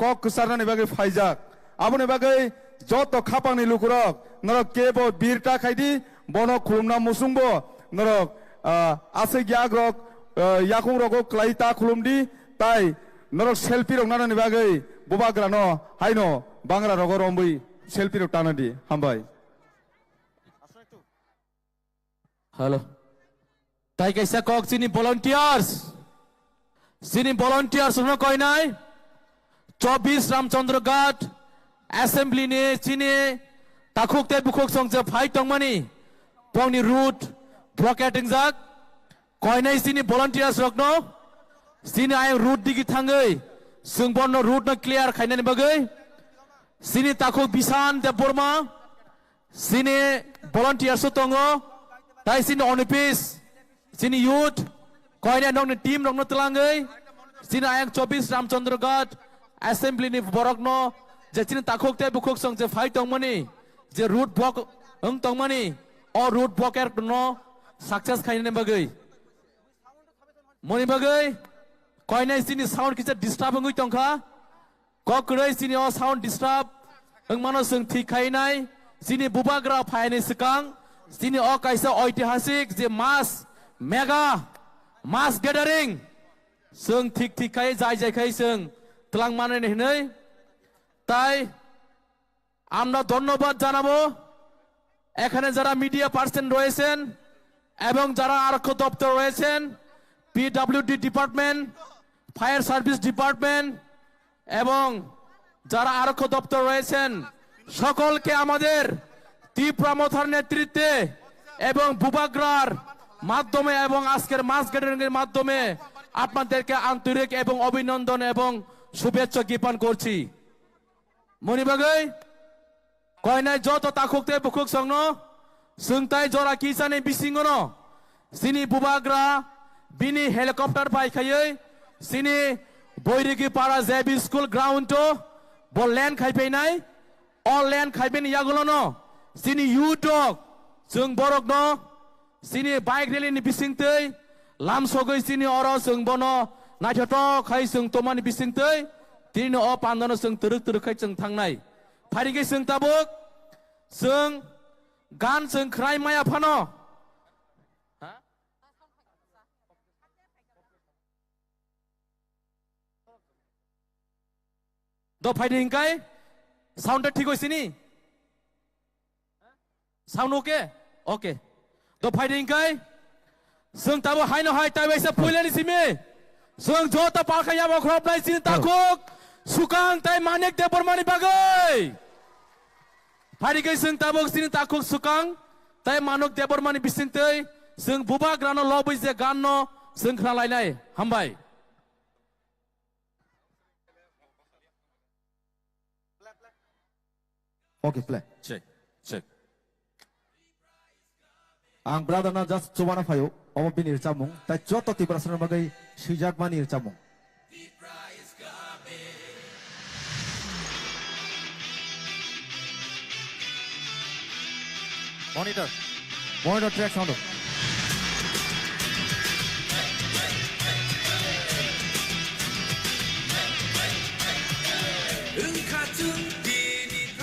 kok kesarna ni bagai faijak abo ni bagai joto khapang ni lukurok norok kebo birta khaidi bono khulumna musungbo norok ase gyagrok yakung roko klaita khulumdi tai norok selfie rok nana ni bagai bobagrano haino bangra rogo rombui selfie rok tanadi hambai Halo. Tai kaisa kok sini volunteers. Sini volunteers no koi nai. 24 Ramchandra Ghat assembly ni sini takuk te bukuk song je phai tongmani. Pongni route blockating jak. Koi nai sini volunteers rokno. Sini ay route digi thangai. Sungbon no route no clear khainani bagai. Sini takuk bisan te borma. Sini volunteers tongo. Tai sini onipis, sini youth, koi ni nong ni team nong no telangai, sini ayang 24 Ramchandra Ghat assembly ni borok no, je sini takuk te bukuk song je fight tong mani, je route block tong mani, or route blocker no success khain ni bagai. Moni bagai, koi ni sini sound kita disturb ngui tong kha, kok kerei sini o sound disturb, mano seng thik khain nai, sini bubagra phai ni sekang. Sini o kaisa ऐतिहासिक जे mass gathering sung thik kai jai kai sung tlang mane nei তাই আমরা ধন্যবাদ জানাবো এখানে যারা media person রয়েছেন এবং যারা আরক্ষী দপ্তর রয়েছেন PWD department fire service department এবং যারা আরক্ষী দপ্তর রয়েছেন সকলকে আমাদের তীব্রমথার নেতৃত্বে এবং বুবাগ্রার মাধ্যমে এবং আজকের মাস গ্যাদারিং এর মাধ্যমে আপনাদেরকে আন্তরিক এবং অভিনন্দন এবং শুভেচ্ছা জ্ঞাপন করছি মনিবাগৈ কয়নাই যত তাকুকতে বুকুক সংনো সুংতাই জরা কিসানে বিসিংনো সিনি বুবাগ্রা বিনি হেলিকপ্টার পাইখাयै সিনি বৈরিগি পাড়া জেবি স্কুল গ্রাউন্ড বল ল্যান্ড খাইফैनाय অল ল্যান্ড খাইবেন ইয়াগুলোনো sini yutok sung borok no sini bike rally ni bisingtei lam sogoi sini oro sung bono naithoto khai sung tomani bisingtei tini o pandano sung turuk khai sung thangnai pharige sung tabuk sung gan sung khrai maya phano do fighting kai sound ঠিক হইছে নি Sound okay? Okay. Do fighting kai? Sung tabo hai no hai tai waisa puilani simi. Sung jota palkhaya bo khrop nai sin takuk. Sukang tai manek de bormani bagai. Fighting kai sung tabo sin takuk sukang tai manok de bormani bisintei. Sung buba grano lobis je ganno sung khna lai nai hambai. Okay, play. Check. Check. Ang brother na just coba na fayo, omo binir camung, tai joto tibrasana bagai sijak manir camung. Monitor track sound.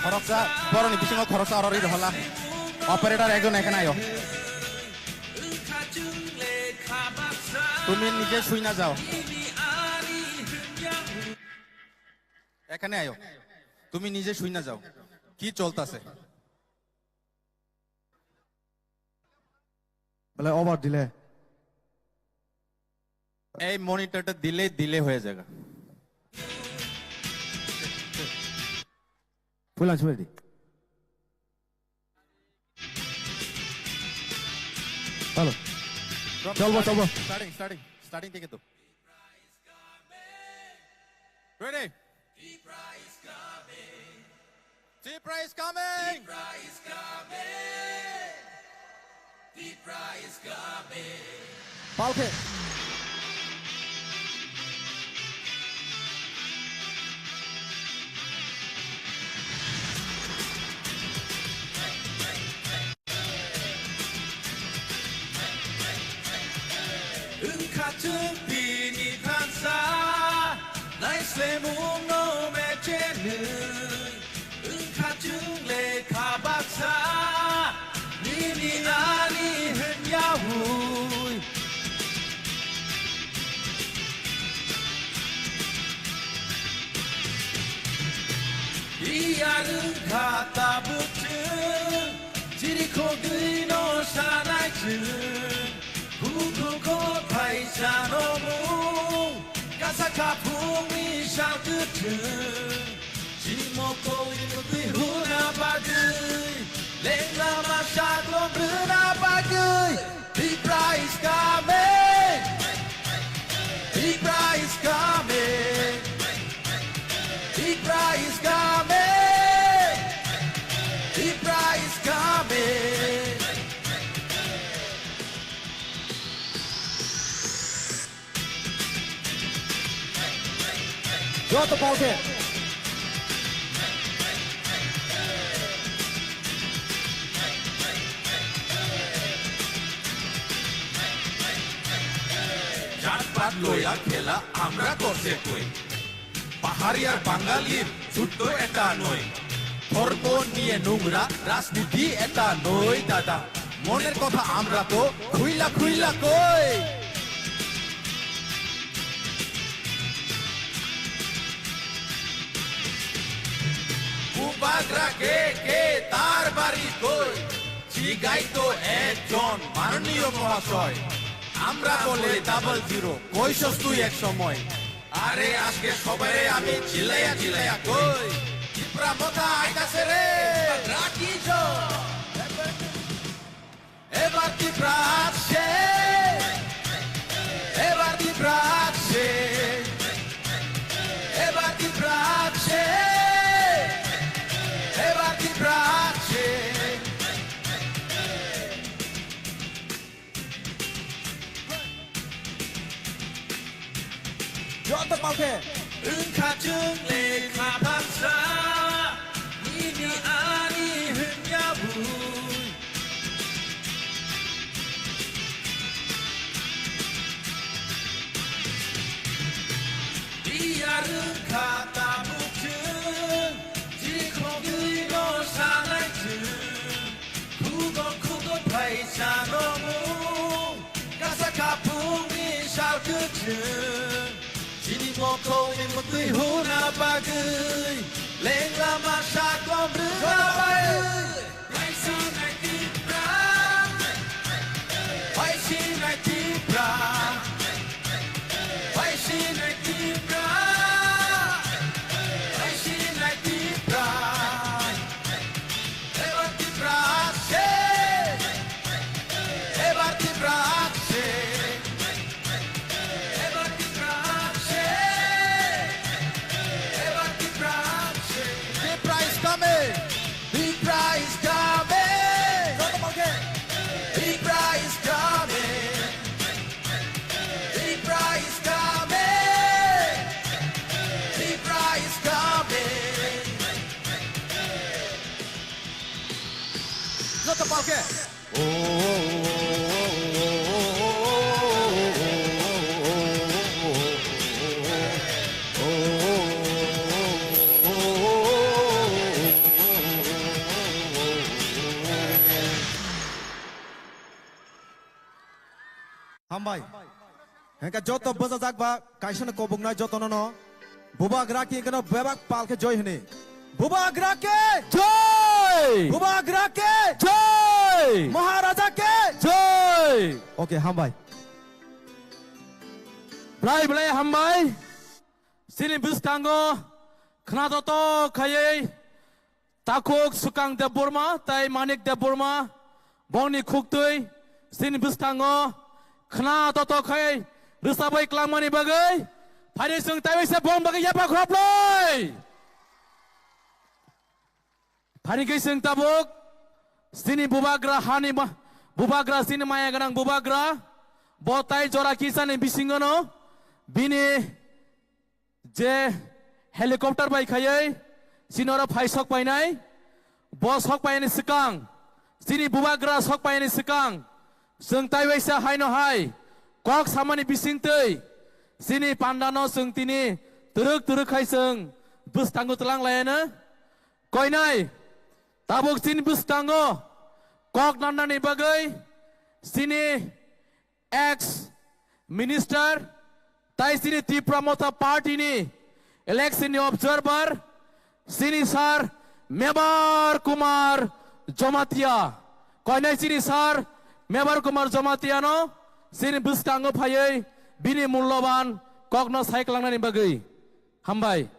খরচা বড় নি বিসিং খরচা অররি রহলা operator একজন এখানে আয়ো তুমি নিজে শুই না যাও এখানে আয়ো তুমি নিজে শুই না যাও কি চলতাছে বলে ওভার দিলে এই মনিটরটা দিলে হয়ে যাবে ফুল আনছি রেডি হ্যালো চলবো স্টার্টিং থেকে তো ready T-Price is coming! T-Price is coming! পালকে 같은 빛이 탄사 나의 쇠문 놈의 응카중 레카 박사 니니 아니 흔야후 이야는 갖다 붙은 지리코그이노 사나이츠 후쿠코 파이샤노무 가사카 풍미 샤크트 지모코 이무티 후나바그 랭라마 샤glom 후나바그 Big prize coming Big prize coming Big prize coming Big prize coming 저또 pauke. জাতপাত লইয়া খেলা আমরা করছে কই পাহাড়ি আর বাঙালির যুদ্ধ এটা নয় ধর্ম নিয়ে নোংরা রাজনীতি এটা নয় দাদা মনের কথা আমরা তো খুইলা খুইলা কই উপাগ্রা কে তার বাড়ি কই জিগাই তো একজন মাননীয় মহাশয় আমরা বলে ডাবল জিরো কইছস তুই এক সময় আরে আজকে সবাই আমি চিল্লাইয়া চিল্লাইয়া কই ত্রিপুরা মথা আইতাছে রে রাখি জো এবার ত্রিপুরা আসছে এবার ত্রিপুরা আসছে এবার ত্রিপুরা আসছে এবার ত্রিপুরা আসছে 저또 pauke. 응카증 레카 박사 니니 아니 흔야부 이야른 갖다 붙은 지코그이노 사나이츠 쿠고 파이샤노무 가사카 풍미 샤크츠 지니모코 이무티 후나바그이 랭라마 샤glom 후나바그이 라이시 나이티브라 화이시 나이티브라 화이시 나이티브라 화이시 나이티브라 에바티브라 세 에바티브라 세 Big prize coming! 저또 pauke. Big prize coming! Big prize coming! Big prize coming! 저또 pauke. Hambai. Hengka joto baza jakba kaisana kobungna joto nono. Buba graki kena bebak palke joy hene. Buba grake Joy! Buba grake Joy! Maharaja ke Joy! Okay, hambai. Blai hambai Sini bustango Knadoto kayay Takok sukang de Burma Tai manik de Burma Bongni khuktui Sini bustango Knadoto kayay Rusabai klamani bagay Phari sung tai se bong bagay yapa khrop loi Phari kai sung tabuk Sini bubagra hani bubagra sini maya ganang bubagra Botai jora kisane bisingono Bini je helicopter bai khayai sinora phai sok painai bo sok paini sikang sini bubagra sok paini sikang sung tai waisa haino hai kok samani bising tei sini pandano sung tini turuk turuk khai sung bustanggo telang layana koinai tabuk sini bustanggo kok nanda ni bagai sini ex minister tai sini Tipramota party ni election ni observer sini sar Mebar Kumar Jomatia koinai sini sar Mebar Kumar Jomatia no sini bustanggo phayai bini mulloban kokno saiklang ni bagai hambai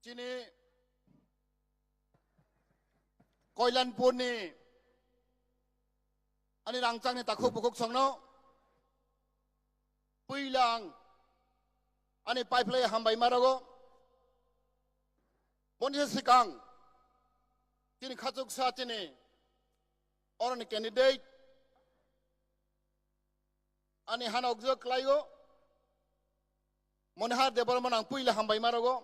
Sini Koilanpur ni ani rangchang ni takuk bukuk songno puilang ani pipeline hambai marago boni sikang sini khatuk sa sini orang ni candidate ani hanok jo klaigo monhar debar manang puila hambai marago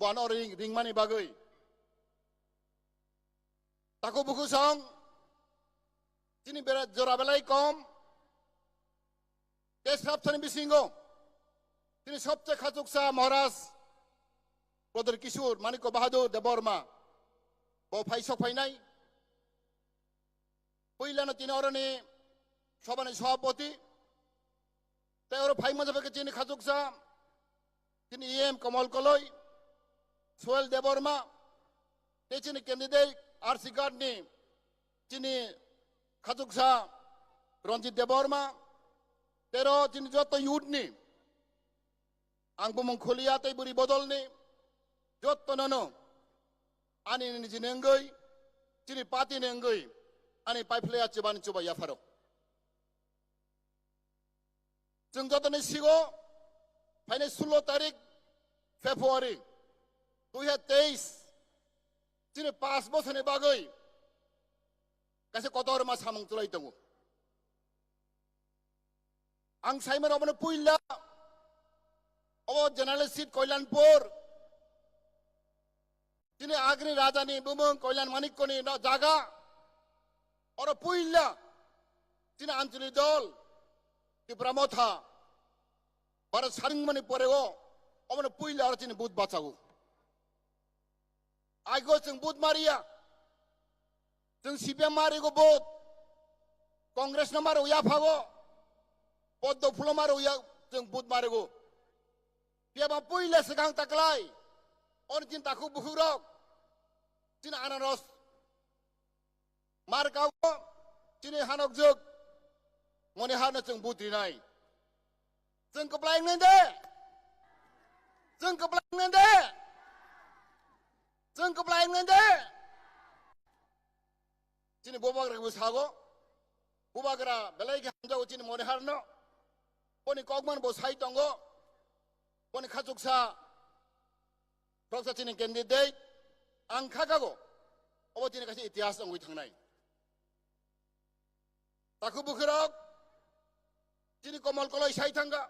buan orang ring mani bagai takut buku song sini berat jorabelai kom desrap sini bisingo sini सबसे खाचुक सा महाराज brother किशोर मानिको बहादुर देबरमा बो फाइसक फाइनाय पहिलानो तिन अरनि सभानि सभापति ते अर phi मजाबेके तिनि खाचुक सा तिनि एम कमल कलय सोहेल देबरमा ते तिनि कैंडिडेट आरसी कार्ड नि तिनि खाचुक सा रंजित देबरमा तेरो तिनि जत युथ नि आं बुमं खोलिया तै बुरि बदल नि जत ननो आनि नि जिनेंगै तिनि पार्टी नेंगै आनि पाइप्लेया चिबानि चिबा याफारो जों जतनि सिगो फाइने 16 तारिख फेब्रुवारि 2023 तिनि 5 बोसोरनि बागै गासै कतर मा सामं तुलाय दङ आं साइमन अबनो पुइला अब जनरल सीट कल्याणपुर तिनी आग्नि राजानी बुमंग कल्याण मानिककोनी जागा और पुइला तिनी आंचलिक दल तिप्रामथा भारत सारिंगमानि परेगो अबनो पुइला और तिनी बुथ बाचागो आइगो जों बुथ मारिया जों सीपीएम मारिगो बुथ कांग्रेस न मारो याफागो पद्म फुल मारो या जों booth मारिगो Piaba puila segang taklai on tin taku buhurok tin anaros markau tin hanok juk moni hana chung butri nai chung keplai ngende chung keplai ngende chung keplai ngende tin bobagra busago bobagra belai ge hamjago tin moni harno poni kogman bo sai tongo Poni khachuksa professional candidate ang khagago obo tini kasi itihas ang uithangnai taku bukhirok tini komal koloi sai thanga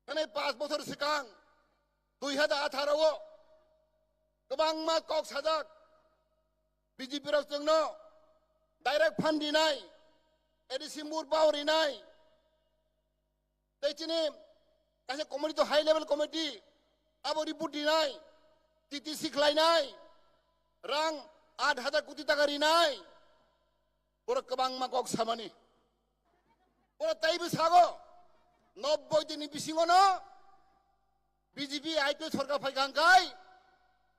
kanai 5 bochor sikang 2018 go gobang ma kok sajak BJP rok jongno direct fund dinai edisi mur bauri nai tei tini Kasi community high level committee abo ribut dinai TTC kelainai rang 8,000 koটি টাকা rinai pura kebang makok samani pura taibu sago 90 dini bisingono BJP IP sorkar faigangkai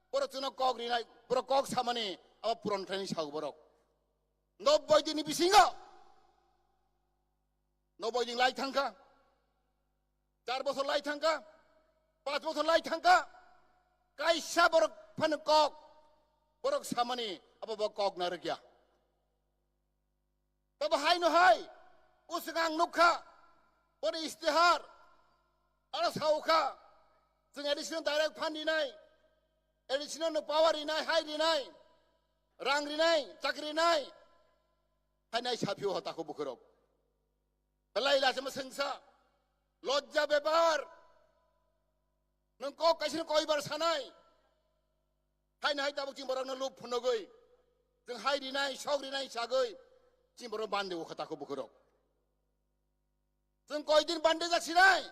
pura tuno kok rinai pura kok samani abo puron training sago borok 90 dini bisingo 90 dini lai thangka 4 বছর লাই থাকা 5 বছর লাই থাকা কাইসা বরক fun cock বরক সামানি আবার cock না রেগিয়া তবে high নহাই উসগাং নুখা বড় ইস্তেহার আর সাউখা जों additional direct fund दिनाय additional पावार दिनाय high दिनाय रां दिनाय चाकरि दिनाय हाइनाय साफिउ हताखौ बुखरक बेलाय लासम संसा लज्जा बेपार नों क काइसिन कयबार सानाय हाइनाय दाबो जिंबरनो लुप फुनगै जों हाइ दिनाय सग दिनाय सागै जिंबर बान्दे हताखौ बुखरक जों कय दिन बान्दे जासिनाय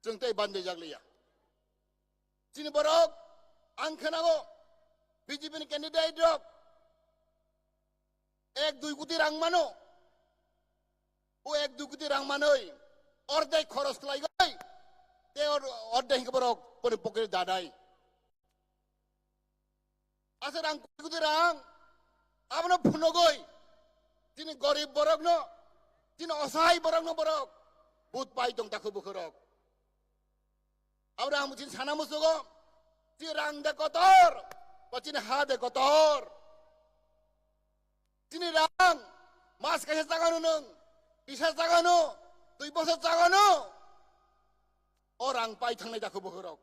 जों तै बान्दे जागलिया जिनि बरक आं खोनागौ बिजेपि नि कैंडिडेट रक 1-2 কোটি रां मानो ओ 1-2 কোটি रां मानै अर्धेक खरच लायगै ते अर्धेक बरक परि पकेट दादाय आसे रां कोटी रां आबनो फुनगै जिनि गरीब बरक न जिनि असहाय बरक न बरक बुत पाइ दं ताखौ बुखरक Ahora mungkin sana musuh cirang dekotor, pacin ha dekotor. Cini rang, mas kaya sagano nung, bisa sagano, tui bosa sagano. Orang pai thang nai daku buhurok.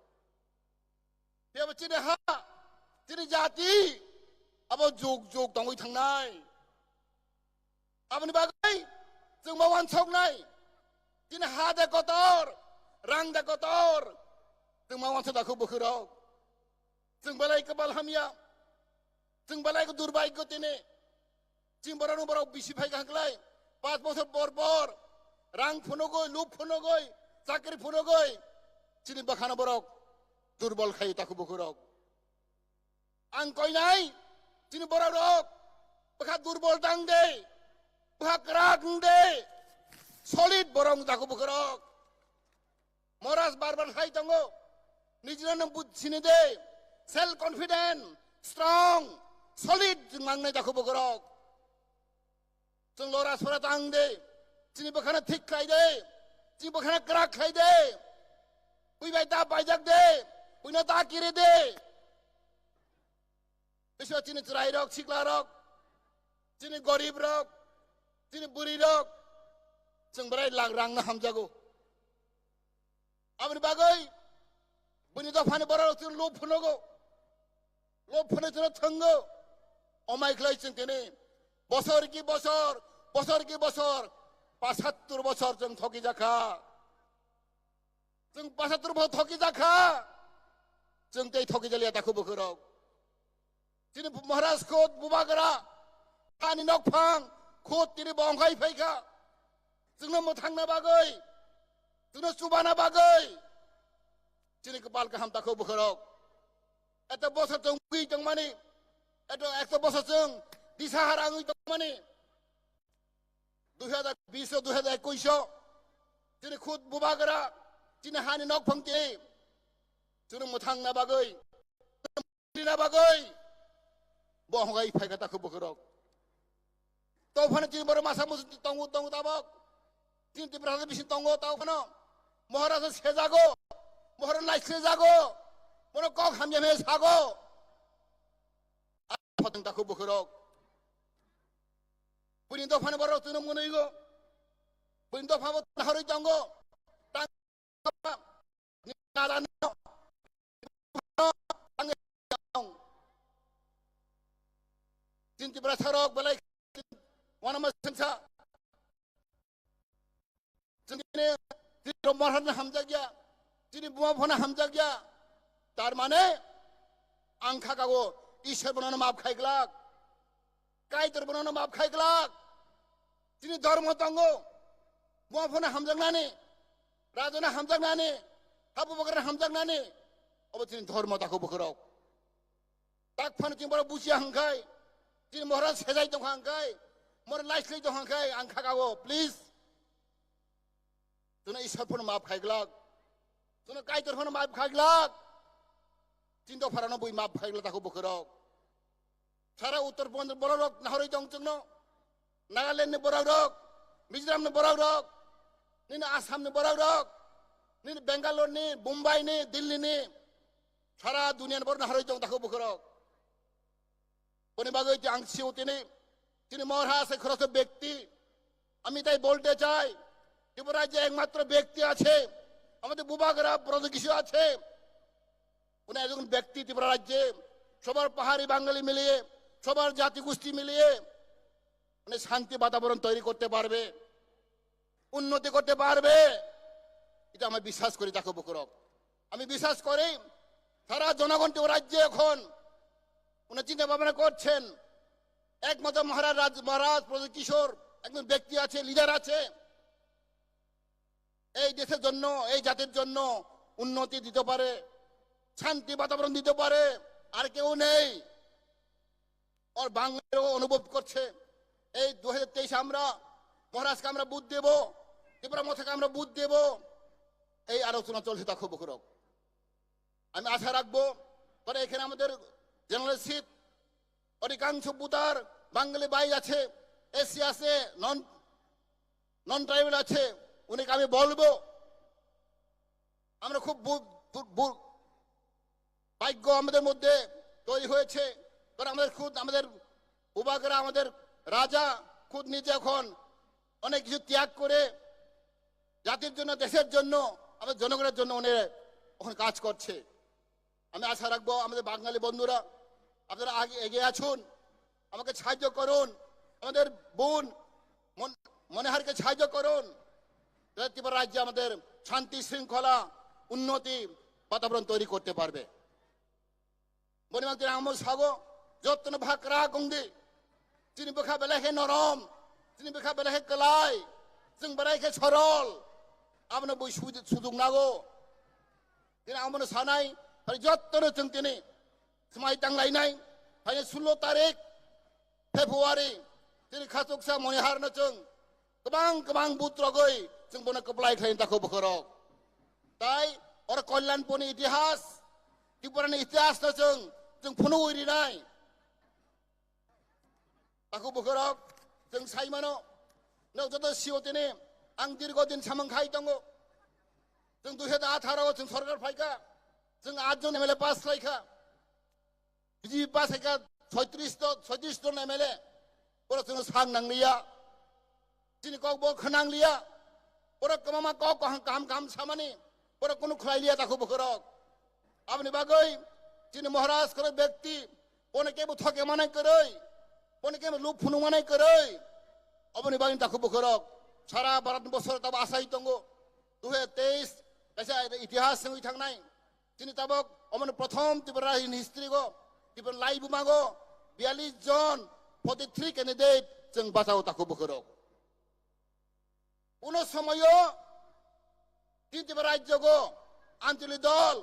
Dia pacin ha, cini jati, abo juk tongui thang nai. Apa ni bagai, jeng mawan sok nai, cini ha dekotor, rang dekotor. जों मावान सदाखौ बोखोराव जों बलायखौ बालहामिया जों बलायखौ दुर्भाग्य तिने जों बरानो बराव बिसि phi गांलाय 5 বছর পর रां फुनगै लुप फुनगै चाकरि फुनगै चिनि बाखाना बराव दुर्बल खाय ताखौ बोखोराव आं कयनाय चिनि बराव रक बखा दुर्बल दां दे बखा क्राक दे सलिड बरं ताखौ बोखोराव मरास बारबार खाय दंगो निजरन बुद्धि they self confident strong solid जों मांगनाय दाखौ बगरक जों लरासफोरा तां दे जिनि बखाना थिक खाय दे जिनि बखाना क्राक खाय दे उइबाय दा बायजाक दे उइना ता किरे दे बिसो जिनि चराय रक सिक्ला रक जिनि गरीब रक जिनि बुरि रक जों बराय रांना हामजागौ आमनि बागै Bini dah fani barar tu lob funogo, lob funi tu thanggo, omai kelai cengkene, bosor ki bosor, 75 বছর जों थकी जाखा, जों 75 বছর थकी जाखा, जों तै थकी जालिया दाखौ बोखोराव, जिनि महाराज खोद बुबागरा, हानि नकफां, खोद तिनि बंगाय फैखा, जोंनो मोथांना बागै, जोंनो सुबाना बागै, जिनि कपाल का हम ताखौ बोखोराव एत बसर जों गई जों माने एत 100 বছর जों दिसाहारा गई जों माने 2020 2021 जिनि खुद बुबागरा जिनि हानि नक फंते जों मोथां ना बागै ना बागै बहगाय फायगा ताखौ बोखोराव तो फाने जिनि बर मासा मुस तंगु ताबक जिनि तिब्राहा बिसिन तंगु ताव फानो महाराज सेजागो मोहरन लाइसे जागो मोनो कक हामजेमे सागो फतंग ताखौ बोखोराव बुनि दफाने बराव तुनो मोनैगो बुनि दफाबो हरै दंगो नालानो जिन्तिब्रा सरक बेलाय वानामा संसा जोंनि रमहरन हामजागिया जिनि बुमा फना हामजागिया तार माने आं खागागो इसोर बनानो माफ खायग्लाक कायतर बनानो माफ खायग्लाक जिनि धर्म दंगो बुमा फना हामजागनानै राजना हामजागनानै हाबु बगरा हामजागनानै अब जिनि धर्म ताखौ बोखोराव ताक फान जिं बर बुसिया हांखाय जिनि महाराज सेजाय दं हांखाय मोर लाइसलै दं हांखाय आं खागागो प्लीज जोंनो इसोर फना माफ खायग्लाक जोंनो कायतर फना माफ खायग्लाक चिन्ता फारानो बुइ माफ खायग्लाक ताखौ बोखोराव सारा उत्तर बंग बरक ナハロイ दं जोंनो नागालैंड ने बरक मिजोराम ने बरक nini Assam ni borok rok, nini Bangalore ni, Mumbai ni, Delhi ni, সারা দুনিয়ার বড় হারাই তং তাকে বুকরক কোন বাগে যে আংশিও তিনি মহারাষ্ট্রের খরচ ব্যক্তি আমি তাই বলতে চাই ত্রিপুরা যে একমাত্র ব্যক্তি আছে আমাদের বুবাগরা প্রতিকিশু আছে উনি একজন ব্যক্তি ত্রিপুরা রাজ্যে সবার পাহাড়ি বাঙালি মিলিয়ে সবার জাতি গোষ্ঠী মিলিয়ে উনি শান্তি বাতাবরণ তৈরি করতে পারবে উন্নতি করতে পারবে এটা আমি বিশ্বাস করি তাকে বুকরক আমি বিশ্বাস করি সারা জনগণ ত্রিপুরা রাজ্যে এখন উনি চিন্তা ভাবনা করছেন একমাত্র মহারাজ প্রদীপ কিশোর একজন ব্যক্তি আছে লিডার আছে এই দেশের জন্য এই জাতির জন্য উন্নতি দিতে পারে শান্তি বাতাবরণ দিতে পারে আর কেউ নেই আর বাংলাদেশও অনুভব করছে এই 2023 আমরা মহারাজকে আমরা বুথ দেব ত্রিপুরা মথাকে আমরা বুথ দেব এই আলোচনা চলছে তা খুব বকরক আমি আশা রাখবো পরে এখানে আমাদের জেনারেল সিট অধিকাংশ বুতার বাঙালি ভাই আছে এসসি আছে নন ট্রাইবাল আছে উনিকে আমি বলবো আমরা খুব ভাগ্য আমাদের মধ্যে তৈরি হয়েছে কারণ আমাদের উবাগরা আমাদের রাজা খুদ নিজে এখন অনেক কিছু ত্যাগ করে জাতির জন্য দেশের জন্য আমাদের জনগণের জন্য উনি এখন কাজ করছে আমি আশা রাখবো আমাদের বাঙালি বন্ধুরা আপনারা আগে এগিয়ে আসুন আমাকে সাহায্য করুন আমাদের বোন মনোহারকে সাহায্য করুন ত্রিপুরা রাজ্যে আমাদের শান্তি শৃঙ্খলা উন্নতি বাতাবরণ তৈরি করতে পারবে বনিমাকে আমার সাগো যত্ন ভাকরা গঙ্গি চিনি বেখা বেলাহে নরম চিনি বেখা বেলাহে কলাই जों बेरायखे सरल आमनो बय सुजुग नागौ दिनै आमनो सानाय आरो जत्तनो जों दिनै समाय दांलायनाय फाय 16 तारिख फेब्रुवारि दिनै खासकसा मनिहारनो जों गोबां बुत्रगै जों बनो कप्लाय खायन ताखौ बखरक ताय अर कल्याणपुरनि इतिहास त्रिपुरानि इतिहासनो जों फुनो उरिनाय ताखौ बखरक जों सायमानो नों जत सिओतेने आं दीर्घदिन सामंखाय दङ जों 2018 जों सरकार फायखा जों 8 जन एमएलए पास खालायखा बिजि पास खायखा 36 जन एमएलए बर जों सांग नांलिया दिनै कबो खनांलिया बर कमामा कक काम सामानि बर कोनो खलायलिया ताखौ बखरक आपनि बागै दिनै महाराज कर व्यक्ति अनेके बुथके माने करै अनेके लुप फुनु माने करै अपनी बागिन ताखौ बखरक सारा भारत बसर तब आसाय दङ 2023 कैसा इतिहास जों थांनाय दिनै ताबक अमन प्रथम त्रिपुरा हिस्ट्री गो त्रिपुरा लाइव मागो 42 जन 43 कैंडिडेट जों बासाव ताखौ बखरक उन समय त्रिपुरा राज्य गो आंचलिक दल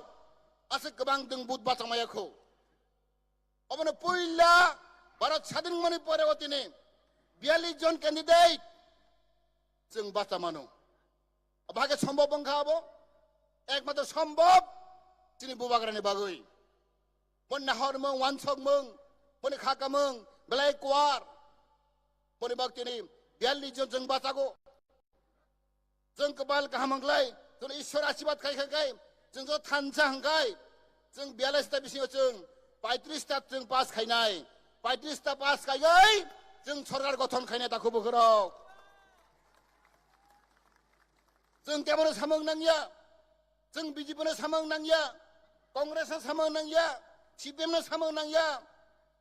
आसे गोबां जों बुथ बासामायाखौ अमन पहिला भारत स्वाधीन मोनि परे दिनै 42 जन कैंडिडेट जों बाचा मानो भागे सम्भव बंखाबो एकमात्र सम्भव दिनै बुबाग्रानि बागै मन नाहर मं वानसक मं मन खाका मं बेलाय कुवार मन बाग दिनै 42 जन जों बाचागो जों कबाल गाहामंगलाय जों ईश्वर आशीर्वाद खायखाय जों जो थानसा हंगाय जों 42 ता बिसिङाव जों 35 ता जों पास खायनाय 35 ता पास खायगै जों सरकार गठन खायनाय ताखौ बखरक जों केबोनो सामों नांगिया जों बिजेपिनो सामों नांगिया कांग्रेसनो सामों नांगिया सिपिएमनो सामों नांगिया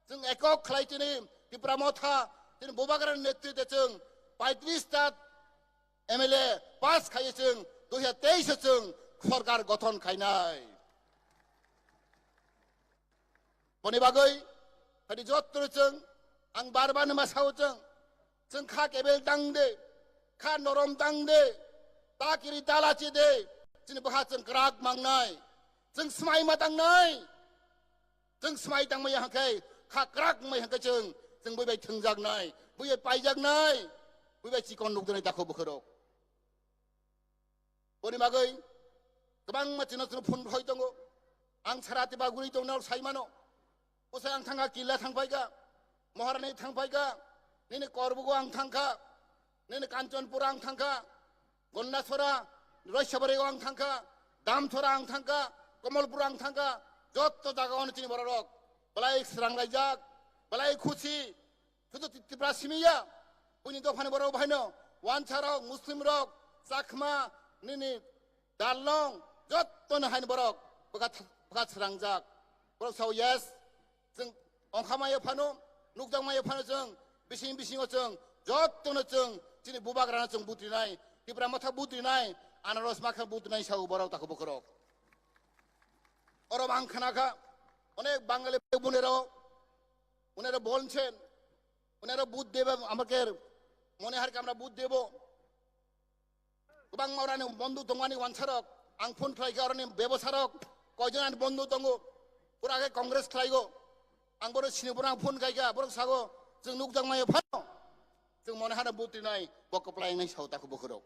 जों एकक खालायदिनै त्रिपुरा मथा दिनै बुबाग्रानि नेतृत्वे जों 35 ता एमएलए पास खायो जों 2023 जों सरकार गठन खायनाय बनि बागै हादि जत्तर जों आं बार मासाव जों खा केबेल दांदे खा नरम दांदे ताकिरि दालाचि दे दिनै बहा जों ग्राक मांनाय जों स्माय मा दांनाय जों स्माय दांमै हांखाय खा ग्राक मै हांखाय जों बैबाय थोंजागनाय बैबाय पायजागनाय बैबाय चिकन नुगदनाय दाखौ बखरक बनि बागै गोबां मानसिनो जों फन फै दङ आं साराति बागुरि दंनाव सायमानो उसाय आं थांगा किल्ला थांफायगा महारानी थांफायगा नैनो करबुगो आं थांखा नैनो कांचनपुर आं थांखा गन्नासरा रैसाबारियाव आं थांखा दामथरा आं थांखा कमलपुर आं थांखा जत्त जागायावनो दिनै बर' रक बेलाय स्रां रायजाक बेलाय खुसि শুধু ত্রিপুরা সিমিয়া উনি দফানে বড় ভাইনো ওয়ানছা রক মুসলিম রক চাকমা নিনি দালং যত্তনো হাইন বরক বগা স্রাংজাক বরক साव येस जों अंखामायो फानो नुकदांमायो फानो जों बिसिं बिसिङाव जों जत्तनो जों दिनै बुबाग्राना जों बुद्रिनाय ত্রিপুরা माथा बुद्रिनाय आनारस माखा बुद्रिनाय साव बरक ताखौ बखरक अरब आं खोनाखा अनेक बाঙালি বোনেরাও ওনারা বলছেন ওনারা বুধ দেবে আমাকে মনে হয় আমরা বুধ দেব गोबां मावरानि बन्धु दंगानि वानसारक आं फन खालायगारनि बेबसारक कयजन बन्धु दङ पुरागे कांग्रेस खालायगो आं बर सिनिबर आं फन गायगा बर सागो जों नुकदां माय फानो जों मने हाना बुद्रिनाय बकप्लायनाय सावताखौ बखरक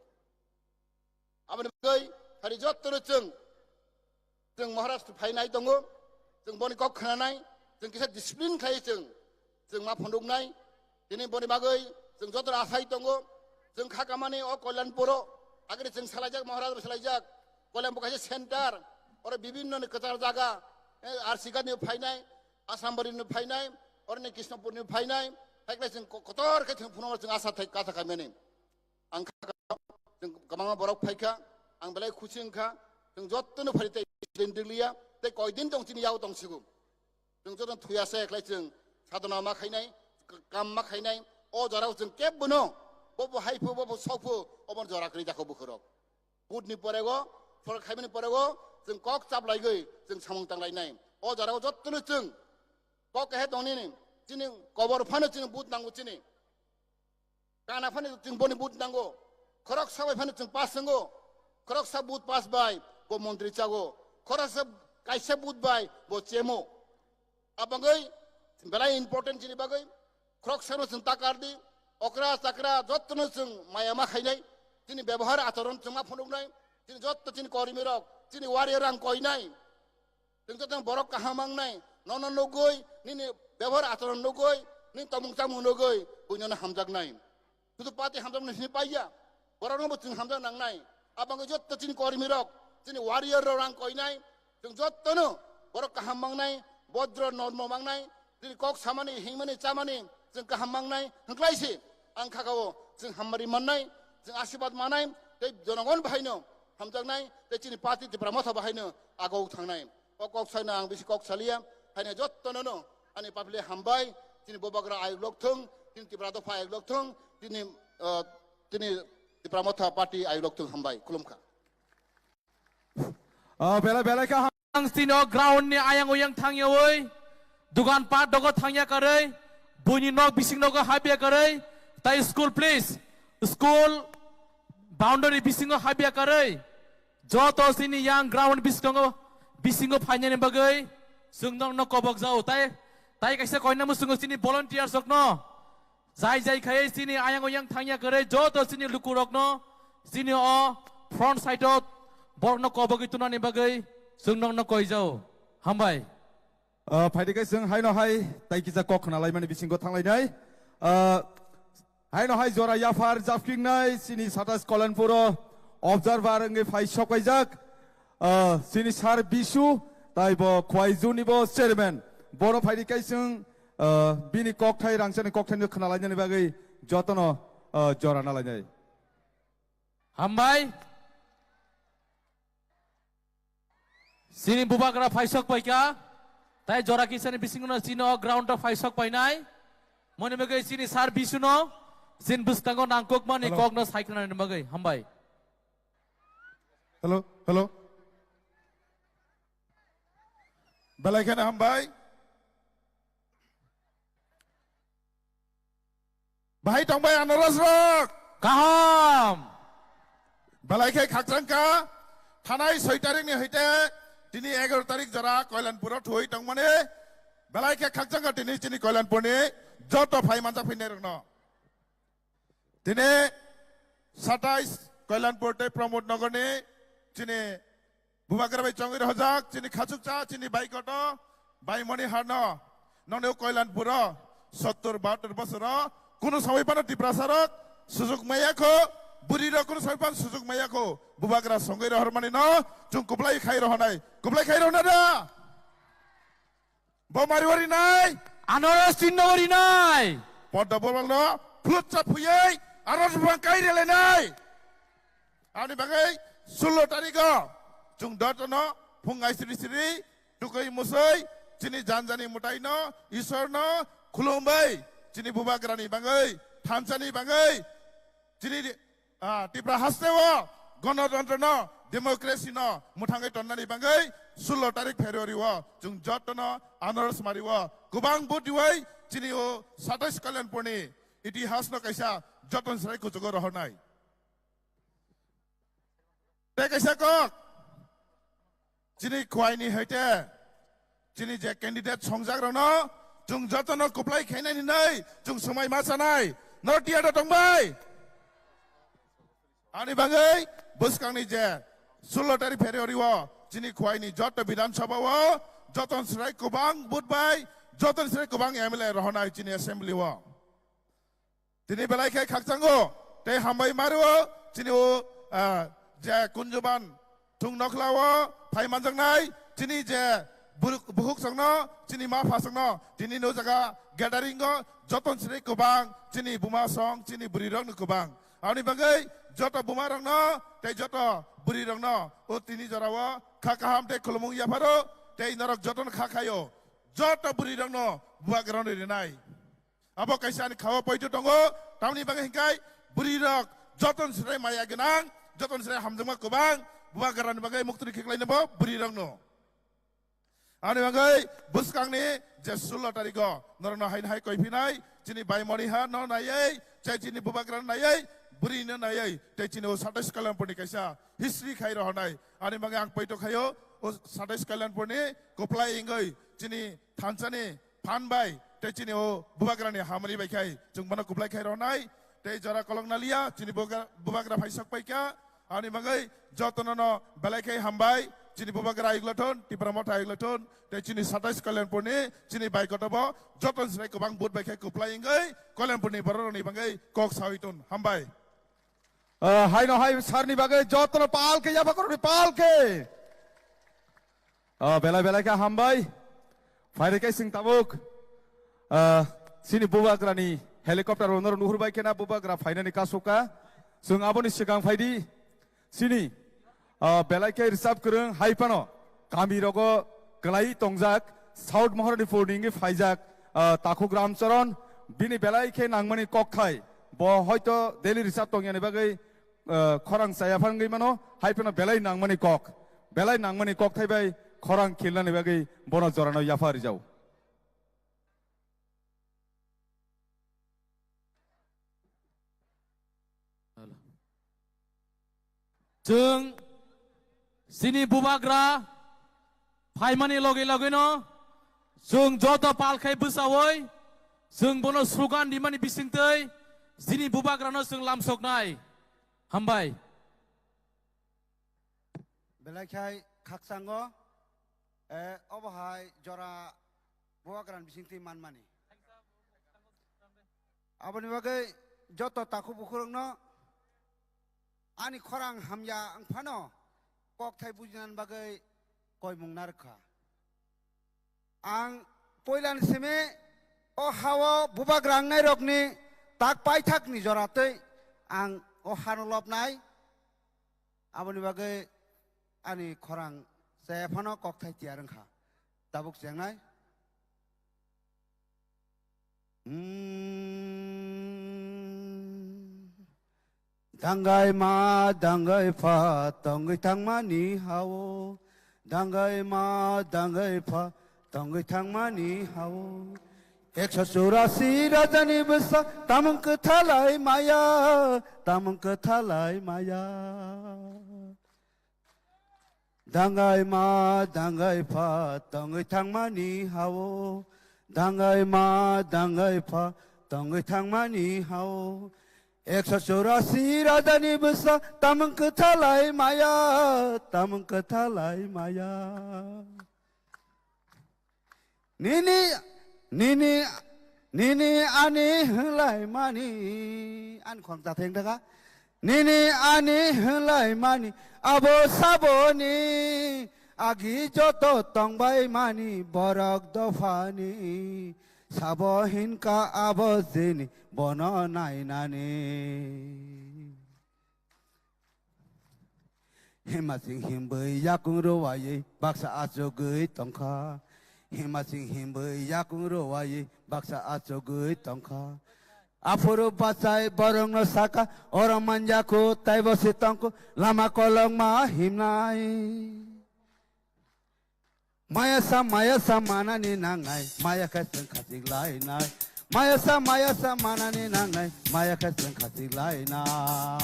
आबनि गै हारि जत्तर जों महाराष्ट्र फायनाय दङ जों बनि कक खानाय जों किसा डिसिप्लिन खायो जों मा फन्दुंनाय दिनै बनि बागै जों जत्तर आसाय दङ जों खाकामानि अ कल्याणपुर आगे जों सालायजाक महाराष्ट्र सालायजाक कल्याणपुर खायसे सेन्टार और विभिन्न कचार जागा आरसिगानि फायनाय आसामबारिनि फायनाय और कृष्णपुरनि फायनाय फायग्ला जों कतर जों फुनाव जों आसा थाय काथा खामेनि आं जों गोबां बरक फायखा आं बेलाय खुसि ओंखा जों जत्तनो फालिथाय दिनदिलिया ते कयदिन दं तिनि याव दंसिगौ जों जतन थुयासे एकलाय जों साधना मा खायनाय काम मा खायनाय अ जराव जों केबबोनो बबो हायफो बबो सफो अबन जराखरि जाखौ बखरक बुधनि परेगो फर खायमनि परेगो जों कक चाबलायगै जों सामं तांलायनाय अ जराव जत्तनो जों कक हे दंनि दिनै कबर फानो जों बुध नांगौ दिनै काना फानो जों बनि बुध नांगौ खरक साबाय फानो जों पास नांगौ खरक सा बुध पास बाय बो मन्त्रि चागो खरक सा कायसे बुध बाय बो चेमो आबंगै बेला इम्पोर्टेन्ट जिनि बागै खरक सानो जों ताकारदि अकरा चाकरा जत्तनो जों मायामा खायनाय दिनै व्यवहार आचरण जों मा फन्दुंनाय दिनै जत्त दिनै करिमिरक दिनै वारियर आं कयनाय जों जत्त बरक काहामांनाय नन नगै निनि व्यवहार आचरण नगै नि तमुं चामुं नगै बुइननो हामजागनाय शुधु पाति हामजागनाय सिनि पाइया बरकनोबो जों हामजाग नांनाय आबांगै जत्त दिनै करिमिरक दिनै वारियर आं कयनाय जों जत्तनो बरक काहामांनाय बद्र नर्म मांनाय दिनै कक सामानि हिंमानि चामानि जों काहामांनाय हंख्लायसि आं खागावो जों हामबारि माननाय जों आशीर्वाद मानाय दै जनगण बाहायनो हामजागनाय दै चिनि पार्टी तिप्रा माथा बाहायनो आगाव थांनाय अ कक सायना आं बिसि कक सालिया हायना जत्तनो आनि पाब्लिक हामबाय दिनै बबाग्रा आयोग लकथों दिनै तिप्रा दफा आयोग लकथों दिनै तिप्रा माथा पार्टी आयोग लकथों हामबाय खुलुमखा बेला बेला का ang sino ground ni ayang uyang thangyawi dugan pat dogo thangya karai buni nok bising dogo habya karai tai school please school boundary bisingo habya karai joto sini yang ground bisingo phanya ni bagai sungdong no kobok jau tai kaisa koina musungo sini volunteer sokno jai khai sini ayang uyang thangya karai joto sini lukurok no sini o front side ot borno kobok ituna ni bagai sungdong no koi jau hambai फाइदिकै जों हायनो हाय ताइकिजा कक नालाय माने बिसिंगो थांलायनाय हायनो हाय जरा याफार जाफकिंनाय सिनि 27 Kalyanpur observer अंगे phi सकायजाक सिनि सार Vishu ताइबो खवाइजुनिबो chairman बर' फाइदिकै जों बिनि कक थाइ रांसानि कक थाइनो खोनालायनायनि बागै जतनो जरा नालायनाय hambai sini bubagra faisok paika tai jora kisani bisinguno sino ground to faisok painai mone bagai sini sar bisuno sin bustango nangkok mani kogno saikna ni bagai hambai hello balai kana hambai bahai tongbai anaras rok kaham balai kai khakjangka thanai 6 tarik ni hoite তিনি 11 তারিখ যারা কল্যাণপুর থই তং মানে বেলাইকে খাকজাঙ্গা তিনি চিনি কল্যাণপুরনি যত phi Manza ফিনে রন তিনি 27 কল্যাণপুরতে প্রমোদ নগরনি চিনি বুবাগ্রাবাই চঙ্গির হজাক চিনি খাচুকচা চিনি বাইকট বাইমণি হারন ননে কল্যাণপুর 70 72 বছর কোন সময় পানো টিপ্রাসারক সুযোগ মাইয়াখো बुरी रखुन सरपंच सुजुग माया को बुबाग्रा संगे रहर माने न जों कुबलाई खाइ रहनाय दा बमारिवारि नाय आनारस चिन्नवारि नाय पद्दा बोलबाल न फ्लुट चाफुयै आरज बांकाय रेलायनाय आनि बागै 16 तारिखा जों दतन फुंगाय सिरि सिरि टुकै मुसै चिनि जानजानि मुटाइ न ईश्वर न खुलुमबाय चिनि बुबाग्रानि बागै थानसानि बागै चिनि टिप्रा हास्तेव गणतन्त्र न डेमोक्रेसी न मुठाङै टन्नानि बागै 16 तारिख फेब्रुअरी व जों जतन आनारस मारिव गोबां बुट दिवै चिनि ओ 27 कल्याणपुरनि इतिहास न कैसा जतन सराय कुचुग रहनाय ते कैसा कक चिनि खुवाइनि हैते चिनि जे कैंडिडेट संजाग्र न जों जतन कुप्लाय खायनायनि नै जों समाय मा जानाय नटिया द दंबाय आनि बागै बुसकांनि जे 16 तारिख फेब्रुअरी व चिनि खुवाइनि जत विधानसभा व जतन सराय गोबां बुटबाय जतन सराय गोबां एमएलए रहनाय चिनि एसेम्बली व दिनै बेलायखाय खाकचांगो ते हामबाय मारो चिनि ओ जे कुंजबान थुं नखलाव फाइमानजोंनाय चिनि जे बुहुक संनो चिनि मा फासंनो दिनै नो जागा गेदारिंग जतन सराय गोबां चिनि बुमा सं चिनि बुरि रंग गोबां आनि बागै जत बुमा रंग ते जत बुरि रंग ओ तिनि जराव खाकाहाम ते खुलुमुं याफारो ते नरक जतन खाखायो जत बुरि रंग बुवाग्रान रेनाय abo kaisa ni khawa poito tongo tamni bagai hingkai buri rok joton srai maya genang joton srai hamjama kobang buwa garan bagai muktri khiklai nebo buri rok no ani bagai buskang ni je 16 tariko norno hain hai koi phinai chini bai moni ha no nayai chai chini buwa garan nayai buri no nayai te chini o 27 kalanpurni kaisa history khai rohnai ani bagai ang poito khayo o 27 kalanpurni koplai ingai chini thansani phanbai te chini o bubagrani hamari baikai chung bana kuplai khai ronai te jara kolong nalia chini bubagra phaisak paika ani magai jotono no belaikai hambai chini bubagra iglaton tipramota iglaton te chini 27 kalanpurni chini baikotabo joton srai kobang bud baikai kuplai ingai kalanpurni boroni bangai kok sawitun hambai hai no hai sarni bagai jotono palke ya bakorni palke belai ka hambai faire kai sing tabuk sini bubagrani helikopter honor nuhurbai kena bubagra fainani kasuka जों aboni sigang faidi sini belaikai reserve kurung haipano kami rogo kelai tongjak south maharani fordingi faijak taku gram charon bini belaikai nangmani kokkai bo hoito daily reserve tongyani bagai khorang sayafan gai mano haipano belai nangmani kok thaibai khorang khilnani bagai bono jorano yafari jau जों sini bubagra फाइमानि लगे लगेनो जों जत पालखाय बोसावै जों बोनो slogan दिमानि बिसिंतै sini bubagrano जों लामसकनाय हामबाय बेलायखाय खाकसांगो अबहाय जरा बुबाग्रान बिसिंथि मानमानि आबनि बागै जत ताखु बुखुरंनो ani khorang hamya angphano kok thai bujinan bagai koi mungnar kha ang poilan seme o hawa bubagrang nai rokni tak pai thak ni joratei ang o hanolop nai aboni bagai ani khorang se phano kok thai tiarang kha tabuk jeng nai Dangai ma dangai pha tongai thangma ni hao dangai ma dangai pha tongai thangma ni hao 184 rajani besa tamang kathalai maya dangai ma dangai pha tongai thangma ni hao dangai ma dangai pha tongai thangma ni hao 184 radani besa tamang kathalai maya nini ani hulai mani an khong ta theng daga Nini ani helai mani abo saboni agi joto tongbai mani borok dofani sabohin ka abo jeni bono nainani Himasing himbai yakung rowaye baksa ajo gei tongkha Himasing himbai yakung rowaye baksa ajo gei tongkha Apuru pasai borong no saka orang manjaku taibo sitongku lama kolong ma himnai Maya sa mana ni nangai maya kaseng kasing lai nai Maya sa mana ni nangai maya kaseng kasing lai nai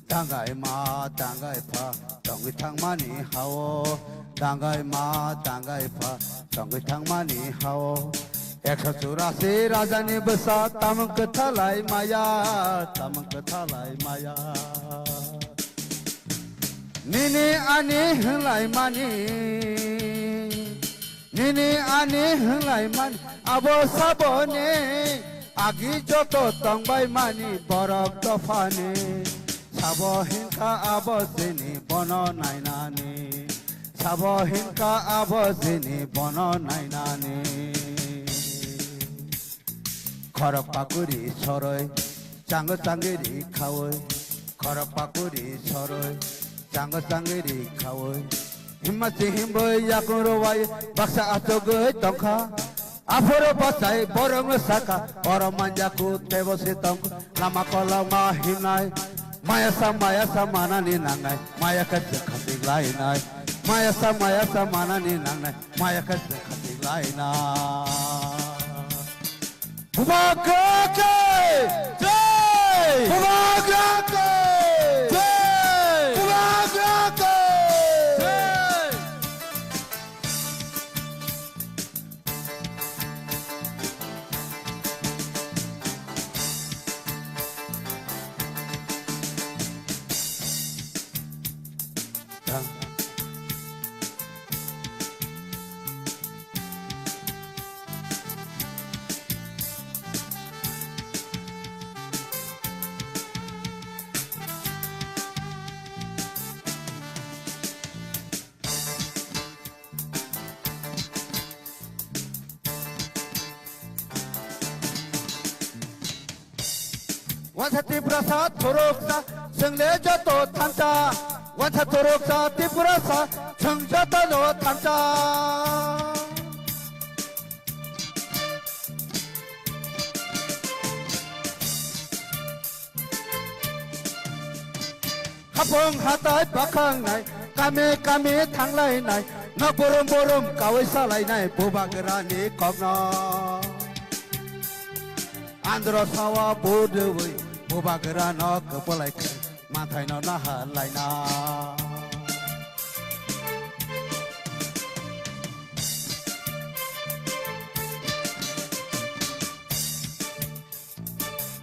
Tanggai ma tanggai pa tonggi thang mani hao Tanggai ma tanggai pa tonggi thang mani hao 184 राजानि बसा तामंग कथालाई माया तामंग कथालाई माया Nini ani helai mani Nini ani helai mani abo sabone agi joto tongbai mani borok dofani Sabohin ka abo sini bono nainani Sabohin ka abo sini bono nainani Khorok pakuri soroi Chango changiri khawoi Khorok pakuri soroi Chango changiri khawoi Himmati himboi yakung rowai Baksa atogoi tongkha Apuro pasai borong saka Orang manjaku tebo sitongku Lama kolong ma himnai Maya sa mana ni nangai Maya kecil kasih lainai Maya sa mana ni nangai Maya kecil kasih lainai Bumagake! Jai! Bumagake! Jai! Bumagake! Jai! Wansati berasa turuksa Sengle jatuh tanca Wansati turuksa Tiburasa Seng jatuh tanca Kapung hatai bakang nai Kami tanglai nai Nak borom kawai salai nai Bubagerani kogna Andro sawa bodewai Bubagera no kepolai Matai no nahalai na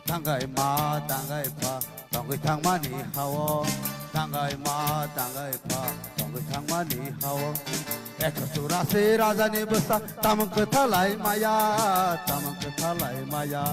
Tanggai ma tanggai pa Tonggai thang mani hawa Tanggai ma tanggai pa Tonggai thang mani hawa 184 राजानि बसा तामंग कथालाई माया तामंग कथालाई माया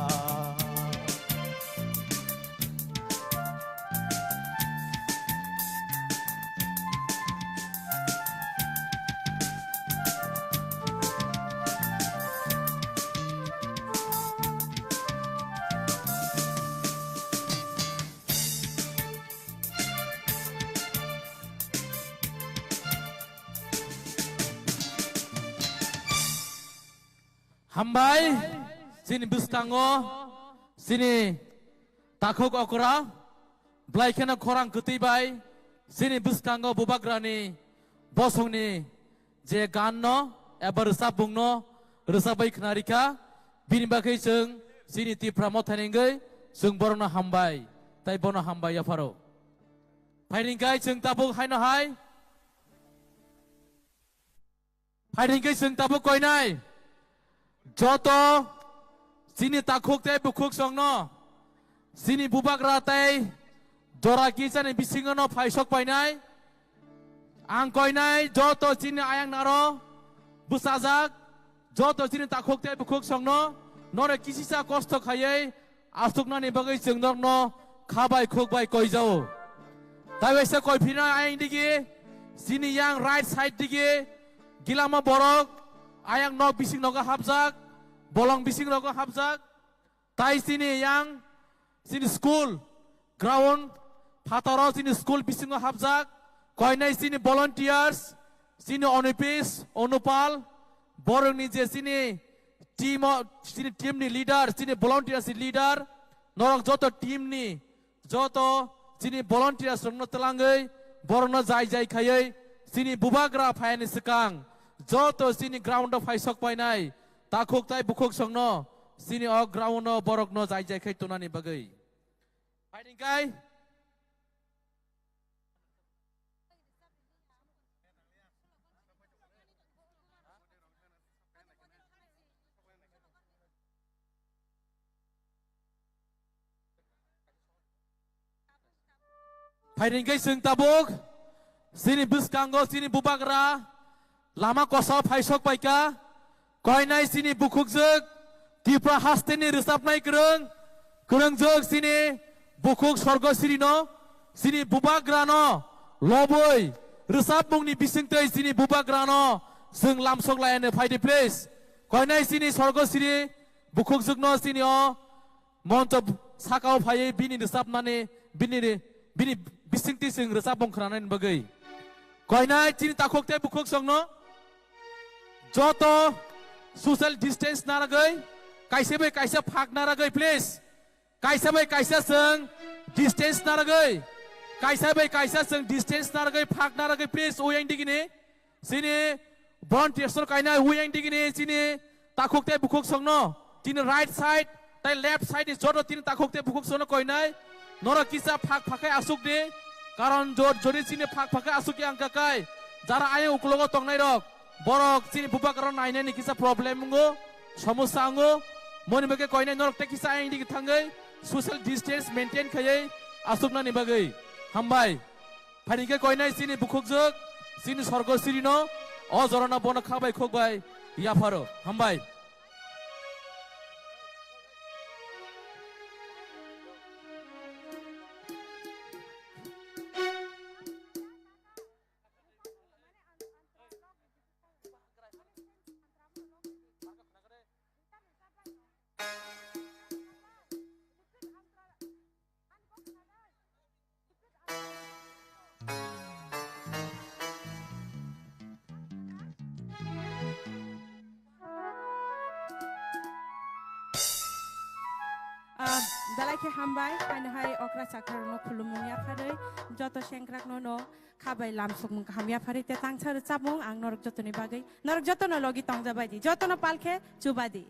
Hambai sini bustango sini takuk okra blai kena korang ketibai sini bustango bubagrani bosongni je ganno ebar sabungno resabai knarika bini bagai seng sini ti pramotanenggai seng borona hambai tai bono hambai ya faro paininggai seng tabuk haino hai paininggai seng tabuk koinai Joto sini takuk teh bukuk songno sini bubak ratai doraki jane bisingono paisok painai angkoinai joto sini ayang naro busajak joto sini takuk te bukuk songno nore kisisa kosto khayai asukna ni bagai jengdok no khabai khukbai koi jao tai wese koi phina ayang digi sini yang right side digi gilama borok ayang nok bising noka habjak bolong bising noka habjak tai sini yang sini school ground phataro sini school bising no habjak koi nai sini volunteers sini onipis onupal borong ni je sini team ni leader sini volunteers ni leader norok joto team ni joto sini volunteers rongno telangai borong no jai jai khayai sini bubagra phayani sekang joto sini ground of haisok painai takuk tai bukuk songno sini o ground no borok no jai jai khai tunani bagai fighting kai fighting kai sing tabuk sini buskango sini bubagra lama kosa phaisok paika koinai sini bukukjak tipra hasteni resapnai kereng jok sini bukuk sorgo sirino sini bubagra no loboi resap mungni bisingtei sini bubagra no sing lamsok layane fighting place koinai sini sorgo siri bukukjak no sini o monto sakao phayai bini resapnani bini bisingti sing resap bong khranan bagai koinai sini takuk te bukuk songno joto social distance naragai kaisa bai kaisa phak naragai please kaisa bai kaisa sing distance naragai kaisa bai kaisa sing distance naragai phak naragai please uyang digini sini volunteers kaina uyang digini sini takuk te bukuk songno tini right side tai left side is joto tini takuk te bukuk songno koinai nora kisa phak phakai asuk de karon jori sini phak phakai asuk yang kakai jara aye uklogo tongnai rok borok sini buba karon naine ni kisa problem ngo সমস্যা ngo moni bage koine norok te kisa aing digi thangai social distance maintain khayai asukna ni bagai hambai phanike koine sini bukhukjak sini sorgo sirino o jorona bona khabai khokbai ya pharo hambai Dalai ke hambai hai okra sakar no khulumuya phare joto sengkrak no khabai lamsuk mung hamya phare te tangchar chapmung ang norok joto ni bagai norok joto no logi tongja baidi joto no palkhe chubadi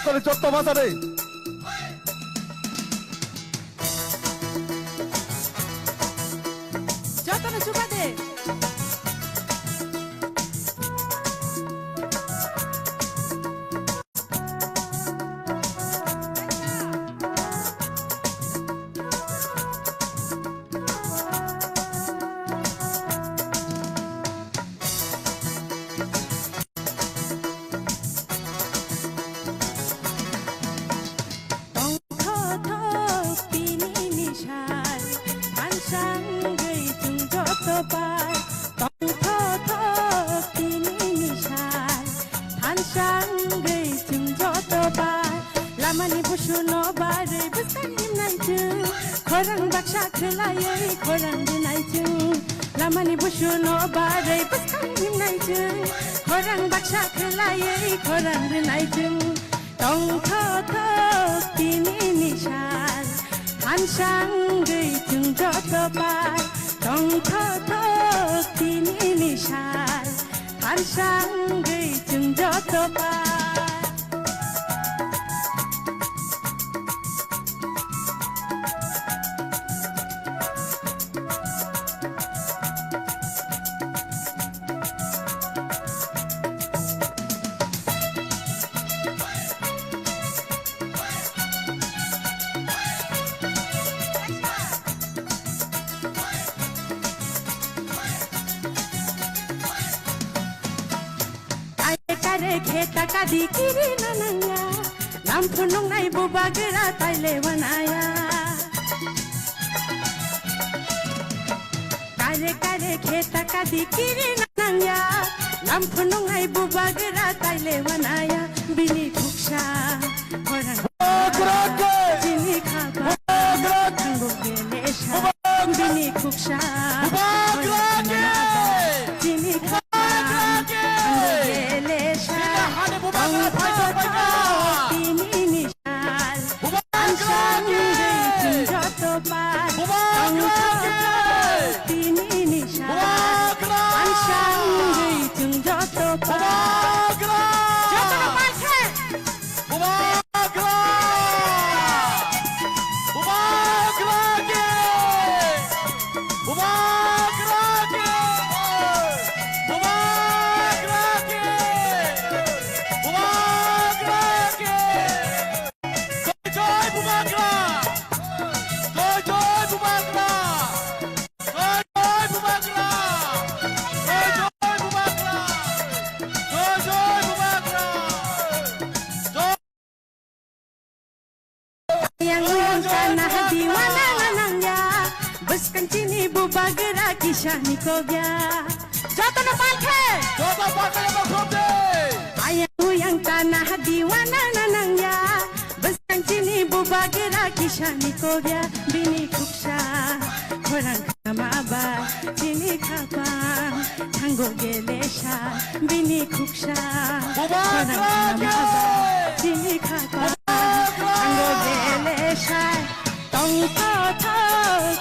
করে যত ভাষা রে joto no chubade lamani bushu no bare buskan dinai chu khorang baksha khlai khorang dinai chu lamani bushu no bare buskan dinai chu खौरां बाक्सा खोलायै खौरां होनायजों दंथ' तिनि निसार हानसांगैजों जत' बार दंथ' तिनि निसार हानसांगैजों जत' बार खेता कादी किरी नानाया लाम्फु नंनाय बुबा गोरा ताइले वनाया कारे खेता कादी किरी नानाया लाम्फु नंनाय बुबा गोरा ताइले वनाया बिनि खुक्सा खौरां जिनि खाबा थांगो गेलेसा बिनि खुक्सा जिनि खाबा Kancini buba gera kishani kobya Jatana palke bakobde Ayang uyang tanah diwana nanangya Bas kancini buba gera kishani kobya Bini kuksha khorang kamaba Jini kapang tango gelesha Bini kuksha khorang kamaba Jini kapang tango gelesha Tongko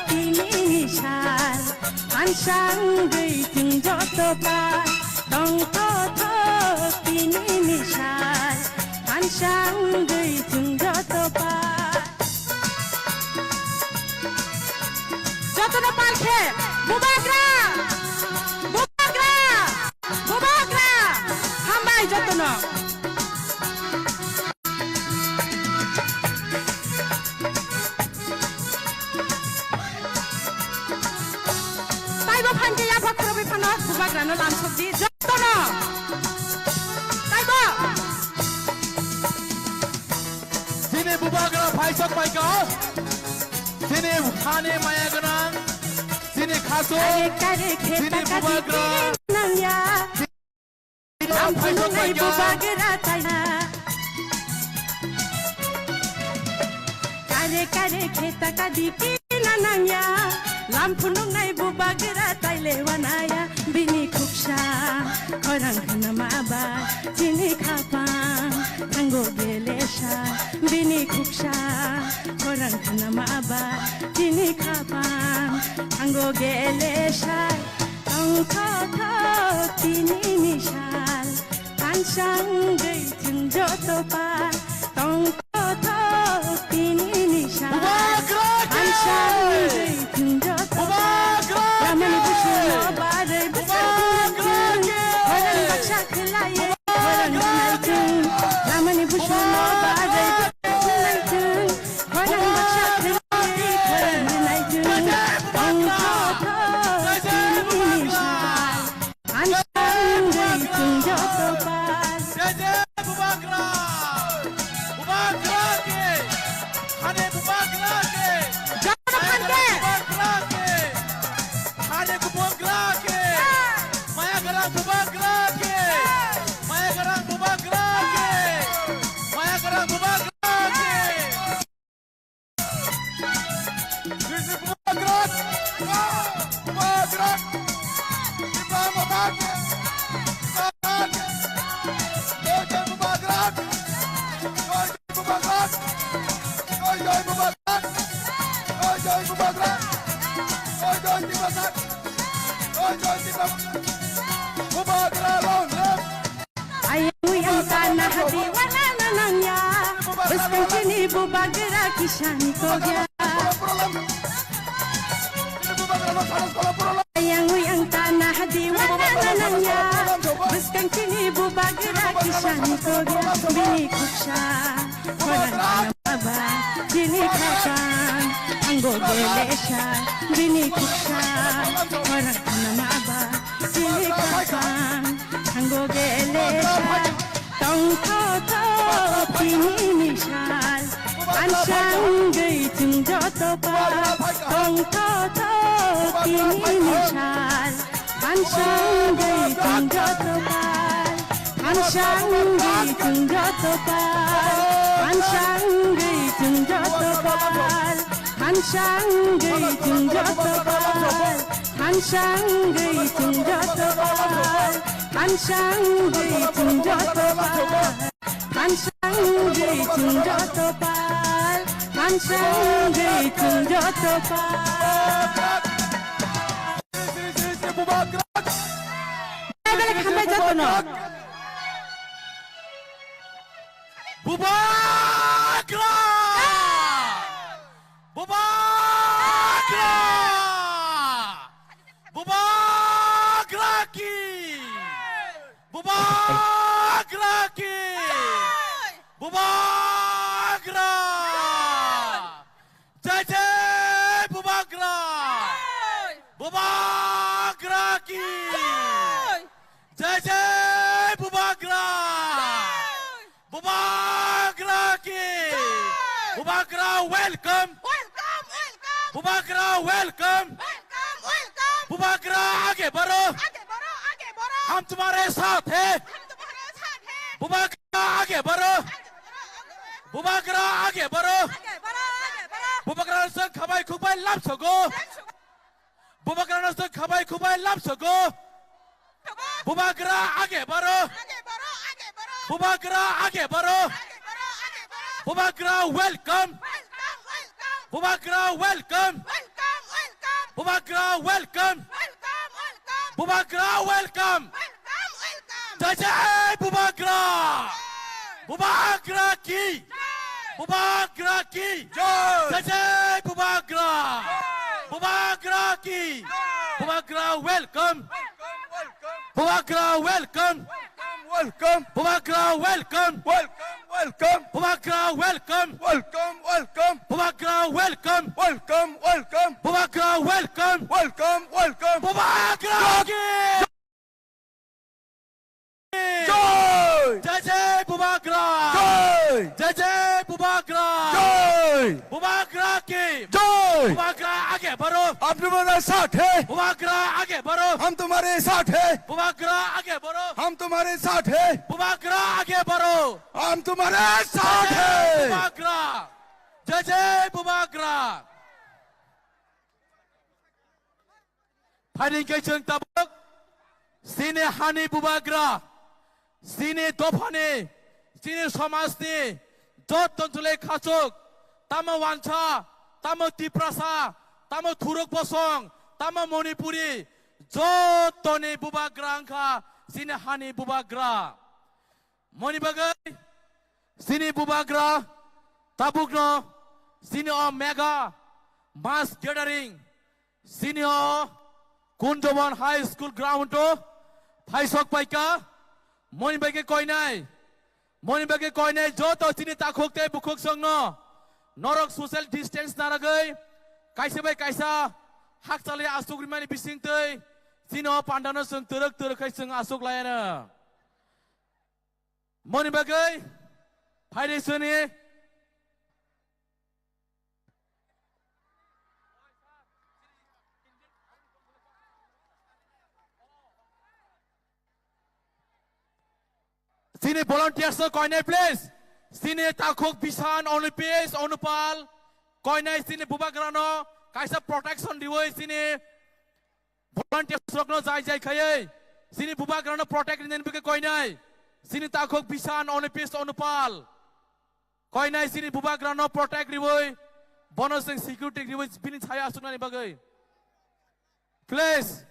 tini nisar hansangैजों जत' बार तंथ' tini nisar hansangैजों जत' बार जत'नो पालखे बुबाग्रा हामबाय जत'नो Panke ya pakro bi pano bubagrano lam sobji jotono taibo sini bubagra phaisok paika sini khane maya ganang sini khaso sini bubagra nangya lam phaisok paika bubagra taina kare kheta ka diki nanangya lampu nungai buba gera taile wanaya bini kuksha khorang khanama ba jini khapang tango gelesha bini kuksha khorang khanama ba jini khapang tango gelesha tongth' tini nisal hansangैजों Jat' bar tongth' tini nisal hansangैजों Jat' bar ramani bushno bare khorang baksa kholaye khorang honaयजों ramani bushno bare khorang baksa kholaye khorang honaयजों tongth' tini nisal hansangैजों Jat' bar bubagra ke hane bubagra ke jana panke hane bubagra ke maya garang bubagra ke maya garang bubagra ke maya garang bubagra ke Sini bubagra bubagra Kita mau Buskan kini bubagra kisani ko gya Yang uyang tanah di wanananya Buskan kini bubagra kisani ko gya Bini kuksha Korang kanamaba Bini kapan Anggo gelesha Bini kuksha Korang kanamaba Bini kapan Anggo gelesha Tong to to Pini misal Ansang gay tung joto pa Tong to to Pini misal Ansang gay tung joto pa Ansang gay tung joto pa Ansang gay tung joto pa Ansang gay tung joto pa Ansang gay tung joto pa Ansang gay tung joto pa Ansang gay tung joto pa Ansang gay tung joto pa Balik hamay joto no Bubagra! Bubagra! Bubagraki! Bubagraki! Bubagra! Jai Jai Bubagra! Bubagraki! Jai Jai Bubagra! Bubagraki! Bubagra, welcome! Welcome, welcome, Bubagra, welcome! welcome, welcome. Bubagra आगे बढ़ो आगे बढ़ो, आगे बढ़ो। हम तुम्हारे साथ हैं हम तुम्हारे साथ हैं। बुबागरा आगे बढ़ो बुबागरा आगे बढ़ो आगे बढ़ो, आगे बढ़ो। बुबागरा से खबाई खुबाई लाभ सको बुबागरा से खबाई खुबाई लाभ सको बुबागरा आगे बढ़ो आगे बढ़ो, आगे बढ़ो। बुबागरा आगे बढ़ो आगे बढ़ो, आगे बढ़ो। Bubagra welcome Welcome, welcome, Bubagra welcome welcome, welcome, Bubagra welcome welcome, welcome, Bubagra welcome welcome, welcome. जय जय बुबागरा बुबागरा की बुबागरा की जय जय बुबागरा बुबागरा की Bubagra welcome Bubagra welcome Welcome, Bubagra welcome welcome, Bubagra welcome welcome, welcome, Bubagra welcome welcome, welcome, Bubagra welcome welcome, welcome. Bubagra की Joy! जय जय बुबागरा Joy! जय जय बुबागरा Joy! बुबागरा की Joy! बुबागरा आगे बढ़ो आप तुम्हारे साथ है बुबागरा आगे बढ़ो हम तुम्हारे साथ है बुबागरा आगे बढ़ो हम तुम्हारे साथ है बुबागरा आगे बढ़ो हम तुम्हारे साथ जय है बुबागरा जय जय बुबागरा फाइनिं कैचों तबक सिने हानि बुबागरा सिने दफाने सिने समाजनि जत तंतुले खाचक तामो वांछा तामो तिप्रासा तामो थुरुक बसं तामो मणिपुरी जतने बुबाग्रा अंखा सिने हानि बुबाग्रा मणिबागै सिने बुबाग्रा ताबुकनो सिने अ मेगा मास गैदरिंग सिने अ कुंजवन हाई स्कूल ग्राउंड फाइसक पाइका मणिबागे कयनाय जत सिने ताखोकते बुखोक संगनो नरक सोशल डिस्टेंस नारागै काइसे बाय काइसा हाकचाले आसुग्रिमानि बिसिंतै सिनो पान्डानो जों तरक तरखै जों आसुग लायानो मणिबागै फाइदेसोनि Sini volunteers koinai please. Sini takuk bisan onipis onupal. Koinai sini bubagrano. Kaisa protection diwoi sini. Volunteers rokno jai jai khaye. Sini bubagrano protect inen bike koinai. Sini takuk bisan onipis onupal. Koinai sini bubagrano protect diwoi. Bonus and security diwoi bini chaya asukna bagai. Please.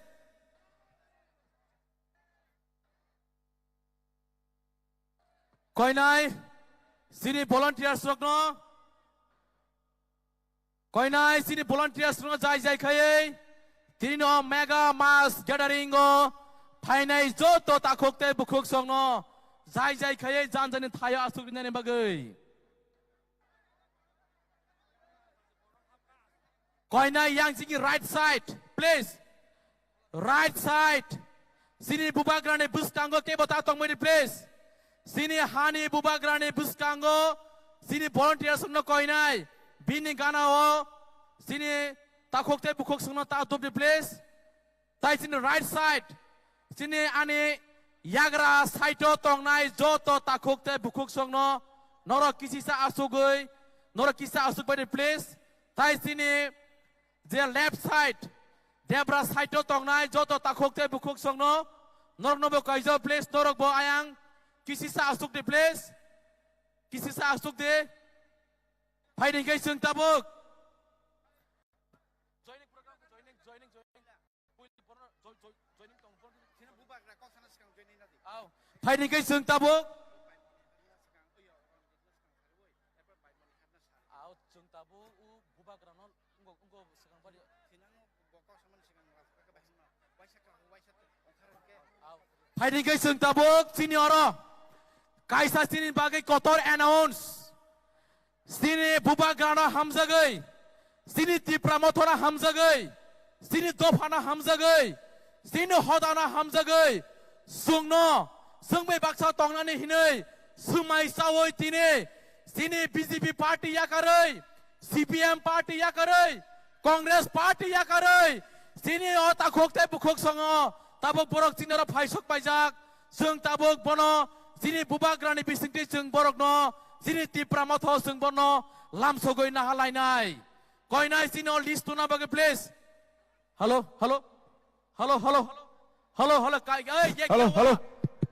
Koinai sini volunteers rokno koinai sini volunteers rokno jai khai tino mega mass gathering o phainai joto takhokte bukhok songno jai khai janjani thayo asukrinani bagai koinai yang sini right side please right side sini bubagrane buskango ke bota tongmani please sini hani bubagrane buskango sini volunteers no koinai bini gana ho sini takhokte bukhok sungno ta top the place tai sini right side sini ani yagra side tongnai joto takhokte bukhok sungno noro kisisa asugoi noro kisa asuk by the place tai sini the left side debra side tongnai joto takhokte bukhok sungno nor nobo kaijo place norok bo ayang kisisa asuk the place kisisa asuk de fighting kai sung tabuk joining program joining fighting kai sung tabuk out sung tabuk u bubagranon ungo sekarang bali fighting kai sung tabuk senior kaisa sini bagai kotor announce sini bubagrana hamzagai sini tipramothora hamzagai sini dofana hamzagai sini hodana hamzagai sungno sungbai baksa tongnani hinai sumai sawoi tine sini BJP party yakarai CPM party yakarai Congress party yakarai sini ota khokte bukhok songo tabuk borok sinara phaisok paijak sung tabuk bono sini bubagrani bisingti sung borokno sini tipramotho sung bono lamsogoi nahalainai koinai sino list tuna bagai place hello kai ye Hello.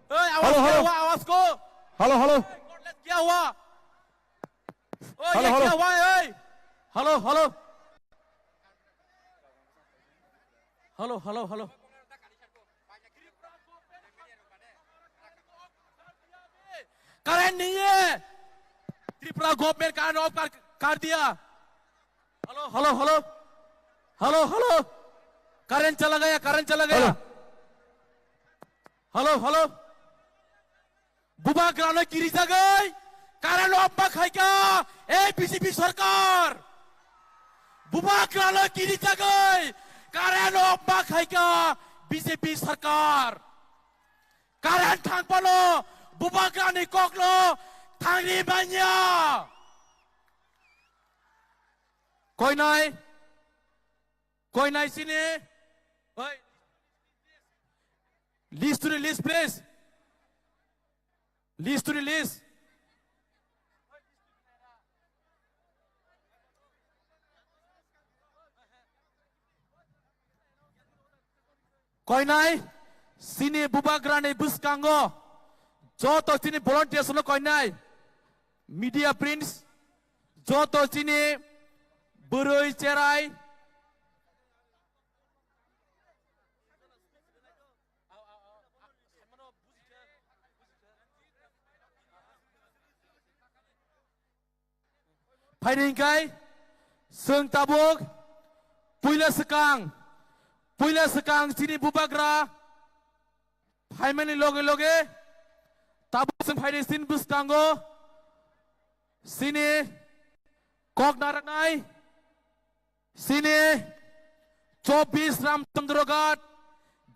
आवाज को Hello. क्या हुआ Hello. क्या हुआ hello current नहीं है Tripura government का of कर दिया हेलो करेंट चला गया हेलो बुबाग्रानो गिरी जागै कारण ऑफ खाइका ए बीजेपी सरकार बुबाग्रानो गिरी जागै कारण ऑफ खाइका बीजेपी सरकार कारण थांपनो बुबाग्रानि koklo thangri banya koinai sini oi list to the list please list to the list koinai sini bubagrane buskango joto sini volunteers no koinai media prints joto sini burui cerai fighting kai sung tabuk puila sekang sini bubagra phaimani loge tabuk sung fighting sin buskango sini kok narangai sini 24 Ramchandrogat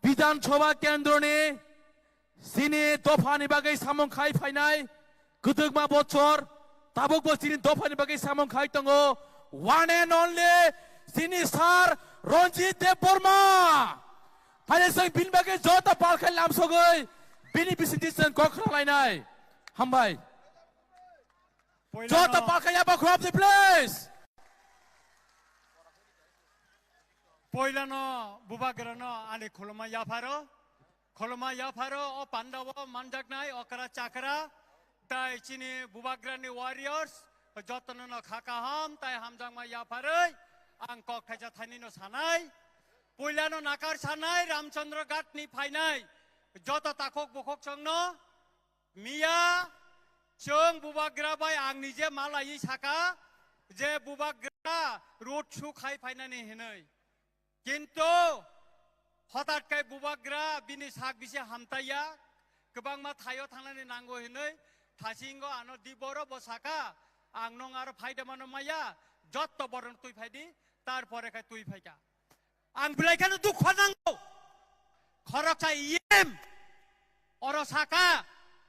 Bidhan Sabha Kendroni sini dofani bagai samong khai phainai kudugma bochor tabuk bo sini dofani bagai samong khai tongo one and only sini sar Ronjit Deborma phainai sang bin bagai jota palkhai lamsogoi bini bisinti sang kokra lainai hambai jota palkhai aba crop the place Poilano bubagrano ani kholoma yafaro o pandawo manjaknai okara chakra tai chini bubagrani warriors jotono no khakaham tai hamjangma yafaroi ang kok thaja thani no sanai poilano nakar sanai Ramchandra Gat ni phainai joto takhok bukhok chongno mia जों बुबाग्रा bye आं निजे मालायि साका जे बुबाग्रा road show खाय फायनानै हेनै किन्तु हठात खाय बुबाग्रा बिनि साक बिसे हामताया गोबां मा थायो थांनानै नांगौ हेनै थासिंगो आनो दिबरो बसाका आं नं आरो फायदा मानो माया जत्त बरन तुई फायदि तारपरे खाय तुई फायका आं बिलाइखानो दुख नांगौ खरचा इएम अर साका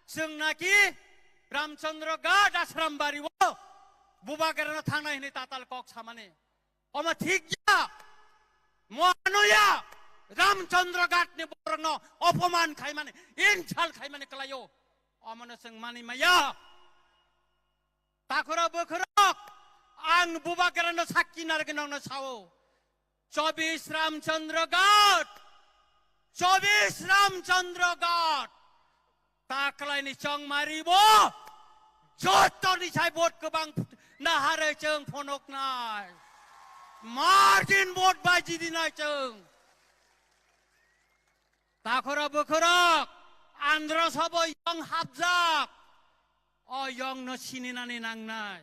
जोंनाकि रामचंद्र गाट आश्रम बारी वो बुबाग्रा थांना हेनै ताताल कक सामाने अमा ठीक जा मानया रामचंद्र घाट ने बरंग अपमान खाई माने इंसाल खाई माने कलायो अमन संग मानी माया ताखरा बखरक आं बुबाग्रा न साक्की नारगन न साओ 24 रामचंद्र घाट 24 रामचंद्र घाट ताकलाय नि चंग मारिबो जत्त नि साइ बोट गोबां नाहारे जों फनक नाय मार्जिन बोट बाजि दिनाय जों ताखरा बखरक आंध्र सब यं हाबजाक अ यं न सिनिनानै नांनाय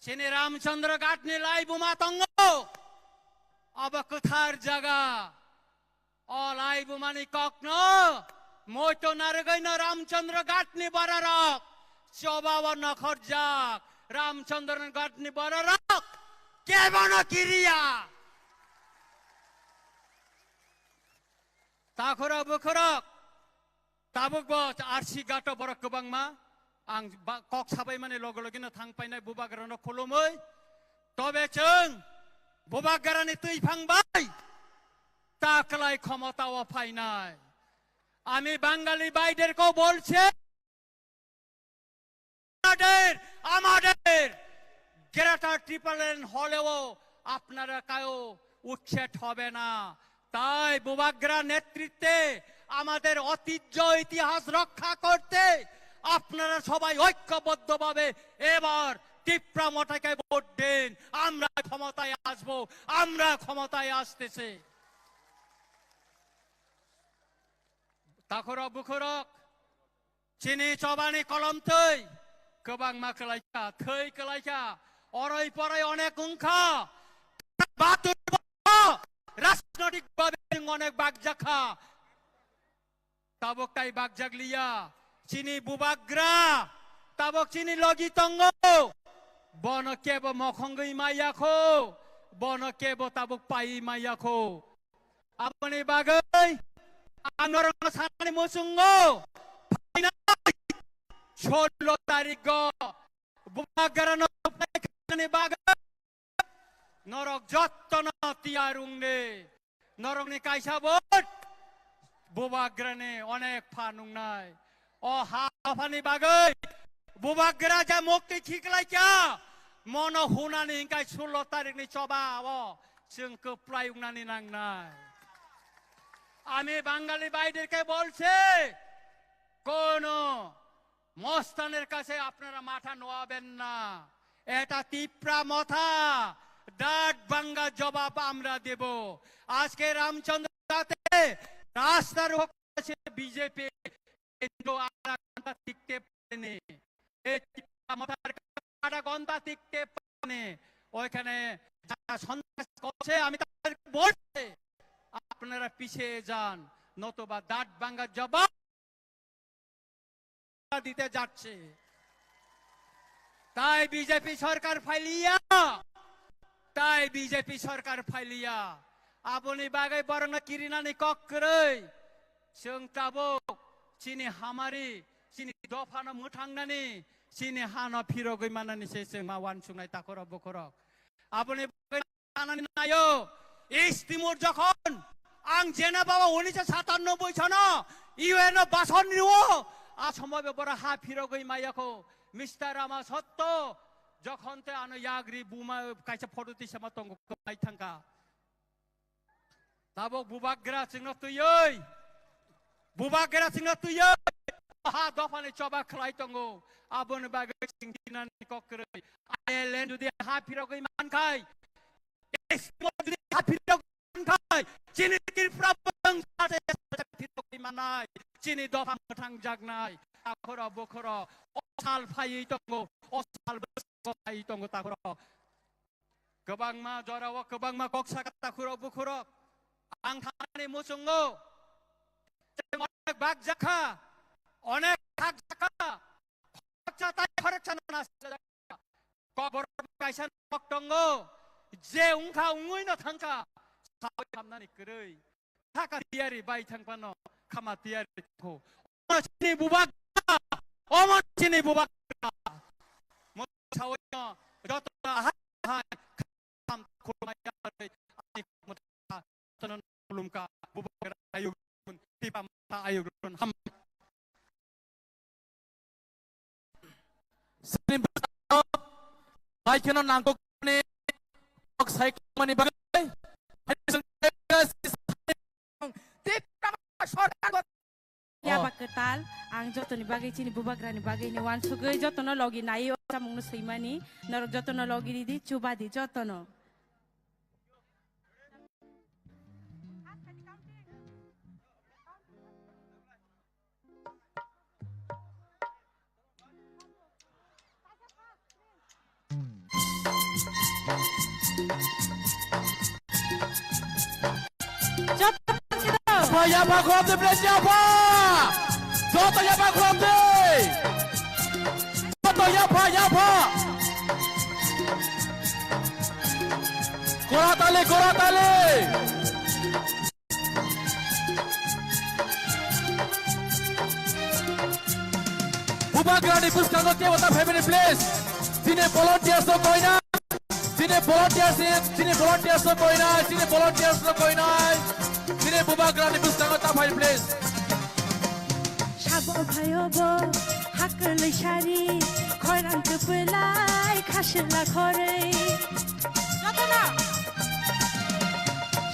सिनि रामचंद्र घाटनि लाइबुमा तंगो अब कथार जगा अ लाइबुमानि कक्न मोइतो नारगैन रामचंद्र घाटनि बररक चबावा नखरजाक रामचंद्र घाटनि बररक केबन किरिया ताखरा बखरक ताबुक बस आरसी गाटो बरक गोबांमा आं कक साबाय माने लगे लगेनो थांफायनाय बुबाग्रानो खुलुमै तबे जों बुबाग्रानि तैफांबाय ताकलाय क्षमताओ फायनाय আমি বাঙালি ভাইদেরকেও বলছে আমাদের গ্রেটার ট্রিপল এন হলেও আপনারা কাউ উচ্ছেদ হবে না তাই বুবাগ্রা নেতৃত্বে আমাদের ঐতিহ্য ইতিহাস রক্ষা করতে আপনারা সবাই ঐক্যবদ্ধভাবে এবার টিপ্রা মঠাকে ভোট দিন আমরা ক্ষমতায় আসবো আমরা ক্ষমতায় আসতেছে ताखरा बुखरक चिनी चबानी कलम थै गोबां मा कलायखा थै कलायखा अराय पराय अनेक उंखा बातुर राजनैतिक भावे अनेक बागजाखा ताबक ताई बागजागलिया चिनी बुबाग्रा ताबक चिनी लगि तंगो बन केब मखंगै मायाखो बन केब ताबक पाई मायाखो आपनि बागै आंगरंग सानानि मुसुंगो फाइनाय 16 तारिख बुबाग्रा नफायखानि बागै नरक जत्तन तियारुंने नरकनि कायसा बोट बुबाग्रानि अनेक फानुंनाय अ हाफानि बागै बुबाग्रा जा मुक्ति थिखलायका मन हुनानि इंकाय 16 तारिखनि चबाओ जों कोप्लायुंनानि नांनाय আমি বাঙালি ভাইদেরকে বলছে কোন মস্তানের কাছে আপনারা মাথা নোয়াবেন না এটা তিপ্রা মাথা দাঁত ভাঙ্গা জবাব আমরা দেব আজকে রামচন্দ্রতে রাস্তার হচ্ছে বিজেপি কিন্তু আধা ঘন্টা টিকতে পারেনি এই তিপ্রা মাথার আধা ঘন্টা টিকতে পারেনি ওইখানে যারা সন্ত্রাস করছে আমি তাদেরকে বলছি আপনারা পিছিয়ে যান নতুবা দাঁত ভাঙ্গা জবাব দিতে যাচ্ছে তাই বিজেপি সরকার ফাইলিয়া আপনি বাগাই বরং কিরিনানি কক্কरै जों ताबक चिनि हामारि चिनि दफानो मुथांनानि चिनि हानो फिरगै मानानि जों मावान सुंनाय ताखरा बखरक আপনি बागाई नायो इस्तिमुर যখন आं जेना बाबा 1997 सन इउएन बासन निओ आसामाव बरा हा फिरगै मायाखौ मिस्टार रामा सत्त যখন তে আনো ইয়াগ্রি বুমা কাইসা ফটোতি সামা তঙ্গ কাই থাঙ্কা তাবক বুবাগ্রা সিংহ তুইयै हा दफानि चबा खलाय तंगो आबन बागै सिंगिनानि कक्करै आइलेन्ड जुदि हा फिरगै मानखाय एसमो जुदि हा फिरगै मानखाय चिनि त्रिपुरा बंग साथे फिरगै मानाय चिनि दफा मोथां जागनाय ताखर बखर असाल फायै दंगो असाल फायै दंगो ताखर गोबां मा जराव गोबां मा कक्सा ताखर बखर आं थानानै मुसुंगो अनेक बाग जाखा अनेक हाक जाखा खरचा खरचा ना कबर कायसान दंगो जे उंखा उंगैनो थांखा सावै खामनानै गोरै थाका तियारि बाय थांपानो खामा तियारि खौ अमरसिनि बुबाग अमरसिनि बुबाग सावैनो जतना हाय खाम खुलमाया आनि मुथा तनन खुलुमका बुबाग आयुगुन तिपा मथा आयुगुन हाम Sering bersama baik kena nangkuk ni saya kemana bagai Ya baketal ang joto ni bagay chini bubagra ni bagay ni wan sugay joto no logi nayo sa mong nusaymani narok joto no logi di chuba di joto no. Apa ya Pak Kuamde Presnya apa? Joto ya Pak Kuamde. Joto ya Pak ya Pak. Kora tali. Bubagrani Puskano Tewata Family Place. Sini volunteers to koina. Sini volunteers to koina. Sini Bubagrani Puskano Family Place. Shabo bhayobo hakal shari khoirang tupulai khashla khorei. Jotona.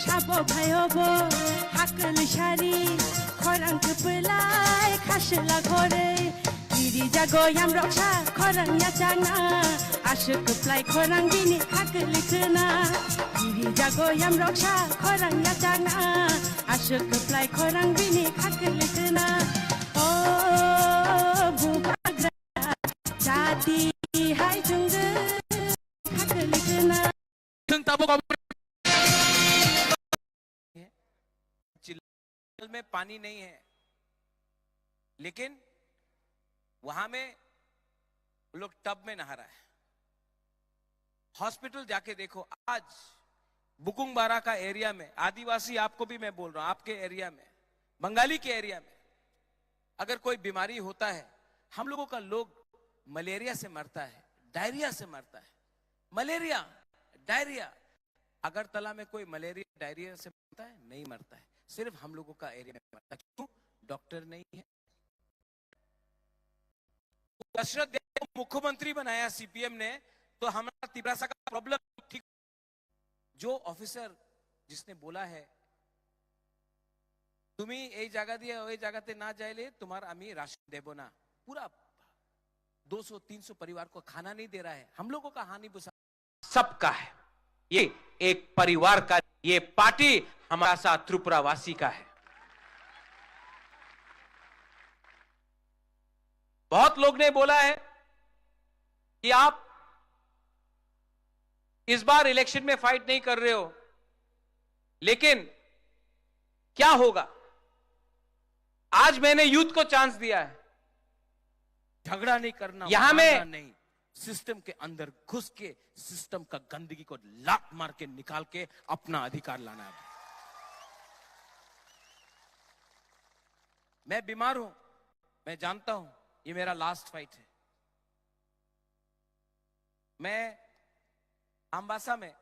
Shabo bhayobo hakal shari khoirang tupulai khashla khorei. Diri jago yam roksha khorang ya changna ashuk plai khorang bini hakal khna. Diri jago yam roksha khorang ya changna ashuk plai khorang bini hakal khna. Oh bubagra jati hai jungge hakal khna. Tung tabu kamu. चिल्ल में पानी नहीं है लेकिन वहां में लोग tub में नहा रहा है हॉस्पिटल जाके देखो आज बुकुंगबारा का एरिया में आदिवासी आपको भी मैं बोल रहा हूं आपके एरिया में बंगाली के एरिया में अगर कोई बीमारी होता है हम लोगों का लोग मलेरिया से मरता है डायरिया से मरता है मलेरिया डायरिया अगरतला में कोई मलेरिया डायरिया से मरता है नहीं मरता है सिर्फ हम लोगों का एरिया में मरता है क्यों डॉक्टर नहीं है दशरथ देव को मुख्यमंत्री बनाया सीपीएम ने तो हमारा तिब्रासा का प्रॉब्लम ठीक जो ऑफिसर जिसने बोला है तुम्ही এই জায়গা দিয়ে ওই জায়গাতে না যাইলে তোমার আমি राशन देबो ना पूरा 200-300 परिवार को खाना नहीं दे रहा है हम लोगों का हानि सबका है ये एक परिवार का ये पार्टी हमारा साथ त्रिपुरावासी का है बहुत लोग ने बोला है कि आप इस बार इलेक्शन में फाइट नहीं कर रहे हो लेकिन क्या होगा आज मैंने यूथ को चांस दिया है झगड़ा नहीं करना यहां में नहीं सिस्टम के अंदर घुस के सिस्टम का गंदगी को लात मार के निकाल के अपना अधिकार लाना है मैं बीमार हूं मैं जानता हूं ये मेरा लास्ट फाइट है मैं अम्बासा में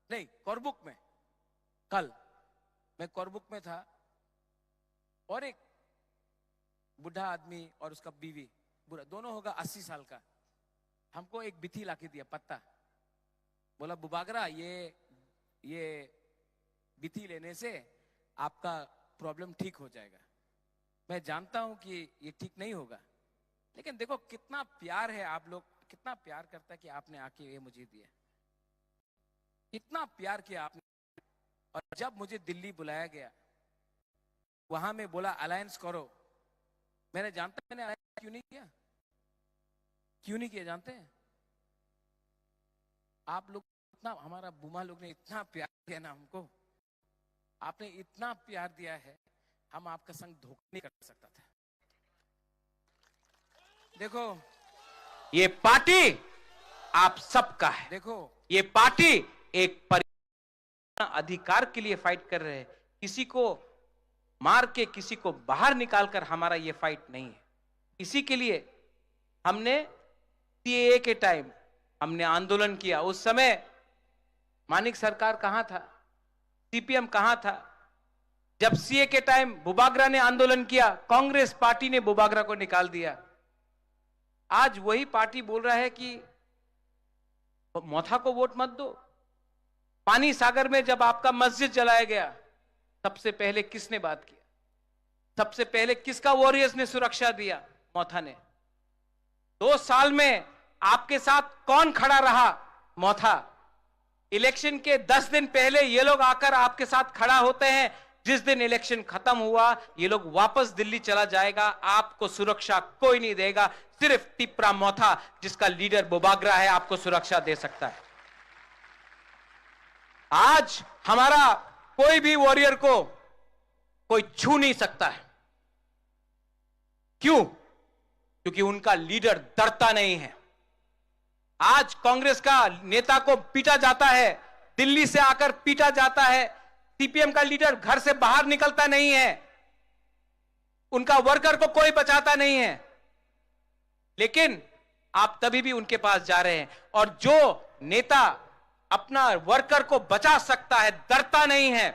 नहीं कोरबुक में कल मैं कोरबुक में था और एक बुढ़ा आदमी और उसका बीवी बुढ़ा दोनों होगा 80 साल का हमको एक बिथी लाके दिया पत्ता बोला बुबागरा ये बिथी लेने से आपका प्रॉब्लम ठीक हो जाएगा मैं जानता हूं कि ये ठीक नहीं होगा लेकिन देखो कितना प्यार है आप लोग कितना प्यार करता है कि आपने आके ये मुझे दिया इतना प्यार किया आपने और जब मुझे दिल्ली बुलाया गया वहां में बोला अलायंस करो। मैंने अलायंस क्यों नहीं किया? क्यों नहीं किया जानते हैं? आप लोग इतना, हमारा बुमा लोग ने इतना प्यार दिया ना हमको, आपने इतना प्यार दिया है, हम आपका संग धोखा नहीं कर सकता था। देखो, ये पार्टी आप सबका है। देखो, ये पार्टी एक अधिकार के लिए फाइट कर रहे हैं। किसी को मार के, किसी को बाहर निकालकर हमारा ये फाइट नहीं है। इसी के लिए हमने सीएए के टाइम हमने आंदोलन किया। उस समय मानिक सरकार कहां था? सीपीएम कहां था? जब सीए के टाइम बुबागरा ने आंदोलन किया, कांग्रेस पार्टी ने बुबागरा को निकाल दिया। आज वही पार्टी बोल रहा है कि मोथा को वोट मत दो। पानी सागर में जब आपका मस्जिद जलाया गया, सबसे पहले किसने बात किया? सबसे पहले किसका वॉरियर्स ने सुरक्षा दिया? मोथा ने। 2 साल में आपके साथ कौन खड़ा रहा? मोथा। इलेक्शन के 10 दिन पहले ये लोग आकर आपके साथ खड़ा होते हैं। जिस दिन इलेक्शन खत्म हुआ, ये लोग वापस दिल्ली चला जाएगा। आपको सुरक्षा कोई नहीं देगा, सिर्फ टिपरा मोथा, जिसका लीडर बुबागरा है, आपको सुरक्षा दे सकता है। आज हमारा कोई भी वॉरियर को कोई छू नहीं सकता है। क्यों? क्योंकि उनका लीडर डरता नहीं है। आज कांग्रेस का नेता को पीटा जाता है, दिल्ली से आकर पीटा जाता है। सीपीएम का लीडर घर से बाहर निकलता नहीं है, उनका वर्कर को कोई बचाता नहीं है। लेकिन आप तभी भी उनके पास जा रहे हैं। और जो नेता अपना वर्कर को बचा सकता है, डरता नहीं है,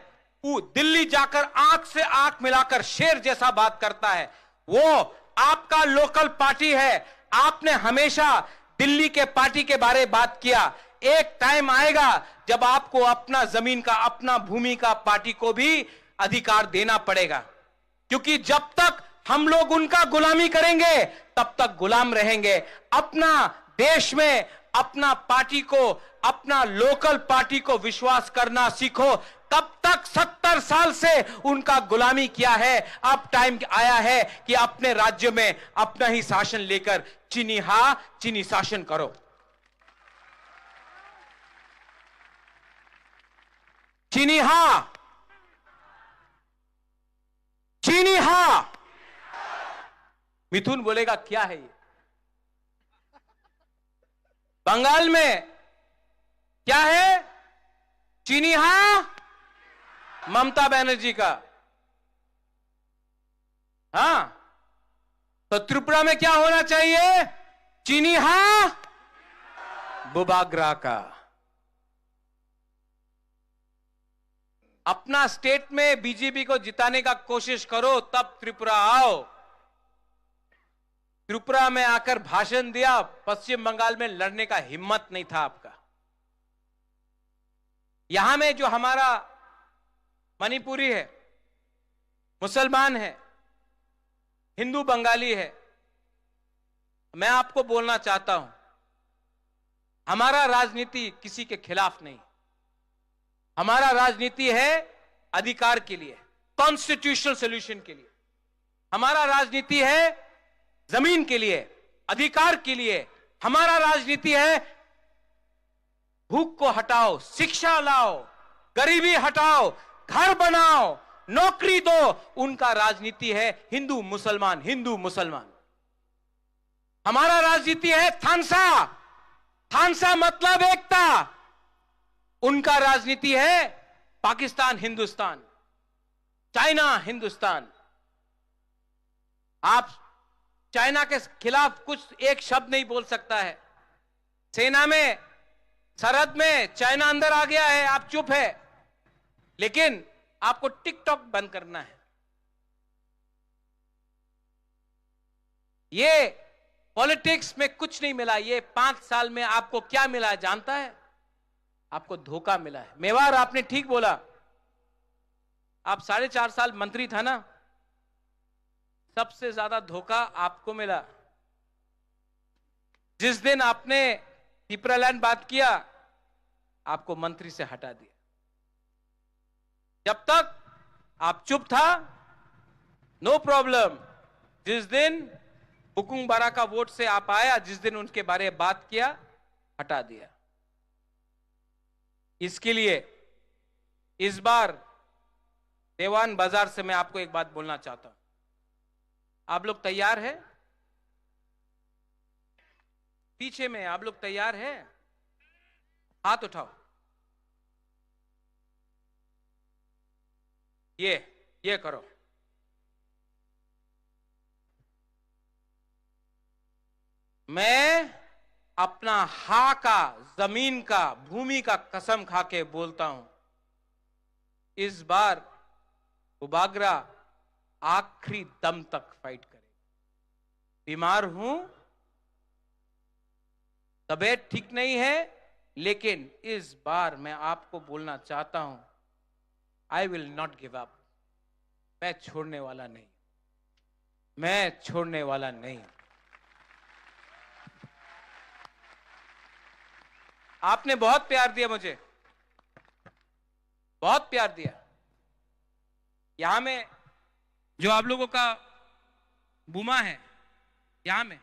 वो दिल्ली जाकर आंख से आंख मिलाकर शेर जैसा बात करता है, वो आपका लोकल पार्टी है। आपने हमेशा दिल्ली के पार्टी के बारे में बात किया। एक टाइम आएगा जब आपको अपना जमीन का, अपना भूमि का पार्टी को भी अधिकार देना पड़ेगा। क्योंकि जब तक हम लोग उनका गुलामी करेंगे, तब तक गुलाम रहेंगे। अपना देश में अपना पार्टी को, अपना लोकल पार्टी को विश्वास करना सीखो। तब तक 70 साल से उनका गुलामी किया है। अब टाइम आया है कि अपने राज्य में अपना ही शासन लेकर चीनी शासन करो। चीनी हा। मिथुन बोलेगा क्या है ये? बंगाल में क्या है? चीनी हा, ममता बनर्जी का। हां, तो त्रिपुरा में क्या होना चाहिए? चीनी हा, बुबागरा का। अपना स्टेट में बीजेपी को जिताने का कोशिश करो, तब त्रिपुरा आओ। त्रिपुरा में आकर भाषण दिया, पश्चिम बंगाल में लड़ने का हिम्मत नहीं था आपका। यहां में जो हमारा मणिपुरी है, मुसलमान है, हिंदू बंगाली है, मैं आपको बोलना चाहता हूं, हमारा राजनीति किसी के खिलाफ नहीं। हमारा राजनीति है अधिकार के लिए, कॉन्स्टिट्यूशनल सॉल्यूशन के लिए। हमारा राजनीति है जमीन के लिए, अधिकार के लिए। हमारा राजनीति है भूख को हटाओ, शिक्षा लाओ, गरीबी हटाओ, घर बनाओ, नौकरी दो। उनका राजनीति है हिंदू मुसलमान, हिंदू मुसलमान। हमारा राजनीति है थानसा, थानसा मतलब एकता। उनका राजनीति है पाकिस्तान हिंदुस्तान, चाइना हिंदुस्तान। आप चाइना के खिलाफ कुछ एक शब्द नहीं बोल सकता है। सेना में, सरहद में चाइना अंदर आ गया है, आप चुप है। लेकिन आपको टिकटॉक बंद करना है। ये पॉलिटिक्स में कुछ नहीं मिला। ये 5 साल में आपको क्या मिला जानता है? आपको धोखा मिला है। मेवाड़, आपने ठीक बोला। आप 4.5 साल मंत्री था ना, सबसे ज्यादा धोखा आपको मिला। जिस दिन आपने पिपरालैंड बात किया, आपको मंत्री से हटा दिया। जब तक आप चुप था, नो प्रॉब्लम। जिस दिन बुकुंग बारा का वोट से आप आया, जिस दिन उनके बारे में बात किया, हटा दिया। इसके लिए इस बार देवान बाजार से मैं आपको एक बात बोलना चाहता हूं। आप लोग तैयार हैं? पीछे में आप लोग तैयार हैं? हाथ उठाओ। ये करो। मैं अपना हा का, जमीन का, भूमि का कसम खा के बोलता हूं, इस बार बुबागरा आखिरी दम तक फाइट करेगा। बीमार हूं, तबीयत ठीक नहीं है, लेकिन इस बार मैं आपको बोलना चाहता हूं, I will not give up. मैं छोड़ने वाला नहीं, मैं छोड़ने वाला नहीं। आपने बहुत प्यार दिया मुझे, बहुत प्यार दिया। यहां में जो आप लोगों का बुमा है, यहां में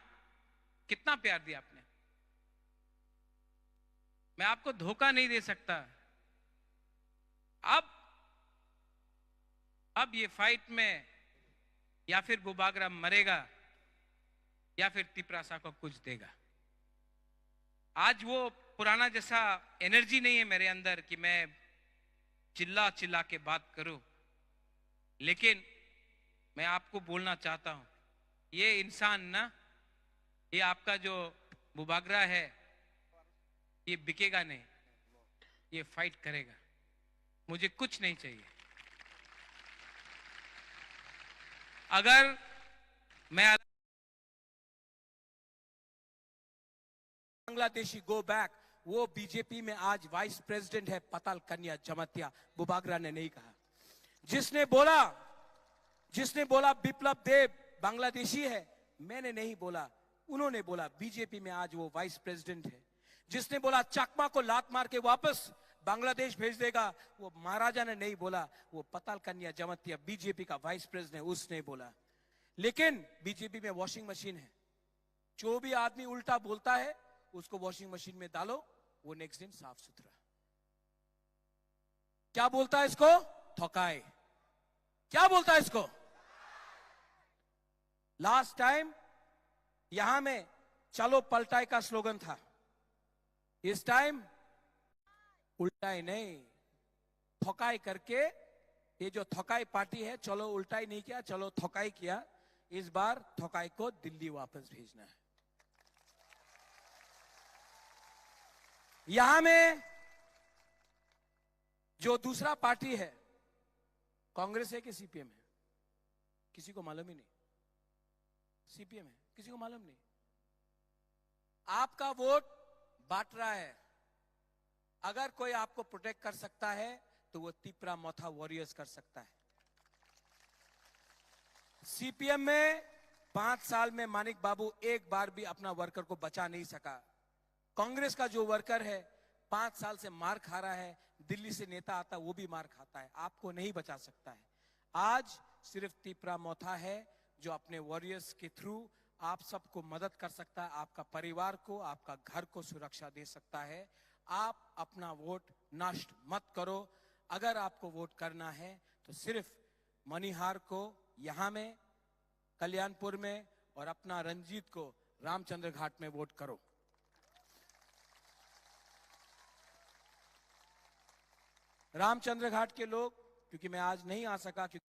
कितना प्यार दिया आपने। मैं आपको धोखा नहीं दे सकता। अब ये फाइट में या फिर बुबागरा मरेगा या फिर तिपरासा को कुछ देगा। आज वो पुराना जैसा एनर्जी नहीं है मेरे अंदर कि मैं चिल्ला चिल्ला के बात करूं, लेकिन मैं आपको बोलना चाहता हूं, ये इंसान ना, ये आपका जो बुबागरा है, ये बिकेगा नहीं, ये फाइट करेगा। मुझे कुछ नहीं चाहिए। अगर मैं बांग्लादेशी गो बैक, वो बीजेपी में आज वाइस प्रेसिडेंट है पताल कन्या जमातिया। बुबागरा ने नहीं कहा। जिसने बोला बिप्लब देब बांग्लादेशी है, मैंने नहीं बोला, उन्होंने बोला। बीजेपी में आज वो वाइस प्रेसिडेंट है। जिसने बोला चकमा को लात मार के वापस बांग्लादेश भेज देगा, वो महाराजा ने नहीं बोला, वो पताल कन्या जमातिया बीजेपी का वाइस प्रेसिडेंट, उसने बोला। लेकिन बीजेपी में वॉशिंग मशीन है, जो भी आदमी उल्टा बोलता है उसको वॉशिंग मशीन में डालो, वो नेक्स्ट दिन साफ सुथरा। क्या बोलता है इसको? थकाए। क्या बोलता है इसको? लास्ट टाइम यहां में चलो पलटाए का स्लोगन था, इस टाइम उल्टाई नहीं, थकाई करके, ये जो थकाई पार्टी है, चलो उल्टाई नहीं किया, चलो थकाई किया। इस बार थकाई को दिल्ली वापस भेजना है। यहां में जो दूसरा पार्टी है, कांग्रेस है कि सीपीएम है, किसी को मालूम ही नहीं। सीपीएम है, किसी को मालूम नहीं। आपका वोट बांट रहा है। अगर कोई आपको प्रोटेक्ट कर सकता है तो वो तिपरा मोथा वॉरियर्स कर सकता है। सीपीएम में 5 साल में मानिक बाबू एक बार भी अपना वर्कर को बचा नहीं सका। कांग्रेस का जो वर्कर है 5 साल से मार खा रहा है, दिल्ली से नेता आता वो भी मार खाता है, आपको नहीं बचा सकता है। आज सिर्फ तिपरा मोथा है जो अपने वॉरियर्स के थ्रू आप सबको मदद कर सकता है, आपका परिवार को, आपका घर को सुरक्षा दे सकता है। आप अपना वोट नष्ट मत करो। अगर आपको वोट करना है तो सिर्फ मनिहार को यहां में, कल्याणपुर में, और अपना रंजीत को रामचंद्र घाट में वोट करो। रामचंद्र घाट के लोग, क्योंकि मैं आज नहीं आ सका, क्योंकि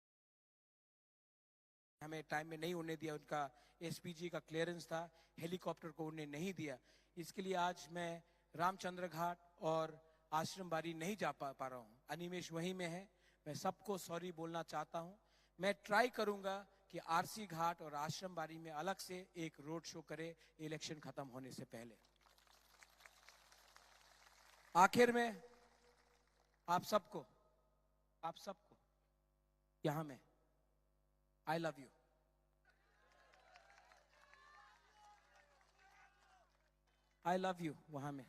हमें टाइम में नहीं होने दिया, उनका एसपीजी का क्लियरेंस था, हेलीकॉप्टर को उन्हें नहीं दिया, इसके लिए आज मैं रामचंद्र घाट और आश्रम बाड़ी नहीं जा पा रहा हूं। अनिमेश वहीं में है, मैं सबको सॉरी बोलना चाहता हूं। मैं ट्राई करूंगा कि आरसी घाट और आश्रम बाड़ी में अलग से एक रोड शो करे इलेक्शन खत्म होने से पहले। आखिर में आप सबको यहां में I love you. I love you. वहां में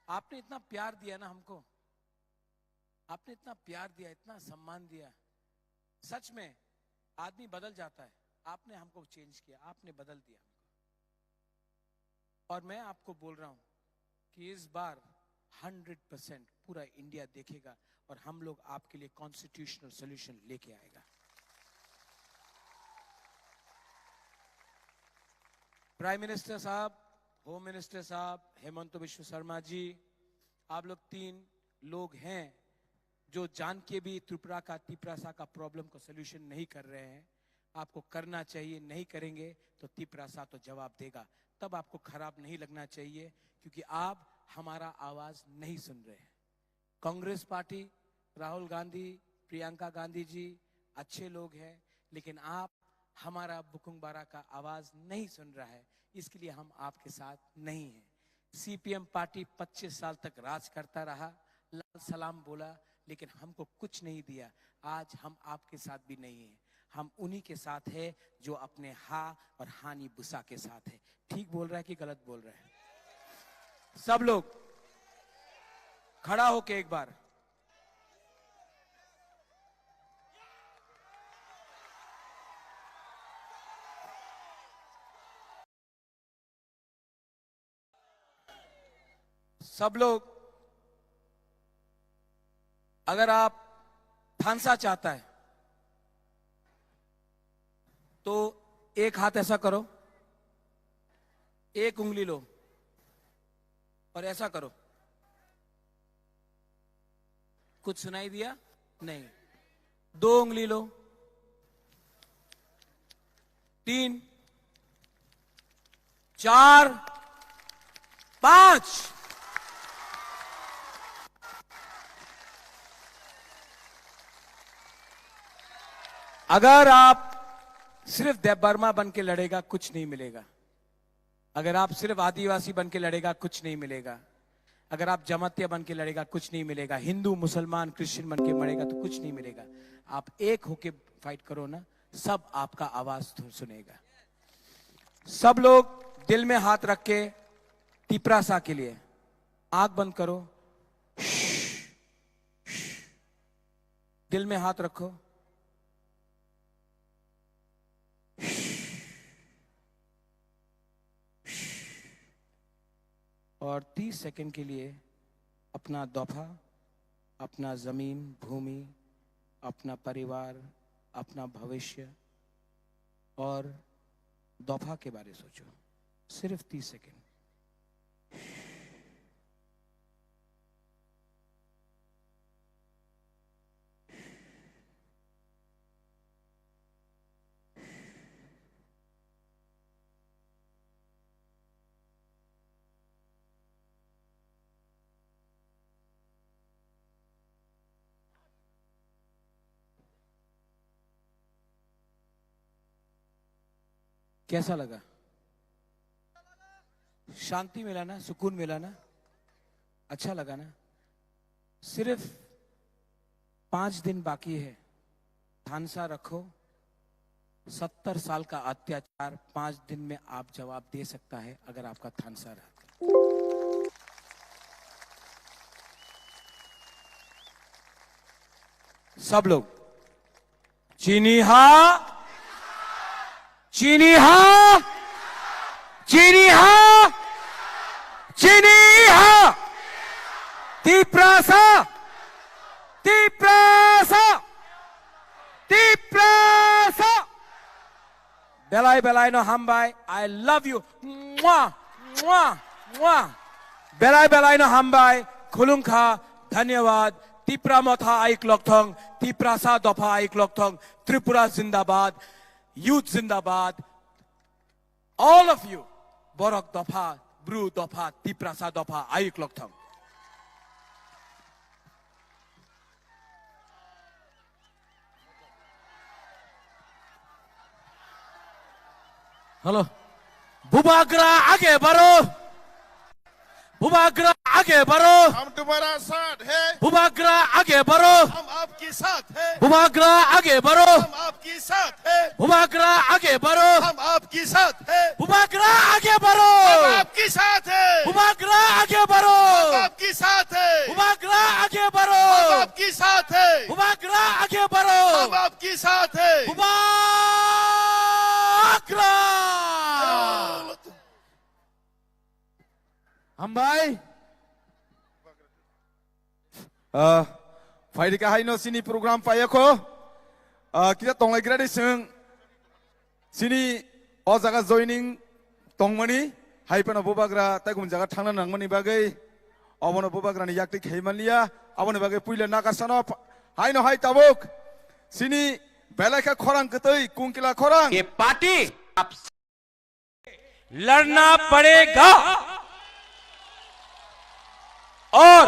आपने इतना प्यार दिया ना हमको, आपने इतना प्यार दिया, इतना सम्मान दिया, सच में आदमी बदल जाता है। आपने हमको चेंज किया, आपने बदल दिया हमको। और मैं आपको बोल रहा हूं कि इस बार 100% पूरा इंडिया देखेगा और हम लोग आपके लिए कॉन्स्टिट्यूशनल सॉल्यूशन लेके आएगा। प्राइम मिनिस्टर साहब, होम मिनिस्टर साहब, हेमंत बिश्व शर्मा जी, आप लोग 3 लोग हैं जो जान के भी त्रिपुरा का तिपरासा का प्रॉब्लम को सॉल्यूशन नहीं कर रहे हैं। आपको करना चाहिए, नहीं करेंगे तो तिपरासा तो जवाब देगा। तब आपको खराब नहीं लगना चाहिए क्योंकि आप हमारा आवाज नहीं सुन रहे हैं। कांग्रेस पार्टी, राहुल गांधी, प्रियंका गांधी जी अच्छे लोग हैं, लेकिन आप हमारा बुकुंग बारा का आवाज नहीं सुन रहा है, इसके लिए हम आपके साथ नहीं हैं। सीपीएम पार्टी 25 साल तक राज करता रहा, लाल सलाम बोला, लेकिन हमको कुछ नहीं दिया। आज हम आपके साथ भी नहीं हैं, हम उन्हीं के साथ है जो अपने हा और हानि बुसा के साथ है। ठीक बोल रहा है कि गलत बोल रहा है? सब लोग खड़ा होके एक बार सब लोग, अगर आप थानसा चाहता है तो एक हाथ ऐसा करो, एक उंगली लो और ऐसा करो। कुछ सुनाई दिया? नहीं। 2 उंगली लो, 3, 4, 5। अगर आप सिर्फ देवबर्मा बन के लड़ेगा कुछ नहीं मिलेगा। अगर आप सिर्फ आदिवासी बन के लड़ेगा कुछ नहीं मिलेगा। अगर आप जमातिया बन के लड़ेगा कुछ नहीं मिलेगा। हिंदू, मुसलमान, क्रिश्चियन बन के मरेगा तो कुछ नहीं मिलेगा। आप एक होके फाइट करो ना, सब आपका आवाज सुनेगा। सब लोग दिल में हाथ रख के तिपरासा के लिए आंख बंद करो, दिल में हाथ रखो, और 30 सेकंड के लिए अपना दफा, अपना जमीन, भूमि, अपना परिवार, अपना भविष्य और दफा के बारे में सोचो। सिर्फ 30 सेकंड। कैसा लगा? शांति मिला ना? सुकून मिला ना? अच्छा लगा ना? सिर्फ 5 दिन बाकी है। थानसा रखो। 70 साल का अत्याचार 5 दिन में आप जवाब दे सकता है अगर आपका थानसा रहा। सब लोग चीनी हा, चीनी हा, चीनी हा, चीनी हा, तिपरासा, तिपरासा, तिपरासा। बेलाई बेलाई नो हमबाई, I love you, mwah, mwah, mwah. बेलाई बेलाई नो हमबाई, खुलुंखा, धन्यवाद। तिपरा मोथा आइक लोकथोंग, तिपरासा दफा आइक लोकथोंग, त्रिपुरा जिंदाबाद, यूथ जिंदाबाद, all of you, borok दफा, ब्रू दफा, तिपरासा दफा आइक लोकथोंग। हेलो, बुबाग्रा आगे बढ़ो, बुबाग्रा आगे बढ़ो, हम तुम्हारा साथ है, बुबाग्रा आगे बढ़ो, हम आपके साथ है, बुबाग्रा आगे बढ़ो, हम आपके साथ है, बुबाग्रा आगे बढ़ो, हम आपके साथ है, बुबाग्रा आगे बढ़ो, हम आपके साथ है, बुबाग्रा आगे बढ़ो, हम आपके साथ है, बुबाग्रा आगे बढ़ो, हम आपके साथ है, बुबाग्रा आगे बढ़ो, हम आपके साथ Hambai. Phải đi cả hai nó sini program phải ako. Kita tong lagi ada seng. Sini oh jaga joining tong mani. Hai pernah bobagra, tapi kum jaga thangna nang mani bagai. Awan bobagra ni yakti khaymalia. Awan bagai puila nakasana. Hai no hai tabuk. Sini belai ka khorang ketui kungkila khorang. ये party आप लड़ना पड़ेगा और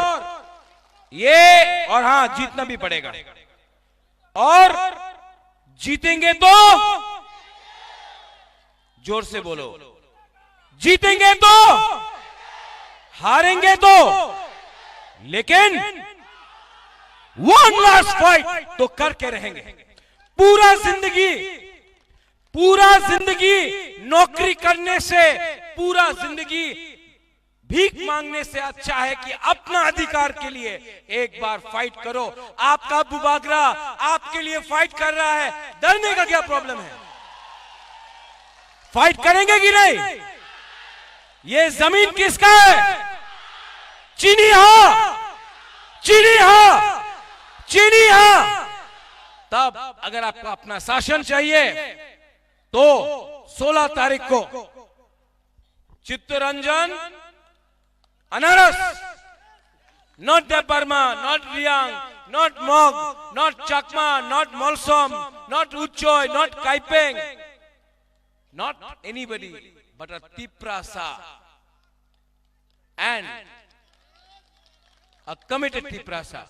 ये और हाँ जीतना भी पड़ेगा और जीतेंगे तो जोर से बोलो जीतेंगे तो हारेंगे तो लेकिन वन लास्ट फाइट तो करके रहेंगे पूरा जिंदगी नौकरी करने से पूरा जिंदगी भीख मांगने से अच्छा है कि अपना अधिकार के लिए एक बार फाइट करो। आपका बुबागरा आपके लिए फाइट कर रहा है, डरने का क्या प्रॉब्लम है? फाइट करेंगे कि नहीं? ये जमीन किसका है? चीनी हाँ। तब अगर आपको अपना शासन चाहिए तो 16 तारीख को चित्तरंजन अनारस, not Debarma, not Riang, not Mog, not Chakma, not Molsom, not Uchoy, not Kaipeng, not anybody but a Tiprasa and a committed Tiprasa,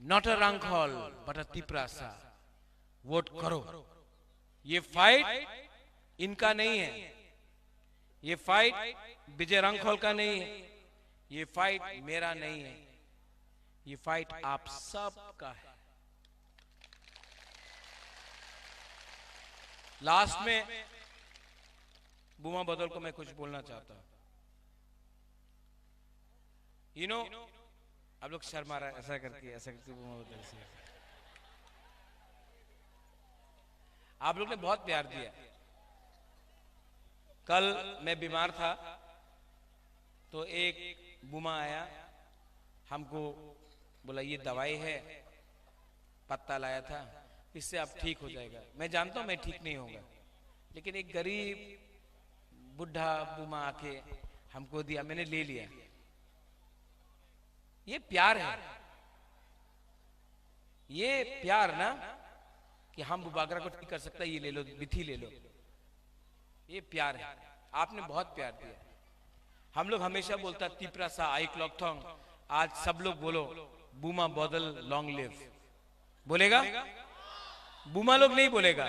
not a Rankhol but a Tiprasa. Vote करो। ये फाइट इनका नहीं है, ये fight विजय रंगखोल का नहीं है, ये फाइट मेरा नहीं है, ये फाइट आप सब का है। लास्ट में बुमा बदल को मैं कुछ बोलना चाहता हूं। यू नो आप लोग शर्मा रहा है ऐसा करके बुमा बदल से आप लोग ने बहुत प्यार दिया। कल मैं बीमार था तो एक बुमा आया, हमको बोला ये दवाई है, पत्ता लाया था, इससे आप ठीक हो जाएगा। मैं जानता हूं मैं ठीक नहीं होगा, लेकिन एक गरीब बुढ़ा बुमा आके हमको दिया, मैंने ले लिया। ये प्यार है, ये प्यार ना कि हम बुबागरा को ठीक कर सकता है, ये ले लो, बिथी ले लो, ये प्यार है। आपने बहुत प्यार दिया। हम लोग हमेशा बोलता तिप्रासा आई क्लॉक थोंग, आज सब लोग बोलो बुमा बदल लॉन्ग लिव। बोलेगा? बुमा लोग नहीं बोलेगा,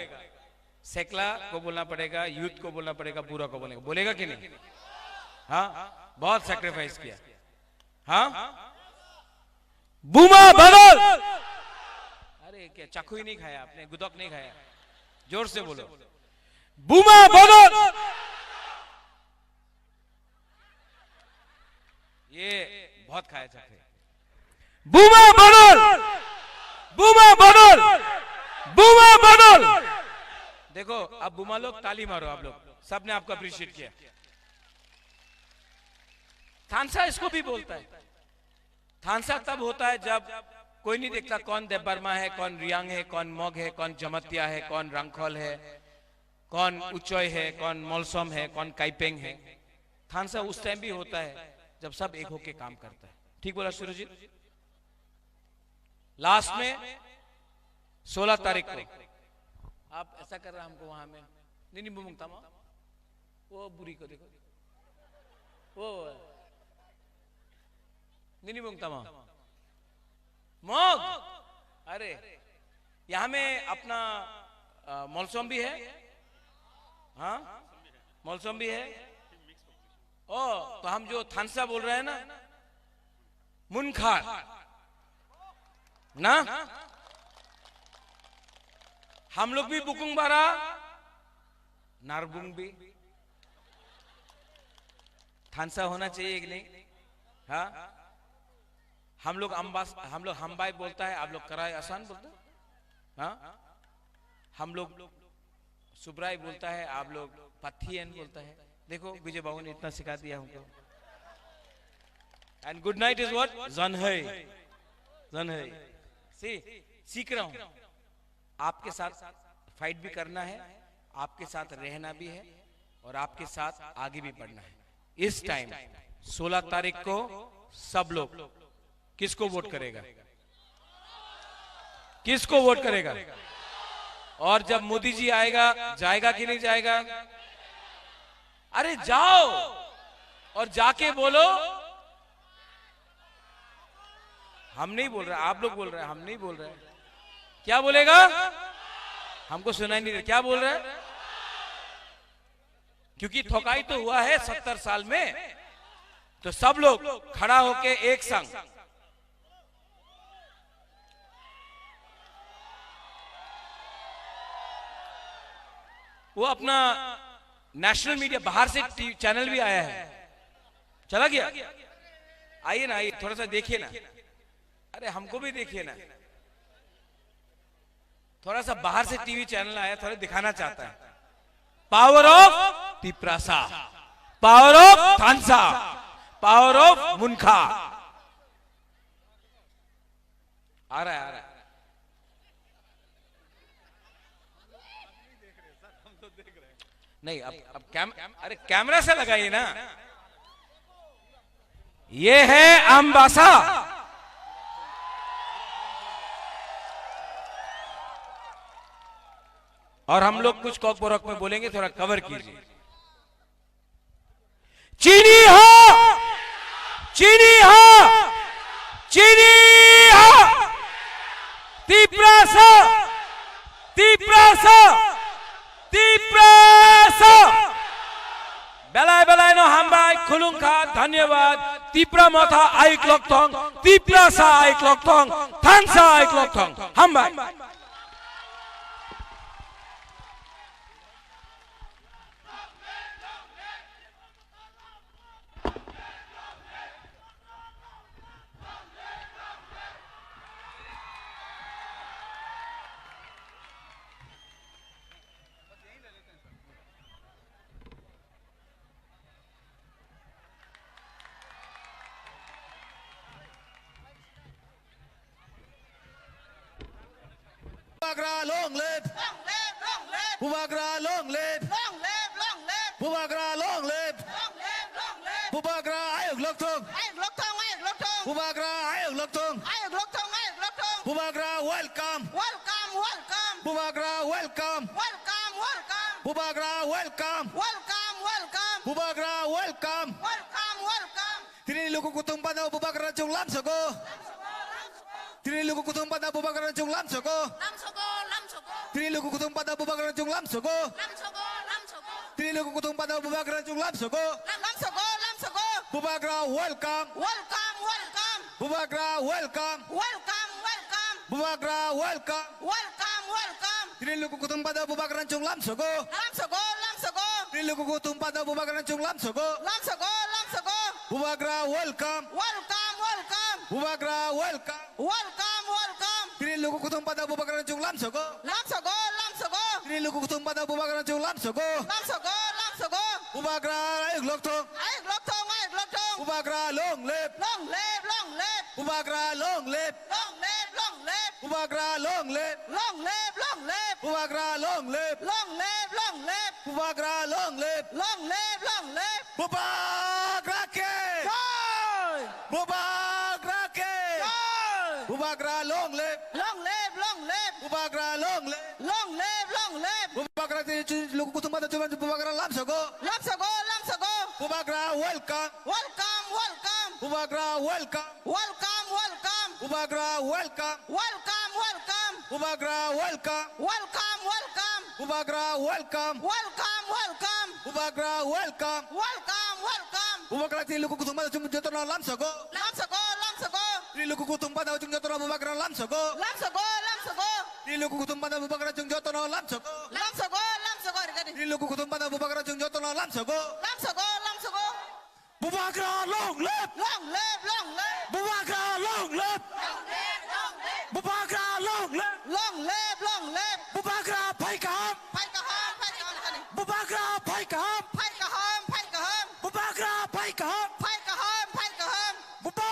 सेकला को बोलना पड़ेगा, यूथ को बोलना पड़ेगा, पूरा को बोलेगा। बोलेगा कि नहीं? हाँ, बहुत सैक्रिफाइस किया। हाँ, बुमा बदल। अरे क्या चाकू ही नहीं खाया आपने, गुदक नहीं खाया? जोर से बोलो बुमा बदल। ये बहुत खाया चाकू। बुमा बदल, बुमा बदल, बुमा बदल। देखो अब बुमा लोग ताली मारो, आप लोग सबने आपको अप्रिशिएट किया। थानसा इसको भी बोलता है। थानसा तब होता है जब कोई नहीं देखता कौन देबबर्मा है, कौन रियांग है, कौन मोग है, कौन जमतिया है, कौन रंगखोल है, कौन उचोय है, कौन मोलसोम है, कौन काइपेंग है। थानसा उस टाइम भी होता है जब सब एक होके काम करता है। ठीक बोला सूरज? लास्ट में 16 तारीख को आप ऐसा कर रहा हमको वहां में नहीं बुमुंगता वो बुरी को देखो, वो नहीं बुमुंगता मोग। अरे यहां में अपना मौलसोम भी है। हाँ, मौलसोम भी है। ओ तो हम जो थानसा बोल रहे हैं ना, मुनखार ना, हम लोग भी बुकुंग बारा नारबुंग भी थानसा होना चाहिए कि नहीं? हाँ, हम लोग हमबाई बोलता है, आप लोग कराए आसान बोलते हैं। हाँ, हम लोग सुब्राई बोलता है, आप लोग पथियन बोलता है। देखो विजय बाबू ने इतना सिखा दिया हमको। And good night is what? Zanhai. Zanhai. See, सीख रहा हूं आपके साथ फाइट भी करना है, आपके साथ रहना भी है और आपके साथ आगे भी बढ़ना है। इस टाइम 16 तारीख को सब लोग किसको वोट करेगा? किसको वोट करेगा? और जब मोदी जी आएगा, जाएगा कि नहीं जाएगा? अरे जाओ और जाके बोलो, हम नहीं बोल रहे, आप लोग बोल रहे हैं, हम नहीं बोल रहे। क्या बोलेगा? हमको सुनाई नहीं दे, क्या बोल रहे हैं? क्योंकि ठोकाई तो हुआ है 70 साल में, तो सब लोग खड़ा होके एक संग वो अपना नेशनल मीडिया, बाहर से चैनल भी आया है, चला गया। आइए ना, आइए थोड़ा सा देखिए ना, अरे हमको भी देखिए ना, थोड़ा सा बाहर से टीवी चैनल आया, थोड़ा दिखाना चाहता है। Power of Tiprasa, power of थानसा, power of मुनखा। आ रहा है, आ रहा है। नहीं, अब अरे कैमरा से लगाइए ना। ये है अम्बासा, और हम लोग कुछ कॉक बोरक में बोलेंगे, थोड़ा कवर कीजिए। चीनी हो, चीनी हो, चीनी हो, तिप्रासा, तिप्रासा, तिप्रासा। बेलाय बेलाय नो हामबाय खुलुंखा, धन्यवाद। तिप्रा मथा आइक लोकथोंग, तिप्रासा आइक लोकथोंग, थानसा आइक लोकथोंग, हामबाय। Bubagra long live. Long live, long live. Bubagra long live. Long live, long live. Bubagra long live. Long live, long live. Bubagra ayok lokthong. Ayok lokthong, ayok lokthong. Bubagra ayok lokthong. Ayok lokthong, ayok lokthong. Bubagra welcome. Welcome, welcome. Bubagra welcome. Welcome, welcome. Bubagra welcome. Welcome, welcome. Bubagra welcome. Welcome, welcome. Tini luku kutung pada Bubagra chung lam soko. Tini luku kutung pada Bubagra chung lam soko. Lam soko, lam soko. Tini luku kutung pada Bubagra chung lam soko. Lam soko, lam soko. Tini luku kutung pada Bubagra chung lam soko. Lam soko, lam soko. Bubagra welcome. Welcome, welcome. Bubagra welcome. Welcome, welcome. Bubagra welcome. Welcome, welcome. Tini luku kutung pada Bubagra chung lam soko. Lam soko, lam soko. Tini luku kutung pada Bubagra chung lam soko. Lam soko, lam soko. Bubagra welcome. Welcome, welcome. Bubagra welcome. Welcome, welcome. Tini luku kutung pada Bubagra chung lam soko. Lam soko, lam soko. Tini luku kutung pada Bubagra chung lam soko. Lam soko, lam soko. Bubagra ayok lokthong. Ayok lokthong, ayok lokthong. Bubagra long live. Long live, long live. Bubagra long live. Long live, long live. Bubagra long live. Long live, long live. Bubagra long live. Long live, long live. Bubagra long live. Long live, long live. Bubagra ke. Joy! Bubagra ke. Joy! Bubagra long live. Long live, long live. Bubagra long live. Long live, long live. Bubagra tini luku kutung pada chung Bubagra lam soko. Lam soko, lam soko. Bubagra welcome. Welcome, welcome. Bubagra welcome. Welcome, welcome. Bubagra welcome. Welcome, welcome. Bubagra welcome. Welcome, welcome. Bubagra welcome. Welcome, welcome. Bubagra welcome. Welcome, welcome. Bubagra tini luku kutung pada chung jotono lam soko. Lam soko, lam soko. Tini luku kutung pada chung jotono Bubagra lam soko. Lam soko, lam soko. Tini luku kutung pada Bubagra chung jotono lam soko. Lam soko, lam soko. Tini luku kutung pada Bubagra chung jotono lam soko. Lam soko, lam soko. Bubagra long live. Long live, long live. Bubagra long live. Long live, long live. Bubagra long live. Long live, long live. Bubagra phai kaham. Phai kaham, phai kaham kani. Bubagra phai kaham. Phai kaham, phai kaham. Bubagra phai kaham. Phai kaham, phai kaham. Bubagra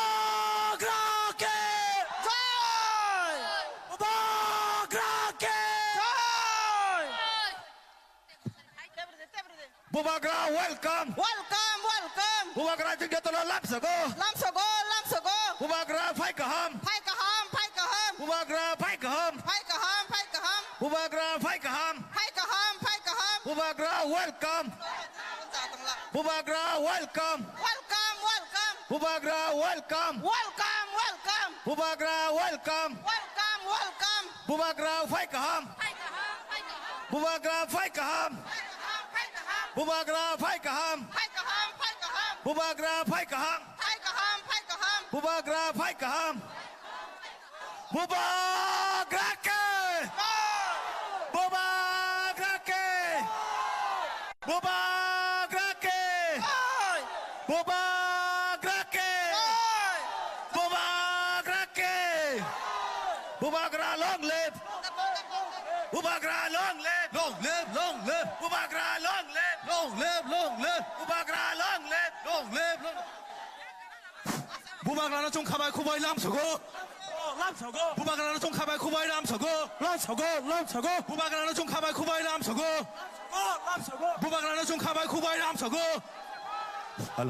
Bubagra welcome. Welcome, welcome. Bubagra jeung jotono lapsago. Lamsogo, lamsogo. Bubagra phai kaham. Phai kaham, phai kaham. Bubagra phai kaham. Phai kaham, phai kaham. Bubagra phai kaham. Phai kaham, phai kaham. Bubagra welcome. Bubagra welcome. Welcome, welcome. Bubagra welcome. Welcome, welcome. Bubagra welcome. Welcome, welcome. Bubagra phai kaham. Phai kaham, phai kaham. Bubagra phai kaham. Phai kaham, Bubagra phai kaham. phai kaham. Phai kaham, Bubagra phai kaham. phai kaham. Phai kaham, phai kaham. Bubagra phai kaham. Bubagra ke. Bubagra ke. Bubagra ke. Bubagra ke. Bubagra ke. Bubagra long live. Bubagra long live. Long live, long live. Bubagra long live. Long live, long live. Bubagra long live. Long live, long live. 부바그라는 좀 가발 쿠바이 람서고 람서고 부바그라는 좀 가발 쿠바이 람서고 람서고 람서고 부바그라는 좀 가발 쿠바이 람서고 람서고 부바그라는 좀 가발 쿠바이 람서고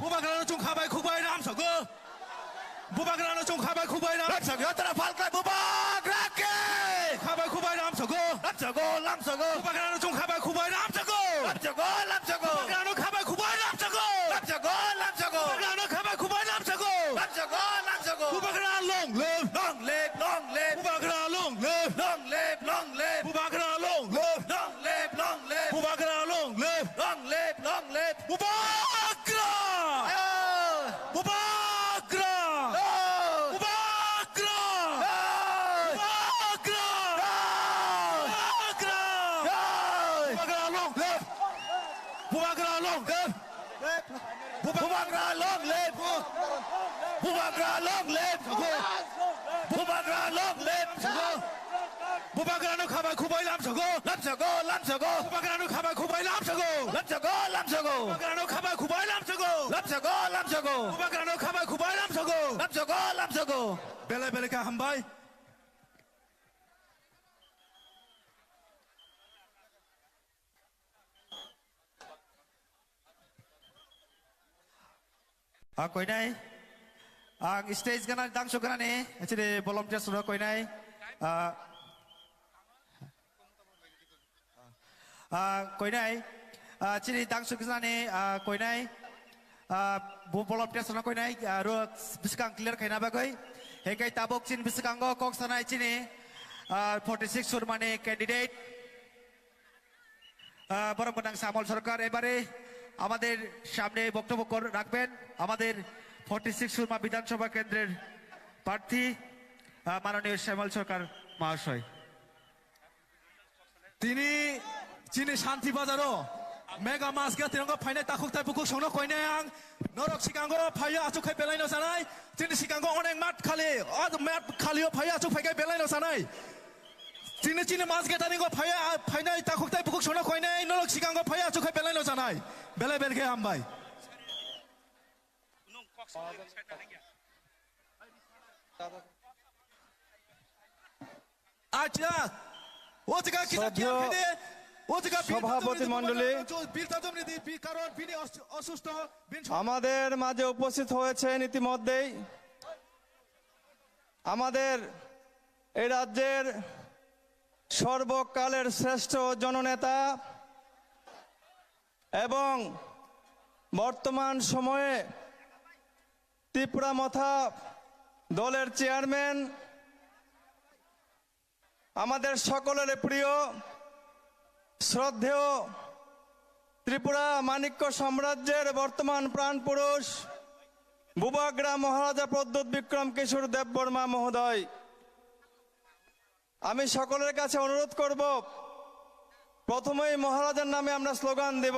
부바그라는 좀 가발 쿠바이 람서고 부바그라는 좀 가발 쿠바이 람서고 여따라 발가 부바그라게 가발 쿠바이 람서고 람서고 람서고 부바그라는 좀 가발 쿠바이 람서고 람서고 람서고 부바그라는 가발 쿠바이 람서고 람서고 람서고 부바그라는 가발 쿠바이 람서고 람서고 람서고 부바그라 long live long live long live 부바그라 long live long live long live 부바그라 long live long live long live 부바그라 long live long live long live 부바그라 부바그라 부바그라 long live 부바그라 long live 부바그라 long live 부바그라 long live 부바그라는 가발 쿠바이 람서고 람서고 람서고 부바그라는 가발 쿠바이 람서고 람서고 람서고 부바그라는 가발 쿠바이 람서고 람서고 람서고 부바그라는 가발 쿠바이 람서고 람서고 람서고 벨레벨레카 한바이 Koi nai ang stage kana dang so kana ne actually volunteer sura koi nai koi nai chini dang so kana ne koi nai bu volunteer sura koi nai ro biskang clear kaina ba koi hekai tabok chin biskang go kok sanai chini 46 sur mane candidate বড় প্রধান শ্যামল সরকার এবারে আমাদের সামনে বক্তব্য রাখবেন আমাদের 46 সুরমা বিধানসভা কেন্দ্রের প্রার্থী মাননীয় শ্যামল সরকার মহাশয় তিনি চিনি শান্তি বাজারও মেগা মাসকে তিরঙ্গ ফাইনাল তাকুকতাই বুকুক সংনো কইনায়াং নরক সিকাঙ্গ ফাইয়া আচুখাই বেলাইনো জানাই চিনি সিকাঙ্গ অনেক মাঠ খালি মাঠ খালিও ফাইয়া আচুখাই বেলাইনো জানাই চিনি চিনি মাসকে তানিগো ফাইয়া ফাইনাল তাকুকতাই বুকুক সংনো কইনাই নরক সিকাঙ্গ ফাইয়া আচুখাই বেলাইনো জানাই বেলাই বেলকে হামবাই আচ্ছা ও জায়গা কি সভাপতি মণ্ডলী আমাদের মাঝে উপস্থিত হয়েছেন ইতিমধ্যেই আমাদের এই রাজ্যের সর্বকালের শ্রেষ্ঠ জননেতা এবং বর্তমান সময়ে ত্রিপুরা মথা দলের চেয়ারম্যান আমাদের সকলের প্রিয় শ্রদ্ধেয় ত্রিপুরা মানিক্য সাম্রাজ্যের বর্তমান প্রাণপুরুষ বুবাগ্রা মহারাজা প্রদ্যোৎ বিক্রম কিশোর দেববর্মা মহোদয় আমি সকলের কাছে অনুরোধ করব প্রথমেই মহারাজার নামে আমরা স্লোগান দেব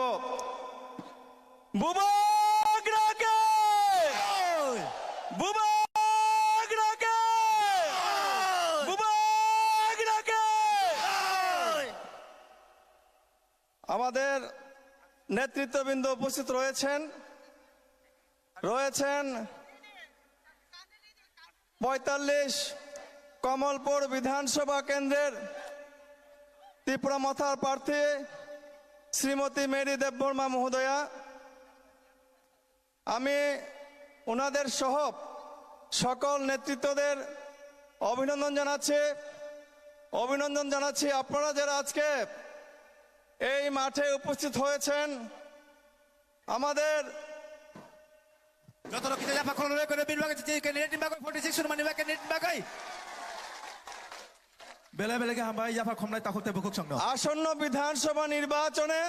বুবাগ্রাকে বুবাগ্রাকে বুবাগ্রাকে আমাদের নেতৃত্ববৃন্দ উপস্থিত রয়েছেন 45 কমলপুর বিধানসভা কেন্দ্রের ত্রিপুরা মথার প্রার্থী শ্রীমতী মেরি দেববর্মা মহোদয়া, আমি ওনাদের সহ সকল নেতৃত্বদের অভিনন্দন জানাচ্ছি। আপনারা যারা আজকে এই মাঠে উপস্থিত হয়েছেন, আমাদের যত kita dapat kalau mereka lebih bagai cici kandidat bagai 46 sudah mana kandidat bagai bela-bela ke hamba ya pak khomlai takut tebukuk sangno আসন্ন বিধানসভা নির্বাচনে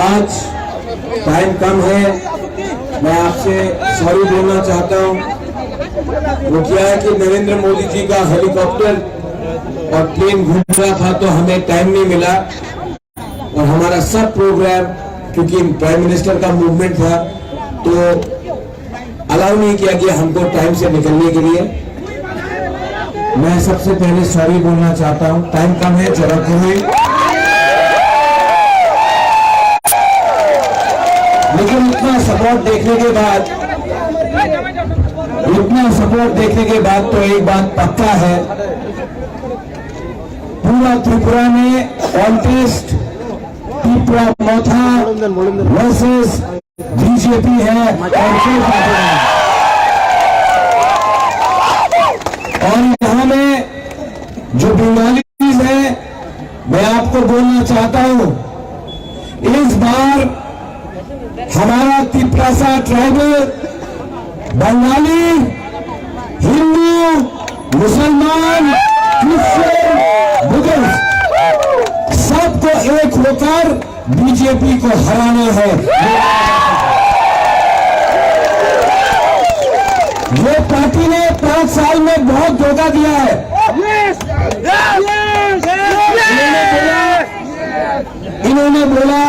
आज टाइम कम है, मैं आपसे सॉरी बोलना चाहता हूं। वो क्या है कि नरेंद्र मोदी जी का हेलीकॉप्टर और प्लेन घूम रहा था तो हमें टाइम नहीं मिला, और हमारा सब प्रोग्राम क्योंकि प्राइम मिनिस्टर का मूवमेंट था तो अलाउ नहीं किया गया हमको टाइम से निकलने के लिए। मैं सबसे पहले सॉरी बोलना चाहता हूं, टाइम कम है, जरा करें। लेकिन इतना सपोर्ट देखने के बाद तो एक बात पक्का है, पूरा त्रिपुरा में कॉन्टेस्ट त्रिपुरा मोथा वर्सेस बीजेपी है, और यहाँ में जो बंगालीज है, मैं आपको बोलना चाहता हूं, इस बार हमारा तिपरासा ट्राइबल बंगाली, हिंदू, मुसलमान, क्रिश्चियन, बुद्धिस्ट सबको एक होकर बीजेपी को हराना है। ये पार्टी ने 5 साल में बहुत धोखा दिया है। इन्होंने बोला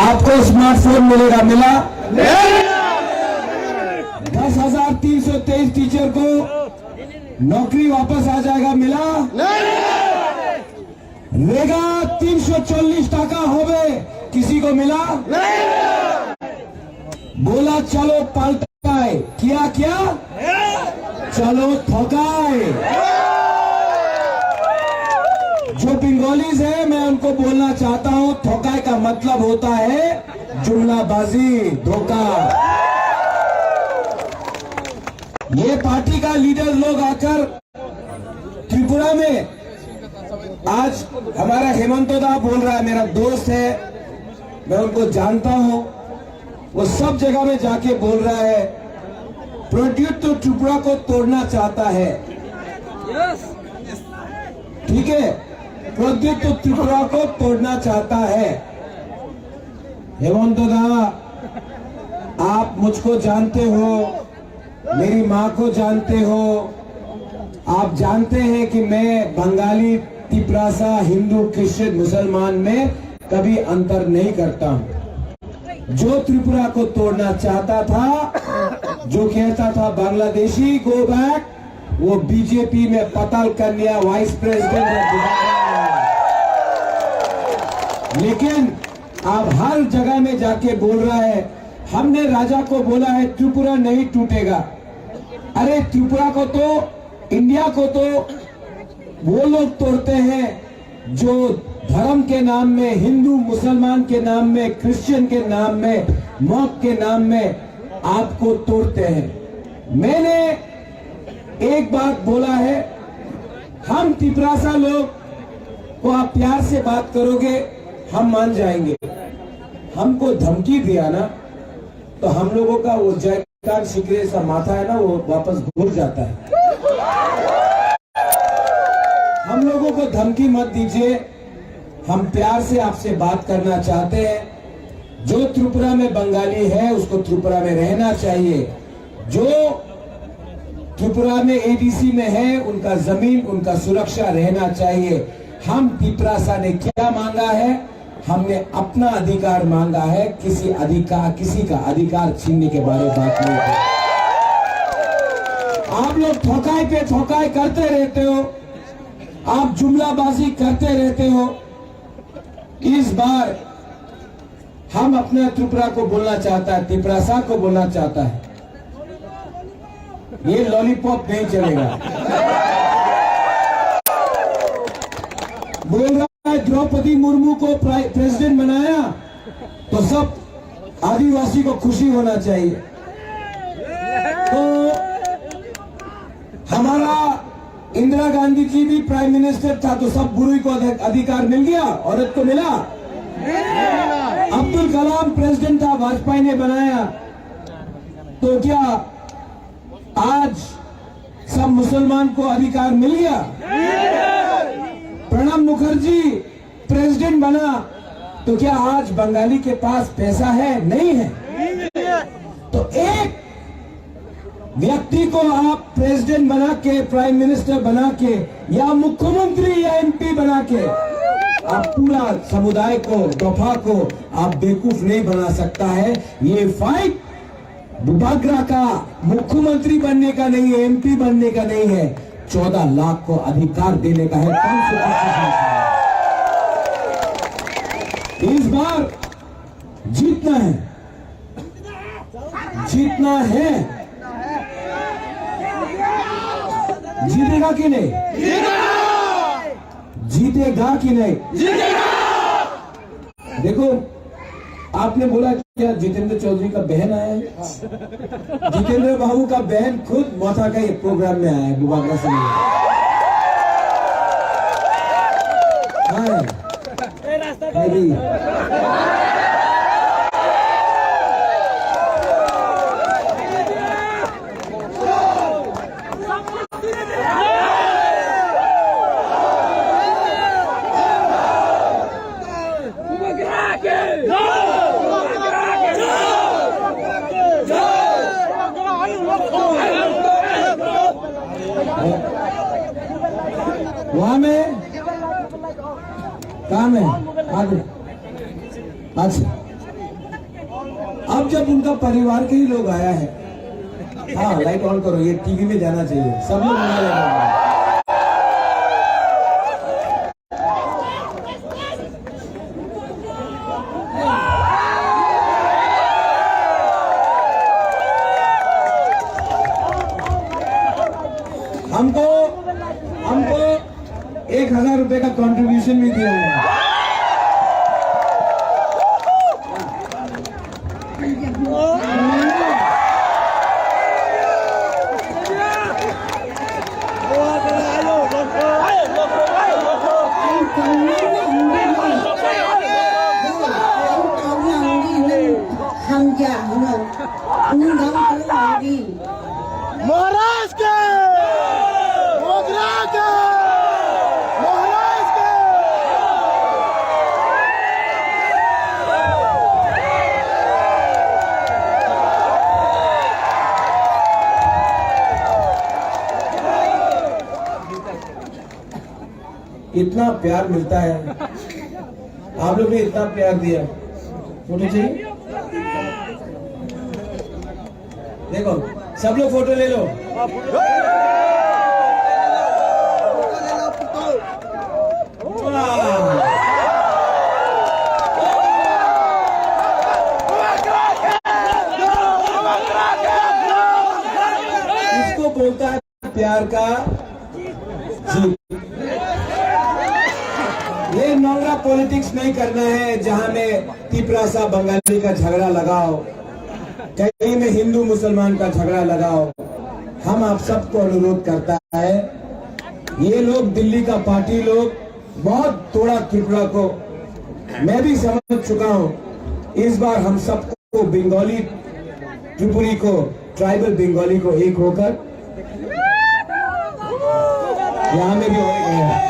आपको स्मार्टफोन मिलेगा, मिला? 10,323 टीचर को नौकरी वापस आ जाएगा, मिला? रेगा 340 टाका होवे, किसी को मिला? बोला चलो पलटाए, किया क्या? चलो ठोकाए। जो बंगालीज है मैं उनको बोलना चाहता हूं, ठोकाए का मतलब होता है जुमलाबाजी, धोखा। ये पार्टी का लीडर लोग आकर त्रिपुरा में, आज हमारा हेमंतदा बोल रहा है, मेरा दोस्त है, मैं उनको जानता हूं, वो सब जगह में जाके बोल रहा है प्रोड्यूट तो त्रिपुरा को तोड़ना चाहता है। ठीक है, प्रोद्युत तो त्रिपुरा को तोड़ना चाहता है। हेमंतदा, आप मुझको जानते हो, मेरी माँ को जानते हो, आप जानते हैं कि मैं बंगाली, तिपरासा, हिंदू, क्रिश्चियन, मुसलमान में कभी अंतर नहीं करता हूं। जो त्रिपुरा को तोड़ना चाहता था, जो कहता था बांग्लादेशी गो बैक, वो बीजेपी में पताल कन्या वाइस प्रेसिडेंट है। लेकिन अब हर जगह में जाके बोल रहा है, हमने राजा को बोला है त्रिपुरा नहीं टूटेगा। अरे त्रिपुरा को तो, इंडिया को तो वो लोग तोड़ते हैं जो धर्म के नाम में, हिंदू मुसलमान के नाम में, क्रिश्चियन के नाम में, मौत के नाम में आपको तोड़ते हैं। मैंने एक बात बोला है, हम तिपरासा लोग को आप प्यार से बात करोगे हम मान जाएंगे, हमको धमकी दिया ना, तो हम लोगों का वो जयकार शिकरे सा माथा है ना, वो वापस घुल जाता है। हम लोगों को धमकी मत दीजिए, हम प्यार से आपसे बात करना चाहते हैं। जो त्रिपुरा में बंगाली है उसको त्रिपुरा में रहना चाहिए, जो त्रिपुरा में एडीसी में है उनका जमीन, उनका सुरक्षा रहना चाहिए। हम तिपरासा ने क्या मांगा है? हमने अपना अधिकार मांगा है, किसी का अधिकार छीनने के बारे में बात नहीं है। आप लोग ठोकाई पे ठोकाई करते रहते हो, आप जुमलाबाजी करते रहते हो। इस बार हम अपने त्रिपुरा को बोलना चाहता है, तिपरासा को बोलना चाहता है, ये लॉलीपॉप नहीं चलेगा। बोल रहा है द्रौपदी मुर्मू को प्रेसिडेंट बनाया तो सब आदिवासी को खुशी होना चाहिए। तो हमारा इंदिरा गांधी जी भी प्राइम मिनिस्टर था तो सब बुरी को अधिकार मिल गया, औरत को मिला। अब्दुल कलाम प्रेसिडेंट था, वाजपेयी ने बनाया, तो क्या आज सब मुसलमान को अधिकार मिल गया? प्रणब मुखर्जी प्रेसिडेंट बना तो क्या आज बंगाली के पास पैसा है? नहीं है। तो एक व्यक्ति को आप प्रेसिडेंट बना के, प्राइम मिनिस्टर बना के, या मुख्यमंत्री या एमपी बना के आप पूरा समुदाय को, दफा को आप बेवकूफ नहीं बना सकता है। ये फाइट बुबाग्रा का मुख्यमंत्री बनने का नहीं है, एमपी बनने का नहीं है, 14 लाख को अधिकार देने का है। 525 इस बार जीतना है, जीतना है। जीतेगा कि नहीं? जीतेगा कि नहीं? देखो, आपने बोला क्या जितेंद्र चौधरी का बहन आया है? जितेंद्र बाबू का बहन खुद मोथा का प्रोग्राम में आया है, बुबाग्रा से मिला। वहां में काम है आगे। अच्छा, अब जब उनका परिवार के ही लोग आया है, हाँ लाइट ऑन करो, ये टीवी में जाना चाहिए, सब लोग बना लेना। हमको 1000 रुपए का कंट्रीब्यूशन भी दिया है। महाराज के महाराज के महाराज के इतना प्यार मिलता है, आप लोग ने इतना प्यार दिया। फोटो चाहिए? देखो सब लोग फोटो ले लो। इसको बोलता है प्यार का जीत। ये नोंगरा पॉलिटिक्स नहीं करना है जहां में तिपरासा बंगाली का झगड़ा लगाओ, कहीं में हिंदू मुसलमान का झगड़ा लगाओ। हम आप सबको अनुरोध करता है, ये लोग दिल्ली का पार्टी लोग बहुत तोड़ा त्रिपुरा को, मैं भी समझ चुका हूं। इस बार हम सबको बंगाली त्रिपुरी को, ट्राइबल बंगाली को एक होकर यहाँ में भी होंगे।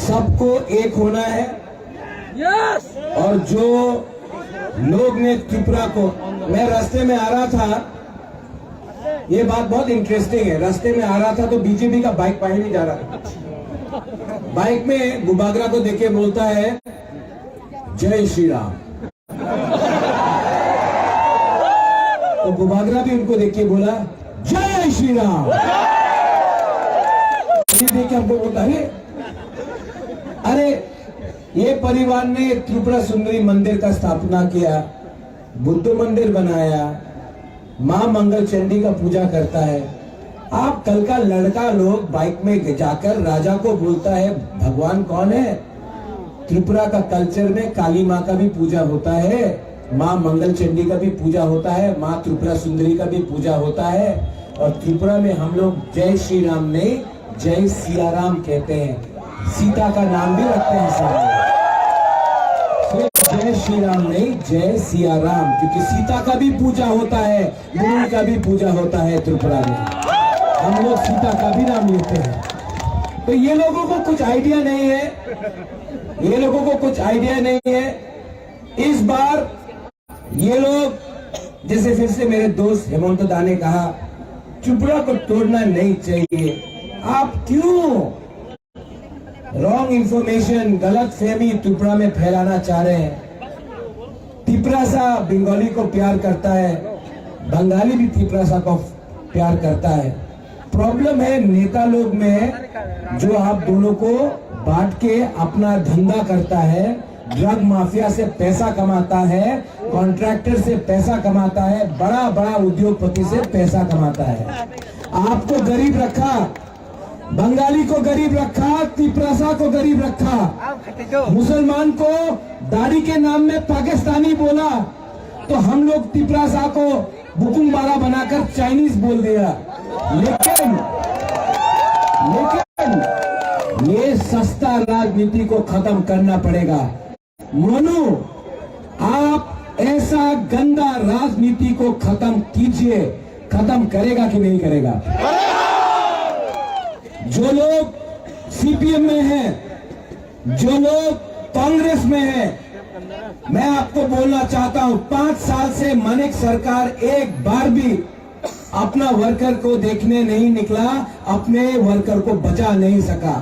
सबको एक होना है। और जो लोग ने त्रिपुरा को, मैं रास्ते में आ रहा था, ये बात बहुत इंटरेस्टिंग है, रास्ते में आ रहा था तो बीजेपी का बाइक पाए नहीं जा रहा था। बाइक में गुबागरा को देखे बोलता है जय श्री राम, तो गुबागरा भी उनको देख के बोला जय श्री राम। देख के हमको बोलता है अरे ये परिवार ने त्रिपुरा सुंदरी मंदिर का स्थापना किया, बुद्ध मंदिर बनाया, मां मंगल चंडी का पूजा करता है। आप कल का लड़का लोग बाइक में जाकर राजा को बोलता है भगवान कौन है? त्रिपुरा का कल्चर में काली माँ का भी पूजा होता है, मां मंगल चंडी का भी पूजा होता है, मां त्रिपुरा सुंदरी का भी पूजा होता है। और त्रिपुरा में हम लोग जय श्री राम नहीं जय सिया राम कहते हैं, सीता का नाम भी रखते हैं सामने। जय श्री राम नहीं जय सिया राम, क्योंकि सीता का भी पूजा होता है, मुनि का भी पूजा होता है त्रिपुरा में। हम लोग सीता का भी नाम लेते हैं। तो ये लोगों को कुछ आइडिया नहीं है, ये लोगों को कुछ आइडिया नहीं है। इस बार ये लोग, जैसे फिर से मेरे दोस्त हेमंत दा ने कहा, त्रिपुरा को तोड़ना नहीं चाहिए। आप क्यों रॉन्ग इंफॉर्मेशन, गलत फहमी त्रिपुरा में फैलाना चाह रहे हैं? त्रिपुरासा बंगाली को प्यार करता है, बंगाली भी त्रिपुरासा को प्यार करता है। प्रॉब्लम है नेता लोग में, जो आप दोनों को बांट के अपना धंधा करता है, ड्रग माफिया से पैसा कमाता है, कॉन्ट्रैक्टर से पैसा कमाता है, बड़ा बड़ा उद्योगपति से पैसा कमाता है। आपको गरीब रखा, बंगाली को गरीब रखा, त्रिपुरासा को गरीब रखा, मुसलमान को दाढ़ी के नाम में पाकिस्तानी बोला, तो हम लोग त्रिपुरासा को बुकुमबारा बनाकर चाइनीज बोल दिया। लेकिन ये सस्ता राजनीति को खत्म करना पड़ेगा। मनु, आप ऐसा गंदा राजनीति को खत्म कीजिए। खत्म करेगा कि नहीं करेगा? जो लोग सीपीएम में हैं, जो लोग कांग्रेस में हैं, मैं आपको बोलना चाहता हूं, 5 साल से मानिक सरकार एक बार भी अपना वर्कर को देखने नहीं निकला, अपने वर्कर को बचा नहीं सका।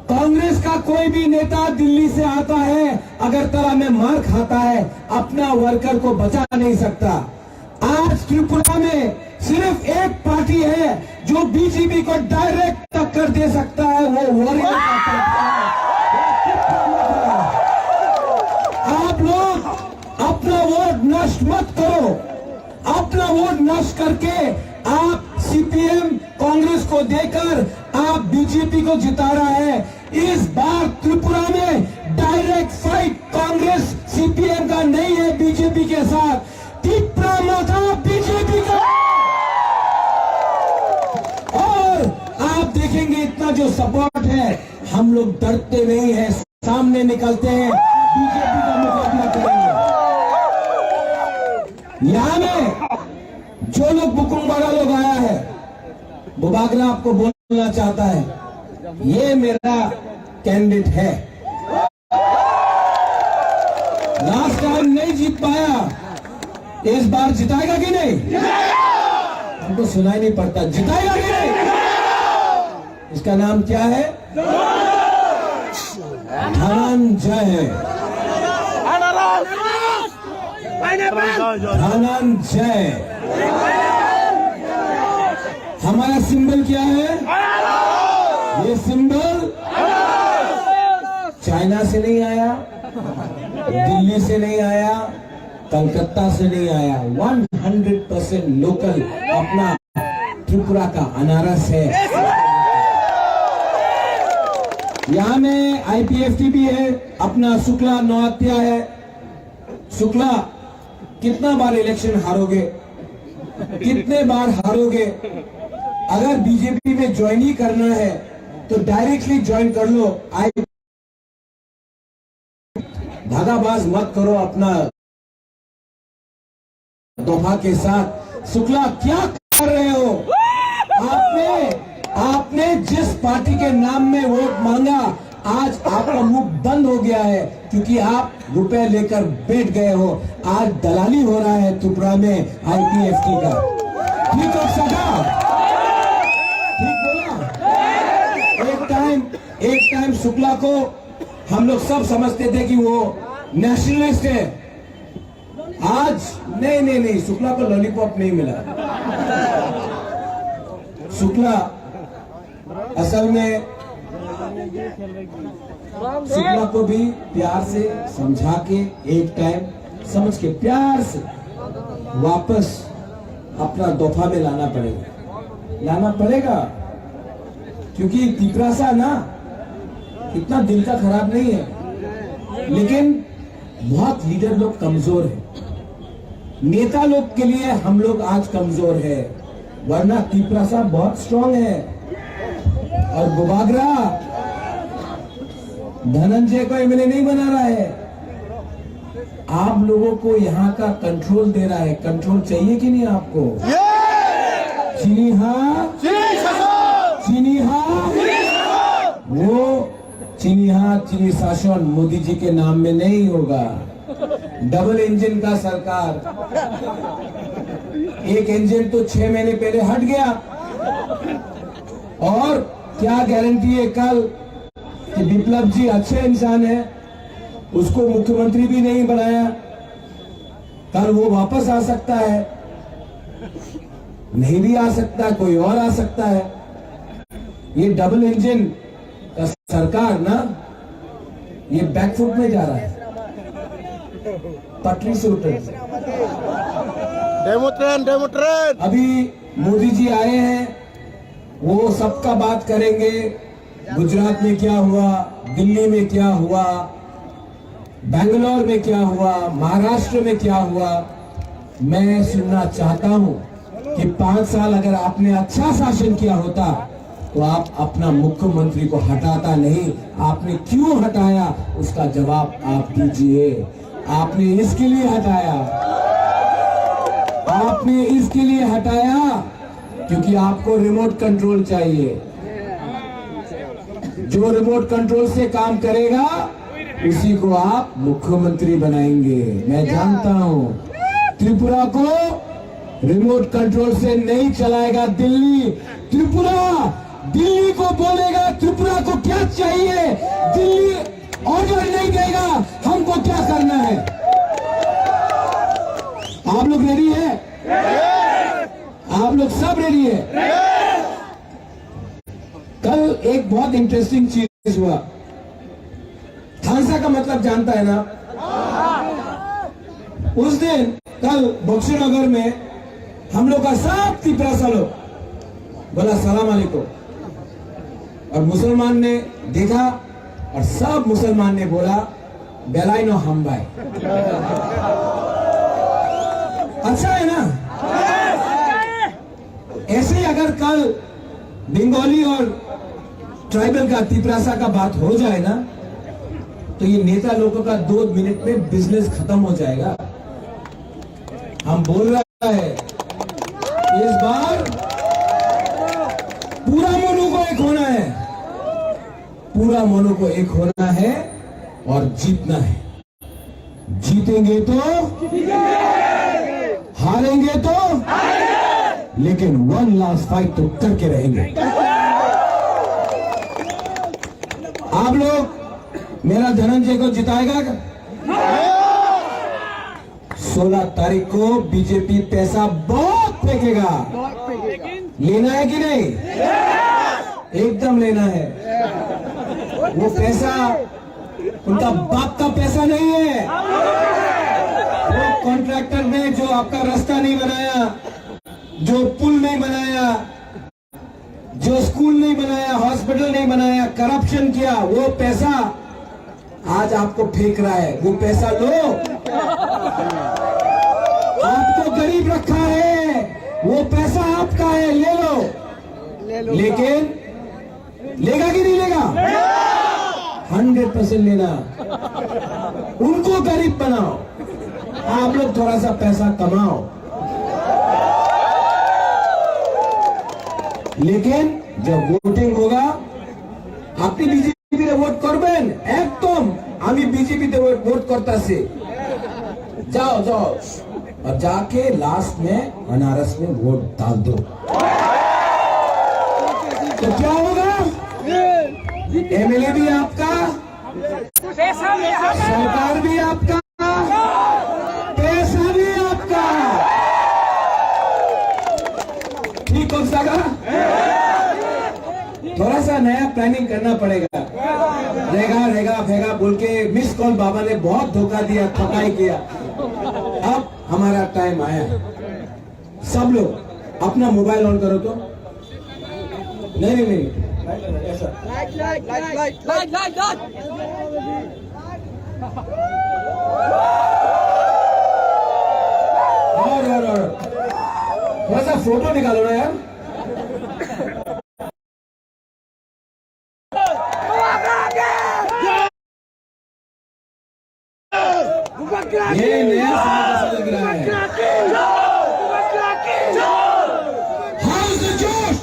कांग्रेस का कोई भी नेता दिल्ली से आता है, अगरतला में मार खाता है, अपना वर्कर को बचा नहीं सकता। आज त्रिपुरा में सिर्फ एक पार्टी है जो बीजेपी को डायरेक्ट टक्कर दे सकता है, वो वॉरियर का पार्टी है। आप लोग अपना वोट नष्ट मत करो। अपना वोट नष्ट करके आप सीपीएम कांग्रेस को देकर आप बीजेपी को जिता रहा है। इस बार त्रिपुरा में डायरेक्ट फाइट कांग्रेस सीपीएम का नहीं है बीजेपी के साथ, त्रिपुरा मोथा बीजेपी का। और आप देखेंगे इतना जो सपोर्ट है, हम लोग डरते नहीं है, सामने निकलते हैं, बीजेपी का मुकाबला करेंगे। यहाँ में जो लोग बुकुमबाड़ा लोग आया है, बुबागरा आपको बोलना चाहता है, ये मेरा कैंडिडेट है। लास्ट टाइम नहीं जीत पाया, इस बार जिताएगा कि नहीं? हमको सुनाई नहीं पड़ता, जिताएगा कि नहीं? इसका नाम क्या है? धनंजय। धनंजय। हमारा सिंबल क्या है? ये सिंबल चाइना से नहीं आया, दिल्ली से नहीं आया, कलकत्ता से नहीं आया, 100% लोकल अपना त्रिपुरा का अनारस है। यहाँ में IPFT भी है, अपना शुक्ला नौहत्या है। शुक्ला कितना बार इलेक्शन हारोगे, कितने बार हारोगे? अगर बीजेपी में ज्वाइन ही करना है तो डायरेक्टली ज्वाइन कर लो। धागाबाज मत करो अपना दोहा के साथ। शुक्ला क्या कर रहे हो? आपने जिस पार्टी के नाम में वोट मांगा, आज आपका मुंह बंद हो गया है क्योंकि आप रुपए लेकर बैठ गए हो। आज दलाली हो रहा है त्रिपुरा में IPFT का। ठीक हो सका? ठीक बोला? एक टाइम शुक्ला को हम लोग सब समझते थे कि वो नेशनलिस्ट है। आज नहीं, शुक्ला को लॉलीपॉप नहीं मिला। शुक्ला असल में शुक्ला को भी प्यार से समझा के, एक टाइम समझ के प्यार से वापस अपना दोफा में लाना पड़ेगा क्योंकि तिपरासा ना इतना दिल का खराब नहीं है, लेकिन बहुत लीडर लोग कमजोर हैं। नेता लोग के लिए हम लोग आज कमजोर है, वरना तिपरासा बहुत स्ट्रांग है। और बुबागरा धनंजय को एमएलए नहीं बना रहा है, आप लोगों को यहाँ का कंट्रोल दे रहा है। कंट्रोल चाहिए कि नहीं आपको? चीनी हाँ, चीनी हाँ, वो चीनी शासन मोदी जी के नाम में नहीं होगा। डबल इंजन का सरकार, एक इंजन तो 6 महीने पहले हट गया, और क्या गारंटी है कल कि विप्लव जी अच्छे इंसान है, उसको मुख्यमंत्री भी नहीं बनाया, कल वो वापस आ सकता है, नहीं भी आ सकता, कोई और आ सकता है। ये डबल इंजन का सरकार ना, ये बैकफुट में जा रहा है, पटरी से उतर। डेमो ट्रेन अभी मोदी जी आए हैं, वो सबका बात करेंगे। गुजरात में क्या हुआ, दिल्ली में क्या हुआ, बेंगलोर में क्या हुआ, महाराष्ट्र में क्या हुआ। मैं सुनना चाहता हूं कि 5 साल अगर आपने अच्छा शासन किया होता तो आप अपना मुख्यमंत्री को हटाता नहीं। आपने क्यों हटाया, उसका जवाब आप दीजिए। आपने इसके लिए हटाया क्योंकि आपको रिमोट कंट्रोल चाहिए। जो रिमोट कंट्रोल से काम करेगा उसी को आप मुख्यमंत्री बनाएंगे। मैं जानता हूं त्रिपुरा को रिमोट कंट्रोल से नहीं चलाएगा दिल्ली। दिल्ली को बोलेगा त्रिपुरा को क्या चाहिए, दिल्ली ऑर्डर नहीं देगा हमको क्या करना है। आप लोग रेडी है? आप लोग सब रेडी है? कल एक बहुत इंटरेस्टिंग चीज हुआ। थानसा का मतलब जानता है ना? उस दिन कल बक्सीनगर में हम लोग का सब तिपरासा लोग बोला सलाम अलैकुम, और मुसलमान ने देखा और सब मुसलमान ने बोला बेलाई नो हम भाई। अच्छा है ना? ऐसे ही अगर कल बंगाली और ट्राइबल का तिपरासा का बात हो जाए ना, तो ये नेता लोगों का 2 मिनट में बिजनेस खत्म हो जाएगा। हम बोल रहा है इस बार पूरा मोनू को एक होना है, पूरा मोनू को एक होना है और जीतना है। जीतेंगे तो हारेंगे तो, लेकिन 1 लास्ट फाइट तो करके रहेंगे। आप लोग मेरा धनंजय को जिताएगा? 16 तारीख को बीजेपी पैसा बहुत फेंकेगा। लेना है कि नहीं? एकदम लेना है। वो पैसा उनका बाप का पैसा नहीं है। वो कॉन्ट्रैक्टर ने जो आपका रास्ता नहीं बनाया, जो पुल नहीं बनाया, जो स्कूल नहीं बनाया, हॉस्पिटल नहीं बनाया, करप्शन किया, वो पैसा आज आपको फेंक रहा है। वो पैसा लो, आपको गरीब रखा है, वो पैसा आपका है, ले लो। लेकिन लेगा कि नहीं लेगा? 100% लेना। उनको गरीब बनाओ, आप लोग थोड़ा सा पैसा कमाओ। लेकिन जब वोटिंग होगा, আপনি বিজেপিতে ভোট করবেন, একদম আমি বিজেপিতে ভোट करता से जाओ जाओ और जाके लास्ट में अनारस में वोट डाल दो। तो क्या होगा? एमएलए भी आपका, सरकार भी आपका, पैसा भी आपका। ठीक हो सका? थोड़ा सा नया प्लानिंग करना पड़ेगा। रहेगा फेगा बोल के मिस कॉल बाबा ने बहुत धोखा दिया, ठकाई किया। अब हमारा टाइम आया है। सब लोग अपना मोबाइल ऑन करो तो। नहीं ऐसा और थोड़ा सा फोटो निकालो ना यार। ये नया साल लग रहा है। How's the जोश?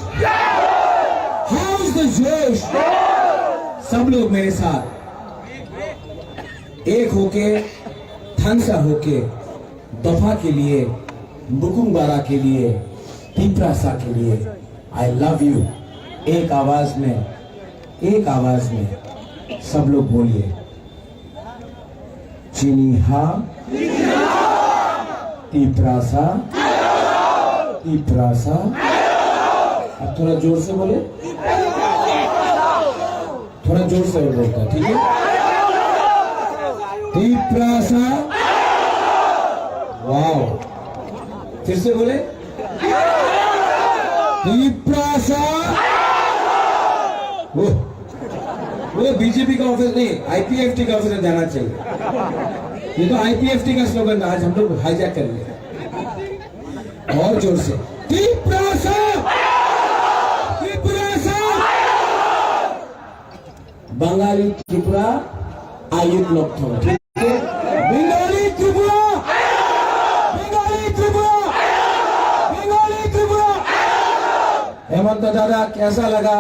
How's the जोश? सब लोग मेरे साथ एक होके, थनसा होके, दफा के लिए, बुकुंबारा के लिए, पिपरासा के लिए, आई लव यू। एक आवाज में सब लोग बोलिए, चिन्हा पिपरासा। अब थोड़ा जोर से बोले, थोड़ा जोर से बोलता, ठीक है? पिपरासा। वाओ, फिर से बोले, पिपरासा। वो बीजेपी का ऑफिस नहीं, आईपीएफटी का ऑफिस जाना चाहिए। ये तो आईपीएफटी का स्लोगन आज हम लोग हाईजैक कर लिए। और जोर से, त्रिपुरा। बंगाली त्रिपुरा आयुक्त लोग थे, ठीक है? बंगाली त्रिपुरा। हेमंत दादा कैसा लगा?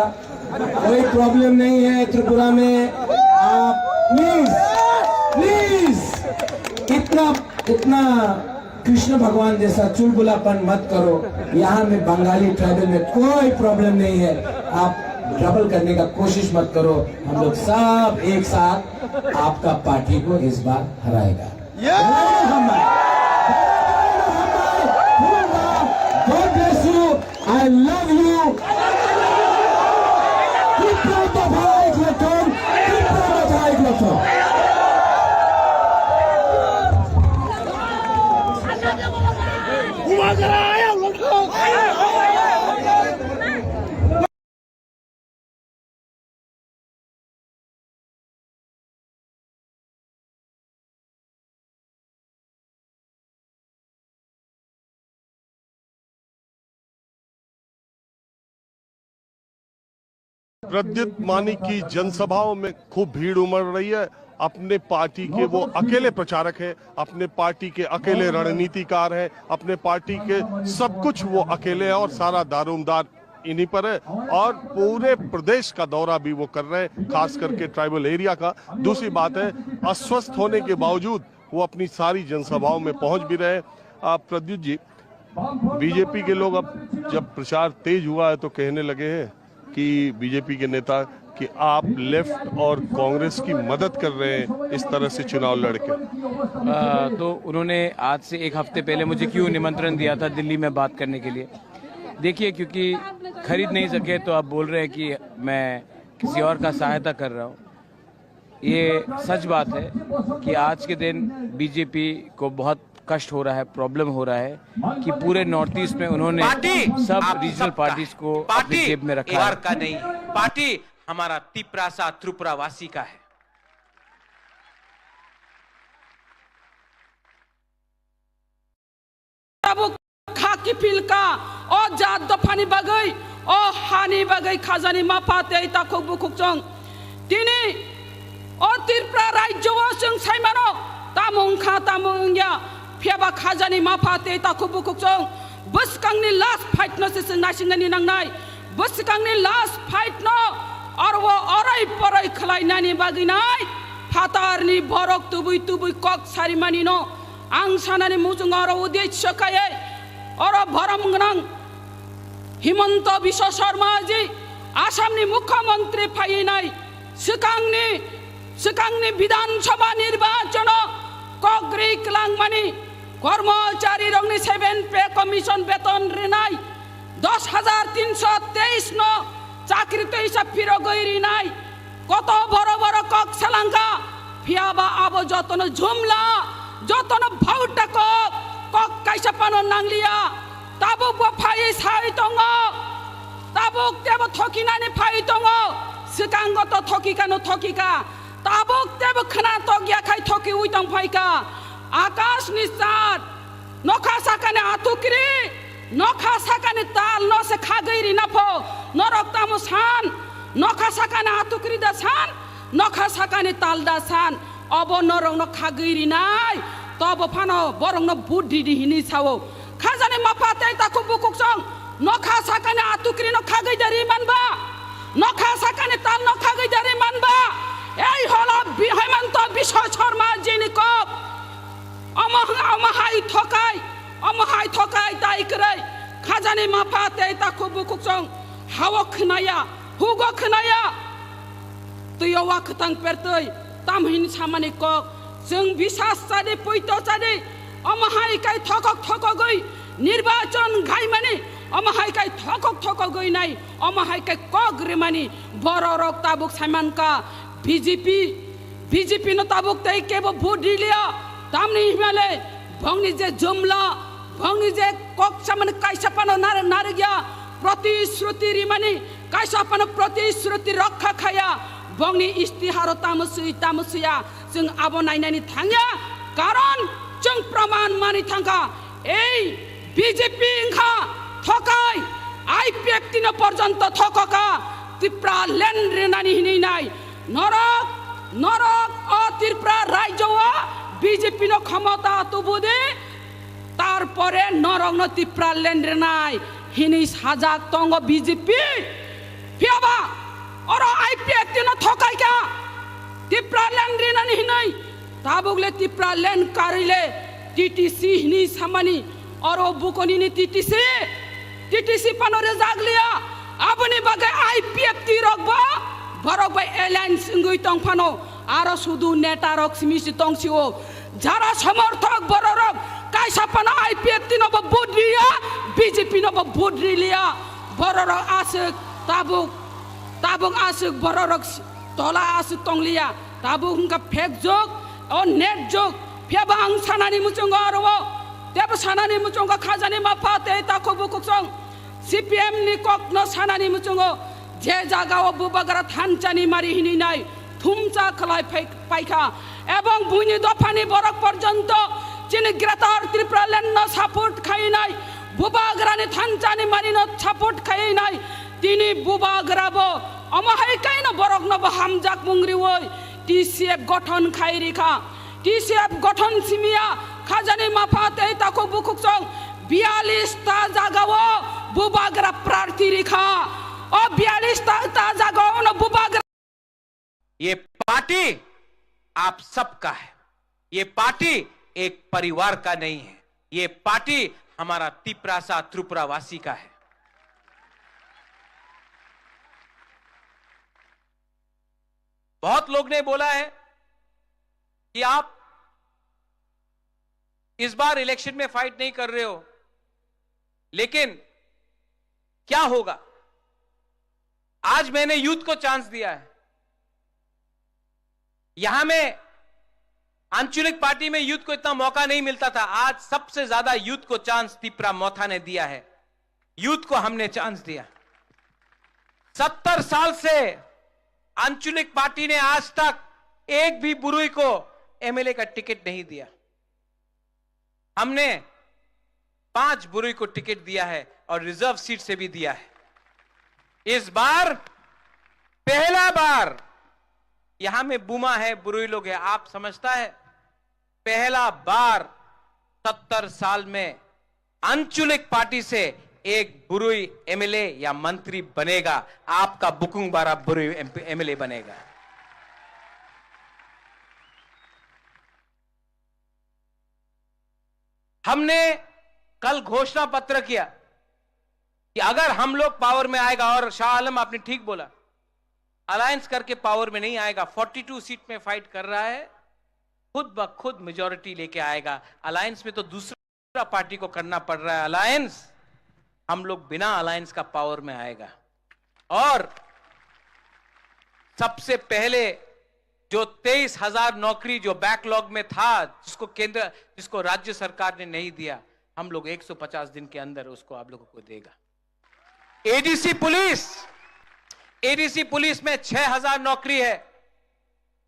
कोई प्रॉब्लम नहीं है त्रिपुरा में। आप प्लीज इतना कृष्ण भगवान जैसा चुलबुलापन मत करो। यहाँ में बंगाली ट्राइबल में कोई प्रॉब्लम नहीं है। आप डबल करने का कोशिश मत करो। हम लोग सब एक साथ आपका पार्टी को इस बार हराएगा। God bless you. I love you. Pradyut मानी की जनसभाओं में खूब भीड़ उमड़ रही है। अपने पार्टी के वो अकेले प्रचारक हैं, अपने पार्टी के अकेले रणनीतिकार हैं, अपने पार्टी के सब कुछ वो अकेले हैं और सारा दारोमदार इन्हीं पर है। और पूरे प्रदेश का दौरा भी वो कर रहे हैं, खास करके ट्राइबल एरिया का। दूसरी बात है, अस्वस्थ होने के बावजूद वो अपनी सारी जनसभाओं में पहुंच भी रहे हैं। प्रद्युत जी, बीजेपी के लोग अब जब प्रचार तेज हुआ है तो कहने लगे हैं कि बीजेपी के नेता कि आप लेफ्ट और कांग्रेस की मदद कर रहे हैं इस तरह से चुनाव लड़के। तो उन्होंने आज से एक हफ्ते पहले मुझे क्यों निमंत्रण दिया था दिल्ली में बात करने के लिए। देखिए, क्योंकि खरीद नहीं सके तो आप बोल रहे हैं कि मैं किसी और का सहायता कर रहा हूँ। ये सच बात है कि आज के दिन बीजेपी को बहुत कष्ट हो रहा है, प्रॉब्लम हो रहा है कि पूरे नॉर्थ ईस्ट में उन्होंने सब रीजनल पार्टीज को अपनी जेब में रखा है। का नहीं, पार्टी हमारा तिपरासा त्रिपुरा वासी का है। खाकी फिलका ओ जात दफानी बागै ओ हानि बागै खाजानि माफाते ताखौ बुखुकजों दिनै ओ त्रिपुरा राज्योआव जों साइमानो तामुंखा तामुंया फेबा खाजानि माफाते ताखौ बुखुकजों बसकांनि लास्ट फाइट न से नासिंगानि नांनाय बसकांनि लास्ट फाइट न अरवा अराय पराय खलायनानि बागिनाय फातारनि बरक तुबुय तुबुय कक सारिमानि न आं सानानि मुजुं अर उद्देश्य खायै और भरम गनां हिमंत विश्व शर्मा जी आसामनि मुख्यमंत्री फायनाय सिगांनि विधानसभा निर्वाचन कग्रि क्लांगमानि कर्मचारी रंगनि 7 पे कमिशन वेतन रिनाय 10,323 न चाकरी तैसा फिर गइरिनाय कत बड़ बड़ कक सालांगा फियाबा आबो जतन झुमला जतन भाउटा कक कैसा पानो नांगलिया ताबुक बो फाइ साइ दङ ताबुक तेबो थकिनानै फाइ दङ सिगांगो तो थकिकानो थकिका ताबुक तेबो खोना तगियाखाय थकि उइदं फाइका आकाशनि सात नखा साकाने आतुक्रि नखा साकाने ताल नसे खागैरि नाफो नरक तामु सान नखा साकाने आतुक्रि दा सान नखा साकाने ताल दा सान अब नरक न खागैरि नाय तब फानो बरं न बुद्धि दिहिनि सावो खाजाने माफाते ताखौ बुकुकजों नखा साकाने आतुक्रि न खागैदारि मानबा नखा साकाने ताल न खागैदारि मानबा এই হল হেমন্ত বিশ্ব শর্মা যিনি কপ অমহাই থকাই তাই করে খাজানি মাফাতে তাকু বুকুকজং হাওয়া খনায়া হুগো খনাया তুইও ওয়াকতাং পেরতৈ तामहिन सामानि कक जों बिसास जादि पैत जादि अमहाय काय थकक गई निर्वाचन गायमानि अमहाय काय थकक गई नाय अमहाय काय कग्रेमानि बर रक ताबुक साइमानका बीजेपी न ताबुक तै केबो भोट दिलिया तामनि हिमाले भंगनि जे जुमला भंगनि जे कक सामानि कायसापानो नारगिया प्रतिश्रुति रिमानि कायसापानो प्रतिश्रुति रक्षा खाया बंगनि इस्तिहार तामुसुया जों आबो नायनायनि थाङा कारण जों प्रमाण मानि थांखा এই बीजेपी इंखा थकाय आइ व्यक्ति न पर्यंत थकका त्रिपुरा ल्যান্ড रेनानि हिनाय नरक त्रिपुरा राज्योआ बीजेपी न क्षमता तुबुदे तारपरे नरक न त्रिपुरा ল্যান্ড रेनाय हिनि साजाक तंग बीजेपी फियाबा और आईपीएफटी न थकाय क्या त्रिपुरा ল্যান্ড रेनानि हिनाय ताबुगले त्रिपुरा ল্যান্ড कारिले टीटीसी हिनि सामानि और बुकोनिनि टीटीसी पानरे जागलिया आबनि बागे आईपीएफटी रकबा बरक बाय एलायंस इंगै तंफानो आरो सुदु नेता रक सिमिसि तंसिओ जारा समर्थक बररक कायसापाना आईपीएफटी न बुद्रिया बीजेपी न बुद्रिलिया बररक आसक ताबुक आसक बररक तला आसक तंगलिया ताबुक हुंका फेक जोक और नेट जोक फेबा आं सानानि मुचंग आरो तेबो सानानि मुचंग खाजानि माफाते ताखौ बुकुकजों सीपीएम नि कक न सानानि मुचंग जे जागाव बुबाग्रा थानचानि मारि हिनिनाय थुमचा खलाय पाइखा एवं बुनि दफानि बरक पर्यंत जिनि ग्रेटर त्रिपुरा ল্যান্ড न सापोर्ट खाइनाय बुबाग्रानि थानचानि मारि न सापोर्ट खाइनाय तिनि बुबाग्राबो अमहाय काइन बरक न हामजाक मुंग्रिवै टीसीएफ गठन खाइरिखा टीसीएफ गठन सिमिया खाजानि माफाते ताखौ बुकुकजों 42 ता जागाव बुबाग्रा प्रार्थी रिखा और 42 ता जागाव न बुबाग्रा ये पार्टी आप सबका है। ये पार्टी एक परिवार का नहीं है। ये पार्टी हमारा तिपरासा त्रिपुरा वासी का है। बहुत लोग ने बोला है कि आप इस बार इलेक्शन में फाइट नहीं कर रहे हो, लेकिन क्या होगा? आज मैंने यूथ को चांस दिया है। यहां में आंचलिक पार्टी में यूथ को इतना मौका नहीं मिलता था, आज सबसे ज्यादा यूथ को चांस तिपरा मोथा ने दिया है। यूथ को हमने चांस दिया। 70 साल से आंचलिक पार्टी ने आज तक एक भी बुरुई को एमएलए का टिकट नहीं दिया। हमने 5 बुरुई को टिकट दिया है और रिजर्व सीट से भी दिया है। इस बार पहला बार यहां में बुमा है, बुरुई लोग है, आप समझता है पहला बार 70 साल में आंचलिक पार्टी से एक बुरुई एमएलए या मंत्री बनेगा। आपका बुकुंग बारा बुरुई एमएलए बनेगा। हमने कल घोषणा पत्र किया कि अगर हम लोग पावर में आएगा, और शाह आलम आपने ठीक बोला, अलायंस करके पावर में नहीं आएगा, 42 सीट में फाइट कर रहा है, खुद ब खुद मेजॉरिटी लेके आएगा। अलायंस में तो दूसरा पार्टी को करना पड़ रहा है अलायंस, हम लोग बिना अलायंस का पावर में आएगा। और सबसे पहले जो 23,000 नौकरी जो बैकलॉग में था, जिसको राज्य सरकार ने नहीं दिया, हम लोग 150 दिन के अंदर उसको आप लोगों को देगा। एडीसी पुलिस में 6,000 नौकरी है।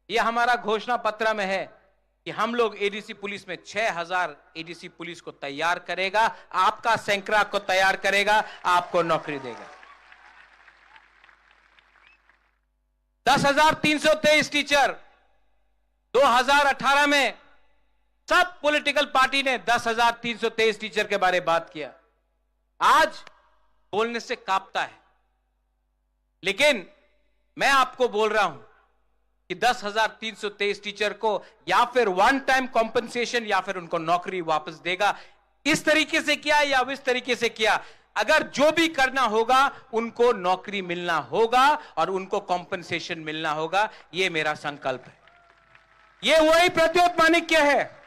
यह हमारा घोषणा पत्र में है कि हम लोग एडीसी पुलिस में 6,000 एडीसी पुलिस को तैयार करेगा, आपका सैंकड़ा को तैयार करेगा, आपको नौकरी देगा। 10,323 टीचर 2018 में सब पॉलिटिकल पार्टी ने 10,323 टीचर के बारे में बात किया। आज बोलने से कांपता है, लेकिन मैं आपको बोल रहा हूं कि 10,323 टीचर को या फिर वन टाइम कॉम्पनसेशन या फिर उनको नौकरी वापस देगा। इस तरीके से किया या इस तरीके से किया, अगर जो भी करना होगा उनको नौकरी मिलना होगा और उनको कॉम्पनसेशन मिलना होगा। यह मेरा संकल्प है। यह वही प्रद्योत माणिक्य है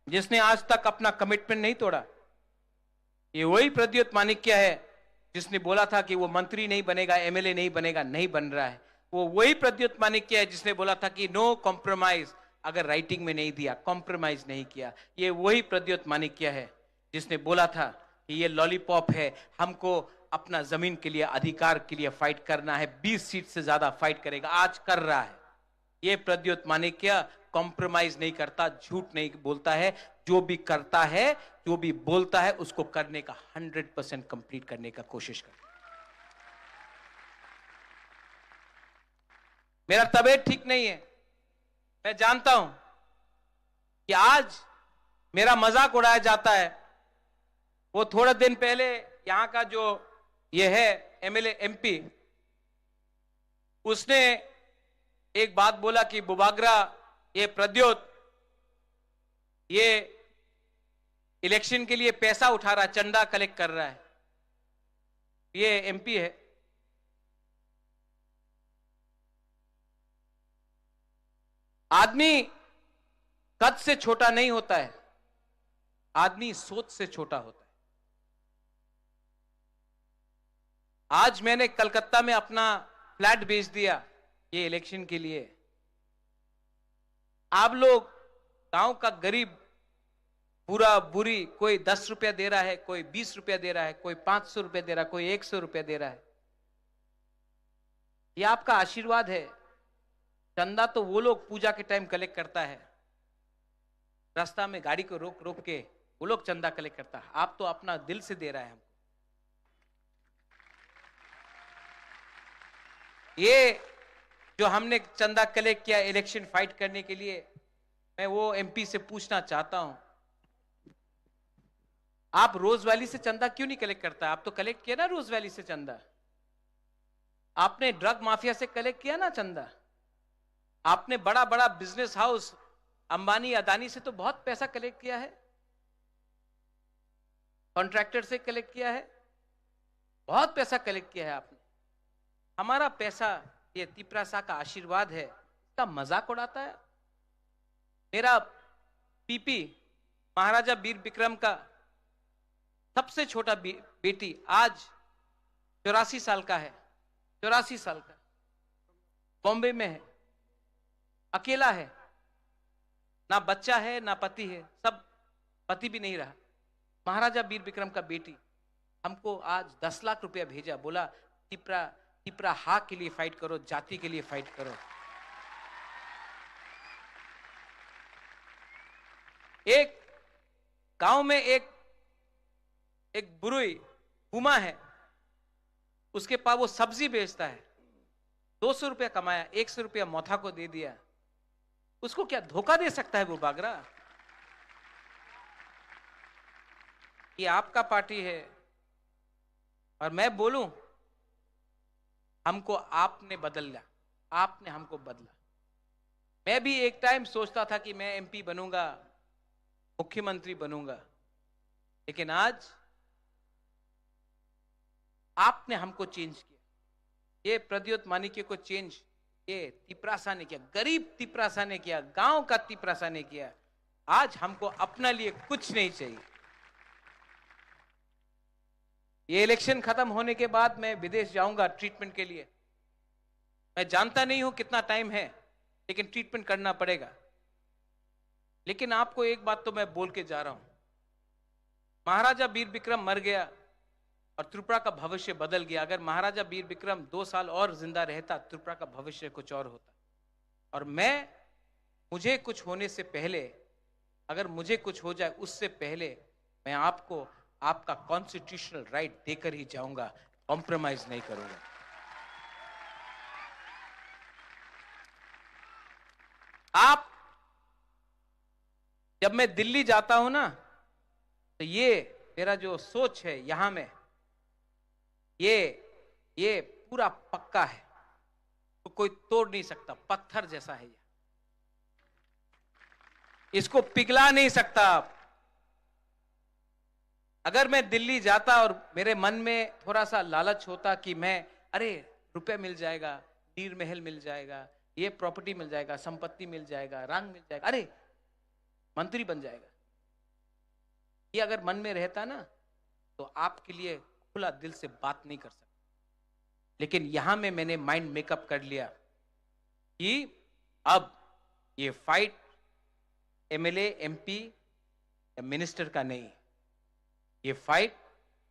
जिसने आज तक अपना कमिटमेंट नहीं तोड़ा। ये वही प्रद्योत माणिक्य है जिसने बोला था कि वो मंत्री नहीं बनेगा, एमएलए नहीं बनेगा, नहीं बन रहा है। वो वही प्रद्योत माणिक्य है जिसने बोला था कि नो कॉम्प्रोमाइज, अगर राइटिंग में नहीं दिया, कॉम्प्रोमाइज नहीं किया। ये वही प्रद्योत माणिक्य है जिसने बोला था कि ये लॉलीपॉप है, हमको अपना जमीन के लिए, अधिकार के लिए फाइट करना है, 20 सीट से ज्यादा फाइट करेगा, आज कर रहा है। ये प्रद्योत माणिक्य कॉम्प्रोमाइज नहीं करता, झूठ नहीं बोलता है, जो भी करता है, जो भी बोलता है, उसको करने का 100% कंप्लीट करने का कोशिश करता है। मेरा तबीयत ठीक नहीं है, मैं जानता हूं कि आज मेरा मजाक उड़ाया जाता है। वो थोड़े दिन पहले यहां का जो ये है एमएलए एमपी, उसने एक बात बोला कि बुबागरा ये प्रद्योत ये इलेक्शन के लिए पैसा उठा रहा है, चंदा कलेक्ट कर रहा है। ये एमपी है। आदमी कद से छोटा नहीं होता है, आदमी सोच से छोटा होता है। आज मैंने कलकत्ता में अपना फ्लैट बेच दिया ये इलेक्शन के लिए। आप लोग गांव का गरीब पूरा बुरी, कोई 10 रुपया दे रहा है, कोई 20 रुपया दे रहा है, कोई 500 रुपया दे रहा है, कोई 100 रुपया दे रहा है। ये आपका आशीर्वाद है। चंदा तो वो लोग पूजा के टाइम कलेक्ट करता है, रास्ता में गाड़ी को रोक रोक के वो लोग चंदा कलेक्ट करता है। आप तो अपना दिल से दे रहा है हमको। ये जो हमने चंदा कलेक्ट किया इलेक्शन फाइट करने के लिए, मैं वो एमपी से पूछना चाहता हूं, आप रोज वैली से चंदा क्यों नहीं कलेक्ट करता? आप तो कलेक्ट किया ना रोज वैली से चंदा। आपने ड्रग माफिया से कलेक्ट किया ना चंदा। आपने बड़ा बड़ा बिजनेस हाउस अंबानी अदानी से तो बहुत पैसा कलेक्ट किया है, कॉन्ट्रैक्टर से कलेक्ट किया है, बहुत पैसा कलेक्ट किया है आपने। हमारा पैसा ये तिपरासा का आशीर्वाद है, इसका मजाक उड़ाता है। मेरा पीपी महाराजा वीर विक्रम का सबसे छोटा बेटी आज 84 साल का है, 84 साल का, बॉम्बे में है, अकेला है। ना बच्चा है ना पति है, सब पति भी नहीं रहा। महाराजा वीर विक्रम का बेटी हमको आज 10 लाख रुपया भेजा, बोला तिपरा हा के लिए फाइट करो, जाति के लिए फाइट करो। एक गांव में एक बुरुई हुमा है, उसके पास वो सब्जी बेचता है, 200 रुपया कमाया, 100 रुपया मोथा को दे दिया। उसको क्या धोखा दे सकता है वो बागरा? ये आपका पार्टी है और मैं बोलूं हमको आपने बदला, आपने हमको बदला। मैं भी एक टाइम सोचता था कि मैं एमपी बनूंगा, मुख्यमंत्री बनूंगा, लेकिन आज आपने हमको चेंज किया। ये प्रद्योत मानिक्य को चेंज ये तिपरासा ने किया, गरीब तिपरासा ने किया, गांव का तिपरासा ने किया। आज हमको अपना लिए कुछ नहीं चाहिए। ये इलेक्शन खत्म होने के बाद मैं विदेश जाऊंगा ट्रीटमेंट के लिए। मैं जानता नहीं हूं कितना टाइम है, लेकिन ट्रीटमेंट करना पड़ेगा। लेकिन आपको एक बात तो मैं बोल के जा रहा हूं, महाराजा वीर विक्रम मर गया और त्रिपुरा का भविष्य बदल गया। अगर महाराजा वीर विक्रम 2 साल और जिंदा रहता, त्रिपुरा का भविष्य कुछ और होता। और मुझे कुछ होने से पहले, अगर मुझे कुछ हो जाए उससे पहले, मैं आपको आपका कॉन्स्टिट्यूशनल राइट देकर ही जाऊंगा, कॉम्प्रोमाइज नहीं करूंगा। आप जब मैं दिल्ली जाता हूं ना, तो ये मेरा जो सोच है यहां में, ये पूरा पक्का है, तो कोई तोड़ नहीं सकता, पत्थर जैसा है ये, इसको पिघला नहीं सकता आप। अगर मैं दिल्ली जाता और मेरे मन में थोड़ा सा लालच होता कि मैं, अरे रुपया मिल जाएगा, नीर महल मिल जाएगा, ये प्रॉपर्टी मिल जाएगा, संपत्ति मिल जाएगा, रंग मिल जाएगा, अरे मंत्री बन जाएगा, ये अगर मन में रहता ना, तो आपके लिए खुला दिल से बात नहीं कर सकता। लेकिन यहां में मैंने माइंड मेकअप कर लिया कि अब ये फाइट एमएलए, एमपी या मिनिस्टर का नहीं, ये फाइट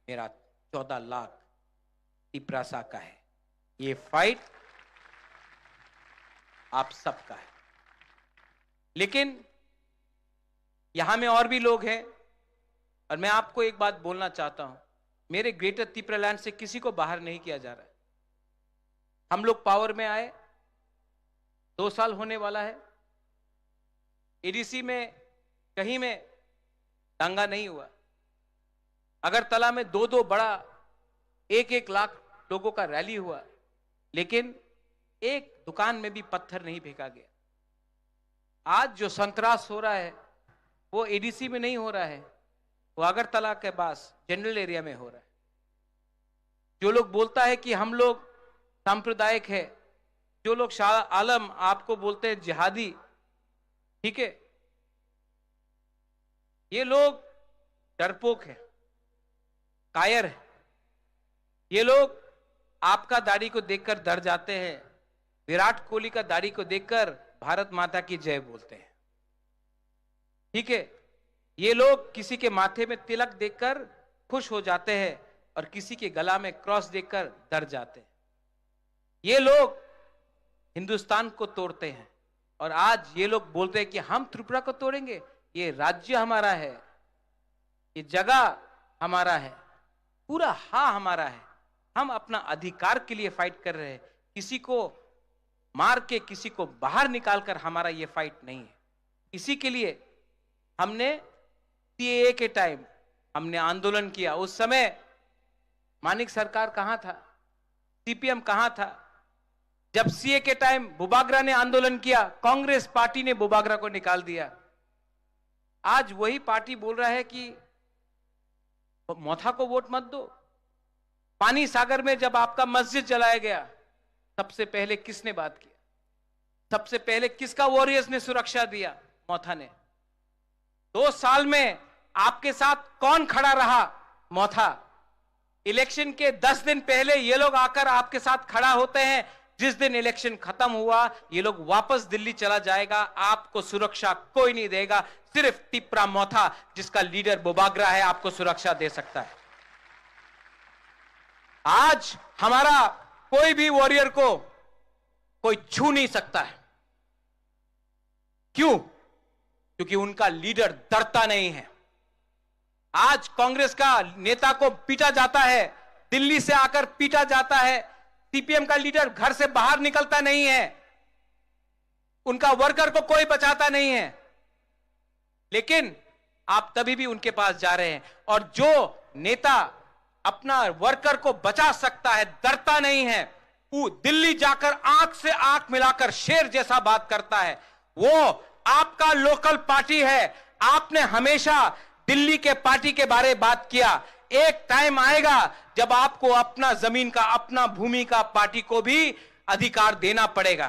मेरा 14 लाख तिपरासा का है। ये फाइट आप सबका है। लेकिन यहां में और भी लोग हैं, और मैं आपको एक बात बोलना चाहता हूं, मेरे ग्रेटर त्रिपुरा लैंड से किसी को बाहर नहीं किया जा रहा है। हम लोग पावर में आए, 2 साल होने वाला है, एडीसी में कहीं में दंगा नहीं हुआ। अगरतला में 2 बड़ा 1-1 लाख लोगों का रैली हुआ, लेकिन एक दुकान में भी पत्थर नहीं फेंका गया। आज जो संतरास हो रहा है वो एडीसी में नहीं हो रहा है, वो अगरतला के पास जनरल एरिया में हो रहा है। जो लोग बोलता है कि हम लोग सांप्रदायिक है, जो लोग शाह आलम आपको बोलते हैं जिहादी, ठीक है, ये लोग डरपोक है, कायर है। ये लोग आपका दाढ़ी को देखकर डर जाते हैं, विराट कोहली का दाढ़ी को देखकर भारत माता की जय बोलते हैं, ठीक है। ये लोग किसी के माथे में तिलक देखकर खुश हो जाते हैं और किसी के गला में क्रॉस देखकर डर जाते हैं। ये लोग हिंदुस्तान को तोड़ते हैं, और आज ये लोग बोलते हैं कि हम त्रिपुरा को तोड़ेंगे। ये राज्य हमारा है, ये जगह हमारा है, पूरा हाँ हमारा है। हम अपना अधिकार के लिए फाइट कर रहे हैं, किसी को मार के किसी को बाहर निकालकर हमारा ये फाइट नहीं है। इसी के लिए हमने सीएए के टाइम हमने आंदोलन किया। उस समय मानिक सरकार कहां था, सीपीएम कहां था? जब सीए के टाइम बुबागरा ने आंदोलन किया, कांग्रेस पार्टी ने बुबागरा को निकाल दिया। आज वही पार्टी बोल रहा है कि मोथा को वोट मत दो। पानी सागर में जब आपका मस्जिद जलाया गया, सबसे पहले किसने बात किया? सबसे पहले किसका वॉरियर्स ने सुरक्षा दिया? मोथा ने। 2 साल में आपके साथ कौन खड़ा रहा? मोथा। इलेक्शन के 10 दिन पहले ये लोग आकर आपके साथ खड़ा होते हैं, जिस दिन इलेक्शन खत्म हुआ ये लोग वापस दिल्ली चला जाएगा, आपको सुरक्षा कोई नहीं देगा, सिर्फ टिप्रा मोथा जिसका लीडर बुबागरा है आपको सुरक्षा दे सकता है। आज हमारा कोई भी वॉरियर को कोई छू नहीं सकता है। क्यों? क्योंकि उनका लीडर डरता नहीं है। आज कांग्रेस का नेता को पीटा जाता है, दिल्ली से आकर पीटा जाता है, सीपीएम का लीडर घर से बाहर निकलता नहीं है, उनका वर्कर को कोई बचाता नहीं है, लेकिन आप तभी भी उनके पास जा रहे हैं। और जो नेता अपना वर्कर को बचा सकता है, डरता नहीं है, वो दिल्ली जाकर आंख से आंख मिलाकर शेर जैसा बात करता है, वो आपका लोकल पार्टी है। आपने हमेशा दिल्ली के पार्टी के बारे बात किया, एक टाइम आएगा जब आपको अपना जमीन का, अपना भूमि का पार्टी को भी अधिकार देना पड़ेगा,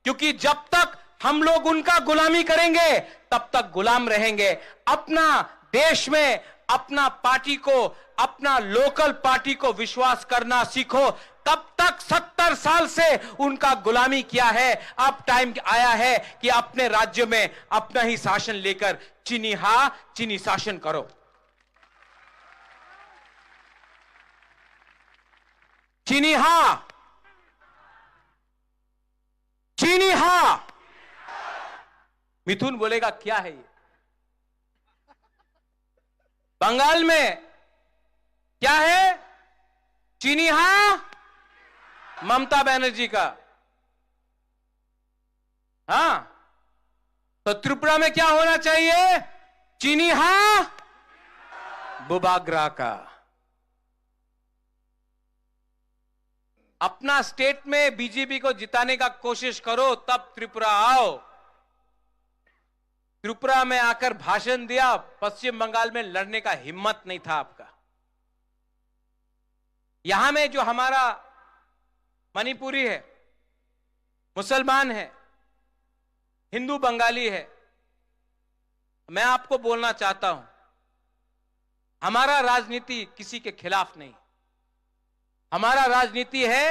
क्योंकि जब तक हम लोग उनका गुलामी करेंगे तब तक गुलाम रहेंगे। अपना देश में अपना पार्टी को, अपना लोकल पार्टी को विश्वास करना सीखो। तब तक 70 साल से उनका गुलामी किया है, अब टाइम आया है कि अपने राज्य में अपना ही शासन लेकर चीनी शासन करो। चीनी हा। मिथुन बोलेगा क्या है ये? बंगाल में क्या है? चीनी हा, ममता बनर्जी का। हां, तो त्रिपुरा में क्या होना चाहिए? चीनी हा, बुबागरा का। अपना स्टेट में बीजेपी को जिताने का कोशिश करो, तब त्रिपुरा आओ। त्रिपुरा में आकर भाषण दिया, पश्चिम बंगाल में लड़ने का हिम्मत नहीं था आपका। यहां में जो हमारा मणिपुरी है, मुसलमान है, हिंदू बंगाली है, मैं आपको बोलना चाहता हूं, हमारा राजनीति किसी के खिलाफ नहीं, हमारा राजनीति है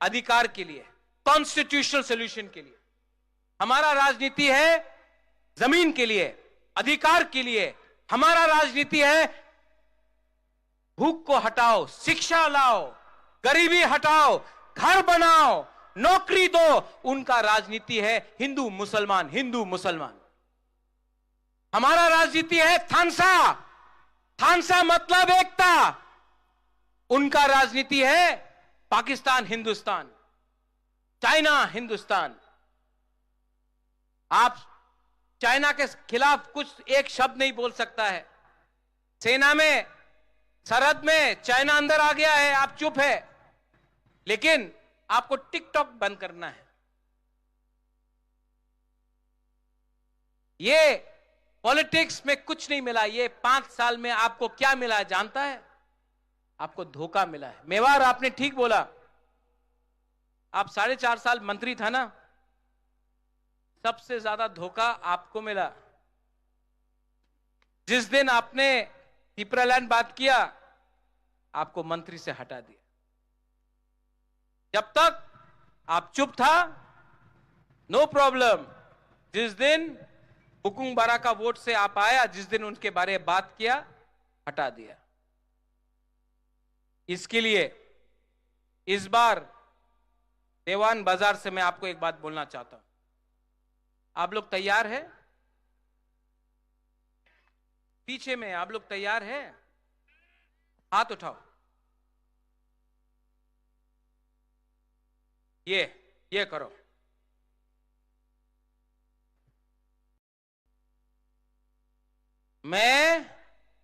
अधिकार के लिए, कॉन्स्टिट्यूशनल सॉल्यूशन के लिए। हमारा राजनीति है जमीन के लिए, अधिकार के लिए। हमारा राजनीति है भूख को हटाओ, शिक्षा लाओ, गरीबी हटाओ, घर बनाओ, नौकरी दो। उनका राजनीति है हिंदू मुसलमान, हिंदू मुसलमान। हमारा राजनीति है थानसा, थानसा मतलब एकता। उनका राजनीति है पाकिस्तान हिंदुस्तान, चाइना हिंदुस्तान। आप चाइना के खिलाफ कुछ एक शब्द नहीं बोल सकता है। सेना में, सरहद में चाइना अंदर आ गया है, आप चुप है, लेकिन आपको टिकटॉक बंद करना है। ये पॉलिटिक्स में कुछ नहीं मिला। ये 5 साल में आपको क्या मिला है जानता है? आपको धोखा मिला है। मेवाड़, आपने ठीक बोला, आप 4.5 साल मंत्री था ना, सबसे ज्यादा धोखा आपको मिला। जिस दिन आपने पिपरालैंड बात किया, आपको मंत्री से हटा दिया। जब तक आप चुप था, नो प्रॉब्लम। जिस दिन हुकुम बारा का वोट से आप आया, जिस दिन उनके बारे में बात किया, हटा दिया। इसके लिए इस बार देवान बाजार से मैं आपको एक बात बोलना चाहता हूं। आप लोग तैयार हैं? पीछे में आप लोग तैयार हैं? हाथ उठाओ। ये करो। मैं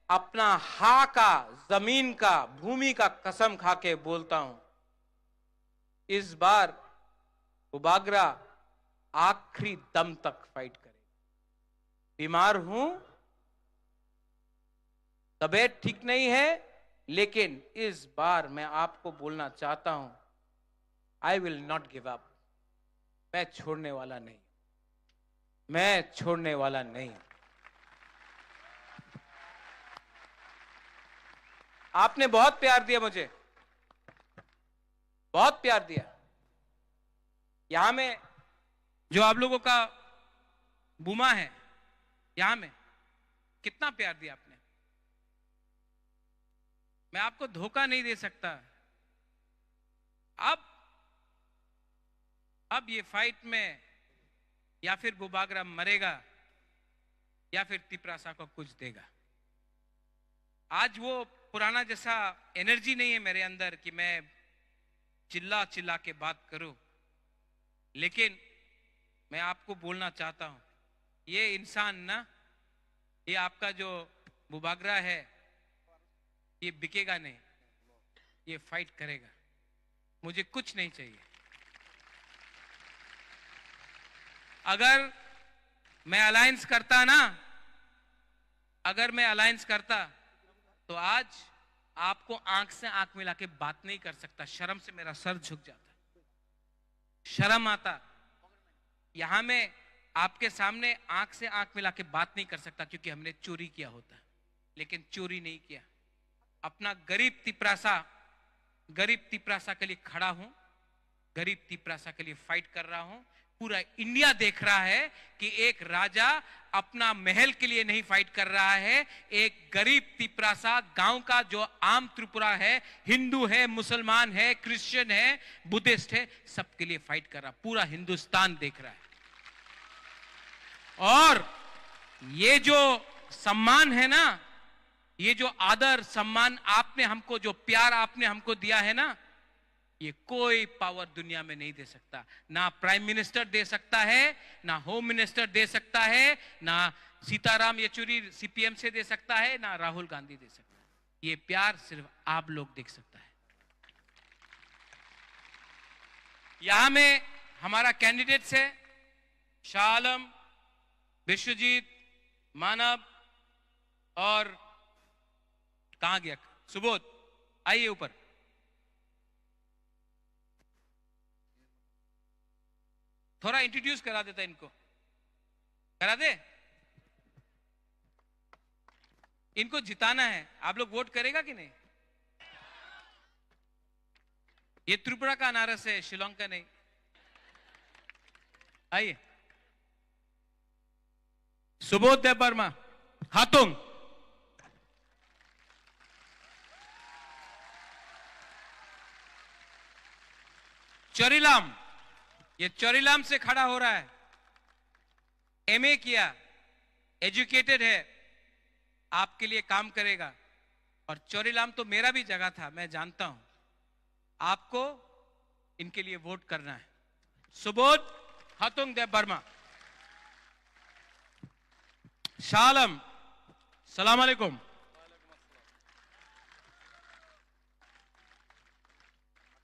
अपना हा का, जमीन का, भूमि का कसम खा के बोलता हूं, इस बार बुबागरा आखिरी दम तक फाइट करेगा। बीमार हूं, तबीयत ठीक नहीं है, लेकिन इस बार मैं आपको बोलना चाहता हूं, I will not give up. मैं छोड़ने वाला नहीं, मैं छोड़ने वाला नहीं। आपने बहुत प्यार दिया मुझे, बहुत प्यार दिया। यहां में जो आप लोगों का बुमा है, यहां में कितना प्यार दिया आपने। मैं आपको धोखा नहीं दे सकता। अब ये फाइट में या फिर बुबागरा मरेगा या फिर तिपरासा को कुछ देगा। आज वो पुराना जैसा एनर्जी नहीं है मेरे अंदर कि मैं चिल्ला चिल्ला के बात करूं, लेकिन मैं आपको बोलना चाहता हूं, ये इंसान ना, ये आपका जो बुबागरा है, ये बिकेगा नहीं, ये फाइट करेगा। मुझे कुछ नहीं चाहिए। अगर मैं अलायंस करता ना, अगर मैं अलायंस करता तो आज आपको आंख से आंख मिला के बात नहीं कर सकता। शर्म से मेरा सर झुक जाता, शर्म आता। यहां में आपके सामने आंख से आंख मिला के बात नहीं कर सकता, क्योंकि हमने चोरी किया होता, लेकिन चोरी नहीं किया। अपना गरीब तिपरासा के लिए खड़ा हूं, गरीब तिपरासा के लिए फाइट कर रहा हूं। पूरा इंडिया देख रहा है कि एक राजा अपना महल के लिए नहीं फाइट कर रहा है, एक गरीब तिपरासा गांव का जो आम त्रिपुरा है, हिंदू है, मुसलमान है, क्रिश्चियन है, बुद्धिस्ट है, सबके लिए फाइट कर रहा। पूरा हिंदुस्तान देख रहा है। और ये जो सम्मान है ना, ये जो आदर सम्मान आपने हमको, जो प्यार आपने हमको दिया है ना, ये कोई पावर दुनिया में नहीं दे सकता। ना प्राइम मिनिस्टर दे सकता है, ना होम मिनिस्टर दे सकता है, ना सीताराम येचुरी सीपीएम से दे सकता है, ना राहुल गांधी दे सकता है। ये प्यार सिर्फ आप लोग देख सकता है। यहां में हमारा कैंडिडेट्स है शाह आलम, विश्वजीत, मानव और कहां गया सुबोध। आइए ऊपर। थोड़ा इंट्रोड्यूस करा देता, इनको करा दे। इनको जिताना है, आप लोग वोट करेगा कि नहीं? ये त्रिपुरा का अनारस है, शिलोंग का नहीं। आइए। सुबोध देव वर्मा, हाथुंग। चोरीलाम, ये चोरीलाम से खड़ा हो रहा है। एमए किया, एजुकेटेड है, आपके लिए काम करेगा। और चोरीलाम तो मेरा भी जगह था, मैं जानता हूं। आपको इनके लिए वोट करना है। सुबोध हाथुंग देव वर्मा। शाह आलम, सलाम अलैकुम।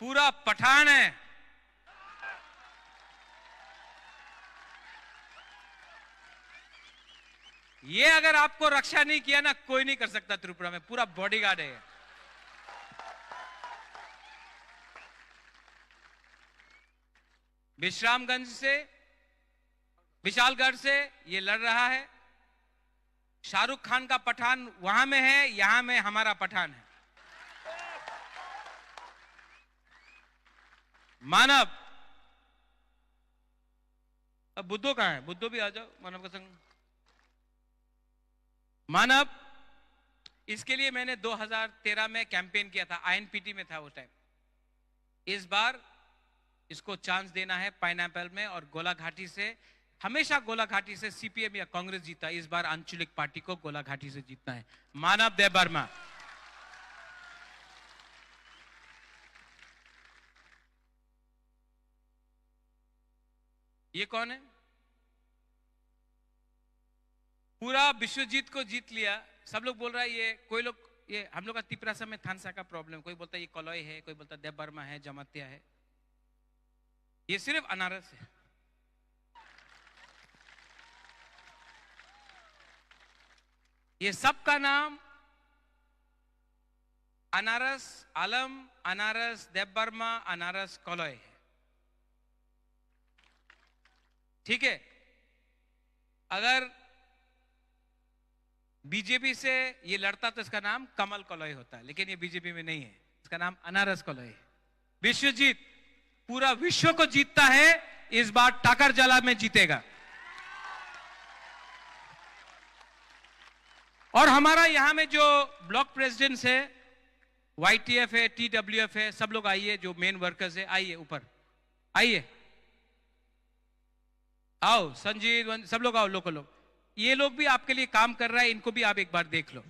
पूरा पठान है। ये अगर आपको रक्षा नहीं किया ना, कोई नहीं कर सकता त्रिपुरा में। पूरा बॉडीगार्ड है। विश्रामगंज से, विशालगढ़ से ये लड़ रहा है। शाहरुख खान का पठान वहां में है, यहां में हमारा पठान है। मानव, अब बुद्धो कहां है? बुद्धो भी आ जाओ मानव का संग। मानव, इसके लिए मैंने 2013 में कैंपेन किया था, आईएनपीटी में था वो टाइम। इस बार इसको चांस देना है पाइनएप्पल में और गोलाघाटी से। हमेशा गोलाघाटी से सीपीएम या कांग्रेस जीता, इस बार आंचलिक पार्टी को गोलाघाटी से जीतना है। मानव देव वर्मा। ये कौन है? पूरा विश्वजीत को जीत लिया। सब लोग बोल रहा है ये, कोई लोग ये हम लोग का तिपरासा में थानसा का प्रॉब्लम, कोई बोलता है ये कलौय है, कोई बोलता है देव वर्मा है, जमातिया है। ये सिर्फ अनारस है। ये सबका नाम अनारस आलम, अनारस देव वर्मा, अनारस कलौय है। ठीक है? अगर बीजेपी से ये लड़ता तो इसका नाम कमल कलौय होता है, लेकिन ये बीजेपी में नहीं है, इसका नाम अनारस कलौय है। विश्वजीत पूरा विश्व को जीतता है, इस बार टाकरजला में जीतेगा। और हमारा यहां में जो ब्लॉक प्रेसिडेंट्स है, YTF है, TWF है, सब लोग आइए, जो मेन वर्कर्स है आइए ऊपर, आइए, आओ संजीव, सब लोग आओ, लोग ये लोग भी आपके लिए काम कर रहा है, इनको भी आप एक बार देख लो।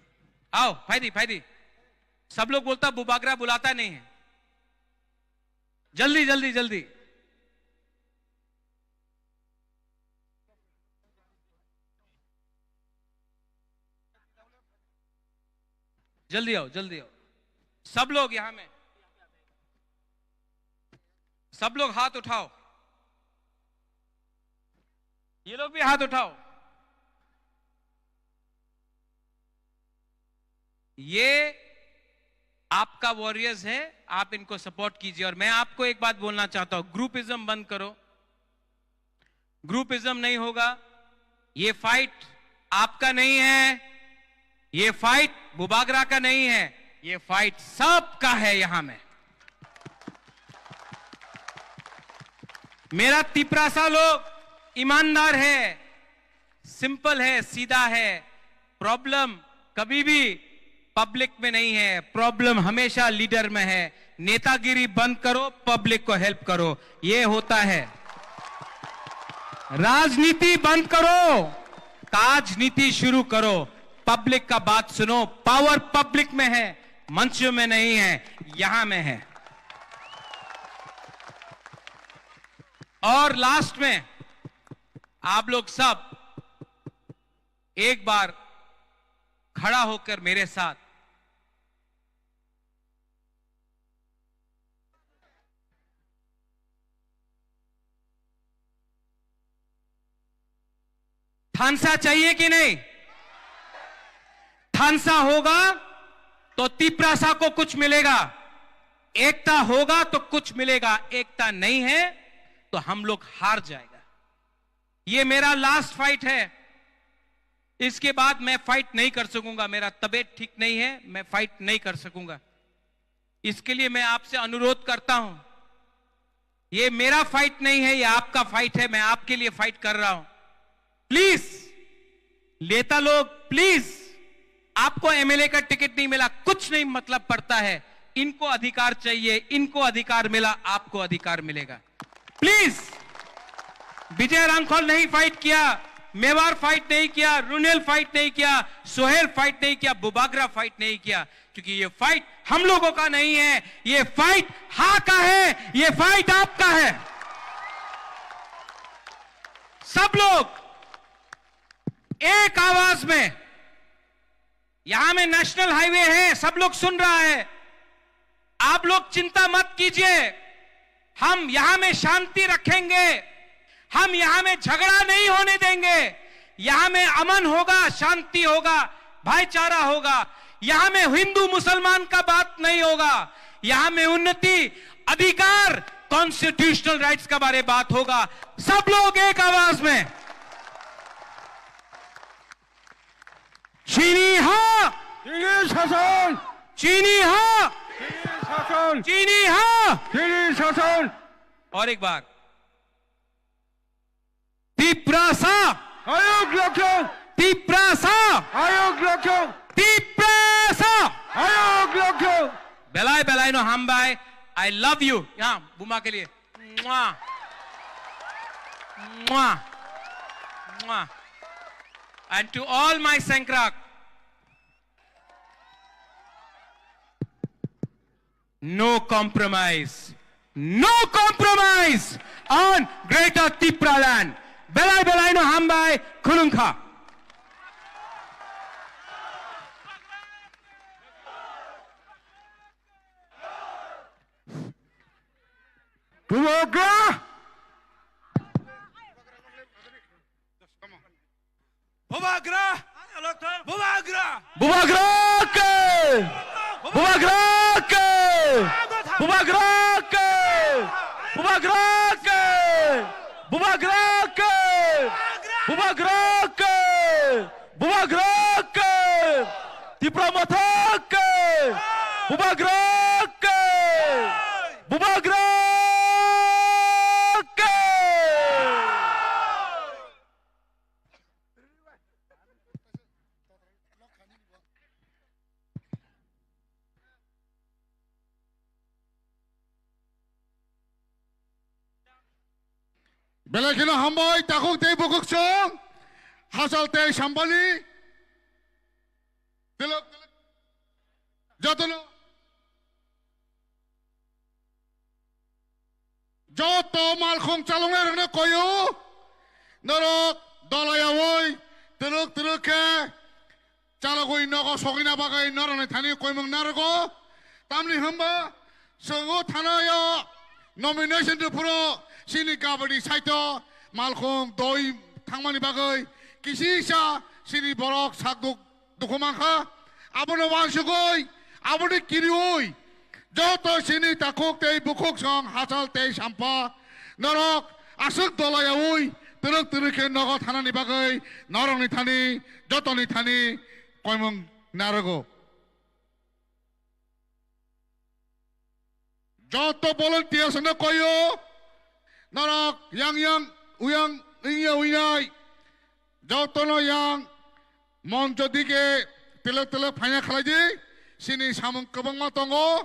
आओ फायदी, सब लोग बोलता बुबागरा बुलाता नहीं है, जल्दी जल्दी जल्दी। जल्दी आओ, जल्दी आओ, सब लोग यहां में, सब लोग हाथ उठाओ, ये लोग भी हाथ उठाओ। ये आपका वॉरियर्स है, आप इनको सपोर्ट कीजिए। और मैं आपको एक बात बोलना चाहता हूं, ग्रुपिज्म बंद करो, ग्रुपिज्म नहीं होगा। ये फाइट आपका नहीं है, ये फाइट बुबागरा का नहीं है, ये फाइट सबका है। यहां में मेरा तिपरासा लोग ईमानदार है, सिंपल है, सीधा है। प्रॉब्लम कभी भी पब्लिक में नहीं है, प्रॉब्लम हमेशा लीडर में है। नेतागिरी बंद करो, पब्लिक को हेल्प करो, ये होता है। राजनीति बंद करो, काजनीति शुरू करो, पब्लिक का बात सुनो। पावर पब्लिक में है, मंचों में नहीं है, यहां में है। और लास्ट में आप लोग सब एक बार खड़ा होकर मेरे साथ थानसा चाहिए कि नहीं? थानसा होगा तो तिपरासा को कुछ मिलेगा, एकता होगा तो कुछ मिलेगा, एकता नहीं है तो हम लोग हार जाएगा। ये मेरा लास्ट फाइट है, इसके बाद मैं फाइट नहीं कर सकूंगा, मेरा तबीयत ठीक नहीं है, मैं फाइट नहीं कर सकूंगा। इसके लिए मैं आपसे अनुरोध करता हूं, ये मेरा फाइट नहीं है, ये आपका फाइट है, मैं आपके लिए फाइट कर रहा हूं। प्लीज नेता लोग, प्लीज, आपको एमएलए का टिकट नहीं मिला, कुछ नहीं मतलब पड़ता है, इनको अधिकार चाहिए, इनको अधिकार मिला, आपको अधिकार मिलेगा। प्लीज, विजय रांखोल नहीं फाइट किया, मेवार फाइट नहीं किया, रुनेल फाइट नहीं किया, सोहेल फाइट नहीं किया, बुबागरा फाइट नहीं किया, क्योंकि ये फाइट हम लोगों का नहीं है, ये फाइट हाँ का है, ये फाइट आपका है। सब लोग एक आवाज में, यहां में नेशनल हाईवे है, सब लोग सुन रहा है, आप लोग चिंता मत कीजिए, हम यहां में शांति रखेंगे, हम यहां में झगड़ा नहीं होने देंगे, यहां में अमन होगा, शांति होगा, भाईचारा होगा, यहां में हिंदू मुसलमान का बात नहीं होगा, यहां में उन्नति, अधिकार, कॉन्स्टिट्यूशनल राइट्स का बारे बात होगा। सब लोग एक आवाज में, चीनी हाँ, चीनी शासन, चीनी हाँ, चीनी शासन, चीनी हाँ, चीनी शासन। और एक बार, तिपरासा आयोग लक्ष्य, तिपरासा आयोग लक्ष्य, तिपरासा आयोग लक्ष्य। बेलाय बेलाय नो हम बाय, आई लव यू। यहां बुमा के लिए मुआ मुआ मुआ। And to all my Sankrak, no compromise on Greater Tipra land. Belai belai no hambai khulungkha. Bubagra, Bubagra, Bubagra, Bubagra के, बुबागरा के, बुबागरा के, बुबागरा के, बुबागरा के, बुबागरा के, बुबागरा के, तिपरा मथा के, बुबागरा के, बुबागरा বেলাইখিনো হামবাই তাকুক তে বুকুক সং হাসাল তে সাম্বানি তিলক যতন যত মালখং চালংনাय রংनो কয়ো নরক দলায়াवै তিলক তিলকে চালগই নগ সগিনা বাগাই নরনে থানি কয়মং নারগো তামনি হামবা সঙ্গো থানাया नमिनेशन पुरो सिनी काबाडी साइट मालखं दय थांमानि बागै किसिसा सिनी बरक सागदुक दुखुमाखा आबनो वांसुगै आबनो किरिउइ जत सिनी ताकुक ते बुकुक सं हासाल ते साम्पा नरक आसुक दलायावै तिरक तिरके नग थानानि बागै नरंनि थानि जतनि थानि कयमं नारगो যত volunteers na koyo narak yang uyang inya uinai যত no yang moncho dike telek phanya khalai sini samung kobang ma tongo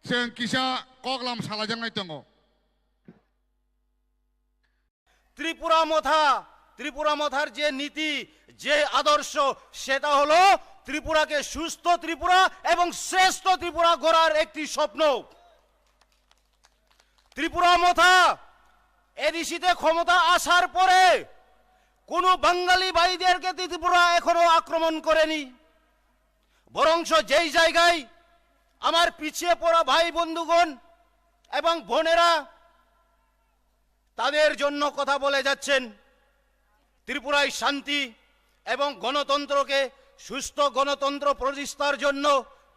seng kisa koklam salajangai tongo Tripura মথার যে নীতি যে আদর্শ সেটা হলো ত্রিপুরাকে সুস্থ ত্রিপুরা এবং শ্রেষ্ঠ ত্রিপুরা গড়ার একটি স্বপ্ন ত্রিপুরা মথা এডিসিতে ক্ষমতা আসার পরে কোনো বাঙালি ভাইদেরকে ত্রিপুরা এখনো আক্রমণ করেনি বরংশ যেই জায়গায় আমার পিছিয়ে পড়া ভাই বন্ধুগণ এবং বোনেরা তাদের জন্য কথা বলে যাচ্ছেন ত্রিপুরায় শান্তি এবং গণতন্ত্রকে সুস্থ গণতন্ত্র প্রতিষ্ঠার জন্য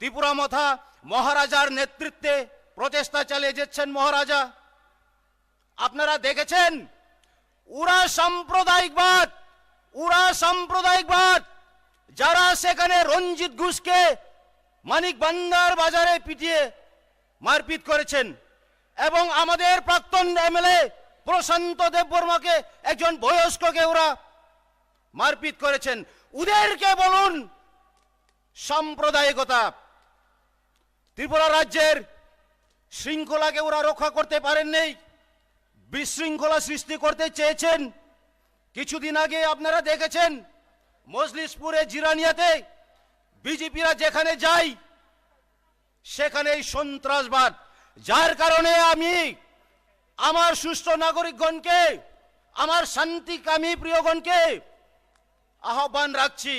ত্রিপুরা মথা মহারাজার নেতৃত্বে প্রচেষ্টা চালিয়ে যাচ্ছেন মহারাজা আপনারা দেখেছেন উরা সাম্প্রদায়িকবাদ যারা সেখানে রঞ্জিত ঘোষকে মানিক বান্দার বাজারে পিটিয়ে মারপিট করেছেন এবং আমাদের প্রাক্তন এমএলএ প্রশান্ত দেববর্মাকে একজন বয়স্ককে ওরা মারপিট করেছেন ওদেরকে বলুন সাম্প্রদায়িকতা ত্রিপুরা রাজ্যের শৃঙ্খলাকে ওরা রক্ষা করতে পারেননি বিশৃঙ্খলা সৃষ্টি করতে চেয়েছেন কিছুদিন আগে আপনারা দেখেছেন মজলিসপুরে জিরানিয়াতে বিজেপিরা যেখানে যায় সেখানেই সন্ত্রাসবাদ যার কারণে আমি আমার সুস্থ নাগরিকগণকে আমার শান্তিকামী প্রিয়গণকে আহ্বান রাখছি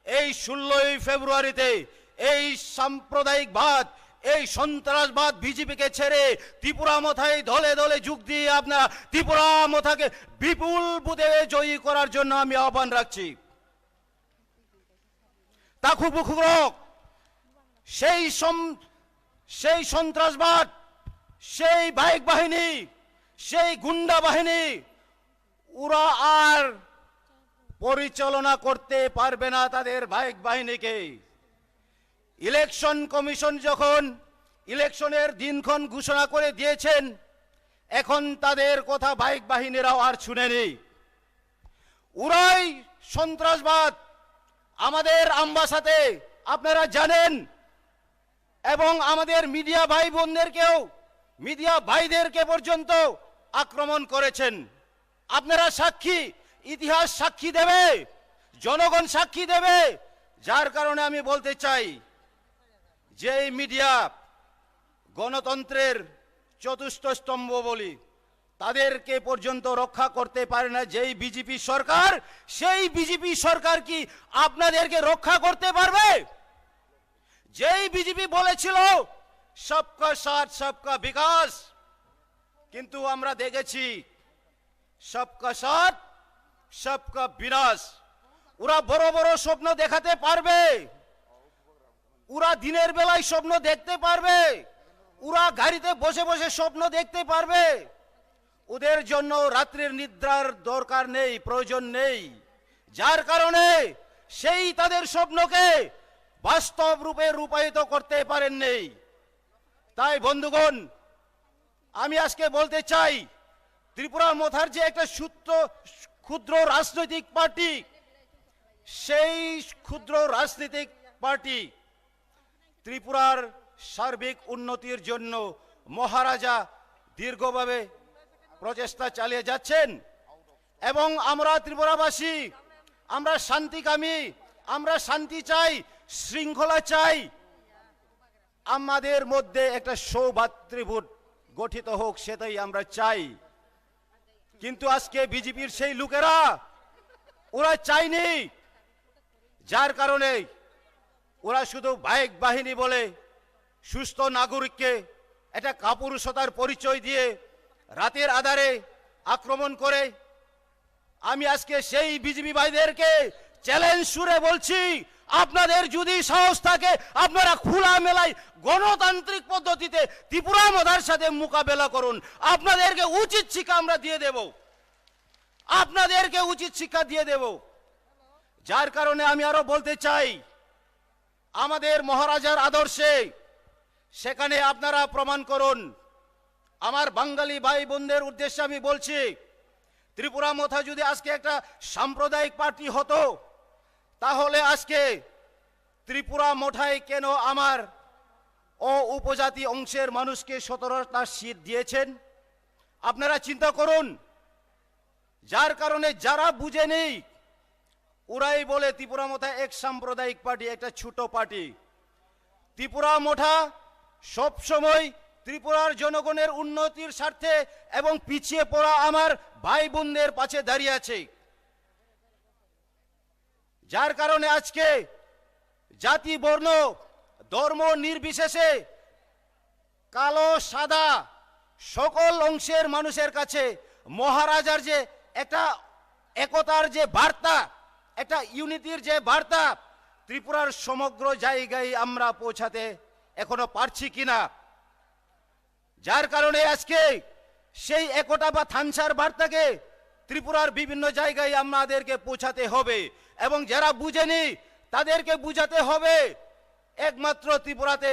এই 16 ফেব্রুয়ারিতে এই সাম্প্রদায়িকবাদ এই সন্ত্রাসবাদ বিজেপিকে ছেড়ে ত্রিপুরা মথায় দলে দলে যোগ দিয়ে আপনারা ত্রিপুরা মথাকে বিপুল বুথে জয়ী করার জন্য আমি আহ্বান রাখছি তাকুবুকুরক সেই সন্ত্রাসবাদ সেই বাইক বাহিনী সেই গুন্ডা বাহিনী ওরা আর পরিচালনা করতে পারবে না তাদের বাইক বাহিনীকে ইলেকশন কমিশন যখন ইলেকশনের দিনক্ষণ ঘোষণা করে দিয়েছেন এখন তাদের কথা বাইক বাহিনীরাও আর শুনেনি ওরাই সন্ত্রাসবাদ আমাদের আমবাসাতে আপনারা জানেন এবং আমাদের মিডিয়া ভাই বোনদেরকেও মিডিয়া ভাইদেরকে পর্যন্ত আক্রমণ করেছেন আপনারা সাক্ষী ইতিহাস সাক্ষী দেবে জনগণ সাক্ষী দেবে যার কারণে আমি বলতে চাই যে এই মিডিয়া গণতন্ত্রের চতুর্থ স্তম্ভ বলি তাদেরকে পর্যন্ত রক্ষা করতে পারে না যেই বিজেপি সরকার সেই বিজেপি সরকার কি আপনাদেরকে রক্ষা করতে পারবে যেই বিজেপি বলেছিল সবকা সাথ সবকা বিকাশ কিন্তু আমরা দেখেছি সবকা সাথ সবকা বিনাশ ওরা বড় বড় স্বপ্ন দেখাতে পারবে ওরা দিনের বেলায় স্বপ্ন দেখতে পারবে ওরা গাড়িতে বসে বসে স্বপ্ন দেখতে পারবে ওদের জন্য রাত্রির নিদ্রার দরকার নেই প্রয়োজন নেই যার কারণে সেই তাদের স্বপ্নকে বাস্তব রূপে রূপায়িত করতে পারেননি তাই বন্ধুগণ আমি আজকে বলতে চাই ত্রিপুরা মথার যে একটা ক্ষুদ্র রাজনৈতিক পার্টি সেই ক্ষুদ্র রাজনৈতিক পার্টি ত্রিপুরার সার্বিক উন্নতির জন্য মহারাজা দীর্ঘভাবে প্রচেষ্টা চালিয়ে যাচ্ছেন এবং আমরা ত্রিপুরাবাসী আমরা শান্তিকামী, আমরা শান্তি চাই, শৃঙ্খলা চাই, আমাদের মধ্যে একটা সৌভাতৃবোধ গঠিত হোক, সেটাই আমরা চাই। কিন্তু আজকে বিজেপির সেই লোকেরা ওরা চায়নি, যার কারণে ওরা শুধু বাইক বাহিনী বলে সুস্থ নাগরিককে একটা কাপুরুষতার পরিচয় দিয়ে রাতের আধারে আক্রমণ করে। আমি আজকে সেই বিজেপি ভাইদেরকে চ্যালেঞ্জ সুরে বলছি, আপনাদের যদি সাহস থাকে আপনারা খোলা মেলায় গণতান্ত্রিক পদ্ধতিতে ত্রিপুরা মধার সাথে মোকাবেলা করুন। আপনাদেরকে উচিত শিক্ষা আমরা দিয়ে দেব, আপনাদেরকে উচিত শিক্ষা দিয়ে দেব। যার কারণে আমি আরো বলতে চাই, আমাদের মহারাজার আদর্শে সেখানে আপনারা প্রমাণ করুন। আমার বাঙালি ভাই বোনদের উদ্দেশ্যে আমি বলছি, ত্রিপুরা মথা যদি আজকে একটা সাম্প্রদায়িক পার্টি হতো, তাহলে আজকে ত্রিপুরা মঠায় কেন আমার উপজাতি অংশের মানুষকে 17টা সিট দিয়েছেন? আপনারা চিন্তা করুন। যার কারণে যারা বুঝেনি ওরাই বলে ত্রিপুরা মঠা এক সাম্প্রদায়িক পার্টি, একটা ছোট পার্টি। ত্রিপুরা মঠা সব সময় ত্রিপুরার জনগণের উন্নতির স্বার্থে এবং পিছিয়ে পড়া আমার ভাই বোনদের পাশে দাঁড়িয়ে আছে। যার কারণে আজকে জাতি বর্ণ ধর্ম নির্বিশেষে কালো সাদা সকল অংশের মানুষের কাছে মহারাজার যে একটা একতার যে বার্তা, একটা ইউনিটির যে বার্তা ত্রিপুরার সমগ্র জায়গায় আমরা পৌঁছাতে এখনো পারছি কিনা। যার কারণে আজকে সেই একতা বা থানসার বার্তাকে ত্রিপুরার বিভিন্ন জায়গায় আমাদেরকে পৌঁছাতে হবে এবং যারা বুঝেনি তাদেরকে বুঝাতে হবে একমাত্র ত্রিপুরাতে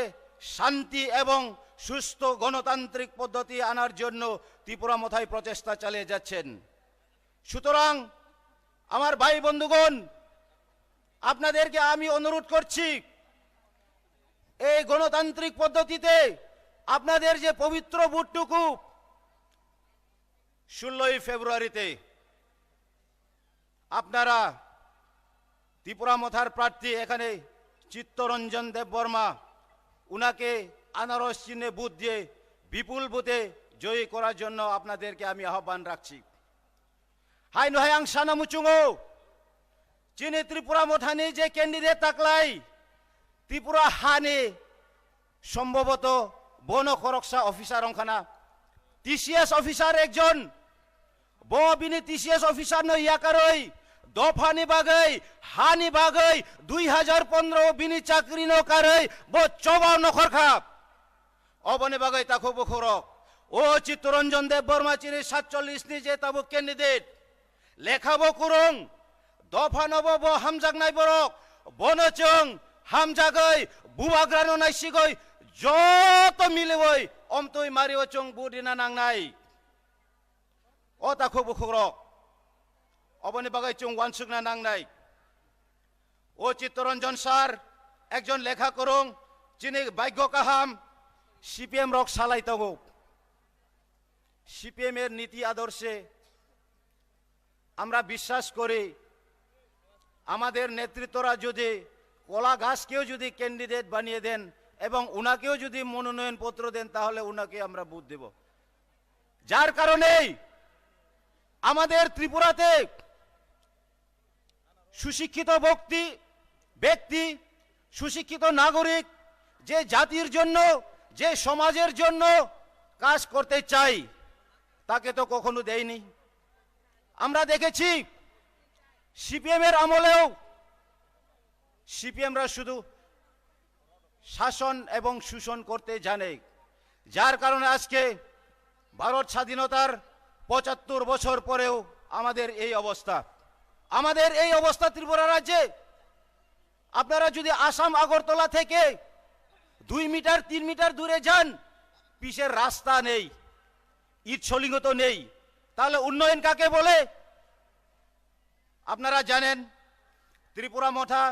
শান্তি এবং সুস্থ গণতান্ত্রিক পদ্ধতি আনার জন্য ত্রিপুরা মথায় প্রচেষ্টা চালিয়ে যাচ্ছেন। সুতরাং আমার ভাই বন্ধুগণ, আপনাদেরকে আমি অনুরোধ করছি, এই গণতান্ত্রিক পদ্ধতিতে আপনাদের যে পবিত্র ভোটটুকু 16ই ফেব্রুয়ারিতে আপনারা ত্রিপুরা মথার প্রার্থী এখানে চিত্তরঞ্জন দেববর্মা, উনাকে আনারস চিহ্নে বুথ দিয়ে বিপুল বুথে জয়ী করার জন্য আপনাদেরকে আমি আহ্বান রাখছি। হাই নহায়াং সানামুচুঙো চিনি ত্রিপুরা মথানি যে ক্যান্ডিডেট তাকলাই ত্রিপুরা হানি সম্ভবত বন সুরক্ষা অফিসার অংখানা টিসিএস অফিসার একজন বিনি টিসিএস অফিসার ন ইয়াকারই দফানি বাগৈ হানি বাগৈ 2015 বিনি চাকরি ন কারই ব 54 নখর খাপ অবনে বাগৈ তাকো বখরক ও চিত্তরঞ্জন দেববর্মা চিনি 47 নি যে তাবো ক্যান্ডিডেট লেখাবো কুরং দফা নব ব হামজাক নাই বরক বনচং হামজাগৈ বুবাগ্রানো নাইসিগৈ যত মিলেবই অমতই মারিও চং বুদিনা নাংনাই ও তাকো বখরক অবনি বাগাই চং ওয়ানসুকনা নাংনাই ও চিত্তরঞ্জন স্যার একজন লেখা করুন যিনি ভাগ্য কাহাম সিপিএম রক সালাই তগো সিপিএম এর নীতি আদর্শে আমরা বিশ্বাস করি আমাদের নেতৃত্বরা যদি কলা গাছকেও যদি ক্যান্ডিডেট বানিয়ে দেন এবং উনাকেও যদি মনোনয়ন পত্র দেন তাহলে উনাকে আমরা ভোট দেব। যার কারণে আমাদের ত্রিপুরাতে সুশিক্ষিত ব্যক্তি সুশিক্ষিত নাগরিক যে জাতির জন্য যে সমাজের জন্য কাজ করতে চাই তাকে তো কখনো দেয়নি। আমরা দেখেছি সিপিএম এর আমলেও সিপিএমরা শুধু শাসন এবং শোষণ করতে জানে। যার কারণে আজকে ভারত স্বাধীনতার 75 বছর পরেও আমাদের এই অবস্থা। আমাদের এই অবস্থা ত্রিপুরা রাজ্যে আপনারা যদি আসাম আগরতলা থেকে 2 মিটার 3 মিটার দূরে যান পিচের রাস্তা নেই, ইট সলিঙ্গ তো নেই, তাহলে উন্নয়ন কাকে বলে? আপনারা জানেন ত্রিপুরা মঠা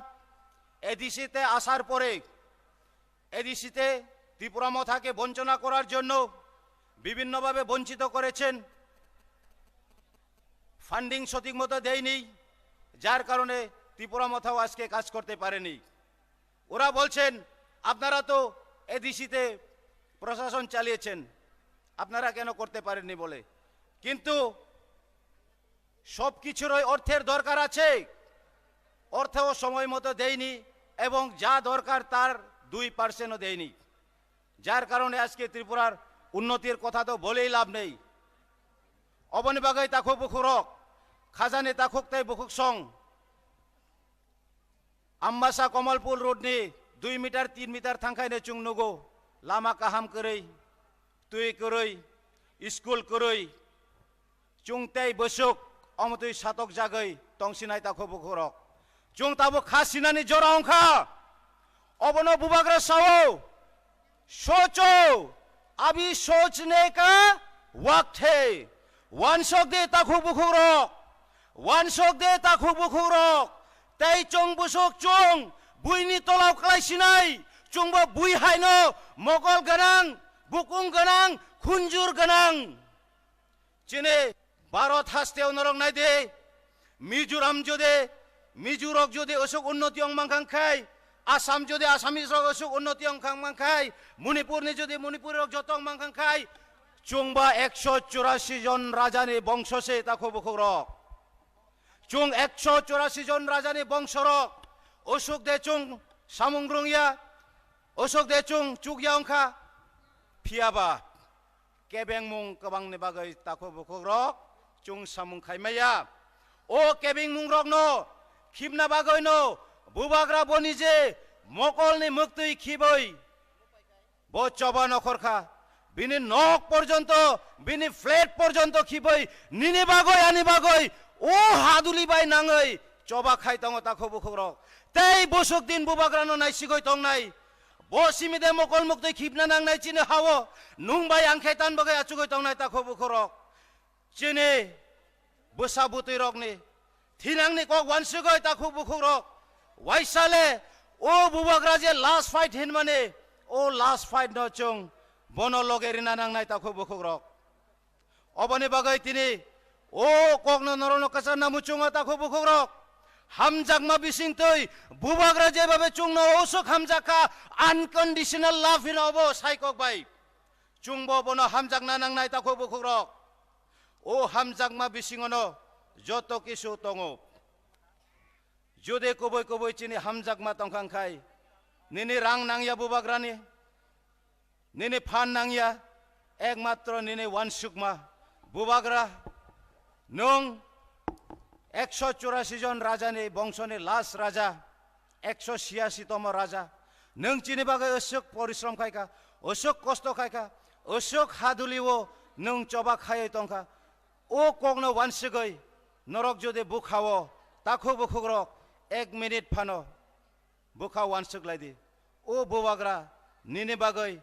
এডিসিতে আসার পরে এডিসিতে ত্রিপুরা মথাকে বঞ্চনা করার জন্য বিভিন্নভাবে বঞ্চিত করেছেন। ফান্ডিং সঠিক মতো দেয়নি, যার কারণে ত্রিপুরা মাথাও আজকে কাজ করতে পারেনি। ওরা বলছেন আপনারা তো এডিসিতে প্রশাসন চালিয়েছেন, আপনারা কেন করতে পারেননি বলে। কিন্তু সব কিছুরই অর্থের দরকার আছে, অর্থও সময় মতো দেয়নি এবং যা দরকার তার 2%ও দেয়নি, যার কারণে আজকে ত্রিপুরার উন্নতির কথা তো বলেই লাভ নেই। অবনি বাগাই তাকো বুকুরক খাজানি তাকুক তাই বুকুক সং আম্বাসা কমলপুর রোডনি 2 মিটার 3 মিটার থাংखायनो चुं नुगो लामा काहाम करै तुई करै स्कुल करै चुंगताई बसुक अमतुई सातक जागै तंसिनाय ताखो बुकुरक चुं ताबो खासिनानि जरा अंखा अबनो बुबाग्रा सावो सोचो अभी सोचने का वक्त है। वानसक दे ताखो बुकुरक वानसक दे ताखो बुकुरक ताई चुं बुसुक चुं बुईनि तलाव खालायसिनाय चुंबो बुई हायनो मगल गोनां बुकुं गोनां खुंजुर गोनां चिने भारत हास्तेयाव नरक नायदे मिजोराम जदे मिजोरक जदे असुक उन्नति अंमांखांखाय आसाम जदे आसामिस रक असुक उन्नति अंमांखांखाय मणिपुरनि जदे मणिपुरक जत अंमांखांखाय चुंबा 184 जन राजानि बंशसे ताखो बुकुरक चुं 184 जन राजानि बंशरक असुक दे चुं सामुंग्रुंगिया असुक दे चुं चुगिया अंखा फियाबा केबें मुं कबांनि बागै ताखो बुकुरक चुं सामुं खायमाया ओ केबिं मुं रकनो खिबना बागैनो बुबाग्रा बनिजे मकलनि मुक्तुई खिबै बो चबा नखरखा बिनि नक पर्यन्त बिनि फ्लेट पर्यन्त खिबै निनि बागै आनि बागै ओ हादुलि बाय नाङै चबा खाय दङ ताखो बुकुरक तै बसुक दिन बुबाग्रानो नायसिगै तंनाय बसिमिदे मकल मुक्तुई खिबना नांनाय चिने हावो नुंबाय आंखायतान बागै आचुगै तंनाय ताखो बुकुरक चिने बोसा बुतै रकनि थिनांनि कक वानसुगै ताखो बुकुरक वाइसाले ओ बुबाग्रा जे लास्ट फाइट हिन माने ओ लास्ट फाइट न चुं बनो लगेरिना नांनाय ताखो बुकुरक अबनि बागै तिनि ओ ककनो नरनो कसा नामुचुंगा ताखो बुकुरक हामजाकमा बिसिंतै बुबाग्रा जेबाबे चुंनो ओसुक हामजाका आनकन्डिशनल लाभ इन अबो साइकक बाय चुंबो बनो हामजाकना नांनाय ताखो बुकुरक ओ हामजाकमा बिसिङनो जत किसु तंगो जुदे कबै कबै चिनि हामजाकमा तंखांखाय निनि रां नांगिया बुबाग्रानि निनि फान नांगिया एकमात्र निनि वानसुकमा बुबाग्रा नों 184 जन राजानि बंशनि लास्ट राजा 186 तम राजा नों चिनि बागै असुक परिश्रम खायका असुक कष्ट खायका असुक हादुलिवो नों चबा खायै तंखा ओ कगनो वानसुगै नरक जदे बुखावो ताखो बुकुरक 1 मिनिट फानो बुखा वानसुक लायदि ओ बुबाग्रा निनि बागै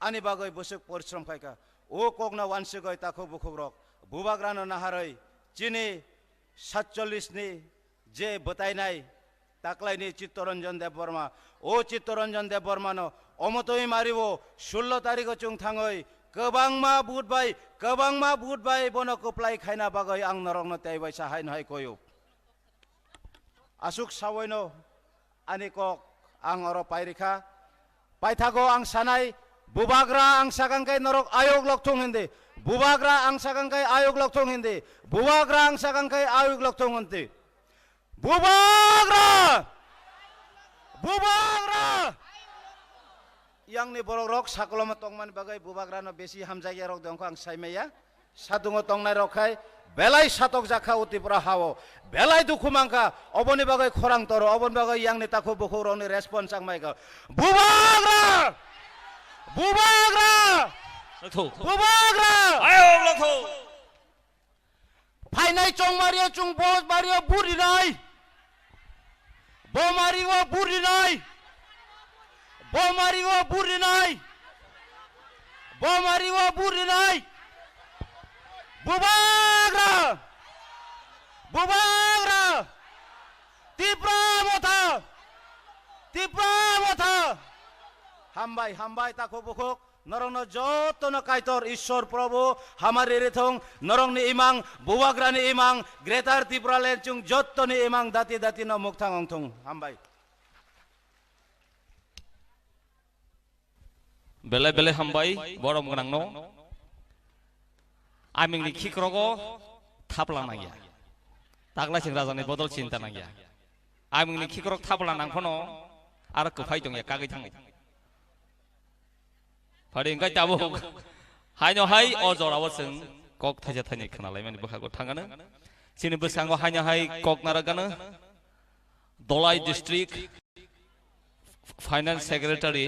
आनि बागै बसुक परिश्रम खायका ओ कगनो वानसुगै ताखो बुकुरक बुबाग्रानो नाहारै चिनि 47 नि जे बताइनाय ताकलायनि चित्तरंजन देव बर्मा ओ चित्तरंजन देव बर्मानो अमतोय मारिवो 16 तारिख चुं थाङै गोबांमा बुटबाय बनो कुप्लाय खायना बागै आं नरकनो ताइबाय साहायनो हाय कयो आसुक सावयनो आनि कक आं अर पाइरिखा पाइथागो आं सानाय बुबाग्रा आं सागांखाय नरक आयोग लक्थं हिंदे बुबाग्रा आं सागांखाय आयोग लक्थं हिंदे बुबाग्रा आं सागांखाय आयोग लक्थं हिंदे बुबाग्रा बुबाग्रा यांनि बरक रक साकलम तंगमान बागै बुबाग्रानो बेसि हामजागिया रक दंखौ आं सायमाया सादुङो तंनाय रखाय बेलाय सातक जाखा उतिपुरा हावो बेलाय दुखुमांखा अबनि बागै खरां तरो अबनि बागै यांनि ताखो बुकुरकनि रेसपन्स आं माइका बुबाग्रा बुबाग्रा बुबाग्रा आयो लखो फाइनाय चंमारिया चुं बस मारिया बुरिनाय बोमारिवा बुरिनाय बोमारिवा बुरिनाय बोमारिवा बुरिनाय बुबाग्रा बुबाग्रा तिप्रा मथा हामबाय ताखो बुकुक नरंग जतन कायतर ईश्वर प्रभु हमारे रेथों नरंग ने इमांग बुवाग्रा ने इमांग ग्रेटर त्रिपुरा लैंड चुंग जतन ने इमांग दाती दाती न मुक्तांग अंगथों हम भाई बेले बेले हामबाय बरम गोनां न आमिंनि खिख्रगो थापला नागिया तागला सेंग्रा जानाय बदल चिन्ता नागिया आमिंनि खिख्रग थापला नांफनो आरो कफाय दं एकागै थाङै फारि इंगाय ताबो हायनो हाय अजरावो जों कक थाइजा थाइनै खोनालाय माने बखागो थाङानो सिनि बोसांगो हायनो हाय कक नारागानो दलाई डिस्ट्रिक्ट फाइनान्स सेक्रेटारि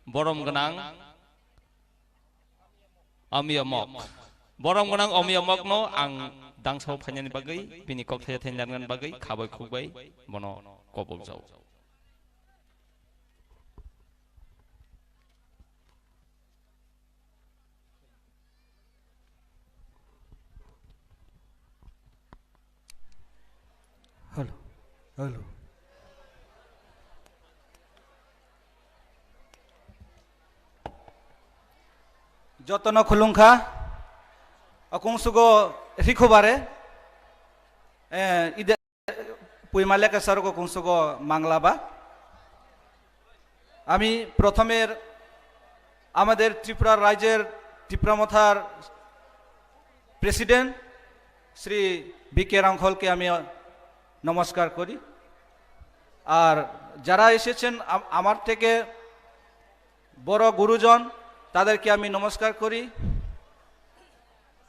बरम गोनां अमियमक बरम गोनां अमियमक न आं दांसाव फाइनानि बागै बिनि कक थाइजा थाइनै लानगोन बागै खाबाय खुबाय बनो कबक जाव हेलो हेलो जतन खुलुंखा अकुंसुगो रिखोबारे इदे पुइमाले के सरगो कुंसुगो मांगलाबा आमी प्रथमेर आमादेर त्रिपुरा राज्येर त्रिपुरा मथार प्रेसिडेंट श्री बीके रांखल के आमी नमस्कार करी और যারা এসেছেন আমার থেকে বড় গুরুজন তাদেরকে আমি নমস্কার করি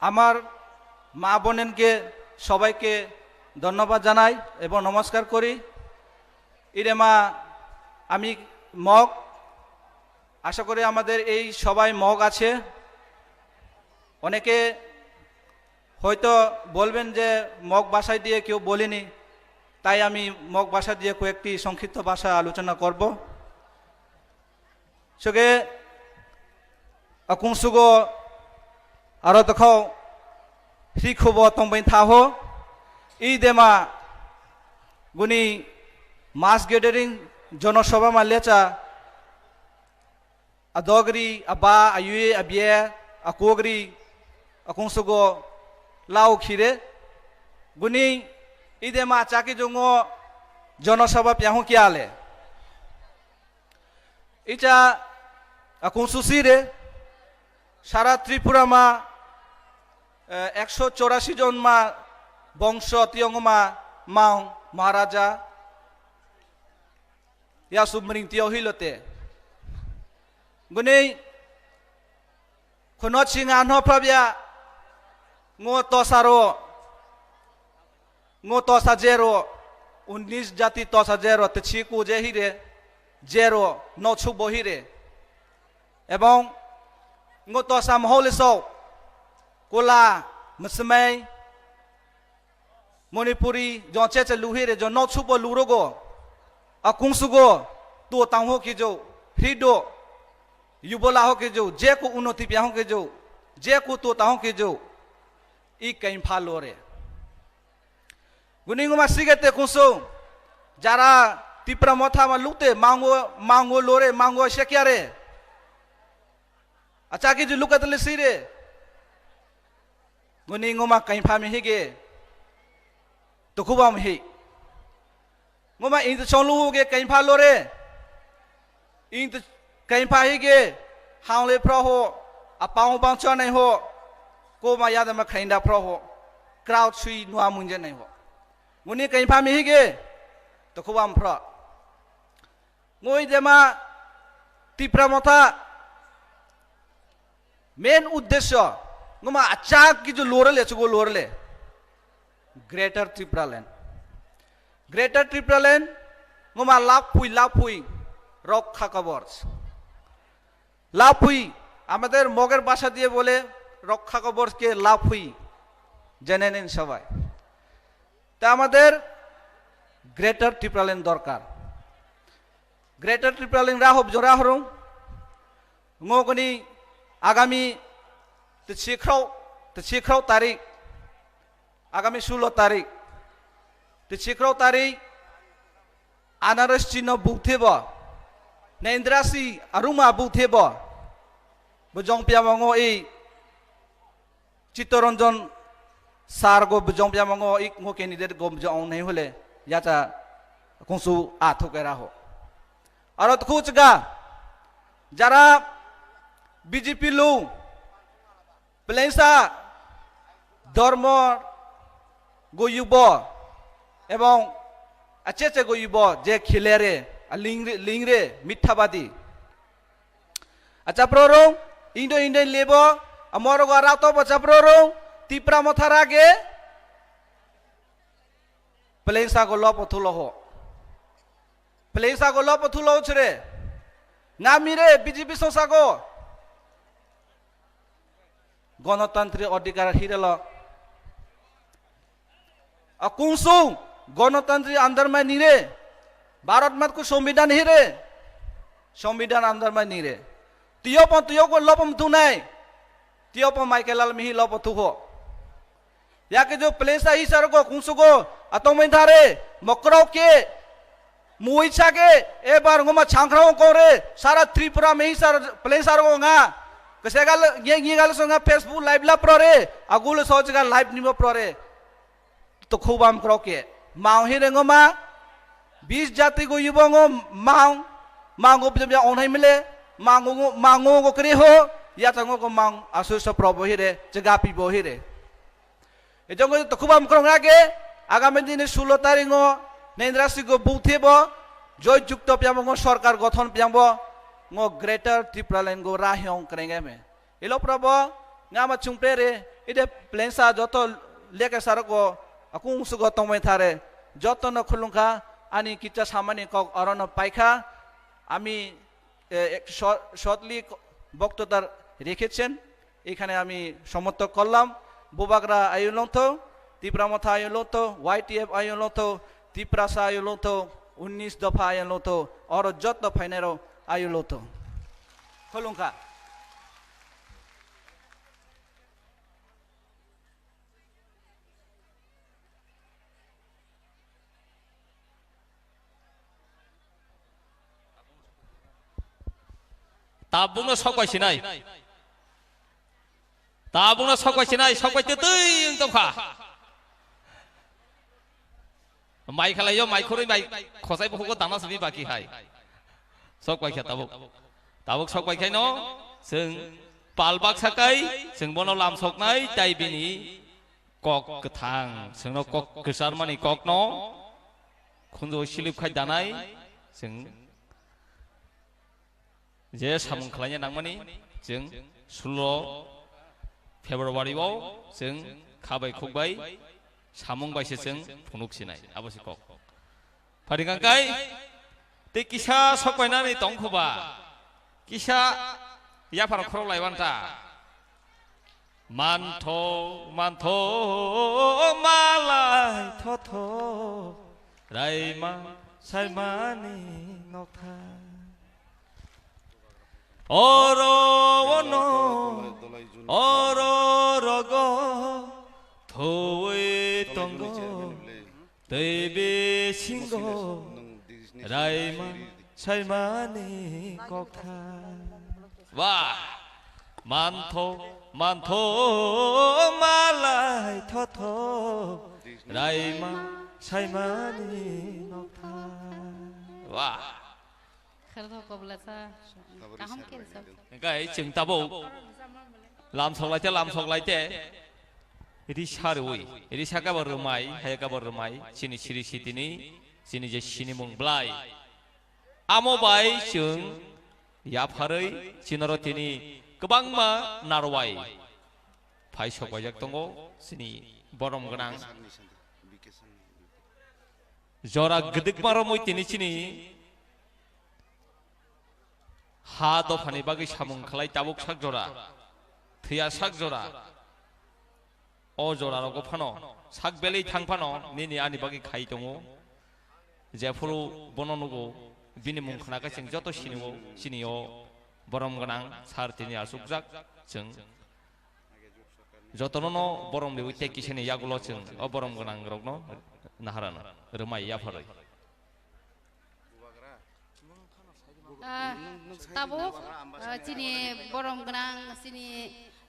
আমার মা বোনকে সবাইকে ধন্যবাদ জানাই এবং নমস্কার করি ইরেমা আমি মগ আশা করি আমাদের এই সবাই মগ আছে অনেকে হয়তো বলবেন যে মগ ভাষায় দিয়ে কেউ বলেনি তাই আমি মগ ভাষা দিয়ে কয়েকটি সংক্ষিপ্ত ভাষা আলোচনা করব সগে আকুংসুগো আরো দেখাও শিখব তংবাই থাহো এই দেমা গুনি মাস গ্যাদারিং জনসভা মালেচা আদগরি আবা আয়ুয়ে আবিয়ে আকোগরি আকুংসুগো লাও খিরে গুনি इदे मा चाकी जोंगो जनसभा प्याहु कियाले इचा अकुंसुसी रे सारा त्रिपुरा मा 184 जन मा वंश तियंग मा माउ महाराजा या सुमरिंग तियो हिलोते गुनै खुनो छिंगानो प्रबिया ngो tosaro ngो tosa zero 19 जाति tosa zero तछिकु जे हिरे zero no छुबो हिरे एवं ngो tosa महलेसो कोला मसमै मणिपुरी जोचे चे लुहिरे जो no छुबो लुरोगो अकुंसुगो तो तांहो की जो हिडो युबोला हो के जो जे को उन्नति प्याहो के जो जे को तो तांहो के जो ई कहीं फालोरे गुनिंगुमा सिगेते कुंसो जारा त्रिपुरा मथा मा लुते मांगो मांगो लोरे मांगो शेक्यारे अच्छा की जो लुकतले सिरे गुनिंगुमा कहीं फामी हिगे तो खुबाम हि गुमा इन तो चोलु होगे कहीं फा लोरे इन तो कहीं फा हिगे हांले प्रो हो अपाऊ बांचो नहीं हो को मा याद में खैंडा प्रो हो क्राउड सुई नुआ मुंजे नहीं हो मुनि कहीं फामी हिगे तो खुबाम फ्र मोई देमा त्रिपुरा मथा मेन उद्देश्य गुमा अचाक की जो लोरले चुगो लोरले ग्रेटर त्रिपुरा लैंड गुमा लापुई रक्षा कवच लापुई আমাদের মগের ভাষা দিয়ে বলে রক্ষা কবচ কে লাফুই জেনে নিন সবাই তা আমাদের গ্রেটার ত্রিপুরা ল্যান্ড দরকার গ্রেটার ত্রিপুরা ল্যান্ড রাহব জোরা হরং ngogoni আগামী তছিখ্রাও তারিখ আগামী 16 তারিখ তছিখ্রাও তারিখ আনারস চিহ্ন বুথেব নেন্দ্রাসি আরুমা বুথেব bujong piamango i Chittaranjan sar go bujong piamango ik ngo candidate go bujong nahi hole yata kungsu athuk era ho arot khuchga jara BJP lu Pelengsa Dormo Goyubo এবং আচেচে গইব যে খিলেরে লিংরে মিথ্যাবাদী আচ্ছা প্ররো ইন্ডো ইন্ডিয়ান লেব আমর গরাতো বচা প্ররো তিপ্রা মথার আগে প্লেংসা গলো পথুলো হ প্লেংসা গলো পথুলো ছরে নামিরে বিজেপি সংসাগো গণতান্ত্রিক অধিকার হিরেল কুংসু गणतंत्र अंदर में नीरे भारत मत को संविधान हिरे संविधान अंदर में नीरे तियो को लपम तू नहीं तियो पर माइकेलाल में ही लप तू हो या के जो प्लेसा ही सर को कुंसु को अतो में धारे मकरो के मुइछा के ए बार गोमा छांखराओ को रे सारा त्रिपुरा में ही सर प्लेसा को nga कैसे गल ये गल संगा फेसबुक लाइव ला प्रो रे अगुल सोच का लाइव निबो प्रो रे तो खूब हम करो के मांग ही रेंगो मा 20 जाति को युवंगो मांगो बिजम ओनहाई मिले मांगो को करे हो या तंगो को मांग आसुस प्रभु ही रे जगा पीबो ही रे ए जंगो तो खूब हम करो के आगामी दिन 16 तारिखो नेन्द्रासी को बुथेबो जय जुक्त प्यामो सरकार गठन प्यामो ngo greater Tripuraland go rahyong krenga me ilo प्रभु ngama chungpe re ide plensa joto leke sarako akung sugo tomai thare joto no khulungka ani kicha samani kok arono paikha আমি শর্টলি বক্তৃতা রেখেছেন এখানে আমি সমর্থন করলাম বুবাগরা আয়োলন্ত ত্রিপুরামথা আয়োলন্ত ওয়াইটিএফ আয়োলন্ত ত্রিপুরাসা আয়োলন্ত 19 দফা আয়োলন্ত और যত ফাইনেরো আয়োলন্ত খলুঙ্কা ताबुंनो सकबायसिनाय ताबुंनो सकबायसिनाय सकबायते दै दखा माइ खालायो माइ खरै माइ खसाय बखौ दाना सबि बाकी हाय सकबायखा ताबुक ताबुक सकबायखाय न जों पालबाक साकाय जों बनो लामसकनाय दाइबिनि कक गोथां जोंनो कक गोसार मानि कक न खुंजो सिलिपखाय दानाय जों जे सामुं खालायनो नांमानि जों 16 फेब्रुवारियाव जों खाबाय खुबाय सामुं बायसे जों फुनुकसिनाय आबसिक फारिगांकाय ते किसा सकबायनानै दंखोबा किसा याफार खराव लायबान्ता मानथ' मालाय थथ' Raima सायमानि नखा Oro ono oro rogo thoe tongo tebe singo raima saimani kokha wah mantho malai thotho raima saimani nokha wah cái chừng ta bộ làm sọc lại thế đi xa rồi đi xa cái bờ máy hay cái bờ máy xin tini xin je xin mong blai amo bai chừng ya pharai chinaro tini kebang ma narwai phai sok bajak tongo sini borom ganang jora gedik maromoi tini chini हा दफानि बागै सामुं खालाय दाबुक साक जरा थैया साक जरा अ जरा रग फानो साक बेलै थां फानो निनि आनि बागै खाइ दङ जेफुरु बननुगो बिनि मुं खानाखै जों जत सिनियो बरम गोनां सारथिनि आसुकजाक जों जतननो बरम लेउ तेकिसेनि यागुलो जों अ बरम गोनां रगनो नाहारान रोमाय याफारै tabuk sini borong genang sini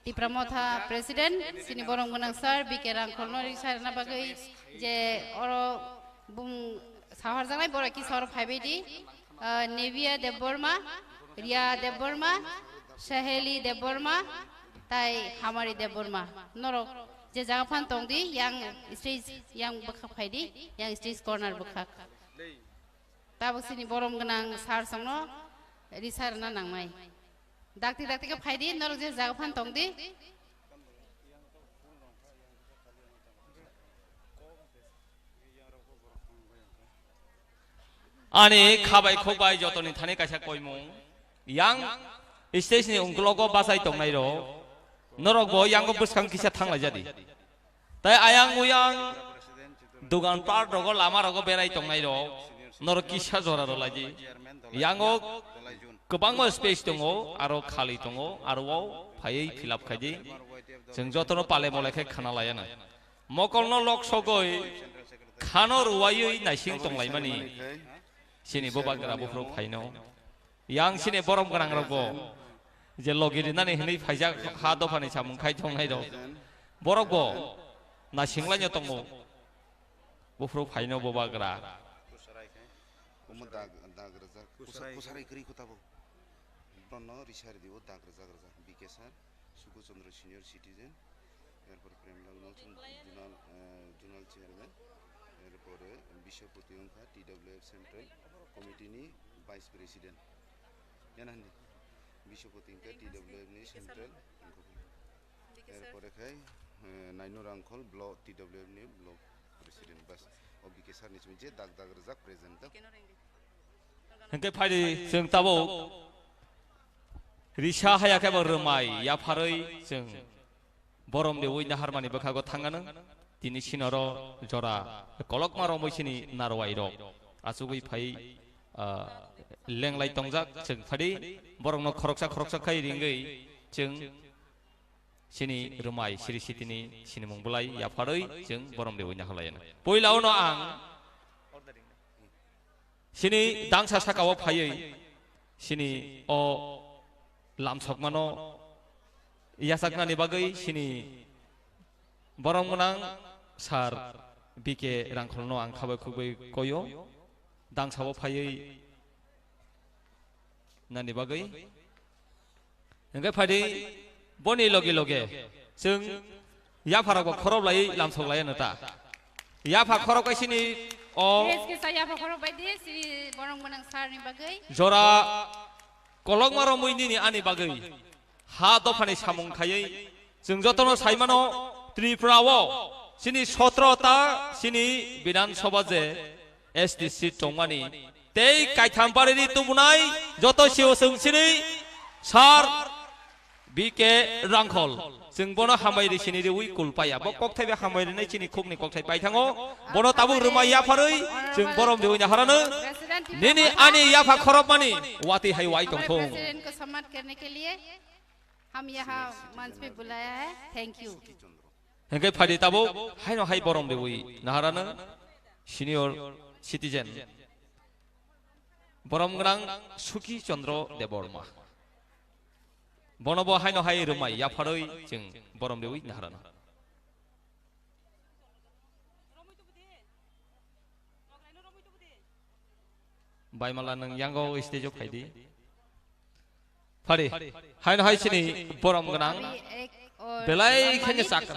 di pramotha presiden sini borong genang sar bikerang kolno risar na bagai je oro bung sahar jangai bora ki sor phaibedi Nevia Deborma Ria Deborma Saheli Deborma tai Hamari Deborma norok je jangaphan tongdi yang stage yang bakha phaidi yang stage corner bakha tabuk sini borong genang sar sangno risar na nangmai dakti dakti ka phaidi norok je jangaphan tongdi ani khabai khobai jotoni thane kaisa koimung yang stage ni unglogo basai tongnai ro norok bo yang buskang kisa thanglai jadi tai ayang uyang dugan par rogo lama rogo berai tongnai ro norok kisa jora ro laji yango kobang space tongo aro khali tongo aro phai fill up khaji jeng jotono pale molekhe khana layana mokolno lok sogoi khanor wayoi naising tonglai mani sini bobagra bofro phaino yang sini borom ganang rogo je logiri nani hini phaija ha dofani samung khai thongnai ro borok bo na singlaino tongo bofro phaino bobagra kusarai kri kotabo tonno risar dibo dagraja bikesar suku chandra senior citizen এরপর Premlal মলচন zonal chairman এরপরে বিশ্বপতি অঙ্কা TWF central কমিটিনি vice president জানানি বিশ্বপতি অঙ্কা TWF নি central এরপরে খাই নাইনুর uncle block টিডব্লিউএফ নি ব্লক প্রেসিডেন্ট বাস অবিকেসার নিচে যে দাগ রাজাক present hengke phai jeng tabo risa hayake bo remai ya pharoi jeng borom de oina harmani bakhago thangano tini sinoro jora kolok maro moisini narwai ro asugui phai lenglai tongjak jeng phadi borongno khoroksa khai ringei jeng sini remai siri sitini sini mongbulai ya pharoi jeng borom de oina halayana poilao no ang sini dangsa sakao phaiei sini o lamsokmano yasaknani bagai sini borong menang sar bike rangkholno ang khabai khugbai koyo dangsao phaiei nani bagai engkai phadi boni loge loge जों याफाराव खरब लायै लामसक लायै नता याफा खरब गायसिनि ओ जरा कलक मारो मुइनि आनि बागै हा दफानि सामुं खायै जों जतन साइमानो त्रिपुराव सिनि 17 ता सिनि विधान सभा जे एसडीसी टंमानि तै कायथामबारिनि तुमुनाय जत सिओ सोंसिनि सार बिके रांखल जों बनो हामायरि सिनि उइ कुलपाया ब कक्थाय बे हामायरि नै सिनि खुकनि कक्थाय पाइथाङो बनो ताबु रुमाय याफारै जों बरम देवनि हारानो निनि आनि याफा खरबमानि वाति हाय वाइ तंथों प्रेसिडेंट को सम्मान करने के लिए हम यहाँ मंच पे बुलाया है थैंक यू हेंगे फादि ताबो हायनो हाय बरम देवि नाहारानो सिनियर सिटिजेन बरम ग्रां सुखी चंद्र देबर्मा बनबो हायनो हाय रुमाय याफारै जों बरम देवि नाहारानो बायमाला नों यांगो स्टेजआव फायदि फादि हायनो हाय सिनि बरम ग्रां बेलाय खेने साक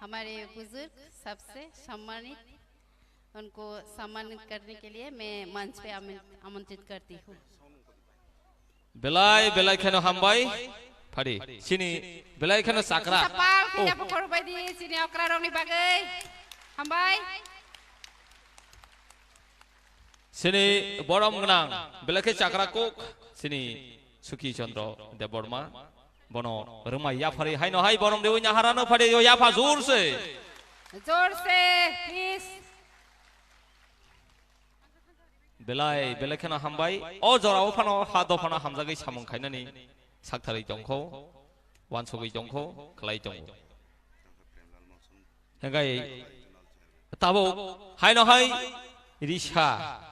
हमारे बुजुर्ग सबसे सम्मानित उनको सम्मानित करने के लिए मैं मंच पे आमंत्रित करती हूँ बेलाय बेलाय खेनो हामबाय फादि सिनि बेलाय खेनो साकरा सपाल खेया पखर बायदि सिनि अक्रा रंनि बागै हामबाय सिनि बरम ग्रां बेलाय खे साकरा को सिनि सुखी चंद्र देबर्मा बनो रुमाय याफारि हायनो हाय बरम देवि नाहारानो फादि याफा जोर से प्लीज बेलाय बेलायखेना हामबाय अ जराव फानो हा दफाना हामजागै सामुं खायनानि साकथारै दंखौ वानसगै दंखौ खलाय दं हेंगाय ताबो हायनो हाय रिशा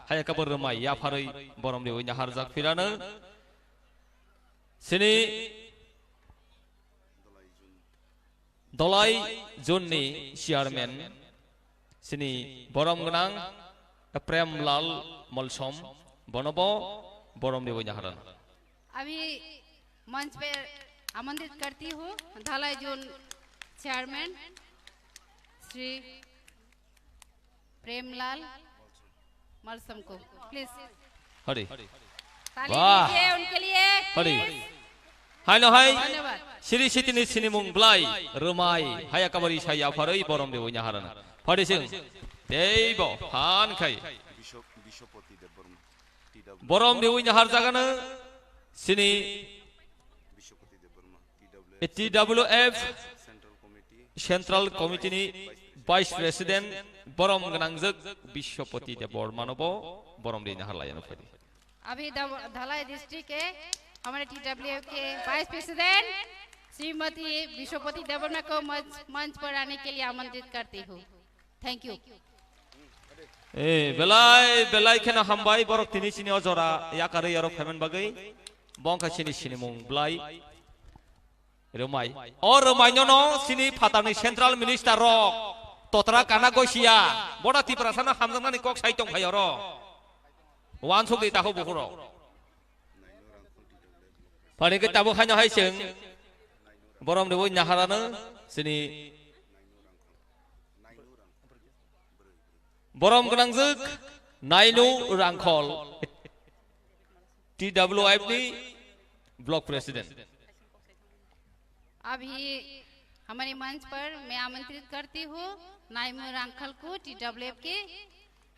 हायका बरमाय या फारै बरम देवै नाहार जाक फिरानो सिनि दलाई जुननि चेयारमेन सिनि बरम गनां प्रेमलाल मलसम बनबो बरम देवै नाहार अभी मंच पे आमंत्रित करती हूँ धलाई जोन चेयरमैन श्री प्रेमलाल मलसम को प्लीज हरे ताली दीजिए उनके लिए हरे हाय न हाय धन्यवाद सिरि सितिनि सिनिमुं ब्लाय रोमाय हाया काबारि साया फारै बरम देवै नाहार फारै जों देब हानखाय बरम देवै नाहार जागानो सिनि TWF central committee vice president बरम गनांजक विश्वपति देव बर्मानब बरम दे नाहार लायनो फैदे अभी धलाई डिस्ट्रिक्ट के हमारे TWF के वाइस प्रेसिडेंट श्रीमती विश्वपति देवर्मा को मंच पर आने के लिए आमंत्रित करती हूँ थैंक यू ए बेलाय खेना हमबाय बरक तिनि सिनि अजरा याकारै यारो फेमेन बागै बंका सिनि सिनिमुं ब्लाय रोमाय और रोमाय नो सिनि फातानि सेंट्रल मिनिस्टर रो तोतरा काना गसिया बडा तिप्रासाना हामजानानि कक साइतं फाय रो वान सगै ताखौ बुखुरो फारिके ताबो खायनो हाय जों बरम देवै नाहारानो सिनि बरम गनांजोक नायनु रांखल TWF नि ब्लॉक प्रेसिडेंट अभी हमारे मंच पर मैं आमंत्रित करती हूँ नाइमू रांखल को TWF के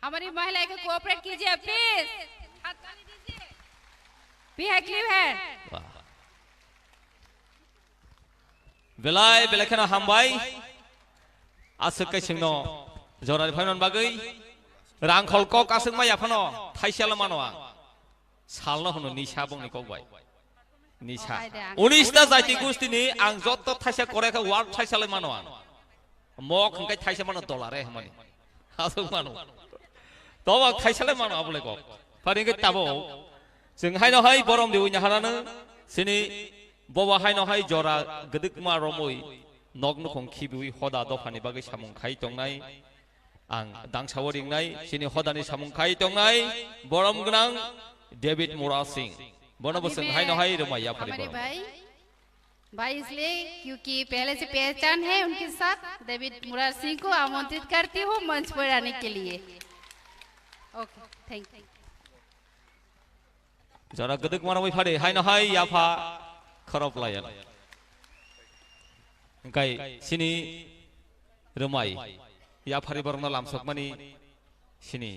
हमारी महिला को कोऑपरेट कीजिए प्लीज बेलाय खेना हामबाय आसकै सिंनो जरानि फायनन बागै रांखल कक आसक माया फानो थाइसेल मानवा सालनो होनो निसा बुंनि ककबाय निसा 19टा जाति गोष्ठीनि आं जत थाइसे करेखा वार्ड थाइसेल मानवा मक हंकाय थाइसे मानो डलारे हमनि आसक मानो तब थाइसेल मानवा बोले कक फारिके ताबो जों हायनो हाय बरम देवै नाहारानो सिनि बबा हायनो हाय जरा गदिक मारमै नग्न खंखिबुइ हदा दफानि बागै सामुंखाय दंनाय आं दांसावो रिंनाय सिनि हदानि सामुंखाय दंनाय बरम गोनां डेविड मोरा सिंह बनबो जों हायनो हाय रोमाया हमारे भाई इसलिए क्योंकि पहले से पहचान है उनके साथ डेविड मुरार सिंह को आमंत्रित करती हूँ मंच पर आने के लिए ओके थैंक यू जरा गदिक मारमै फादे हायनो हाय याफा खरब लायन गाय सिनि रोमाय या फारि बरना लामसकमानि सिनि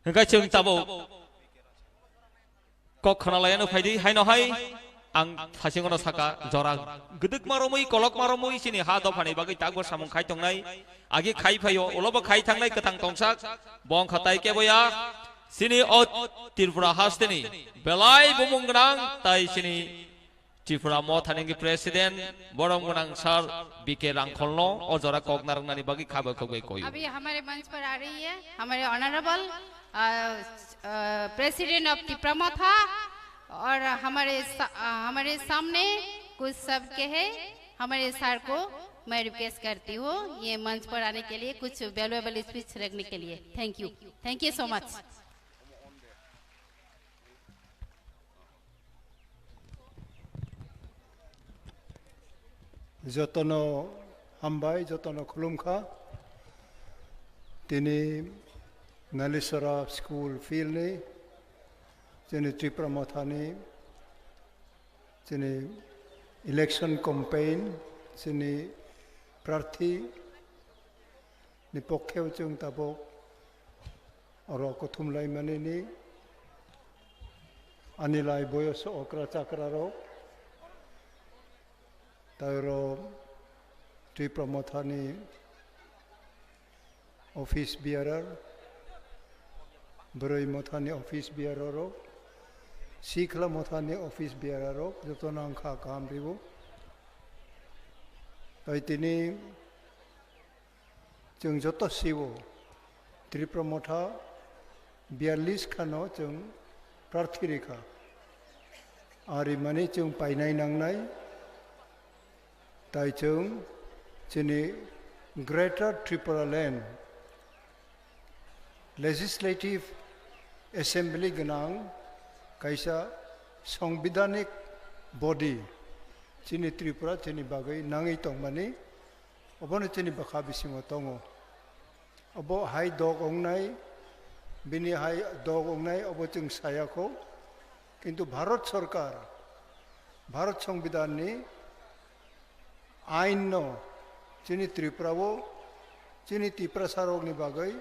गाय जों ताबो कक खना लायनो फायदि हायनो हाय आं थासिंगनो साका जरा गदिक मारमै कलक मारमै सिनि हा दफानि बागै तागबो सामुंखाय दंनाय आगे खाय फायो उलबो खाय थांनाय कथां तंसाक बं खताय केबया सिनि अ त्रिपुरा हास्तेनि बेलाय बुमुंगनां ताय सिनि त्रिपुरा मथानिंगि प्रेसिडेंट बरम गोनां सर बीके रांखलनो अजरा कगनारंनानि बागै खाबो खगै कोयो अभी हमारे मंच पर आ रही है हमारे ऑनरेबल प्रेसिडेंट ऑफ त्रिपुरा मथा और हमारे सामने कुछ सबके है हमारे सर को मैं रिक्वेस्ट करती हूँ ये मंच पर आने के लिए कुछ वैल्यूएबल स्पीच रखने के लिए थैंक यू सो मच जतनो हामबाय जतनो खुलुमखा दिनै नालिसरा स्कुल फिल्डनि जोंनि त्रिपुरा मथानि जोंनि इलेक्शन केम्पेइन जोंनि प्रार्थी नि पक्षेव जों दाबो अरको थुमलायमानि आनिलाय बयस अक्रा चाक्रारो तारो त्रिपुरा मथानि ऑफिस बियारर ब्रै मथानि ऑफिस बियाररो सिखला मथानि ऑफिस बियाररो जतो नांखा काम रिबो ताई तिनी जों जत सिवो त्रिपुरा मथा 42 खानो जों प्रार्थी रेखा आरि माने जों पाइनाय नांनाय ताई जों जोंनि greater Tripura land legislative assembly गोनां कायसा संविधानिक बडी जोंनि त्रिपुरा जोंनि बागै नाङै दं माने अबनो जोंनि बाखा बिसिङाव दङ अब हाय दग अंनाय बिनि हाय दग अंनाय अब जों सायाखौ किन्तु भारत सरकार भारत संविधाननि आइन न जोंनि त्रिपुराव जोंनि त्रिपुरा सारकनि बागै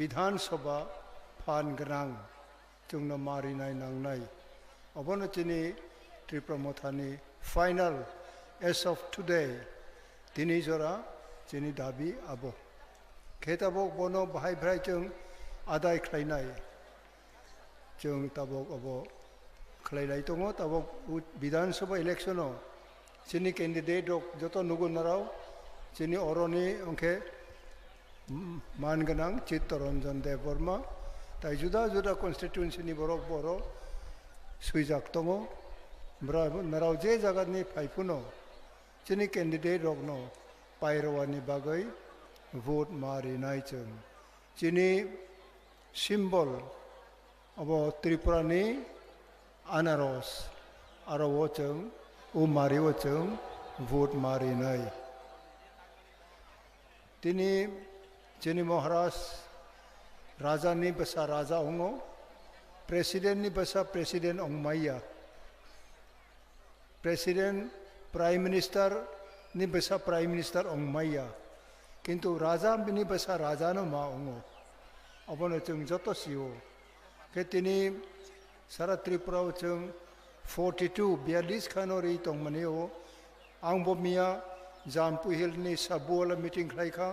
विधानसभा फान गोनां जोंनो मारिनाय नांनाय अबनो जोंनि त्रिपुरा मथानि फाइनल एज ऑफ टुडे दिनै जरा जोंनि दाबि आबो खेताबक बनो बाहाय भ्राय जों आदाय खालायनाय जों ताबक अब खालायनाय दङ ताबक विधानसभा इलेक्शनाव जोंनि कैंडिडेट जत नुगुन नाराव जोंनि अरनि अंखे मानगोनां चित्तरंजन देवबर्मा ताई जुदा जुदा कन्स्टिट्युएन्सिनि बर' सुइजाक दङ नाराव जे जागानि फाइफुनो जोंनि कैंडिडेट रगनो पायरवानि बागै भोट मारिनाय जों जोंनि सिम्बल अब त्रिपुरानि आनारस आरो जों मारिव जों भोट मारिनाय दिनै जोंनि महाराज राजानि बसा राजा हंगो प्रेसिडेंटनि बसा प्रेसिडेंट अंमाइया प्रेसिडेंट प्राइम मिनिस्टर नि बसा प्राइम मिनिस्टर अंमाइया किंतु राजा बिनि बसा राजा न मा अंगो अबनो जों जत सियो के तिनी सारा त्रिपुरा जों 42 खानोरि तंमनेओ आंबो मिया जामपु हिलनि साबुवाला मीटिंग खालायखा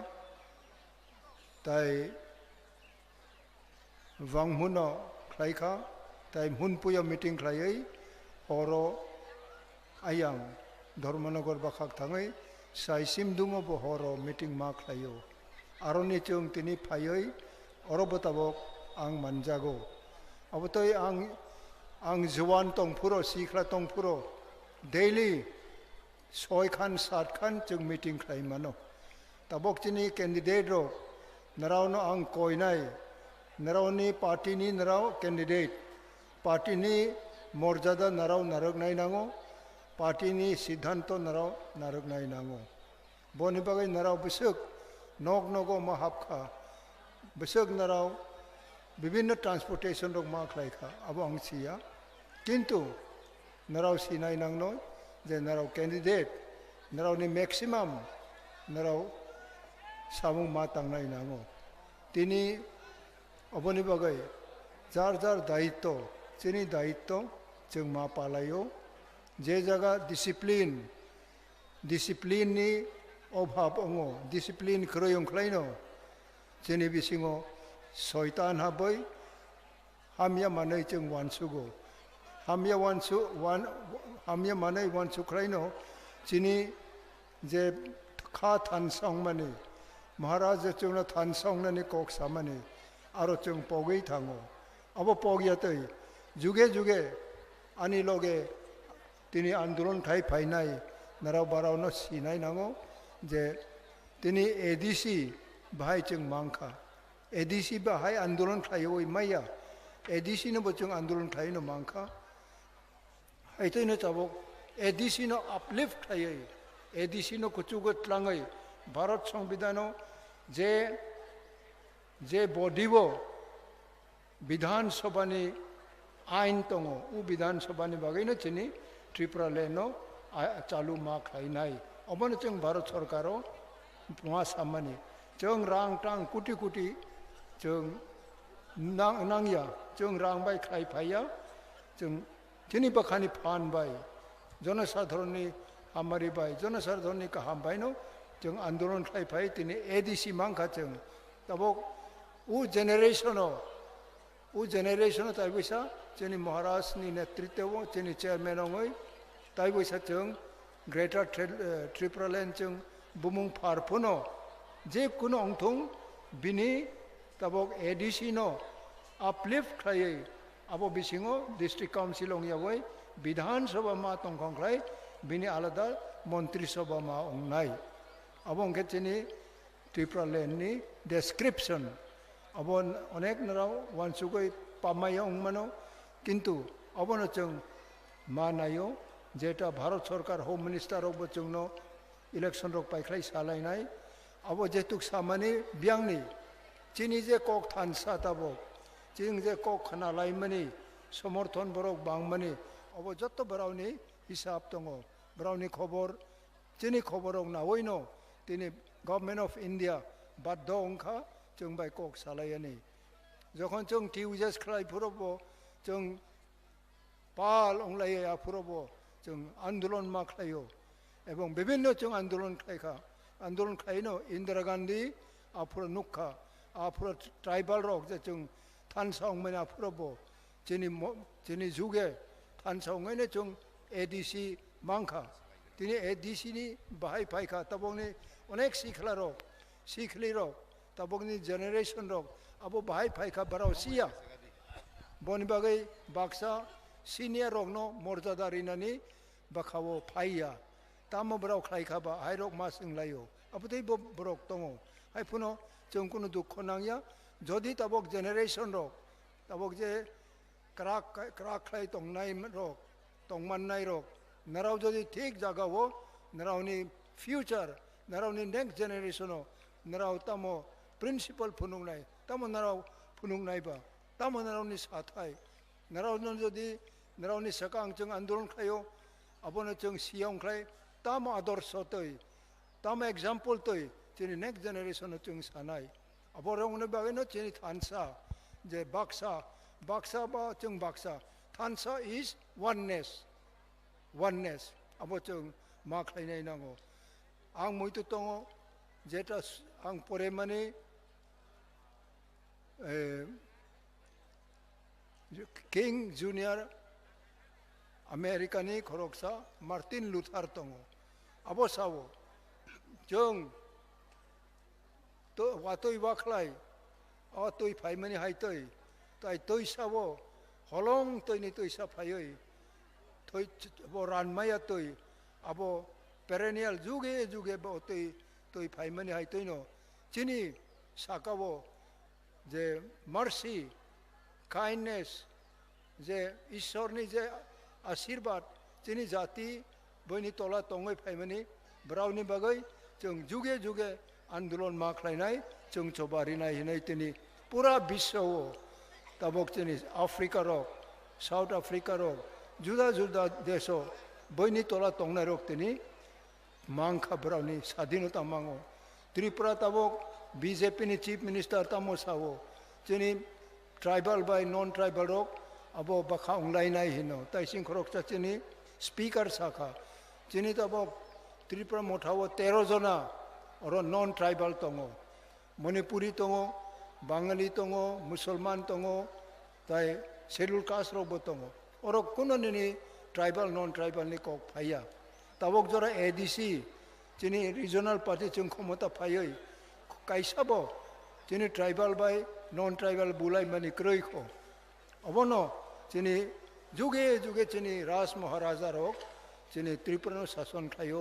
ताई वांगमुनो खालायखा ताई मुनपुया मीटिंग खालायै हरो आयां धर्मनगर बाखाक थाङै साइसिम दुङो बो हरो मीटिंग मा खालायो आरनि जों तिनि फायै अरबताबक आं मानजागौ अबतै आं जवान तंफुरो सिख्ला तंफुरो डेली 6 खान 7 खान जों मीटिंग खालायमानो ताबक जोंनि कैंडिडेट रो नरावनो आं कोयनाय नरावनि पार्टीनि नराव कैंडिडेट पार्टीनि मर्यादा नराव नारगनाय नांगौ पार्टीनि सिद्धांत नराव नारगनाय नांगौ बनि बागै नराव बिसक नग नगो मा हाबखा बिसक नराव विभिन्न ट्रांसपोर्टेशन रग मा खालायखा अब आं सिया किंतु नराव सिनाय नांनो जे नराव कैंडिडेट नरावनि मैक्सिमाम नराव सामुं मा तांनाय नांगौ तिनी अबनि बागै जार जार दायित्व जोंनि दायित्व जों मा पालायो जे जगह डिसिप्लिननि अभाब अंगो डिसिप्लिन ख्रयं खालायनो जोंनि बिसिङाव शयतान हाबै हामिया मानै जों वानसुगो हामिया मानै वानसु खालायनो जोंनि जे खा थानसां माने महाराज जोंनो थानसांनानै कक सामाने आरो जों पगै थाङो अब पगियातै जुगे जुगे आनि लगे तिनी आंदोलन खाय फायनाय नाराव बारावनो सिनाय नांगौ जे तिनी एडीसी बाहाय जों मांखा एडीसी बाहाय आंदोलन खायो माया एडीसी नो जों आंदोलन खायनो मांखा हायतैनो चाबक एडीसी नो अपलिफ्ट खायो एडीसी नो कुचुगत लाङै भारत संविधानो जे बॉडीवो विधानसभानि आइन दङ उ विधानसभानि बागैनो जोंनि त्रिपुरा लैंडनो चालू मा खालायनाय अबनो जों भारत सरकारो मा सामानि जों रां टां कुटि कुटि जों नांया जों रां बाय खायफाया जों जोंनि बाखानि फानबाय जनसाधारणनि हामारि बाय जनसाधारणनि गाहाम बायनो जों आंदोलन खायफाय दिनै एडीसी मांखा जों तबक उ जेनेरेशनो ताइबैसा जोंनि महाराजनि नेतृत्व जोंनि चेयरमेन अंगै ताइबैसा जों ग्रेटर ट्रिप्रालेन जों बुमुं फारफुनो जेकुनु अंथं बिनि तबक एडिसी नो अपलिफ्ट खायै अब बिसिङो डिस्ट्रिक्ट काउन्सिल अंयावै विधान सभा मा तंखंख्लाय बिनि आलादा मंत्री सभा मा अंनाय अब अंके चिनि ट्रिप्रालेन नि डेस्क्रिप्शन अब अनेक नराव वानसुगै पामाया अंमानो किन्तु अबनो जों मा नायो जेटा भारत सरकार होम मिनिस्टार अब जोंनो इलेक्शन रक पाइख्लाय सालायनाय अब जेतुक सामानि बियांनि चिनि जे कक थानसा ताबो चिं जे कक खानालायमनि समर्थन बरक बांमनि अब जत्त बरावनि हिसाब दङ बरावनि खबर चिनि खबरक नावैनो दिनै गभर्नमेन्ट अफ इन्डिया बाध्य अंखा जों बाय कक सालायनि जखन जों टिउजेस खालायफोरावबो जों पाल अंलायै आफोरावबो जों आन्दोलन मा खालायो एवं विभिन्न जों आन्दोलन खालायनो इंदिरा गांधी आफोर नुखा आफोर ट्राइबल रक जे जों थानसाव मैंने आफोरावबो जिनि जुगे थानसाव मैंने जों एडीसी मांखा दिनै एडीसी नि बाहाय फायखा तबोंनि अनेक सिखला रक तबोंनि जेनेरेशन रक अब बाहाय फायखा बाराव सिया बनि बागै बाक्सा सिनियर रक नो मर्यादा रिनानि बाखावो फाइया तामो बराव खायखाबा हाय रक मा सोंलायो अब दै बरक दङ हाय फुनो जों कुनु दुख नांया जदि तबक जेनेरेशन रक तबक जे क्राक खाय तंनाय रक तंमाननाय रक नराव जदि ठीक जागावो नरावनि फ्यूचर नरावनि नेक्स्ट जेनेरेशन नराव तामो प्रिंसिपल फुनुंनाय तामो नराव फुनुंनायबा तामो नरावनि साथाय नरावनो जदि नरावनि सकां जों आन्दोलन खायो अबनो जों सियां खाय ताम आदर्श तै ताम एग्जाम्पल तै जोंनि नेक्स्ट जेनेरेशन जों सानाय अबरंनो बागैनो जोंनि थानसा जे बाक्सा बा जों बाक्सा थानसा इज oneness अब जों मा खालायनाय नांगौ आं मैथु दङ जेटा आं परे माने किंग जूनियर अमेरिकानि खरकसा मार्टिन लुथार दङ अब सावो जों तो वातै वाखलाय अ तै फाइमानि हायतै ताइ तै सावो हलं तैनि तै साफायै तै बो रानमाया तै अब पेरेनियल जुगे बो तै फाइमानि हायतैनो चिनि साकावो जे मर्सी काइंडनेस जे ईश्वरनि जे आशीर्वाद चिनि जाति बयनि तला तंगै फाइमानि ब्रावनि बागै जों जुगे आन्दोलन मा खालायनाय जों चबारिनाय हिनाय तिनि पूरा विश्व तबक चिनि आफ्रिका रक साउथ आफ्रिका रक जुदा देशो बयनि तला तंनाय रक तिनि मांखा ब्रावनि स्वाधीनता मांगो त्रिपुरा तबक बीजेपी नि चीफ मिनिस्टर तमो सावो चिनि ट्राइबल बाय नॉन ट्राइबल रक अब बखा उंलायनाय हिनो ताइसिं खरक चिनि स्पीकर साखा चिनि तबक त्रिपुरा मोठावो 13 जना और नॉन ट्राइबल दङ मणिपुरी दङ बाङाली दङ मुसलमान दङ ताइ शेड्यूल कास्ट रकबो दङ और कुननि ट्राइबल नॉन ट्राइबल नि कक फाया तबक जरा एडीसी चिनि रिजनल पार्टी जों क्षमता फायै काइसाबो चिनि ट्राइबल बाय नॉन ट्राइबल बुलाय मानि क्रैखो अबनो चिनि जुगे चिनि राज महाराजा रक चिनि त्रिपुरा शासन खायो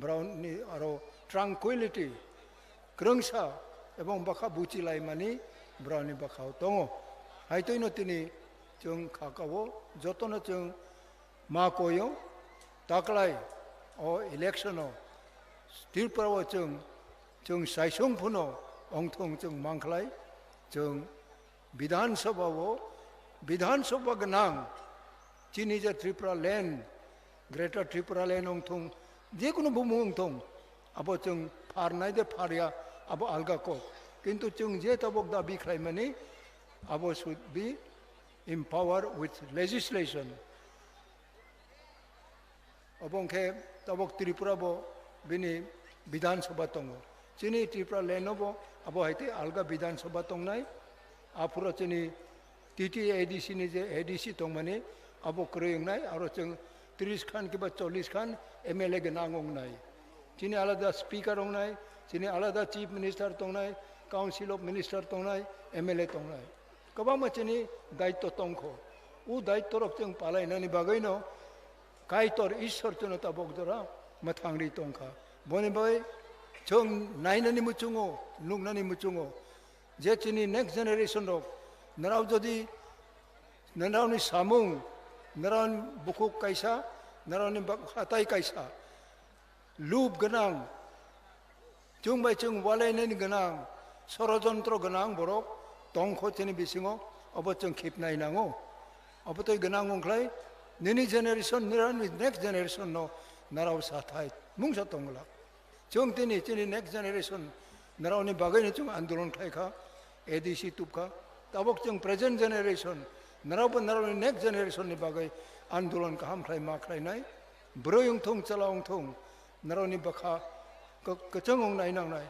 ब्राउननि आरो ट्रांक्विलिटी क्रंसा एवं बाखा बुचिलाय मानि ब्राउननि बाखाव दङ हायतैनो तिनि जों खाकावो जतनो जों मा कोयो ताकलाय ओ इलेक्शनो त्रिपुराव जों सायसं फुनो अंथं जों मांखलाय जों विधानसभा गोनां चिनि जे Tripura land greater Tripura land अंथं जेकुनु बुमु अंथं अब जों फारनाय दे फारिया अब अलगा को किंतु जों जे तबक दाबि खालामनानै अब should be empowered with legislation अबंखे तबक त्रिपुरा बो बिनि विधानसभा दङ चिनि त्रिपुरा लेनबो अब हायते अलगा विधानसभा दंनाय आफुरा चिनि टीटी एडीसी नि जे एडीसी दं माने अब क्रयनाय आरो जों 30 खान के बाद 40 खान MLA गनांग होंगनाय चिनी आलादा स्पीकर होंगनाय चिनी आलादा चीफ मिनिस्टर तोंगनाय काउंसिल ऑफ मिनिस्टर तोंगनाय MLA तोंगनाय कबा मचिनी दायित्व तोंखो उ दायित्व रक जों पालायनानि बागैनो कायतर ईश्वर चनो ताबक जरा मथांगरि तोंखा बनि बाय जों नायनानि मुचुङो नुनानि मुचुङो जे चिनी नेक्स्ट जेनेरेशन रक नराव जदि नरावनि सामुं नरावनि बुकुक कायसा नरावनि हाताय कायसा लुब गोनां जों बाय जों वालायनायनि गोनां षड़यन्त्र गोनां बरक तंखो चिनी बिसिङो अब जों खेबनाय नांगौ अब तय गोनां अंख्लाय निनि जेनेरेशन निरानि नेक्स्ट जेनेरेशन नो नराव साथाय मुंसा तंगला जों दिनै चिनी नेक्स्ट जेनेरेशन नरावनि बागैनो जों आन्दोलन खायखा ADC तुपखा ताबक जों प्रेजेंट जेनेरेशन नरावबो नरावनि नेक्स्ट जेनेरेशन नि बागै आन्दोलन खालाम खाय मा खायनाय ब्रयं थं चलावं थं नरावनि बखा कचंग नायनांनाय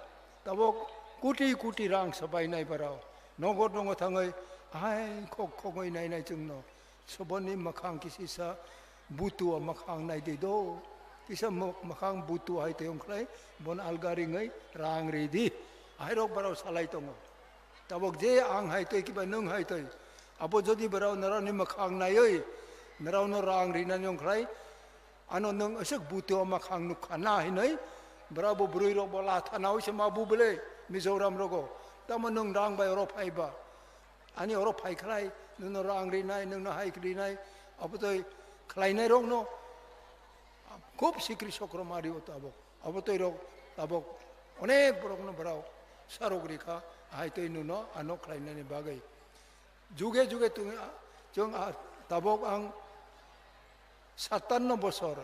ताबक कुटी कुटी रां सबायनाय बाराव नगद दङ थाङै आय खक खगै नायनाय जोंनो सबनि मखां किसिसा बुतुआ मखां नायदे दो किसा मखां बुतु हायते ओंख्लाय बन आलगारिङै रां रेदि आयरक बाराव सालाय दङ ताबक जे आं हायते किबा नों हायते आबो जदि बाराव नरावनि मखां नायै नरावनो रां रिनानि ओंख्लाय आनो नों असक बुतुआ मखां नुखाना हिनै बराबो ब्रुइरो बला थानाव से मा बुबले मिजोराम रगो तामा नों रां बाय अरो फाइबा आनी अरो फाइखलाय नों रां रिनाय नों हाइक्रिनाय अब तो खलायनाय रंग नो खूब सिक्री चक्र मारियो ताबो अब तो रग ताबो अनेक बरकनो बराव सारगरिखा हायते नुनो आनो खलायनायनि बागै जुगे जुगे जों ताबक आं 57 बছर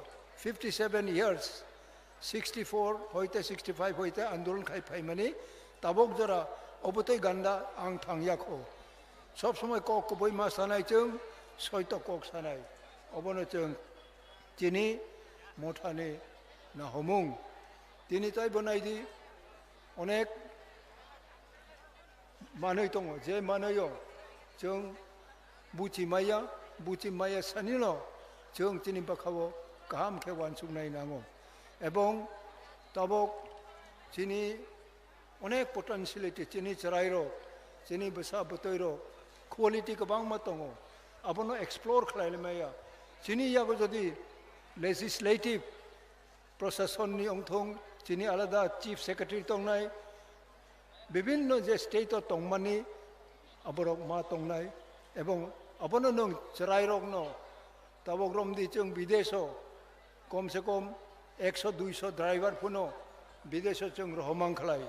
57 years 64 होइते 65 होइते आंदोलन खाय फाइमानि ताबक जरा अबतै गान्दा आं थांयाखो सब समय कक बय मा सानाय जों सयत कक सानाय अबनो जों दिनै मथानि ना हमुं दिनै ताय बनायदि अनेक मानै दङ जे मानैयो जों बुथि माया सानिल' जों दिनै बाखावो गाहाम खेवान सुनाय नांगौ एवं ताबक दिनै अनेक पटेनशियलिटी दिनै चराइरो दिनै बसा बतैरो क्वालिटी गोबां मा दङ आबनो एक्सप्लोर खालायनाया दिनै याबो जदि लेजिस्लेटिव प्रशासननि अंथं दिनै आलादा चीफ सेक्रेटारि दंनाय विभिन्न जे स्टेट दंमानि आबरक मा दंनाय एवं आबनो नों चराइरक न ताबक रमदि जों विदेशो कम से कम 100-200 ड्राइवर फुनो विदेशो जों रहमान खालाय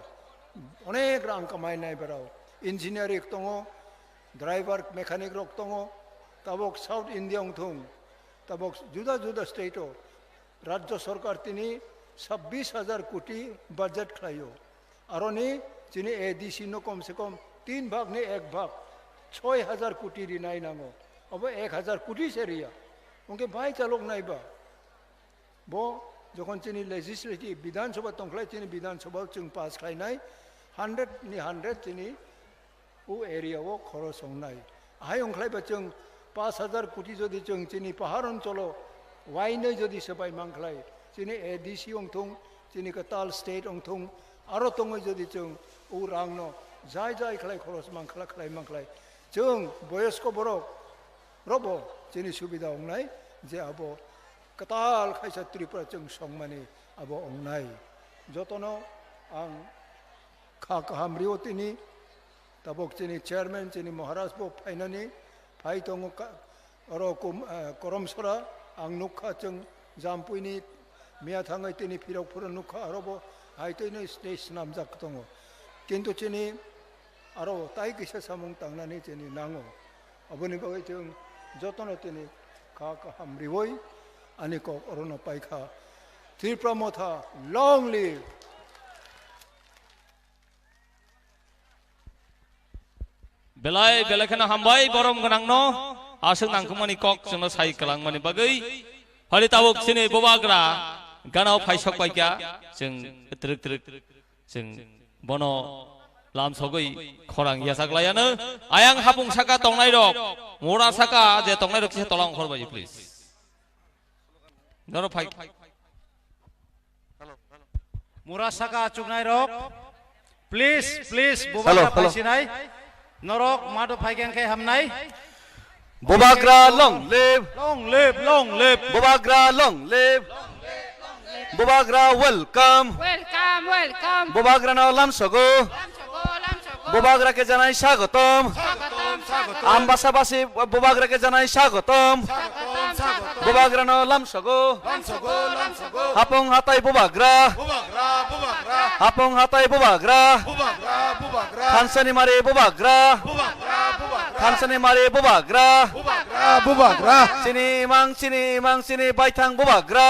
अनेक रां कमायनाय बाराव इंजिनियारिंग दङ ड्राइवर मेकानिक रक दङ ताबक साउथ इंडिया अंथं ताबक जुदा जुदा स्टेटो राज्य सरकार तिनी 26,000 कोटी बजट खायो आरोनी जिनी ADC नो कम से कम 3 भाग ने 1 भाग 6,000 कोटी रिनाय नांगो अब 1,000 कोटी से रिया उनके भाई चालोक नाइबा बो जखन चिनी लेजिस्लेटिव विधानसभा तंखलाय चिनी विधानसभा जों पास खायनाय 100 नि 100 चिनी उ एरिया वो खरच होनाय आय अंखलायबा जों 5,000 कोटी जदि जों चिनी पहाड़ अंचलो वाइनै जदि सबाय मांखलाय चिनी ADC अंथं चिनी कताल स्टेट अंथं आरो तंगै जदि जों उ रांनो जाय जाय खलाय खरच मांखला खलाय मांखलाय जों बयस्क बरक रबो चिनी सुबिदा होनाय जे आबो कताल खायसा त्रिपुरा जों संमानि आबो अंनाय जतनो आं खा काहामरियो तिनी ताबक चिनी चेयरमैन चिनी महाराज बो फाइनानि फाइ दङ अरो करमसरा आं नुखा जों जामपुइनि मिया थाङै तिनी फिरकफोर नुखा आरोबो हायतैनो स्टेज नामजाक दङ किन्तु चिनी आरो ताइ किसा सामुं तांनानै चिनी नाङो अबनि बागै जों जतनो तिनी खा काहामरिवै आनि कक अरनो पाइखा त्रिपुरा मथा lung live belai belakana hambai borom ganang no asung nangkumani kok jono sai kelang mani bagai hali tabuk sini bobagra ganau paisok baikya jeng truk truk jeng bono lam sogoi khorang yasak layana ayang hapung saka tongnai rok mora saka je tongnai rok kisa tolong khor baji please নর phi মুরাসাকা চুকনাই rock please please বুবাগ্রা পাইছিনাই নরক মাদো ফাইগেনকে হামনাই Bubagra long live, long live Bubagra long live, Bubagra welcome, Welcome, welcome. Bubagra na lam sogo, Bubagra ke janai স্বাগতম, Ambasabasi Bubagra ke janai স্বাগতম, Bubagra na lam sogo, Hapong hatai Bubagra, Hapong hatai Bubagra, Hansani mare Bubagra, Hansani mare Bubagra, Sini mang sini baitang Bubagra,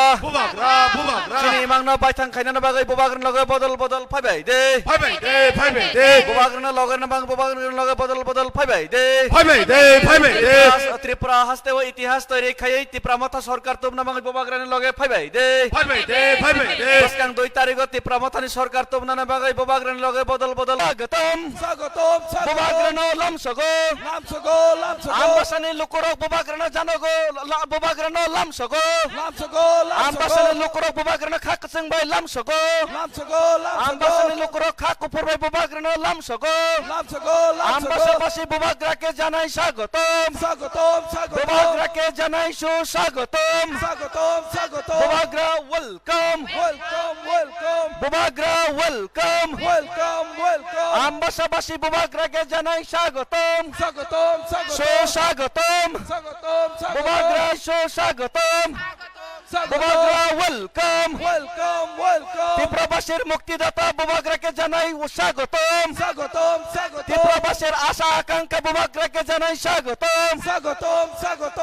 Sini mang na baitang kaina na bagay Bubagra na lagay bodol paibai de, Bubagra na lagay na bang Bubagra na lagay bodol paibai de, Tripura haste wa itihas toire kayai Tripura mata sarkar tum na bang Bubagra na lagay paibai de, Baskang 2 tarikh Tripura mata ni sarkar tum na bagay Bubagra na lagay bodol Sagatom, Bubagra na lam sogo, Ambasani lukurok Bubagra na janogo, Bubagra na lam sogo, Ambasani lukurok Bubagra na khakaseng bay lam sogo, Ambasani lukurok khakupur bay Bubagra na lam sogo, Ambasabasi Bubagra ke janai স্বাগতম, Bubagra ke janai স্বাগতম, Bubagra welcome, Bubagra welcome, Ambasabasi Bubagra ke janai স্বাগতম, স্বাগতম, Bubagra স্বাগতম, Bubagra welcome, Triprabasir মুক্তিদাতা Bubagra ke janai স্বাগতম, Triprabasir আশা আকাঙ্ক্ষা Bubagra ke janai স্বাগতম,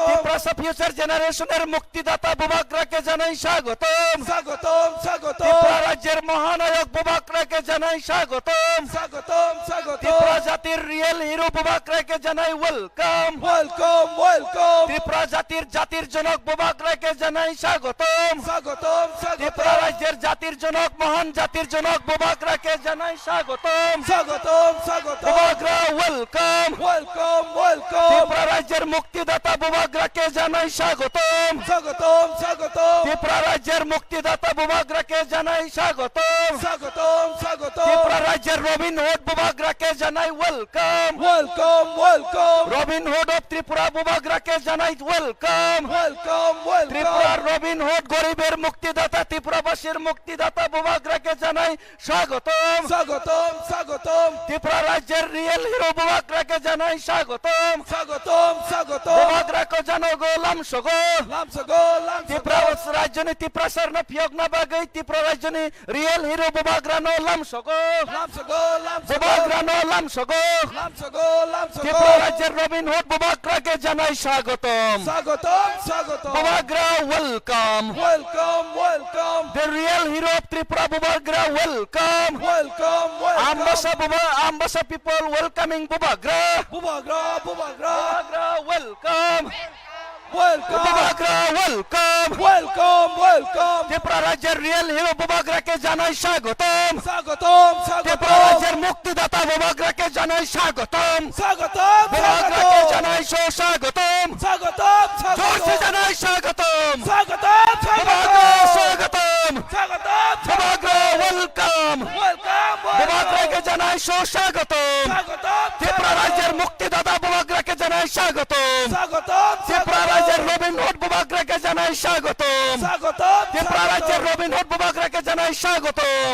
Triprasa future generation এর মুক্তিদাতা Bubagra ke janai স্বাগতম, ত্রিপুরা রাজ্যের মহানায়ক Bubagra ke janai স্বাগতম, ত্রিপুরা জাতির real hero Bubagra ke janai welcome, Tripura জাতির জনক Bubagra ke janai স্বাগতম, ত্রিপুরা রাজ্যের জাতির জনক মহান জাতির জনক Bubagra ke janai স্বাগতম, Bubagra ওয়েলকাম, ত্রিপুরা রাজ্যের মুক্তিদাতা Bubagra ke janai স্বাগতম, ত্রিপুরা রাজ্যের মুক্তিদাতা Bubagra ke janai স্বাগতম, ত্রিপুরা রাজ্যের Robin Hood Bubagra ke janai welcome, Robin Hood of Tripura Bubagra ke janai welcome, ত্রিপুরার রবিন হুড গরিবের মুক্তিদাতা ত্রিপুরাবাসীর মুক্তিদাতা Bubagra ke janai স্বাগতম, ত্রিপুরা রাজ্যের real hero Bubagra ke janai স্বাগতম, Bubagra ko janogo lam sogo, Tripura রাজ্যনি ত্রিপুরা সরনা পিয়ক না বাগৈ ত্রিপুরা রাজ্যনি real hero Bubagra no lam sogo, Bubagra no lam sogo, Tripura রাজ্যের Robin Hood Bubagra ke janai স্বাগতম, Bubagra welcome, the real hero of Tripura Bubagra welcome, Ambassa people welcoming Bubagra, Bubagra welcome, Bubagra welcome, Tripura রাজ্যের real hero Bubagra ke janai স্বাগতম, ত্রিপুরা রাজ্যের মুক্তিদাতা Bubagra ke janai স্বাগতম, Bubagra ke janai স্বাগতম, জোরসে জানাই স্বাগতম, Bubagra স্বাগতম, Bubagra welcome, Bubagra ke janai স্বাগতম, ত্রিপুরা রাজ্যের মুক্তিদাতা Bubagra ke janai স্বাগতম, ত্রিপুরা রাজ্যের Robin Hood Bubagra ke janai স্বাগতম, ত্রিপুরা রাজ্যের Robin Hood Bubagra ke janai স্বাগতম,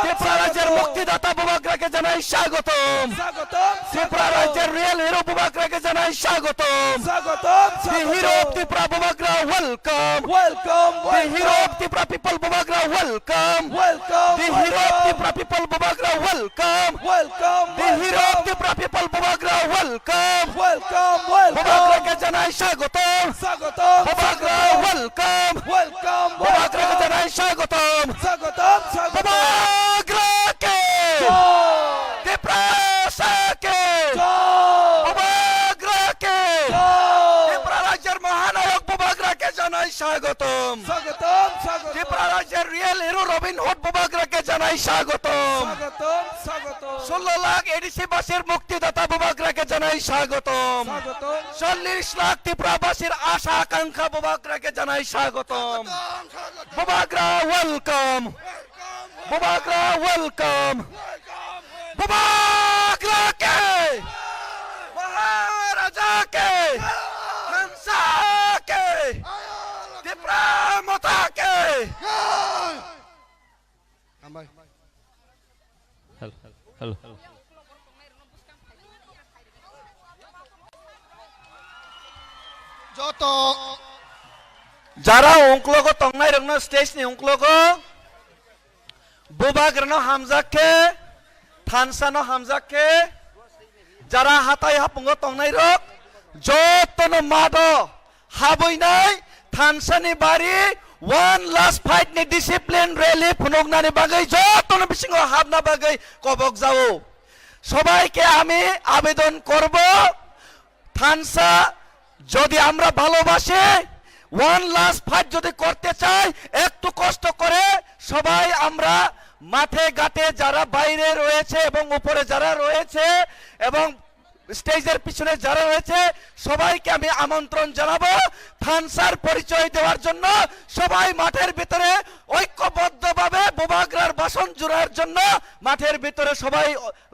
ত্রিপুরা রাজ্যের মুক্তিদাতা Bubagra ke janai স্বাগতম, ত্রিপুরা রাজ্যের real hero Bubagra ke janai স্বাগতম, the hero of Tripura Bubagra welcome, the hero of Tripura people Bubagra welcome, the hero of Tripura people Bubagra welcome, the hero of Tripura people Bubagra welcome, Bubagra ke janai স্বাগতম, Bubagra welcome, Bubagra ke janai স্বাগতম, Bubagra ke Tripura ke Bubagra ke Tripura রাজ্যের মহানায়ক Bubagra ke janai স্বাগতম, ত্রিপুরা রাজ্যের real hero Robin Hood Bubagra ke janai স্বাগতম, স্বাগতম স্বাগতম 16 lakh ADC বাসীর মুক্তিদাতা বুবাগ্রাকে জানাই স্বাগতম স্বাগতম 40 লাখ ত্রিপুরাবাসীর আশা আকাঙ্ক্ষা বুবাগ্রাকে জানাই স্বাগতম বুবাগ্রা ওয়েলকাম বুবাগ্রা ওয়েলকাম बुबाग्रा के महाराजा के हंसा के त्रिपुरामता के हेलो जो तो जरा उंकलोगो तंगनाय रंगनो स्टेज नि उंकलोगो बुबाग्रानो हामजा के थानसानो हामजा के जरा हाथाय हापुंगो तंगनाय रक जतनो मादो हाबैनाय थानसानि बारि वन लास्ट फाइट नि डिसिप्लिन रैली फुनगनानि बागै जतनो बिसिङो हाबना बागै कबक जाओ सबाइके आमी आवेदन करब थानसा যদি আমরা ভালোবাসি ওয়ান লাস্ট ফাইট যদি করতে চাই একটু কষ্ট করে সবাই আমরা মাঠে ঘাটে যারা বাইরে রয়েছে এবং উপরে যারা রয়েছে এবং স্টেজের পিছনে যারা রয়েছে সবাইকে আমি আমন্ত্রণ জানাবো থানসার পরিচয় দেওয়ার জন্য সবাই মাঠের ভিতরে ঐক্যবদ্ধভাবে বুবাগ্রার বাসন জোড়ার জন্য মাঠের ভিতরে সবাই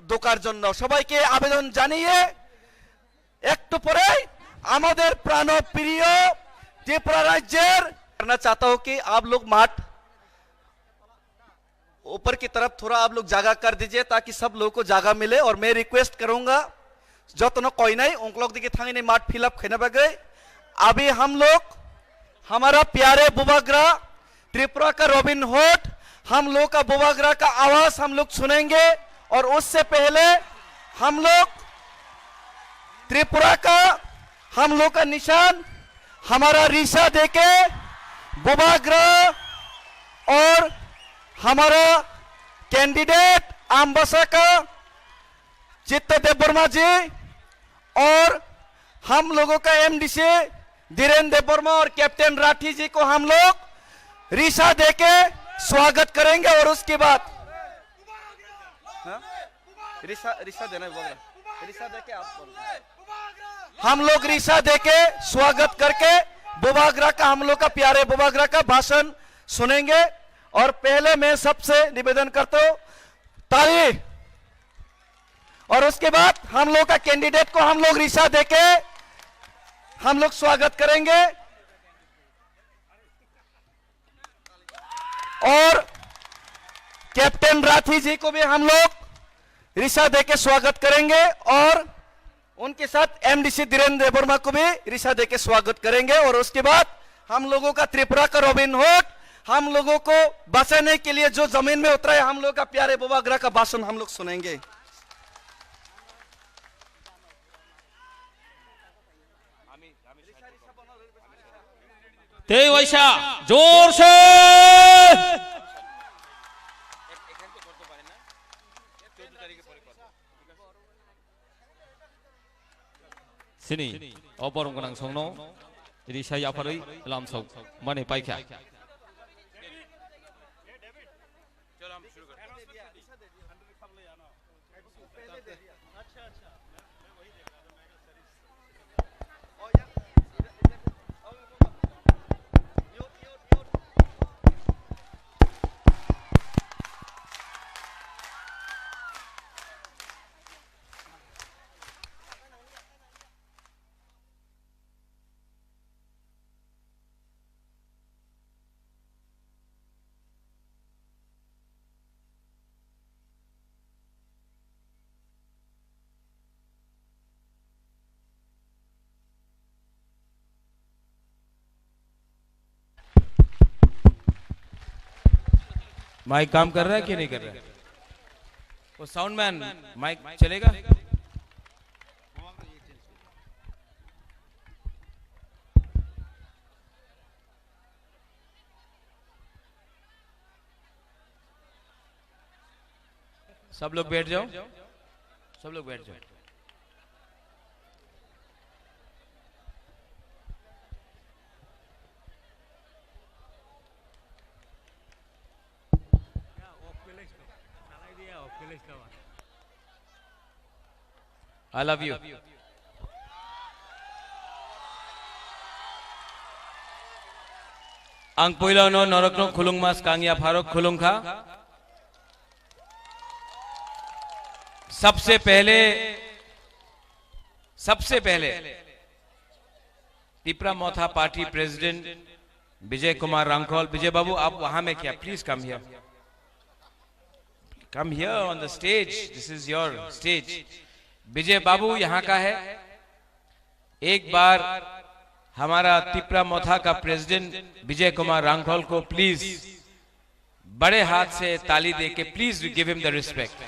ঢোকার জন্য সবাইকে আবেদন জানিয়ে একটু পরে আমাদের প্রাণপ্রিয় त्रिपुरा राज्य करना चाहता हूं कि आप लोग माठ ऊपर की तरफ थोड़ा आप लोग जगह कर दीजिए ताकि सब लोगों को जगह मिले और मैं रिक्वेस्ट करूंगा जो तो कोई नहीं उन लोग देखिए थांगे नहीं माठ फिलअप खेने बगैर अभी हम लोग हमारा प्यारे बुबाग्रा त्रिपुरा का रॉबिन हुड हम लोग का बुबाग्रा का आवाज हम लोग सुनेंगे और उससे पहले हम लोग त्रिपुरा का हम लोग का निशान हमारा रिसा देके बुबाग्रा और हमारा कैंडिडेट आमबसा का चित्तदेव वर्मा जी और हम लोगों का एमडीसी धीरेन्द्र वर्मा और कैप्टन राठी जी को हम लोग रिसा देके स्वागत करेंगे और उसके बाद रिसा देना रिसा देके आप हम लोग रिसा देके स्वागत करके बुबाग्रा का हम लोग का प्यारे बुबाग्रा का भाषण सुनेंगे और पहले मैं सबसे निवेदन करता हूं ताली और उसके बाद हम लोग का कैंडिडेट को हम लोग रिसा देके हम लोग स्वागत करेंगे और कैप्टन राठी जी को भी हम लोग रिसा देके स्वागत करेंगे और उनके साथ एमडीसी धीरेन्द्र वर्मा को भी रिसा देके स्वागत करेंगे और उसके बाद हम लोगों का त्रिपुरा का रॉबिन हुड हम लोगों को बचाने के लिए जो जमीन में उतरा है हम लोग का प्यारे बुबाग्रा का भाषण हम लोग सुनेंगे ते वैसा जोर से sini oborong gonang songno jadi saya aparoi lam sok mane paikha mike काम कर रहा है कि नहीं कर रहा है वो साउंड मैन माइक चलेगा सब लोग बैठ जाओ सब लोग बैठ जाओ I love you. Ang puilo no norok no khulung mas kangya Farooq खुलुंग खा सबसे पहले तिपरा मोथा पार्टी प्रेसिडेंट विजय कुमार रांखोल। विजय बाबू आप वहां में क्या, please come here on the stage, this is your stage. Vijay बाबू यहाँ का है। एक बार हमारा तिपरा मोथा का प्रेसिडेंट विजय कुमार रांखोल को प्लीज बड़े हाथ से ताली दे के please give him the respect.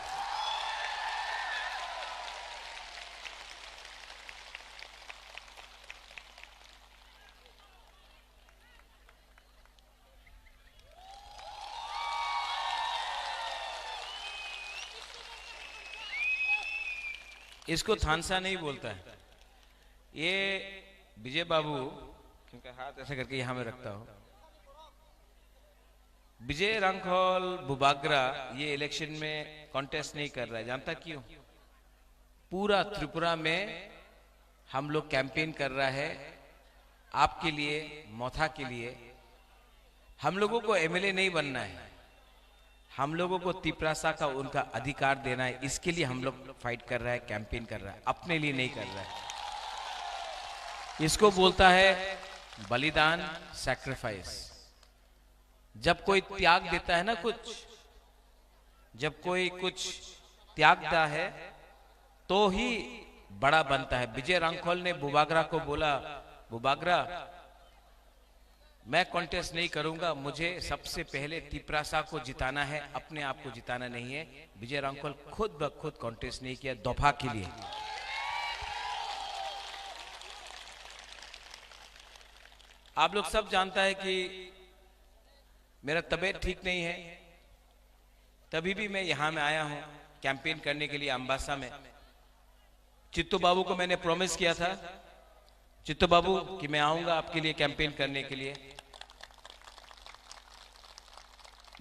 इसको थानसा नहीं बोलता है ये विजय बाबू, क्योंकि हाथ ऐसे करके यहां में रखता हूं। विजय रांखोल बुबाग्रा ये इलेक्शन में कॉन्टेस्ट नहीं कर रहा है, जानता क्यों? पूरा त्रिपुरा में हम लोग कैंपेन कर रहा है आपके लिए, मोथा के लिए। हम लोगों को एमएलए नहीं बनना है, हम लोगों को तिपरासा का उनका अधिकार देना है। इसके लिए हम लोग फाइट कर रहा है, कैंपेन कर रहा है, अपने लिए नहीं कर रहा है। इसको बोलता है बलिदान, सैक्रिफाइस। जब कोई त्याग देता है ना कुछ, जब कोई कुछ त्यागता है तो ही बड़ा बनता है। विजय रांखोल ने बुबाग्रा को बोला, बुबाग्रा मैं कॉन्टेस्ट नहीं करूंगा, मुझे सबसे पहले तिपरासा को जिताना है, अपने आप को जिताना नहीं है। विजय रांखोल खुद ब खुद कॉन्टेस्ट नहीं किया दफा के लिए। आप लोग सब जानता है कि मेरा तबीयत ठीक नहीं है, तभी भी मैं यहां में आया हूं कैंपेन करने के लिए अंबासा में। चित्तू बाबू को मैंने प्रॉमिस किया था, चित्तू बाबू कि मैं आऊंगा आपके लिए कैंपेन करने के लिए।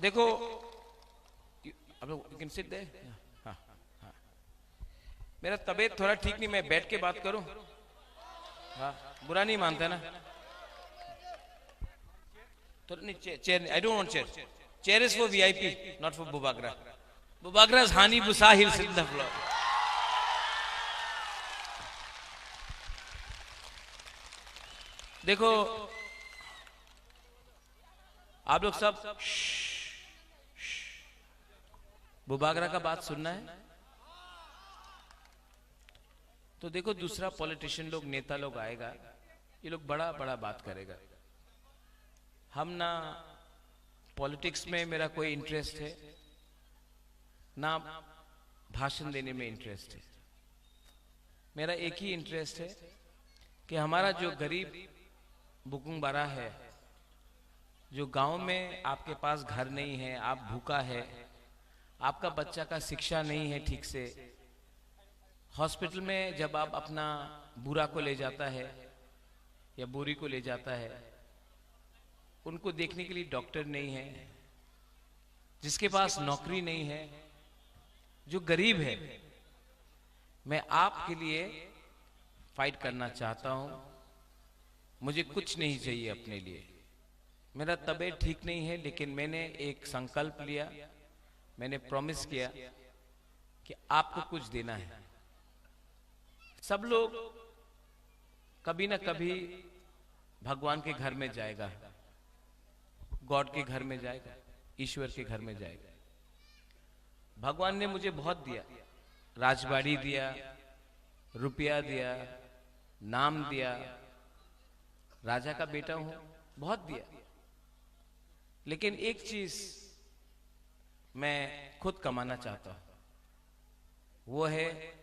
देखो आप लोग कैन सिट देयर। हाँ, हाँ। मेरा तबीयत थोड़ा ठीक नहीं, मैं बैठ के बात करूं? हाँ, बुरा नहीं मानता ना? तो नहीं, chair, I don't want chair. Chair is for VIP, not for Bubagra. Bubagra is हानी बुसा हिल सिट द फ्लोर। देखो आप लोग सब बुबाग्रा का बात सुनना है तो देखो, दूसरा पॉलिटिशियन लोग, नेता लोग आएगा, ये लोग बड़ा बड़ा बात करेगा। हम ना पॉलिटिक्स में मेरा कोई इंटरेस्ट है, ना भाषण देने में इंटरेस्ट है। मेरा एक ही इंटरेस्ट है कि हमारा जो गरीब बुकुंग बारा है, जो गांव में आपके पास घर नहीं है, आप भूखा है, आपका बच्चा का शिक्षा नहीं है ठीक से, हॉस्पिटल में जब आप अपना बुरा को ले जाता है या बुरी को ले जाता है, उनको देखने के लिए डॉक्टर नहीं है, जिसके पास नौकरी नहीं है, जो गरीब है, मैं आपके लिए फाइट करना चाहता हूं। मुझे कुछ नहीं चाहिए अपने लिए, मेरा तबीयत ठीक नहीं है, लेकिन मैंने एक संकल्प लिया, मैंने प्रॉमिस किया कि आपको कुछ देना है। सब लोग कभी ना कभी भगवान के घर में जाएगा, गॉड के घर में जाएगा, ईश्वर के घर में जाएगा। भगवान ने मुझे बहुत दिया, राजबाड़ी दिया, रुपया दिया, नाम दिया, राजा का बेटा हूं, बहुत दिया। लेकिन एक चीज मैं खुद कमाना चाहता हूं, वो है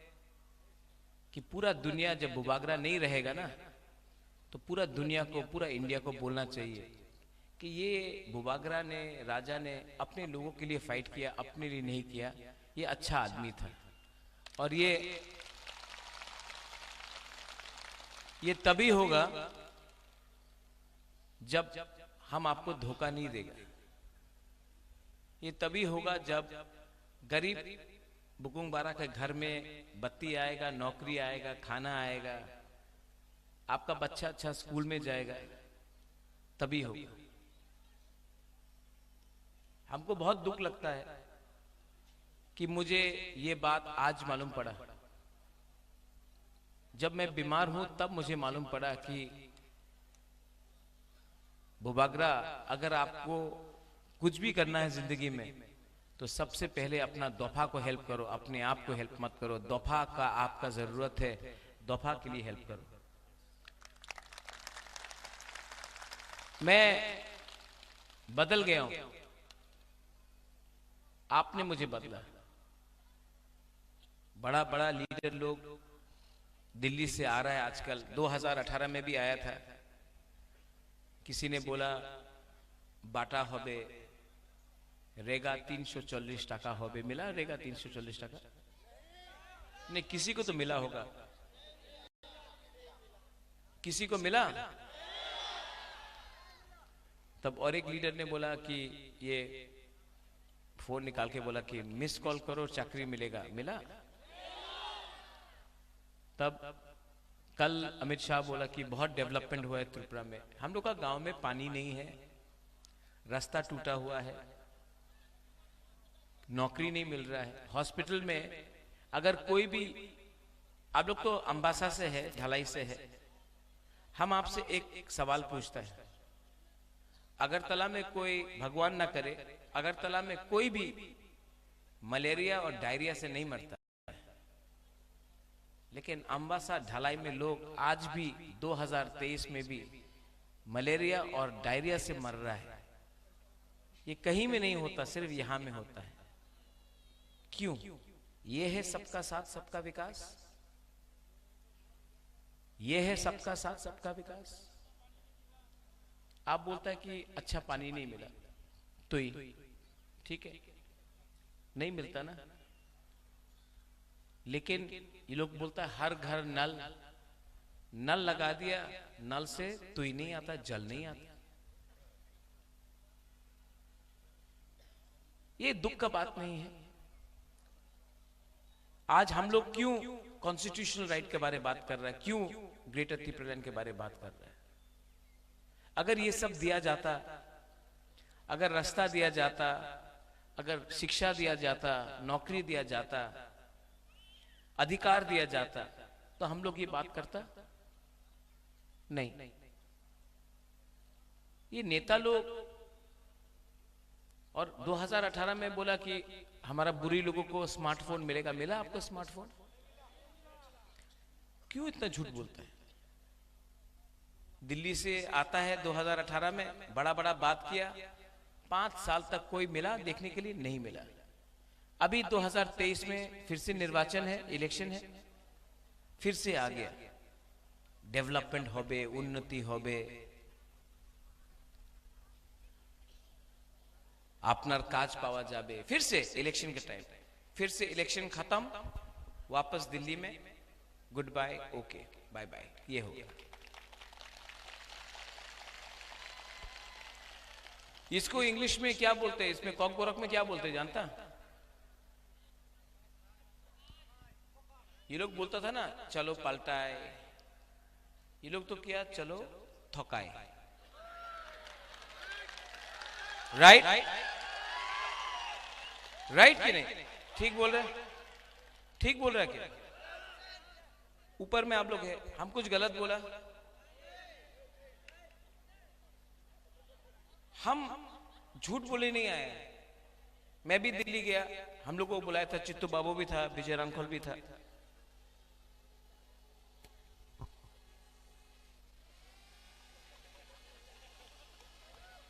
कि पूरा दुनिया, जब बुबाग्रा नहीं रहेगा ना, तो पूरा दुनिया को, पूरा इंडिया को बोलना चाहिए कि ये बुबाग्रा ने, राजा ने अपने लोगों के लिए फाइट किया, अपने लिए नहीं किया, ये अच्छा आदमी था। और ये तभी होगा जब हम आपको धोखा नहीं देगा। ये तभी होगा जब गरीब बुकुंग बारा के घर में बत्ती आएगा, नौकरी आएगा, खाना आएगा, आपका बच्चा अच्छा स्कूल में जाएगा, तभी होगा। हमको बहुत दुख लगता है कि मुझे ये बात आज मालूम पड़ा। जब मैं बीमार हूं तब मुझे मालूम पड़ा कि बुबागरा, अगर आपको कुछ भी करना है जिंदगी में तो सबसे पहले अपना दोफा को हेल्प करो, अपने आप को हेल्प मत करो। दोफा का आपका जरूरत है, दोफा के लिए हेल्प करो। मैं बदल गया हूं, आपने मुझे बदला। बड़ा बड़ा लीडर लोग दिल्ली से आ रहा है आजकल, 2018 में भी आया था। किसी ने बोला बाटा होबे, रेगा 340 टाका होबे, मिला रेगा 340 टाका? नहीं, किसी को तो मिला होगा, किसी को मिला? तब और एक लीडर ने बोला कि ये फोन निकाल के बोला कि मिस कॉल करो, चाकरी मिलेगा, मिला? तब कल अमित शाह बोला कि बहुत डेवलपमेंट हुआ है त्रिपुरा में। हम लोग का गांव में पानी नहीं है, रास्ता टूटा हुआ है, नौकरी नहीं मिल रहा है, हॉस्पिटल में अगर कोई भी, आप लोग तो अंबासा से है, ढलाई से है, हम आपसे एक सवाल पूछता है। अगरतला में कोई, भगवान ना करे, अगरतला में कोई भी मलेरिया और डायरिया से नहीं मरता, लेकिन अंबासा ढलाई में लोग आज भी 2023 में भी मलेरिया और डायरिया से मर रहा है। ये कहीं में नहीं होता, सिर्फ यहां में होता है। क्यों? ये है सबका साथ सबका विकास, ये है सबका साथ सबका विकास। आप बोलता है कि अच्छा पानी नहीं मिला, तो ही ठीक है, नहीं मिलता ना। लेकिन ये लोग बोलता है हर घर नल, नल लगा दिया, नल से तो ही नहीं आता, जल नहीं आता। ये दुख का बात नहीं है। आज हम लोग क्यों कॉन्स्टिट्यूशनल राइट के बारे में बात कर रहे हैं, क्यों ग्रेटर त्रिपुरा के बारे में बात कर रहे हैं? अगर ये सब दिया जाता, अगर रास्ता दिया जाता, अगर शिक्षा दिया जाता, नौकरी दिया जाता, अधिकार दिया जाता, तो हम लोग ये बात करता नहीं। ये नेता लोग, और 2018 में बोला कि हमारा बुरी लोगों को स्मार्टफोन मिलेगा, मिला आपको स्मार्टफोन? क्यों इतना झूठ बोलता है? दिल्ली से आता है 2018 में, बड़ा बड़ा बात किया, 5 साल तक कोई मिला देखने के लिए नहीं मिला। अभी 2023 में फिर से निर्वाचन है, इलेक्शन है, फिर से आ गया, डेवलपमेंट होबे, उन्नति होबे, आपनार काज पावा जाबे। फिर से इलेक्शन के टाइम, फिर से इलेक्शन खत्म, वापस दिल्ली में goodbye, okay bye bye, ये हो गया। इसको इंग्लिश में क्या बोलते हैं, इसमें कॉकबोरक में क्या बोलते हैं जानता? ये लोग बोलता था ना चलो पलटाए, ये लोग तो क्या, चलो थकाए। राइट? राइट कि नहीं? ठीक बोल रहे? ठीक बोल रहे क्या? ऊपर में आप लोग है, हम कुछ गलत बोला? हम झूठ बोले नहीं आए। मैं भी दिल्ली गया, हम लोग को बुलाया था, चित्तू बाबू भी था, विजय रामखोल भी था।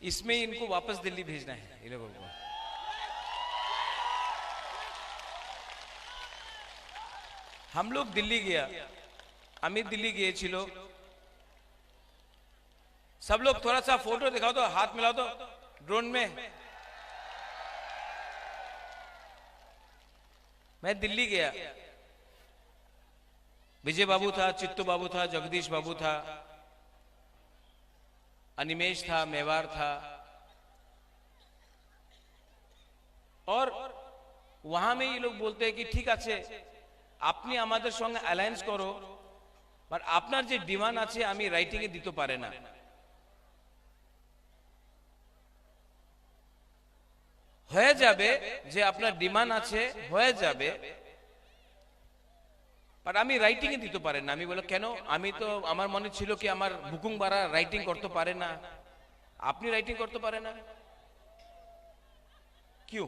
इसमें इनको वापस दिल्ली भेजना है, ये लोगों को। हम लोग दिल्ली गया, अमित दिल्ली गए छिलो, सब लोग थोड़ा सा फोटो दिखाओ तो, हाथ मिलाओ तो ड्रोन में। मैं दिल्ली गया, विजय बाबू था, चित्तू बाबू था, जगदीश बाबू था, अनिमेश था, मेवार था, और वहां में ये लोग बोलते हैं कि ठीक আছে আপনি আমাদের সঙ্গে অ্যালায়েন্স করো, বাট আপনার যে ডিমান্ড আছে আমি রাইটিং এ দিতে পারে না। হয়ে যাবে যে আপনার ডিমান্ড আছে, হয়ে যাবে, বাট আমি রাইটিং এ দিতে পারে না। আমি বলে কেন? আমি তো আমার মনে ছিল কি আমার বুকুং বারা রাইটিং করতে পারে না, আপনি রাইটিং করতে পারে না, क्यों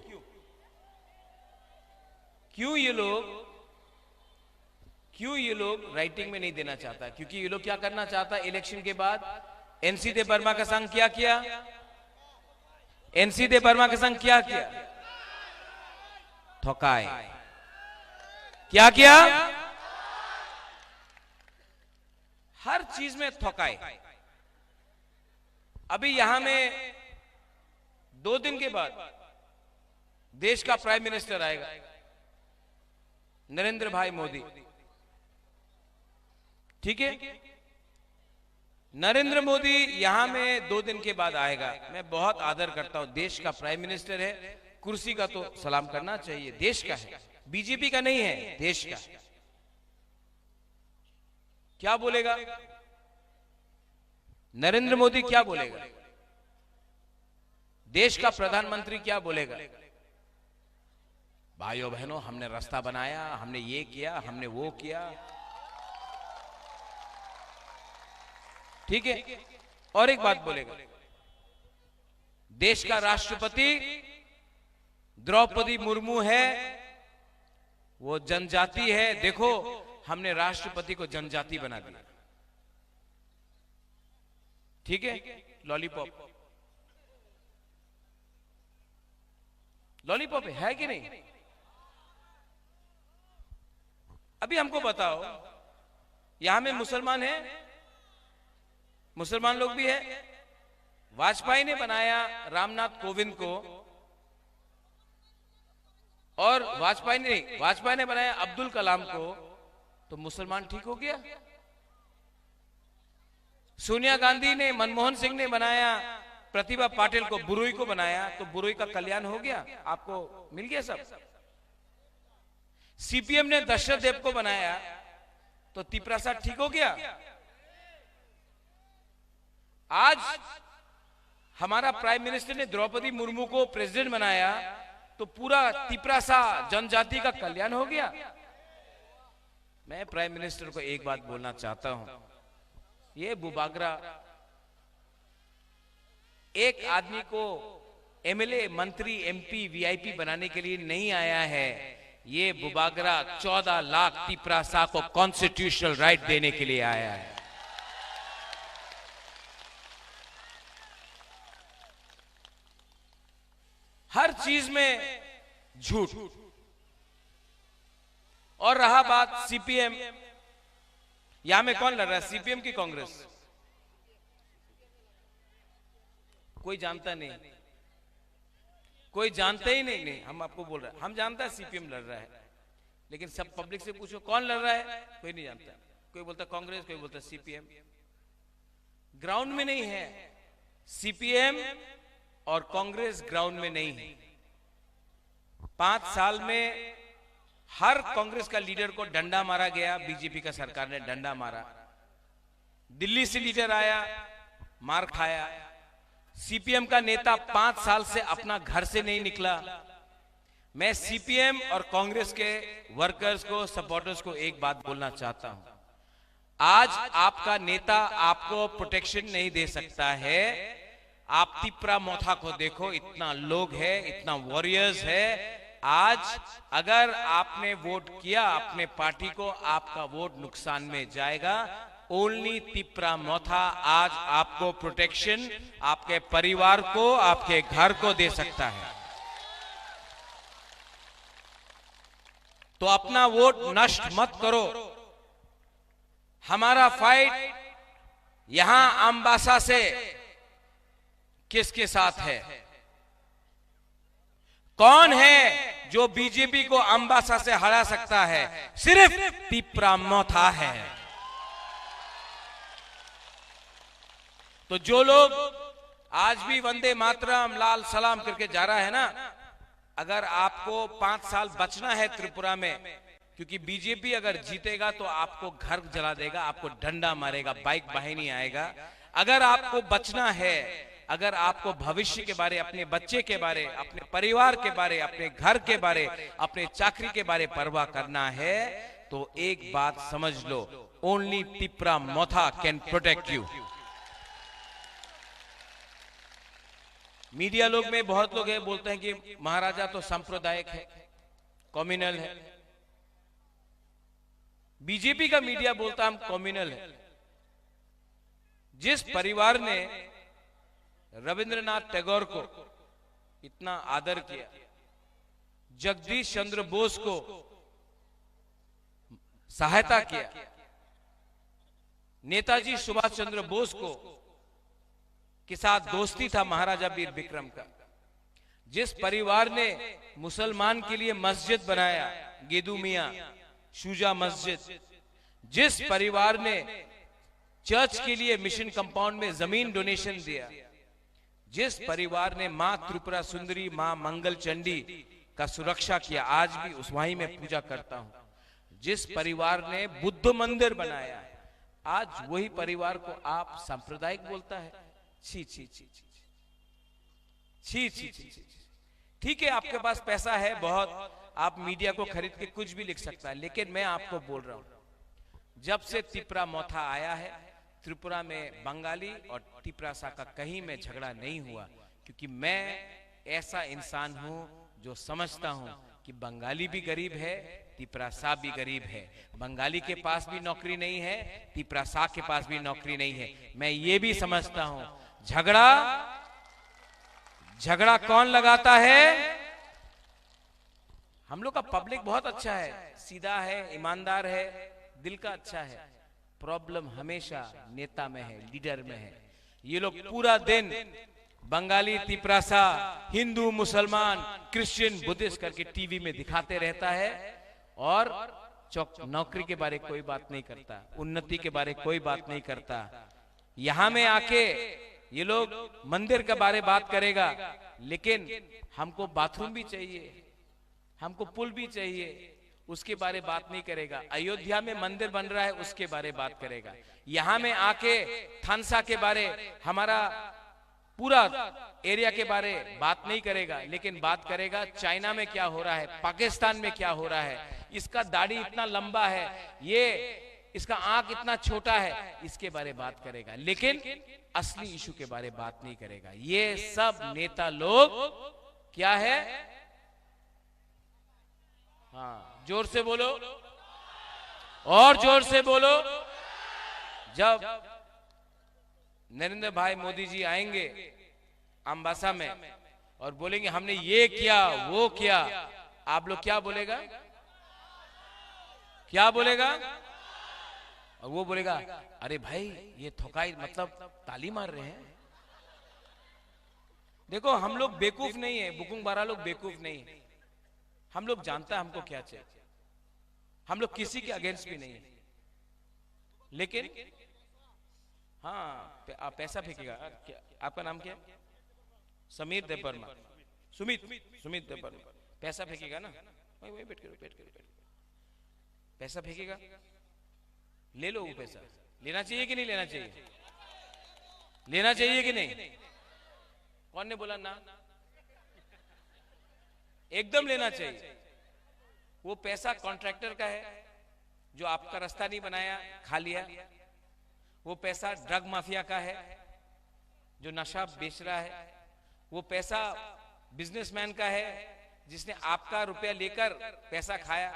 क्यों ये लोग राइटिंग में नहीं देना चाहता? क्योंकि ये लोग क्या करना चाहता? इलेक्शन के बाद एनसी दे बर्मा का संघ क्या किया? एनसी दे बर्मा के संघ क्या किया? ठोकाए। क्या किया? हर चीज में ठोकाए। अभी यहां में 2 दिन के बाद देश का प्राइम मिनिस्टर आएगा, नरेंद्र भाई मोदी। ठीक है, नरेंद्र मोदी यहां में 2 दिन के बाद आएगा। मैं बहुत आदर करता हूं, देश का प्राइम मिनिस्टर है, कुर्सी का तो सलाम करना चाहिए, देश का है, बीजेपी का नहीं है, देश का। क्या बोलेगा नरेंद्र मोदी? क्या बोलेगा? देश का प्रधानमंत्री क्या बोलेगा? भाइयों बहनों, हमने रास्ता बनाया, हमने ये किया, हमने वो किया। ठीक है, और एक बात बोलेगा, देश का राष्ट्रपति द्रौपदी मुर्मू है, वो जनजाति है, देखो हमने राष्ट्रपति को जनजाति बना दिया। ठीक है, लॉलीपॉप लॉलीपॉप है कि नहीं? अभी हमको बताओ, यहां में मुसलमान है, मुसलमान लोग भी है। वाजपेयी ने बनाया रामनाथ कोविंद को, और वाजपेयी ने बनाया अब्दुल कलाम को, तो मुसलमान ठीक हो गया। सोनिया गांधी ने, मनमोहन सिंह ने बनाया प्रतिभा पाटिल को, बुरुई को बनाया, तो बुरुई का कल्याण हो गया, आपको मिल गया सब। सीपीएम ने दशरथ देव को बनाया, तो तिपरासा ठीक हो गया। आज हमारा प्राइम मिनिस्टर ने द्रौपदी मुर्मू को प्रेसिडेंट बनाया, तो पूरा तिपरासा जनजाति का कल्याण हो गया। मैं प्राइम मिनिस्टर को एक बात बोलना चाहता हूं, ये बुबागरा एक आदमी को एमएलए, मंत्री, एमपी, वीआईपी बनाने के लिए नहीं आया है। ये बुबागरा 14 लाख तिपरासा को कॉन्स्टिट्यूशनल राइट देने के लिए आया है। हर चीज में झूठ। और रहा बात सीपीएम, यहां में कौन लड़ रहा है, सीपीएम की कांग्रेस? कोई जानता नहीं, कोई जानता ही नहीं। हम आपको बोल रहे हैं, हम जानता है सीपीएम लड़ रहा है, लेकिन सब पब्लिक से पूछो कौन लड़ रहा है, कोई नहीं जानता। कोई बोलता कांग्रेस, कोई बोलता सीपीएम। ग्राउंड में नहीं है, सीपीएम और कांग्रेस ग्राउंड में नहीं है। 5 साल में हर कांग्रेस का लीडर को डंडा मारा गया, बीजेपी का सरकार ने डंडा मारा। दिल्ली से लीडर आया, मार खाया। सीपीएम का नेता 5 साल से अपना घर से नहीं निकला। मैं सीपीएम और कांग्रेस के वर्कर्स को, सपोर्टर्स को एक बात बोलना चाहता हूं, आज आपका नेता आपको प्रोटेक्शन नहीं दे सकता है। आप तिपरा मोथा को देखो, इतना लोग है, इतना वॉरियर्स है। आज अगर आपने वोट किया अपने पार्टी को, आपका वोट नुकसान में जाएगा। ओनली तिपरा मोथा आज आपको प्रोटेक्शन, आपके परिवार को, आपके घर को दे सकता है। तो अपना वोट नष्ट मत करो। हमारा फाइट यहां अम्बासा से किसके साथ है? कौन है जो बीजेपी को अम्बासा से हरा सकता है? सिर्फ तिपरा मोथा है। तो जो लोग आज भी वंदे मातरम, लाल सलाम करके जा रहा है ना, अगर आपको 5 साल बचना है त्रिपुरा में, क्योंकि बीजेपी अगर जीतेगा तो आपको घर जला देगा, आपको डंडा मारेगा, बाइक बाहिनी आएगा। अगर आपको बचना है, अगर आपको भविष्य के बारे, अपने बच्चे के बारे, अपने परिवार के बारे, अपने घर के बारे, अपने चाकरी के बारे परवाह करना है, तो एक बात समझ लो, only Tipra Motha can protect you. Media लोग में बहुत लोग हैं बोलते हैं कि महाराजा तो सांप्रदायिक है, कम्युनल है। बीजेपी का मीडिया बोलता हम कम्युनल है। जिस परिवार ने रविंद्रनाथ टैगोर को इतना आदर किया, जगदीश चंद्र बोस को सहायता किया, नेताजी सुभाष चंद्र बोस को के साथ दोस्ती था महाराजा वीर विक्रम का, जिस परिवार ने मुसलमान के लिए मस्जिद बनाया, गेदू मियां शूजा मस्जिद, जिस परिवार ने चर्च के लिए मिशन कंपाउंड में जमीन डोनेशन दिया, जिस परिवार ने मां त्रिपुरा सुंदरी, मां मंगल चंडी का सुरक्षा किया, आज भी उस वहीं में पूजा करता हूं, जिस परिवार ने बुद्ध मंदिर बनाया, आज वही परिवार को आप सांप्रदायिक बोलता है। छी छी छी छी छी छी छी छी। ठीक है, आपके पास पैसा है बहुत, आप मीडिया को खरीद के कुछ भी लिख सकता है, लेकिन मैं आपको बोल रहा हूं, जब से तिप्रा मोथा आया है, त्रिपुरा में बंगाली और तिप्रासा का कहीं में झगड़ा नहीं हुआ, क्योंकि मैं ऐसा इंसान हूं जो समझता हूं कि बंगाली भी गरीब है, तिप्रासा भी गरीब है। बंगाली के पास भी नौकरी नहीं है, तिप्रासा के पास भी नौकरी नहीं है। मैं ये भी समझता हूं, झगड़ा कौन लगाता है? हम लोग का पब्लिक बहुत अच्छा है, सीधा है, ईमानदार है, दिल का अच्छा है। प्रॉब्लम हमेशा नेता में है, लीडर में है। ये लोग पूरा दिन बंगाली, तिप्रासा, हिंदू, मुसलमान, क्रिश्चियन, बुद्धिस्ट करके टीवी में दिखाते रहता है और नौकरी के बारे कोई बात नहीं करता, उन्नति के बारे कोई बात नहीं करता। यहां में आके ये लोग मंदिर के बारे बात करेगा, लेकिन हमको बाथरूम भी चाहिए, हमको पुल भी चाहिए, उसके बारे बात नहीं करेगा। अयोध्या में मंदिर बन रहा है, उसके बारे बात करेगा। यहां में आके थानसा के बारे, हमारा पूरा एरिया के बारे बात नहीं करेगा, लेकिन बात करेगा चाइना में क्या हो रहा है, पाकिस्तान में क्या हो रहा है, इसका दाढ़ी इतना लंबा है, ये इसका आंख इतना छोटा है, इसके बारे बात करेगा, लेकिन असली इशू के बारे बात नहीं करेगा। ये सब नेता लोग क्या है? हाँ, जोर से बोलो और जोर से बोलो। जब नरेंद्र भाई मोदी जी आएंगे अम्बासा में और बोलेंगे हमने ये किया वो किया, आप लोग क्या बोलेगा? क्या बोलेगा? और वो बोलेगा अरे भाई ये थोकाई, मतलब ताली मार रहे हैं। देखो, हम लोग बेवकूफ नहीं है, बुकुंग बारा लोग बेवकूफ नहीं है। हम लोग जानता है हमको क्या चाहिए, हम लोग किसी के अगेंस्ट भी नहीं है, लेकिन हाँ पैसा फेंकेगा। आपका नाम क्या है? समीर देवर्मा, सुमित देवर्मा। पैसा फेंकेगा ना, वही बैठ करो, पैसा फेंकेगा, ले लो वो पैसा। लेना चाहिए कि नहीं लेना चाहिए? लेना चाहिए कि नहीं? कौन ने बोला ना? एकदम लेना चाहिए। वो पैसा कॉन्ट्रैक्टर का है जो आपका रास्ता नहीं बनाया, खा लिया। वो पैसा ड्रग माफिया का है जो नशा बेच रहा है। वो पैसा बिजनेसमैन का है जिसने आपका रुपया लेकर पैसा खाया।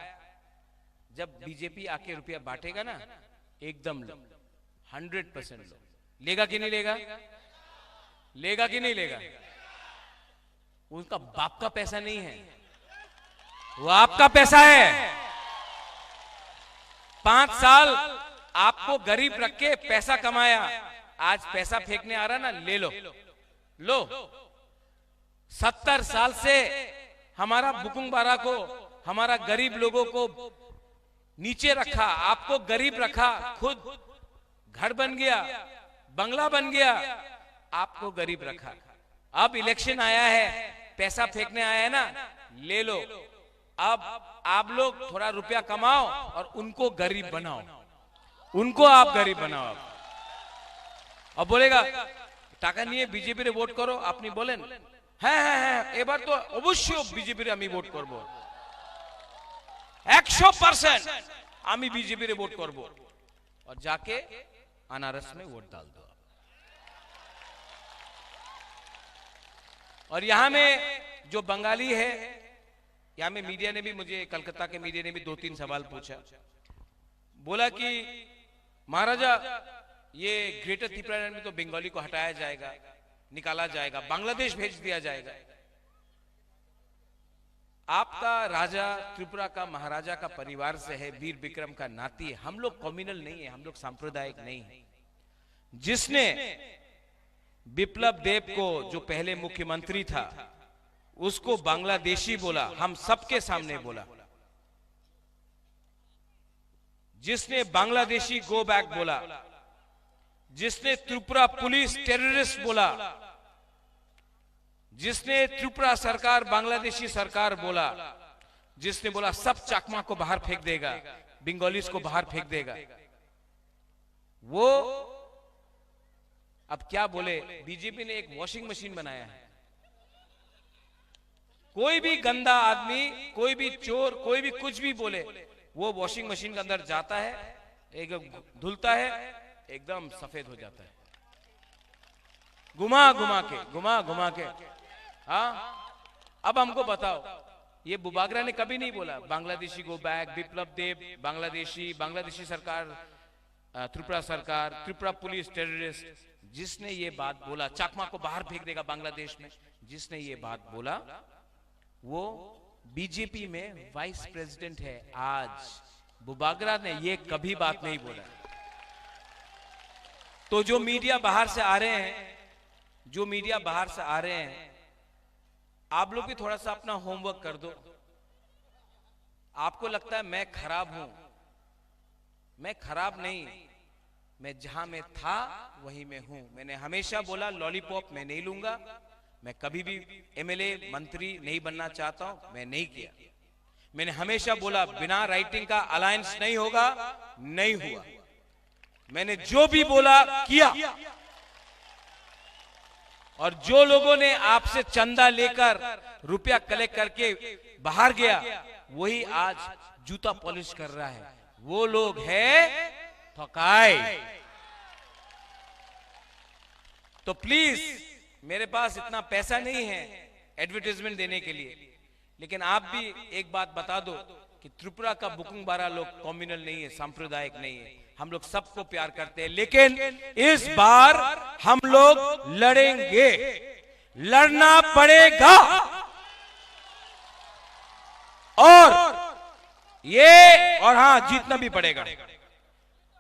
जब बीजेपी आके रुपया बांटेगा ना, एकदम लो, 100% लो। लेगा कि नहीं लेगा? लेगा कि नहीं लेगा? उनका बाप का पैसा नहीं है, वो आपका पैसा है। 5 साल आपको गरीब रख के पैसा कमाया, आज पैसा फेंकने आ रहा ना, ले लो, लो। 70 साल से हमारा बुकुंग बारा को, हमारा गरीब लोगों को नीचे रखा, आपको गरीब रखा, खुद घर बन गया, बंगला बन गया, आपको गरीब रखा। अब इलेक्शन आया है, पैसा फेंकने आया है ना, ले लो। अब आप लोग थोड़ा रुपया कमाओ और उनको गरीब बनाओ, उनको आप गरीब बनाओ। अब बोलेगा টাকা নিয়ে বিজেপি রে ভোট করো, আপনি বলেন হ্যাঁ হ্যাঁ হ্যাঁ এবার তো অবশ্যই বিজেপি রে আমি ভোট করব, 100% আমি বিজেপি রে ভোট করব, और जाके अनारस में वोट डाल दो। और यहां में जो बंगाली है, यहां में मीडिया ने भी मुझे, कलकत्ता के मीडिया ने भी 2-3 सवाल पूछा, बोला कि महाराजा ये ग्रेटर त्रिपुरालैंड में तो बंगाली को हटाया जाएगा, निकाला जाएगा, बांग्लादेश भेज दिया जाएगा। आपका राजा त्रिपुरा का महाराजा का परिवार से है, वीर विक्रम का नाती है, हम लोग कम्युनल नहीं है, हम लोग सांप्रदायिक नहीं है। जिसने विप्लव देव को, जो पहले मुख्यमंत्री था, उसको बांग्लादेशी बोला, हम सबके सामने बोला। जिसने बांग्लादेशी गो बैक बोला, जिसने त्रिपुरा पुलिस टेररिस्ट बोला, जिसने त्रिपुरा सरकार बांग्लादेशी सरकार बोला, जिसने बोला सब चकमा को बाहर फेंक देगा, बंगालीज को बाहर फेंक देगा, वो अब क्या बोले। बीजेपी ने एक वॉशिंग मशीन बनाया है, कोई भी गंदा आदमी, कोई भी चोर, कोई भी कुछ भी बोले, वो वॉशिंग मशीन के अंदर जाता है, एक धुलता है, एकदम सफेद हो जाता है, घुमा घुमा के। हाँ, अब हमको बताओ, ये बुबागरा ने कभी नहीं बोला बांग्लादेशी गो बैक, विप्लव देव बांग्लादेशी सरकार, त्रिपुरा सरकार, त्रिपुरा पुलिस टेररिस्ट, जिसने ये बात बोला चकमा को बाहर फेंक देगा बांग्लादेश में, जिसने ये बात बोला वो बीजेपी में वाइस प्रेसिडेंट है आज। बुबागरा ने ये कभी बात नहीं बोला। तो जो मीडिया बाहर से आ रहे हैं, आप लोग भी थोड़ा सा अपना होमवर्क कर दो। आपको लगता है मैं खराब हूं, मैं खराब नहीं, मैं जहां मैं था वहीं मैं हूं। मैंने हमेशा बोला लॉलीपॉप मैं नहीं लूंगा, मैं कभी भी एमएलए मंत्री नहीं बनना चाहता हूं, मैं नहीं किया। मैंने हमेशा बोला बिना राइटिंग का अलायंस नहीं होगा, नहीं हुआ। मैंने जो भी बोला किया। और जो लोगों ने आपसे चंदा लेकर रुपया कलेक्ट करके बाहर गया, वही आज जूता पॉलिश कर रहा है, वो लोग है ठकाई। तो प्लीज, मेरे पास इतना पैसा नहीं है एडवर्टाइजमेंट देने के लिए, लेकिन आप भी एक बात बता दो कि त्रिपुरा का बुकुंग बारा लोग कम्युनल नहीं है, सांप्रदायिक नहीं है, हम लोग सबको प्यार करते हैं। लेकिन इस बार हम लोग लड़ेंगे, लड़ना पड़ेगा। और हाँ, जीतना भी पड़ेगा।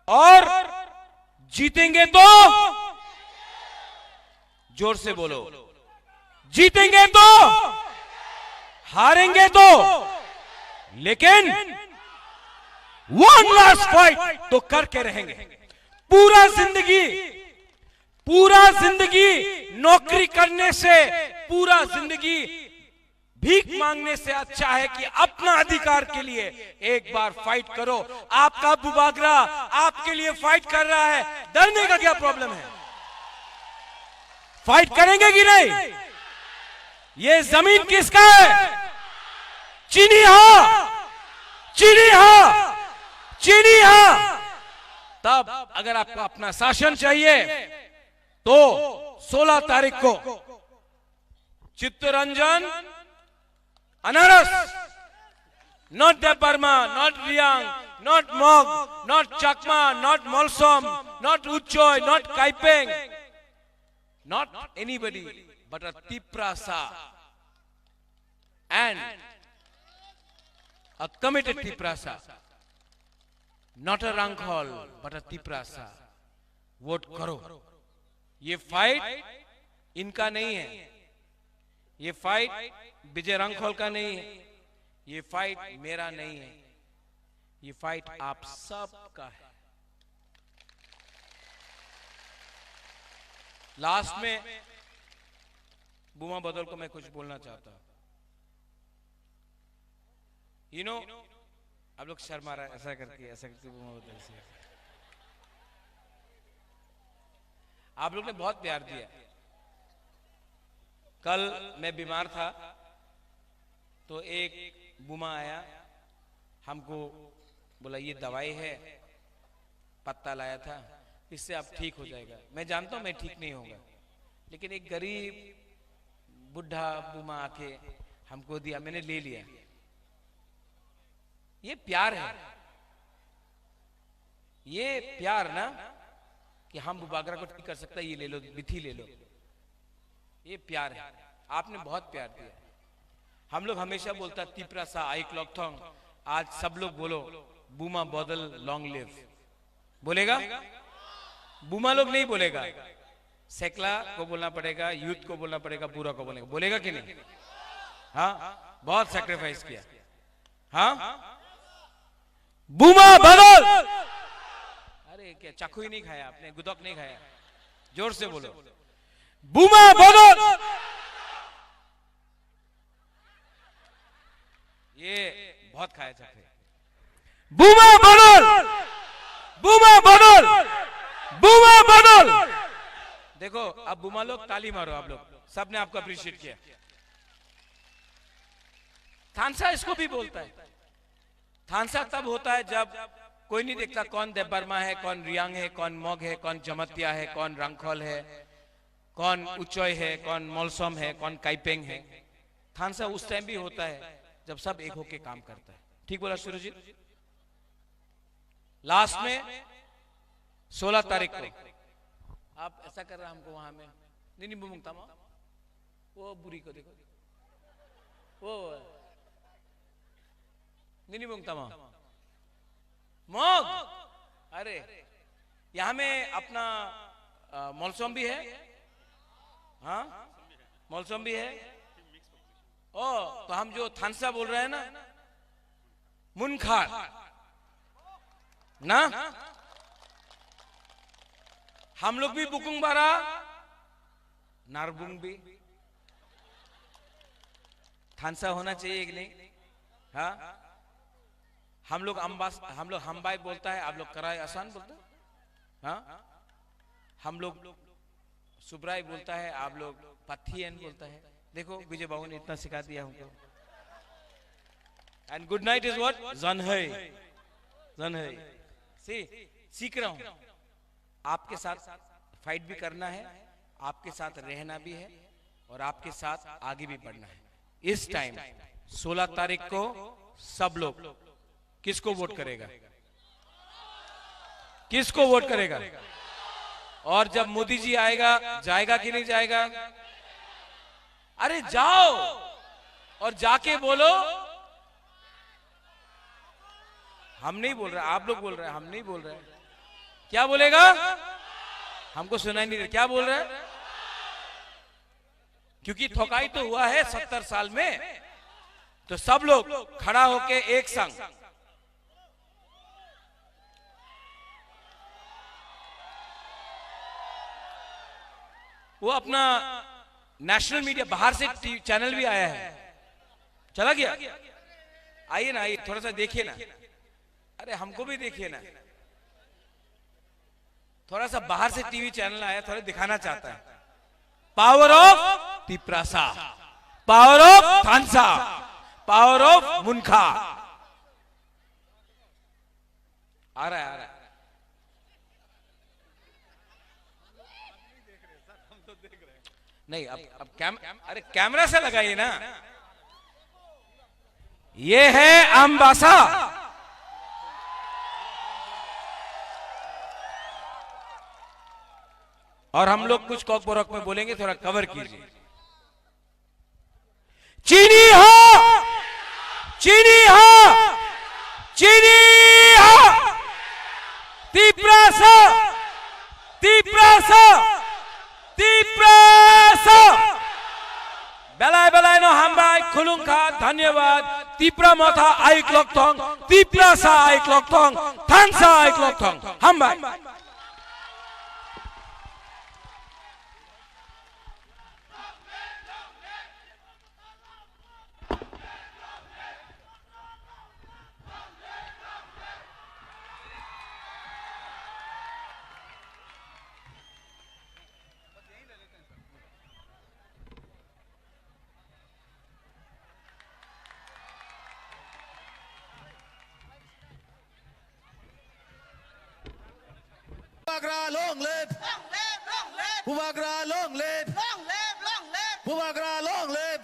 और जीतेंगे तो जोर से बोलो, जीतेंगे तो, हारेंगे तो, लेकिन वन लास्ट फाइट तो करके रहेंगे। पूरा जिंदगी नौकरी करने से, पूरा जिंदगी भीख मांगने से अच्छा है कि अपना अधिकार के लिए एक बार फाइट करो। आपका बुबागरा आपके लिए फाइट कर रहा है, डरने का क्या प्रॉब्लम है? फाइट करेंगे कि नहीं? ये जमीन किसका है? चीनी हाँ। तब अगर आपको अपना शासन चाहिए तो 16 तारीख को चित्तरंजन, अनारस, not Debarma, not Riang, not Mog, not Chakma, not Molsom, not Uchoy, not Kaipeng, not anybody but a Tiprasa, and a committed Tiprasa, not a Rankhol but a Tiprasa. Vote करो। ये फाइट इनका नहीं है, ये fight विजय रंखोल का नहीं है, ये फाइट मेरा नहीं है, ये फाइट आप सब का है। लास्ट में बुमा बदल को मैं कुछ बोलना चाहता हूं। यू नो आप लोग शर्मा रहा है ऐसा करके आप लोग ने बहुत प्यार दिया। कल मैं बीमार था तो एक बुमा आया, हमको बोला ये दवाई है, पत्ता लाया था, इससे आप ठीक हो जाएगा। मैं जानता हूं मैं ठीक नहीं होगा, लेकिन एक गरीब बुढ़ा बुमा आके हमको दिया, मैंने ले लिया। ये प्यार है, ये प्यार ना कि हम बुबागरा को ठीक कर सकता है, ये ले लो, बिथी ले लो, ये प्यार है। आपने बहुत प्यार दिया। हम लोग हमेशा बोलता तिपरा सा आई क्लॉक थोंग, आज सब लोग बोलो बुमा बदल लॉन्ग लिव। बोलेगा? बुमा लोग नहीं बोलेगा, सेकला को बोलना पड़ेगा, यूथ को बोलना पड़ेगा, पूरा को बोलेगा। बोलेगा कि नहीं? हाँ, बहुत सैक्रिफाइस किया। हाँ, बुमा बदल। अरे क्या चाकू ही नहीं खाया आपने, गुदक नहीं खाया? जोर से बोलो, बुमा बदल। ये बहुत खाया चाकू। बुमा बदल, बुमा बदल, बुमा बदल। देखो अब बुमा लोग ताली मारो, आप लोग सबने आपको अप्रिशिएट किया। थानसा इसको भी बोलता है। थानसा तब होता है जब कोई नहीं देखता कौन देबबर्मा है, कौन रियांग है, कौन मोग है, कौन जमतिया है, कौन रंगखोल है, कौन उचोय है, कौन मोलसोम है, कौन काइपेंग है। थानसा उस टाइम भी होता है जब सब एक होके काम करता है। ठीक बोला सूरजीत? लास्ट में 16 तारीख को आप ऐसा कर रहे हैं हमको वहां में नहीं बुमुंगता मा, वो बुरी को देखो, वो नहीं बुमुंगता मा मोग। अरे यहां में अपना मौलसोम भी है। हाँ, मौलसोम भी है। ओ तो हम जो थानसा बोल रहे हैं ना, मुनखार ना, हम लोग भी बुकुंग बारा नारबुंग भी थानसा होना चाहिए कि नहीं? हाँ, हम लोग हमबाई बोलता है, आप लोग कराए आसान बोलते हैं। हाँ, हम लोग सुब्राई बोलता है, आप लोग पथियन बोलता है। देखो विजय बाबू ने इतना सिखा दिया हमको। And good night is what? जनहै, जनहै। सीख रहा हूं, आपके साथ फाइट भी करना है, आपके साथ रहना भी है, और आपके साथ आगे भी बढ़ना है। इस टाइम 16 तारीख को सब लोग किसको वोट करेगा? किसको वोट करेगा? और जब मोदी जी आएगा, जाएगा कि नहीं जाएगा? अरे जाओ और जाके बोलो। हम नहीं बोल रहे, आप लोग बोल रहे हैं, हम नहीं बोल रहे। क्या बोलेगा? हमको सुनाई नहीं दे क्या बोल रहे हैं, क्योंकि ठोकाई तो हुआ है 70 साल में। तो सब लोग खड़ा होके एक संग वो अपना नेशनल मीडिया, बाहर से चैनल भी आया है, चला गया। आइए ना, आइए थोड़ा सा देखिए ना। अरे हमको भी देखिए ना, थोड़ा सा बाहर से टीवी चैनल आया, थोड़ा दिखाना चाहता है। Power of Tiprasa, power of थानसा, power of मुनखा। आ रहा है, आ रहा है। नहीं अब अरे कैमरा से लगाइए ना। ये है अम्बासा, और हम लोग कुछ कॉकबोरक में बोलेंगे, थोड़ा कवर कीजिए। चीनी हो, चीनी हो, चीनी हो, तिपरासा, तिपरासा, तिपरासा। बेलाय बेलाय नो हमबाय खुलुंखा, धन्यवाद। तिपरा मथा आई क्लॉक थोंग, तिपरासा आई क्लॉक थोंग, थानसा आई क्लॉक थोंग, हमबाय। Bubagra long live. Bubagra long live. Bubagra long live.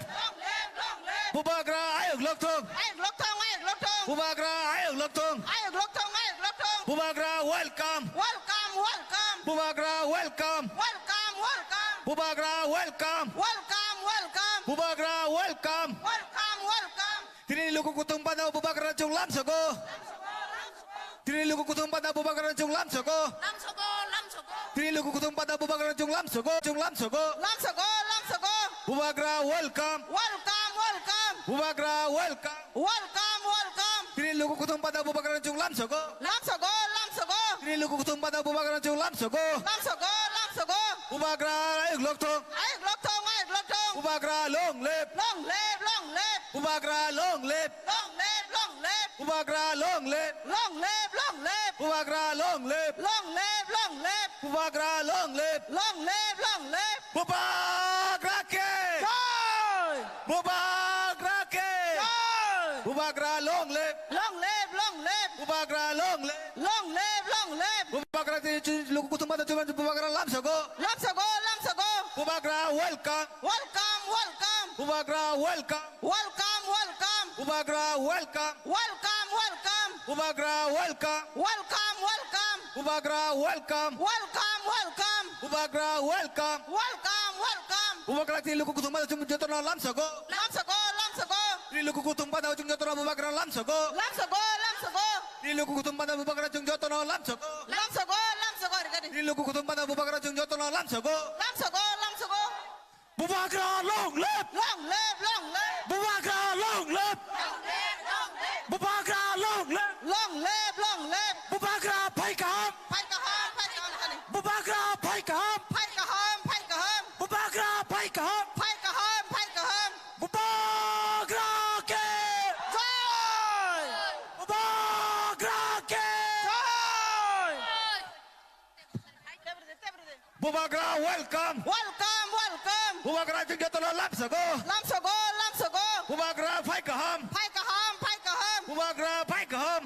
Bubagra ayok lok thong. Bubagra ayok lok thong. Bubagra welcome. Bubagra welcome. Bubagra welcome. Bubagra welcome. Tini luku kutung pada Bubagra chung lam soko. Tini luku kutung pada Bubagra chung lam soko. Tini luku kutung pada Bubagra chung lam soko. Bubagra welcome. Bubagra welcome. Tini luku kutung pada Bubagra chung lam soko. Tini luku kutung pada Bubagra chung lam soko. Bubagra ayok lok thong. Bubagra long live. Bubagra long live. Bubagra long live. Bubagra long live. Bubagra long live. Bubagra ke. Bubagra ke. Bubagra long live. Bubagra long live. Bubagra ti luku kutung pada cuma Bubagra lam soko. Bubagra welcome. Bubagra welcome. Bubagra welcome. Bubagra welcome. Bubagra welcome. Bubagra welcome. Bubagra ti luku kutung pada cuma jotono lam soko. Ti luku kutung pada cuma jotono Bubagra lam soko. Ti luku kutung pada Bubagra cuma jotono lam soko. Ti luku kutung pada Bubagra cuma jotono lam soko. Bubagra long live. Bubagra long live. Bubagra long live. Bubagra phai kaham. Bubagra phai kaham. Bubagra phai kaham. Bubagra ke. Bubagra ke. Bubagra welcome. Bubagra chung jotono lam soko. Bubagra phai kaham. Bubagra phai kaham.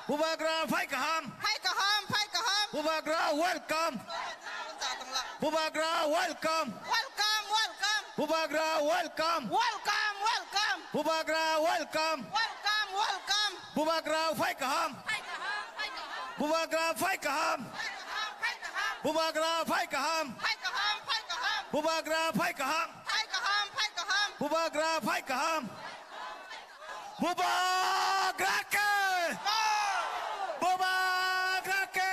Bubagra phai kaham. Bubagra welcome. Bubagra welcome. Bubagra welcome. Bubagra welcome. Bubagra phai kaham. Bubagra phai kaham. Bubagra phai kaham. Bubagra phai kaham. Bubagra phai kaham. Bubagra ke. Bubagra ke.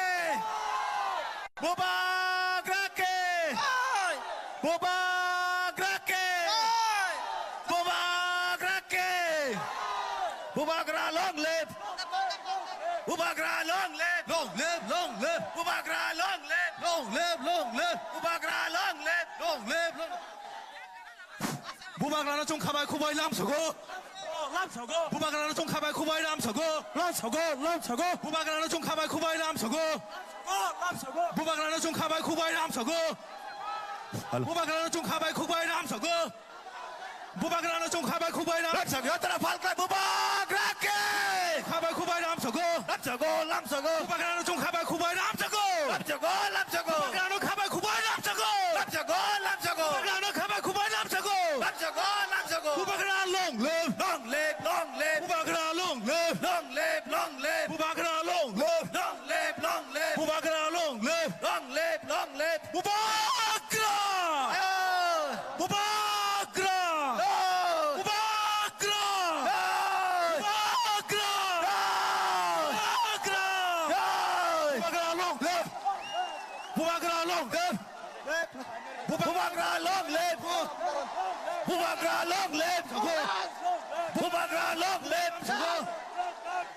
Bubagra ke. Bubagra ke. Bubagra ke. Bubagra long live. Bubagra long live. Long live. Bubagra long live. Bubagra long live. Bubagra nó chung khabai khubai lam soko. Bubagra nó chung khabai khubai lam soko. Bubagra nó chung khabai khubai lam soko. Bubagra nó chung khabai khubai lam soko. Bubagra nó chung khabai khubai lam soko. Bubagra nó chung khabai khubai lam soko. Yatra falka Bubagra ke. Khabai khubai lam soko. Lam soko. Bubagra nó chung khabai khubai lam soko. Lam soko. Bubagra nó khabai khubai lam soko. Lam soko. Bubagra nó khabai khubai lam soko. Lam soko. Bubagra long live. Bubagra long live. Bubagra long live. Bubagra long live. Bubagra. Bubagra. Bubagra long live. Bubagra long live. Bubagra long live. Bubagra long live.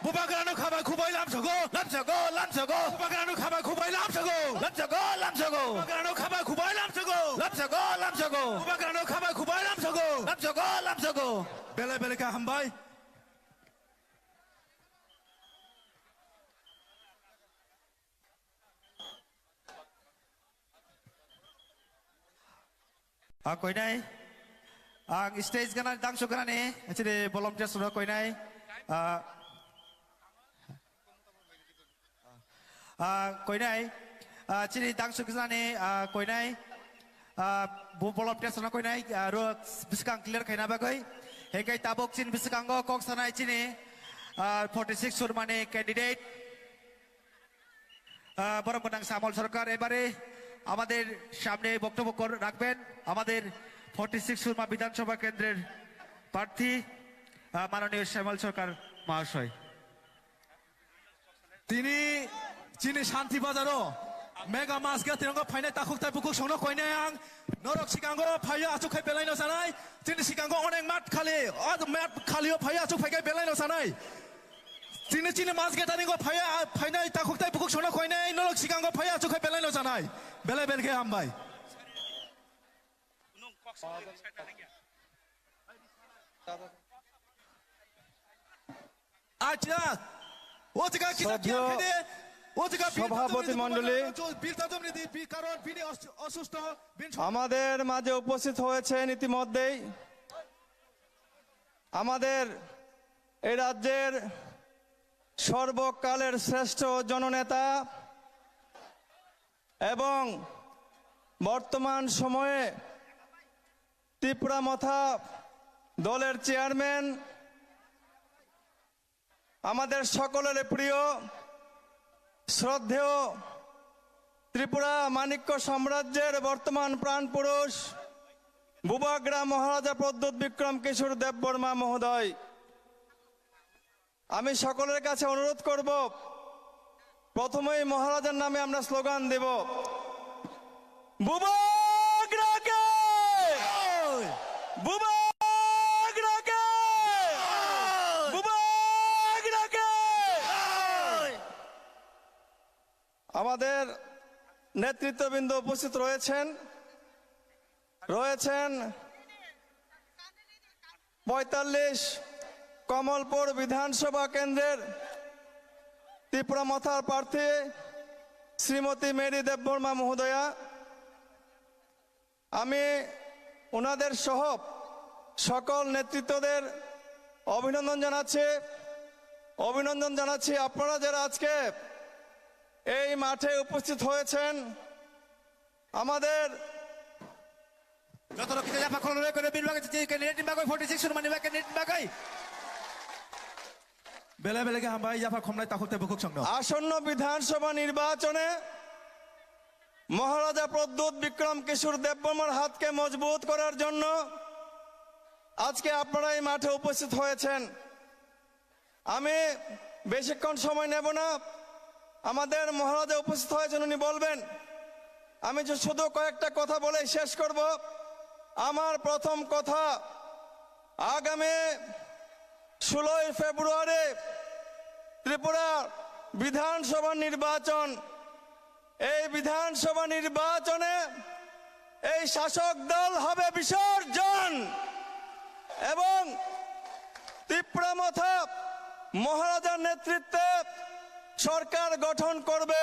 Bubagra nó khabai khubai lam soko. Bubagra nó khabai khubai lam soko. Bubagra nó khabai khubai lam soko. Bubagra nó khabai khubai lam soko. Bele ka hambai. Koi nai, ang stage kana dang so kana ne, actually volunteer sudah koi nai. কইনাই চিনি দাংসু কিসানি কইনাই বলব টেসনা কইনাই rho বিসকাং clear খাইনা বাগৈ হেকাই তাবক চিন বিসকাঙ্গ cock সানাই চিনি 46 সুরমানে candidate বড় বড় শ্যামল সরকার এবারে আমাদের সামনে বক্তব্য রাখবেন আমাদের 46 সুরমা বিধানসভা কেন্দ্রের প্রার্থী মাননীয় শ্যামল সরকার মহাশয় তিনি চিনি শান্তি বাজারও মেগা মাস গে তিরঙ্গ ফাইনাই তাকুক তাই বুকুক সংনো কইনাই আং নরক সিকাঙ্গ ফাইয়া আচুক খাই বেলাইनो जानाय চিনি সিকাঙ্গ অনেক মাঠ খালি মাঠ খালিও ফাইয়া আচুক ফাইগাই বেলাইनो जानाय চিনি চিনি মাস গে তানিগো ফাইয়া ফাইনাই তাকুক তাই বুকুক সংনো কইনাই নরক সিকাঙ্গ ফাইয়া আচুক খাই বেলাইनो जानाय বেলাই বেলগে হামবাই আচ্ছা ও জায়গা কি সভাপতি মণ্ডলী আমাদের মাঝে উপস্থিত হয়েছেন ইতিমধ্যেই আমাদের এই রাজ্যের সর্বকালের শ্রেষ্ঠ জননেতা এবং বর্তমান সময়ে ত্রিপুরামথা দলের চেয়ারম্যান আমাদের সকলের প্রিয় শ্রদ্ধেয় ত্রিপুরা মানিক্য সাম্রাজ্যের বর্তমান প্রাণপুরুষ বুবাগ্রা মহারাজা প্রদ্যোৎ বিক্রম কিশোর দেববর্মা মহোদয় আমি সকলের কাছে অনুরোধ করব প্রথমেই মহারাজার নামে আমরা স্লোগান দেব বুবাগ্রাকে বুবাগ্রাকে বুবাগ্রাকে আমাদের নেতৃত্ববৃন্দ উপস্থিত রয়েছেন 45 কমলপুর বিধানসভা কেন্দ্রের ত্রিপুরামথার প্রার্থী শ্রীমতী মেরি দেববর্মা মহোদয়া আমি ওনাদের সহ সকল নেতৃত্বদের অভিনন্দন জানাচ্ছি আপনারা যারা আজকে এই মাঠে উপস্থিত হয়েছেন আমাদের যত রকিতে জাফা খলরে করে বিলবাগে ক্যান্ডিডেট বাগৈ 46 সুরমানি বাগৈ ক্যান্ডিডেট বাগৈ বেলা বেলাকে হামবাই জাফা খমলাই তাকুক তাই বুকুক সংনো আসন্ন বিধানসভা নির্বাচনে মহারাজা প্রদ্যোৎ বিক্রম কিশোর দেববর্মার হাতকে মজবুত করার জন্য আজকে আপনারা এই মাঠে উপস্থিত হয়েছেন আমি বেশিক্ষণ সময় নেব না আমাদের মহারাজা উপস্থিত হয়েছেন উনি বলবেন আমি যে শুধু কয়েকটা কথা বলে শেষ করব আমার প্রথম কথা আগামী 16 ফেব্রুয়ারি ত্রিপুরা বিধানসভা নির্বাচন এই বিধানসভা নির্বাচনে এই শাসক দল হবে বিসর্জন এবং ত্রিপুরামথা মহারাজার নেতৃত্বে সরকার গঠন করবে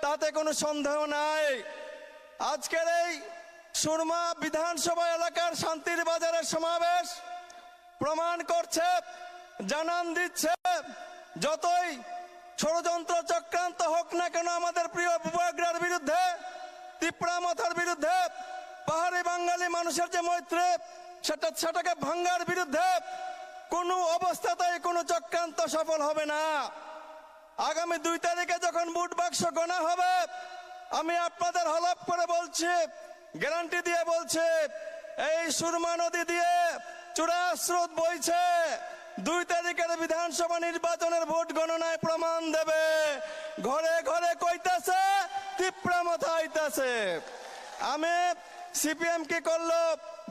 তাতে কোনো সন্দেহ নাই আজকের এই সুরমা বিধানসভা এলাকার শান্তির বাজারের সমাবেশ প্রমাণ করছে জানান দিচ্ছে যতই ষড়যন্ত্র চক্রান্ত হোক না কেন আমাদের প্রিয় বুবাগ্রার বিরুদ্ধে ত্রিপুরামথার বিরুদ্ধে পাহাড়ি বাঙালি মানুষের যে মৈত্রী সেটাকে ভাঙ্গার বিরুদ্ধে কোনো অবস্থাতেই কোনো চক্রান্ত সফল হবে না আগামী 2 তারিখে যখন ভোট বাক্স গণা হবে আমি আপনাদের হলফ করে বলছি গ্যারান্টি দিয়ে বলছি এই সুরমা নদী দিয়ে চূড়া স্রোত বইছে 2 তারিখের বিধানসভা নির্বাচনের ভোট গণনায় প্রমাণ দেবে ঘরে ঘরে কইতাছে ত্রিপুরামথা আইতাছে আমি সিপিএম কি করলো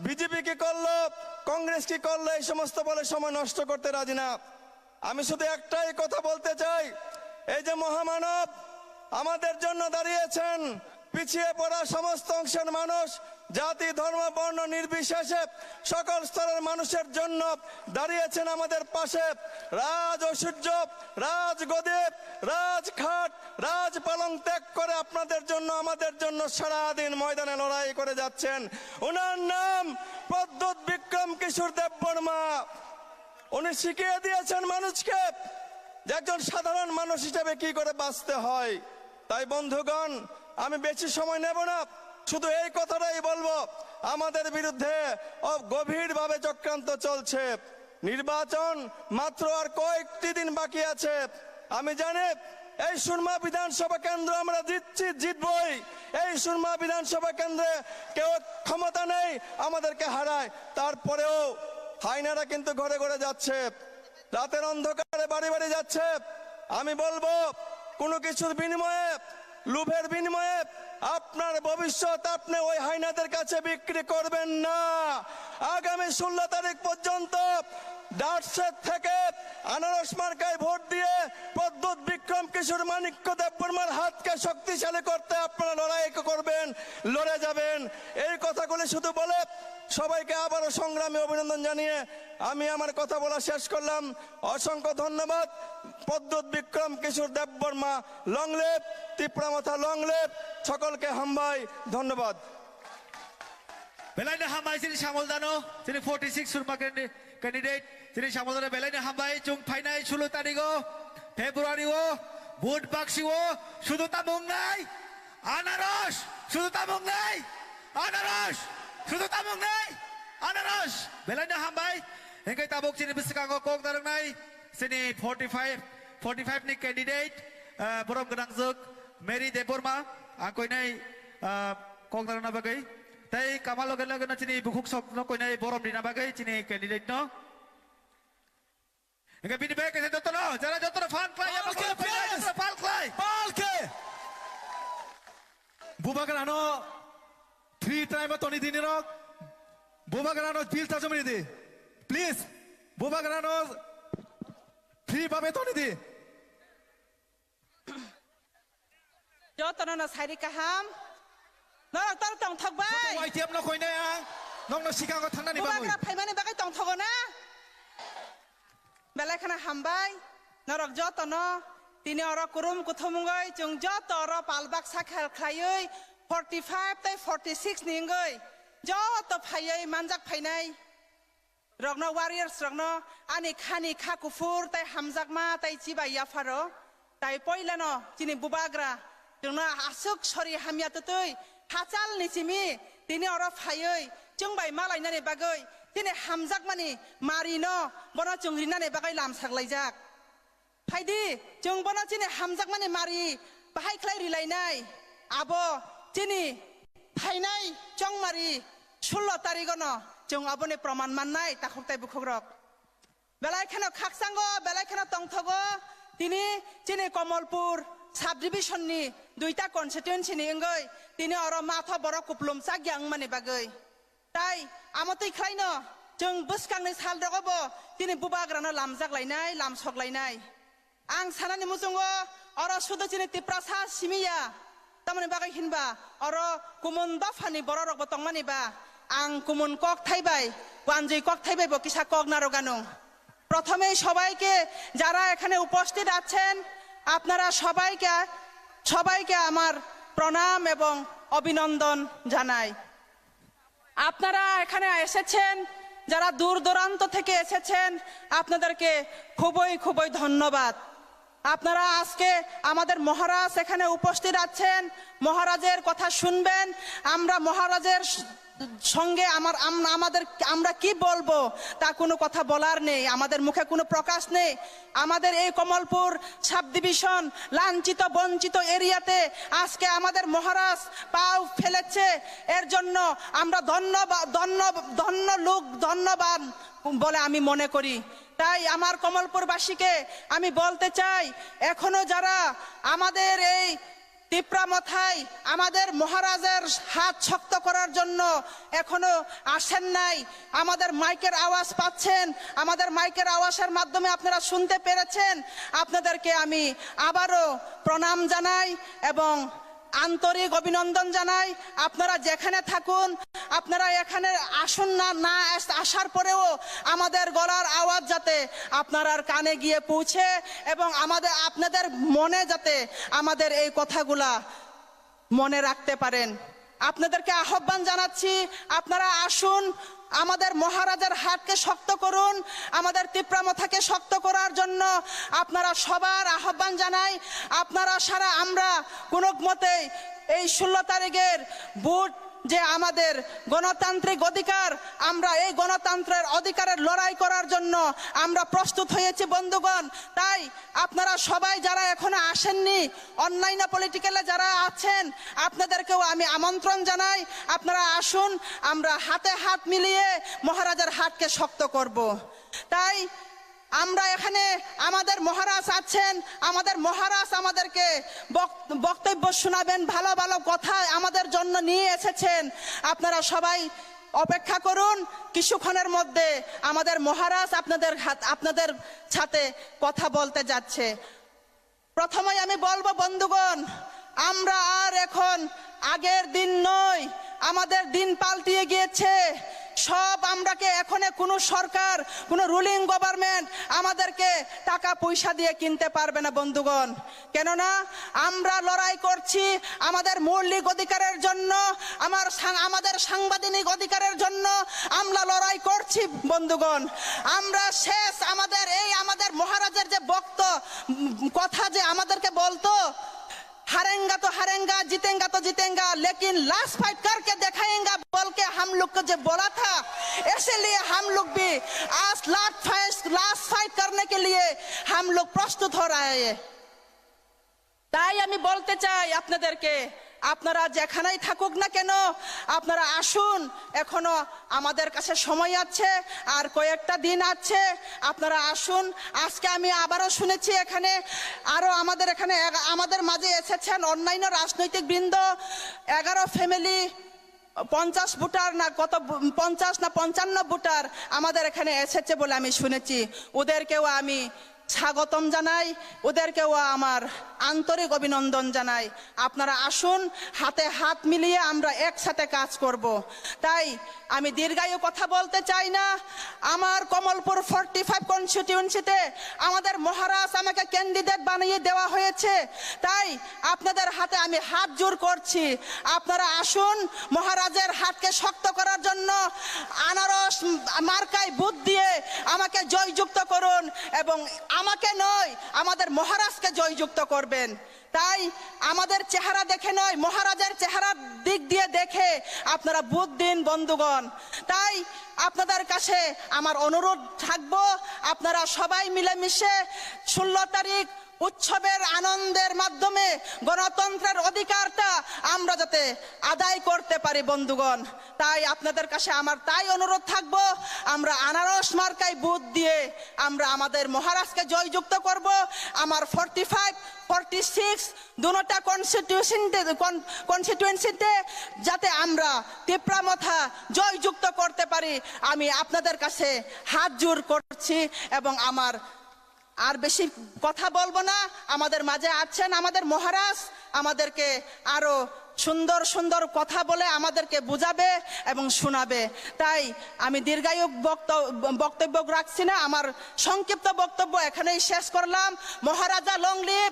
বিজেপি কি করলো কংগ্রেস কি করলো এই সমস্ত বলে সময় নষ্ট করতে রাজি না আমি শুধু একটাই কথা বলতে চাই এই যে মহামানব আমাদের জন্য দাঁড়িয়েছেন পিছিয়ে পড়া সমস্ত অংশের মানুষ জাতি ধর্ম বর্ণ নির্বিশেষে সকল স্তরের মানুষের জন্য দাঁড়িয়েছেন আমাদের পাশে রাজ ঐশ্বর্য রাজগদি রাজখাট রাজপালং ত্যাগ করে আপনাদের জন্য আমাদের জন্য সারাদিন ময়দানে লড়াই করে যাচ্ছেন ওনার নাম প্রদ্যোৎ বিক্রম কিশোর দেববর্মা উনি শিখিয়ে দিয়েছেন মানুষকে যে একজন সাধারণ মানুষ হিসেবে কি করে বাঁচতে হয় তাই বন্ধুগণ আমি বেশি সময় নেব না, শুধু এই কথাটাই বলবো, আমাদের বিরুদ্ধে গভীরভাবে চক্রান্ত চলছে। নির্বাচন মাত্র আর কয়েকটি দিন বাকি আছে। আমি জানি এই সুরমা বিধানসভা কেন্দ্র আমরা জিতবই। এই সুরমা বিধানসভা কেন্দ্রে কেউ ক্ষমতা নেই আমাদেরকে হারায়, তারপরেও হাইনারা কিন্তু ঘরে ঘরে যাচ্ছে, রাতের অন্ধকারে বাড়ি বাড়ি যাচ্ছে। আমি বলবো কোনো কিছুর বিনিময়ে, লোভের বিনিময়ে আপনার ভবিষ্যৎ আপনি ওই হাইনাদের কাছে বিক্রি করবেন না। আগামী 16 তারিখ পর্যন্ত ডাটসেট থেকে আনারস মার্কায় ভোট দিয়ে প্রদ্যুৎ বিক্রম কিশোর মানিক্য দেববর্মার হাতকে শক্তিশালী করতে আপনারা লড়াই করবেন, লড়ে যাবেন। এই কথাগুলি শুধু বলে সবাইকে আবারও সংগ্রামী অভিনন্দন জানিয়ে আমি আমার কথা বলা শেষ করলাম। অসংখ্য ধন্যবাদ। Pradyot Bikram Kishore Debbarma long live, Tipra Motha long live, সকলকে হামবাই ধন্যবাদ। Belai na hambai sini Shamol Dano, sini 46 surma candidate, sini Shamol Dano belai na hambai chung phainai 16 tarigo, February o, Bud Bakshi o, শুধু তামুং নাই, আনারস, শুধু তামুং নাই, আনারস, শুধু তামুং নাই, আনারস, belai na hambai, hinggai tabuk sini bisikang kok darang nai, sini 45 ni candidate, borom genang juk, Mary Deborma, angkoi nai kok darang na bagai. তাই কামাল লগে লগে না চিনি বুকুক স্বপ্ন কই নাই বরম দিনা বাগাই চিনি ক্যান্ডিডেট ন এঙ্গা বিনি বেক এসে যত ন যারা যত ফান ক্লাই ফাল ক্লাই পালকে বুবাগানো 3 টাইম তনি দিনি রক বুবাগানো বিল তাজমনি দি প্লিজ বুবাগানো ফ্রি ভাবে তনি দি যত না সাইরি কাহাম Nong tar tong thok bai. Wai tiap no koi na yang. Nong no sikang ko thangna ni ba. Bubagra phaimani bagai tong thogo na. Belai khana hambai. Norok joto no. Tini oro kurum kuthomungoi chung joto oro palbak sakhal khlaioi 45 tai 46 ningoi. Joto phaioi manjak phainai. Rokno warriors rokno ani khani kha kufur tai hamjak ma tai chiba yafaro. Tai poilano chini bubagra. Jungna asuk sori hamya tutui. Hachal ni chimi tini oro phaioi chungbai malai nani bagoi tini hamjak mani marino bono chungri nani bagai lam saklaijak phaidi chung bono chini hamjak mani mari bahai khlai rilai nai abo chini phainai chongmari 16 tarigono chung abone praman mannai takhoktai bukhogrok belai khano khaksango belai khano tongthogo tini chini Komolpur sub ডিভিশননি দুইটা কনস্টিটিউয়েন্সিনি এঙ্গই তিনি or মাথা বড় কুপলুম সাগ্যাং মানে বাগৈ তাই আমতৈ খ্লাইনো जों বসকাংনি সাল দগবো তিনি বুবাগ্রানো লামজাক লাইনাই লামসক লাইনাই আং সানানি মুজুঙ্গো অর শুধু চিনি তিপ্রাসা সিমিয়া তামানে বাগৈ হিনবা অর কুমন দফানি বড় রগব তংমানিবা আং কুমন কক থাইবাই ওয়ানজই কক থাইবাই বকিসা কক নারগানো প্রথমে সবাইকে যারা এখানে উপস্থিত আছেন আপনারা সবাইকে আমার প্রণাম এবং অভিনন্দন জানাই আপনারা এখানে এসেছেন যারা দূর দূরান্ত থেকে এসেছেন আপনাদেরকে খুবই ধন্যবাদ আপনারা আজকে আমাদের মহারাজ এখানে উপস্থিত আছেন মহারাজের কথা শুনবেন আমরা মহারাজের সঙ্গে আমরা কি বলবো তা কোনো কথা বলার নেই আমাদের মুখে কোনো প্রকাশ নেই আমাদের এই কমলপুর সাব ডিভিশন লাঞ্ছিত বঞ্চিত এরিয়াতে আজকে আমাদের মহারাজ পাও ফেলেছে এর জন্য আমরা ধন্যবাদ বলে আমি মনে করি তাই আমার কমলপুরবাসীকে আমি বলতে চাই এখনো যারা আমাদের এই তিপ্রামথায় আমাদের মহারাজের হাত শক্ত করার জন্য এখনো আসেন নাই আমাদের মাইকের আওয়াজ পাচ্ছেন আমাদের মাইকের আওয়াজের মাধ্যমে আপনারা শুনতে পেরেছেন আপনাদেরকে আমি আবারো প্রণাম জানাই এবং আন্তরিক অভিনন্দন জানাই আপনারা যেখানে থাকুন আপনারা এখানে আসুন না আসার পরেও আমাদের গলার আওয়াজ যাতে আপনার কানে গিয়ে পৌঁছে এবং আপনাদের মনে যাতে আমাদের এই কথাগুলা মনে রাখতে পারেন আপনাদেরকে আহ্বান জানাচ্ছি, আপনারা আসুন, আমাদের মহারাজার হাতকে শক্ত করুন। আমাদের তিপ্রামথাকে শক্ত করার জন্য আপনারা সবার আহ্বান জানাই। আপনারা সারা আমরা কোনো মতেই এই 16 তারিখের ভোট যে আমাদের গণতান্ত্রিক অধিকার, আমরা এই গণতন্ত্রের অধিকারের লড়াই করার জন্য আমরা প্রস্তুত হয়েছি বন্ধুগণ। তাই আপনারা সবাই যারা এখনো আসেননি, অনলাইনে পলিটিক্যালে যারা আছেন, আপনাদেরকেও আমি আমন্ত্রণ জানাই, আপনারা আসুন, আমরা হাতে হাত মিলিয়ে মহারাজার হাতকে শক্ত করব। তাই আমরা এখানে আমাদের মহারাজ আছেন, আমাদের মহারাজ আমাদেরকে বক্তব্য শোনাবেন, ভালো ভালো কথা আমাদের জন্য নিয়ে এসেছেন। আপনারা সবাই অপেক্ষা করুন, কিছুক্ষণের মধ্যে আমাদের মহারাজ আপনাদের সাথে কথা বলতে যাচ্ছে। প্রথমে আমি বলবো বন্ধুগণ, আমরা আর এখন আগের দিন নয়, আমাদের দিন পাল্টিয়ে গিয়েছে। সব আমরাকে এখন কোনো সরকার, কোনো রুলিং গভর্নমেন্ট আমাদেরকে টাকা পয়সা দিয়ে কিনতে পারবে না বন্ধুগণ। কেননা আমরা লড়াই করছি আমাদের মৌলিক অধিকারের জন্য, আমাদের সাংবিধানিক অধিকারের জন্য আমরা লড়াই করছি বন্ধুগণ। আমরা শেষ আমাদের মহারাজের যে কথা যে আমাদেরকে বলতো, हारेंगा तो हारेंगा, जीतेंगा तो जीतेंगा, लेकिन लास्ट फाइट करके दिखाएंगा बोल के हम लोग को जो बोला था, इसलिए हम लोग भी आज लास्ट फाइट करने के लिए हम लोग प्रस्तुत हो रहे हैं। তাই আমি বলতে চাই আপনাদেরকে, আপনারা যেখানেই থাকুক না কেন, আপনারা আসুন, এখনো আমাদের কাছে সময় আছে, আর কয়েকটা দিন আছে, আপনারা আসুন। আজকে আমি আবারও শুনেছি এখানে আরো আমাদের মাঝে এসেছেন অন্যান্য রাজনৈতিক বৃন্দ, 11 ফ্যামিলি 50 ভোটার না কত 50 না 55 ভোটার আমাদের এখানে এসেছে বলে আমি শুনেছি। ওদেরকেও আমি স্বাগতম জানাই, ওদেরকেও আমার আন্তরিক অভিনন্দন জানাই। আপনারা আসুন, হাতে হাত মিলিয়ে আমরা একসাথে কাজ করব। তাই আমি দীর্ঘায়ু কথা বলতে চাই না। আমার কমলপুর 45 কনস্টিটিউয়েন্সিতে আমাদের মহারাজ আমাকে ক্যান্ডিডেট বানিয়ে দেওয়া হয়েছে। তাই আপনাদের হাতে আমি হাত জোর করছি, আপনারা আসুন, মহারাজের হাতকে শক্ত করার জন্য আনারস মার্কায় ভোট দিয়ে আমাকে জয়যুক্ত করুন, এবং আমাকে নয় আমাদের মহারাজকে জয়যুক্ত করবেন। তাই আমাদের চেহারা দেখে নয়, মহারাজের চেহারার দিক দিয়ে দেখে আপনারা ভোট দিন বন্ধুগণ। তাই আপনাদের কাছে আমার অনুরোধ থাকবো, আপনারা সবাই মিলেমিশে 16 তারিখ উৎসবের আনন্দের মাধ্যমে গণতন্ত্রের অধিকারটা আমরা যাতে আদায় করতে পারি বন্ধুগণ। তাই আপনাদের কাছে আমার তাই অনুরোধ থাকবো, আমরা আনারস মার্কায় ভোট দিয়ে আমরা আমাদের মহারাজকে জয়যুক্ত করব। আমার 45, 46 দুটোটা কনস্টিটিউয়েন্সিতে যাতে আমরা তিপ্রামথা জয়যুক্ত করতে পারি, আমি আপনাদের কাছে হাত জোর করছি। এবং আমার আর বেশি কথা বলবো না, আমাদের মাঝে আছেন আমাদের মহারাজ, আমাদেরকে আরো সুন্দর সুন্দর কথা বলে আমাদেরকে বুঝাবে এবং শোনাবে। তাই আমি দীর্ঘায়ু বক্তব্য রাখছি না, আমার সংক্ষিপ্ত বক্তব্য এখানেই শেষ করলাম। Maharaja long live,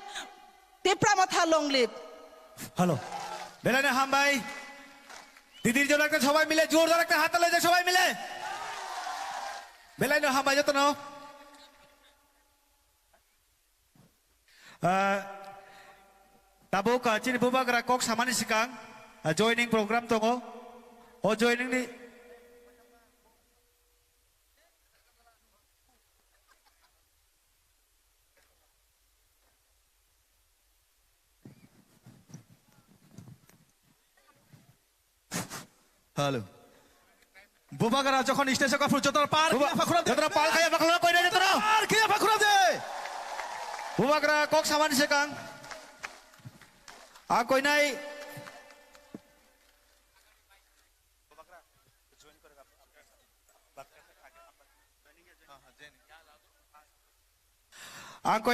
Tipra Motha long live. Hello বেলানে হাম ভাই, দিদির জন্য একটা সবাই মিলে জোরদার একটা হাত তালে সবাই মিলে বেলানে হাম ভাই যত না tabuk chini bubagra kok samani sikang joining program tongo o joining ni hello Bubagra যখন স্টেশন কা যতরা পার যতরা পার খায়া বাখলা কইরা যতরা আর কিয়া বাখরা দে বুবাগরা কক samani sikang आ कोई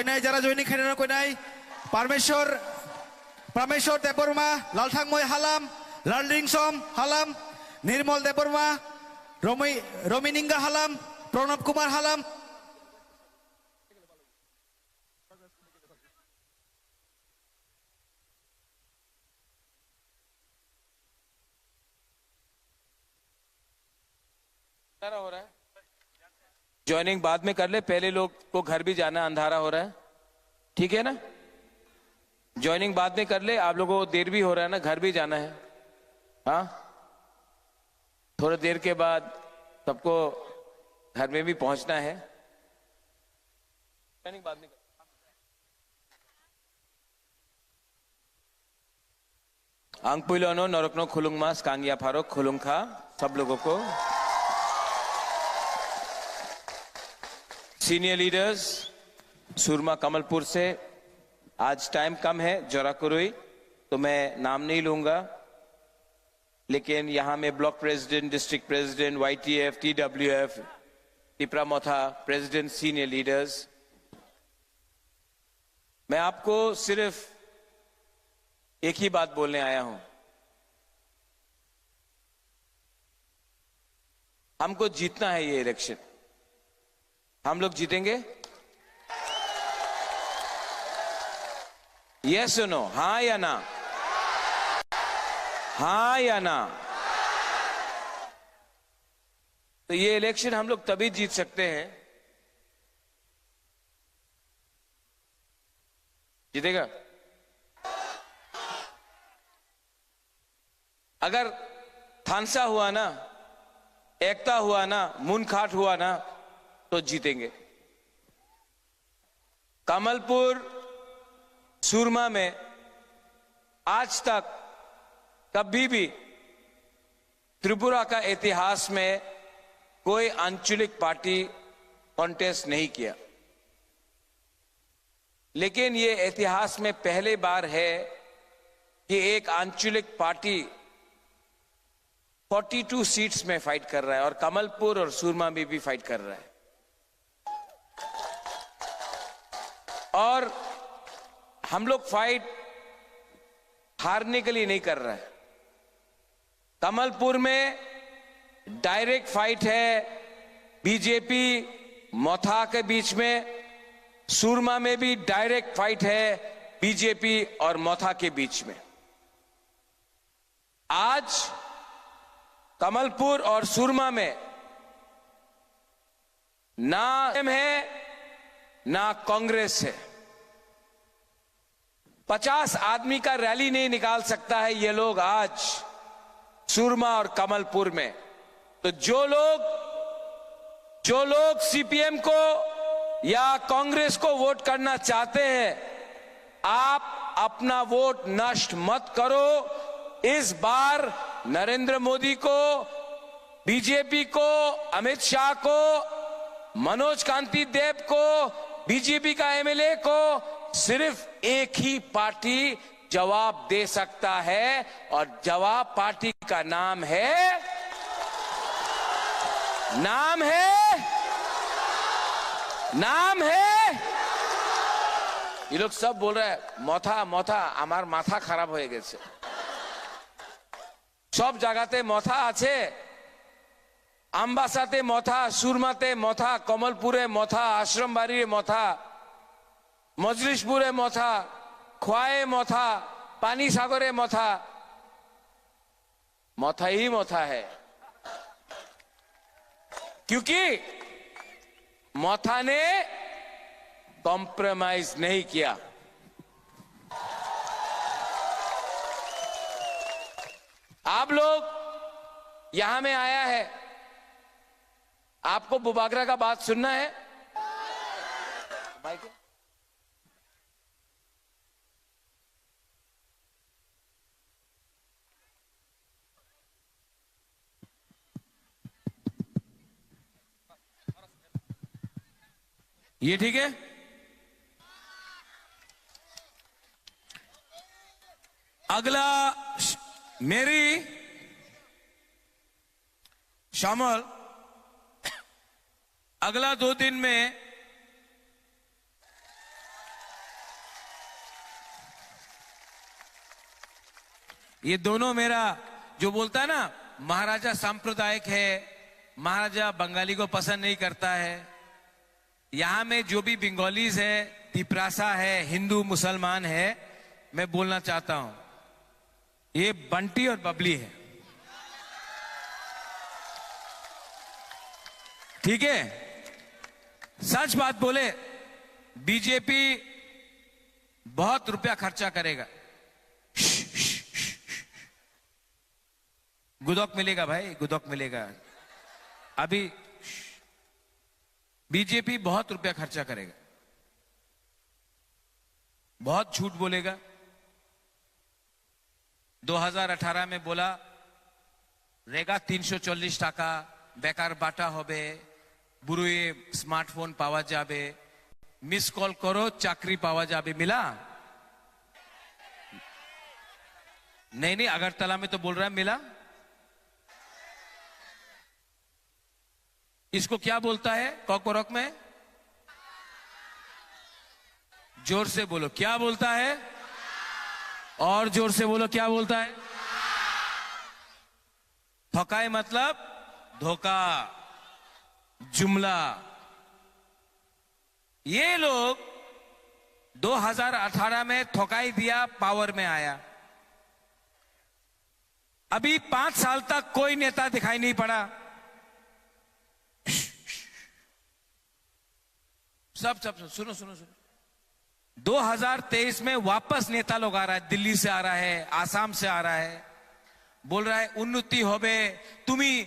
नहीं जरा जॉइनिंग खेलना कोई नहीं परमेश्वर देवबर्मा लालथांगमय हालाम लालरिंगसम हालाम निर्मल देवबर्मा रमिनिंगा हालाम प्रणब कुमार हालाम हो रहा है, ज्वाइनिंग बाद में कर ले, पहले लोग को घर भी जाना, अंधारा हो रहा है, ठीक है ना? ज्वाइनिंग बाद में कर ले, आप लोगों को देर भी हो रहा है ना, घर भी जाना है। हाँ, थोड़ी देर के बाद सबको घर में भी पहुंचना है। ज्वाइनिंग बाद में कर। आंगपुलोनो नरकनो खुलुंगमास कांगिया फारो खुलुंखा सब लोगों को। सीनियर लीडर्स सुरमा कमलपुर से, आज टाइम कम है, जोराकुरुई, तो मैं नाम नहीं लूंगा, लेकिन यहां में block president, district president, YTF, TWF, Tipra Motha president, senior leaders, मैं आपको सिर्फ एक ही बात बोलने आया हूं। हमको जीतना है ये इलेक्शन। हम लोग जीतेंगे? यस और नो, हाँ या ना? हाँ या ना? तो ये इलेक्शन हम लोग तभी जीत सकते हैं, जीतेगा अगर थानसा हुआ ना, एकता हुआ ना, मुनखाट हुआ ना, तो जीतेंगे। कमलपुर सुरमा में आज तक कभी भी त्रिपुरा का इतिहास में कोई आंचलिक पार्टी कॉन्टेस्ट नहीं किया, लेकिन ये इतिहास में पहली बार है कि एक आंचलिक पार्टी 42 सीट्स में फाइट कर रहा है, और कमलपुर और सुरमा में भी फाइट कर रहा है। और हम लोग फाइट हारने के लिए नहीं कर रहे हैं। कमलपुर में डायरेक्ट फाइट है बीजेपी मोथा के बीच में, सुरमा में भी डायरेक्ट फाइट है बीजेपी और मोथा के बीच में। आज कमलपुर और सुरमा में ना है ना कांग्रेस है। 50 आदमी का रैली नहीं निकाल सकता है ये लोग आज सुरमा और कमलपुर में। तो जो लोग सीपीएम को या कांग्रेस को वोट करना चाहते हैं, आप अपना वोट नष्ट मत करो। इस बार नरेंद्र मोदी को, बीजेपी को, अमित शाह को, मनोज कांति देव को, बीजेपी का एमएलए को सिर्फ एक ही पार्टी जवाब दे सकता है, और जवाब पार्टी का नाम है ये लोग सब बोल रहे हैं मोथा मोथा, हमार माथा खराब हो गए। सब जगहते मोथा आछे, आम्बासाते मोथा, सुरमाते मोथा, कमलपुरे मोथा, आश्रमबाड़ी मोथा, मजलिसपुरे मोथा, खोआए मोथा, पानी सागरे मोथा, मोथा ही मोथा है। क्योंकि मोथा ने कॉम्प्रोमाइज नहीं किया। आप लोग यहां में आया है, आपको बुबागरा का बात सुनना है? ये ठीक है? अगला मेरी शामिल अगला 2 दिन में ये दोनों मेरा जो बोलता है ना, महाराजा सांप्रदायिक है, महाराजा बंगाली को पसंद नहीं करता है। यहां में जो भी बंगालीज है, तिपरासा है, हिंदू मुसलमान है, मैं बोलना चाहता हूं, ये बंटी और बबली है। ठीक है, सच बात बोले, बीजेपी बहुत रुपया खर्चा करेगा। गुदौक मिलेगा भाई, गुदौक मिलेगा। अभी बीजेपी बहुत रुपया खर्चा करेगा, बहुत झूठ बोलेगा। 2018 में बोला रेगा 340 टाका बेकार बाटा होबे, बुरुए स्मार्टफोन पावा जाबे, मिस कॉल करो चाकरी पावा जाबे। मिला? नहीं नहीं, अगरतला में तो बोल रहा है मिला। इसको क्या बोलता है कॉकबोरक में? जोर से बोलो, क्या बोलता है? और जोर से बोलो, क्या बोलता है? ठकाई मतलब धोखा, जुमला। ये लोग 2018 में ठकाई दिया, पावर में आया। अभी 5 साल तक कोई नेता दिखाई नहीं पड़ा। सब सुनो सुनो सुनो, 2023 में वापस नेता लोग आ रहा है, दिल्ली से आ रहा है, आसाम से आ रहा है, बोल रहा है उन्नति होबे, तुम्ही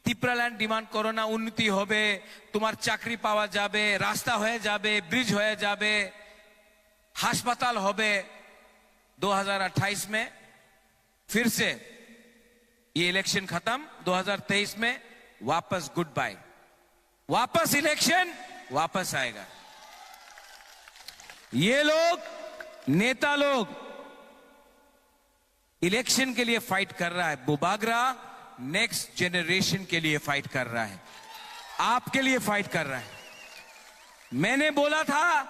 त्रिपुरालैंड डिमांड करो ना, उन्नति होबे, तुम्हार चाकरी पावा जाबे, रास्ता होए जाबे, ब्रिज होए जाबे, अस्पताल होबे। 2028 में फिर से ये इलेक्शन खत्म, 2023 में वापस गुड बाय, वापस इलेक्शन, वापस आएगा। ये लोग नेता लोग इलेक्शन के लिए फाइट कर रहा है, बुबागरा नेक्स्ट जनरेशन के लिए फाइट कर रहा है, आपके लिए फाइट कर रहा है। मैंने बोला था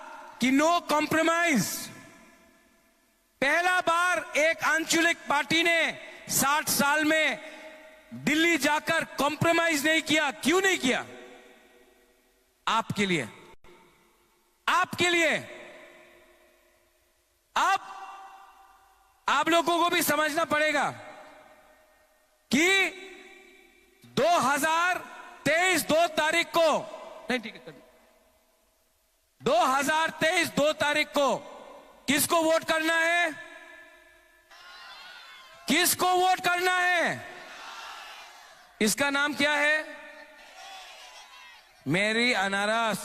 कि नो कॉम्प्रोमाइज। पहला बार एक आंचलिक पार्टी ने 60 साल में दिल्ली जाकर कॉम्प्रोमाइज नहीं किया। क्यों नहीं किया? आपके लिए, आपके लिए। अब आप लोगों को भी समझना पड़ेगा कि 2023 2 तारीख को, नहीं ठीक है, 2023 2 तारीख को किसको वोट करना है? किसको वोट करना है? इसका नाम क्या है? मेरी अनारस।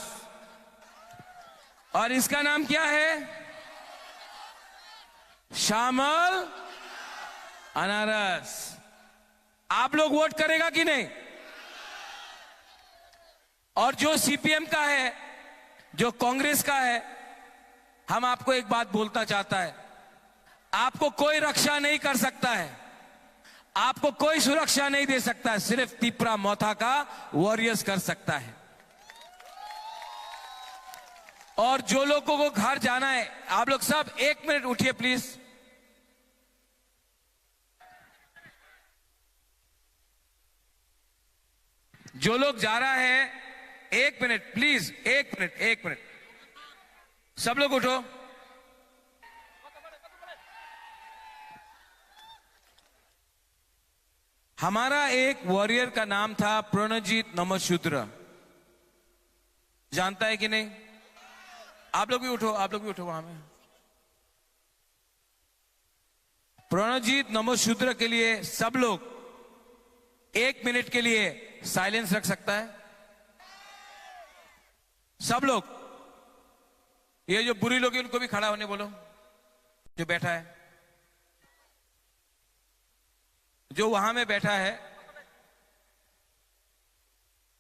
और इसका नाम क्या है? श्यामल अनारस। आप लोग वोट करेगा कि नहीं? और जो सीपीएम का है, जो कांग्रेस का है, हम आपको एक बात बोलता चाहता है, आपको कोई रक्षा नहीं कर सकता है, आपको कोई सुरक्षा नहीं दे सकता है, सिर्फ तिपरा मोथा का वॉरियर्स कर सकता है। और जो लोगों को घर जाना है, आप लोग सब 1 मिनट उठिए प्लीज। जो लोग जा रहा है 1 मिनट प्लीज, 1 मिनट, 1 मिनट, सब लोग उठो। हमारा एक वॉरियर का नाम था प्रणजीत नमशूद्र, जानता है कि नहीं? आप लोग भी उठो, आप लोग भी उठो वहां में। प्रणजीत नमशूद्र के लिए सब लोग 1 मिनट के लिए साइलेंस रख सकता है? सब लोग। ये जो बुरी लोग हैं उनको भी खड़ा होने बोलो, जो बैठा है, जो वहां में बैठा है,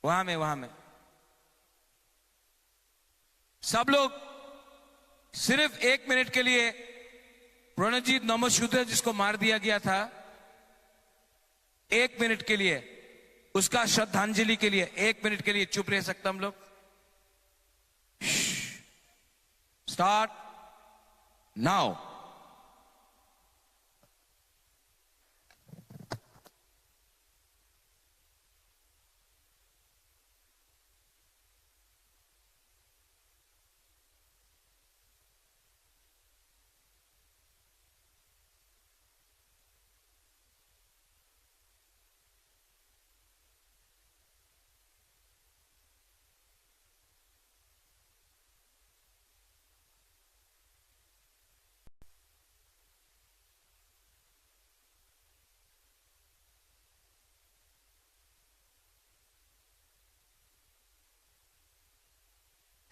वहां में सब लोग सिर्फ 1 मिनट के लिए प्रणजीत नमशूद्र जिसको मार दिया गया था, 1 मिनट के लिए उसका श्रद्धांजलि के लिए 1 मिनट के लिए चुप रह सकता हम लोग? Start now.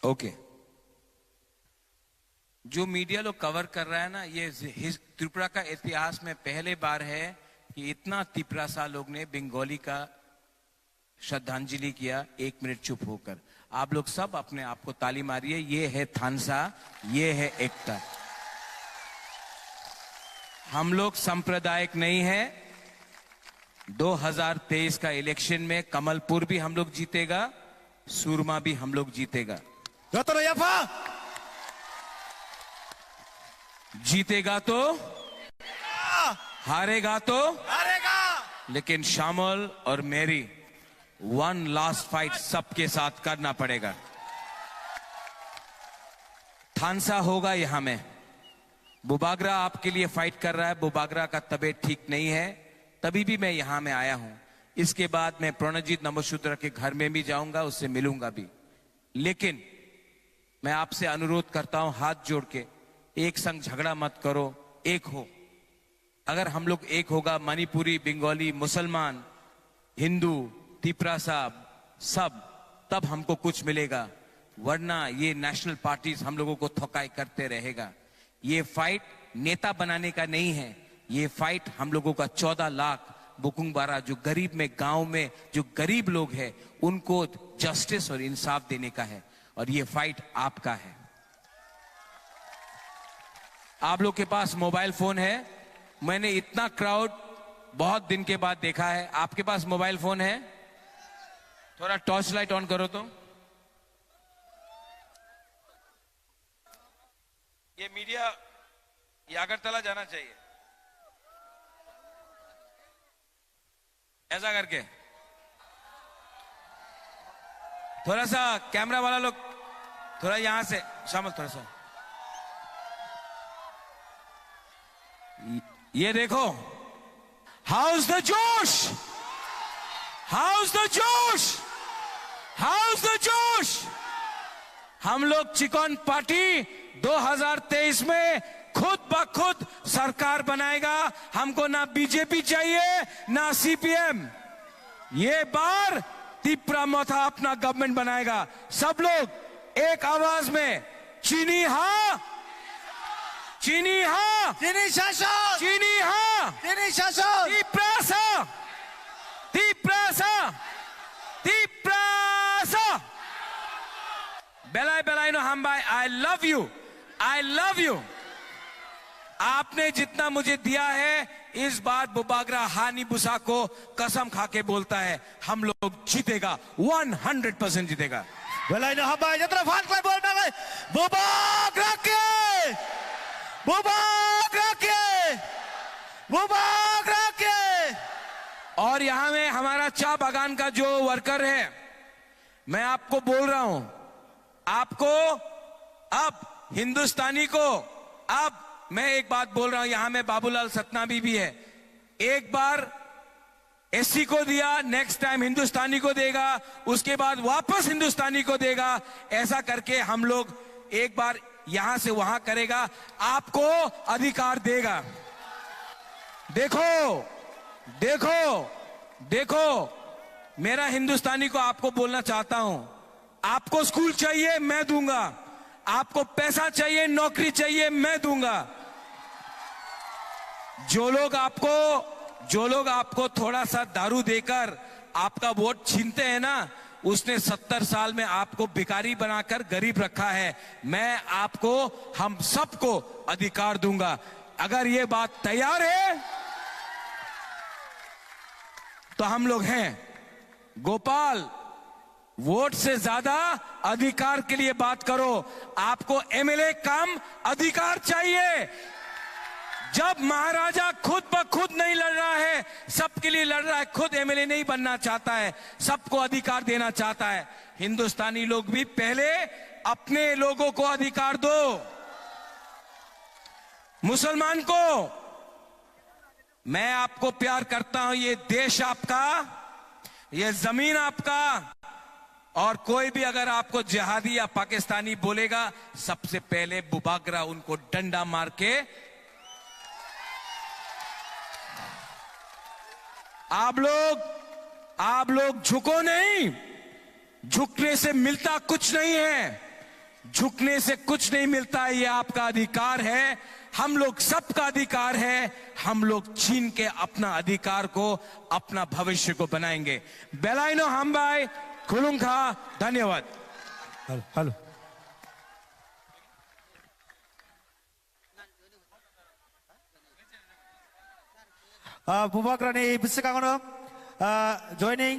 ओके, जो मीडिया लोग कवर कर रहा है ना, ये त्रिपुरा का इतिहास में पहले बार है कि इतना तिपरासा लोग ने बंगाली का श्रद्धांजलि किया 1 मिनट चुप होकर। आप लोग सब अपने आप को ताली मारिए। ये है थानसा, ये है एकता। हम लोग सांप्रदायिक नहीं है। 2023 का इलेक्शन में कमलपुर भी हम लोग जीतेगा, सूरमा भी हम लोग जीतेगा। जीतेगा तो हारेगा तो हारेगा, लेकिन श्यामल और मेरी वन लास्ट फाइट सबके साथ करना पड़ेगा। थानसा होगा यहां में। बुबागरा आपके लिए फाइट कर रहा है। बुबागरा का तबीयत ठीक नहीं है, तभी भी मैं यहां में आया हूं। इसके बाद मैं प्रणजीत नमोशूद्र के घर में भी जाऊंगा, उससे मिलूंगा भी। लेकिन मैं आपसे अनुरोध करता हूं हाथ जोड़ के, एक संग झगड़ा मत करो, एक हो। अगर हम लोग एक होगा, मणिपुरी, बंगाली, मुसलमान, हिंदू, तिपरासा सब, तब हमको कुछ मिलेगा। वरना ये नेशनल पार्टीज हम लोगों को थकाई करते रहेगा। ये फाइट नेता बनाने का नहीं है, ये फाइट हम लोगों का 14 लाख बुकुंगबारा जो गरीब में, गांव में जो गरीब लोग हैं, उनको जस्टिस और इंसाफ देने का है। और ये फाइट आपका है। आप लोग के पास मोबाइल फोन है। मैंने इतना क्राउड बहुत दिन के बाद देखा है। आपके पास मोबाइल फोन है? थोड़ा टॉर्च लाइट ऑन करो तो। ये मीडिया ये अगरतला जाना चाहिए, ऐसा करके। थोड़ा सा कैमरा वाला लोग थोड़ा यहां से शामिल, थोड़ा सा ये देखो। हाउस द जोश, हाउस द जोश, हाउस द जोश। हम लोग चिकन पार्टी 2023 में खुद ब खुद सरकार बनाएगा। हमको ना बीजेपी चाहिए ना सीपीएम। ये बार तिपरामोथा अपना गवर्नमेंट बनाएगा। सब लोग एक आवाज में चीनी हाँ, चीनी हाँ, चीनी शासन, चीनी हाँ, चीनी शासन, तिपरासा, तिपरासा, तिपरासा। बेलाई बेलाई नो हम भाई, I love you, I love you. आपने जितना मुझे दिया है, इस बार बुबागरा हानी बुसा को कसम खा के बोलता है, हम लोग जीतेगा, 100% जीतेगा। बेलाई नो हम भाई जितना फाट कोई बोलना है, बुबागरा के, बुबागरा के, बुबागरा के। और यहां में हमारा चाय बागान का जो वर्कर है, मैं आपको बोल रहा हूं, आपको अब हिंदुस्तानी को, अब मैं एक बात बोल रहा हूं, यहां में बाबूलाल सतनामी भी है। एक बार एससी को दिया, नेक्स्ट टाइम हिंदुस्तानी को देगा, उसके बाद वापस हिंदुस्तानी को देगा। ऐसा करके हम लोग एक बार यहां से वहां करेगा, आपको अधिकार देगा। देखो देखो देखो, मेरा हिंदुस्तानी को आपको बोलना चाहता हूं, आपको स्कूल चाहिए मैं दूंगा, आपको पैसा चाहिए, नौकरी चाहिए मैं दूंगा। जो लोग आपको थोड़ा सा दारू देकर आपका वोट छीनते हैं ना, उसने 70 साल में आपको भिखारी बनाकर गरीब रखा है। मैं आपको, हम सबको अधिकार दूंगा। अगर ये बात तैयार है तो हम लोग हैं। गोपाल, वोट से ज्यादा अधिकार के लिए बात करो। आपको एमएलए कम अधिकार चाहिए। जब महाराजा खुद ब खुद नहीं लड़ रहा है, सबके लिए लड़ रहा है, खुद एमएलए नहीं बनना चाहता है, सबको अधिकार देना चाहता है। हिंदुस्तानी लोग भी पहले अपने लोगों को अधिकार दो। मुसलमान को, मैं आपको प्यार करता हूं, ये देश आपका, ये जमीन आपका। और कोई भी अगर आपको जिहादी या पाकिस्तानी बोलेगा, सबसे पहले बुबागरा उनको डंडा मार के, आप लोग झुको नहीं, झुकने से मिलता कुछ नहीं है। झुकने से कुछ नहीं मिलता, ये आपका अधिकार है, हम लोग सबका अधिकार है। हम लोग छीन के अपना अधिकार को, अपना भविष्य को बनाएंगे। बेलाइनो हमबाई खुलुंखा, धन्यवाद। हेलो बुबाग्रानि बिसिगांनो जयनिं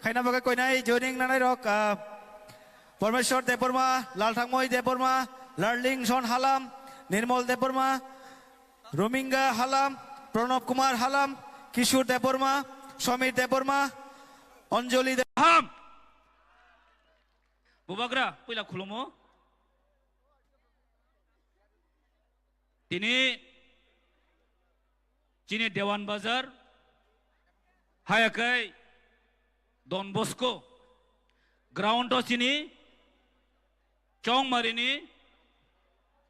खायना बागै कोइनाय जयनिं नानाय रक परमेश्वर देबबर्मा, लालथांमय देबबर्मा, लार्लिं सन हालाम, निर्मल देबबर्मा, रोमिंगा हालाम, प्रणब कुमार हालाम, किशोर देबबर्मा, समीर देबबर्मा, अंजलि हाम बुबाग्रा पहिला खुलुमो दिनै चिनी देवान बाजार हायाखै डन बस्को ग्राउंड चिनी चौमारिनी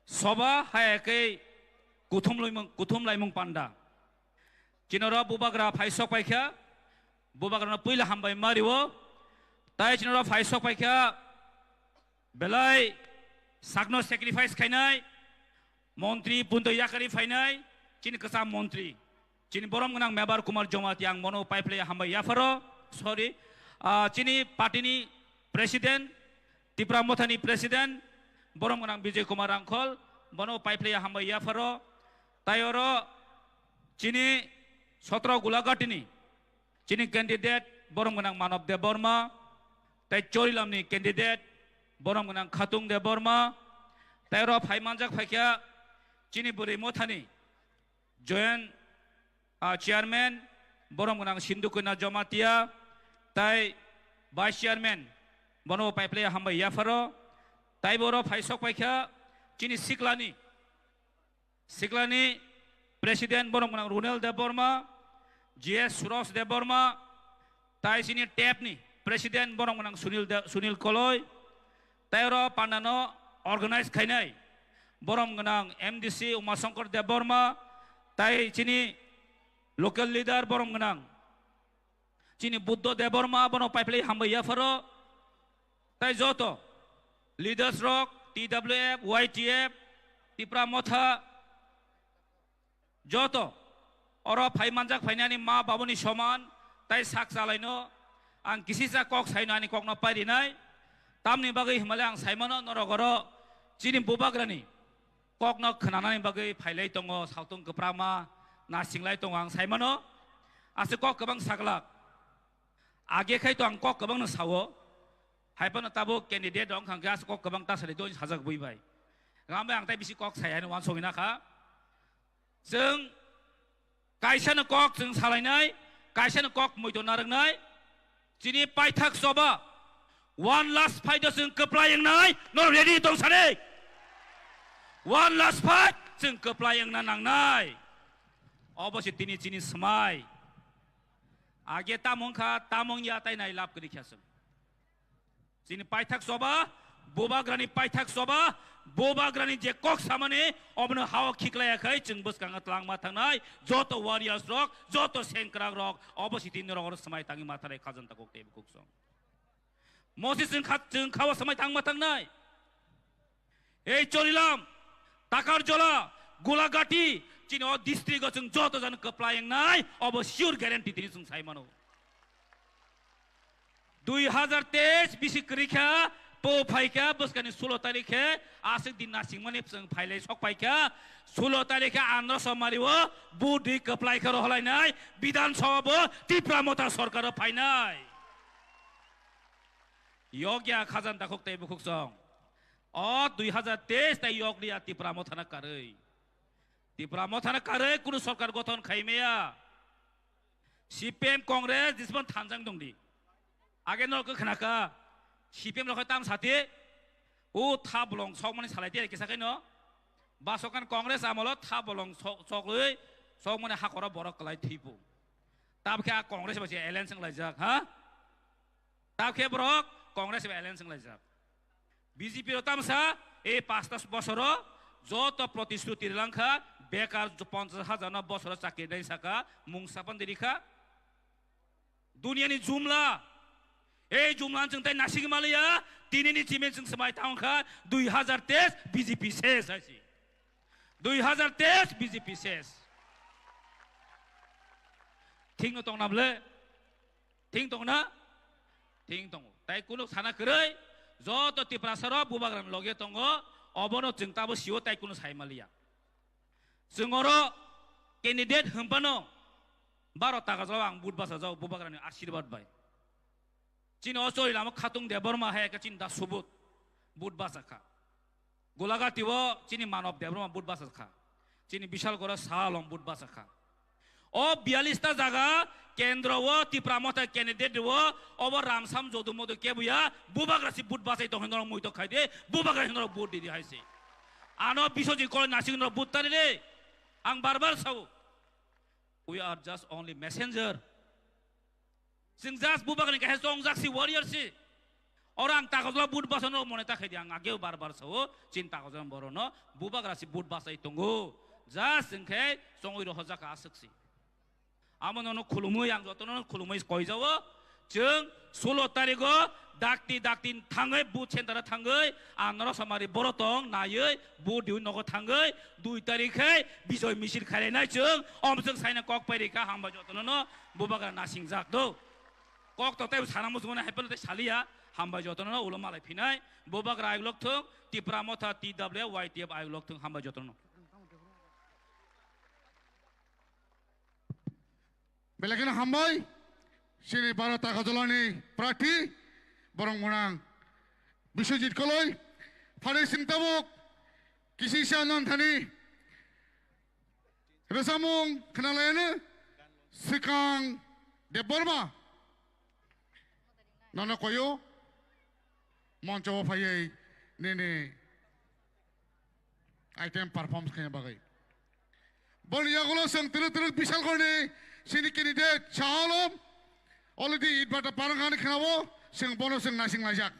सभा हायाखै कुथुम लाइमुं पांडा चिनर बुबाग्रा फाइसक पाइखा बुबाग्रा पहिला हामबाय मारिवो ताई चिनर फाइसक पाइखा बेलाय सागनो सेक्रिफाइस खायनाय मंत्री पुंतो याकारि फाइनाय चिनी कसा मंत्री चिनी बरम गनां मेबार कुमार जमाती आं मनो पाइप्ले हामबाय याफारो सॉरी चिनी पार्टीनि प्रेसिडेंट त्रिपुरा मोथानि प्रेसिडेंट बरम गनां विजय कुमार आंखल मनो पाइप्ले हामबाय याफारो तायरो चिनी 17 गुलाघाटीनि चिनी कैंडिडेट बरम गनां मानव देव बर्मा ताई चोरिलामनि कैंडिडेट बरम गनां खातुं देव बर्मा तायरो फाइमानजाक फाइखा चिनी बुरै मोथानि जॉइंट चेयरमैन बरम गनां सिंधुकुना जमातिया ताई वाइस चेयरमैन बनो पाइप्ले हामबाय याफारो ताई बरो फाइसक पाइखा चिनी सिकलानि प्रेसिडेंट बरम गनां रुनेल देव बर्मा जीएस सुरस देव बर्मा ताई चिनी टेपनि प्रेसिडेंट बरम गनां सुनील कलय तायरो पांडानो ऑर्गेनाइज खायनाय बरम गनां एमडीसी उमाशंकर देव बर्मा ताई चिनी लोकल लीडर बरम गनां चिनी बुद्ध देव बर्मा बनो पाइप्ले हामबाय याफारो ताई जतो लीडर्स रक टीडब्ल्यूएफ वाईटीएफ त्रिपुरा मोथा जतो अरो फाइमानजाक फाइनानि मा बाबुनि समान ताई साक जालायनो आं किसिसा कक साइनानि ककनो पारिनाय तामनि बागै हिमालय आं साइमनो नरगरो चिनी बुबाग्रानि ककनो खोनानानि बागै फाइलाय दङ सावथुन गोप्रामा नासिंलाय दङ आं साइमनो आसे कक गोबां सागलाक आगेखाय तो आं कक गोबांनो सावो हायपनो ताबो कैंडिडेट दं खांखे आसे कक गोबां तासारि दं साजाक बुइबाय गामबाय आं ताय बिसि कक सायानो वान सगिनाखा जों कायसानो कक जों सालायनाय कायसानो कक मैदो नारंनाय चिनी पाइथाक सभा वन लास्ट फाइट जों कप्लायंनाय नर रेडी दं सानै वन लास्ट फाइट जों कप्लायंना नांनाय अबसे तिनी चिनी समाय आगे तामंखा तामंया तायनाय लाभ करिखासं चिनी पाइथाक सभा बोबाग्रानि पाइथाक सभा बोबाग्रानि जे कक सामाने अबनो हाव खिखलायाखै जों बसकांगा तलांमा थांनाय जत वारियार्स रक जत सेंक्राग रक अबसे तिनी रक समाय तांगि माथाराय खाजनता कक तेब कुकसं मसिस जों खावा समाय थांमा थांनाय ए चोरिलाम ताकार जला गोलाघाटी चिनी डिस्ट्रिक्ट जों जत जन कप्लायंनाय अब सियोर ग्यारेंटी तिनी जों साइमानो 2023 बिसि करिखा पो फाइखा बसकानि 16 तारिखे आसिक दिन नासिंमाने जों फाइलाय सक फाइखा 16 तारिखे आन्ध्र समारिवो बुद्धि कप्लायखा रहलायनाय विधानसभाबो त्रिपुरा मोथा सरकार फाइनाय योग्य खाजानता कक तेब कुकसं 2023 ताई योगलिया त्रिपुरा मोथाना कारै त्रिपुरा मोथाना कारै कुनु सरकार गठन खाइमेया सीपीएम कांग्रेस दिसबन थानजां दंदि आगे नरक खनाका सीपीएम रख ताम साथी ओ था बलं सक माने सालायते केसाखै न बासकान कांग्रेस आमल था बलं सकलै सक माने हाखरा बरक कलाय थैपु ताबखे कांग्रेस बासे एलायन्स लायजाक हा ताबखे बरक कांग्रेस एलायन्स लायजाक बीजेपी तामसा ए 5 बছর যত প্রতিশ্রুতি লাংখা বেকার 50,000 বছর চাকরি দেই সাকা মুং সাপন দিরিখা দুনিয়ানি জুমলা जुमलान जों ताई नासिग मालिया दिनैनि टिमे जों समाय थांखा 2023 बीजेपी शेष आसि 2023 बीजेपी शेष थिं दं नाबले थिं दं ना थिं दं ताई कुनु साना करै जत तिप्रासर बुबाग्रान लगे दङ अबनो जों ताबो सिओ ताई कुनु साय मालिया जोंरो कैंडिडेट हमबानो 12 টাকা যাও आं बुट बासा जाओ बुबाग्रानि आशीर्वाद बाय चिन असोई लाम खातुंग देबरमा है का चिन दा सुबुत बुट बासा खा गोलागातिवो चिनि मानव देबरमा बुट बासा खा चिनि विशाल गरा सालम बुट बासा खा ओ 42 टा जागा केंद्र वो तिप्रामता कैंडिडेट वो ओवर रामसाम जोदुमोदो केबुया बुबाग्रासि बुट बासाई तो हनर मुइ तो खाइदे बुबाग्रा हनर बुट दिदि हाइसे आनो बिसोजि को नासिगन बुट तारे आं बार-बार Sao we are just only messenger sing just bubagan ke song jaksi warrior si orang takazla bud basano moneta khedi ang ageu bar-bar sawo cinta kazan borono bubagrasi bud basai tunggu just singke songoi ro hojaka asaksi amono khulumui ang jotono khulumui koi jawo जों 16 तारिखो दाक्ति थांगै booth centre थांगै honour समारि बरतं नायै booth दिउ नगो थांगै 2 तारिखै Bijay missile खालायनाय जों अमजों साइना कक पाइरिका हामबा जतनो बुबागा नासिं जाकदो कक तताय सानामु जोंना happen ते सालिया हामबा जतनो उलमालाय फिनाय बुबागा आइलक थों तिप्रामथा टीडब्ल्यू वाइटीएफ आइलक थों हामबा जतनो बेलागेन हामबाय Sini para takazolani prati borong monang Biswajit koloi Fare Singh Tabuk kisi sianan thani Resamung kenalayana Sikang Deborma Nana koyo Monco fayai Nene Item performs kaya bagai Bon yagulo sang tiru-tiru bisal korne Sini candidate Shahalom Already it bata parangan kenabo sing bono sing nasing lajak.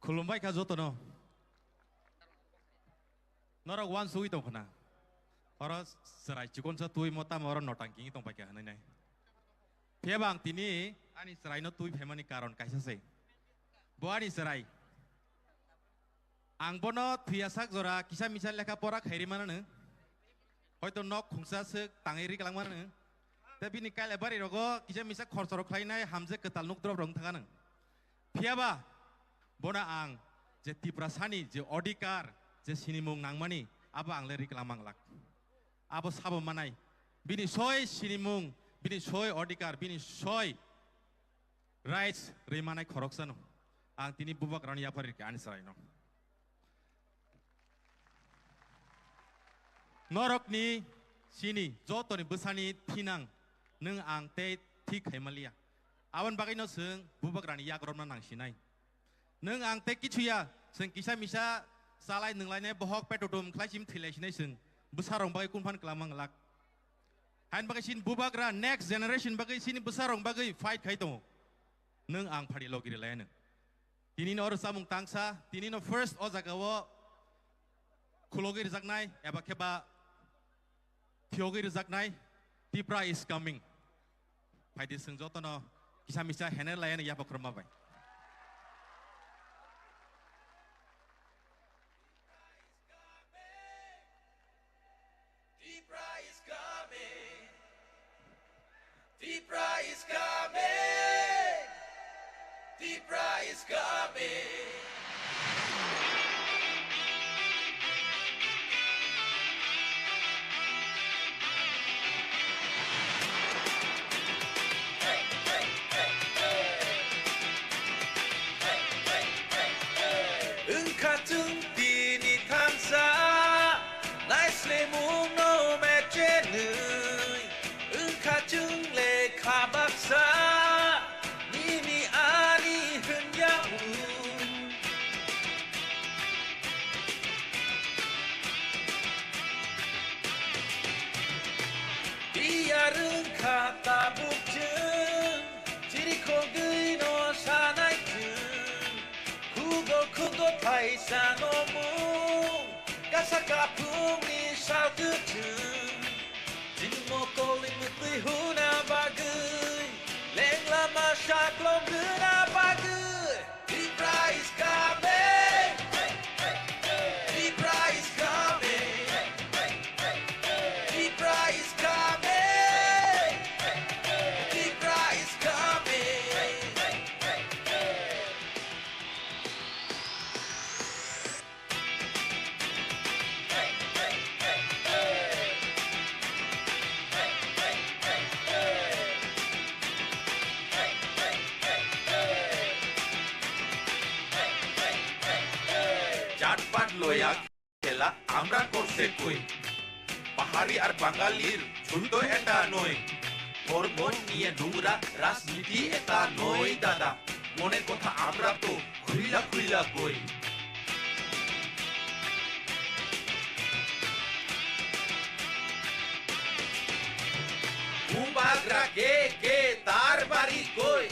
Kulumbai ka joto no nora wan sui tong khana ora sarai chikon sa tui mota mora notangking tong pakai hanai nai phebang tini ani sarai no tui phemani karon kaisa sei boani sarai ang bono thuyasak jora kisa misal lekha pora khairi manane hoyto nok khungsa se tangeri kalang manane ta bini kai lebari rogo kisa misa khorchoro khlainai hamje ketal nuk drop rong thangana pheba Bona ang je tiprasani je odikar je sinimung nangmani aba ang leri kelamang lak abo sabo manai bini soy sinimung bini soy odikar bini soy rights remanai khoroksano ang tini bubak rani yapari ke anisrai no norok ni sini joto ni besani tinang neng ang te thik hemalia awan bagai no seung bubak rani yakrom nang sinai Neng ang teki cuya, seng kisah misa salai neng lainnya bohok petodom klasim tilesnai seng besarong bagai kumpan kelamang lak. Han bagai sin bubagra next generation bagai sini besarong bagai fight kaito. Neng ang padi logi lainnya. Tini no samung tangsa, tini no first ozagawo kulogi rizaknai, eba keba thiogi rizaknai, Tipra is coming. Padi seng joto no kisah misa hener lainnya ya pakroma bai. Tipra is coming. Tipra is coming. Hey, hey, hey, hey. Hey, hey, hey, hey. Engkatung dini tansa, naisle mung no mechenu. Engkatung kabaksa nini ani henyahu 가사가 풍이 샤그튼 진모꼴리 묻리 후나 바그 랭라마 샤클롬 그나 바그 The price coming The price coming The price coming The price coming জাতপাত লয়া খেলা আমরা করছে কই পাহাড়ি আর বাঙালির ঝুলতো এটা নয় ধর্ম নিয়ে নোংরা রাজনীতি এটা নয় দাদা মনের কথা আমরা তো খুইলা খুইলা কই ভূভাগরা কে তার বাড়ি কই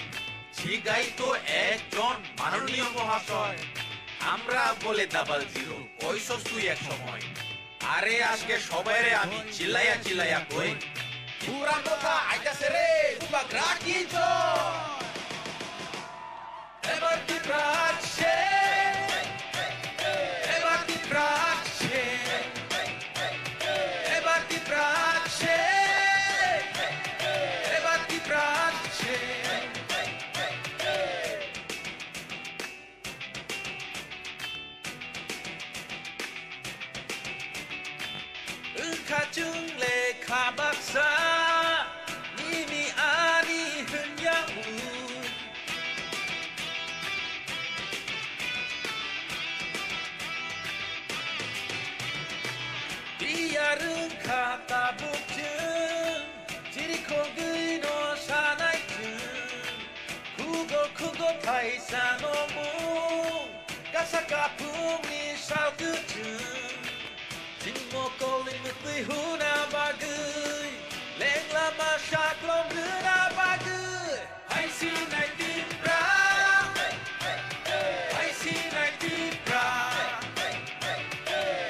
ঝিগাই তো একজন মাননীয় মহাশয় আমরা বলে ডাবল জিরো কইছস তুই এক সময় আরে আজকে সবাইরে আমি চিল্লাইয়া কই পুরা কথা আইতাছে রে ভূভাগরা কি তো এবার কি প্রাচ্ছে এবার কি প্রাচ্ছে এবার কি প্রাচ্ছে এবার কি প্রাচ্ছে 가중 레카 박사 이미 아니 흔야우 디야른 카타 북증 지리콩그이노 사나이증 쿠고 타이사노무 가사카 풍이 사우그증 진모꼴리 묻리 후나 바그 랭라마 샤클롬 그나 바그 아이시 나이 딥라 아이시 나이 딥라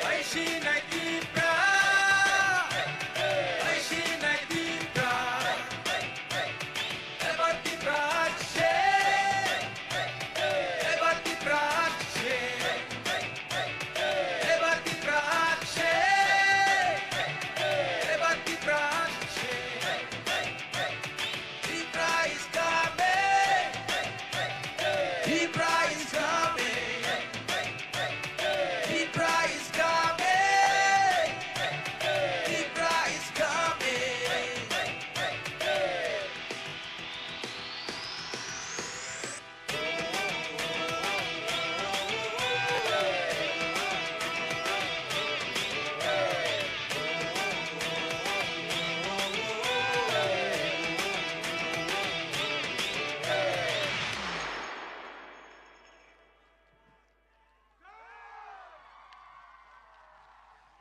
아이시 나이 딥라 아이시 나이 딥라 에바 딥라체 에바 딥라체 에바 딥라체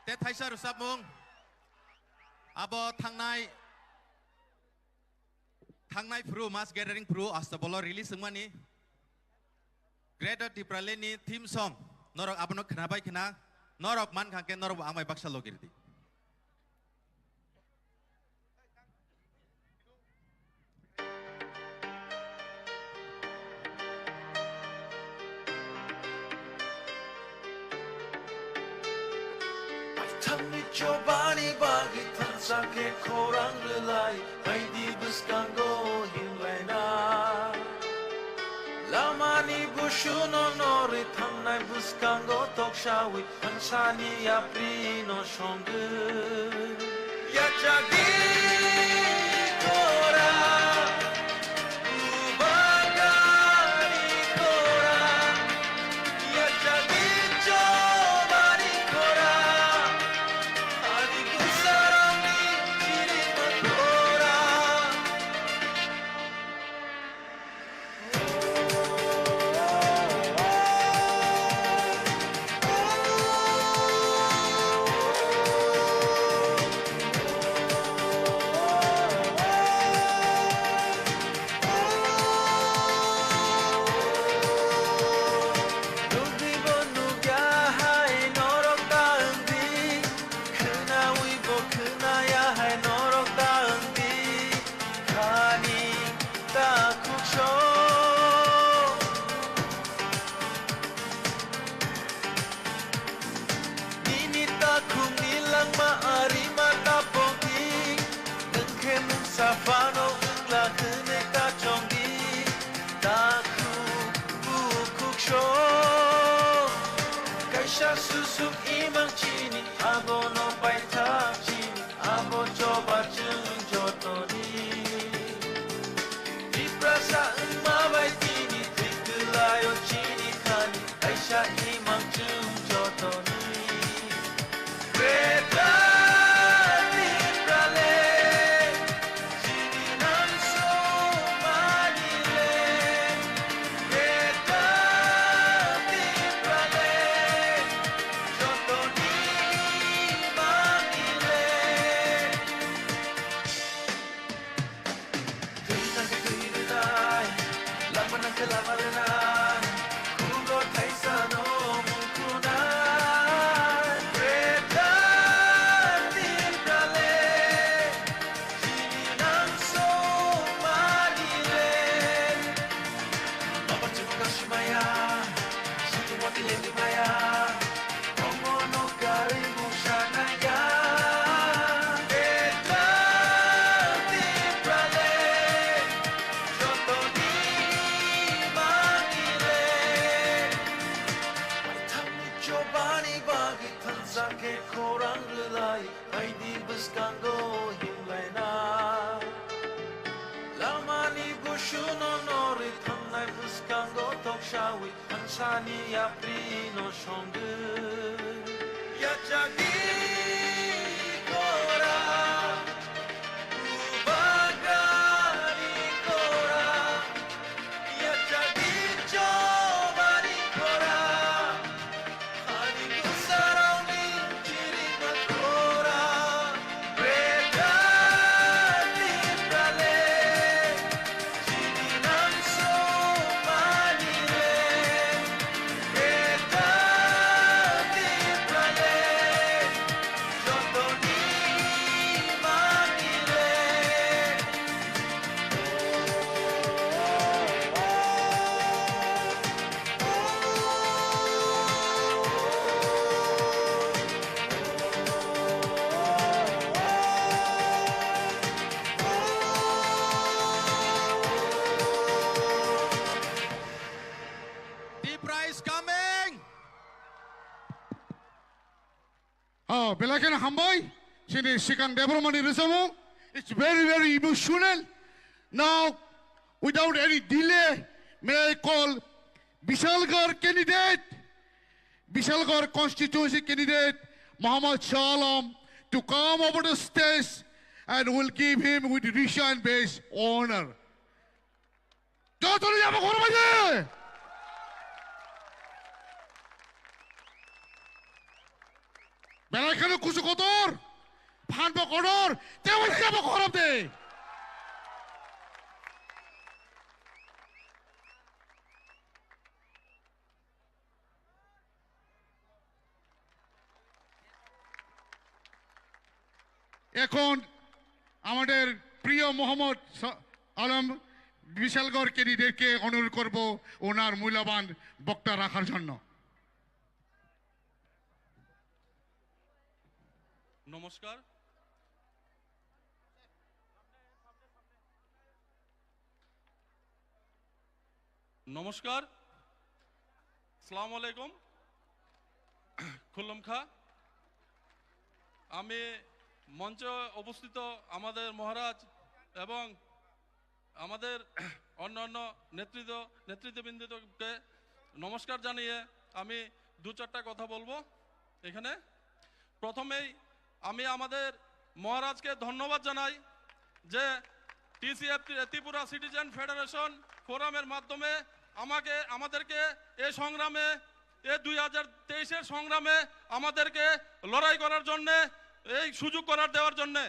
때 타이샤르 삽몽 아버 탕나이 프로 마스 게더링 프로 아스타볼로 릴리스 응마니 그레더 디프랄레니 팀송 너럭 아버노 크나바이 크나 너럭 만 강게 너럭 아마이 박살로 기르디 Tanmi chobani bagi tansa ke korang relai hai di buskango hilena lamani bushuno nori thamnai buskango tokshawi pansani aprino shongu yachagi kora ubagani kora yachagi chobani kora rasa mabai tini Tiklayo chini kani Aisha himang jum jotoni Greta Timbrale Chini nanso manile Greta Timbrale Jotoni manile Tuitan ke tuitai Laman ke lamarenai Kugo taisano mukunai Greta Timbrale Chini nanso manile Mama chuka shimaya Shitu wati lendi maya Omo no karibu shanaya Greta Timbrale Jotoni manile Tami chobani bagi tansa ke korang relai Haidi buskango himlaina Lamani bushuno nori tanai buskango tokshawi Hansani aprino shongu Yachagi kora Ubagari kora Yachagi chobani kora Hani gusaroni chirimat kora Greta Timbrale Chini nanso manile Greta Timbrale Jotoni manile Tipra is coming. Oh, Belakan Hamboy, Sini Sikan Debromani Rizamo. It's very, very emotional. Now, without any delay, may I call Bishalgarh candidate, Bishalgarh constituency candidate, Muhammad Shalam, to come over the stage and we'll give him with Risha and base honor. Jotoni Yama Kormaje! Belakan Kusukotor, Panbo Kodor, they will have a Korabde. এখন আমাদের প্রিয় মোহাম্মদ আলম বিশালগড় ক্যান্ডিডেটকে অনুরোধ করব ওনার মূল্যবান বক্তব্য রাখার জন্য। নমস্কার। নমস্কার, আসসালামু আলাইকুম, খুল্লুম খা। আমি মঞ্চে উপস্থিত আমাদের মহারাজ এবং আমাদের অন্যান্য নেতৃত্ববৃন্দকে নমস্কার জানিয়ে আমি দু চারটা কথা বলবো এখানে। প্রথমেই আমি আমাদের মহারাজকে ধন্যবাদ জানাই যে টিসিএফ ত্রিপুরা সিটিজেন ফেডারেশন ফোরামের মাধ্যমে আমাদেরকে এই সংগ্রামে, এই 2023-এর সংগ্রামে আমাদেরকে লড়াই করার জন্যে, এই সুযোগ করার দেওয়ার জন্যে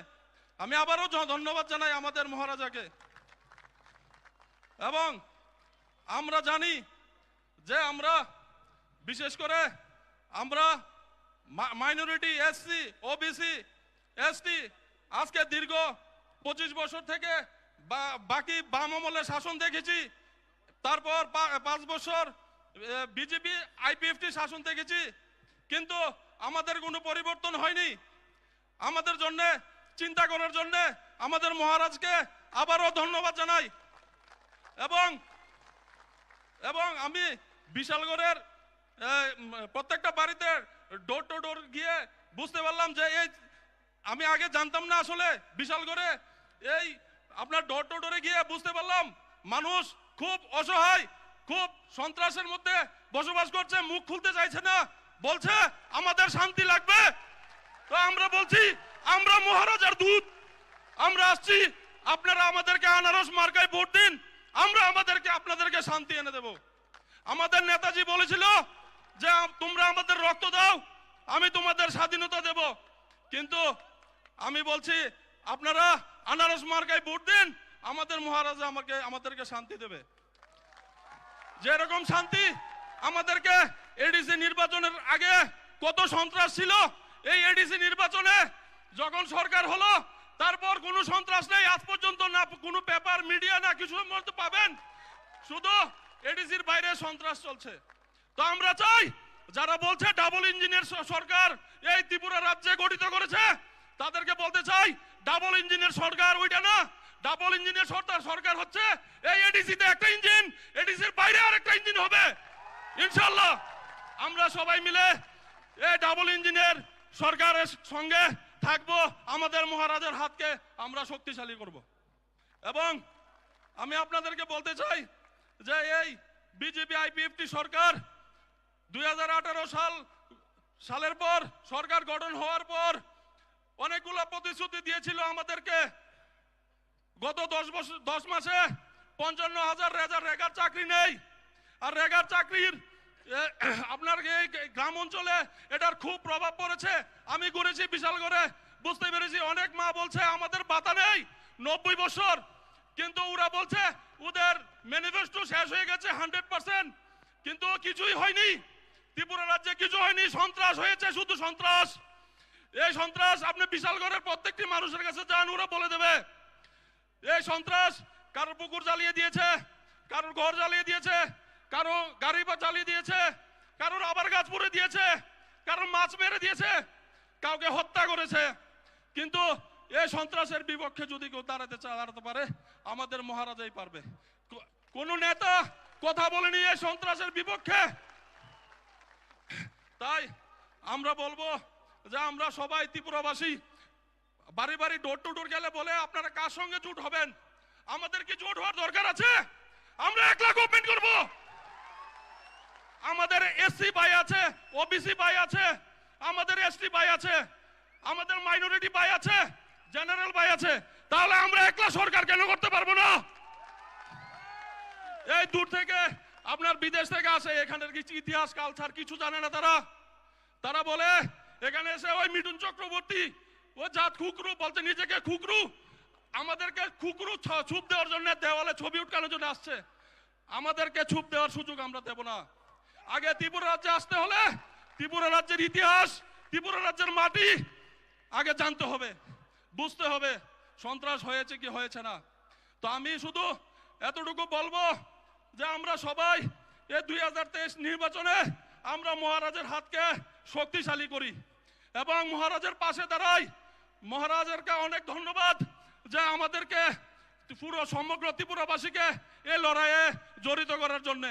আমি আবারও ধন্যবাদ জানাই আমাদের মহারাজাকে। এবং আমরা জানি যে আমরা বিশেষ করে আমরা মাইনরিটি, এসসি, ওবিসি, এসটি আজকে দীর্ঘ 25 বছর থেকে বাকি বাম আমলের শাসন দেখেছি, তারপর 5 বছর বিজেপি আইপিএফটি শাসন দেখেছি, কিন্তু আমাদের কোনো পরিবর্তন হয়নি। আমাদের জন্য চিন্তা করার জন্য আমাদের মহারাজকে আবারও ধন্যবাদ জানাই। এবং আমি বিশালগড়ের প্রত্যেকটা বাড়িতে ডোর টু ডোর গিয়ে বুঝতে পারলাম যে এই আমি আগে জানতাম না আসলে বিশালগড়ে এই আপনার ডোর টু ডোরে গিয়ে বুঝতে পারলাম মানুষ খুব অসহায়, খুব সন্ত্রাসের মধ্যে বসবাস করছে, মুখ খুলতে চাইছে না, বলছে আমাদের শান্তি লাগবে। তো আমরা বলছি আমরা মহারাজার দূত, আমরা আসছি, আপনারা আমাদেরকে আনারস মার্কায় ভোট দিন, আমরা আপনাদেরকে শান্তি এনে দেব। আমাদের নেতাজি বলেছিল যে তোমরা আমাদের রক্ত দাও, আমি তোমাদের স্বাধীনতা দেব। কিন্তু আমি বলছি আপনারা আনারস মার্কায় ভোট দিন, আমাদের মহারাজা আমাদেরকে শান্তি দেবে। যেরকম শান্তি আমাদেরকে এডিসি নির্বাচনের আগে কত সন্ত্রাস ছিল, এই এডিসি নির্বাচনে যখন সরকার হলো তারপর কোনো সন্ত্রাস নেই আজ পর্যন্ত, না কোনো পেপার মিডিয়া না কিছু মধ্যে পাবেন, শুধু এডিসির বাইরে সন্ত্রাস চলছে। তো আমরা চাই যারা বলছে ডাবল ইঞ্জিনের সরকার এই ত্রিপুরা রাজ্যে গঠিত করেছে, তাদেরকে বলতে চাই ডাবল ইঞ্জিনের সরকার ওইটা না, ডাবল ইঞ্জিনের সরকার হচ্ছে এই এডিসিতে একটা ইঞ্জিন, এডিসির বাইরে আরেকটা ইঞ্জিন হবে ইনশাআল্লাহ। আমরা সবাই মিলে এই ডাবল ইঞ্জিনের সরকারের সঙ্গে থাকবো, আমাদের মহারাজার হাতকে আমরা শক্তিশালী করব। এবং আমি আপনাদেরকে বলতে চাই যে এই বিজেপি আইপিএফটি সরকার 2018 সালের পর সরকার গঠন হওয়ার পর অনেকগুলো প্রতিশ্রুতি দিয়েছিল আমাদেরকে। গত 10 মাসে 55,000 রেগার চাকরি নেই, আর রেগার চাকরির আপনার এই গ্রাম অঞ্চলে এটার খুব প্রভাব পড়েছে। আমি ঘুরেছি বিশাল করে, বুঝতে পেরেছি অনেক মা বলছে আমাদের ভাতা নেই 90 বছর, কিন্তু ওরা বলছে ওদের ম্যানিফেস্টো শেষ হয়ে গেছে 100%, কিন্তু কিছুই হয়নি। ত্রিপুরা রাজ্যে কিছু হয়নি, সন্ত্রাস হয়েছে, শুধু সন্ত্রাস। এই সন্ত্রাস আপনি বিশালগড়ের প্রত্যেকটি মানুষের কাছে যান, ওরা বলে দেবে এই সন্ত্রাস কারোর পুকুর জ্বালিয়ে দিয়েছে, কারোর ঘর জ্বালিয়ে দিয়েছে, কারো গাড়ি জ্বালিয়ে দিয়েছে, কারোর আবার গাছ পুড়ে দিয়েছে, কারোর মাছ মেরে দিয়েছে, কাউকে হত্যা করেছে। কিন্তু এই সন্ত্রাসের বিপক্ষে যদি কেউ দাঁড়াতে পারে আমাদের মহারাজাই পারবে। কোন নেতা কথা বলেনি এই সন্ত্রাসের বিপক্ষে। তাই আমরা বলবো যে আমরা সবাই ত্রিপুরাবাসী বাড়ি বাড়ি ডোর টু ডোর গেলে বলে আপনারা কার সঙ্গে জোট হবেন, আমাদের কি জোট হওয়ার দরকার আছে? আমরা 1 লাখ ওপেন করব। আমাদের এসসি ভাই আছে, ওবিসি ভাই আছে, আমাদের এসটি ভাই আছে, আমাদের মাইনরিটি ভাই আছে, জেনারেল ভাই আছে, তাহলে আমরা একলা সরকার কেন করতে পারবো না? এই দূর থেকে আপনার বিদেশ থেকে আসে, এখানের কিছু ইতিহাস কালচার কিছু জানে না তারা বলে এখানে এসে ওই মিঠুন চক্রবর্তী ও জাত খুকরু বলতে নিজেকে খুকরু, আমাদেরকে খুকরু ছুপ দেওয়ার জন্য দেওয়ালে ছবি উঠকানোর জন্য আসছে। আমাদেরকে ছুপ দেওয়ার সুযোগ আমরা দেব না। আগে ত্রিপুরা রাজ্যে আসতে হলে ত্রিপুরা রাজ্যের ইতিহাস, ত্রিপুরা রাজ্যের মাটি আগে জানতে হবে, বুঝতে হবে সন্ত্রাস হয়েছে কি হয়েছে না। তো আমি শুধু এতটুকু বলবো যে আমরা সবাই এই 2023 নির্বাচনে আমরা মহারাজের হাতকে শক্তিশালী করি এবং মহারাজের পাশে দাঁড়াই। মহারাজেরকে অনেক ধন্যবাদ যে আমাদেরকে পুরো সমগ্র ত্রিপুরাবাসীকে এই লড়াইয়ে জড়িত করার জন্য।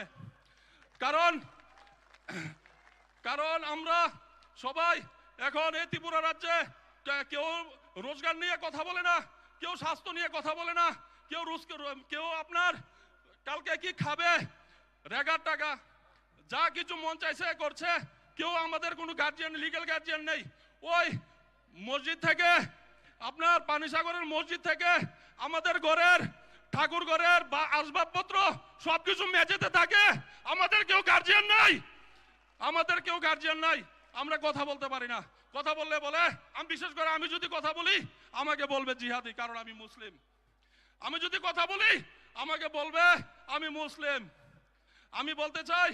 কারণ আমরা সবাই এখন এই ত্রিপুরা রাজ্যে কেউ রোজগার নিয়ে কথা বলে না, কেউ স্বাস্থ্য নিয়ে কথা বলে না, কেউ আপনার কালকে কি খাবে, রেগার টাকা যা কিছু মন চাইছে করছে। কেউ আমাদের কোনো গার্জিয়ান, লিগ্যাল গার্জিয়ান নেই। ওই মসজিদ থেকে আপনার পানিসাগরের মসজিদ থেকে আমাদের ঘরের ঠাকুর ঘরের বা আসবাবপত্র সবকিছু মেঝেতে থাকে, আমাদের কেউ গার্জিয়ান নাই, আমাদের কেউ গার্জিয়ান নাই। আমরা কথা বলতে পারি না, কথা বললে বলে আমি বিশেষ করে আমি যদি কথা বলি আমাকে বলবে জিহাদি, কারণ আমি মুসলিম। আমি যদি কথা বলি আমাকে বলবে আমি মুসলিম। আমি বলতে চাই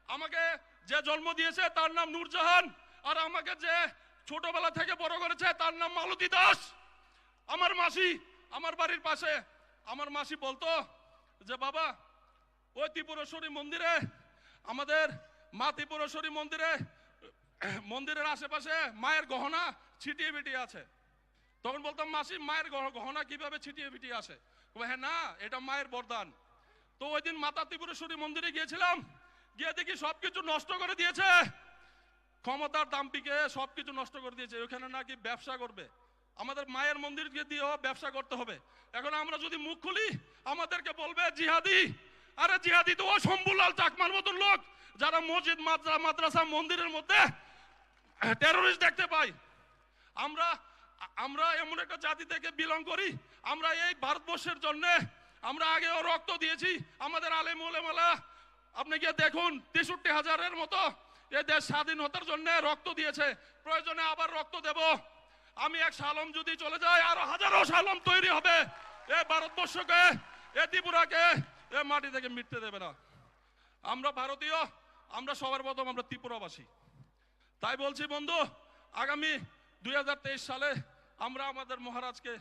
আমাকে যে জন্ম দিয়েছে তার নাম নূরজাহান, আর আমাকে যে ছোটবেলা থেকে বড় করেছে তার নাম মালতী দাস। আমার মাসি আমার বাড়ির পাশে, আমার মাসি বলতো যে বাবা ওই ত্রিপুরেশ্বরী মন্দিরে, আমাদের মা ত্রিপুরেশ্বরী মন্দিরের আশেপাশে মায়ের গহনা ছিটিয়ে বিটিয়ে আছে। তখন বলতাম মাসি মায়ের গহনা কিভাবে ছিটিয়ে বিটিয়ে আসে? হ্যাঁ না, এটা মায়ের বরদান। তো ওই দিন মাতা ত্রিপুরেশ্বরী মন্দিরে গিয়েছিলাম, গিয়ে দেখি সবকিছু নষ্ট করে দিয়েছে, ক্ষমতার দাম্পিকে সবকিছু নষ্ট করে দিয়েছে। ওখানে নাকি ব্যবসা করবে, আমাদের মায়ের মন্দিরকে দিয়েও ব্যবসা করতে হবে। এখন আমরা যদি মুখ খুলি আমাদেরকে বলবে জিহাদি। আরে জিহাদি তো ও শম্ভুলাল চাকমার মতন লোক যারা মসজিদ মাদ্রাসা মন্দিরের মধ্যে টেরোরিস্ট দেখতে পাই। আমরা এমন একটা জাতি থেকে বিলং করি, আমরা এই ভারতবর্ষের জন্য আমরা আগেও রক্ত দিয়েছি। আমাদের আলেম ওলামারা আপনি গিয়ে দেখুন 63,000-এর মতো এই দেশ স্বাধীনতার জন্য রক্ত দিয়েছে, প্রয়োজনে আবার রক্ত দেব। আমি এক সালম যদি চলে যাই আরো হাজারো সালম তৈরি হবে। এই ভারতবর্ষকে, এই ত্রিপুরাকে এই মাটি থেকে মিটতে দেবে না। আমরা ভারতীয়, আমরা সবার প্রথম আমরা ত্রিপুরাবাসী। তাই বলছি বন্ধু, আগামী 2023 সালে আমরা আমাদের মহারাজকে,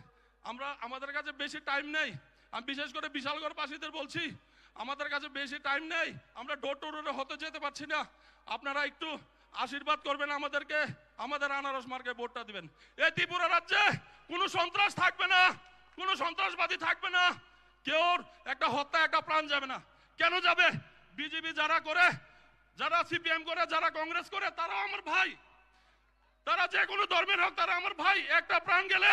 আমাদের কাছে বেশি টাইম নেই। আমি বিশেষ করে বিশালগড়বাসীদের বলছি, আমাদের কাছে বেশি টাইম নেই, আমরা ডোর টু ডোরে হতে যেতে পারছি না। আপনারা একটু আশীর্বাদ করবেন আমাদেরকে, আমাদের আনারস মার্কে ভোটটা দিবেন। এই ত্রিপুরা রাজ্যে কোনো সন্ত্রাস থাকবে না, কোনো সন্ত্রাসবাদী থাকবে না, কেউ একটা হত্যা একটা প্রাণ যাবে না। কেন যাবে? বিজেপি যারা করে, যারা সিপিএম করে, যারা কংগ্রেস করে, তারা আমার ভাই, তারা যে কোনো ধর্মের হোক, তারা আমার ভাই। একটা প্রাণ গেলে,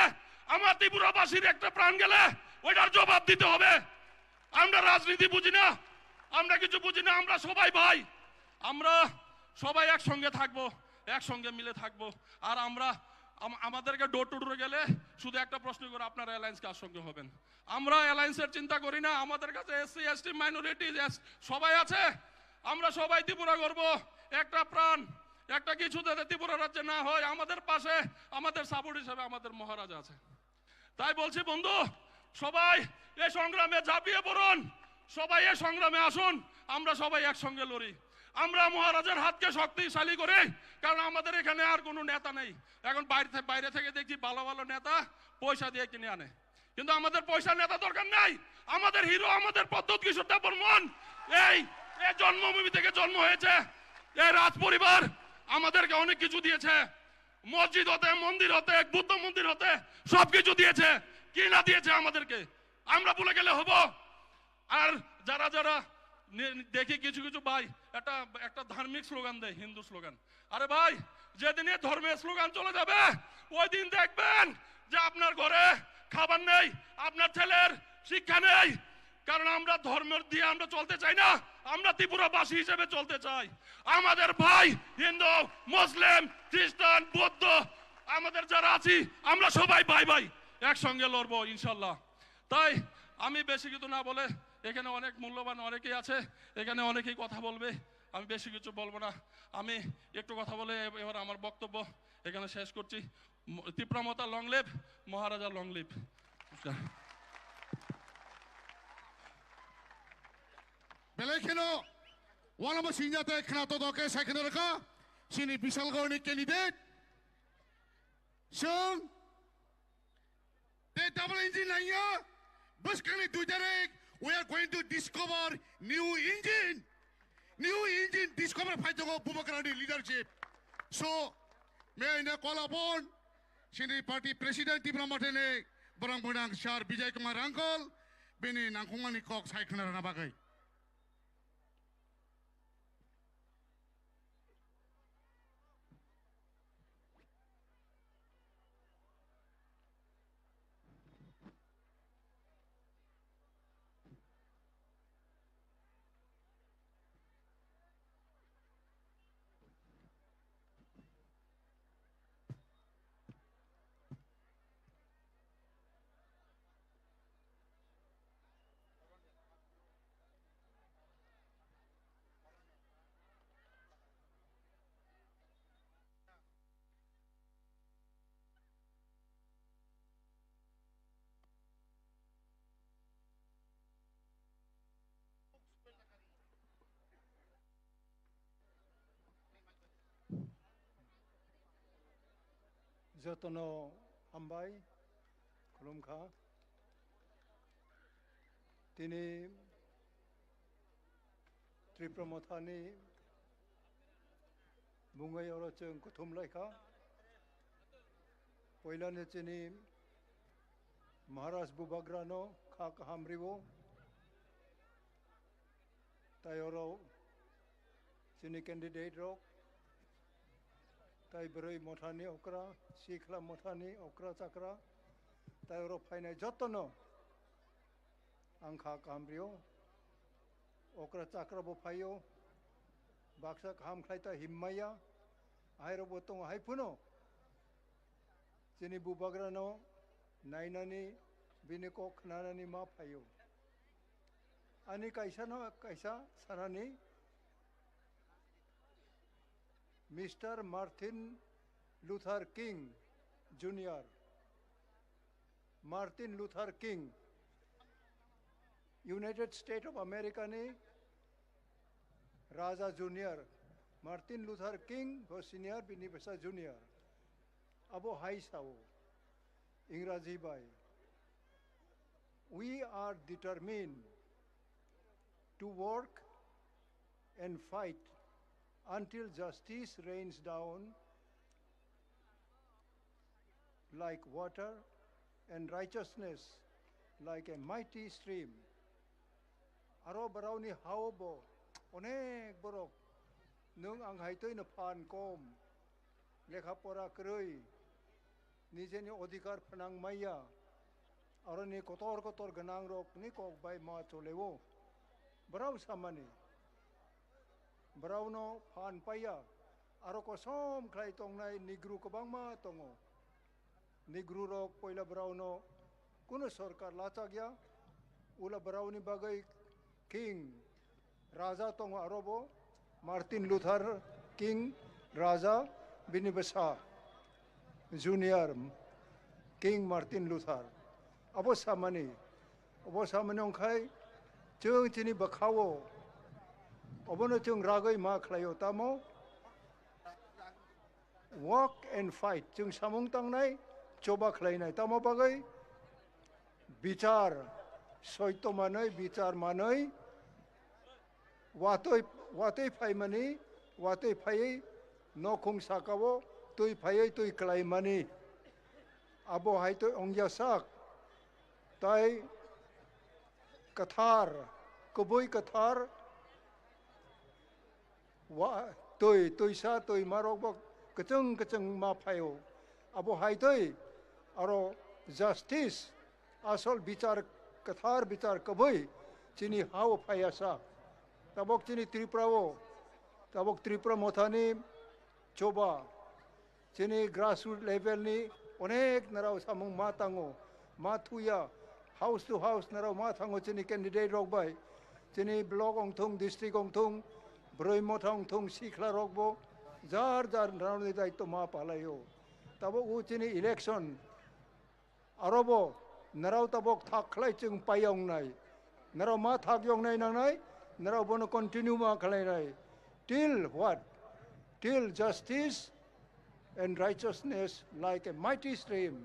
আমার ত্রিপুরাবাসীর একটা প্রাণ গেলে ওইটার জবাব দিতে হবে। আমরা রাজনীতি বুঝি না, আমরা কিছু বুঝি না, আমরা সবাই ভাই। আমরা সবাই একসঙ্গে থাকবো, একসঙ্গে মিলে থাকবো। আর আমাদেরকে ডোর টু ডোর গেলে শুধু একটা প্রশ্ন করে, আপনারা অ্যালায়েন্স কার সঙ্গে হবেন? আমরা অ্যালায়েন্সের চিন্তা করি না। আমাদের কাছে এসসি এসটি মাইনরিটি সবাই আছে, আমরা সবাই ত্রিপুরা করব। একটা প্রাণ, একটা কিছু যাতে ত্রিপুরা রাজ্যে না হয়, আমাদের পাশে আমাদের সাপোর্ট হিসেবে আমাদের মহারাজা আছে। তাই বলছি বন্ধু, সবাই এই সংগ্রামে ঝাঁপিয়ে পড়ুন, সবাই এই সংগ্রামে আসুন, আমরা সবাই একসঙ্গে লড়ি। আমরা মহারাজের হাতকে শক্তিশালী করে, কারণ আমাদের এখানে আর কোনো নেতা নেই। এখন বাইরে থেকে দেখছি ভালো ভালো নেতা পয়সা দিয়ে কিনে আনে, কিন্তু আমাদের পয়সা নেতা দরকার নাই। আমাদের হিরো, আমাদের পদ্ধত কিশোর দেববর্মন, এই জন্মভূমি থেকে জন্ম হয়েছে। এই রাজ পরিবার আমাদেরকে অনেক কিছু দিয়েছে, মসজিদ হতে, মন্দির হতে, বুদ্ধ মন্দির হতে সবকিছু দিয়েছে। কি না দিয়েছে আমাদেরকে আমরা ভুলে গেলে হবো? আর যারা যারা দেখি কিছু কিছু ভাই একটা ধার্মিক স্লোগান দেয়, হিন্দু স্লোগান। আরে ভাই, যেদিনে ধর্মের স্লোগান চলে যাবে ওই দিন দেখবেন যে আপনার ঘরে খাবার নেই, আপনার ছেলের শিক্ষা নেই। কারণ আমরা ধর্মের দিয়ে আমরা চলতে চাই না, আমরা ত্রিপুরাবাসী হিসেবে চলতে চাই। আমাদের ভাই হিন্দু, মুসলিম, খ্রিস্টান, বৌদ্ধ, আমাদের যারা আছি আমরা সবাই ভাই ভাই, একসঙ্গে লড়বো ইনশাল্লাহ। তাই আমি বেশি কিছু না বলে, এখানে অনেক মূল্যবান অনেকেই আছে, এখানে অনেকেই কথা বলবে, আমি বেশি কিছু বলবো না। আমি একটু কথা বলে এবার আমার বক্তব্য এখানে শেষ করছি। Tripura long live, Maharaja long live. বেলাইখেনো ওয়ালামা সিংজাতে খেলাতো দকে সাইকেল রাখা সিনি বিশালগড়নি ক্যান্ডিডেট সং the double engine liner bus kami দুই তারিখ we are going to discover new engine discover ফাইতো বুবাকারানি leadership. So may I call upon Sini Party President Tripura Matene Barang Bodang Shar Bijay Kumar Uncle Bini Nangkumani Kok Saikana Nabagai. যতনো হামবাই খুলুমখা তিনি ত্রিপ্রমথানি বুঙ্গাই অরচং কুথুমলাইখা পয়লানে চিনি মহারাজ বুবাগ্রানো খা কাহামরিবো তাই or চিনি candidate rock ताई ब्रै मथानि अक्रा सिखला मथानि अक्रा चक्रा ताई अरो फाइनाय जतन आंखा कामरियो अक्रा चक्रा बो फायो बाक्सा खाम खायता हिम्माया आयरो बोतों हाइफुनो जिनी बुबाग्रानो नायनानि बिनिको खनानानि मा फायो आनी कैसा न कैसा सनानी mister Martin Luther king junior Martin Luther king United state of America ने राजा जूनियर मार्टिन लूथर किंग वो सीनियर बिनी बसा जूनियर अब वो हाई सावो इंग्रजी by we are determined to work and fight until justice rains down like water and righteousness like a mighty stream. Aro barawni hawbo onek borok nung ang haitoy na pan kom lekha pora kroi nijeni odhikar phanang maya aro ni kotor ganang rok ni kok bai ma cholewo baraw samani baraw no pan paya aro ko som khlai tong nai nigru ko bangma tongo nigru rok poila baraw no kuno sarkar lachagya ula baraw ni bagai king raja tongo arobo Martin Luther King raja binibasa junior King Martin Luther abo samani ongkai chung chini bakhawo obono chung ragai ma khlayo tamo walk and fight chung samung tang nai choba khlai nai tamo bagai bichar soito manai bichar manai watoi phai mani watoi phai no khung sakawo tui phai tui klai mani abo hai toi ongya sak tai kathar kubui kathar wa toi sa toi marok bok kachang ma phayo abo hai toi aro justice asol bichar kathar bichar kubui chini hao phaya sa tabok chini triprawo tabok tripra mothani choba chini grassroots level ni onek narao samung matango mathuya house to house narao mathango chini candidate rok bai chini block ong thung district ong thung broi mothang thung sikhla rok bo jar narao ni dai to ma palayo tabok u chini election arobo narao tabok thak khlai chung payong nai narao ma thak yong nai nang nai narao bono continue ma khlai nai till what till justice and righteousness like a mighty stream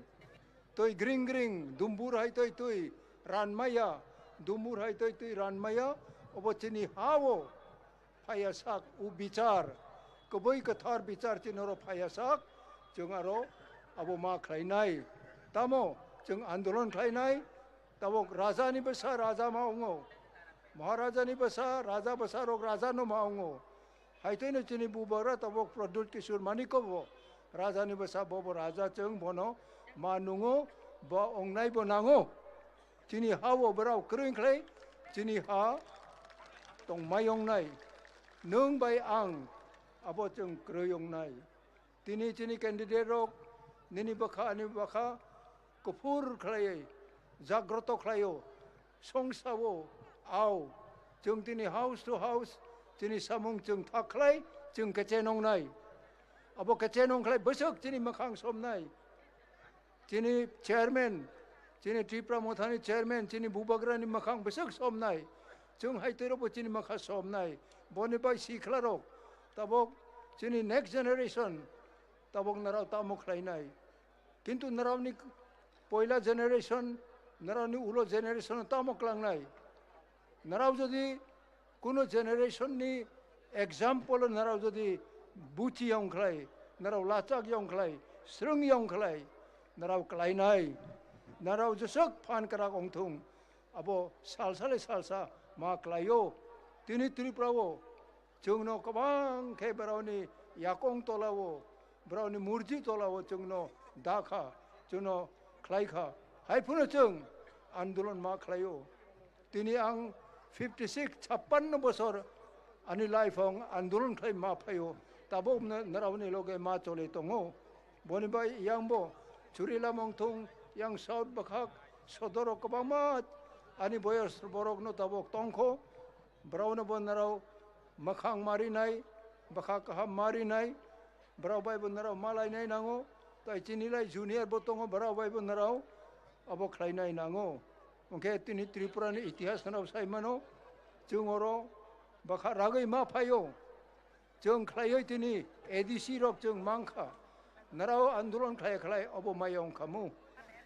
toi gring dumbur hai toi ranmaya dumbur hai toi ranmaya obo chini hawo phaya sak u bichar koboi kathar bichar chinoro phaya sak chungaro abo ma khlai nai tamo chung andolon khlai nai tabok raja ni basa raja ma ongo महाराजा नि बसा राजा बसा रोग राजा no मांगो हाइते न चिनी बुबरा तबक प्रदुत किशोर मानिको बो राजा नि बसा बोबो राजा चंग बोनो मानुंगो ब ओंगनाय बनांगो चिनी हावो बराव क्रिं क्लै चिनी हा तंग मायंगनाय नों बाय आं आबो चंग क्रोयंगनाय तिनी चिनी कैंडिडेट रोग निनि बखा कुफुर खलाय जाग्रत खलायो संसावो आओ जों दिनै हाउस टू हाउस दिनै सामुं जों थाख्लाय जों केचेनं नाय अब केचेनं खलाय बसक दिनै मखां समनाय दिनै चेयरमैन दिनै त्रिपुरा मोथानि चेयरमैन दिनै बुबाग्रानि मखां बसक समनाय जों हाइतेरबो दिनै मखा समनाय बनिबाय सिख्लारक ताबक दिनै नेक्स्ट जेनेरेशन ताबक नाराव तामुखलायनाय किन्तु नारावनि पयला जेनेरेशन नारावनि उलो जेनेरेशन तामुखलांनाय नाराव जदि कुनो जेनेरेशन नि एग्जाम्पल नाराव जदि बुथि यंखलाय नाराव लाचाक यंखलाय स्रंग यंखलाय नाराव क्लाइनाय नाराव जसक फान करा गंथुं अबो सालसा मा क्लायो तिनि त्रिपुरावो जोंनो गोबां खेबरावनि याकं तलावो ब्राउनि मुर्जी तलाव जोंनो दाखा जोंनो खलायखा हायफुनो जों आंदोलन मा खलायो दिनै आं 56 56 बोसोर आंनि लाइफआव आंदोलन खलाय मा फायो दाबो नरावनि लगे मा चले दङो बनिबाय यांबो चुरिला मंथं yang साउथ बखाक सदर गोबांमा आंनि बयस बरकनो दाबो तंखो ब्राउनो बनराव मखां मारिनाय बखाक हाम मारिनाय ब्राव बाय बनराव मालायनाय नांगो ताइचिनिलाय जूनियर बतंगो ब्राव बाय बनराव अब खलायनाय नांगो ओंखे तिनि त्रिपुरानि इतिहास नाव सायमानो जों अरो बखा रागै मा फायो जों खलायै तिनि एडीसी रक जों मांखा नराव आंदोलन खलाय अब मायं खामु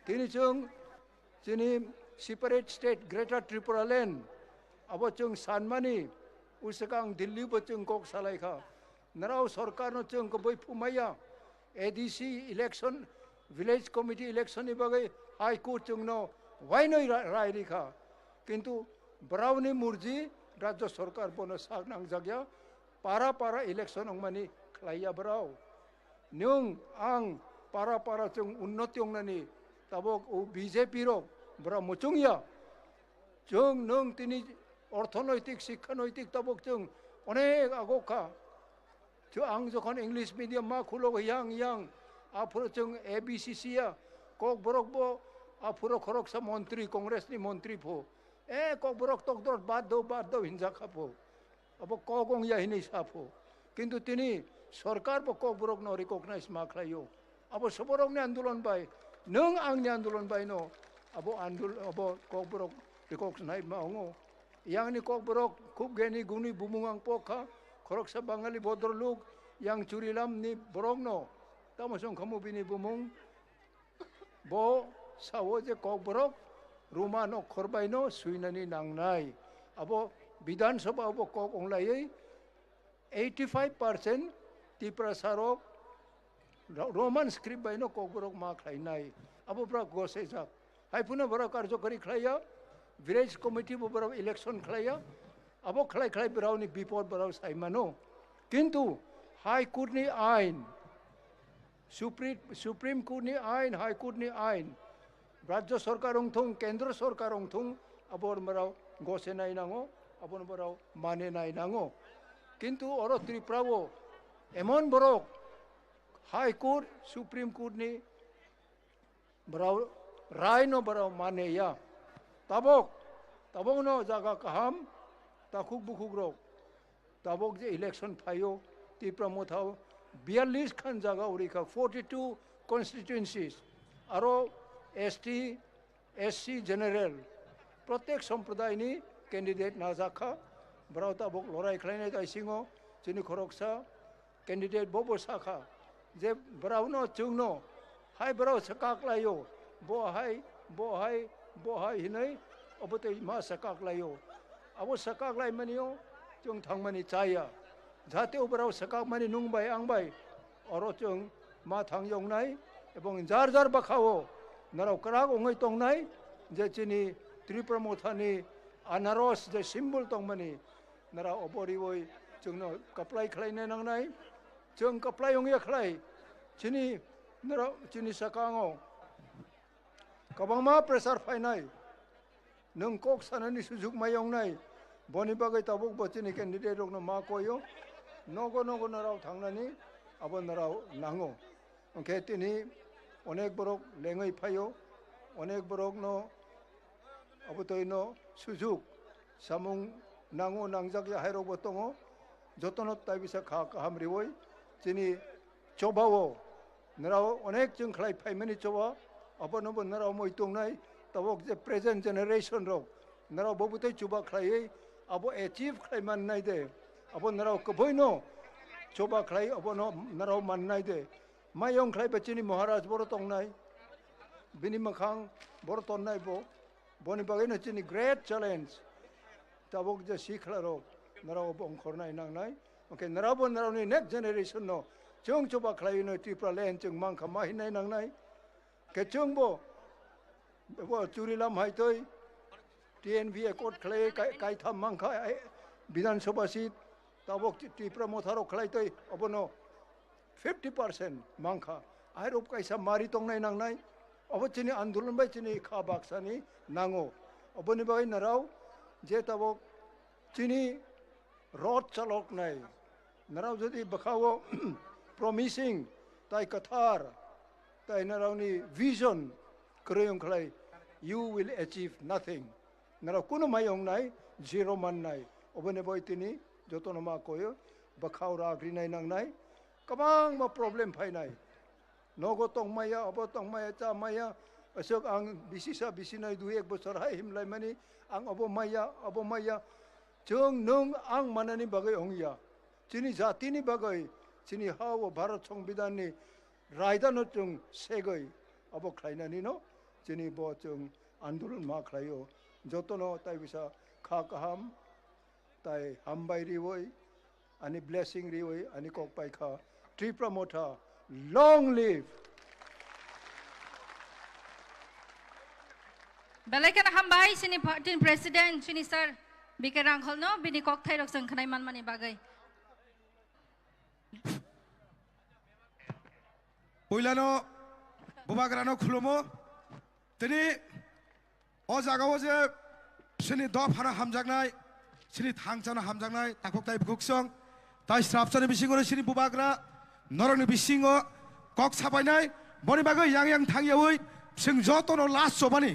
तिनि जों जोंनि separate state greater Tripura land अब जों सानमानि उसगां दिल्ली बो जों गक सालायखा नराव सरकार नो जों बै फुमाया ADC election village committee election नि बागै हाई कोर्ट जोंनो वाइनै रायरिखा किंतु ब्राउनि मुर्जी राज्य सरकार बनो साग नांजाग्या पारा पारा इलेक्शन अंमानि खलाया ब्राव नों आं पारा पारा जों उन्नति अंनानि ताबक बीजेपी रो ब्रा मुचुंया जों नों तिनि अर्थनैतिक शिक्षानैतिक ताबक जों अनेक आगोखा जो आं जखन इंग्लिश मीडियम मा खुलो yang yang आफुर जों एबीसीसी या कक बरक बो आफुर खरक सा मंत्री कांग्रेस नि मंत्री फो ए कक बरक तक दर बाद दो हिंसा खाफो अब कगं या हिनि साफो किंतु तिनि सरकार बो कक बरक न रिकॉग्नाइज मा खलायो अब सबरक नि आंदोलन बाय नों आंनि आंदोलन बाय न अब आंदोलन अब कक बरक रिकॉग्नाइज मा हंगो यांनि कक बरक खूब गेनि गुनि बुमुंगां पोखा खरकसा बांगाली भद्र लोक yang curilam ni borong no tamasong kamu bini bumung bo sawo je kok borok rumah no korbai no suinani nangnai abo bidan sabha abo kok onglai 85% tipra sarok roman script bai no kok borok ma khlainai abo bra gose jak hai puna bora karjo kari khlaya village committee bo bora election khlaya abo khlai brau ni bipod brau saimano kintu high court नि आइन supreme court नि आइन high court नि आइन राज्य सरकार थुं केंद्र सरकार थुं अबोर मराव गोसे नाय नांगो अबोर मराव माने नाय नांगो किंतु अरो त्रिपुरावो एमन बरक हाई कोर्ट सुप्रीम कोर्ट नि बराव राय नो बराव माने या तबक नो जागा कहम ताकुक बुकुक रो तबक जे इलेक्शन फायो त्रिपुरा मोथाव 42 खान जागा उरिखा 42 कॉन्स्टिट्यूएंसीज आरो एसटी एससी जनरल प्रत्येक संप्रदाय नि कैंडिडेट नाजाखा ब्राव ताबक लराय खलायनाय दाइसिङो जोंनि खरकसा कैंडिडेट बबो साखा जे ब्राव नो जोंनो हाय ब्राव सकाकलायो बहाय हिनै अबते मा सकाकलायो अबो सकाकलाय मानियो जों थांमानि चाया जाहाथे उबराव सकाक मानि नुंबाय आंबाय अरो जों मा थांयंनाय एबं जार जार बाखावो नराव कराग ओंगै तंनाय जे चिनि त्रिपुरा मोथानि अनारस जे सिम्बल तंमानि नराव अबरिवै जोंनो कप्लाय खलायनाय नांनाय जों कप्लाय ओंगै खलाय चिनि नराव चिनि सकाङो गोबांमा प्रेसार फायनाय नों कक सानानि सुजुग मायंनाय बनि बागै ताबक बचिनि कैंडिडेट रकनो मा कयो नगो नराव थांनानै अब नराव नांगो ओंखे तिनि अनेक बरक लेङै फायो अनेक बरक न अब तयनो सुजुग सामुं नांगो नांजाक हायरबो दङ जतन ताइबिसा खा काहाम रिवै तिनि चबावो नराव अनेक जों खलाय फायमानि चबा अब नबो नराव मैतंनाय ताबक जे प्रेजेंट जेनेरेशन रक नराव बबुतै चुबा खलायै अब एचिव खलायमान नाय दे अब नराव कबैनो चोबा खलाय अब नराव माननाय दे मायं खलाय बचिनि महाराज बर तंनाय बिनि मखां बर तन्नाय बो बनि बागैनो चिनि ग्रेट चैलेंज ताबक जे सिखलारो नराव बंखरनाय नांनाय ओके नरावनि नेक्स्ट जेनेरेशन नो जों चोबा खलायनो त्रिपुरा लैंड जों मांखा माहिनाय नांनाय के जोंबो बो चुरिलाम हायतै टीएनवी एकॉर्ड खलाय कायथा मांखा विधानसभा सीट ताबक त्रिपुरा मोथारो खलायतै अबनो 50% मांखा आरो कैसा मारि तंनाय नांनाय अब चिनि आंदोलन बाय चिनि खा बाक्सानि नांगो अबनि बाय नाराव जे तब चिनि रड चालक नाय नाराव जदि बखावो प्रमिसिंग ताई कथार ताई नारावनि विजन क्रयं खलाय you will achieve nothing नाराव कुनो मायं नाय zero मान नाय अबनि बाय तिनि जतनमा कोयो बखाव राग्रिनाय नांनाय कबां मा प्रब्लेम फायनाय नगो तंमाया अब तंमाया चा माया असक आं बिसिसा बिसिनाय दु एक बोसोर हाय हिमलाय माने आं अब माया जों नों आं मानानि बागै अंगिया चिनि जातिनि बागै चिनि हाव भारत संविधाननि रायदानो जों सेगै अब खायनानि न चिनि ब जों आन्दोलन मा खायो जतनो ताइ बिसा खा काहाम ताइ हामबाय रिवै ani blessing riwai ani kok pai kha Tripura Motha long live Belaikan hambai sini partin president sini sir bikerang holno bini kok thai rok sang khanai man mani bagai Poilano bubagrano khulumo tini o jagawo je sini do phara hamjagnai sini thangchana hamjagnai takok tai buksong ताई स्रापसानि बिसिङाव सिरि बुबाग्रा नरनि बिसिङाव कक साबायनाय बनि बागै yang yang थांयावै जों जतनो last सबानि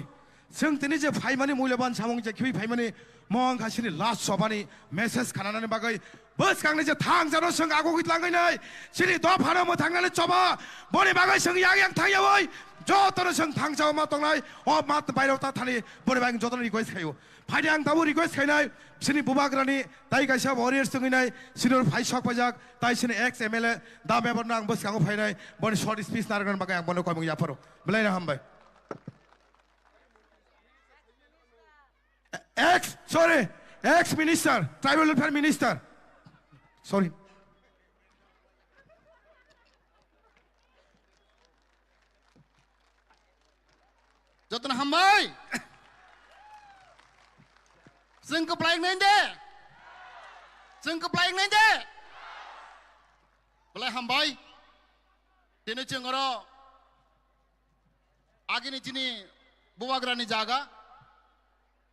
जों दिनै जे फाइमानि मूल्यबान सामं जे खिबि फाइमानि मं खासिनि last सबानि message खानानानि बागै बस गांनि जे थांजानो जों आगो गितलांगैनाय सिरि द फानो मो थांनानै चबा बनि बागै जों yang थांयावै जतनो जों थांजाव मा तंनाय अ मा बायराव ता थानि बनि बागै जतनो रिक्वेस्ट खायो फाइदे आं दाबो रिक्वेस्ट खायनाय सिनि बुबाग्रानि ताई गायसा वरियर्स दंगिनाय सिनोर फाइ सक बाजाक ताई सिनि एक्स एमएलए दा मेबरना आं बस गांगो फाइनाय बनि शॉर्ट स्पीच नारगन बागै आं बनो कयमु याफरो बलायना हामबाय ex minister tribal welfare minister sorry जतन हामबाय जोंखौ प्लायनाय दे जोंखौ प्लायनाय दे बलाय हामबाय दिनै जों आरो आगिनि दिनै बुबाग्रानि जागा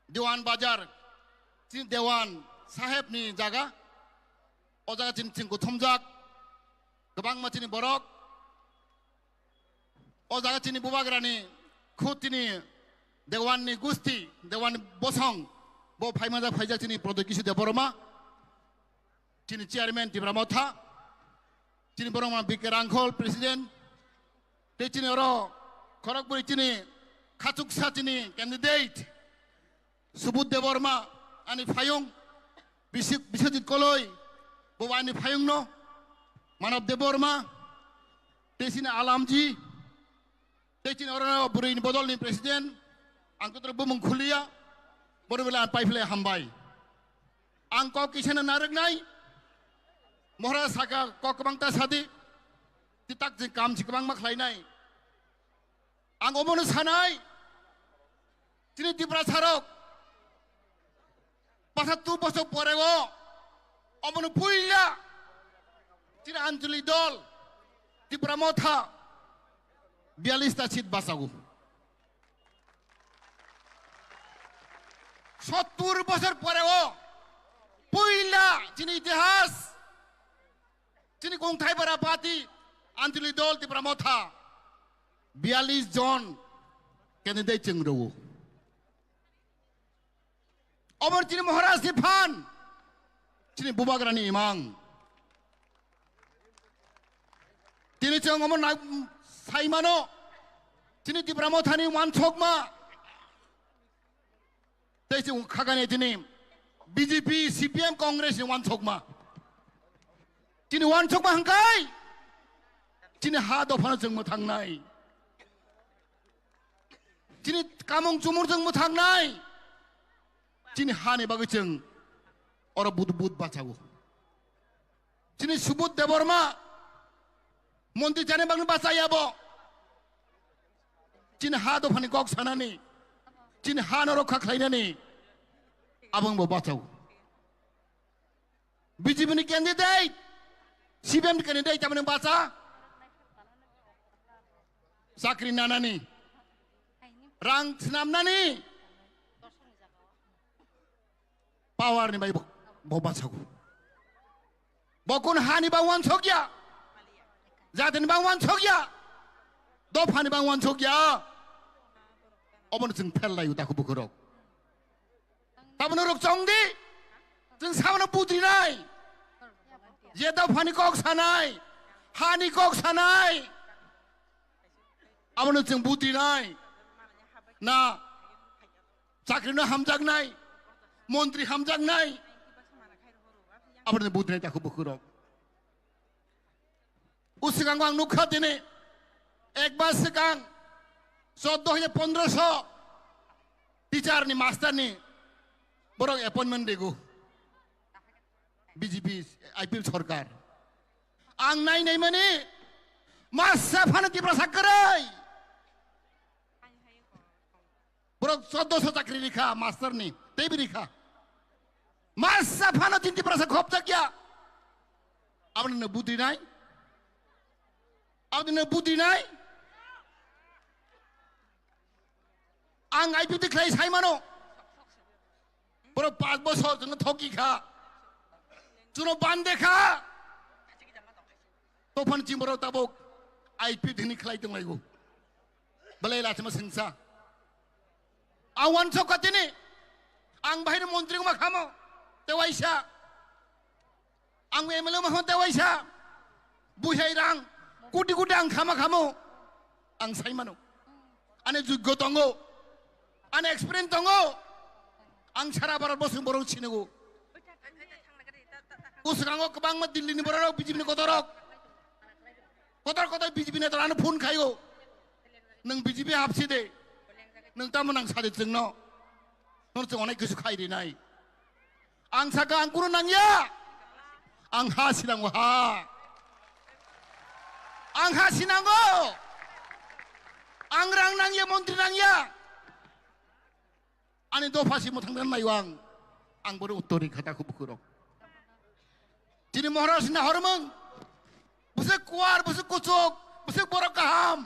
देवान बाजार दिनै देवान साहेबनि जागा अ जागा दिनै जोंखौ थमजाक गोबां मानसिनि बरक अ जागा दिनै बुबाग्रानि खुद दिनै देवाननि गुस्थि देवान बसं bo phaimaja phaijak chini produkisu de boroma chini chairman Tripura Motha chini boroma bikerangkhol president te chini oro Kharagpur chini khachuksa chini candidate Subudh Deborma ani phayung Biswajit Koloi bo ani phayung no Manav Deborma te chini Alamji te chini oro Burin Bodolni president angkotra bumung khulia Borobela paifle hambai angko kisana naregnai mohra saka kokbangta sadi titak jing kam sikbang makhlainai ang omono sanai tini Tripura sarok 75 বছর পরেও অমন পুইলা tini আঞ্চলিক দল Tripura Motha 42টা seat বাঁচাবো 70 বছর পরেও পুইলা যিনি ইতিহাস যিনি গংথাইপাড়া পার্টি আঞ্চলিক দল Tripura Motha 42 জন ক্যান্ডিডেট চেংরো অমর যিনি মহারাজ সিফান যিনি বুবাগ্রানি ইমাং তিনি চেং অমর সাইমানো যিনি Tripura Mothani ওয়ানসকমা Tei khagane tini BJP CPM Congress ni wansokma tini wansokma hangkai tini ha do phana jeng mo thangnai tini kamong chumur jeng mo thangnai tini ha ni bagui jeng ora bud bachago tini Subudh Deborma montri jane bangni bachayabo tini ha do phani kok sanani tini ha no rokha khlainani abang bo bachau BJP ni candidate CPM ni candidate tamane bacha साख्रि नानानि रां थोनामनानि पावारनि bye बबा सागु बकुन हानि बावन सकिया जातिनि बावन सकिया दफानि बावन सकिया अबन जों फेललायो दाखु बुखरक ताबनो रक चंदि जों सामनो बुद्रिनाय जे दफानि कक सानाय हानि कक सानाय अबन जों बुद्रिनाय ना साख्रिनो हामजागनाय मन्त्रि हामजागनाय अबन बुद्रिनाय दाखु बुखरक उसिगां आं नुखा दिनै एक मास सिगां 14,1500 टीचारनि मास्टारनि बरं एपइन्टमेन्ट देगु बीजेपी आईपी सरकार आं नायनाय माने मासा फानो तिब्रा साकरै बरं 1400 चाकरी लिखा मास्टरनि तेबि लिखा मासा फानो तिब्रा सा खप जाकिया आपने बुद्धि नाय आपने बुद्धि नाय आं आईपी दिखलाई साइमानो बरो 5 बছর जों थकी खा जों बान्दे खा तोफान चिमरो ताबोक आईपी दिनि खलाई दंलायगो बले लाचमा सिंसा आवान सकतिनि आं बाहिर मन्त्रि मा खामो तेवाइसा आं एमएलए मा तेवाइसा बुहाय रां कोटि कोटि आं खामो आं साइमानो आने जुग्ग दंगो आने एक्सपीरियंस दंगो आं सारा भारत बसुं बर' सिनगो उसगांगो गोबां मा दिल्लीनि बर' बीजेपीनि गदरक गदर गदर बीजेपी नेतारानो फोन खायो नों बीजेपी हाबसि दे नों तामोन आं सादे जोंनो नों जों अनेक गोसो खायरिनाय आं सागा आं कुरु नांया आं हा सिनांगो हा आं हा सिनांगो आं रां नांया मन्त्रि नांया आने दफासि मोथांदों नायो आं बोरो उत्तरी खोथाखौ बुखुरक दिनै महाराज नाहरमोन बुसे कुवार बुसे कुचुक बुसे बर' गाहाम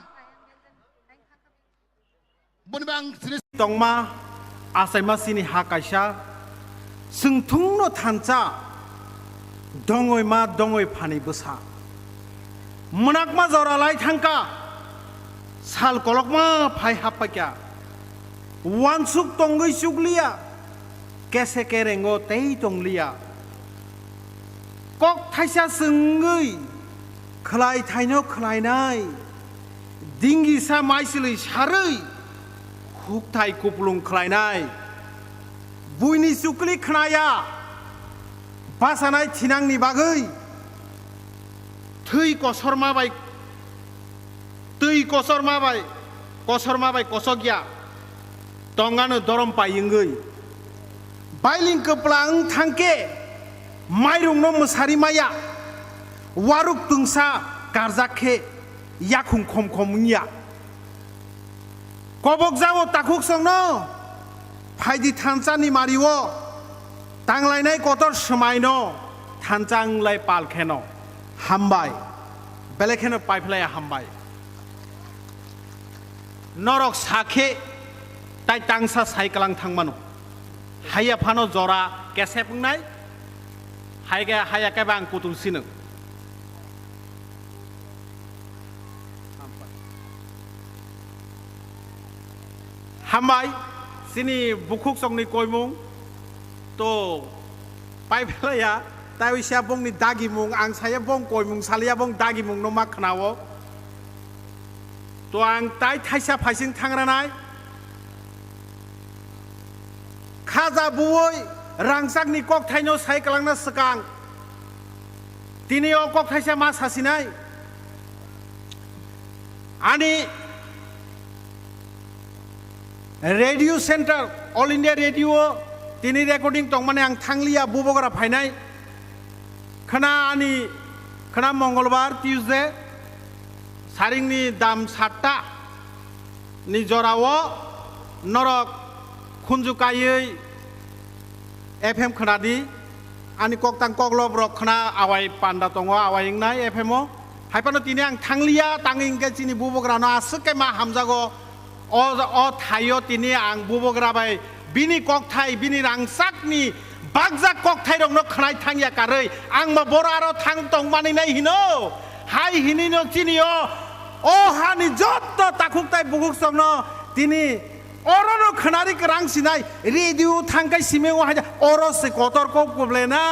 बनबा आं तंमा आसाइमा सिनि हा कायसा सोंथुंनो थानचा दङै मा दङै फानि बोसा मोनाक मा जरालाय थांका साल कलक मा फाय हापाक्या वानसुक तंगै सुगलिया केसे केरेंगो तै तंलिया कक थाइसा सोंगै खलाय थाइनो खलायनाय दिंगिसा माइसिलै सारै हुकथाय कुपलुं खलायनाय बुइनि सुकलि खनाया बासानाय थिनांनि बागै थै कसर माबाय तै कसर माबाय कसगिया तंगानो दरम पायंगै बाइलिं कप्लां थांके माइरंनो मसारि माया वारुक तुंसा गारजाखे याखुं खम खमनिया कबक जावो ताकुक संनो फाइदि थानसानि मारिवो तांलायनाय कतर समायनो थानचांलाय पालखेनो हामबाय बेलेखेनो पाइपलाया हामबाय नरक साखे ताई तांसा साइकलां थांमानो हाया फानो जरा केसे बुंनाय हाया के बां कुतुंसिनो हामबाय सिनि बुखुक संनि कयमुं तो पाइपलाया ताइसा बंनि दागिमुं आं साया बं कयमुं सालिया बं दागिमुं नो मा खनावो तो आं ताइ थाइसा फाइसिं थांरानाय खाजा बुवै रांसाकनि कक थाइनो साइकलांना सकां दिनै कक थाइसा मा सासिनाय आनि radio centre all India radio दिनै रेकर्डिंग दं माने आं थांलिया बुबगरा फायनाय खोना मंगलबार टिउसडे सारिंनि दाम 7टा नि जरावो नरक खुनजुकायै एफएम खोनादी आनि ककतां कगलब रक खोना आवाय पान्डा दङ आवायनाय एफएम हाइपानो तिने आं थांलिया तांगिंगे चिनि बुबग्रानो आसके मा हामजागो अ थायो तिने आं बुबग्रा बाय बिनि ककथाय बिनि रांसाकनि बागजा ककथाय रंनो खनाय थांया कारै आं मा बरारो थां तंग मानिनाय हिनो हाय हिनिनो चिनियो ओ हानि जत्त ताखुकताय बुगुक संनो तिनि अरनो खनारि रां सिनाय रेडियो थांगाय सिमेङो हाय अरसे कतरको प्रब्लेना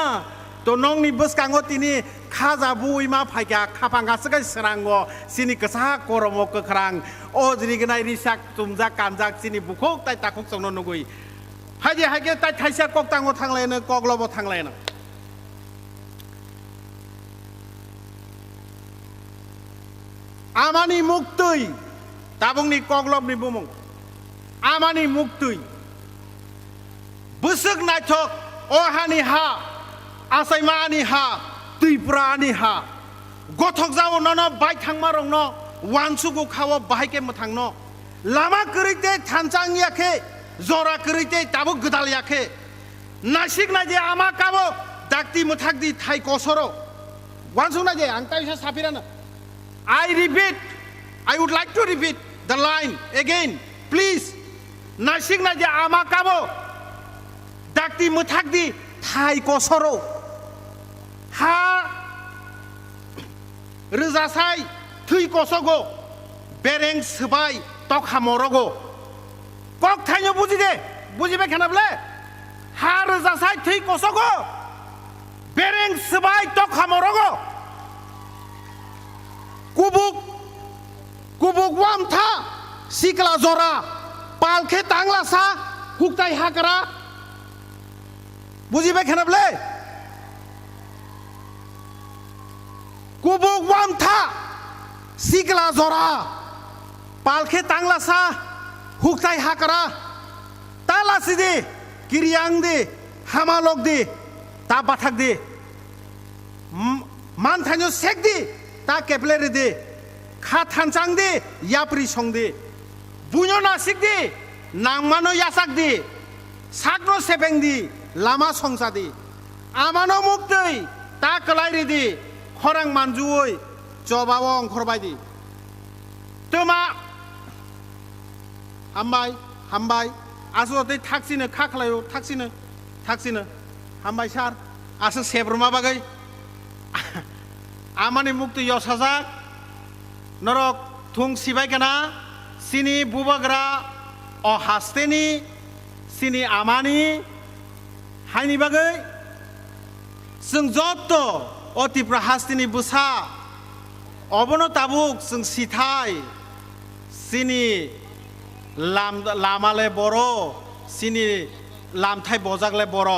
तो नंनि बसकांगो तिनि खाजा बुइमा फाइगा खापांगासगाय सरांगो सिनि कसा करमो कखरां ओ जरिगनाय रिसाक तुमजा कानजाक सिनि बुखोक ताय ताखुक संनो नुगुइ हाजे हागे ताय थाइसा ककतांगो थांलायनो कगलबो थांलायनो आमानि मुक्तै ताबुंनि कगलबनि बुमुं आमानि मुक्तै बुसुक नायथक अहानि हा आसायमानि हा दैप्रानि हा गथक जावो नन बाय थांमा रंनो वानसुगु खावो बाहायके मथांनो लामा करिते थानचांगियाखे जरा करिते ताबो गदालियाखे नासिक नाजे आमा काबो दाक्ति मथाकदि थाइ कसरो वानसुक नाजे आं ताइसा साफिरानो I repeat, I would like to repeat the line again, please. Nasik naje amakabo, dakti mutakdi, thai kosoro. Ha, rizasai, tui kosogo, bereng sebai, tok hamorogo. Kok thanyo buji be kanable. Ha rizasai tui kosogo, bereng sebai, tok hamorogo. Kubuk wamtha sikla zora palkhe tangla sa huktai hakara bujibe khenable kubuk wamtha sikla zora palkhe tangla sa huktai hakara tala sidi kiryang di hamalok di ta bathak di man thanyo sek di ता केपलेरी दे खा थानचांग दे याप्री संग दे बुनो नासिक दे नांगमानो यासाक दे साकनो सेपेंग दे लामा संसा दे आमानो मुक्तै ता कलाइरी दे खरां मानजुयै जबावो अंखरबाय दे तोमा हामबाय आसोते थाक्सिनो खाखलायो थाक्सिनो हामबाय सार आसो सेब्रमा बागै आमानि मुक्ति यसाजा नरक थुं सिबायगना सिनि बुबाग्रा अ हास्तेनि सिनि आमानि हायनि बागै जों जत्त अतिप्रा हास्तेनि बुसा अबनो ताबुक जों सिथाय सिनि लामाले बर' सिनि लामथाय बजागले बर'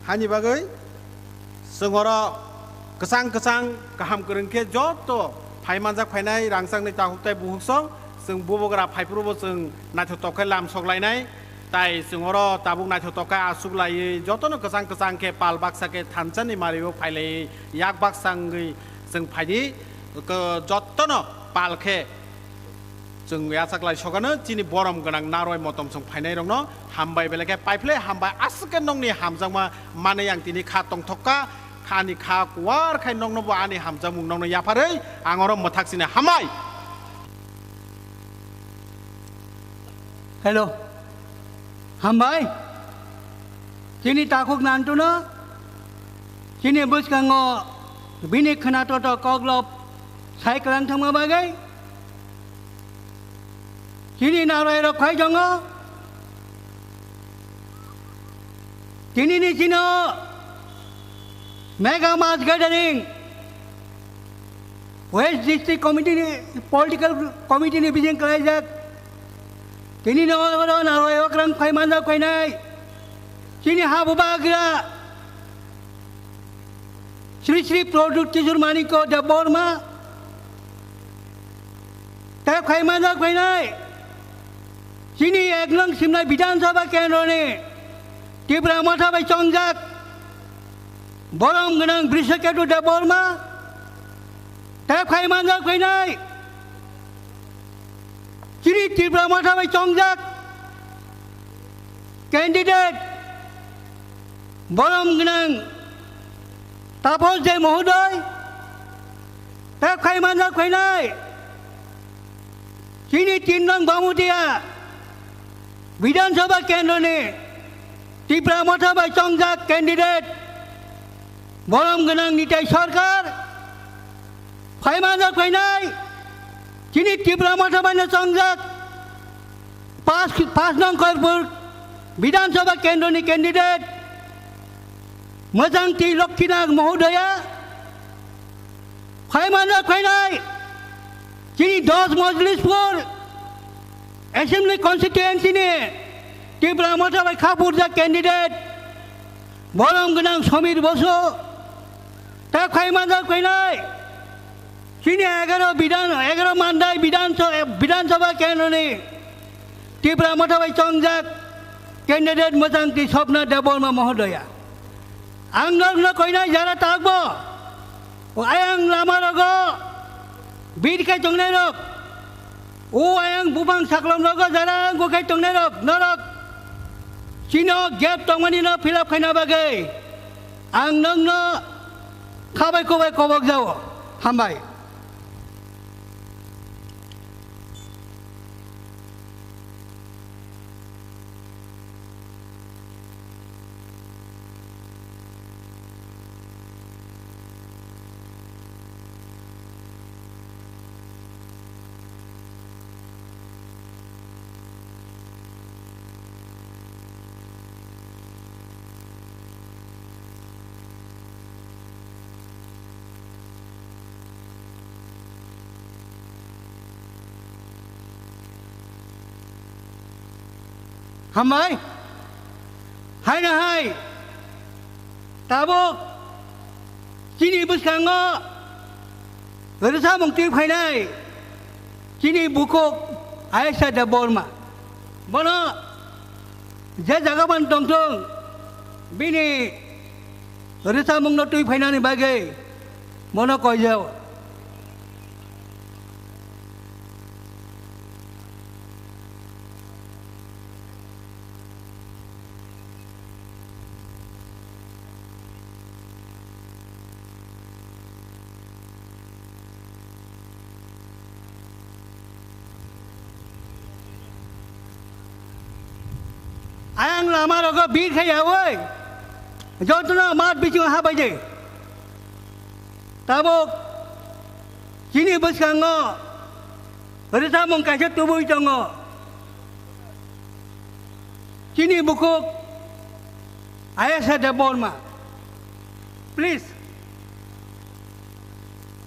हानि बागै जोंहरा गोसां गाहाम गोरोंखे जत्त फाइमानजाक फायनाय रांसांनि ताहुकताय बुहुकसं जों बुबग्रा फाइफ्रुबो जों नाथो तकाय लामसगलायनाय ताय जोंहरा ताबुक नाथो तकाय आसुगलायै जत्तनो गोसां के पाल बाक्साके थानचानि मारिबो फायलाय याक बाक्सांगै जों फायदि जत्तनो पालखे जों यासागलाय सगानो चिनि बरम गोनां नारय मतम जों फायनाय रंनो हामबाय बेलेके पाइपले हामबाय आसके नंनि हामजांमा माने आं तिनि खा तंथका खानि खा कुवार खाय नंनोबो आनि हामजां मुं नंनो याफारै आंरो मथाक्सिने हामबाय हेलो हामबाय चिनि ताखुक नानतुनो चिनि बुसकांगो बिनि खनातोट कगलब साइक्लां थांमा बागै चिनि नारायण खाय दङ दिनैनि दिनाव मेगा मास गेदारिं वेस्ट डिस्ट्रिक्ट कमिटिनि पलिटिकल कमिटिनि बिजिं खालायजाक दिनैनि नारायण रां फायमानजा फायनाय चिनि हाबुबाग्रा श्री श्री प्रदुत किशोर मानिक देबबर्मा ता फायमानजा फायनाय चिनि एकलं सिमनाय विधानसभा केन्द्रनि टिप्रा मथा बाय चंजाक बरम गोनां ब्रिसेकेटु दा बरमा ता फाइमानजा फैनाय चिनि त्रिपुरा माथाबाय चंजाक कैंडिडेट बरम गोनां तापस दे महोदय ता फाइमानजा फैनाय चिनि 3 नং बामुदिया विधानसभा केंद्र ने त्रिपुरा माथाबाय चंजाक कैंडिडेट बरम गोनां निताय सरकार फाइमानजा फैनाय चिनि त्रिपुरा माथाबाय चंजाक 5 नং खरपुर विधानसभा केंद्र ने कैंडिडेट मोजांती लक्ष्मीनाथ महोदया फाइमानजा फैनाय चिनि 10 मजलिसपुर एसेंब्ली कन्स्टिट्युएंसी ने त्रिपुरा माथाबाय खापुरजा कैंडिडेट बरम गोनां समीर बसु ता फाइमानजा फैनाय चिनि 11 मानदाय विधानसभा केंद्र ने त्रिपुरा माथाबाय चंजाक कैंडिडेट मोजांती स्वप्न देवबर्मा महोदया आं नोंनो कइनाय जारा तागबो आयां लामा रगो बीरखाय तंगनाय रग ओ आयां बुबां साख्लम रगो जारा गखाय तंगनाय रग नरक चिनो गेप तंगमानि न फिलाप खायना बागै आं नोंनो खाबाय खबाय कबक जाओ हामबाय हामबाय हाय ना हाय ताबो चिनि बुसखाङो रोसा मुक्ति फैनाय चिनि बुकक आयसा देवबर्मा बनो जे जागाबान दंथों बिनि रोसा मुंनो तुय फैनानै बागै बनो कयजाव आं लामा रगो बीर खायावै जतना मात बिथिं हाबाय दे ताबो चिनि बुसखाङो रोसा मुं कायसे तुबुय दङ चिनि बुकुक आयसा Debbarma please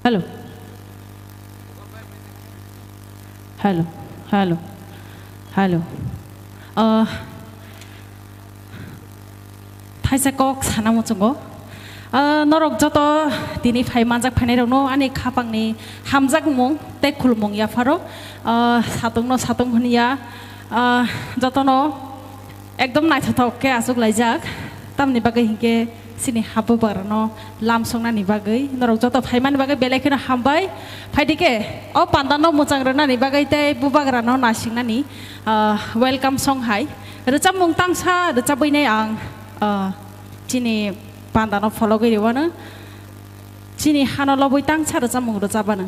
hello hello hello hello थाइसा कक साना मुचुंगो नरक जत दिनै फाइमानजाक फाइनायरावनो आनि खापांनि हामजाक मुं ते खुलमुं याफारो सातुंनो सातुं हनिया जतनो एकदम नायथावथाव के आसुक लायजाक तामनि बागै हिंके सिनि हाबो बारनो लामसंनानि बागै नरक जत फाइमानि बागै बेलायखिनो हामबाय फाइदिके अ पान्दानो मुचांग्रनानि बागै ते बुबाग्रानो नासिंनानि वेलकाम सं हाय रोजाब मुं तांसा रोजाबैनाय आं चिनि पान्दानो फलो गैरेवानो चिनि हानो लबै तांसा रोजाब मुं रोजाबानो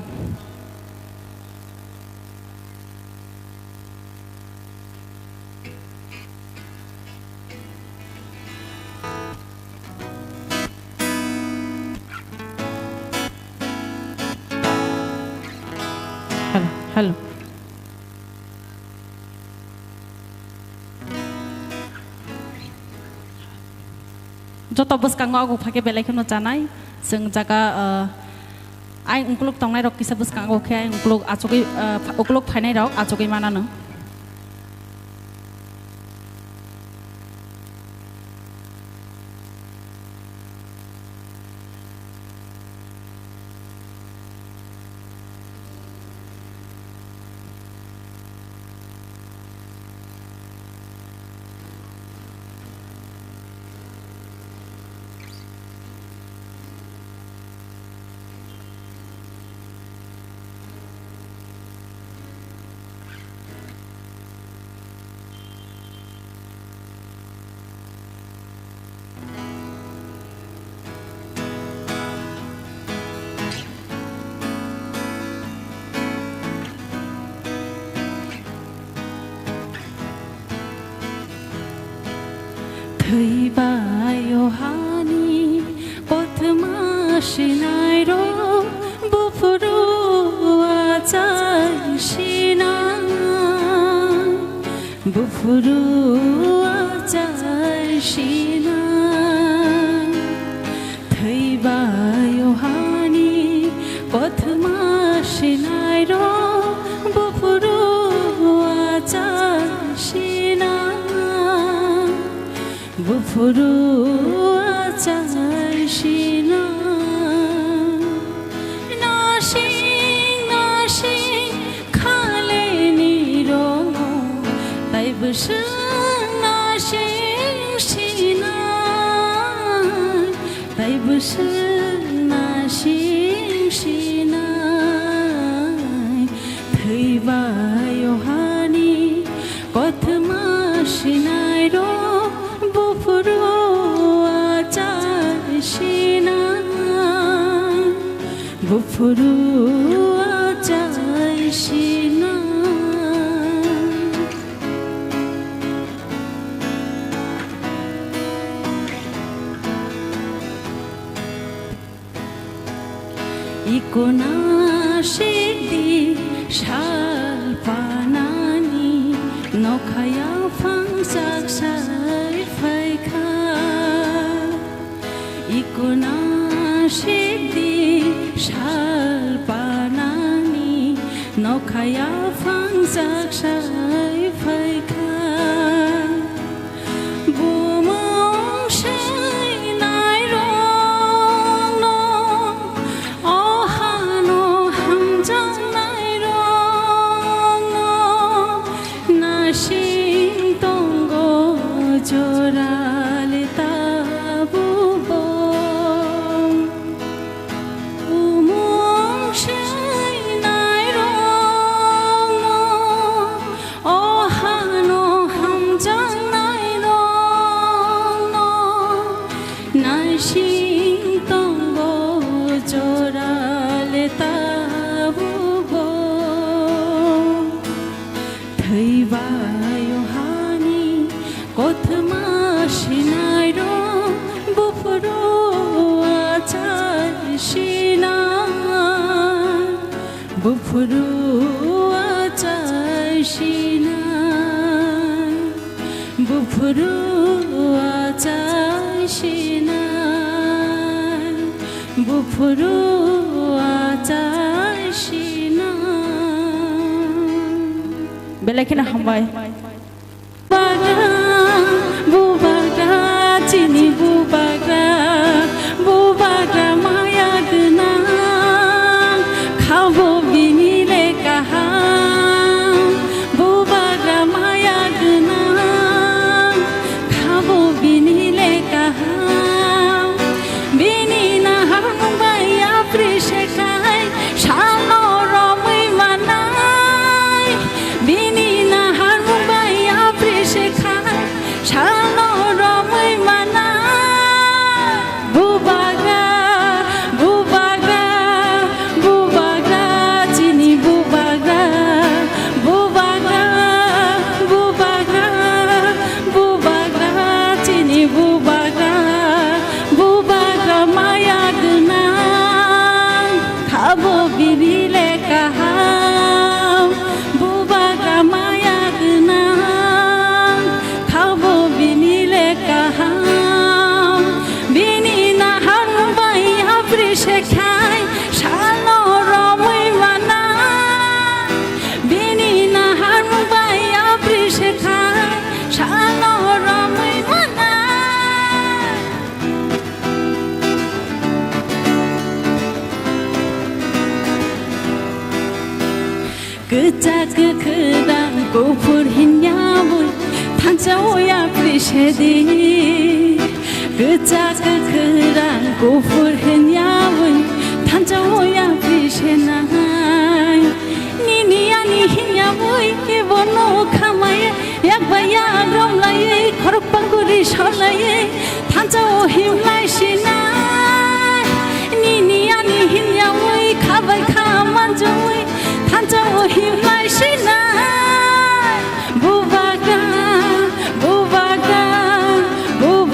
हेलो जत बसकाङो आगु फाके बेलायखौनो जानाय जों जागा आइ उंक्लुक तंनाय रक किसा बसकाङो के आइ उंक्लुक आचगै उंक्लुक फायनाय रक आचगै मानानो थैबायहानि पथमासिनायरो बुफुरुआ जायसिना बुफुरुआ जायसिना थैबायहानि पथमासिनायरो बुफुरुआ जायसिना बुफुरुआ जायसिना नासिं नासिं खालेनि रङ ताइबोसो नासिं सिनाय ताइबोसो नासिं सिनाय थैबायहानि कथमा सिनाय रं बुफुरुआ जायसिना बुफुरुआ जायसिना इकोनासिदि सालपानानि नखाया फांजाक सायफायखा इकोनासिदि सालपानानि नखाया फांजाक सायफायखा Jorale tabu bom umong shai nai rong no oh hano ham jang nai rong no nai shing tongo jorale tabu bom thaibayohani kothma sinai rong bufuruआ जायसिना बुफुरुआ जायसिना बुफुरुआ जायसिना बुफुरुआ जायसिना बेलायखिना हामबाय बुबाग्रा चिनि बुबाग्रा बुबाग्रा माया गोनां खाबो बिनि लेखा बुबाग्रा माया गोनां खाबो बिनि लेखा बिनि नाहार मुंबाया प्रिसेखाय सानो रमै मानाय बिनि नाहार मुंबाया प्रिसेखाय सानो रमै मानाय बुबाग्रा बुबाग्रा बुबाग्रा चिनि बुबाग्रा बुबाग्रा बुबाग्रा बुबाग्रा चिनि बुबाग्रा बुबाग्रा माया गोनां खाबो बिनि लेखा बुबाग्रा माया गोनां खाबो बिनि लेखा बिनि नाहार मुंबाया प्रिसेखाय सानो रमै मानाय बिनि नाहार मुंबाया प्रिसेखाय सानो रमै मानाय गोजा गोखोरां गुफुर हिन्जावै थांजावया प्रिसेदि गोजा गोखोरां गुफुर हिन्जावै थांजावया प्रिसेनाय निनियानि हिन्जावै बनो खामाये एकबाया रमलायै खरपांगुरि सलायै थांजाव हिमलायसिनाय निनियानि हिन्जावै खाबाय खामानजोै थांजाव हिमलायसिनाय बुबाग्रा बुबाग्रा बुबाग्रा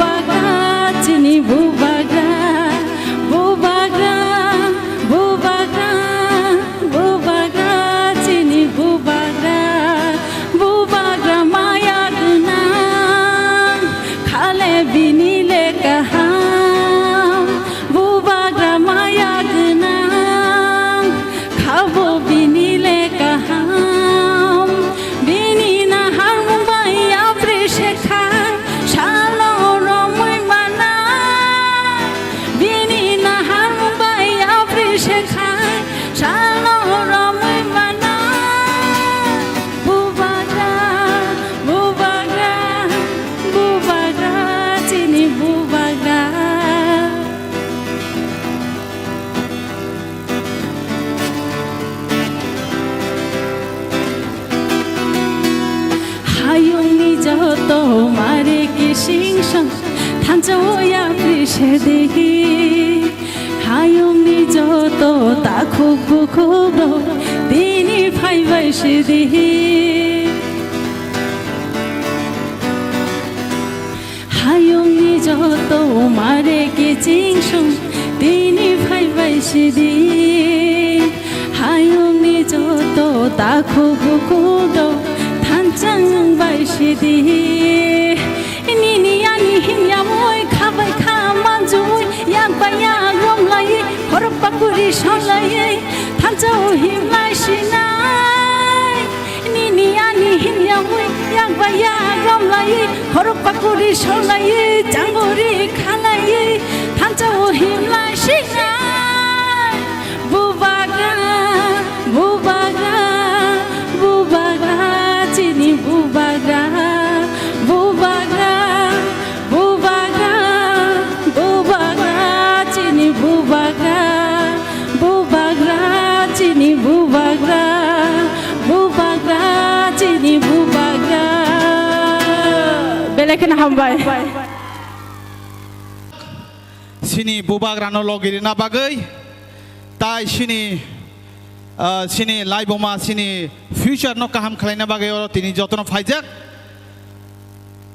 탄저야 프리셰데히 하용니 저도 다쿠쿠쿠로 디니 파이바이시데히 하용니 저도 마레게 징숑 디니 파이바이시데히 하용니 저도 다쿠쿠쿠로 탄장바이시데히 니니야니 힘야모이 카바이 카만조이 양바야 롬라이 거럽바꾸리 션라이 탄자오 힘라이시나이 니니야니 힘야모이 양바야 롬라이 거럽바꾸리 션라이 짱보리 칼라이 탄자오 힘라이시나이 부바가 부바가 부바가 지니 부바가 Belekin hambay. Sini bubagrano logiri na bagay. Tai sini sini laiboma sini future no kaham khalai na bagay oro tini jotono faijak.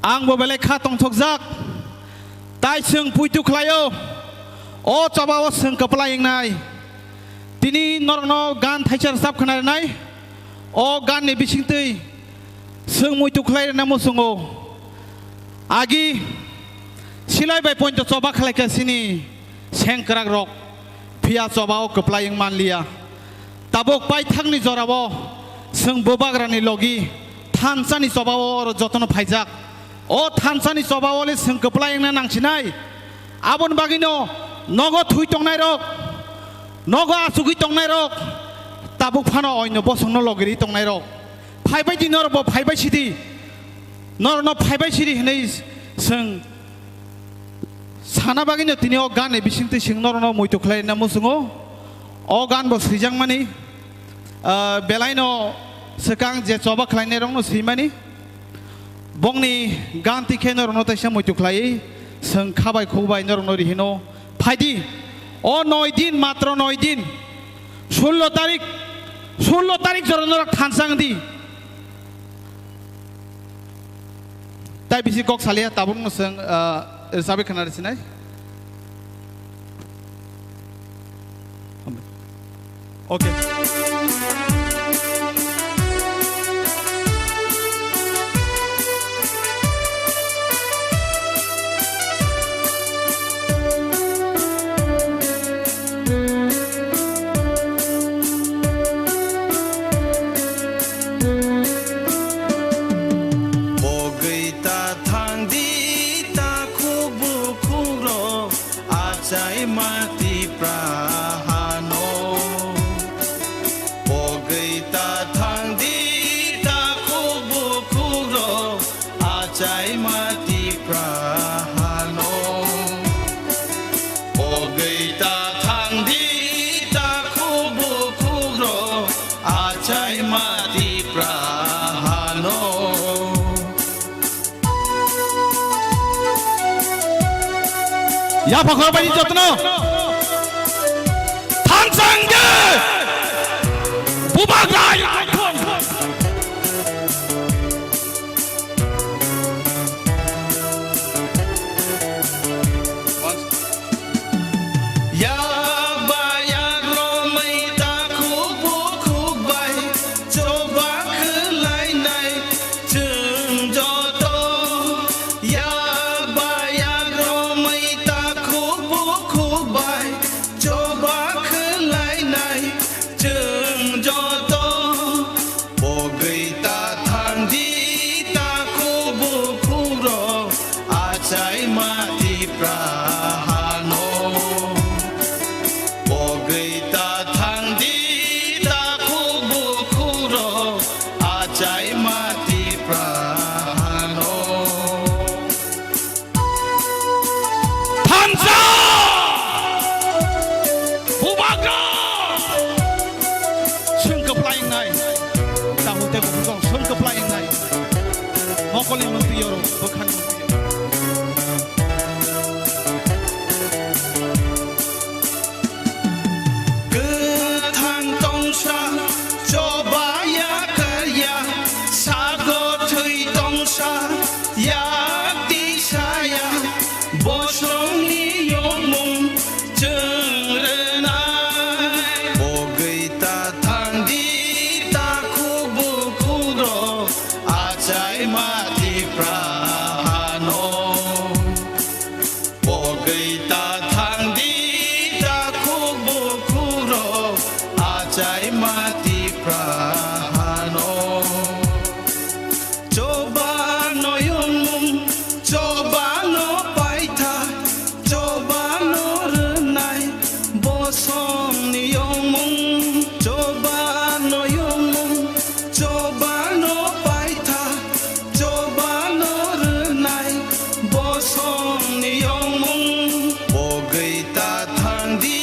Ang bo belek khatong thokjak. Tai sung puitu khlayo. O chabawo sung kaplaying nai. Tini norno gan thaichar sap khanar nai. O gan ni bisingtei. Sung muitu khlai na musungo. Agi silai bai point coba khalai ka sini sengkrak rok pia coba o kaplaying manlia tabok pai thangni jorabo sung bobagrani logi thansani coba o jotono phaijak o thansani coba ole sung kaplaying na nangchinai abon bagino nogo thui tongnai rok nogo asugi tongnai rok tabok phano oino bosongno logiri tongnai rok phaibai dinor bo phaibai sidi nor no phaibai siri hinai sung sana bagino tini o gan e bisingte sing nor no moito khlai na musungo o gan bo srijang mani belaino sekang je coba khlai ne rong no simani bongni gan ti khe nor no ta sam moito khlai sung khabai khobai nor no rihino phaidi o 9 din matro 9 din 16 tarik joronor khansang di Tai bisi kok salia tabung no seng sabe kanar sinai. Okay. Ya pakor bani jotno Tansangge Bubagrai bosongni yomung jengrenai Bogai ta thangdi ta kubu kuro Achai mati prahano Bogai ta thangdi ta kubu kuro Achai mati prahano Coba no yomung Coba no paita Coba no renai Bosong ni yomung Coba no yomung Coba no paita Coba no renai Bosong ni yomung Bogai ta thangdi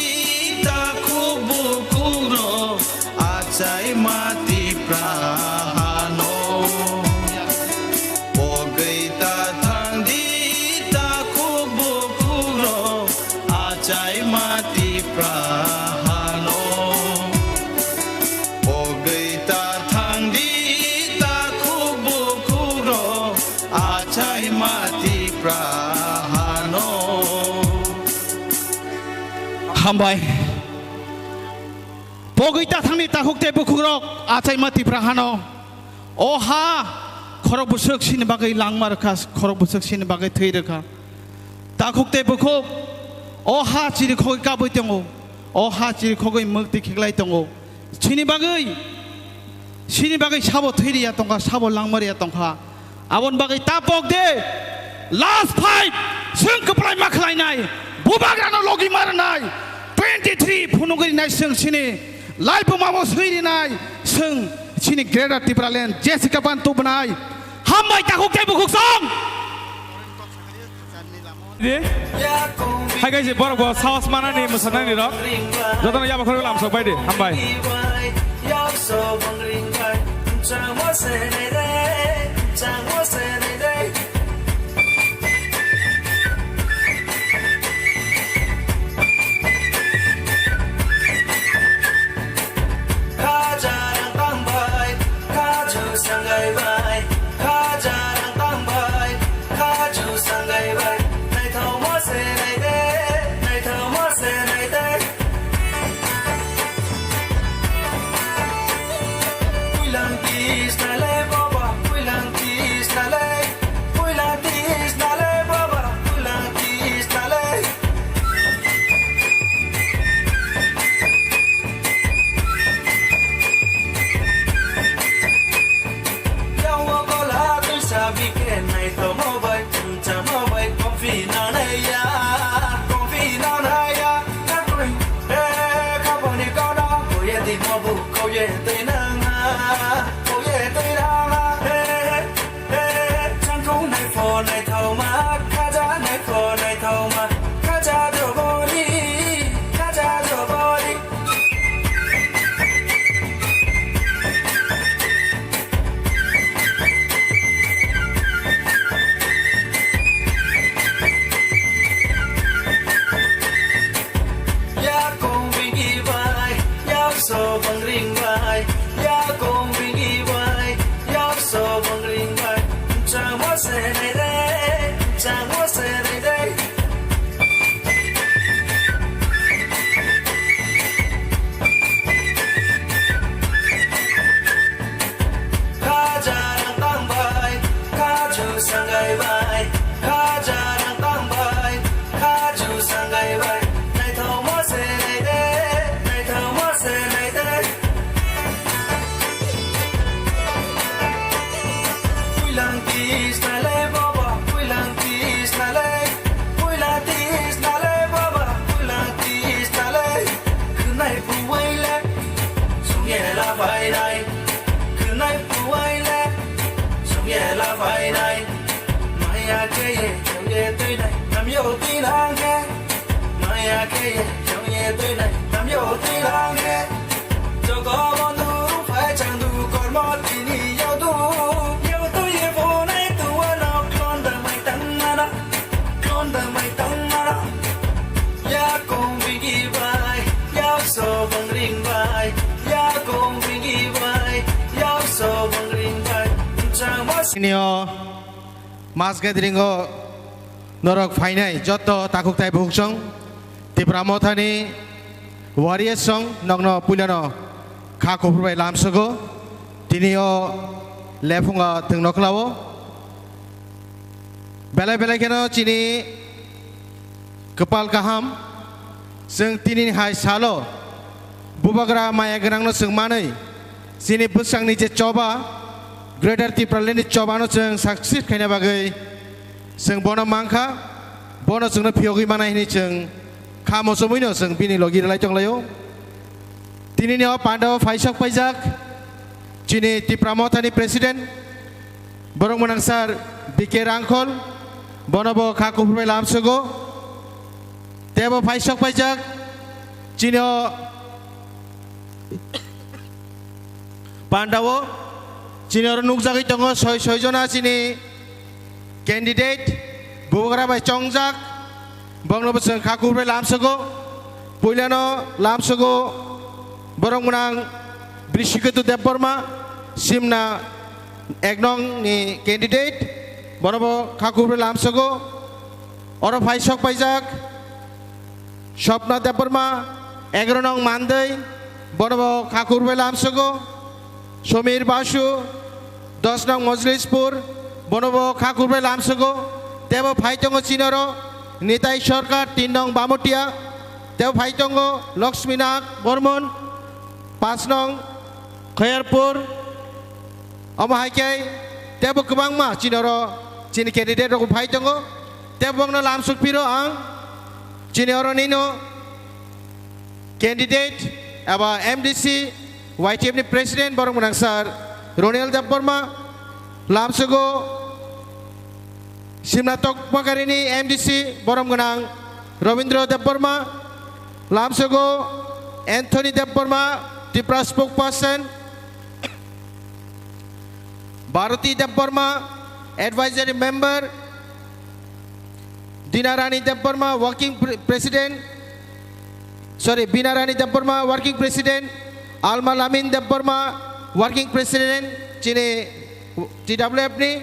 ta kubu kuro Achai mati prahano Bogai ta thangdi ta kubu kuro Achai mati prahano Bogai ta thangdi ta kubu kuro Achai mati prahano Hambai Bogai ta thangdi ta hukte bukurok Achai mati prahano Oha Khorok busuk sini bagai langmar kas khorok busuk sini bagai thei reka ta khokte bukho oha chiri khoi ka boi tengo oha chiri khogoi mukti khiklai tengo sini bagai sabo thei ya tongka sabo langmar ya tongka abon bagai ta pok de last fight sung kaplai makhlai nai bubagrano logi mar nai 23 phunugari nai sung sini lai pumamo sui nai sung sini Greater Tibraland Jessica Bantu benai Hambai ta khuk tei bukuk song Hai guys, borok bo sawas mana ni musana ni rok. Jotono ya bakhor lam sok bai de. Hambai. Ini mass gathering Norok Fainai, Joto, Takutai Buksong, Tipramothani, Warrior Song, Nogno Pulano, Kakupur Lamsogo, Tinio Lefunga Tungnoklavo, Bela Belakeno, Chini, Kapal Kaham, Sung Tinin Hai Salo, Bubagra Maya Grangno Sungmani, Sini Pusang Niche Choba, Greater Tipralini Chobano Sung Success Kanabagay, Sung Bona Manka, Bona Sung Piogi Mana Hinichung, Kamosomino Sung Pini Logi Lachong Layo, Tinino Pando Faisok Pajak, Chini Tipramotani President, Borong Manangsar, Bike Rangkol, Bonobo Kakupur Lamsogo, Tebo Faisok Pajak, Chino Pandawo, Chino Nukzaki Tongo, Soyjona Chini, Candidate, Bugra by Chongzak, Bonglobus Kakupur Lamsogo, Puliano Lamsogo, Borong Manang, Brishiketu Deporma, Simna Egnong ni candidate, Bonobo Kakupur Lamsogo, Oro Faisok Pajak, Shopna Deporma, Egronong Mandai, Bonobo Kakupur Lamsogo, Somir Basu, Dosnong Mojlispur, Bonobo Kakupur Lamsogo, Tebo Phaitongo Chinoro, Nitai Sarkar, Tindong Bamotia, Tebo Phaitongo, Laxminak, Bormon, Pasnong, Khairpur, Omahaikai, Tebo Kubangma, Chinoro, Chini candidate of Phaitongo, Tebo no Lamsuk Piro Ang, Chinoro Nino, candidate, Aba MDC, YTM President, Borong Manangsar, Ronel Deporma, Lamsugo, Simnatok Makarini, MDC, Borong Manang, Ravindra Deporma, Lamsugo, Anthony Deporma, Tipra spokesperson, Bharati Deporma, advisory member, Dinarani Deporma, working president, Binarani Deporma, working president, Alma Lamin Deporma, working president, Chine TWF ni,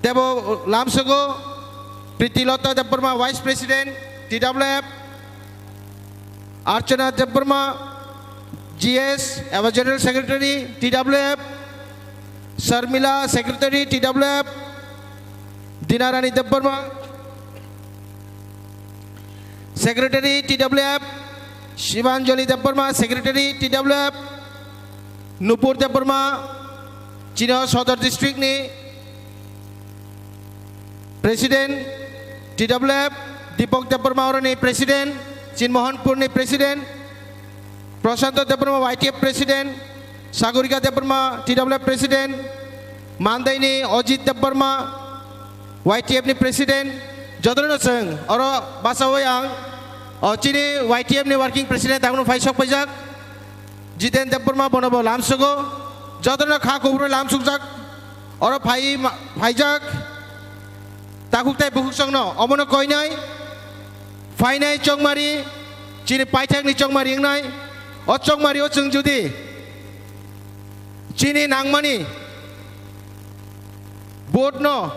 Tebo Lamsogo, Pritilota Deporma, vice president, TWF, Archana Deporma, GS, our general secretary, TWF, Sarmila, secretary, TWF, Dinarani Deporma, secretary, TWF, Shivanjali Deporma, secretary, TWF, Nupur Deporma, Chino Sodar district ni, president, TWF, Dipok Deporma Orani, president, Chin Mohanpur ni president, Prasanto Deporma YTF president, Sagurika Deporma TWF president, Mandai ni Ojit Deporma YTF ni president, Jodono Seng, Oro Basawayang, Chini YTF ni working president, Tagun Faisok Pajak, Jiten Deporma Bonobo Lamsogo, Jodono Kakupur Lamsukjak, Oro Pajak, Takuktai Buksong no, Omono Koinai, Fainai Chongmari, Chini Paitak ni Chongmari Ngai, Ochong Mario Chung Judi, Chini Nangmani, Bodno,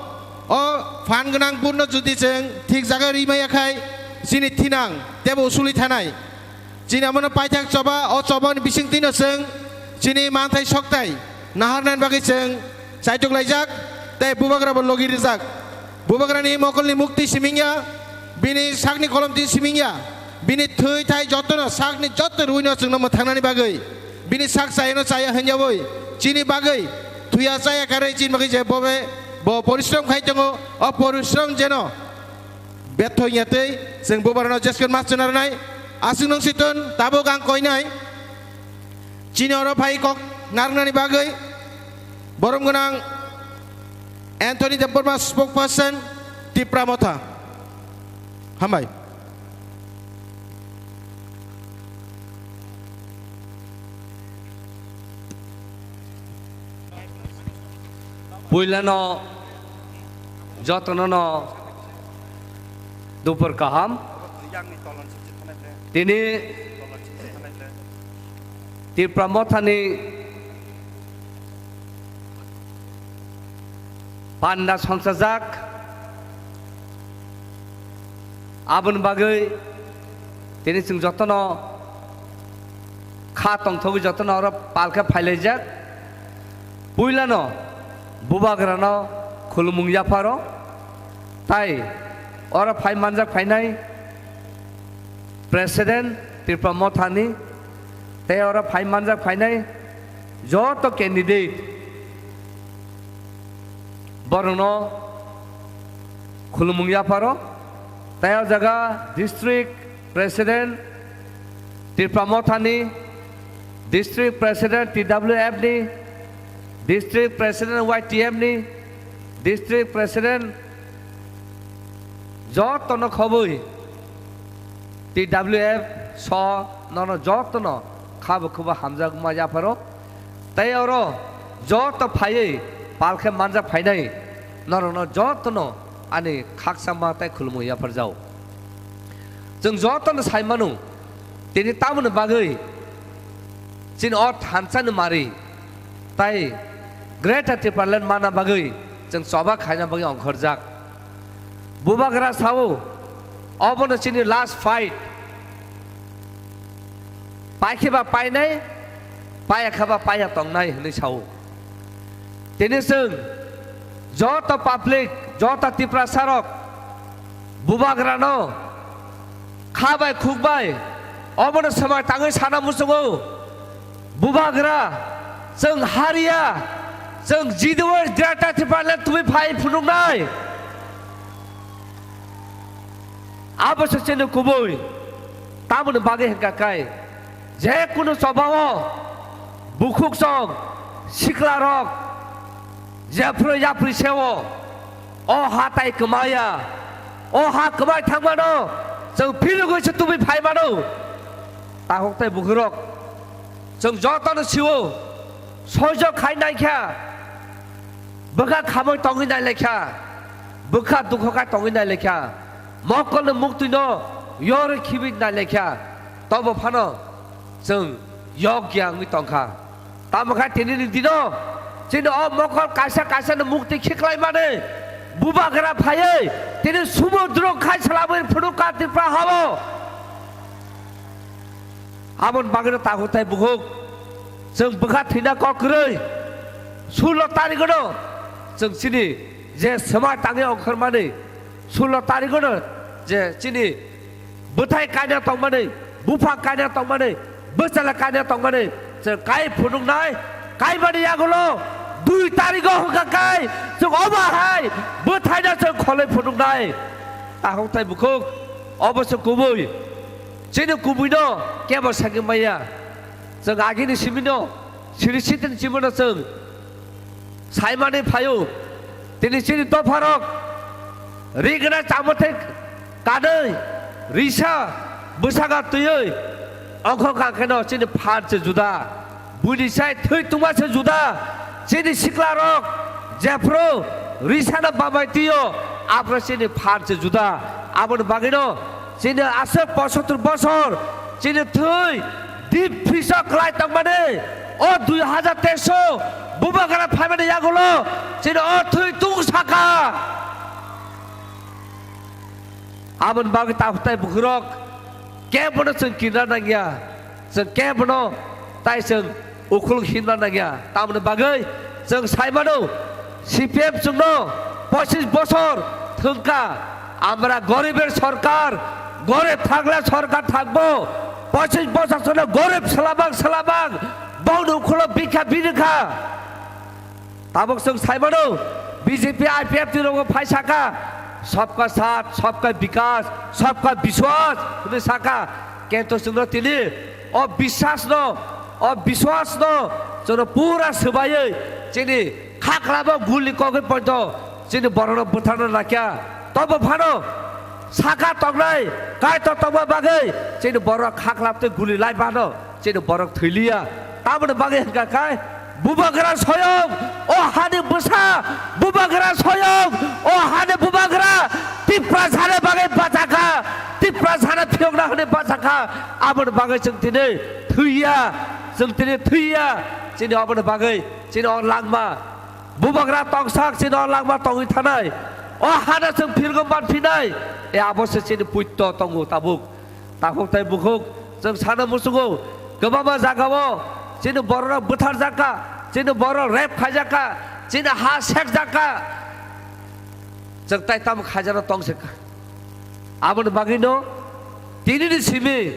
O Fanganang Burno Judi Cheng, Tik Zagari Mayakai, Chini Tinang, Tebo Suli Tanai, Chini Amono Paitak Choba, O Choban Bising Tino Seng, Chini Mantai Shoktai, Naharnan Bagi Cheng, Saituk Lajak, Te Bubagra Logi Rizak, Bubagrani Mokoli Mukti Simingya, Bini Sakni Kolomti Simingya, Bini Thui Thai Jotono, Sakni Jotor Ruino Sungno Tangani Bagai, Bini Sak Sayano Saya Hanyaboy, Chini Bagai, Tuya Saya Kare Chin Bagi Bobe, Bo Poristrom Kaitongo, O Poristrom Jeno, Beto Yate, Seng Bubarano Jaskan Masteranai, Asunong Siton, Tabo Gang Koinai, Chini Oro Pai Kok, Narnani Bagai, Borong Gunang, Anthony Deporma spokesperson, Tipramota. Hambai. Puilano Jotono Dupur Kaham Tini Tipramothani Panda Sonsajak abon bagai tini sing jotono kha tongthogi jotono ora palka phailejak puilano bubagrano khulumung yaparo tai ora phai manjak phainai president Tripura Mothani te ora phai manjak phainai joto candidate borono khulumung yaparo tai jaga district president Tripura Mothani district president TWF ni district president YTM ni district president jotono khoboi TWF so nono jotono khab khuba hamja guma yaparo tai oro joto phai palkhe manja phainai nono jotono ani khaksama tai khulmu yapar jau jeng jotono saimanu tini tamunu bagai chin ot hansan mari tai Greater Tripura mana bagai jeng soba khaina bagai ongkhorjak bubagra sao obono chini last fight paikhiba painai payakhaba paya tongnai hni sao tini sung joto public joto Tripura sarok bubagrano khabai khukbai obono samai tangai sana musungo bubagra jeng haria jeng jidwar Greater Tripura tumi phai phunungnai abosok chene kuboi tamunu bagai hengkakai je kuno sobao bukhuk song siklarok jepro yapri sewo o hatai kemaya o ha kemai thangmano jeng philugo se tumi phai mano tahok tai bukhurok jeng jotono siwo sojo khai naikha baka khamoi tongi nai lekha baka dukhoka tongi nai lekha mokol muktino yor khibik nai lekha tobo phano jeng yogyang mi tongkha tamakha tini dino chino o mokol kaisa kaisa no mukti khiklai mane bubagra phai tini sumudro khai salabai phunuka Tripura habo amon bagra tagotai bukhuk jeng baka thina kokroi 16 tarikono jeng sini je sama tangi ongkhor mane 16 tarikono je sini buthai kaina tongmane bufa kaina tongmane bachala kaina tongmane je kai phunungnai kai bani yagulo 2 tariko hoka kai jeng oba hai buthai na jeng kholai phunungnai tahoktai bukhuk obosho kubui sini kubuino kebo sangi maya jeng agini simino siri sitin jimono jeng saimane phayo tini sini tofarok rigna chamothek kadai risa busaga tuyoi ongkho kangkeno sini phan se juda budi sai thoi tuma se juda sini siklarok jepro risa na babai tiyo apra sini phan se juda abon bagino sini ase 75 bosor sini thoi deep fisok lai tangmane o 2013 bubagra phaimane yagulo sini o thoi tung saka abon bagi tahtai bukhurok kebono seng kina nangya seng kebono tai seng ukhul hinna nangya tamne bagai seng saimano CPM sungno 25 বছর thungka amra goriber sarkar gorib thakle sarkar thakbo 25 বছর sone gorib salabang baudu khulo bikha birikha tabok seng saimano BJP IPF tirogo phaisaka सबका साथ सबका विकास सबका विश्वास उन्हें साका क्या तो सुनो तिनी और विश्वास नो चलो पूरा सुबाये चिनी खाकलाबो गुली कोगे पड़तो चिनी बरोनो बुथानो लाक्या तब भानो साका तगलाई काय तो तब बागे चिनी बरो खाकलाब ते गुली लाई बानो चिनी बरो थैलिया ताबने बागे का काय bubagra soyong o hane busa bubagra soyong o hane bubagra Tripura sane bagai bachaka Tripura sane phiogna hane bachaka abon bagai jengtine thuia chini abon bagai chini on langma bubagra tongsak chini on langma tongi thanai o hana sung phirgom ban phinai e abose chini puitto tongo tabuk takok tai bukhuk sung sana musungo gobama jagao chini borra buthar jaka chini borra rap khajaka chini ha sek jaka sung tai tam khajana tong sek abon bagino tinini simi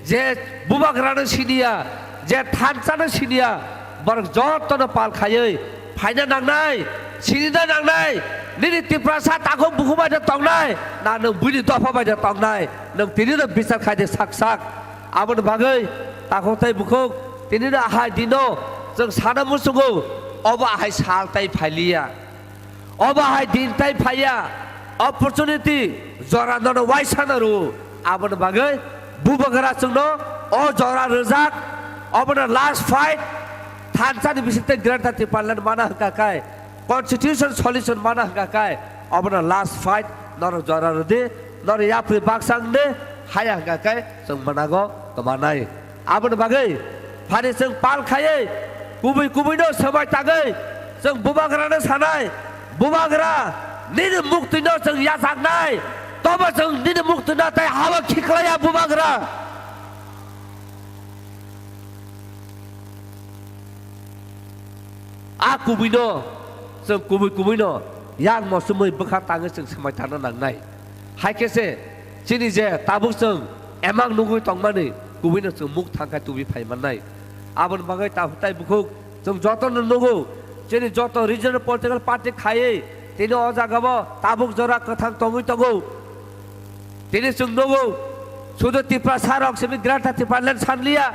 je bubagrana sinia je thansana sinia borok jotono pal khayoi phaina nangnai sinida nangnai nini tiprasa takho bukhuma de tongnai na nang buni dofa ba de tongnai nang tinini bisar khade sak sak abon bagai takho tai bukhok tinini ahai dino jeng sana musungo oba ahai sal tai phailia oba ahai din tai phaiya opportunity jora no waisanaru abon bagai bubagara chungno o jora rejak abona last fight thansani bisite granta tipalan mana kakai constitution solution mana kakai abona last fight nor jora rode nor yapri baksang ne haya kakai sung manago kamanai abona bagai phani sung pal khaye kubai no samai tagai sung bubagara na sanai bubagara nini mukti no sung yasak nai toba sung nini mukti na tai hawa khiklaya bubagara aku bino sung kubino yang mo sumui bekha tangi sung samai thana nangnai hai kese chini je tabuk sung emang nungui tongmani kubino sung muk thangkai tubi phai manai abon bagai ta tai bukhuk sung joto nungu chini joto regional political party khaye tini o jagabo tabuk jora kathang tongui tongo tini sung nungu sudo tipra sarok semi granta tipalan sanlia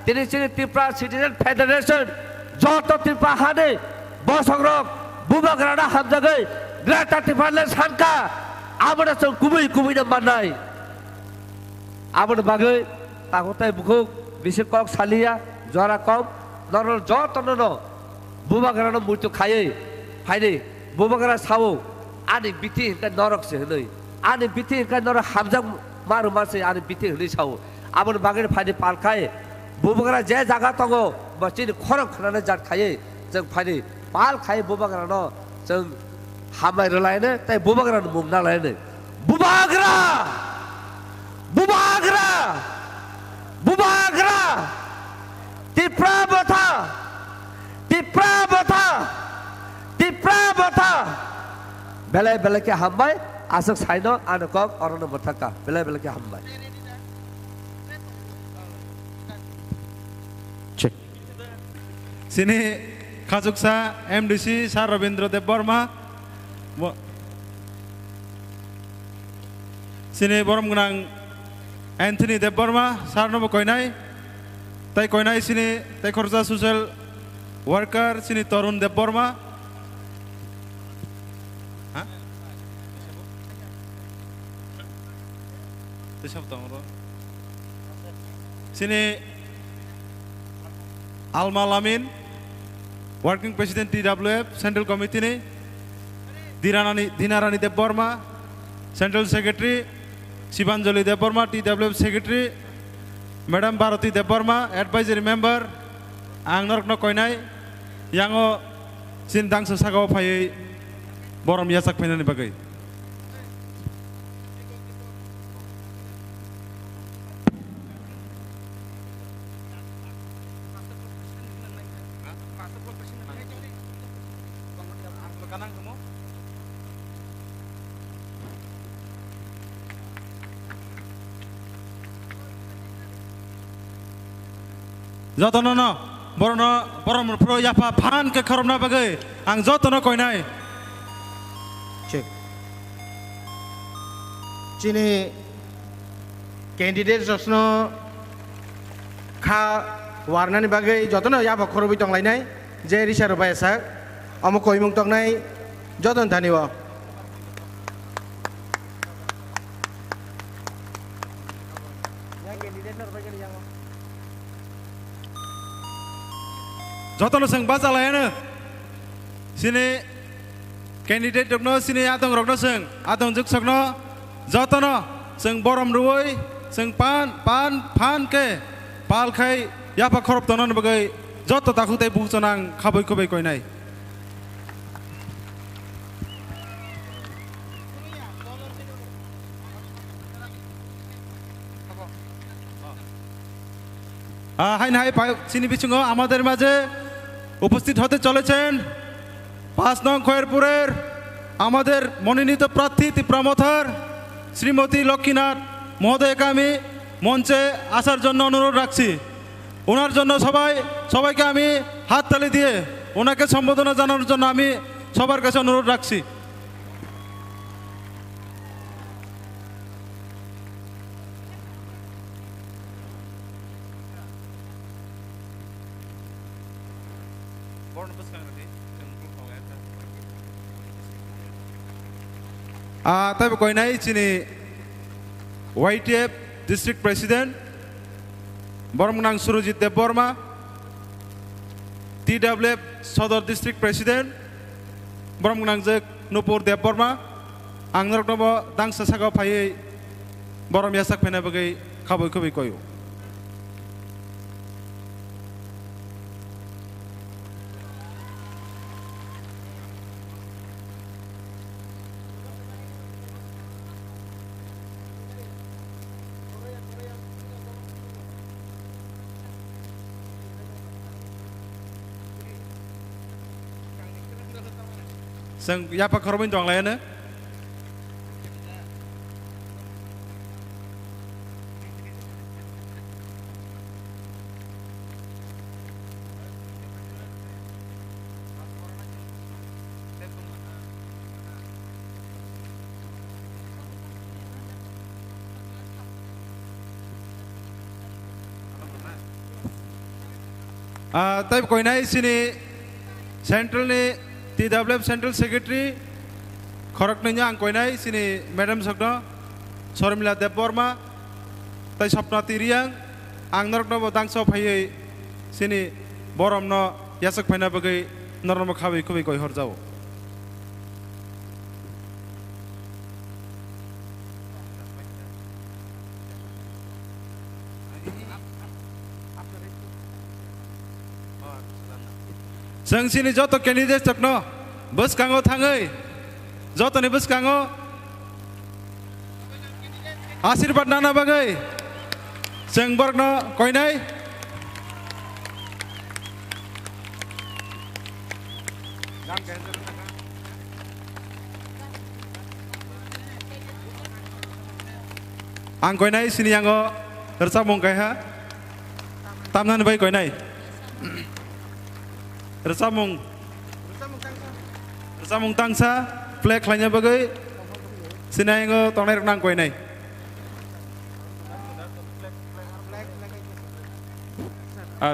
tini chini tipra citizen federation joto tipa hane bosangrok bubagrana hamjagai grata tipalan sanka abona sung kubai na manai abona bagai takotai bukhuk bisir kok salia jora kom norol joto no bubagrana murtu khaye phaide bubagrana sawo ani biti ka norok se hnoi ani biti ka norok hamjak maru mase ani biti hnoi sawo abona bagai phaide pal khaye bubagrana je jaga tongo bachini khorok khana jat khaye jeng phaide pal khaye bubagrana jeng hamai relaine tai bubagrana mungna laine bubagra tipra botha belai ke hambai asak saino anokok orono bothaka belai ke hambai sini khajuksa MDC Sar Rabindra Dev Burma sini borom gunang Anthony Dev Burma sarno koinai tai koinai sini tai khorja social worker sini Torun Dev Burma ha sini Alma Lamin Working President TWF Central Committee ni Dinarani Dev Burma Central Secretary Shivanjali Dev Burma TWF Secretary Madam Bharati Dev Burma Advisory Member Angnork no koinai yango sin dangsa sagao phai borom yasak phainani bagai jotono no borom pro yapa phan ke khoromna bagai ang jotono koinai check chini candidate josno kha warnani bagai jotono yapa khorobi tonglainai je risaro baisa amo koimung tongnai joton dhaniwa jotono sang bajalayana sini candidate rokno sini atong rokno sang atong juksokno jotono sang borom ruoi sang pan ke pal khai yapa khorop tonon bagai joto takutai buchonang khabai kobai koinai হাই নাই চিনি বিচুঙ্গ আমাদের মাঝে উপস্থিত হতে চলেছেন 5 নং খয়েরপুরের আমাদের মনোনীত প্রার্থী ত্রিপুরামথার শ্রীমতী লক্ষ্মীনাথ মহোদয়কে আমি মঞ্চে আসার জন্য অনুরোধ রাখছি। ওনার জন্য সবাইকে আমি হাততালি দিয়ে ওনাকে সম্বোধনা জানানোর জন্য আমি সবার কাছে অনুরোধ রাখছি। তবে কই নাই চিনি YTF ডিস্ট্রিক্ট প্রেসিডেন্ট বরমনাং Surajit Debbarma, TWF Sadar district president বরমনাং জেক নুপুর দেববর্মা आं नरकनबो दांसा सागाव फायै बरम यासाक फैना बगै खाबै खबै कयो जों यापा खरबैन दंलायानो तब कोई नहीं सिनी सेंट्रल ने TWF सेंट्रल सेक्रेटरी खरक नहीं आं कोई नहीं सिनी मैडम सकनो शर्मिला देबबर्मा तय सपना तिरियां आं नरकनो दांसो फायै सिनी बरम न यासक फैना बगै नरम खाबै खुबै कोई हर जाओ जों सिनि जत कैंडिडेट सकनो बसकांगो थाङै जतनि बसकांगो आशीर्वाद नाना बागै जों बरनो कयनाय आं कयनाय सिनि आङो रसा मंगायहा तामनानै बै कयनाय Resamung tangsa flag lainnya bagai sinai ngo tonai renang koi nai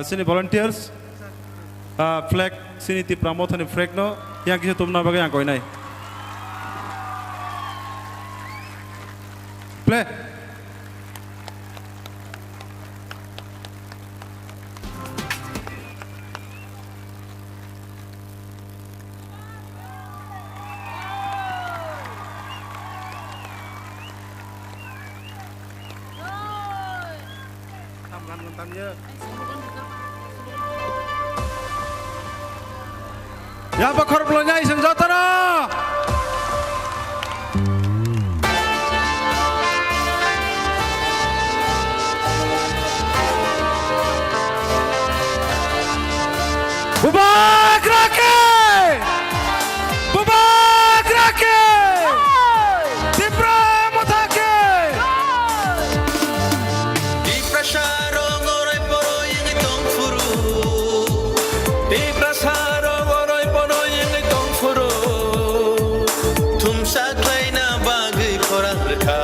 sini volunteers flag sini ti pramothani flag no yang kisah tumna bagai yang koi nai play yang bakar belanya iseng jatana Bubak Rake Tipra Motake Di prasaro ngorai poro yang tong furu Di prasaro ngorai poro yang tong furu Tumsa klaina bagai korang reka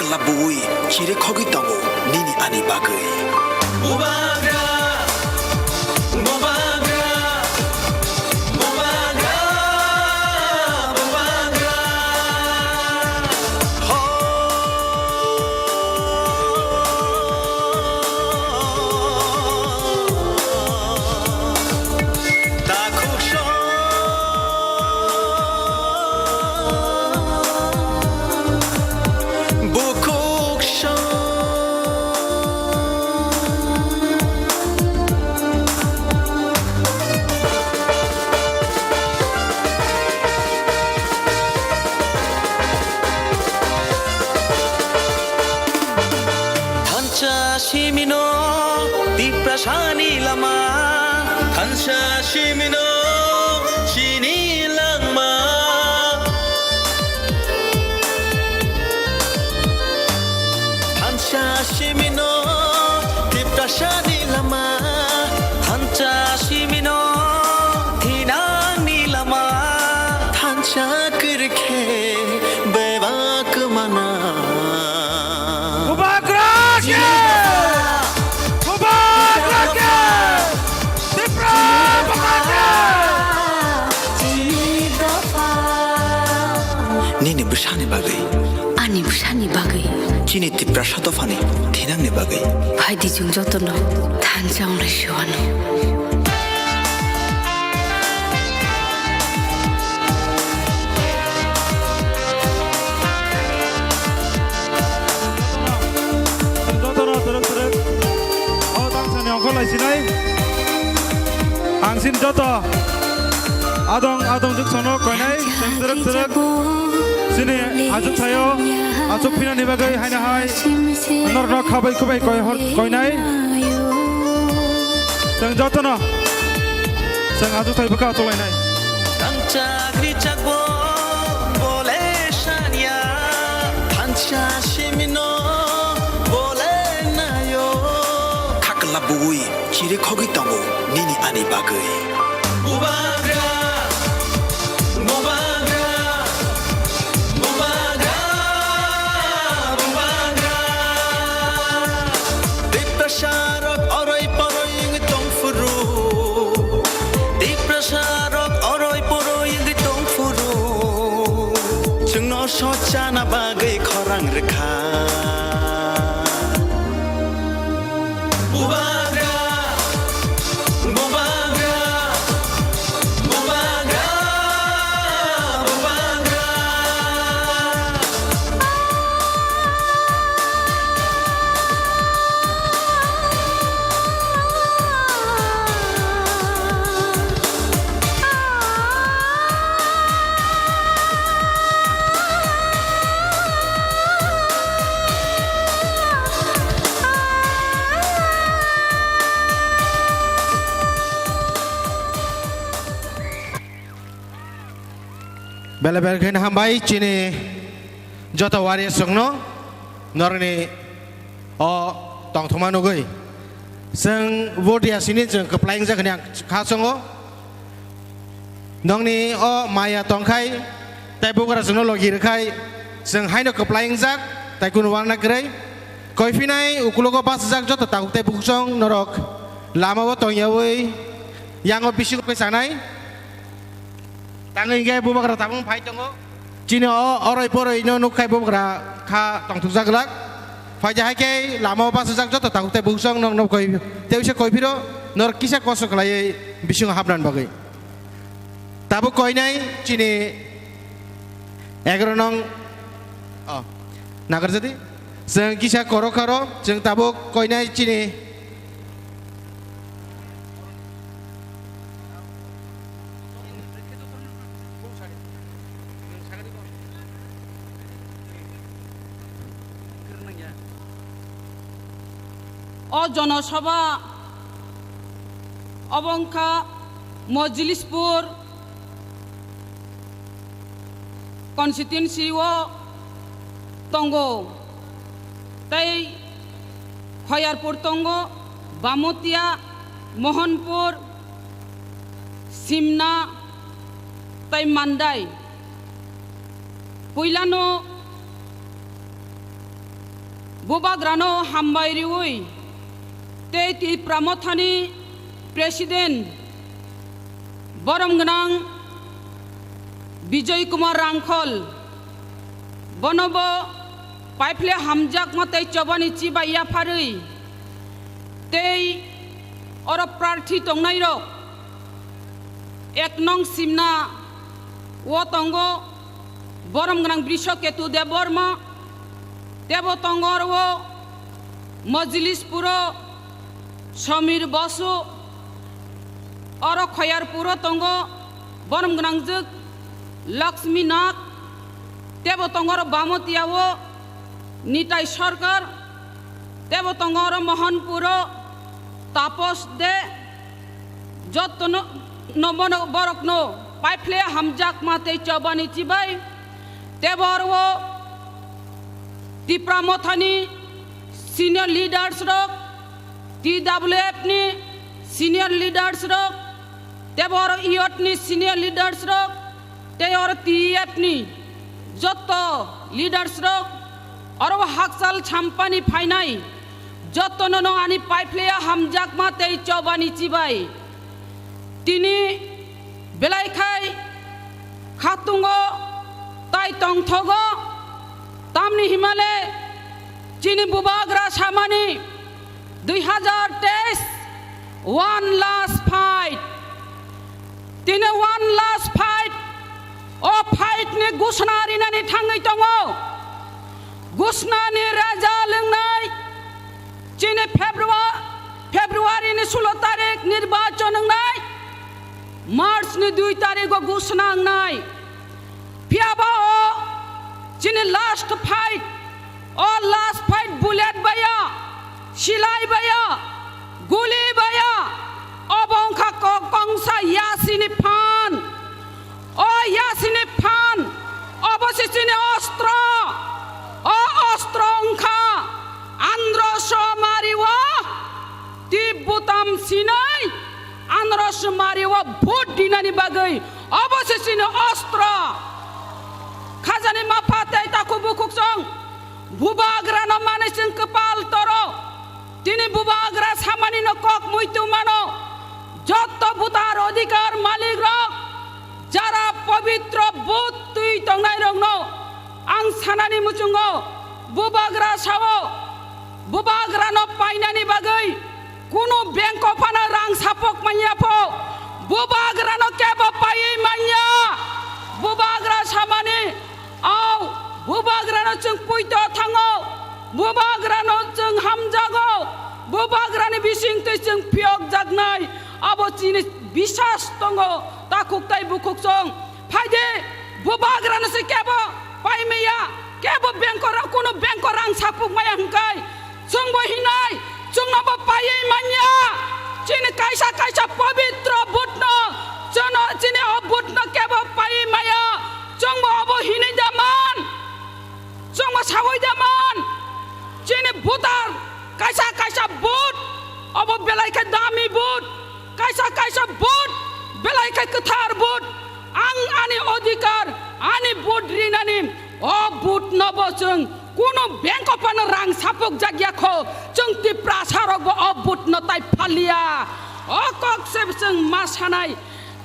Kakala bui kiri khogi tongo nini ani bagai. Mubagra, Mubagra, Mubagra, Mubagra. Shimino, Diprashani Lama, Hansha Shimino, Shini Lama. Hansha Shimino, Diprashani Lama, Hansha Shimino, Tinani Lama, Hansha Kirke, Bevak Mana. Nini bersani bagai. Ani bersani bagai. Kini tipra satu fani tinang ni bagai. Hai di jung jotono tanjang lesyuano. Jotono terus. Oh tangsan yang kau lagi nai. Angsin joto. Adong juk sono kau nai. Terus. Sini ajuk tayo. Ajuk pina ni bagai hai na hai. Nor khabai kubai kau nai. Sang jotono. Sang ajuk tayo buka tu nai. Chakri chakbo bole shania Hansha Shimino bole nayo. Kakala bui kiri khogi tongo nini ani bagai. Mubagra, Mubagra, Mubagra, Mubagra. Diprasharok oroi poroi ing tongfuru. Diprasharok oroi poroi ing tongfuru. Jengno sochana bagai khorang rekha. Mubagra, Mubagra, Mubagra, Mubagra. Bela kain hambai cini jota waria songno norni o tong thoma nugui seng vodia sini jeng keplaing jak nyang khasongo nongni o maya tongkai tai bukara songno logi rekai seng haino keplaing jak tai kun warna grei koifinai ukulogo pas jak jota takuk tai buksong norok lama wo tong yawi yang o bisik ko sanai Tangan gaya bubak rata pun fai tongo. Cina orang poroi no nukai bubak rata kha tong tu zaglak. Fai jahai ke lama pas zag jota takut te busong nong koi. Te usah koi piro nor kisah kosok lagi bisung habnan bagai. Tabu koi nai cini egro nong oh nagar jadi. Seng kisah koro seng tabu koi nai cini. O জনসভা অবংখা Majlishpur constituency ও তঙ্গো তাই খয়ারপুর তঙ্গো বামতিয়া মোহনপুর সিমনা তাই Mandai পইলানো bubagrano hambairiui te ti pramothani president boromgnang Bijoy Kumar Rangkhol bonobo paifle hamjak matai chobani chiba ya pharui tei oro prarthi tongnai rok ek nong simna o tongo boromgnang Brishoketu Deborma tebo tongor o Majlis Puro Samir Basu oro khoyar puro tongo boromgnang juk Lakshmi Nak tebo tongor Bamotiawo Nitai Sarkar tebo tongor Mohanpuro Tapos de Jotono Nomono Borokno Paifle Hamjak Mate Chobani Chibai Teborwo Tipramothani Senior Leaders Rok TWF ni Senior Leaders Rok Tebor Iot ni Senior Leaders Rok Teor TF ni Joto Leaders Rok Oro Haksal Champani Painai Joto Nono Ani Paifle Hamjak Mate Chobani Chibai Tini Belai Khai Khatungo Tai Tong Thogo Tamni Himale Chini Bubagra Samani 2023 one last fight Tini one last fight O fight ni Gusnari nani Tangai Tongo Gusnani Raja Lengnai Chini Februari ni 16 tarik Nirbachon Ngai March ni 2 tarik go Gusnang Nai Piaba o Chini last fight O last fight bullet baya Silai baya Guli baya Obongka Kongsa Yasini Pan O Yasini Pan Obosisini Ostro O Ostronka Andro Somariwa Tibutam Sinai Andro Somariwa Budinani Bagai Obosisini Ostro Khazani Mapate Takubukuksong Bubagra no Manesin Kepal Toro Tini Bubagra Samani no Kok Muitu Mano Joto Butar Odikar Malik Rok Jara Pavitro Butui Tongnai Rongno Ang Sanani Muchungo Bubagra Sawo Bubagra no Painani Bagai Kuno Bengko Pana Rang Sapok Manyapo Bubagra no Kebo Pai Manya Bubagra Samani Au Bubagra no Chung Puito Tango Bubagra no Chung Hamjago Bubagra ni Bising Te Chung Piok Jagnai Abo Chini Bisas Tongo Takuktai Bukuksong Paide Bubagra no Si Kebo Pai Meya Kebo Bengkora Kuno Bengkorang Sapuk Mayangkai Chung Bohinai Chung Nabo Pai Manya Chini Kaisa Kaisa Pavitro Butno Chini O Butno Kebo Pai Maya Chung Bo Abo Hinai Daman Chung Bo Sawai Daman Chini Butar Kaisa But Abo Belai Ka Dami But Kaisa But Belai Ka Ketar But Ang Ani Odikar Ani But Rinani O But Nobo Chung Kuno Bengko Pana Rang Sapok Jagyakho Chung Ti Prasarok Bo O But No Tai Phalia O Kok Seb Chung Masanai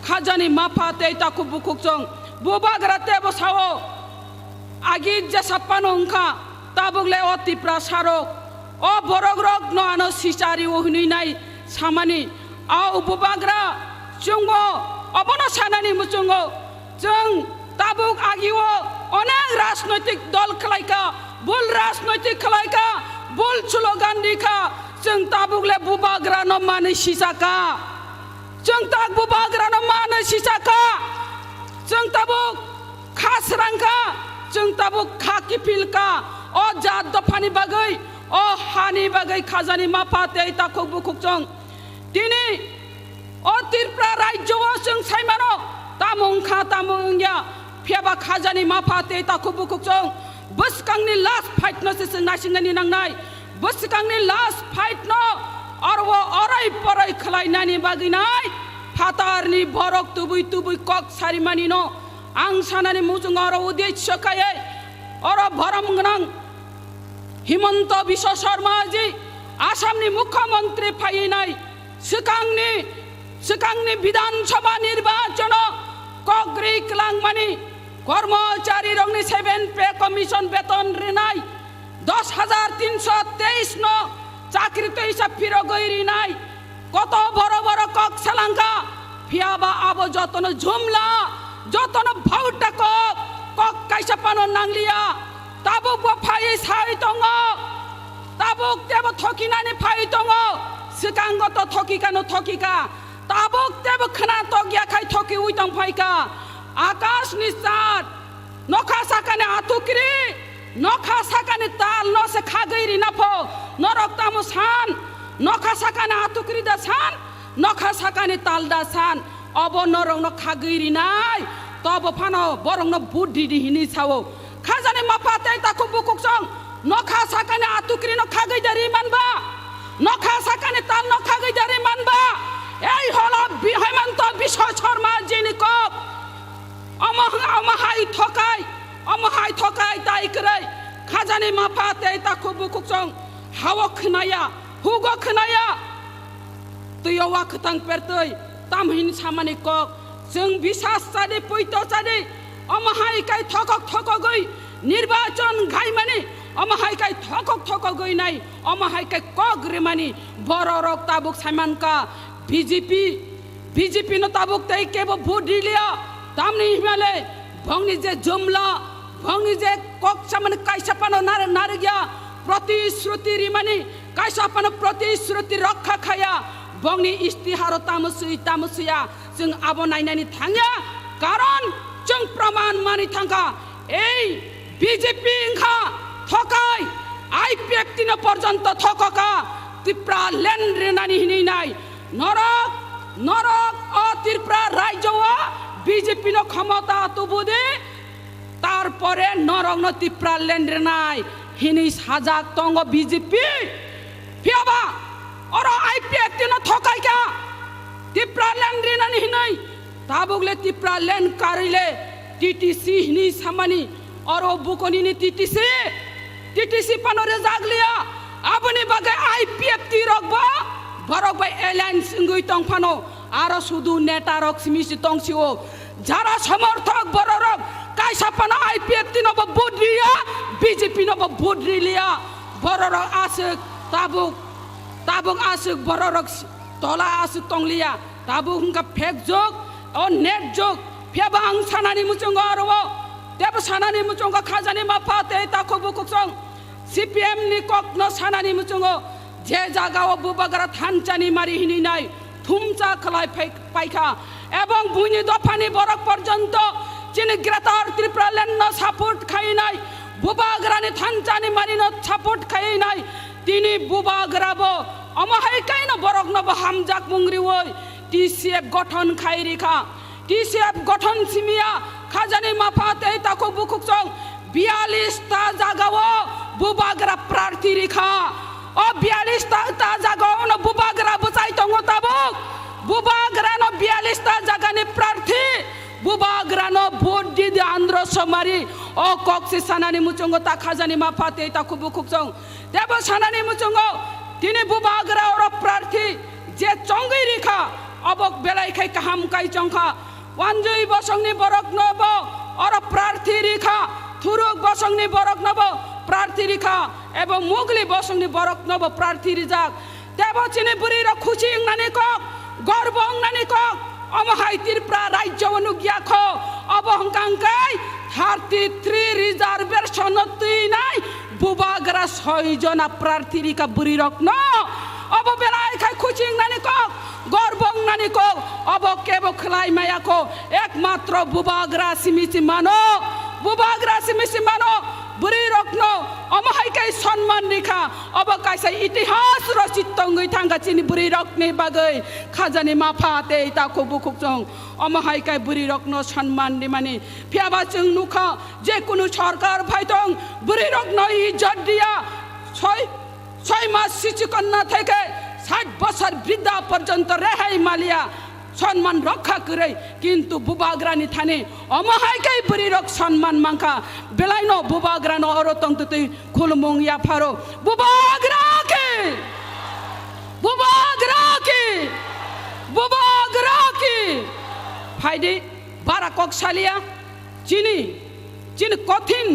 Khajani Mapate Takubukuk Chung Bubagra Tebo Sawo Agi Jasapano Unka Tabugle O Ti Prasarok O Borogrok No Ano Sisari Uhni Nai Samani Au Bubagra Chungbo Obono Sanani Muchungo Chung Tabuk Agiwo Onang Rasnotik Dol Kalaika Bul Rasnotik Kalaika Bul Chulogandika Chung Tabugle Bubagra No Mani Sisaka Chung Tak Bubagra No Mani Sisaka Chung Tabuk Khasrangka Chung Tabuk Khakipilka O Jad Dopani Bagai O Hani Bagai Khazani Mapate Takuk Bukuk Chung Dini O Tirpra Raijowo Chung Saimano Tamungkha Tamungya Piaba Khazani Mapate Takuk Bukuk Chung Buskangni last fight no Sising Nasingani Nangnai Buskangni last fight no Orwo Orai Porai Khalai Nani Baginai Patarni Borok Tubui Kok Sarimani no Ang Sanani Mujung Oro Udit Shokaye Oro Borom Gnang Himanta Biswa Sharmaji আসামনি মুখ্যমন্ত্রী ফাইনাই সিকাংনি বিধানসভা নির্বাচন কগ্রি ক্লাংমানি কর্মচারী রংনি 7 pay commission বেতন Rinnai 10,323 ন চাকরি তো হিসাব ফিরো গইরি নাই কত বড় বড় কক সালাঙ্গা ফিয়াবা আবো যতন ঝুমলা যতন ভাউটা কক কাইসা পানো নাংলিয়া তাবুক বো ফাই সাই দङ তাবুক তেব থকিনানি ফাই দङ সিকাঙ্গত থকিকানো থকিকা তাবুক তেব খনা তগিয়া খাই থকি উইতং ফাইকা আকাশ নিসাত নখা সাকানে আতুকরি নখা সাকানে তাল নসে খাগৈরি নাফো নরক তামু সান নখা সাকানে আতুকরি দা সান নখা সাকানে তাল দা সান অব নরং ন খাগৈরি নাই তব ফানো বরং ন বুদ্ধি দিহিনি সাও খাজানে মাপাতে তাকু বুকুক সং নখা সাকানে আতুকরি ন খাগৈ দারি মানবা নখা সাকানে তাল ন খাগৈ দারি মানবা এই হলো হেমন্ত বিশ্ব শর্মা জিনি কপ অমহাই থকাই তাই করে খাজানি মাফাতে তাকু বুকুক সং হাওয়া খনায়া হুগো খনায়া তুই ওয়া খতাং পেরতই তামহিন সামানি কক जों বিশ্বাস সাদি পৈতো সাদি অমহাই কাই থকক গই নির্বাচন গাই মানে অমহাই কাই থকক গই নাই অমহাই কাই কক রে মানে বড় রক তাবুক সাইমানকা বিজেপি ন তাবুক তাই কেব ভোট দিলিয়া তামনি হিমালে ভংনি যে জমলা ভংনি যে কক সামানে কাইসা পানো নারে গিয়া প্রতিশ্রুতি রিমানি কাইসা পানো প্রতিশ্রুতি রক্ষা খায়া বংনি ইস্তিহার তামসুয়া जों আবো নাইনানি থাঙ্গা কারণ जों প্রমাণ মানি থাঙ্গা এই বিজেপি ইংখা থকাই আই ব্যক্তিন পর্যন্ত থককা ত্রিপুরা ল্যান্ড রেনানি হিনি নাই নরক ও ত্রিপুরা রাজ্যওয়া বিজেপি ন ক্ষমতা তুবুদে তারপরে নরক ন ত্রিপুরা ল্যান্ড রেনাই হিনি সাজাক তঙ্গ বিজেপি ফিয়াবা और आईपीएफ न थकाई क्या ত্রিপুরা ল্যান্ড রিনানি হিনাই তাবুগলে ত্রিপুরা ল্যান্ড কারিলে टीटीसी हिनी सामानी और बुकोनी नि टीटीसी पानोरे जागलिया अपनी बागे आईपीएफ ती रखबा बरक बाय एलायंस इंगुई तंग फानो आरो सुदु नेता रक सिमिसि तंगसिओ যারা সমর্থক বড়রক কাইসা পানো আইপিএফ তি নব বুদ্রিয়া বিজেপি নব বুদ্রিলিয়া বড়রক আসুক তাবুক আসুক বড়রক তলা আসুক তংলিয়া তাবুক হুঙ্কা ফেক যোগ ও নেট যোগ ফেবা আং সানানি মুচুঙ্গ আরো তেব সানানি মুচুঙ্গ খাজানি মাফাতে তাকো বুকুকসং সিপিএম নি ককন সানানি মুচুঙ্গ যে জায়গাও বুবাগারা থানচানি মারি হিনি নাই থুমচা খলাই পাইখা এবং বুনি দফানি বরক পর্যন্ত যিনি গ্রেটার ত্রিপুরা ল্যান্ড সাপোর্ট খাই নাই বুবাগরানি থানচানি মারি সাপোর্ট খাই নাই তিনি বুবাগরাবো অমহাই কাইন বরক নব হামজাক মুংরি ওই টিসিএফ গঠন খাই রেখা টিসিএফ গঠন সিমিয়া খাজানি মাফাতে তাকো বুকুকসং 42টা জায়গাও বুবাগরা প্রার্থী রেখা ও 42টা জায়গাও ন বুবাগরা বচাই দङ তাবুক বুবাগরা ন 42টা জায়গানি প্রার্থী বুবাগরা ন ভোট দি আন্ধ্র সমারি ও কক্সি সানানি মুচুঙ্গ তা খাজানি মাফাতে তাকো বুকুকসং দেব সানানি মুচুঙ্গ তিনি বুবাগরা ওর প্রার্থী যে চঙ্গই রেখা অবক বেলাই খাই কাহাম কাই চংখা ওয়ানজই বসংনি বরক নব ওর প্রার্থী রেখা থুরুক বসংনি বরক নব প্রার্থী রেখা এবং মুগলি বসংনি বরক নব প্রার্থী রিজাক দেব চিনি বুড়ির খুশি নানি কক গর্ব নানি কক অমহাই ত্রিপুরা রাজ্য অনুজ্ঞা খ অবহংকাঙ্কাই 33 রিজার্ভেশন তুই নাই বুবাগরা 6 জনা প্রার্থী রিকা বুড়ি রকন অব বেলাই খাই খুশি নানি কক গর্ব নানি কক অব কেব খলাই মায়া কো একমাত্র বুবাগরা সিমিসি মানো বুড়ি রকন অমহাই কাই সম্মান রেখা অব কাইসা ইতিহাস রচিত তঙ্গই থাঙ্গা চিনি বুড়ি রকনে বাগৈ খাজানি মাফাতে তাকো বুকুকজং অমহাই কাই বুড়ি রকন সম্মান দিমানি ফিয়াবা जों নুখা যে কোনো সরকার ফাইতং বুড়ি রকন ইজ্জত দিয়া 6 মাস শিশু কন্যা থেকে 60 বছর বৃদ্ধা পর্যন্ত রেহাই মালিয়া সম্মান রক্ষা করে কিন্তু বুবাগ্রানি থানে অমহাইকাই বরি রক সম্মান মাংকা বেলাইনো বুবাগ্রানো অরতন্ততে খুলমুং ইয়াফারো বুবাগ্রাকে বুবাগ্রাকে বুবাগ্রাকে ফাইদে বারা ককসালিয়া চিনি চিনি কঠিন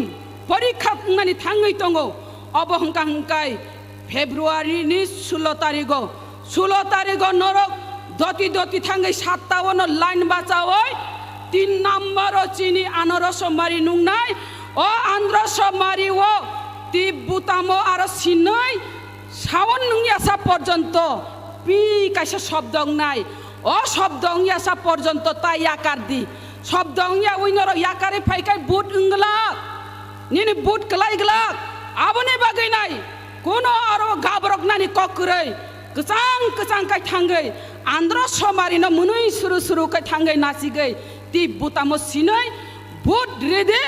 পরীক্ষা নানি থাঙ্গই তঙ্গো অবহংকা হংকাই ফেব্রুয়ারিনি 16 তারিখ নরক দতি দতি থাঙ্গই 57 লাইন বাঁচাওই 3 নম্বর চিনি আনারস মারি নুংনাই ও আন্দ্রস মারি ও তি বুতামো আর সিনই সাবন নুংয়াসা পর্যন্ত পি কাইসা শব্দ নাই ও শব্দ ইয়াসা পর্যন্ত তাই আকার দি শব্দ ইয়া উইনর ইয়াকারে ফাইকাই বুট ইংলাক নিনি বুট কলাই গলাক আবনে বাগै নাই কোন আর গাবরক নানি ককरै কচাং কচাং কাই থাঙ্গै আন্দ্র সমারিनो মুনুই সুরু সুরু কাই থাঙ্গै নাচিগै তি বুতামো সিनै বুট রেদে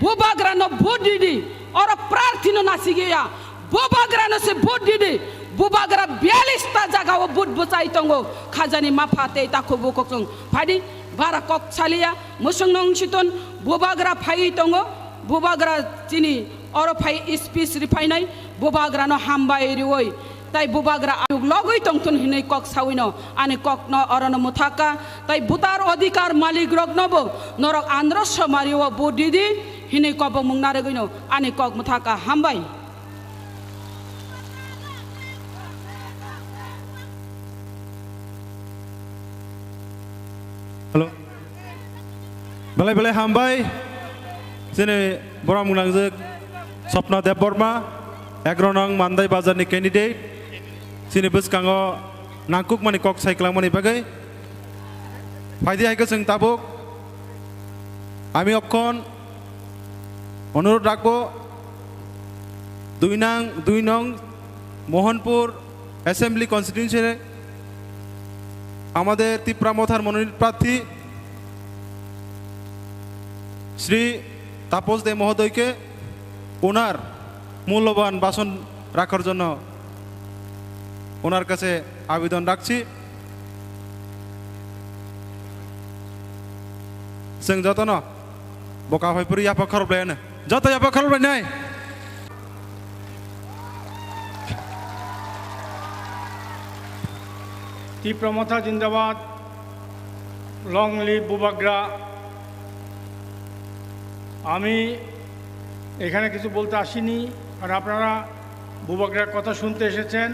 বুবাग्रानो बुट दिदी और प्रार्थिनो नाचिगैया बुबाग्रानो से बुट दिदी बुबाग्रा 42 ता जागा वो बुट बचाई तंगो खाजानि माफाते ताखो बुककं फादि बारा ककसालिया मुसुं नंसितन बुबाग्रा फाइ तंगो बुबाग्रा चिनि और फाइ स्पिच रिफाइनाय बुबाग्रानो हामबाय रिवै তাই বুবাগ্রা আনুক লগই তংতন হিনে কক সাউইনো আনে কক ন অরন মুথাকা তাই বুতার অধিকার মালিক রগ্নব নরক আন্দ্রস মারিও বুদিদি হিনে কব মুংনারে গইনো আনে কক মুথাকা হামবাই হ্যালো বেলায় বেলায় হামবাই যেনে বড় মুংনাংজে স্বপ্ন দেব বর্মা 11 নং মান্দাই বাজারনি candidate sini bus kango nangkuk mani kok saiklang mani bagai faidi haike sing tabuk ami okkon অনুরোধ রাখবো 2 নং মোহনপুর অ্যাসেম্বলি কনস্টিটিউয়েন্সিতে আমাদের তিপ্রামথার মনোনীত প্রার্থী শ্রী তাপস দে মহোদয়কে ওনার মূল্যবান ভাষণ রাখার জন্য ওনার কাছে আবেদন রাখছি जों जतन बका भाइफोर याफा खरबलायानो जत याफा खरबलायनाय तीव्रमथा जिंदाबाद लंग लिव बुबाग्रा আমি এখানে কিছু বলতে আসিনি আর আপনারা বুবাগ্রার কথা শুনতে এসেছেন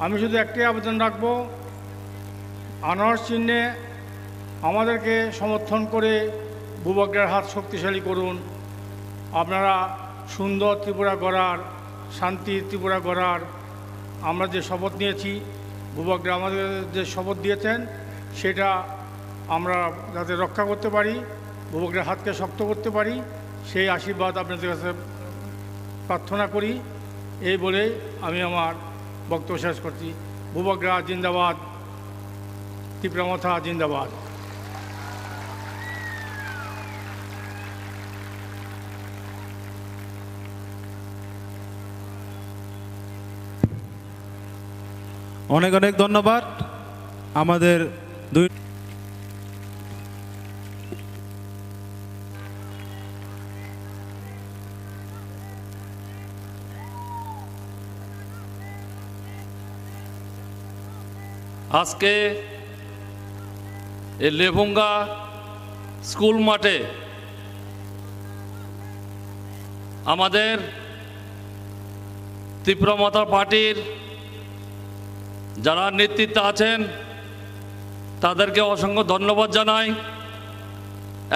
আমি শুধু একটাই আবেদন রাখব আনারস চিহ্নে আমাদেরকে সমর্থন করে বুবাগ্রার হাত শক্তিশালী করুন আপনারা সুন্দর ত্রিপুরা গড়ার শান্তি ত্রিপুরা গড়ার আমরা যে শপথ নিয়েছি বুবাগ্রা আমাদের যে শপথ দিয়েছেন সেটা আমরা যাতে রক্ষা করতে পারি বুবাগ্রার হাতকে শক্ত করতে পারি সেই আশীর্বাদ আপনাদের কাছে প্রার্থনা করি এই বলে আমি আমার বক্তব্য শেষ করছি বুবাগ্রা জিন্দাবাদ তিপ্রামথা জিন্দাবাদ অনেক অনেক ধন্যবাদ আমাদের দুই আজকে এই লেভুঙ্গা স্কুল মাঠে আমাদের তীব্রমথা পার্টির যারা নেতৃত্বে আছেন তাদেরকে অসংখ্য ধন্যবাদ জানাই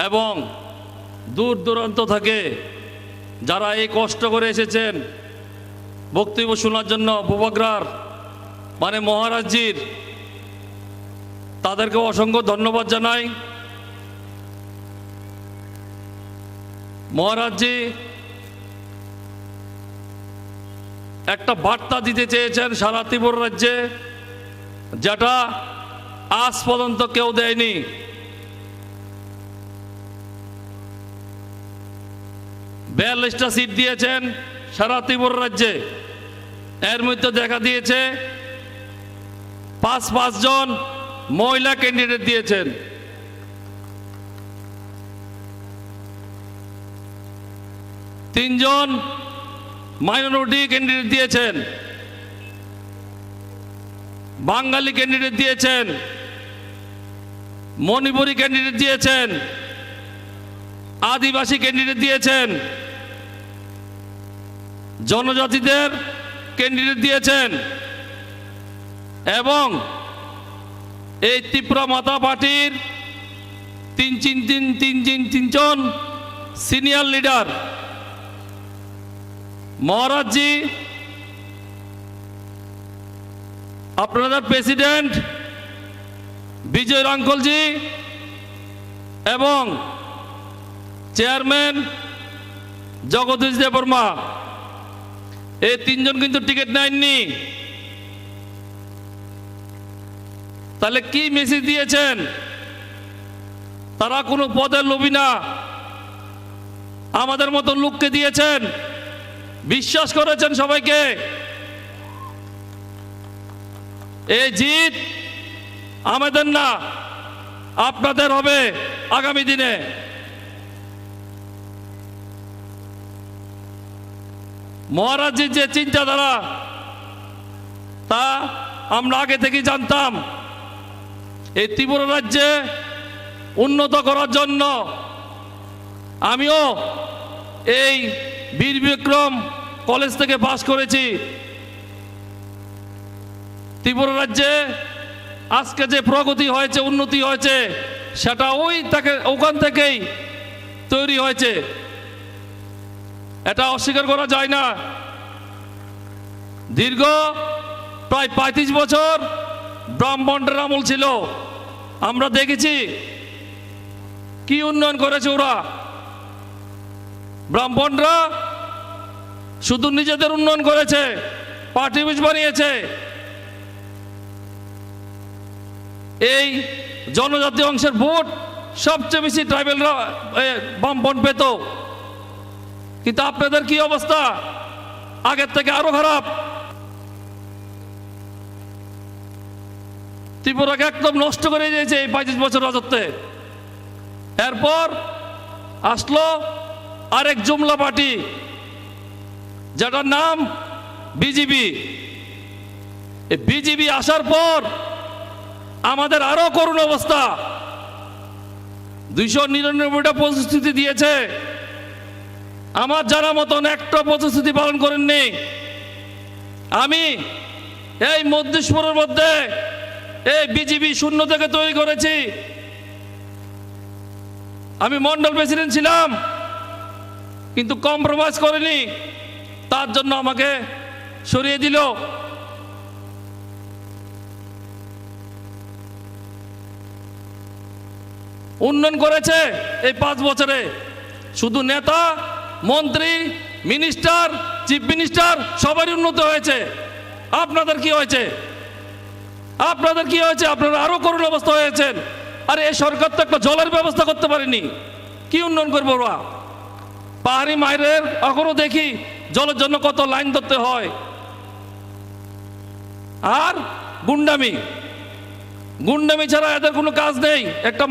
এবং দূর দূরান্ত থেকে যারা এই কষ্ট করে এসেছেন বক্তব্য শোনার জন্য বুবাগ্রার মানে মহারাজজির তাদেরকে অসংখ্য ধন্যবাদ জানাই মহারাজজি একটা বার্তা দিতে চেয়েছেন সারা ত্রিপুরা রাজ্যে যেটা আজ পর্যন্ত কেউ দেয়নি বিয়াল্লিশটা সিট দিয়েছেন সারা ত্রিপুরা রাজ্যে এর মধ্যে দেখা দিয়েছে 5 জন মহিলা ক্যান্ডিডেট দিয়েছেন। তিনজন মাইনরিটি ক্যান্ডিডেট দিয়েছেন, বাঙালি ক্যান্ডিডেট দিয়েছেন, মণিপুরি ক্যান্ডিডেট দিয়েছেন, আদিবাসী ক্যান্ডিডেট দিয়েছেন, জনজাতিদের ক্যান্ডিডেট দিয়েছেন এবং এই ত্রিপুরা মাতা পার্টির তিনজন সিনিয়র লিডার মহারাজজি, আপনাদের প্রেসিডেন্ট বিজয় রাঙ্কলজি এবং চেয়ারম্যান জগদীশ দেববর্মা, এই তিনজন কিন্তু টিকিট নেননি। তাহলে কি মেসেজ দিয়েছেন? তারা কোনো পদের লোভী না, আমাদের মতো লোককে দিয়েছেন, বিশ্বাস করেছেন সবাইকে। এই জিত আমাদের না, আপনাদের হবে আগামী দিনে। মহারাজজির যে চিন্তাধারা তা আমরা আগে থেকেই জানতাম। এই ত্রিপুরা রাজ্যে উন্নত করার জন্য আমিও এই বীর বিক্রম কলেজ থেকে পাস করেছি। ত্রিপুরা রাজ্যে আজকে যে প্রগতি হয়েছে, উন্নতি হয়েছে, সেটা ওখান থেকেই তৈরি হয়েছে, এটা অস্বীকার করা যায় না। দীর্ঘ প্রায় 35 বছর ব্রাহ্মণের আমল ছিল, আমরা দেখেছি কি উন্নয়ন করেছে ওরা। ব্রাহ্মণরা শুধু নিজেদের উন্নয়ন করেছে, পার্টি অফিস বানিয়েছে। এই জনজাতি অংশের ভোট সবচেয়ে বেশি ট্রাইবেলরা বামপন্থ পেত, কিন্তু আপনাদের কি অবস্থা? আগের থেকে আরো খারাপ। ত্রিপুরাকে একদম নষ্ট করে দিয়েছে এই 25 বছর রাজত্বে। এরপর আসলো আরেক জুমলা পার্টি, যেটার নাম বিজেপি। এই বিজেপি আসার পর আমাদের আরো করুণ অবস্থা। 299টা প্রতিশ্রুতি দিয়েছে, আমার জানা মতন একটা প্রতিশ্রুতি পালন করেননি। আমি এই মধ্যেশ্বরের মধ্যে এই বিজেপি শূন্য থেকে তৈরি করেছি। আমি মন্ডল প্রেসিডেন্ট ছিলাম, কিন্তু কম্প্রোমাইজ করিনি, তার জন্য আমাকে সরিয়ে দিল। উন্নয়ন করেছে এই 5 বছরে, শুধু নেতা, মন্ত্রী, মিনিস্টার, চিফ মিনিস্টার সবারই উন্নতি হয়েছে। আপনাদের কি হয়েছে? আপনাদের কি হয়েছে? আপনারা আরো করুণ অবস্থা হয়েছেন। আরে এই সরকার তো একটা জলের ব্যবস্থা করতে পারেনি, কি উন্নয়ন করবো ওরা? পাহাড়ি মায়ের এখনো দেখি জলের জন্য কত লাইন ধরতে হয়। আর গুন্ডামি, গুন্ডামি ছাড়া এদের কোনো কাজ নেই। একটা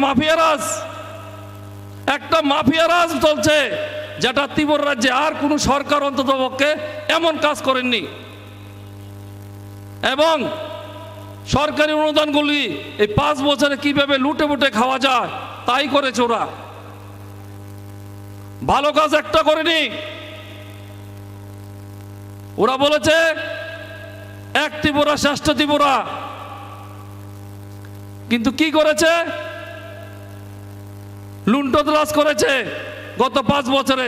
মাফিয়া রাজ চলছে, যেটা ত্রিপুরা রাজ্যে আর কোনো সরকার অন্ততপক্ষে এমন কাজ করেননি। এবং সরকারি অনুদানগুলি এই 5 বছরে কিভাবে লুটে পুটে খাওয়া যায় তাই করেছে ওরা, ভালো কাজ একটা করেনি। ওরা বলেছে এক ত্রিপুরা শ্রেষ্ঠ ত্রিপুরা, কিন্তু কি করেছে? লুণ্ঠনরাজ করেছে গত 5 বছরে।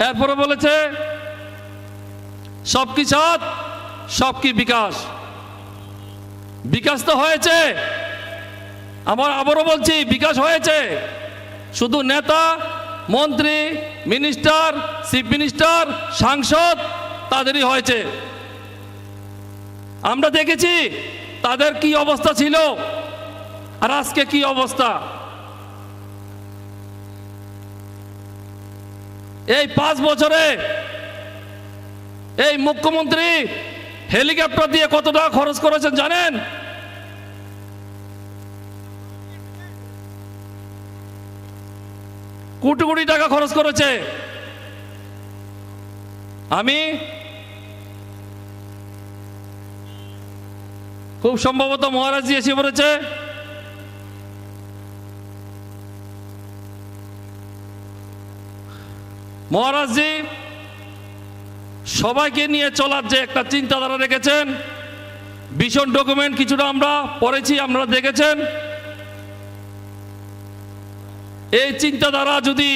এরপরে বলেছে সবকি সাথ সবকি বিকাশ। বিকাশ তো হয়েছে, আবারও বলছি বিকাশ হয়েছে, শুধু নেতা, মন্ত্রী, মিনিস্টার, চিফ মিনিস্টার, সাংসদ তাদেরই হয়েছে। আমরা দেখেছি তাদের কি অবস্থা ছিল আর আজকে কি অবস্থা। এই 5 বছরে এই মুখ্যমন্ত্রী হেলিকপ্টার দিয়ে কত টাকা খরচ করেছেন জানেন? কোটি কোটি টাকা খরচ করেছে। আমি খুব সম্ভবত মহারাজজি এসে পড়েছে। মহারাজজি সবাইকে নিয়ে চলার যে একটা চিন্তাধারা রেখেছেন, ভীষণ ডকুমেন্ট কিছুটা আমরা পড়েছি, আপনারা দেখেছেন। এই চিন্তাধারা যদি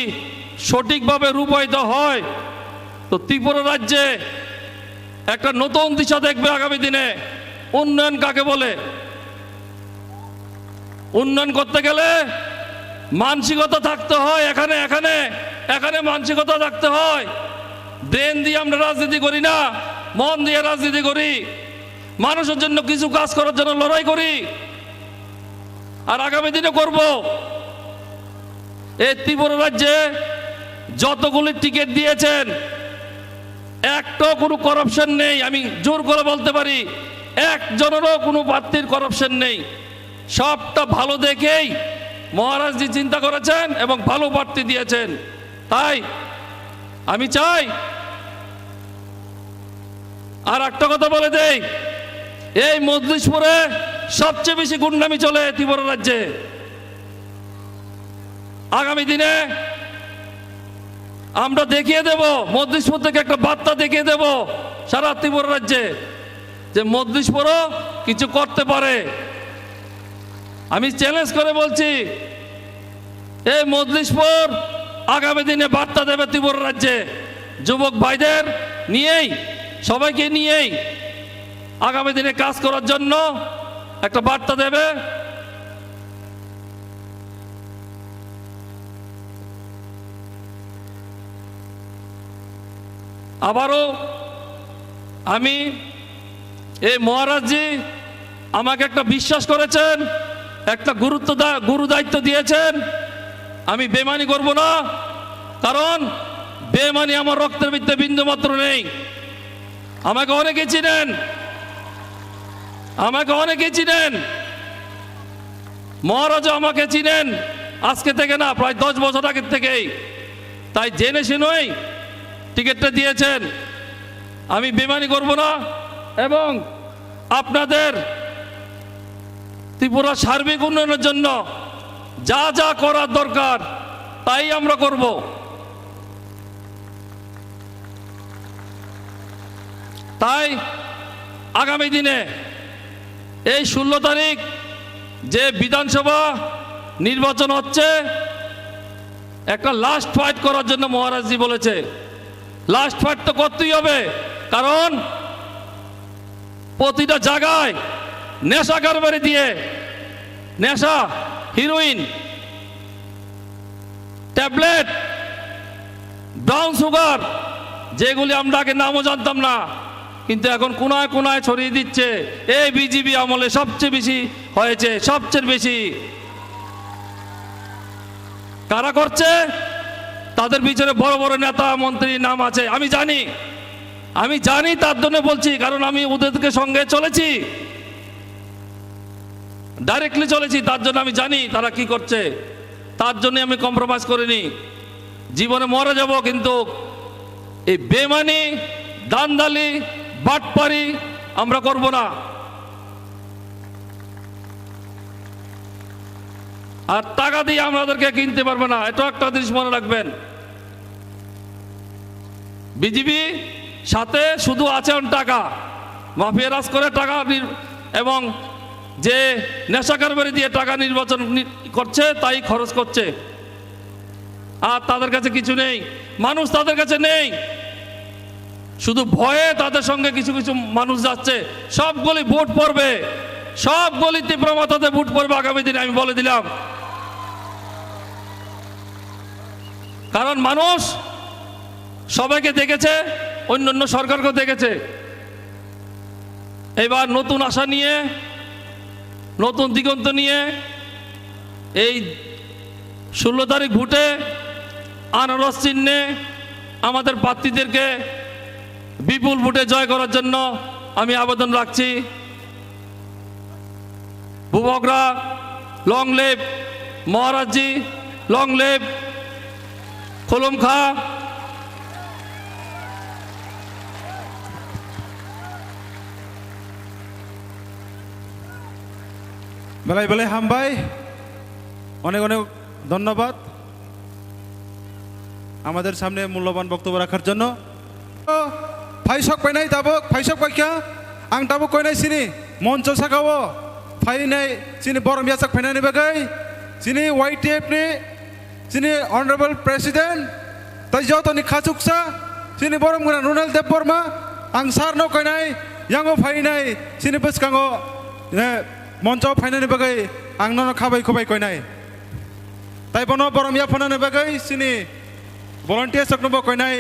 সঠিকভাবে রূপায়িত হয় তো ত্রিপুরা রাজ্যে একটা নতুন দিশা দেখবে আগামী দিনে। উন্নয়ন কাকে বলে? উন্নয়ন করতে গেলে মানসিকতা থাকতে হয়। এখানে এখানে এখানে মানসিকতা থাকতে হয়। ব্রেন দিয়ে আমরা রাজনীতি করি না, মন দিয়ে রাজনীতি করি, মানুষের জন্য কিছু কাজ করার জন্য লড়াই করি, আর আগামী দিনে করব। এই ত্রিপুরা রাজ্যে যতগুলি টিকিট দিয়েছেন একটা কোনো করাপশন নেই। আমি জোর করে বলতে পারি একজনেরও কোনো প্রার্থীর করাপশন নেই। সবটা ভালো দেখেই মহারাজজি চিন্তা করেছেন এবং ভালো প্রার্থী দিয়েছেন। তাই আমি চাই, আর একটা কথা বলে দেই, এই মজলিশপুরে সবচেয়ে বেশি গুন্ডামি চলে ত্রিপুরা রাজ্যে। আগামী দিনে আমরা দেখিয়ে দেব, মজলিশপুর থেকে একটা বার্তা দেখিয়ে দেব সারা ত্রিপুরা রাজ্যে যে মজলিশপুরও কিছু করতে পারে। আমি চ্যালেঞ্জ করে বলছি, এই মজলিশপুর আগামী দিনে বার্তা দেবে ত্রিপুরা রাজ্যে। যুবক ভাইদের নিয়েই, সবাইকে নিয়েই আগামী দিনে কাজ করার জন্য একটা বার্তা দেবে। আবারও আমি এই মহারাজজি আমাকে একটা বিশ্বাস করেছেন, একটা গুরু দায়িত্ব দিয়েছেন। আমি বেমানি করব না, কারণ বেমানি আমার রক্তের ভিতরে বিন্দু মাত্র নেই। আমাকে অনেকে চিনেন, আমাকে অনেকে চিনেন, মহারাজও আমাকে চিনেন আজকে থেকে না, প্রায় 10 বছর আগের থেকেই। তাই জেনে শুনেই টিকিটটা দিয়েছেন। আমি বেমানি করব না এবং আপনাদের ত্রিপুরা সার্বিক উন্নয়নের জন্য যা যা করার দরকার তাই আমরা করব। তাই আগামী দিনে এই 16 তারিখ যে বিধানসভা নির্বাচন হচ্ছে, একটা লাস্ট ফাইট করার জন্য মহারাজজি বলেছে। লাস্ট ফাইট তো করতেই হবে, কারণ প্রতিটা জায়গায় নেশা কারবারি দিয়ে, নেশা, হিরোইন, ট্যাবলেট, ব্রাউন সুগার, যেগুলি আমরা আগে নামও জানতাম না, কিন্তু এখন কোনায় কোনায় ছড়িয়ে দিচ্ছে। এই বিজেপি আমলে সবচেয়ে বেশি হয়েছে, সবচেয়ে বেশি। কারা করছে? তাদের পিছনে বড় বড় নেতা মন্ত্রীর নাম আছে। আমি জানি, তার জন্য বলছি, কারণ আমি ওদেরকে সঙ্গে চলেছি, ডাইরেক্টলি চলেছি, তার জন্য আমি জানি তারা কি করছে। তার জন্য আমি কম্প্রোমাইজ করিনি। জীবনে মরে যাব, কিন্তু এই বেমানি, দান্দালি, বাটপারি আমরা করব না। আর টাকা দিয়ে আমাদেরকে কিনতে পারবে না, এটা একটা জিনিস মনে রাখবেন। বিজেপি সাথে শুধু আছে টাকা, মাফিয়া রাজ করে টাকা, এবং যে নেশা কারবারি দিয়ে টাকা নির্বাচন করছে তাই খরচ করছে। আর তাদের কাছে কিছু নেই, মানুষ তাদের কাছে নেই। শুধু ভয়ে তাদের সঙ্গে কিছু কিছু মানুষ যাচ্ছে। সবগুলি ভোট পড়বে, সবগুলি তীব্র মাথাতে ভোট পড়বে আগামী দিনে, আমি বলে দিলাম। কারণ মানুষ সবাইকে দেখেছে, অন্যান্য সরকারকেও দেখেছে। এবার নতুন আশা নিয়ে, নতুন দিগন্ত নিয়ে এই 16 তারিখ ভোটে আনারস চিহ্নে আমাদের প্রার্থীদেরকে বিপুল ভোটে জয় করার জন্য আমি আবেদন রাখছি। বুবগরা, লং লিভ মহারাজজি, লং লিভ खुलुमखा বেলায় বেলায় হামবাই অনেক অনেক ধন্যবাদ আমাদের সামনে মূল্যবান বক্তব্য রাখার জন্য ফাইসক পাইনাই তাবক ফাইসক পাইকা আং তাবক কইনাই সিনি মঞ্চ সাকাও ফাইনাই সিনি বরম ইয়াসাক ফাইনানি বাগै সিনি YTF ni সিনি অনারেবল প্রেসিডেন্ট তাই যতনি খাচুকসা সিনি বরম গুনা রুনাল দেব বর্মা আং সারনো কইনাই यांगो फाइनाय सिनि बसकांगो মঞ্চ ফাইনানি বাগै आं ननो खाबाय खुबाय कइनाय ताइ बनो बरम या फनानि बागै सिनि volunteer saknobo कइनाय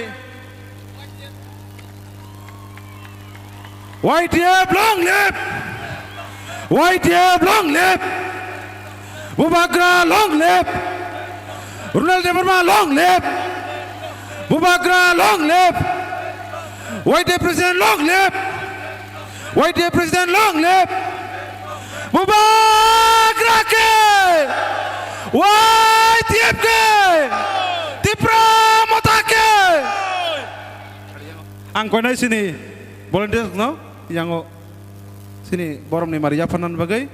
YTF long live YTF long live Bubagra long live Ronald Deborma long live Bubagra long live YTF president long live YTF president long live Bubagra ke YTF ke Tipra Mota ke ang koinai sini volunteer no yang sini borom ni Maria Fanan bagai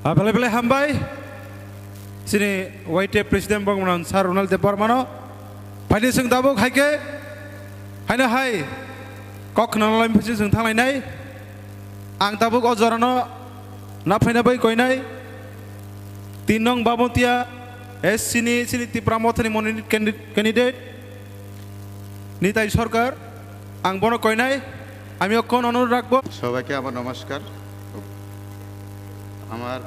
Apalagi hambai sini YTF Presiden Bangmanan Sar Ronald Dev Barmano Pani sing tabuk haike haina hai kok nalaim pasi sing thanglai nai ang tabuk ojorano na phaina bai koinai tinong babotia es sini Tipramothani mononit candidate Nitai সরকার আং বড় কইনাই আমি অক্ষণ অনুরোধ রাখবো সবাইকে আমার নমস্কার আমার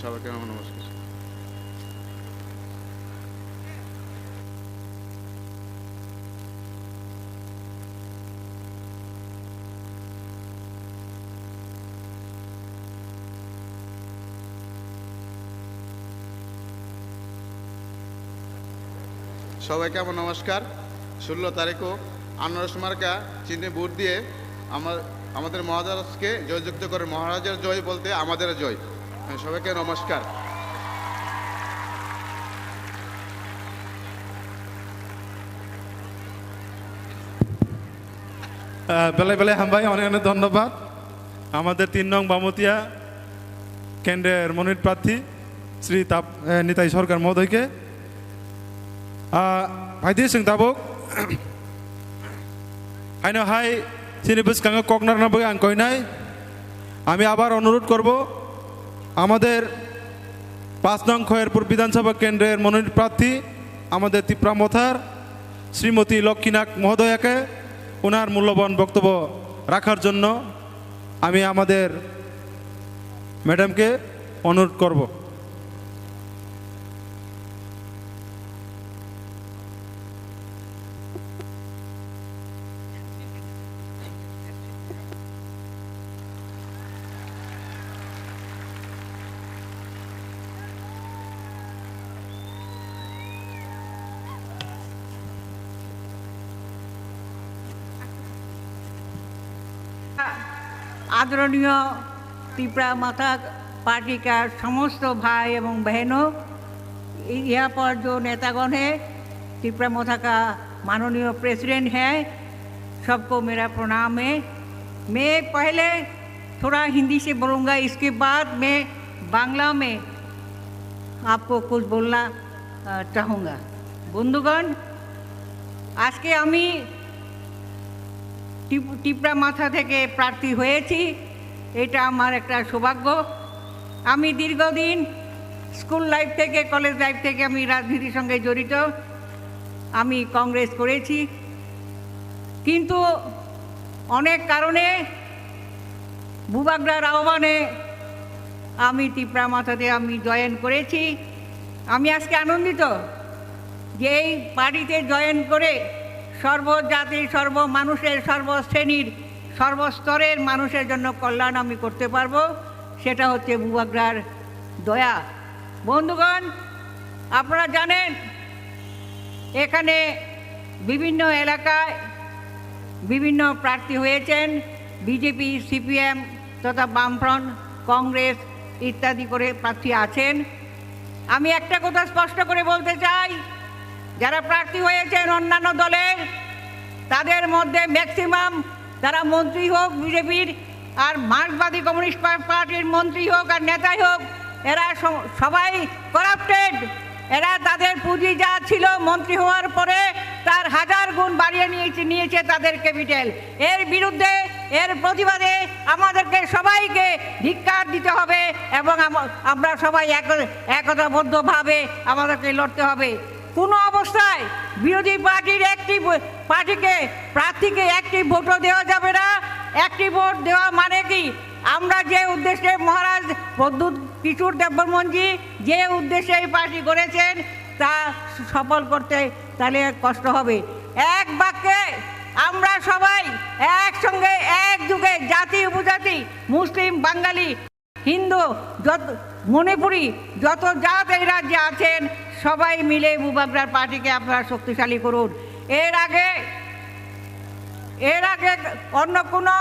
সবাইকে আমার নমস্কার সবাইকে আমার নমস্কার 16 তারিখও আনারস মার্কা চিহ্নে ভোট দিয়ে আমাদের মহারাজকে জয়যুক্ত করে মহারাজের জয় বলতে আমাদের জয় সবাইকে নমস্কার বেলায় বেলায় হামবাই অনেক অনেক ধন্যবাদ আমাদের 3 নং বামতিয়া কেন্দ্রের মনোনীত প্রার্থী শ্রী নিতাই সরকার মহোদয়কে ভাইদি সিং তাবুক হাইনো হাই চিনি বসকাঙ্গ ককনার নাবো আং কইনাই আমি আবার অনুরোধ করব আমাদের 5 নং খয়েরপুর বিধানসভা কেন্দ্রের মনোনীত প্রার্থী আমাদের তিপ্রামথার শ্রীমতী লক্ষ্মীনাথ মহোদয়াকে ওনার মূল্যবান বক্তব্য রাখার জন্য আমি আমাদের ম্যাডামকে অনুরোধ করব आदरणीय तिपरा माता पार्टी का समस्त भाई एवं बहनों यहाँ पर जो नेतागण हैं तिपरा माता का माननीय प्रेसिडेंट है सबको मेरा प्रणाम है मैं पहले थोड़ा हिंदी से बोलूँगा इसके बाद मैं बांग्ला में आपको कुछ बोलना चाहूँगा बंधुगण आज के आमी টিপরা মাথা থেকে প্রার্থী হয়েছি এটা আমার একটা সৌভাগ্য আমি দীর্ঘদিন স্কুল লাইফ থেকে কলেজ লাইফ থেকে আমি রাজনীতির সঙ্গে জড়িত আমি কংগ্রেস করেছি কিন্তু অনেক কারণে বুবাগ্রার আহ্বানে আমি টিপরা মাথাতে আমি জয়েন করেছি আমি আজকে আনন্দিত যে এই পার্টিতে জয়েন করে সর্বজাতি সর্ব মানুষের সর্বশ্রেণীর সর্বস্তরের মানুষের জন্য কল্যাণ আমি করতে পারবো, সেটা হচ্ছে বুবাগ্রার দয়া। বন্ধুগণ, আপনারা জানেন এখানে বিভিন্ন এলাকায় বিভিন্ন প্রার্থী হয়েছেন, বিজেপি, সিপিএম তথা বামফ্রন্ট, কংগ্রেস ইত্যাদি করে প্রার্থী আছেন। আমি একটা কথা স্পষ্ট করে বলতে চাই, যারা প্রার্থী হয়েছেন অন্যান্য দলের, তাদের মধ্যে ম্যাক্সিমাম তারা মন্ত্রী হোক বিজেপির, আর মার্ক্সবাদী কমিউনিস্ট পার্টির মন্ত্রী হোক আর নেতাই হোক, এরা সবাই করাপ্টেড। এরা তাদের পুঁজি যা ছিল মন্ত্রী হওয়ার পরে তার 1000 গুণ বাড়িয়ে নিয়েছে তাদের ক্যাপিটাল। এর বিরুদ্ধে, এর প্রতিবাদে আমাদেরকে সবাইকে ধিক্কার দিতে হবে এবং আমরা সবাই একতাবদ্ধভাবে আমাদেরকে লড়তে হবে। কোনো অবস্থায় বিরোধী পার্টির একটি প্রার্থীকে একটি ভোটও দেওয়া যাবে না। একটি ভোট দেওয়া মানে কি, আমরা যে উদ্দেশ্যে মহারাজ প্রদ্যুৎ কিশোর দেববর্মনজি যে উদ্দেশ্যে এই পার্টি করেছেন তা সফল করতে তাহলে কষ্ট হবে। এক বাক্যে আমরা সবাই একসঙ্গে একযুগে, জাতি উপজাতি, মুসলিম, বাঙালি, হিন্দু, মণিপুরি, যত জাত এই রাজ্যে আছেন সবাই মিলে বুবাগ্রার পার্টিকে আপনারা শক্তিশালী করুন। এর আগে অন্য কোনো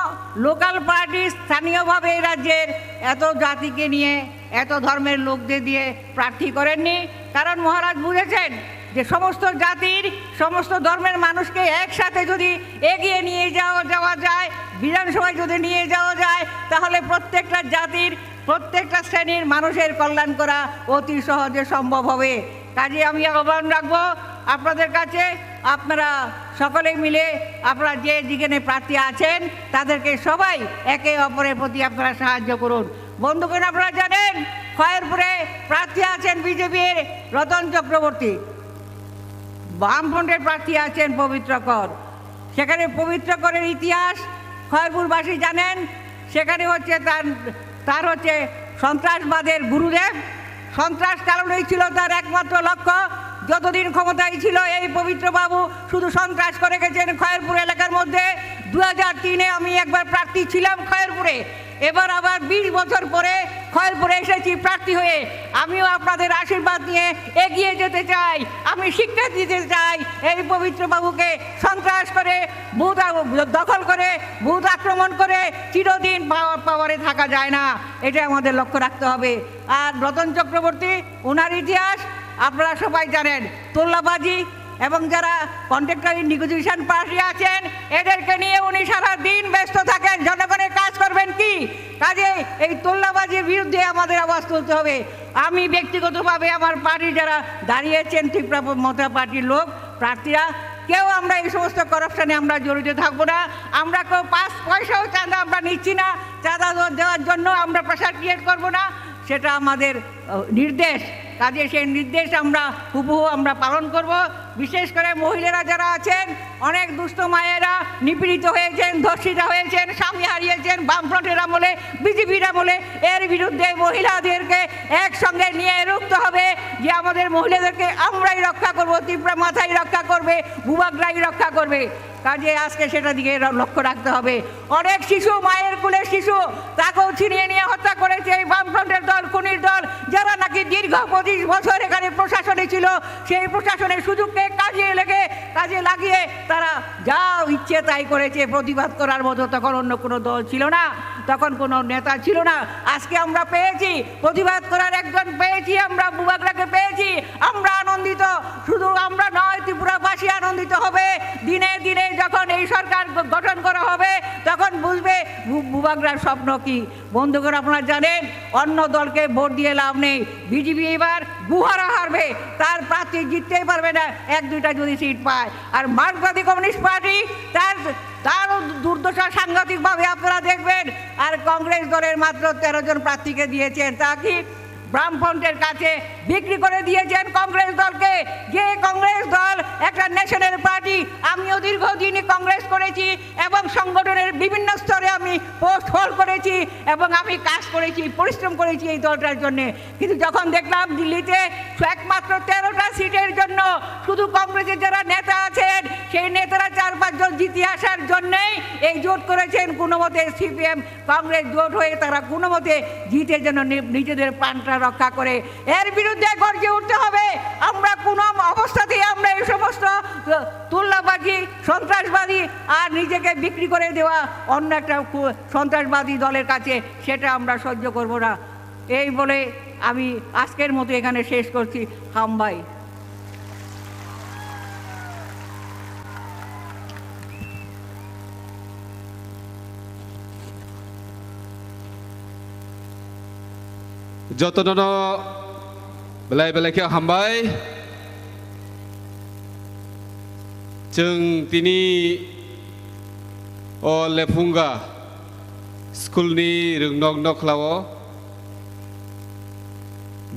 লোকাল পার্টি স্থানীয়ভাবে এই রাজ্যের এত জাতিকে নিয়ে, এত ধর্মের লোকদের দিয়ে প্রার্থী করেননি। কারণ মহারাজ বুঝেছেন যে সমস্ত জাতির, সমস্ত ধর্মের মানুষকে একসাথে যদি এগিয়ে নিয়ে যাওয়া যায়, বিধানসভায় যদি নিয়ে যাওয়া যায়, তাহলে প্রত্যেকটা জাতির, প্রত্যেকটা শ্রেণীর মানুষের কল্যাণ করা অতি সহজে সম্ভব হবে। কাজে আমি আহ্বান রাখবো আপনাদের কাছে, আপনারা সকলে মিলে আপনারা যে যেখানে প্রার্থী আছেন তাদেরকে সবাই একে অপরের প্রতি আপনারা সাহায্য করুন। বন্ধুগণ, আপনারা জানেন খয়েরপুরে প্রার্থী আছেন বিজেপির রতন চক্রবর্তী, বামফ্রন্টের প্রার্থী আছেন পবিত্র কর। সেখানে পবিত্র করের ইতিহাস খয়েরপুরবাসী জানেন। সেখানে হচ্ছে তার হচ্ছে সন্ত্রাসবাদের গুরুদেব। সন্ত্রাস কারণেই ছিল তার একমাত্র লক্ষ্য। যতদিন ক্ষমতায় ছিল এই পবিত্র বাবু শুধু সন্ত্রাস করে গেছেন খয়েরপুর এলাকার মধ্যে। 2003-এ আমি একবার প্রার্থী ছিলাম খয়েরপুরে, এবার আবার 20 বছর পরে খয়েরপুরে এসেছি প্রার্থী হয়ে। আমিও আপনাদের আশীর্বাদ নিয়ে এগিয়ে যেতে চাই। আমি শিক্ষা দিতে চাই এই পবিত্র বাবুকে সন্ত্রাস করে, বুথ দখল করে, বুথ আক্রমণ করে চিরদিন পাওয়ারে থাকা যায় না, এটা আমাদের লক্ষ্য রাখতে হবে। আর রতন চক্রবর্তী, ওনার ইতিহাস আপনারা সবাই জানেন। তোল্লাবাজি এবং যারা কন্ট্রাক্টর নেগোসিয়েশন পার্টি আছেন এদেরকে নিয়ে উনি সারা দিন ব্যস্ত থাকেন। জনগণের কাজ করবেন কি? কাজে এই তোল্লাবাজির বিরুদ্ধে আমাদের আওয়াজ তুলতে হবে। আমি ব্যক্তিগতভাবে আমার পার্টি যারা দাঁড়িয়েছেন, ত্রিপুরা মমতা পার্টির লোক প্রার্থীরা, কেউ আমরা এই সমস্ত করাপশনে আমরা জড়িত থাকবো না। আমরা কেউ 5 পয়সাও চাঁদা আমরা নিচ্ছি না। চাঁদা দেওয়ার জন্য আমরা প্রেশার ক্রিয়েট করবো না, সেটা আমাদের নির্দেশ। কাজে সেই নির্দেশ আমরা হুবহু আমরা পালন করব। বিশেষ করে মহিলারা যারা আছেন, অনেক দুস্থ মায়েরা নিপীড়িত হয়েছেন, ধর্ষিত হয়েছেন, স্বামী হারিয়েছেন বামফ্রন্টের আমলে, বিজেপির আমলে। এর বিরুদ্ধে মহিলাদেরকে একসঙ্গে নিয়ে রুখতে হবে যে আমাদের মহিলাদেরকে আমরাই রক্ষা করব, ত্রিপুরা মাথায় রক্ষা করবে, বুবাগ্রাই রক্ষা করবে। কাজে আজকে সেটা দিকে লক্ষ্য রাখতে হবে। অনেক শিশু, মায়ের কোলের শিশু, তাকেও ছিনিয়ে নিয়ে হত্যা করেছে এই বামফ্রন্টের দল, খুনির দল, যারা নাকি দীর্ঘ 25 বছর এখানে প্রশাসনে ছিল। সেই প্রশাসনের সুযোগকে কাজে লাগিয়ে তারা যা ইচ্ছে তাই করেছে। প্রতিবাদ করার মতো তখন অন্য কোনো দল ছিল না, তখন কোনো নেতা ছিল না। আজকে আমরা পেয়েছি, প্রতিবাদ করার একজন পেয়েছি, আমরা বুবাগ্রাকে পেয়েছি। আমরা আনন্দিত, শুধু আমরা নয়, ত্রিপুরাবাসী আনন্দিত হবে। দিনে দিনে যখন এই সরকার গঠন করা হবে তখন বুঝবে বুবাগ্রার স্বপ্ন কি। বন্ধুগণ, আপনারা জানেন অন্য দলকে ভোট দিয়ে লাভ নেই। বিজেপি এবার গুহারা হারবে, তার প্রার্থী জিততেই পারবে না 1-2টা যদি সিট পায়। আর মার্ক্সবাদী কমিউনিস্ট পার্টি তার দুর্দশা সাংঘাতিকভাবে আপনারা দেখবেন। আর কংগ্রেস দলের মাত্র 13 জন প্রার্থীকে দিয়েছেন। তা কি বামফ্রন্টের কাছে বিক্রি করে দিয়েছেন কংগ্রেস দলকে। যে কংগ্রেস দল একটা ন্যাশনাল পার্টি, আমিও দীর্ঘদিনই কংগ্রেস করেছি এবং সংগঠনের বিভিন্ন স্তরে আমি পোস্ট হোল্ড করেছি এবং আমি কাজ করেছি, পরিশ্রম করেছি এই দলটার জন্য। কিন্তু যখন দেখলাম দিল্লিতে একমাত্র 13টা সিটের জন্য শুধু কংগ্রেসের যারা নেতা আছেন সেই নেতারা 4-5 জন জিতে আসার জন্যেই এই জোট করেছেন। কোনো মতে সিপিএম কংগ্রেস জোট হয়ে তারা কোনো মতে জিতে যেন নিজেদের প্রাণটা রক্ষা করে। এর বিরুদ্ধে গর্জে উঠতে হবে। আমরা কোনো অবস্থাতেই আমরা এই সমস্ত তুল্লাবাজি, সন্ত্রাসবাদী আর নিজেকে বিক্রি করে দেওয়া অন্য একটা সন্ত্রাসবাদী দলের কাছে সেটা আমরা সহ্য করব না। এই বলে আমি আজকের মতো এখানে শেষ করছি। হামবাই। যতন বেলাय बेलायखौ हामबाय जों दिनै लेफुंगा स्कुलनि रोंनक नख्लाव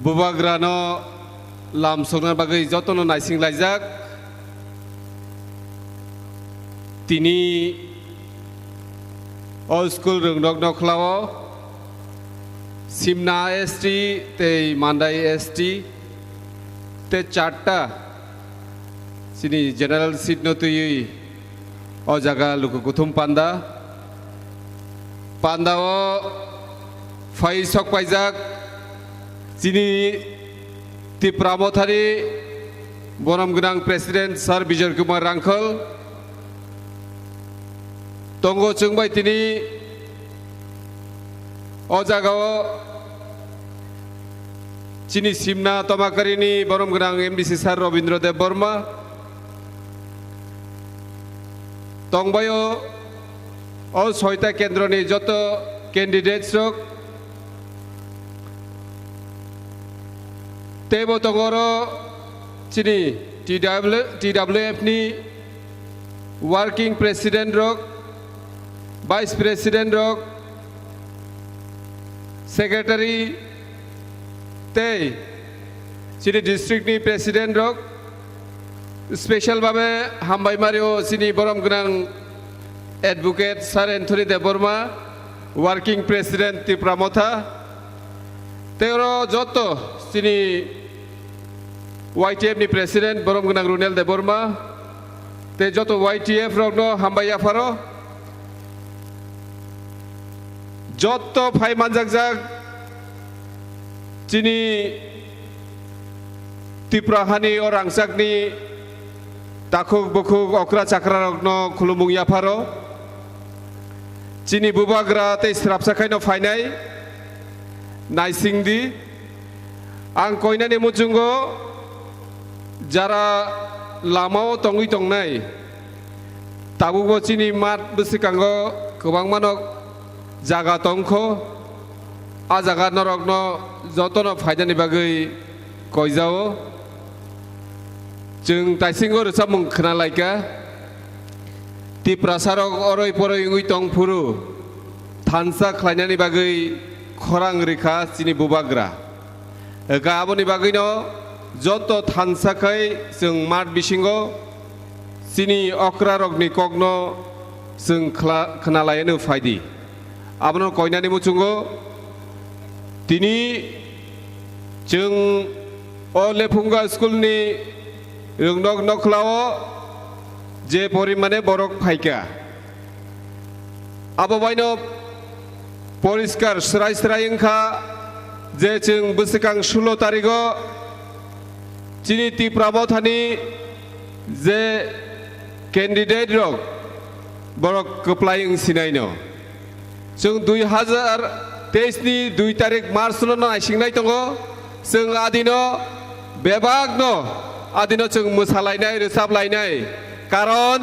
बुबाग्रानो लामसंना बागै जतन नायसिंलायजाक दिनै स्कुल रोंनक नख्लाव सिमना एसटी ते मांडाई एसटी ते 4टा सिनी जनरल सीट नतुई ओ जागा लुकु कुथुम पांदा पांदाओ फाइ सक पाइजाक सिनी तिप्रामथारी बनम गोनां प्रेसिडेंट सर बिजय कुमार रांखल तंगो चंबाय तिनी ओ जागाओ चिनी सिमना तमाकारिनी बरम गोनां एमडीसी सार रवीन्द्र देव बर्मा तंबायो ओ 6टा केंद्रनि जत कैंडिडेट्स रक तेबो तंगरो चिनी टीडब्ल्यूएफ नि वर्किंग प्रेसिडेंट रक वाइस प्रेसिडेंट रक सेक्रेटारी ते चिनी डिस्ट्रिक्ट नि प्रेसिडेंट रक स्पेशल भावे हामबाय मारियो चिनी बरम गोनां advocate sir Anthony Debbarma working president Tipra Motha तेरो जतो चिनी वाईटीएफ नि प्रेसिडेंट बरम गोनां रुनेल देवबर्मा ते जतो वाईटीएफ रकनो हामबाय आफारो जतो फाइ मानजाकजाक चिनी तिप्राहानि और रांसाकनि ताकुक बुकुक अक्रा चाक्रा रकनो खुलुमुं याफारो चिनी बुबाग्रा ते स्राबसाखायनो फाइनाय नायसिंदि आं कयनानि मुजुंगो जारा लामाव तंगै तंनाय ताबुबो चिनी मात बसिकांगो गोबां मानक जागा तंखो आ जागा नरकनो जतनो फायदानि बागै कयजाओ जों ताइसिंगो रोजामुं खोनालायका तिप्रासारक अरय परय उइ तंफुरु थानसा ख्लायनानि बागै खरां रेखा चिनि बुबाग्रा गाबोनि बागैनो जत थानसाखै जों मात बिसिंगो चिनि अक्रा रकनि कगनो जों खोनालायनो फायदि आबनो कयनानि मुचुंगो दिनै जों ओ लेफुंगा स्कुलनि रोंनक नख्लाव जे परिमाणे बरक फायका आबवायनो परिष्कार स्राय स्रायंखा जे जों बोसोरखां 16 तारिखआव चिनि तिप्रामथानि जे कैंडिडेट रक बरक कप्लायं सिनायनो जों 2023 नि 2 तारिख मार्च नायसिंनाय दङ जों आदिनो बेबागनो आदिनो जों मोसालायनाय रोजाबलायनाय कारण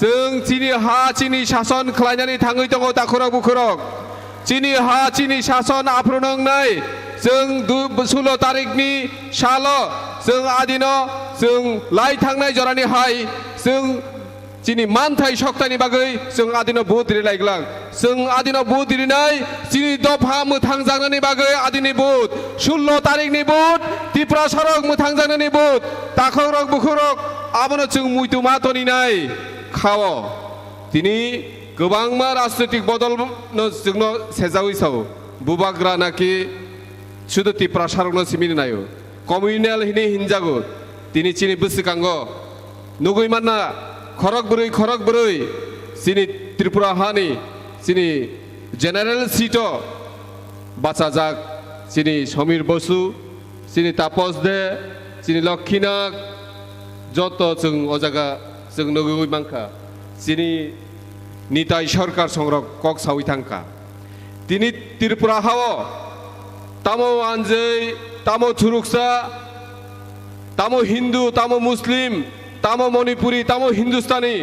जों चिनि हा चिनि शासन खालायनानै थाङै दङ दाखुराग बुखुराग चिनि हा चिनि शासन आफ्रुनांनाय जों 16 तारिखनि साल जों आदिनो जों लाय थांनाय जरानि हाय जों চিনি মানথাই সপ্তাহनि बागै जों आदिनो बुहुत रिलायग्लां जों आदिनो बुहुत रिनाय चिनि दफा मोथां जानायनि बागै आदिनि बुहुत 16 तारिखनि बुहुत त्रिपुरा सरक मोथां जानायनि बुहुत ताखरक बुखरक आबनो जों मुइतुमा तनिनाय खाओ तिनि गोबांमा राजनैतिक बदल जोंनो सेजावैसाव बुबाग्रा नाकि शुद्ध त्रिपुरा सरकनो सिमिनि नायो कमिउनेल हिनि हिनजागो तिनि चिनि बुसुकांगो नुगैमानना खरक बुरै सिनि त्रिपुरा हानि सिनि जेनेरेल सीटो बाचाजाक सिनि समीर बसु सिनि तापस दे सिनि लक्ष्मीनाग जत जों अजागा जों नुगै मांखा सिनि निताय सरकार संरक कक सावै थांखा तिनि त्रिपुरा हाओ तामो आनजै तामो थुरुकसा तामो हिंदू तामो मुस्लिम तामो मणिपुरी तामो हिंदुस्तानी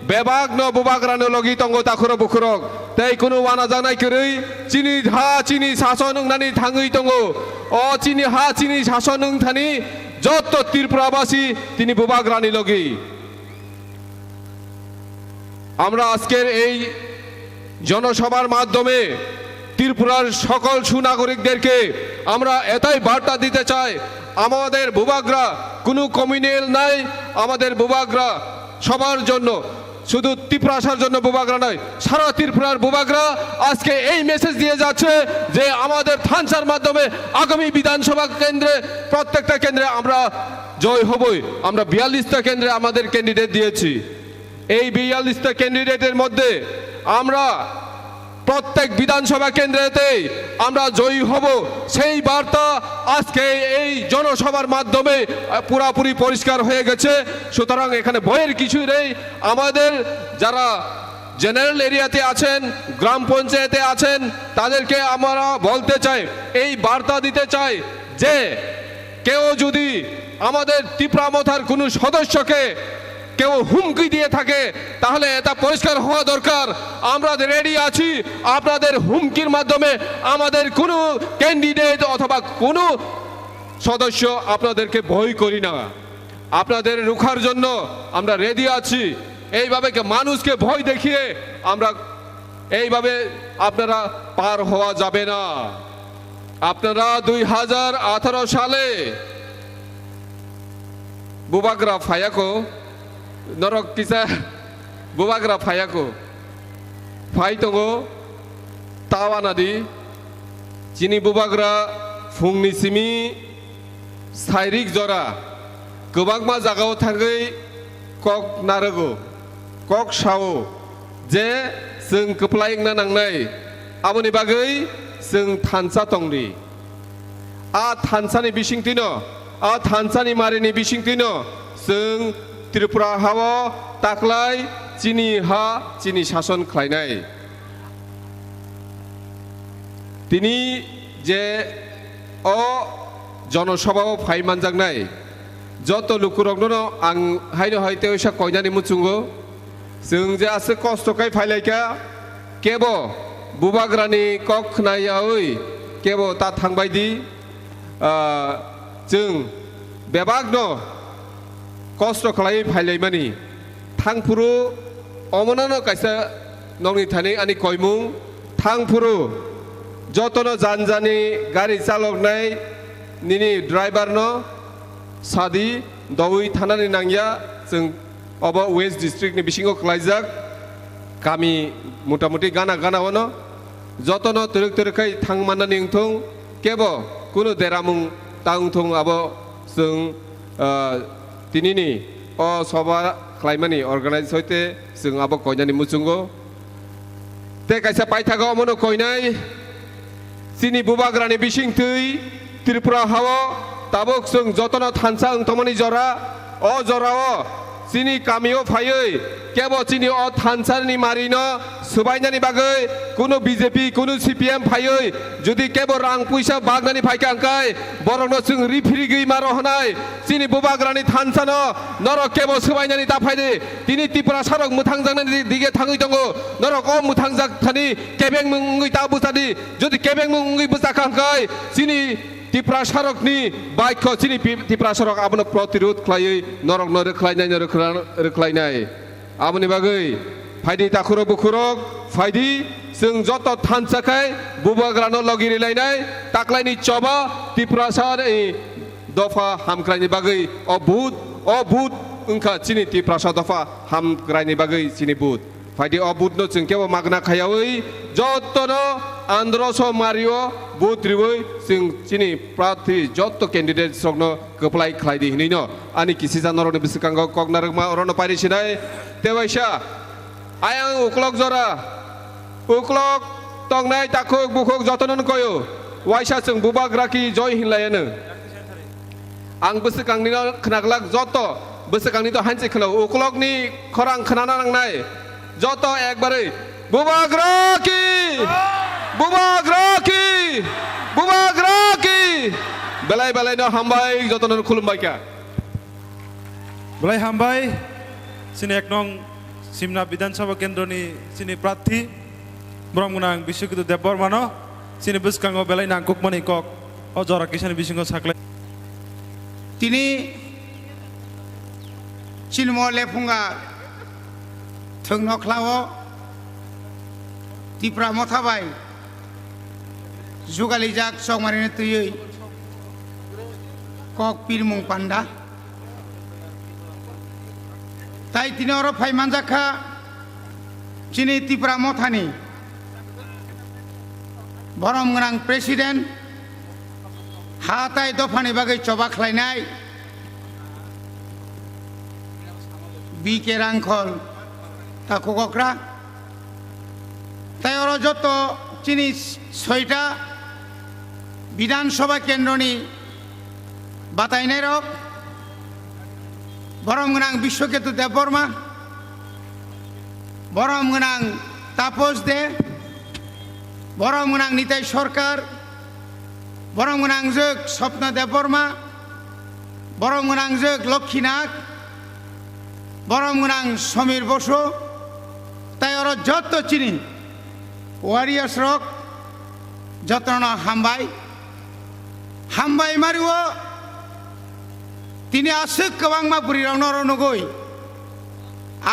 बेबागनो बुबाग्रानो लगी तंगो ताखुरो बुखुरक तै कुनु वाना जानाय करै चिनि हा चिनि शासन नंनानै थाङै तंगो अ चिनि हा चिनि शासन नंथानि যত ত্রিপুরাবাসী তিনি বুবাগ্রানি লগি আমরা আজকের এই জনসভার মাধ্যমে ত্রিপুরার সকল সুনাগরিকদেরকে আমরা এটাই বার্তা দিতে চাই আমাদের বুবাগ্রা কোনো কমিউনাল নাই আমাদের বুবাগ্রা সবার জন্য শুধু ত্রিপুরার জন্য বুবাগ্রা নয় সারা ত্রিপুরার বুবাগ্রা আজকে এই মেসেজ দিয়ে যাচ্ছে যে আমাদের থানসার মাধ্যমে আগামী বিধানসভা কেন্দ্রে প্রত্যেকটা কেন্দ্রে আমরা জয় হবই আমরা 42টা কেন্দ্রে আমাদের ক্যান্ডিডেট দিয়েছি এই 42টা ক্যান্ডিডেটের মধ্যে আমরা প্রত্যেক বিধানসভা কেন্দ্রেতে আমরা জয়ী হব সেই বার্তা আজকে এই জনসভার মাধ্যমে পুরোপুরি পরিষ্কার হয়ে গেছে সুতরাং এখানে ভয়ের কিছু নেই আমাদের যারা জেনারেল এরিয়াতে আছেন গ্রাম পঞ্চায়েতে আছেন তাদেরকে আমরা বলতে চাই এই বার্তা দিতে চাই যে কেউ যদি আমাদের ত্রিপুরা মথার কোনো সদস্যকে কেউ হুমকি দিয়ে থাকে তাহলে এটা পরিষ্কার হওয়া দরকার আমরা রেডি আছি আপনাদের হুমকির মাধ্যমে আমাদের কোনো ক্যান্ডিডেট অথবা কোনো সদস্য আপনাদেরকে ভয় করি না আপনাদের রক্ষার জন্য আমরা রেডি আছি এইভাবে মানুষকে ভয় দেখিয়ে আমরা এইভাবে আপনারা পার হওয়া যাবে না আপনারা 2018 সালে বুবাগ্রা ফায়াকো नरक किसा बुबाग्रा फायाको फाइ दङो तावानादि चिनि बुबाग्रा फुंनि सिमि साइरिक जरा गोबांमा जागाव थाङै कक नारगो कक सावो जे जों कोप्लायना नांनाय आबोनि बागै जों थानसा दंदि आ थानसानि बिसिंतिनो आ थानसानि मारिनि बिसिंतिनो जों त्रिपुरा हाओ ताक्लाय चिनि हा चिनि शासन खालायनाय तिनि जे अ जनसभाओ फाइमानजांनाय जत लुकुरगनो आं हायनो हायते ओइसा कयनानि मुचुंगो जों जे आसे कष्टखाय फायलायका केबो बुबाग्रानि कक नायावै केबो ता थांबायदि जों बेबागनो कष्ट खालाय फायलायमानि थांफुरु अमनानो कायसा नंनि थानि आनि कयमुं थांफुरु जतनो जानजानि गारि चालकनाय निनि ड्राइभारनो सादि दवै थानानि नांगिया जों अब वेस्ट डिस्ट्रिक्टनि बिसिङाव खालायजाक गामि मुटामुटि गाना गानावनो जतनो तुरुक तुरुकै थांमानानि ओंथों केबो कुनु देरामुं तांथों अब जों तिनिनि अ सभा खालायमानि अर्गानाइज हयते जों अब कयनानि मुचुंगो ते कायसा पाइथागो अमनो कयनाय चिनि बुबाग्रानि बिसिंथै त्रिपुरा हाओ ताबक जों जतन थानसा ओंथमनि जरा अ जराओ चिनि कामिओ फायै केबो चिनि अ थानसानि मारिनो सुबायनानि बागै कुनु बीजेपी कुनु सीपीएम फायै जुदि केबो रां पैसा बागनानि फायखांखाय बरनो जों रिफिरि गै मारो हनाय चिनि बुबाग्रानि थानसानो नरक केबो सुबायनानि दाफायदे तिनि त्रिपुरा सरक मुथांजांनानि दिगे थाङै दङ नरक अ मुथांजाक थानि केबें मुंगै ता बुसादि जुदि केबें मुंगै बुसाखांखाय चिनि त्रिपुरा सरकनि बाइकखौ चिनि त्रिपुरा सरक आबनो प्रतिरोध खालायै नरक रोख्लायनाय रोख्लायनाय aboni bagai faidi takhuro bukhurok faidi जों जत थानसाखाय बुबाग्रानो लगि रिलायनाय ताक्लायनि चबा तिप्रासार दफा हामक्रायनि बागै अभूत उनखा चिनि तिप्रासा दफा हामक्रायनि बागै चिनि बुत फायदि अभूतनो जों केव मागना खायावै जतनो आंध्रसो मारियो बुत रिवै जों चिनि प्रार्थी जत कैंडिडेट सगनो कप्लाय खायदि हिनैनो आनि किसि जानरनो बिसकांगो कगनारगमा अरनो पारिसिनाय तेवाइसा आयां उक्लक जरा उक्लक तंगनाय ताखुक बुखुक जतनन कयो वाइसा जों बुबाग्राखि जय हिनलायानो आं बोसोखांनिनो खोनाग्लाक जत बोसोखांनि तो हानसे खोनाव उक्लकनि खरां खोनाना नांनाय जत एकबारै बुबाग्राखि बुबाग्राखि बुबाग्राखि बेलाय बेलायनो हामबाय जतनन खुलुमबायका बेलाय हामबाय सिनि एक नं सिमना विधानसभा केन्द्रनि सिनि प्रार्थी ब्रह्मगुनां बिश्वकुतु देब बर्मानो सिनि बुसकांगो बेलाय नांकुकमनि कक अ जरा किसान बिसिंगो साख्लाय तिनी चिनमो लेफुंगा थंनख्लाओ तिप्रा मथाबाय जुगालिजाक सगमारिनो तुयै कक पिरमुं पान्डा ताई तिनी अर फाइमानजाखा चिनी तिप्रा मथानि बरमगोनां प्रेसिडेंट हाताय दफानि बागै चबा खालायनाय बिके रांखल ताकुगक्रा ताई अर जत चिनी 6टा विधानसभा केन्द्रनि बातायनाय रक बरमगोनां बिश्वकेतु देबबर्मा बरमगोनां तापस दे बरमगोनां निताय सरकार बरमगोनां जोग स्वप्न देबबर्मा बरमगोनां जोग लक्ष्मीनाथ बरमगोनां समीर बसु ताई अर जत चिनी वारियर्स रक जतन हामबाय हामबाय मारिओ तिनी आसुक गोबांमा बुरिरावनो रनगै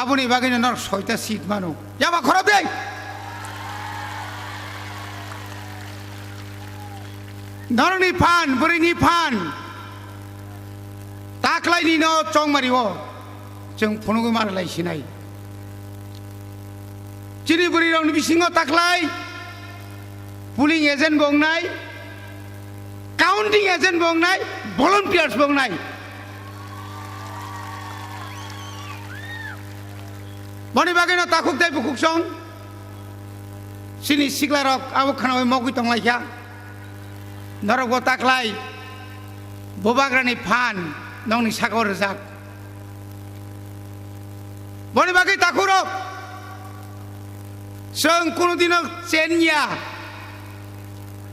आबुनि बागैनो नर 6टा सीट मानो याबा खराब दे नरनि फान बुरिनि फान ताक्लायनि न चंमारिओ जों फनुगै मारलायसिनाय चिनि बुरिरावनि बिसिङाव ताक्लाय पुलिं एजेन्ट बंनाय काउन्टिं एजेन्ट बंनाय भलन्टियार्स बंनाय बनि बागैनो ताकुक दाय बुकुक सं सिनि सिग्लारक आबो खानावै मगै तंलायखा नरगो ताक्लाय बुबाग्रानि फान नंनि सागाव रोजाक बनि बागै ताकुरक जों कुनुदिनो चेनिया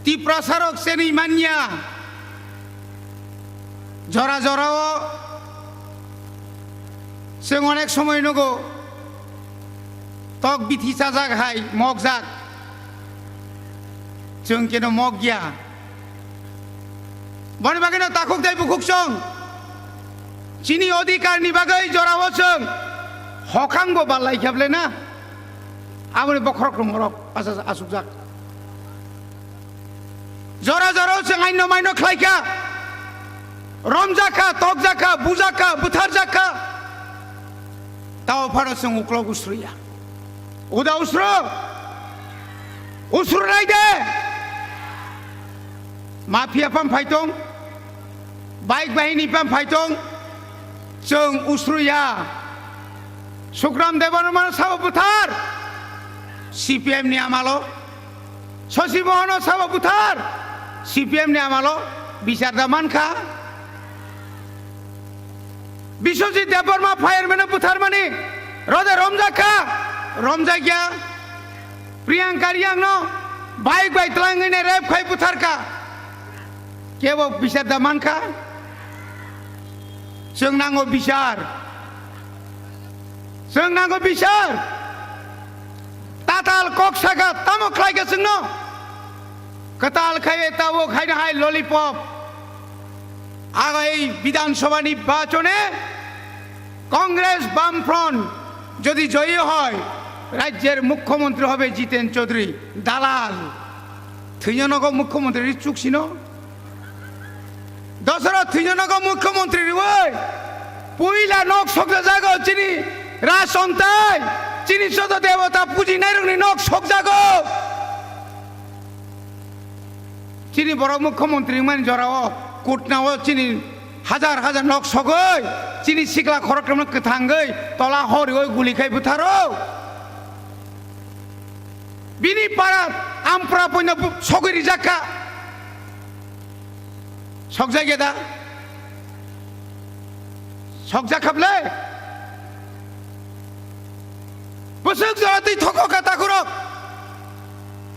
तिप्रासारक चेनि मानिया जरा जराओ जों अनेक समय नगो तक बिथि चाजाक हाय मग जाक जों केनो मग गया बनि बागैनो ताकुक दाय बुकुक सं चिनि अधिकारनि बागै जराओ जों हखांबो बालायखाबले ना आबुनि बखरक रंगरक आसुक जाक जरा जरा जों आइनो माइनो खालायखा रमजाखा तकजाखा बुजाखा बुथारजाखा ताव फारो जों उक्लक उसरुया उदा उसरुनाय दे माफिया पाम फाइटं बाइक बाहिनी पाम फाइटं जों उसरुया सुग्राम देबबर्मा साबो बुथार CPM नि आमालो शशि मोहन साबो बुथार CPM नि आमालो बिचारदा मानखा विश्वजित देबबर्मा फायरमैन बुथार माने रदे रमजाखा रमजा गया प्रियंका रियांगनो बाइक बाइक तलांगैने रेप खाय बुथारका केवो बिचारदा मानखा जों नांगौ बिचार जों नांगौ बिचार ताताल कक्सागा तामो खायगा जोंनो कताल खाय तावो खायनो हाय ललिपप आगाय विधानसभा निर्वाचने कांग्रेस बामफ्रन्ट যদি জয়ী হয় রাজ্যের মুখ্যমন্ত্রী হবে জিতেন চৌধুরী দালাল থৈজনক মুখ্যমন্ত্রী চুকছিন দশরথ থৈজনক মুখ্যমন্ত্রী ওই পইলা নখ সকজা জাগো চিনি রাজসন্তাই চিনি সদ দেবতা পুজি নাইরংনি নখ সক জাগো চিনি বড় মুখ্যমন্ত্রী মানে জরাও কোটনাও চিনি হাজার হাজার নখ সগৈ চিনি সিকলা খরক্রম থাঙ্গৈ তলা হরি ওই গুলি খাই বুথারো বিনি পাড়া আমপ্রা পয়না সগরি জাকা সক জায়গা দা সক জাখাবলে বসক জরাতি থক কাতা করক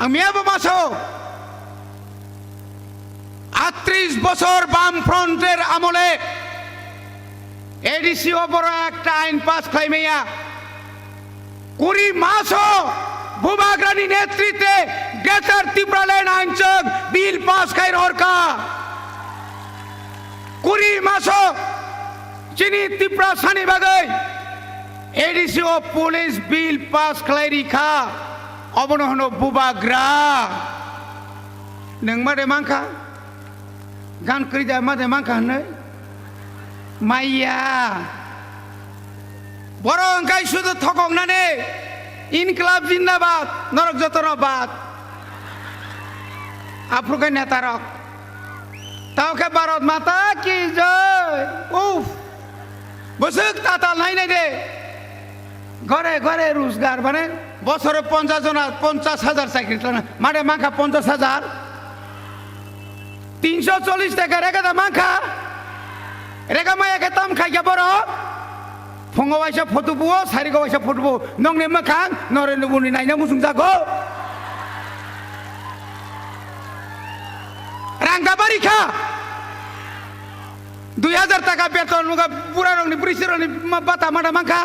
আমি আবো মাসো 38 বছর বাম ফ্রন্টের আমলে এডিসি বড় একটা আইন পাস খাইমেয়া 20 মাসও ভূভাগ্রানী নেতৃত্বে গ্রেটার ত্রিপুরাল্যান্ড আইনচক বিল পাস খাই রহরকা 20 মাসও চিনি ত্রিপুরা সানি বাগৈ এডিসি ও পুলিশ বিল পাস খাই রিখা অবনহন ভূভাগ্রা নং মাদে মাংখা গান করি দা মাদে মাংখা হनै মাইয়া বড় অঙ্কাই শুধু থকংনানে ইনকলাব জিন্দাবাদ নরক যতনবাদ আফ্রিকান নেতারক তাওকে ভারত মাতা কি জয় উফ বসুক তাতাল নাই নাই দে ঘরে ঘরে রোজগার মানে বছরে 50,000 চাকরি মাঠে মাখা 50,000 340 টাকা রেখা দা মাখা রেখা মায়াকে তাম খাইয়া বড় फुङाव आइसा फटुबो सारिगाव आइसा फटुबो नंने मोखां नरेन्द्र मोदी नायना मुसुं जागो रांगाबारिखा 2000 টাকা বেতন মুগা পুরা রংনি ব্রিসিরনি বাতা মাডা মাখা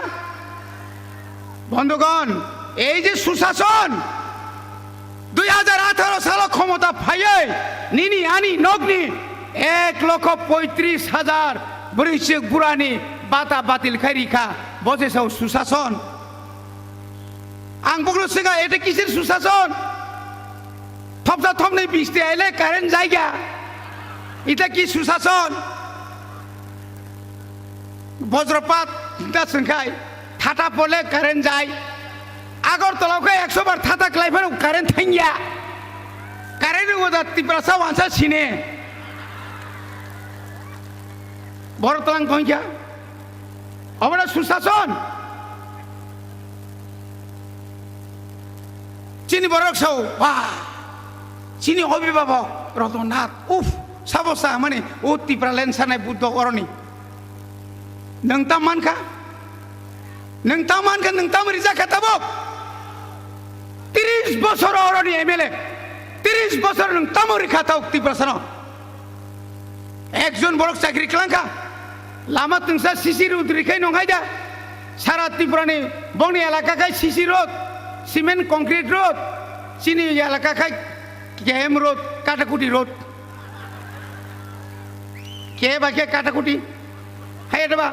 বন্ধুগণ এই যে সুশাসন 2018 সাল ক্ষমতা ফাইয়ে নিনি আনি নগ্নি 1,35,000 বরিশিক বুড়ানি বাতা বাতিল খাইরিখা বসেছাও সুশাসন আং বগলো সিগা এটা কিসের সুশাসন থপসা থপনে বৃষ্টি আইলে কারেন্ট জায়গা এটা কি সুশাসন বজ্রপাত দাসংখাই থাটা পড়লে কারেন্ট যায় আগরতলাকে 100 বার থাতা ক্লাইফানো কারেন্ট থাইয়া কারেন্ট ওদা ত্রিপুরা ওয়ানসা সিনে বড়তলাং কইয়া আমরা সুশাসন চিনি বরকসাও বাহ চিনি অভিভাবক রতননাথ উফ সাবসা মানে ও ত্রিপুরাল্যান্ড সানায় বুদ্ধ অরণি নংতামানখা নংতামরি জাখা তাবক 30 বছর অরণি এমএলএ 30 বছর নংতামরি খাতাও ত্রিপুরা সানো একজন বড় চাকরি ক্লাঙ্কা লামা তুংসা সিসি রোড রিখাই নংহাইদা সারা ত্রিপুরানি বংনি এলাকাকাই CC road cement concrete road চিনি এলাকাকাই কেএম রোড কাটাকুটি রোড কে বাকে কাটাকুটি হাই দেবা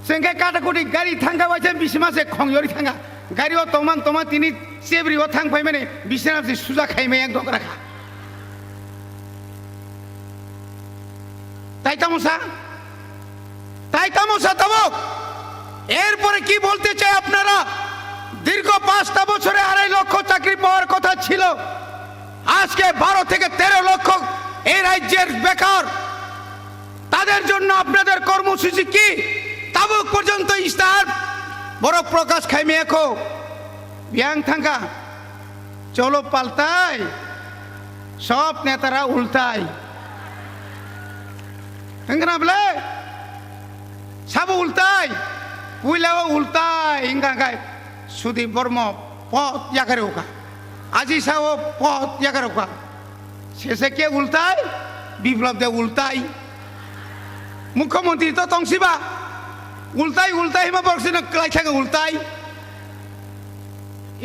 সেঙ্গে কাটাকুটি গাড়ি থাঙ্গা বাইছে বিসমাসে খংজরি থাঙ্গা গাড়িও তমান তিনি সেবরিও থাং ফাই মানে বিসনাসে সুজা খাইমে এক দক রাখা তাই তামসা তাবক এরপরে কি বলতে চাই আপনারা দীর্ঘ 5টা বছরে 2.5 লক্ষ চাকরি পাওয়ার কথা ছিল আজকে 12 থেকে 13 লক্ষ এই রাজ্যের বেকার তাদের জন্য আপনাদের কর্মসূচি কি তাবক পর্যন্ত ইস্তাহার বড় প্রকাশ খাইমে এখো বিয়াং থাঙ্গা চলো পাল্টাই সব নেতারা উল্টায় হেঙ্গনা বলে সব উল্টাই উইলাও উল্টাই হিঙ্গাঙ্গাই সুদীপ বর্ম পথ ইয়াকারে ওকা আজি সাও পথ ইয়াকারে ওকা শেষে কে উল্টাই বিপ্লব দে উল্টাই মুখ্যমন্ত্রী তো তংসিবা উল্টাই হিমা বরসিন ক্লাইখাঙ্গে উল্টাই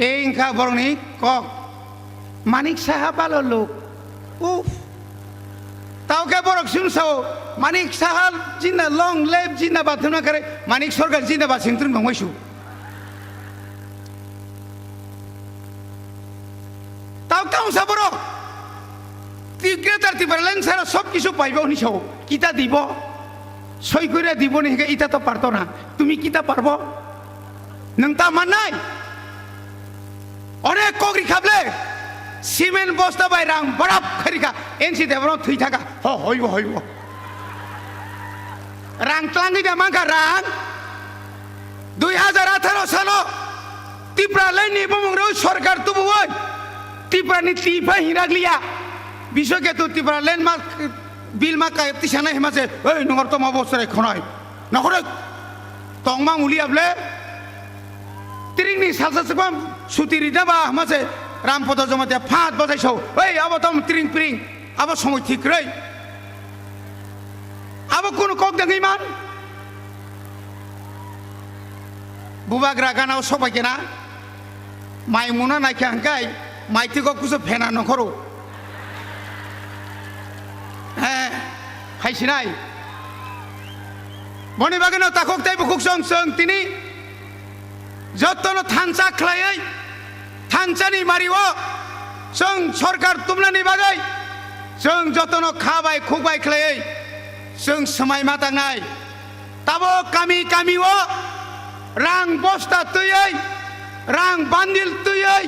এই ইনকা বরংনি কক মানিক সাহা ভালো লোক উফ তাওকে বরক শুনছাও মানিক সাহাল জিন্না লং লেভ জিন্দাবাদ হোনা করে মানিক সরকার জিন্দাবাদ সিংতুন ভংমাইছু তার ত্রিপুরালেন স্যার সব কিছু পাইব নিছাও কিতা দিব সই করে দিব নি ইটা তো পারতো না তুমি কিতা পারবো নং তা মাননাই অনেক কগরি খাবলে সিমেন্ট বস্তা বাই রাং বরাব খারিকা এনসি দেবর থুই থাকা হইব হইব রাং ক্লাঙ্গি দে মাঙ্কা রাং 2018 সালো ত্রিপুরালেননি বমংরে সরকার তুবু ওই ত্রিপুরানি টিফা হিরাগলিয়া বিশ্বকে তো ত্রিপুরালেন মা বিল মা কায় তিসানা হেমাছে ওই নগর তো অবস্থা খনয় নগরে তংমা উলিয়াবলে তিরিংনি সালসাসবাম সুতিরি দাবা হামাছে রামপদ জমাতে ফাঁদ বজাইছৌ ওই আবার তম তিরিং পিরিং আবার সময় ঠিক রই আবার কোন কক দেঙ্গি মান বুবাগ্রা গানাও সবাইকে না মাই মুনা নাইকে হাঙ্কাই মাইতিক কুসো ফেনা নখরো হ্যাঁ খাইছি নাই বনি বাগানো তাকক তাই বুকুক সং সং তিনি যতন থানসা খ্লাयै থানসানি মারিও সং সরকার তুমনানি বাগাই সং যতন খাবাই খুবাই খ্লাयै সং समाय মাতাंनाय তাবো কামি কামিও রাং বস্তা তুইयै রাং বান্দিল তুইयै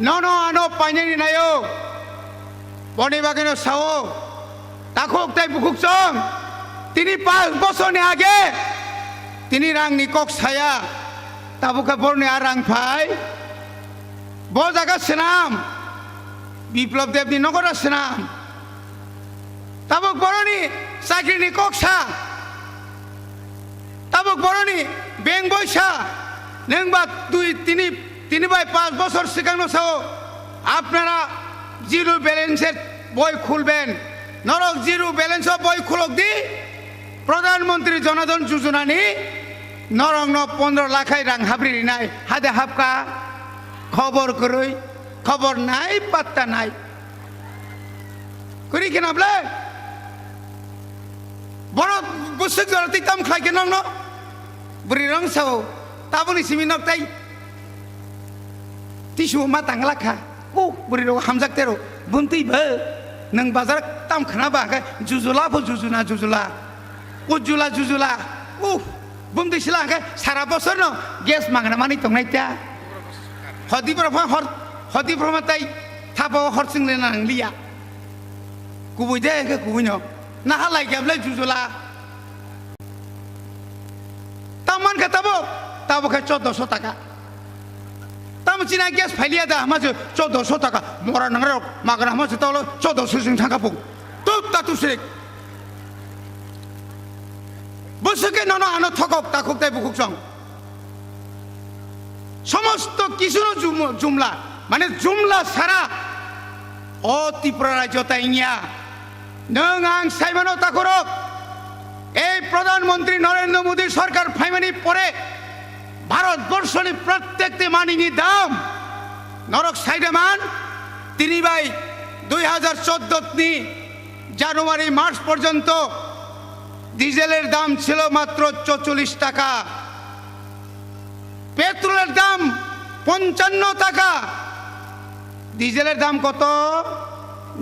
ননো আনো পাইনানি নাयो বনি বাগানো সাও তাকক তাই বুকুক সং তিনি 5 বছরনি আগে তিনি রাংনি কক ছায়া তাবুকা বর্ণে আর রাং ফাই ব জায়গা সেনাম বিপ্লব দেবনি নগর সেনাম তাবুক বরণি চাকরিনি ককসা তাবুক বরণি বেং বৈসা নেংবা 2 বাই 5 বছর সিগানো সাও আপনারা জিরো ব্যালেন্সের বই খুলবেন নরক জিরো ব্যালেন্স বই খুলক দি প্রধানমন্ত্রী জনধন যোজনা নি নরং 15 লাখাই রাং হাবরি নাই হাদে হাবকা খবর করই খবর নাই পাত্তা নাই করি কেনাবলে বড় বুসুক জরতি তাম খাই কেন ন বুড়ি রং সাও তাবনি সিমিনক তাই টিসু মা তাংলা খা ও বুড়ি রং হামজাক তেরো বুনতি বে নং বাজার তাম খানা বা জুজুলা ফো জুজুনা জুজুলা উজুলা জুজুলা ও বুমদি সিলা সারা বছর ন গ্যাস মাগনা মানি তংনাই তা হদি ব্রহ্মা তাই থাপাও হরসিংলে নাংলিয়া কুবুই দে কুবুই ন না হালাই গাবলে জুজুলা তামান খাতাবো তাবো খাই 1400 টাকা তাম চিনা গ্যাস ফাইলিয়া দা হামাজে 1400 টাকা মরা নাংরে মাগনা হামাজে তাহলে 1400 সিং টাকা পো তো তাতুসে বসকে নন আনো থকক তাকক তাই বুকুক সং সমস্ত কিছু জুমলা মানে জুমলা সারা ও ত্রিপুরা রাজ্য তাইনিয়া নং আং সাইমানো তাকরক এই প্রধানমন্ত্রী নরেন্দ্র মোদী সরকার ফাইমানি পরে ভারতবর্ষের প্রত্যেকটি মানিনি দাম নরক সাইডে মান তিনি বাই 2014 নি জানুয়ারি মার্চ পর্যন্ত ডিজেলের দাম ছিল মাত্র 44 টাকা পেট্রোলের দাম 55 টাকা ডিজেলের দাম কত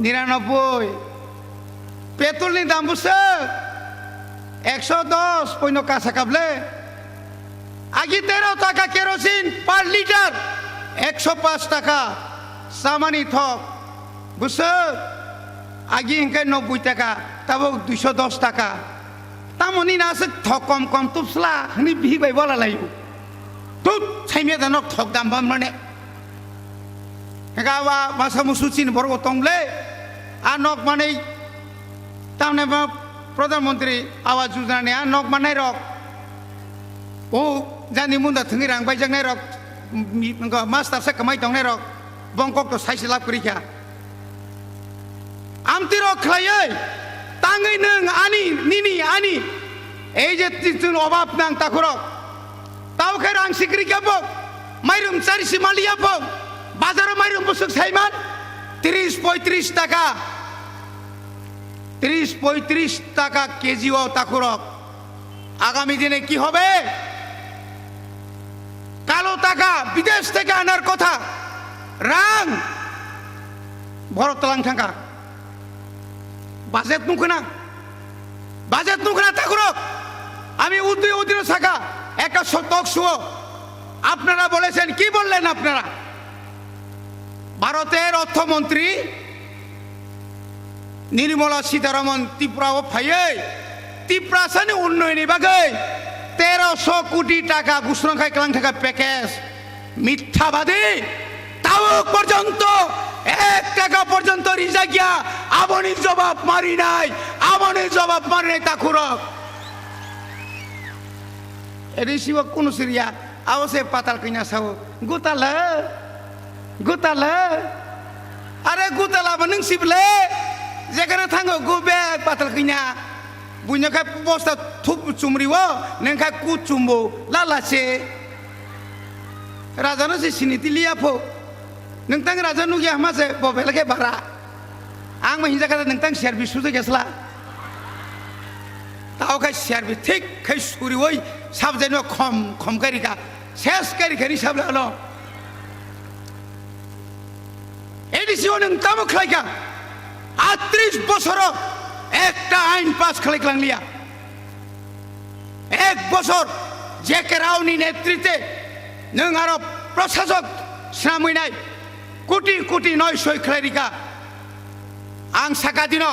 99 পেট্রোলের দাম বুঝছে 110 পয়নো কাঁচা কাবলে আগে 13 টাকা কেরোসিন পার লিটার 105 টাকা সামানি থক বুঝছে আগে ইনকে 90 টাকা তাবো 210 টাকা তামনি না আছে থক কম কম তুপসলা হনি বিবাই বলা লাইও তুত ছাইমে দানক থক দাম বাম মানে হেগাওয়া মাসা মুসুচিন বড় তংলে আনক মানে তামনে প্রধানমন্ত্রী আবাস যোজনা নে আনক মানে রক ও জানি মুন্দা থঙ্গি রাং বাইজাংনাই রক মাস্টার সে কামাই তংনাই রক বংকক তো সাইসে লাভ করিখা আমতি রক খাইयै তাঙ্গै नों आनी निनी आनी এই যে তিন অভাব নাং তাকরক তাও কে রাং সিকরি কাবো মাইরুম চারিসি মালিয়া পো বাজারে মাইরুম বসুক সাইমান 30-35 টাকা 30-35 টাকা কেজি ও তাকরক আগামী দিনে কি হবে কালো টাকা বিদেশ থেকে আনার কথা রাং ভরতলাং থাকা বাজেট নুখনা ঠাকুরক আমি উদ্দিন শাখা একটা টক শো আপনারা বলেছেন কি বললেন আপনারা ভারতের অর্থমন্ত্রী নির্মলা সীতারামন ত্রিপুরাও ফাইয়ে ত্রিপুরাসানি উন্নয়নী বাগে 1300 কোটি টাকা ঘোষণা খাইকলাং থাকা প্যাকেজ মিথ্যাবাদী তাও পর্যন্ত 1 টাকা পর্যন্ত রিজা গিয়া আপনি জবাব মারি নাই তাকুরক এরি শিব কোন সিরিয়া আওসে পাতাল কিনা সাও গুতালে আরে গুতালা নং সিবলে যেখানে থাঙ্গো গুবে পাতাল কিনা বুঝনাখাय বস্তা থুপ চুমরিও নংখাय কু চুমবো লালাছে রাজানো সে সিনিতি লিয়াফো नोंथां राजा नुगिया मासे बबेलके बारा आं महिजा का नोंथां सार्भिस सुजे गेसला तावखाय सार्भिस ठीक खाय सुरि ओइ साबजेनो खम गारिका सेस गारिखानि साबलानो एडिसिओ नोंथां खालायका 38 বছর একটা আইন পাস খালাইक्लांलिया 1 বছর যে কেরাউনি নেতৃত্বে नों आरो प्रशासक सामैनाय কোটি কোটি 900 খেলারিকা আং সাকা দিন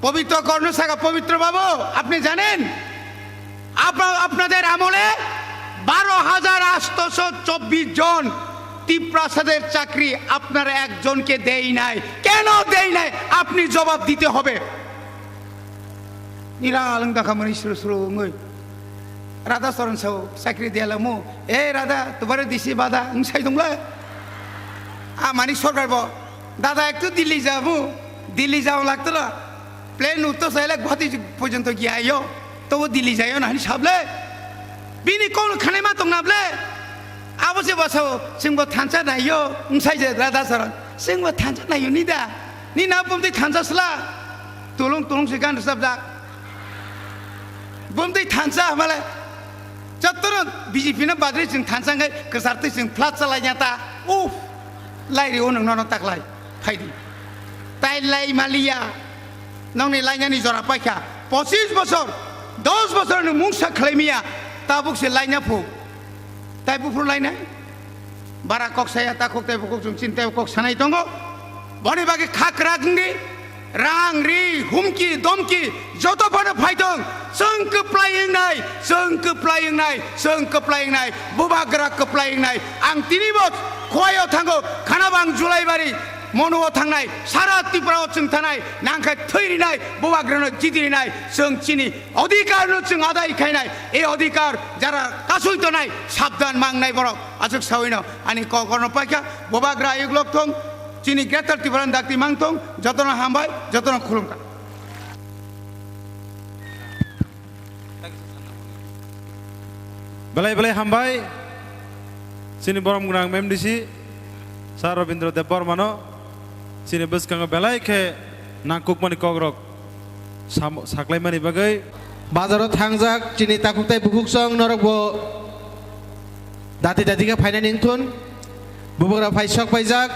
পবিত্র কর্ণ সাকা পবিত্র বাবু আপনি জানেন আপনাদের আমলে 12,824 জন ত্রিপ্রাসাদের চাকরি আপনারা একজনকে দেই নাই কেন দেই নাই আপনি জবাব দিতে হবে নিরালং দাখামনি সুরুঙ্গই রাধা সরণ সাও চাকরি দিয়ালামু এ রাধা তোমারে দিছি বাধা সাই দংলা मानी सरकार बो दादा एक तो दिल्ली जाओ लगता ना प्लेन उत्तर से गुवाहाटी पर्यंत गया यो तो वो दिल्ली जायो ना साबले बिनी कौन खाने में तो नाबले अब से बसो सिंगो थांचा ना यो उनसाइजे राधा सरन सिंगो थांचा ना यो निदा नि ना बुमती थांचा सला तुलुंग से गान सब दा बुमती थांचा हमारे जत्तर बीजेपी ना बादरी सिंग थांचा गए कसरते सिंग फ्लैट चला जाता उफ लाइरे उन नन तकलाय फाइदी ताई लाई मालिया नंनि लाइनानि जरा पाइखा 25 বছর 10 বছর नु मुंसा खलाइमिया ताबुकसे लाइना फु ताइ बुफुर लाइना बारा कक्साया ताखक ताइ बुकक जों चिन्ताय कक सानाय दंगो बनि बागे खाकरागनि रां रि हुमकी दमकी जतो बनो फाइदों जों कप्लायिंनाय बुबाग्रा कप्लायिंनाय आं 3 बছর खवायाव थांगो खानाबां जुलाइबारि मन'आव थांनाय सारा त्रिपुरायाव जों थानाय नांखाय थैरिनाय बबाग्रानो जिदिरिनाय जों चिनि अधिकारनो जों आदाय खायनाय ए अधिकार जारा कासुइतनाय साबधान मांगनाय बरक आजक सावैनो आनि ककरनो पाइका बबाग्रा इगलक थं चिनि ग्रेटार त्रिपुरान दाक्ति मांथं जतन हामबाय जतन खुलुमका बेलाय हामबाय Sini borom gunang MDC Sar Robindra Dev Barmano Sini beskang belai ke nangkuk mani kogrok saklai mani bagai বাজারত থাংজাক চিনি তাকুকতাই বুকুকসং নরক bo দাতি ke ফাইনা নিংথুন বুবগরা ফাইসক ফাইজাক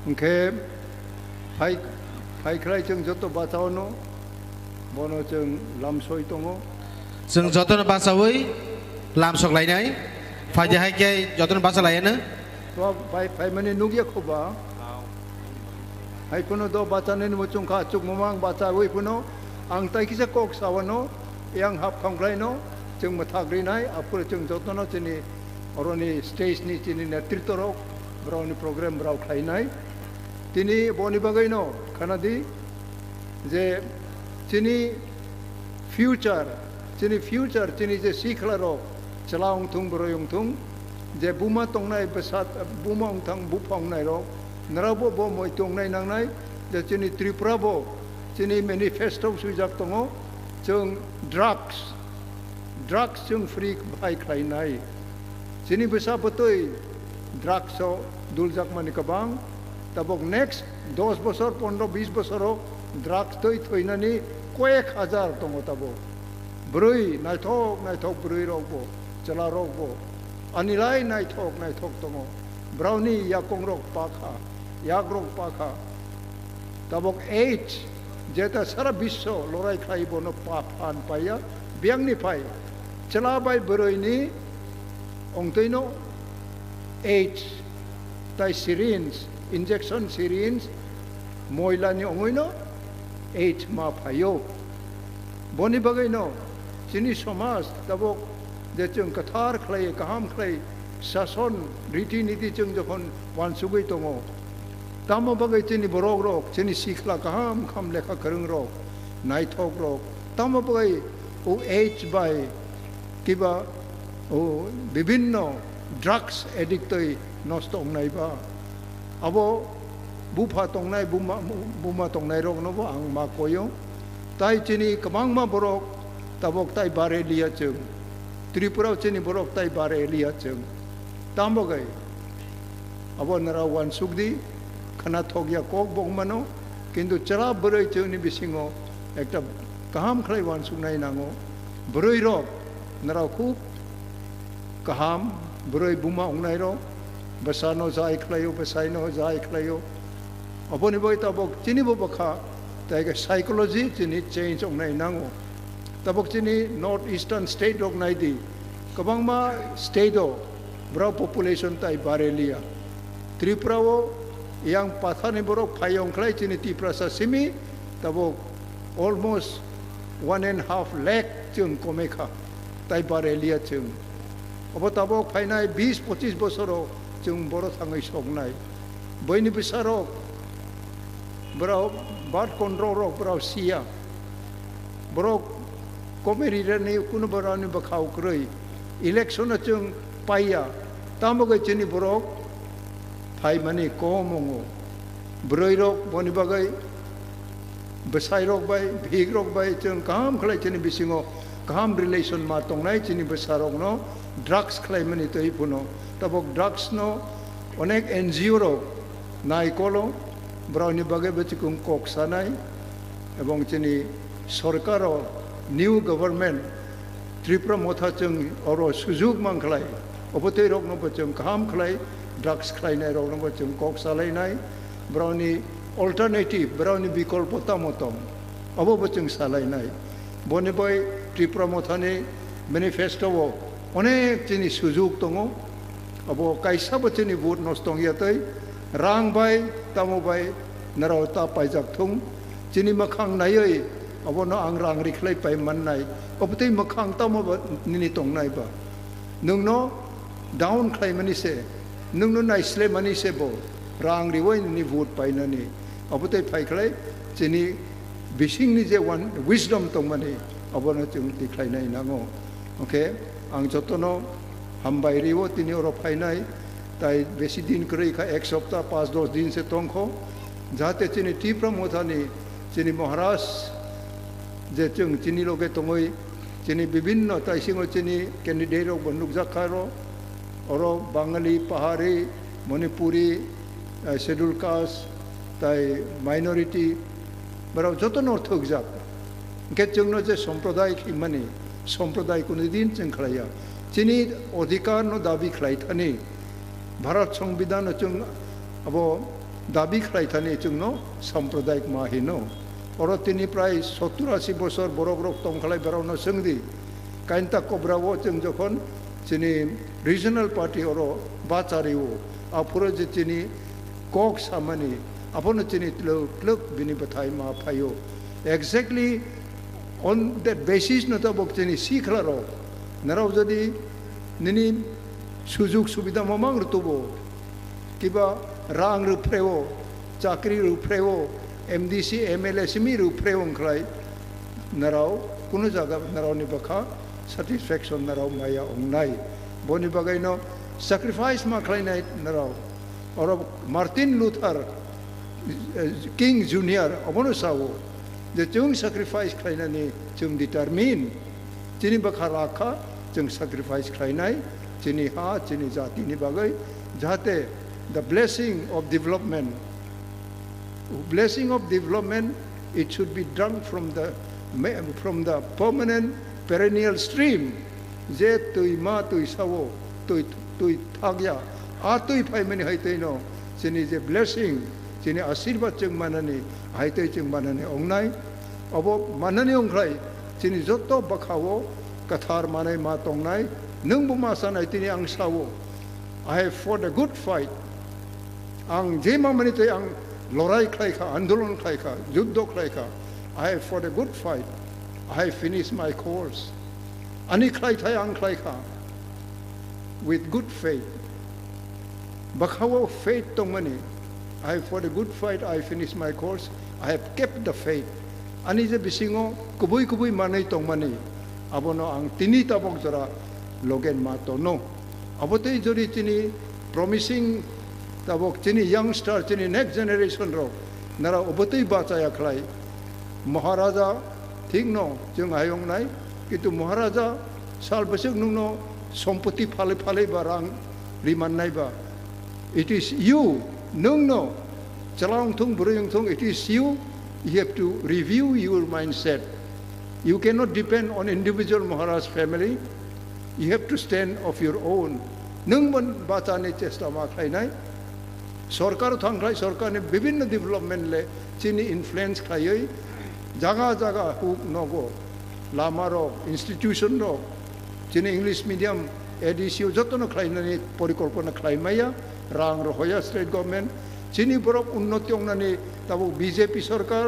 ओंखे फाइख्राय जों जत बाचावनो बनो जों लामसय दङ जों जतन बासावै लामसक लायनाय फाइदे हायके जतन बासा लायनो तो फाइ माने नुगिया खोबा हायकुनो दो बाचाने मुचुं खा चुक ममां बाचा वैकुनो आं ताइकिसे कक सावनो yang hap खांग्लायनो जों मथाग्रिनाय आपुर जों जतन जोंनि अरनि स्टेजनि जोंनि नेतृत्वराव ब्राउनि प्रग्राम ब्राउ खायनाय दिनै बनि बागैनो खानादि जे जोंनि फ्यूचर जोंनि जे सिख्लाराव चलाउं थुं बरयं थुं जे बुमा तंनाय बेसाद बुमा उंथां बुफांनाय र नराबो बो मय तंनाय नांनाय जे जोंनि त्रिपुरा बो जोंनि मेनिफेस्टो सुजाक दङ जों ड्राग्स जों फ्री बाहायख्लायनाय जोंनि बेसाबतै ड्राग्सआव दुलजाक मानि गोबां दाबक नेक्स्ट 10 বছর 15-20 বছराव ड्राग्स थैनानै कयेक हाजार दङ दाबो ब्रै नायथक ब्रै रावबो चला रावबो आनिलाय नायथक दङ ब्राउनी याकोंग रोक पाखा याक रोक पाखा तबक एच जेता सारा विश्व लड़ाई खाई बनो पाफान पाया बियांगनि पाई चला बाय बरयनि अंतैनो एच ताई सिरिंज इंजेक्शन सिरिंज मोइलानि अंगैनो एच मा पायो बनि बगैनो चिनी समाज तबक जे जों कथार खालाय गाहाम खालाय शासन रीति नीति जों जखन वानसुगै दङ तामो बगै चिनी बरक रक चिनी सिखला गाहाम खाम लेखा गोरों रक नायथक रक तामो बगै ओ एच बाय किबा ओ विभिन्न ड्रग्स एडिक्टै नष्ट अंनायबा अबो बुफा तंनाय बुमा तंनाय रक नबो आं मा कयो ताई चिनी गोबां मा बरक तबक ताई बारे लिया जों त्रिपुरा चिनी बरक ताई बारे लिया जों तामो गै अबो नरा वानसुगदी खाना थोगिया कोक बगमानो किन्तु चरा बरै जोंनि बिसिङाव एकटा गाहाम खालाय वानसुगनाय नांगौ बरै रक नरा खूब गाहाम बरै बुमा अंनाय रक बसानो जाय खालायो बसायनो जाय खालायो अबनि बय तबक चिनिबो बखा ताइगा साइकोलॉजी चिनी चेंज अंनाय नांगौ तबक चिनी नॉर्थ ईस्टर्न स्टेट रक नायदि गोबांमा स्टेटो ब्रा पपुलेशन ताई बारे लिया त्रिपुराओ yang pathani borok phayong khlai chini tiprasa simi tabo almost 1.5 lakh chung komekha tai barelia chung obo tabo phainai 20-25 bosoro chung boro thangai sognai boini bisaro bro bat control rok bro sia bro komeri rani kuno borani bakhau kroi election chung paya tamogai chini borok Hai mani komongo, broi rok boni bagai, besai rok bay, big rok bay, ceng kaham kelai cini bisingo, kaham relation matong nai cini besar rok no, drugs kelai mani tu ipuno, tabok drugs no, onek NGO rok, nai kolo, broni bagai becikung kok sanai, ebong cini sorkaro, new government, Tripura motha ceng oro sujug mang kelai, obote rok no beceng kaham kelai. Drugs khlainai rok no chung kok salainai browni alternative browni bikolpo tamotong abo bachung salainai boni boy Tripura mothani manifesto wo onek chini sujug tongo abo kaisa bachini vote nostong yatai rang bai tamo bai narota paijak thung chini makhang nai abo no ang rang rikhlai pai mannai obtei makhang tamo nini tongnai ba nungno down khlai mani se nung nai sle mani se bo rang riwoi ni vote paina ni abute phai khlai chini bising ni je one wisdom tong mani abona chung ti khlai nai nango okay ang jotono hambai riwo tini oro phai nai tai besi din krei kha ek sapta 5-10 din se tongkho jate chini Tripura mothani chini maharaj je chung chini loge tongoi chini bibhinno tai singo chini candidate ro banduk jakharo oro Bangali, Pahari, Manipuri, scheduled caste, tai minority, barau joto northok jak. Ke chungno je sampradayik himani, sampradayik unidin chung khlaya. Chini odhikar no dabi khlai thani. Bharat Sangbidan chung abo dabi khlai thani chungno sampradayik mahino. Oro tini pray 70-80 bosor borok rok tong khlai barau no sengdi. Kainta kobrawo chung jokhon chini regional party oro bachariwo apuro je chini kok samani apono chini kluk bini bathai ma phayo exactly on that basis no tabok chini sikhlaro narau jodi nini sujug subida mamang rutubo kiba rang ru prewo chakri ru prewo MDC MLA simi ru prewo khlai narau kuno jaga narau ni bakha satisfaction narau maya ongnai boni bagai no sacrifice ma khlainai narau oro Martin Luther King Junior abono sawo je chung sacrifice khlainani chung determine chini bakha rakha chung sacrifice khlainai chini ha chini jati ni bagai jate the blessing of development it should be drunk from the permanent perennial stream je tui ma tui sawo tui thagya आतुई फाइमनि हाइतैनो जोंनि जे blessing जोंनि आशीर्वाद जों माननानै हाइतै जों माननानै अंनाय अब माननानै अंख्लाय जोंनि जत बाखावो कथार मानाय मा तंनाय नोंबो मा सानाय दिनै आं सावो I have fought a good fight आं जे मामानि तै आं लड़ाई खालायखा आंदोलन खालायखा युद्ध खालायखा I have fought a good fight I have finished my course ani खालायथाय आं खालायखा with good faith bakhawo faith tongmani I have fought a good fight I have finished my course I have kept the faith ani je bisingo kubui manai tongmani abono ang tini tabok jora logen ma tono abotei jori tini promising tabok tini youngster tini next generation ro nara obotei bachaya khlai maharaja thik no jung ayong nai kitu maharaja sal besek nungno sompoti phale barang riman nai ba it is you nungno chalang thung burung thung it is you have to review your mindset you cannot depend on individual Maharaj family you have to stand of your own nungmon bachane chesta ma khlai nai सरकार थांग्राय सरकार ने विभिन्न development ले चीनी influence खाई जगह जगह hook नगो Lama रो institution रो चीनी इंग्लिश मीडियम एडीसीओ जतनो खाइनानि परिकल्पना खाइमाया रां रहोया स्टेट गवर्नमेंट चीनी बरफ उन्नति अंगनानि ताबो बीजेपी सरकार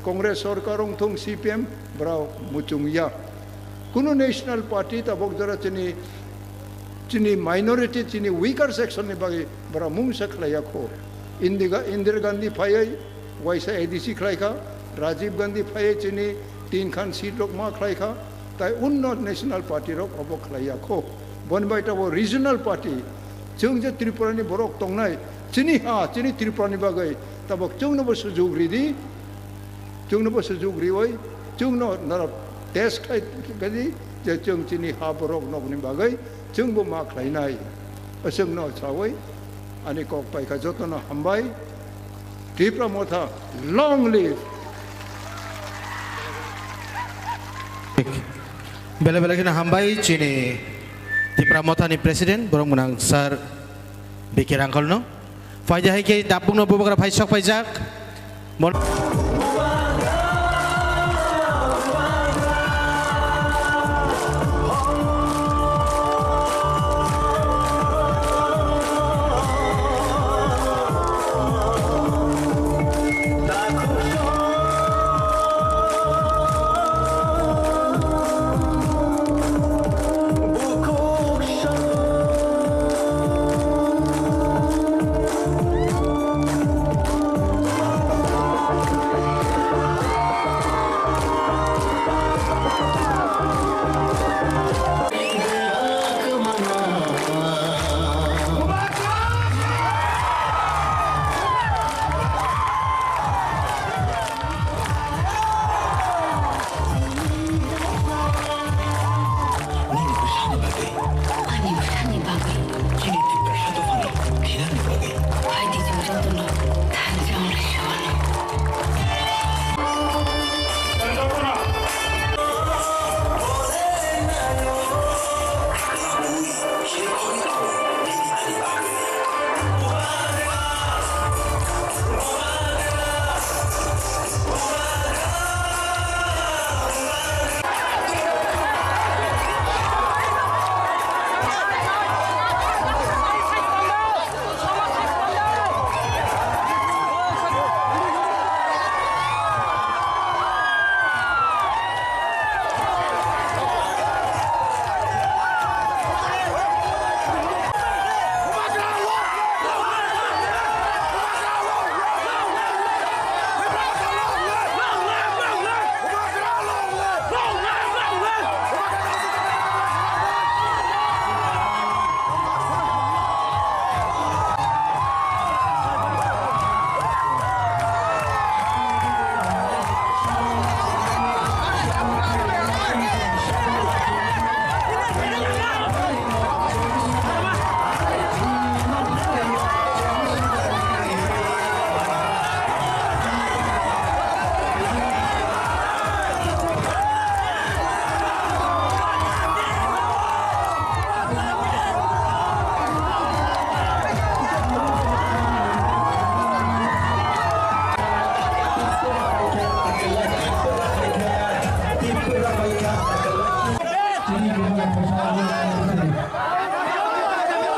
कांग्रेस सरकार थों सीपीएम ब्राव मुचुंगिया कुनु नेशनल पार्टी ताबो जरा चीनी माइनॉरिटी चीनी वीकर सेक्शन ने बागे बड़ा मुंग सकलाया खो इंदिरा गांधी फाये वैसा एडीसी खलाइखा राजीव गांधी फाये चीनी 3 खान सीट रोक मा खलाइखा ताई उन्नत नेशनल पार्टी रोक अब खलाया खो बनबाय ताबो रीजनल पार्टी जों जे त्रिपुरानि बरक तंनाय चीनी त्रिपुरानि बागे ताबो जोंनो सुजुग्रिदि जोंनो सुजुग्रिवै जोंनो नर टेस्ट खाय गदि जे जों चीनी हा बरक नगनि बागे जोंबो मा खालायनाय जोंनो सावै आनि कक पाइखा जतनो हामबाय त्रिपुरा मथा लंग लिव बेले बेले किना हामबाय चीनी त्रिपुरा मथानि प्रेसिडेंट बरं मुनां सर बिके रांखलनो Faiza हायके दापुंनो बुबग्रा फायसक फायजाक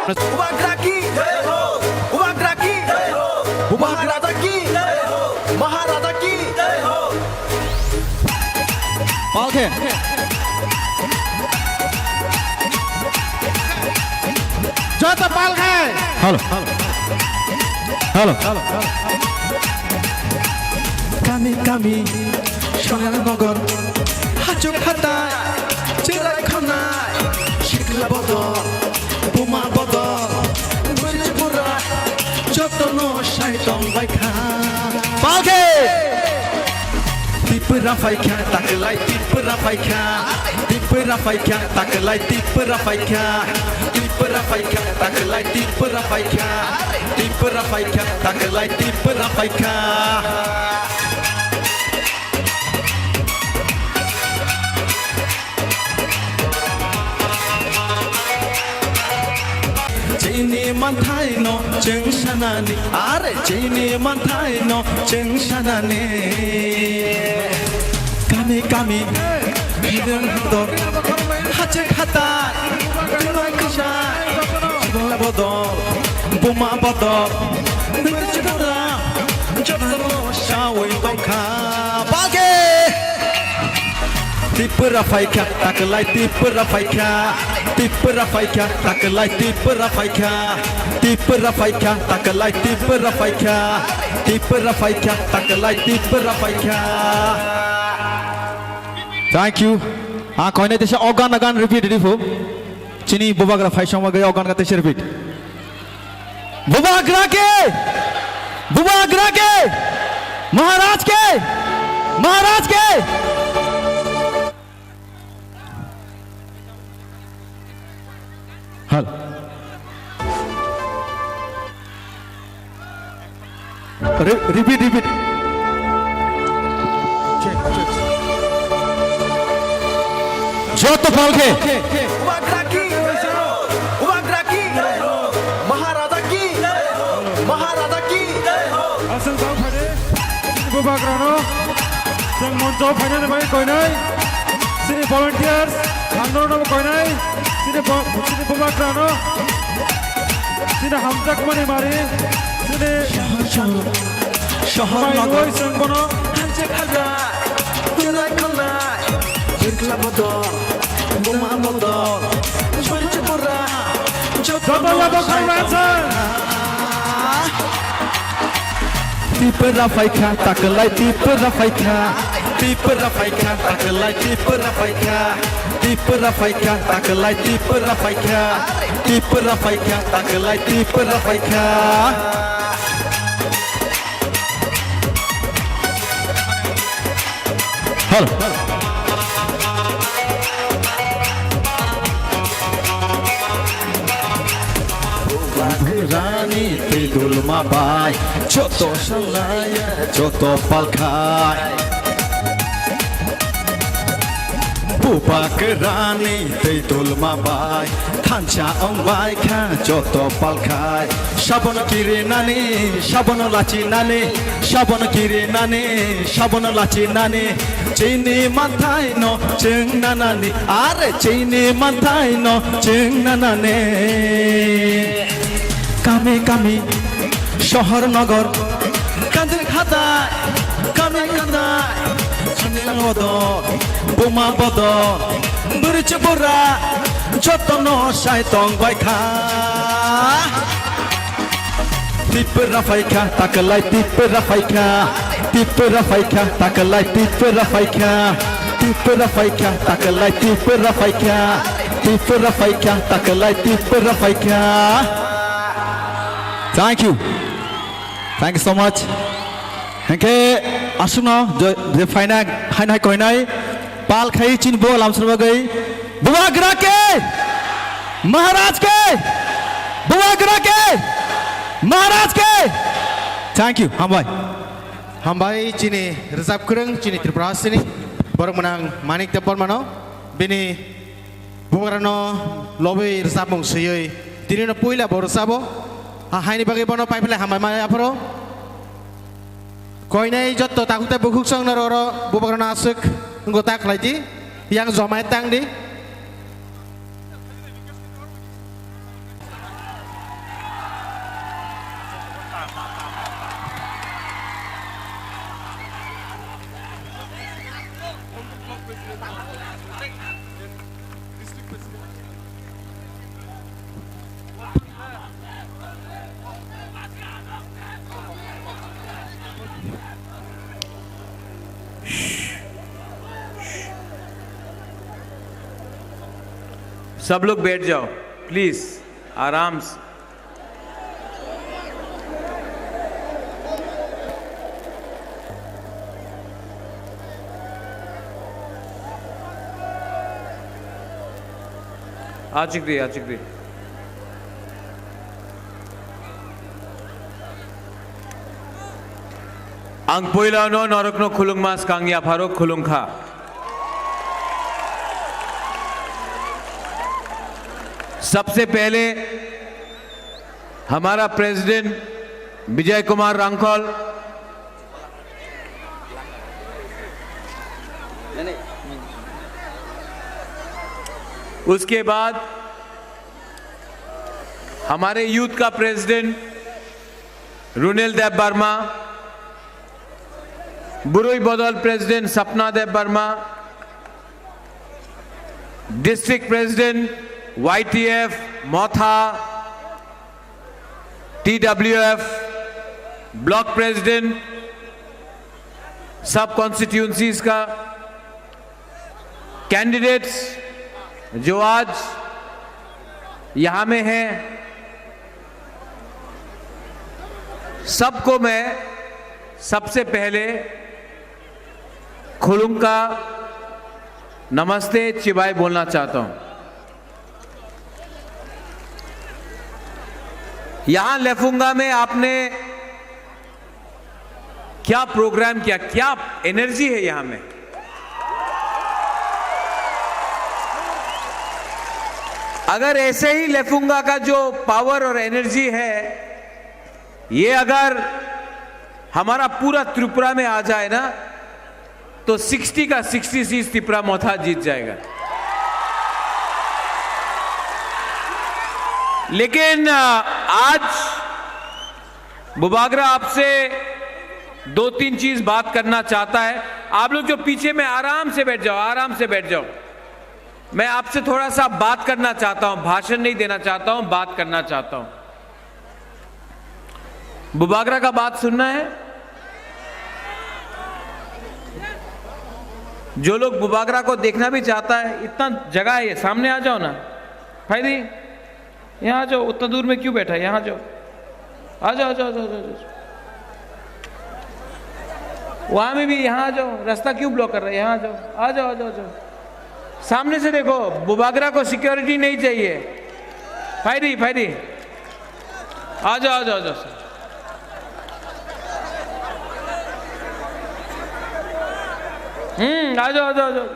Bubagra ki Bubagra ki Maharaja ki Maharaja ki Palke Jota Palke Halo Halo Kami Songal Nogor Hajuk Hatai Cirai Khanai Shikla Bodor Buma Bodor Burjipura Jotono Shaitong Baikha Palke Tipe Rafaika Takelai Tipe Rafaika Tipe Rafaika Takelai Tipe Rafaika Tipe Rafaika Takelai Tipe Rafaika Tipe Rafaika Takelai Tipe Rafaika Jini mantai no jeng sanani are jini mantai no jeng sanani kami hidung hodor hajek hata tunai kisah bola bodor buma bodor bercedera jodoh syawai tongka bagi Tipe Rafaika takelai tipe Rafaika Tipe Rafaika takelai tipe Rafaika Tipe Rafaika takelai tipe Rafaika Tipe Rafaika takelai tipe Rafaika Thank you. Kau ini tesya organ repeat di fu. Cini Bubagra Fai sama gaya organ kata repeat. Bubagra ke Maharaj ke Hal. Repeat. Joto Palke. Bubagra ki Maharaja ki Asal tahu pada Bubagra no Sang monco pada nama kau nai Sini volunteers Handor nama kau nai Sini Bubagra no Sini Hamzak mani mari Sini Shahar Mailoi sang bono Hanjek haja Tunai kanai Jirkla bodor Buma bodor Bercedera Jodoh Kailansan Tipe Rafaika takelai tipe Rafaika Tipe Rafaika takelai tipe Rafaika Tipe Rafaika takelai tipe Rafaika Tipe Rafaika takelai tipe Rafaika Halo Rani Tidul Mabai Joto Shalaya Joto Palkai Bubak Rani Tidul Mabai Thancha Ongbai Kha Joto Palkai Shabon Kiri Nani Shabon Lachi Nani Shabon Kiri Nani Shabon Lachi Nani Chini Mantai no Jeng Nanani Are Chini Mantai no Jeng Nanani Kami Shahar Nagar Kandir Khatai Kami Kandai Sunil Bodor Buma Bodor Bercebura Jotono Shaitong Baikha Tipe Rafaika takelai tipe Rafaika Tipe Rafaika takelai tipe Rafaika Tipe Rafaika takelai tipe Rafaika Tipe Rafaika takelai tipe Rafaika Thank you so much. Hengke asuno je final hai koi nai pal khai chin bo lam sarwa gai Bubagra ke Maharaj ke Bubagra ke Maharaj ke Thank you Hambai cini rezap kurang cini Tripura sini borong menang Manik Tepon mano bini Bubagra no lobby rezap mong suyoi dini no puila bor sabo Hai ni bagi bono pai pele hamai mai apro koi nei jotto takute bukuk sang naroro Bubagra nasuk nggotak lagi yang zomai tang di सब लोग बैठ जाओ please, आराम से। आचिक दी आं पोइलानो नरकनो खुलुंगमास कांगिया pharaoh खुलुंखा। सबसे पहले हमारा प्रेसिडेंट विजय कुमार रांखल, उसके बाद हमारे यूथ का प्रेसिडेंट रुनेल देव वर्मा, बुरुई बदल प्रेसिडेंट सपना देव वर्मा, डिस्ट्रिक्ट प्रेसिडेंट YTF, मोथा, TWF, ब्लॉक प्रेसिडेंट सब कॉन्स्टिट्यूंसीज का, कैंडिडेट्स जो आज यहां में हैं, सबको मैं सबसे पहले खुलुंग का नमस्ते चिबाई बोलना चाहता हूं। यहां लेफुंगा में आपने क्या प्रोग्राम किया, क्या एनर्जी है यहां में। अगर ऐसे ही लेफुंगा का जो पावर और एनर्जी है, ये अगर हमारा पूरा त्रिपुरा में आ जाए ना, तो 60 का 60 सीट त्रिपुरा मोथा जीत जाएगा। लेकिन आज बुबागरा आपसे 2-3 चीज बात करना चाहता है। आप लोग जो पीछे में आराम से बैठ जाओ, आराम से बैठ जाओ। मैं आपसे थोड़ा सा बात करना चाहता हूं, भाषण नहीं देना चाहता हूं, बात करना चाहता हूं। बुबागरा का बात सुनना है। जो लोग बुबागरा को देखना भी चाहता है, इतना जगह है, सामने आ जाओ ना भाई, यहां आ जाओ। उतना दूर में क्यों बैठा है, यहां जाओ, आ जाओ, जाओ, जाओ, जाओ, जाओ। वहां में भी यहां आ जाओ, रास्ता क्यों ब्लॉक कर रहे हैं, यहां आ जाओ, आ जाओ, आ जाओ, जाओ। सामने से देखो, बुबागरा को सिक्योरिटी नहीं चाहिए। फायदी फायदी, आ जाओ, आ जाओ, आ जाओ। आ जाओ, आ जाओ, आ जाओ।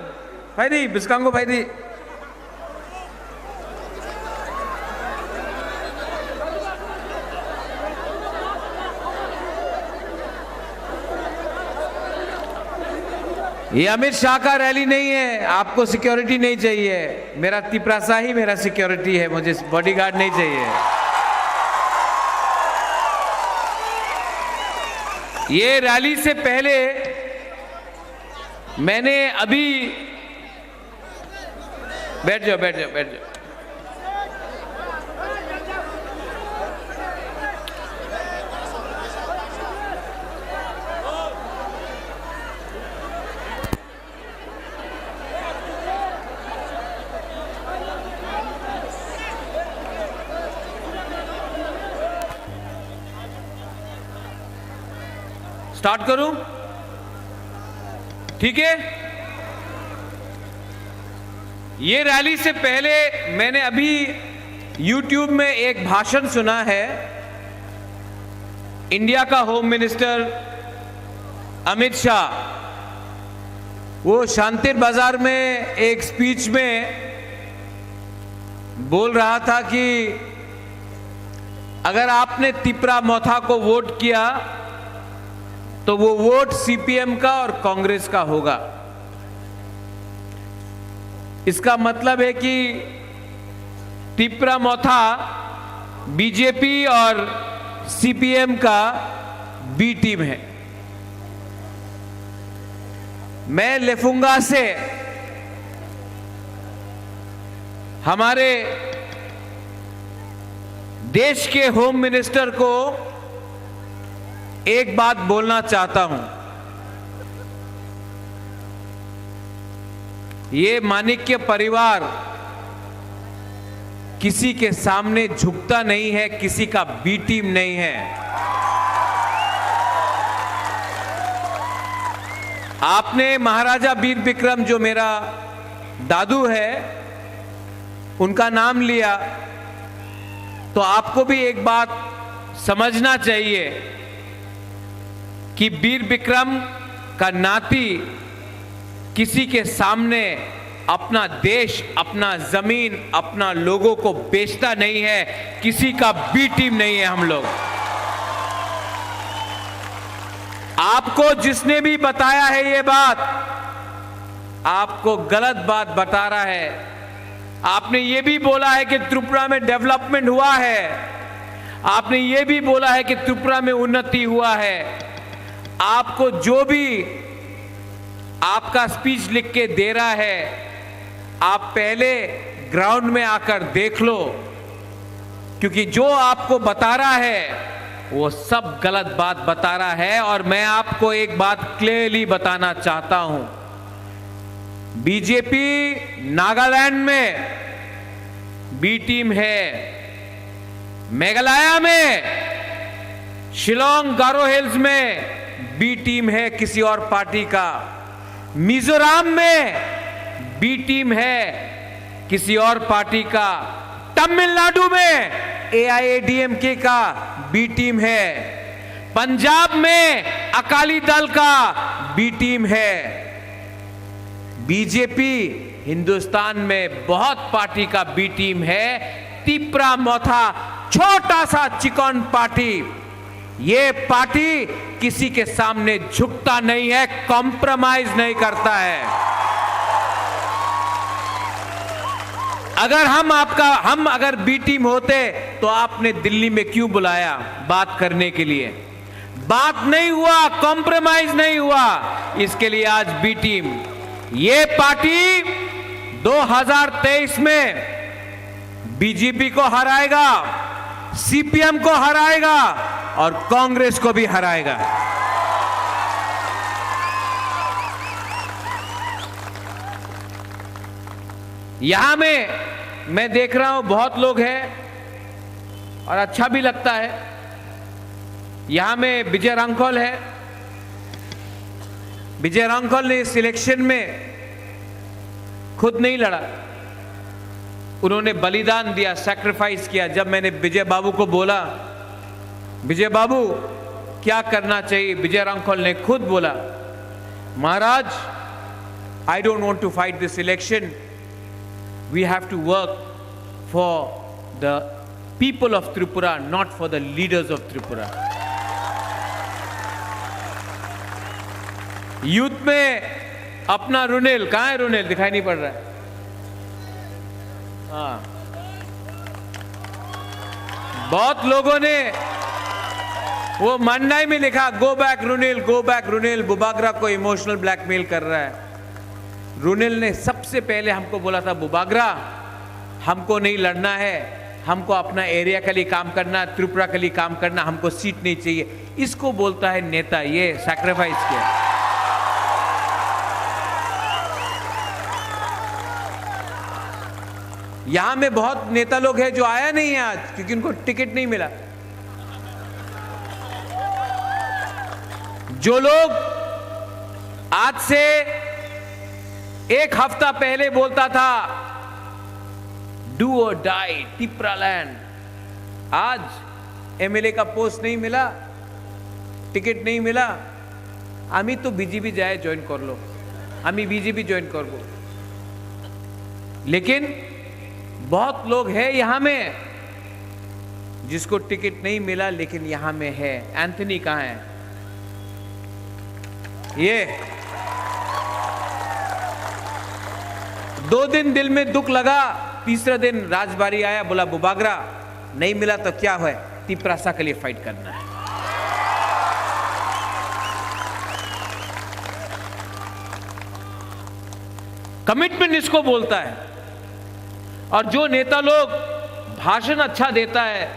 फायदी बिस्कांगो फायदी। ये अमित शाह का रैली नहीं है, आपको सिक्योरिटी नहीं चाहिए। मेरा तिपरासा ही मेरा सिक्योरिटी है, मुझे बॉडीगार्ड नहीं चाहिए। ये रैली से पहले मैंने अभी, बैठ जाओ, बैठ जाओ, बैठ जाओ। स्टार्ट करूं? ठीक है। ये रैली से पहले मैंने अभी YouTube में एक भाषण सुना है। इंडिया का होम मिनिस्टर अमित शाह, वो शांतिर बाजार में एक स्पीच में बोल रहा था कि अगर आपने तिपरा मोथा को वोट किया तो वो वोट सीपीएम का और कांग्रेस का होगा। इसका मतलब है कि तिपरा मोथा बीजेपी और सीपीएम का बी टीम है। मैं लेफुंगा से हमारे देश के होम मिनिस्टर को एक बात बोलना चाहता हूं। ये माणिक्य परिवार किसी के सामने झुकता नहीं है, किसी का बी टीम नहीं है। आपने महाराजा वीर विक्रम, जो मेरा दादू है, उनका नाम लिया, तो आपको भी एक बात समझना चाहिए कि वीर विक्रम का नाती किसी के सामने अपना देश, अपना जमीन, अपना लोगों को बेचता नहीं है, किसी का बी टीम नहीं है हम लोग। आपको जिसने भी बताया है ये बात, आपको गलत बात बता रहा है। आपने ये भी बोला है कि त्रिपुरा में डेवलपमेंट हुआ है, आपने ये भी बोला है कि त्रिपुरा में उन्नति हुआ है। आपको जो भी आपका स्पीच लिख के दे रहा है, आप पहले ग्राउंड में आकर देख लो, क्योंकि जो आपको बता रहा है वो सब गलत बात बता रहा है। और मैं आपको एक बात क्लियरली बताना चाहता हूं, बीजेपी नागालैंड में बी टीम है, मेघालय में, शिलोंग, गारो हिल्स में बी टीम है किसी और पार्टी का, मिजोरम में बी टीम है किसी और पार्टी का, तमिलनाडु में AIADMK का बी टीम है, पंजाब में अकाली दल का बी टीम है। बीजेपी हिंदुस्तान में बहुत पार्टी का बी टीम है। तिप्रा मोथा छोटा सा चिकन पार्टी, ये पार्टी किसी के सामने झुकता नहीं है, कॉम्प्रोमाइज नहीं करता है। अगर हम अगर बी टीम होते तो आपने दिल्ली में क्यों बुलाया बात करने के लिए? बात नहीं हुआ, कॉम्प्रोमाइज नहीं हुआ, इसके लिए आज बी टीम। ये पार्टी 2023 में बीजेपी को हराएगा, CPM को हराएगा और कांग्रेस को भी हराएगा। यहां में मैं देख रहा हूं बहुत लोग हैं और अच्छा भी लगता है। यहां में विजय रांखल है। विजय रांखल ने इस इलेक्शन में खुद नहीं लड़ा, उन्होंने बलिदान दिया, सैक्रिफाइस किया। जब मैंने विजय बाबू को बोला, विजय बाबू क्या करना चाहिए, विजय रांखल ने खुद बोला, Maharaj, I don't want to fight this election, we have to work for the people of Tripura, not for the leaders of Tripura. Youth में अपना रुनेल, कहां है रुनेल? दिखाई नहीं पड़ रहा है। हाँ, बहुत लोगों ने वो मंडाई में लिखा, go back Runel, go back Runel, Bubagra को इमोशनल ब्लैकमेल कर रहा है। रुनेल ने सबसे पहले हमको बोला था, बुबागरा हमको नहीं लड़ना है, हमको अपना एरिया के लिए काम करना, त्रिपुरा के लिए काम करना, हमको सीट नहीं चाहिए। इसको बोलता है नेता, ये सैक्रिफाइस किया। यहां में बहुत नेता लोग हैं जो आया नहीं है आज, क्योंकि उनको टिकट नहीं मिला। जो लोग आज से एक हफ्ता पहले बोलता था डू और डाई टिप्रा लैंड, आज MLA का पोस्ट नहीं मिला, टिकट नहीं मिला, आमी तो बीजेपी जाए जॉइन कर लो, आमी बीजेपी जॉइन कर लो। लेकिन बहुत लोग हैं यहां में जिसको टिकट नहीं मिला, लेकिन यहां में है। एंथनी कहां है? ये 2 दिन दिल में दुख लगा, तीसरा दिन राजबारी आया, बोला बुबागरा नहीं मिला तो क्या है, तिपरासा के लिए फाइट करना है। कमिटमेंट इसको बोलता है। और जो नेता लोग भाषण अच्छा देता है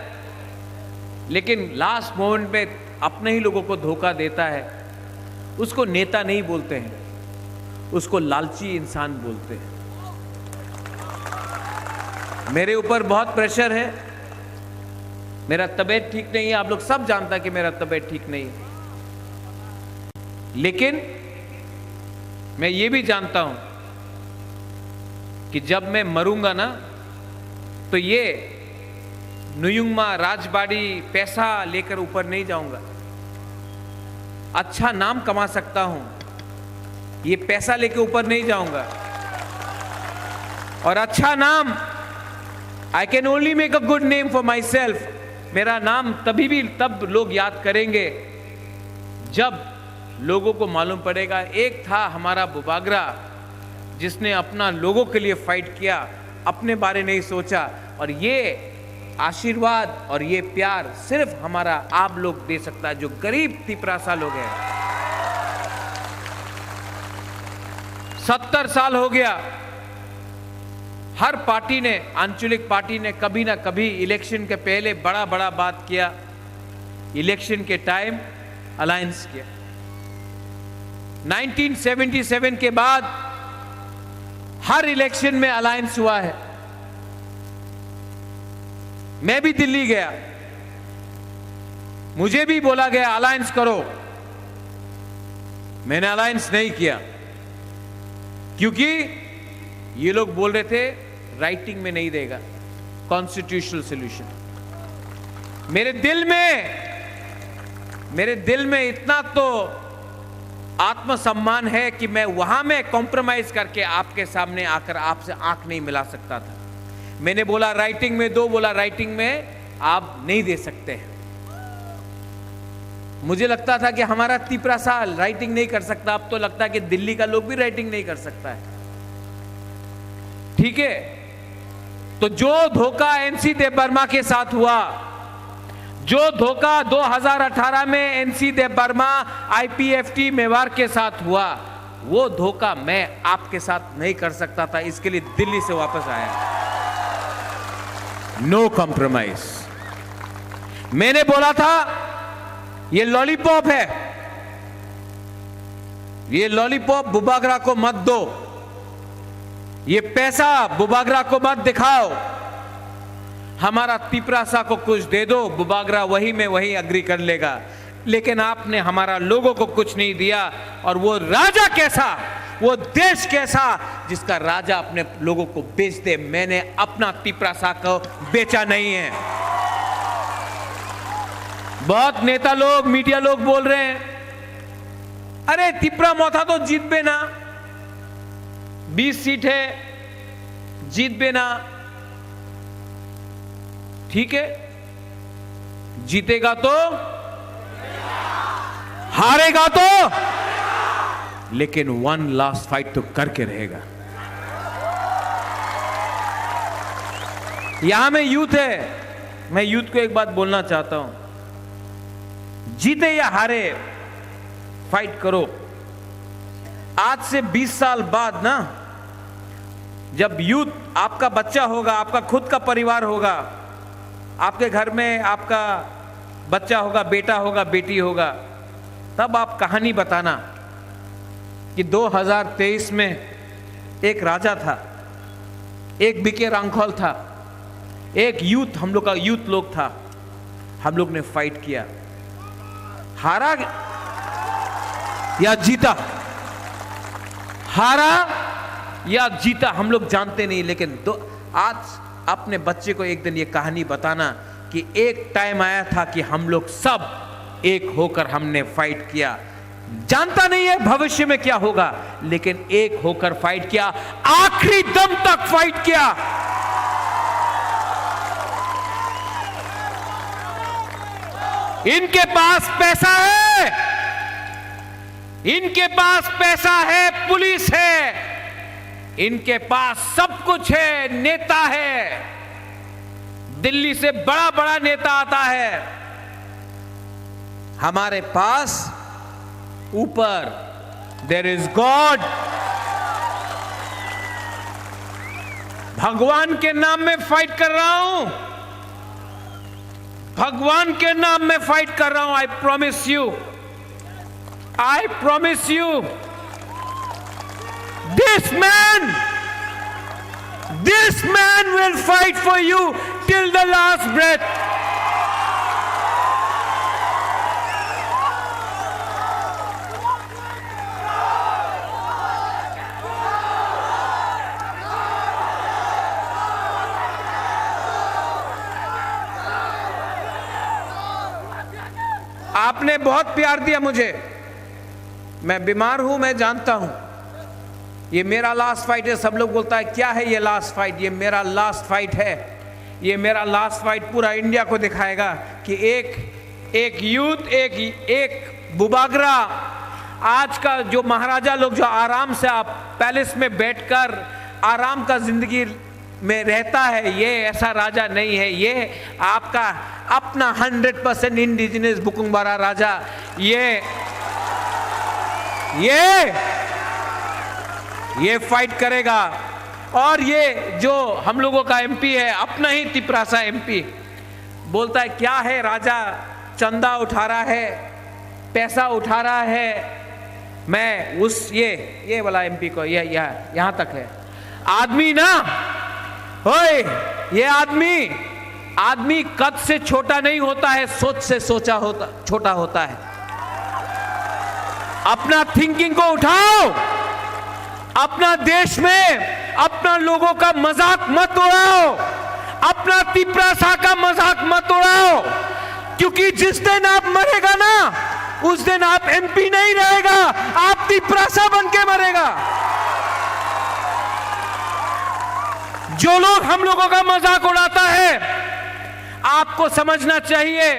लेकिन लास्ट मोमेंट में अपने ही लोगों को धोखा देता है, उसको नेता नहीं बोलते हैं, उसको लालची इंसान बोलते हैं। मेरे ऊपर बहुत प्रेशर है, मेरा तबीयत ठीक नहीं है, आप लोग सब जानता कि मेरा तबीयत ठीक नहीं है, लेकिन मैं ये भी जानता हूं कि जब मैं मरूंगा ना तो ये नुयुंगमा राजबाड़ी पैसा लेकर ऊपर नहीं जाऊंगा, अच्छा नाम कमा सकता हूं, ये पैसा लेकर ऊपर नहीं जाऊंगा। और अच्छा नाम, I can only make a good name for my self. मेरा नाम तभी भी तब लोग याद करेंगे जब लोगों को मालूम पड़ेगा एक था हमारा बुबागरा जिसने अपना लोगों के लिए फाइट किया, अपने बारे नहीं सोचा। और ये आशीर्वाद और ये प्यार सिर्फ हमारा आप लोग दे सकता है जो गरीब तिपरासा लोग हैं। 70 साल हो गया, हर पार्टी ने, आंचलिक पार्टी ने कभी ना कभी इलेक्शन के पहले बड़ा बड़ा बात किया, इलेक्शन के टाइम अलायंस किया। 1977 के बाद हर इलेक्शन में अलायंस हुआ है। मैं भी दिल्ली गया, मुझे भी बोला गया अलायंस करो, मैंने अलायंस नहीं किया क्योंकि ये लोग बोल रहे थे राइटिंग में नहीं देगा कॉन्स्टिट्यूशनल सॉल्यूशन। मेरे दिल में इतना तो आत्मसम्मान है कि मैं वहां में कॉम्प्रोमाइज करके आपके सामने आकर आपसे आंख नहीं मिला सकता था। मैंने बोला राइटिंग में दो, बोला राइटिंग में आप नहीं दे सकते हैं। मुझे लगता था कि हमारा तिपरासा राइटिंग नहीं कर सकता, अब तो लगता है कि दिल्ली का लोग भी राइटिंग नहीं कर सकता है। ठीक है, तो जो धोखा एनसी देव वर्मा के साथ हुआ, जो धोखा 2018 में एनसी देव वर्मा आईपीएफटी मेवाड़ के साथ हुआ, वो धोखा मैं आपके साथ नहीं कर सकता था, इसके लिए दिल्ली से वापस आया। No compromise. मैंने बोला था ये लॉलीपॉप है, ये लॉलीपॉप बुबागरा को मत दो, ये पैसा बुबागरा को मत दिखाओ, हमारा तिपरासा को कुछ दे दो, बुबागरा वही में वही अग्री कर लेगा। लेकिन आपने हमारा लोगों को कुछ नहीं दिया। और वो राजा कैसा, वो देश कैसा जिसका राजा अपने लोगों को बेच दे। मैंने अपना तिपरासा को बेचा नहीं है। बहुत नेता लोग, मीडिया लोग बोल रहे हैं अरे तिपरा मोथा तो जीत बे ना, 20 सीट है, जीत बे ना। ठीक है, जीतेगा तो, हारेगा तो, लेकिन वन लास्ट फाइट तो करके रहेगा। यहां में यूथ है, मैं यूथ को एक बात बोलना चाहता हूं, जीते या हारे फाइट करो। आज से 20 साल बाद ना, जब यूथ, आपका बच्चा होगा, आपका खुद का परिवार होगा, आपके घर में आपका बच्चा होगा, बेटा होगा, बेटी होगा, तब आप कहानी बताना कि 2023 में एक राजा था, एक बीके रांखोल था, एक यूथ, हम लोग का यूथ लोग था, हम लोग ने फाइट किया, हारा या जीता, हारा या जीता हम लोग जानते नहीं, लेकिन आज अपने बच्चे को एक दिन ये कहानी बताना कि एक टाइम आया था कि हम लोग सब एक होकर हमने फाइट किया। जानता नहीं है भविष्य में क्या होगा, लेकिन एक होकर फाइट किया, आखिरी दम तक फाइट किया। इनके पास पैसा है, इनके पास पैसा है, पुलिस है, इनके पास सब कुछ है, नेता है, दिल्ली से बड़ा बड़ा नेता आता है। हमारे पास ऊपर देयर इज गॉड। भगवान के नाम में फाइट कर रहा हूं, भगवान के नाम में फाइट कर रहा हूं। I promise you, I promise you, this man This man will fight for you till the last breath. आपने बहुत प्यार दिया मुझे, मैं बीमार हूं, मैं जानता हूं। ये मेरा लास्ट फाइट है। सब लोग बोलता है क्या है ये लास्ट फाइट? ये मेरा लास्ट फाइट है। ये मेरा लास्ट फाइट पूरा इंडिया को दिखाएगा कि एक यूथ, एक बुबागरा, आज का जो महाराजा लोग जो आराम से आप पैलेस में बैठकर आराम का जिंदगी में रहता है, ये ऐसा राजा नहीं है। ये आपका अपना 100% इंडिजिनस बुकुंबारा राजा, ये फाइट करेगा। और ये जो हम लोगों का एमपी है, अपना ही तिपरासा एमपी, बोलता है क्या है राजा, चंदा उठा रहा है, पैसा उठा रहा है। मैं उस ये वाला एमपी को यहां तक है आदमी ना, ओए ये आदमी कद से छोटा नहीं होता है, सोच से छोटा होता है। अपना थिंकिंग को उठाओ, अपना देश में अपना लोगों का मजाक मत उड़ाओ, अपना तिपरासा का मजाक मत उड़ाओ, क्योंकि जिस दिन आप मरेगा ना, उस दिन आप एमपी नहीं रहेगा, आप तिपरासा बन के मरेगा। जो लोग हम लोगों का मजाक उड़ाता है, आपको समझना चाहिए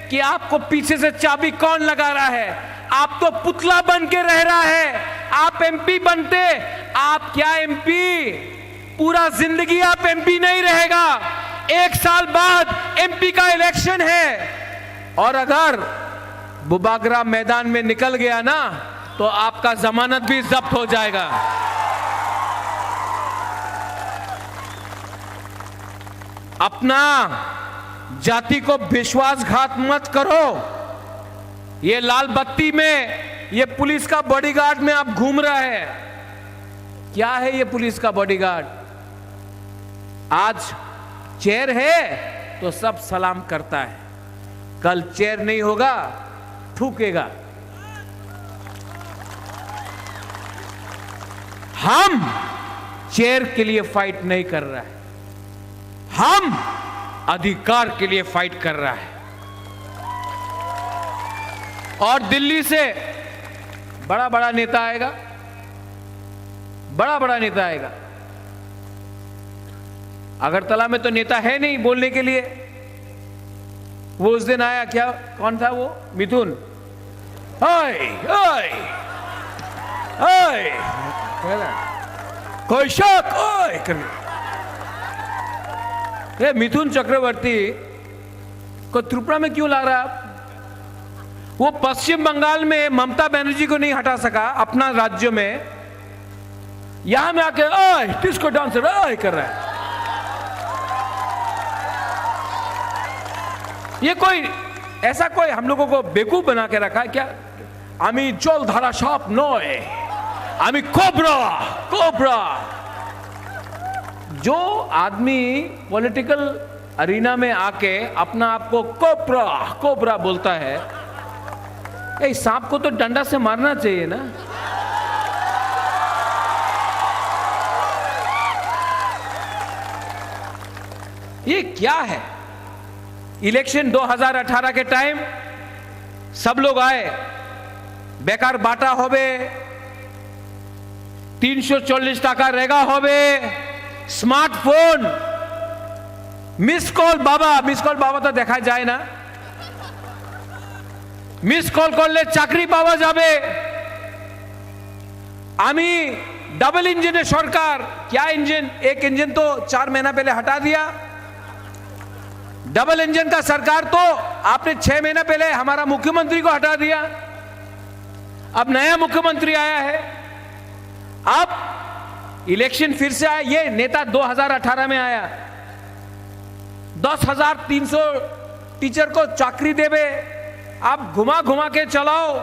कि आपको पीछे से चाबी कौन लगा रहा है। आप तो पुतला बन के रह रहा है। आप एमपी बनते, आप क्या एमपी, पूरा जिंदगी आप एमपी नहीं रहेगा। 1 साल बाद एमपी का इलेक्शन है, और अगर बुबागरा मैदान में निकल गया ना, तो आपका जमानत भी जब्त हो जाएगा। अपना जाति को विश्वासघात मत करो। ये लाल बत्ती में ये पुलिस का बॉडीगार्ड में आप घूम रहा है। क्या है ये पुलिस का बॉडीगार्ड? आज चेयर है तो सब सलाम करता है, कल चेयर नहीं होगा, थूकेगा। हम चेयर के लिए फाइट नहीं कर रहा है, हम अधिकार के लिए फाइट कर रहा है। और दिल्ली से बड़ा नेता आएगा, बड़ा नेता आएगा। अगरतला में तो नेता है नहीं बोलने के लिए। वो उस दिन आया, क्या कौन था वो? मिथुन। ओए ओए ओए, कोई शक ओए कर। मिथुन चक्रवर्ती को त्रिपुरा में क्यों ला रहा है आप? वो पश्चिम बंगाल में ममता बनर्जी को नहीं हटा सका अपना राज्य में, यहां में आके ओए डिस्को डांसर ओए कर रहा है। ये कोई ऐसा कोई हम लोगों को बेवकूफ बना के रखा है क्या? आमी जल धारा साप नय, आमी कोबरा। जो आदमी पॉलिटिकल अरीना में आके अपना आप को कोबरा बोलता है, इस सांप को तो डंडा से मारना चाहिए ना। ये क्या है? इलेक्शन 2018 के टाइम सब लोग आए, बेकार बाटा होबे, 340 टाका रेगा होबे, स्मार्टफोन, मिस कॉल बाबा तो देखा जाए ना, मिस कॉल करले चाकरी पावा जाबे। आमी डबल इंजन सरकार, क्या इंजन? एक इंजन तो 4 महीना पहले हटा दिया। डबल इंजन का सरकार तो आपने 6 महीना पहले हमारा मुख्यमंत्री को हटा दिया। अब नया मुख्यमंत्री आया है, अब इलेक्शन फिर से आया। ये नेता 2018 में आया, 10,300 टीचर को चाकरी देवे, आप घुमा के चलाओ।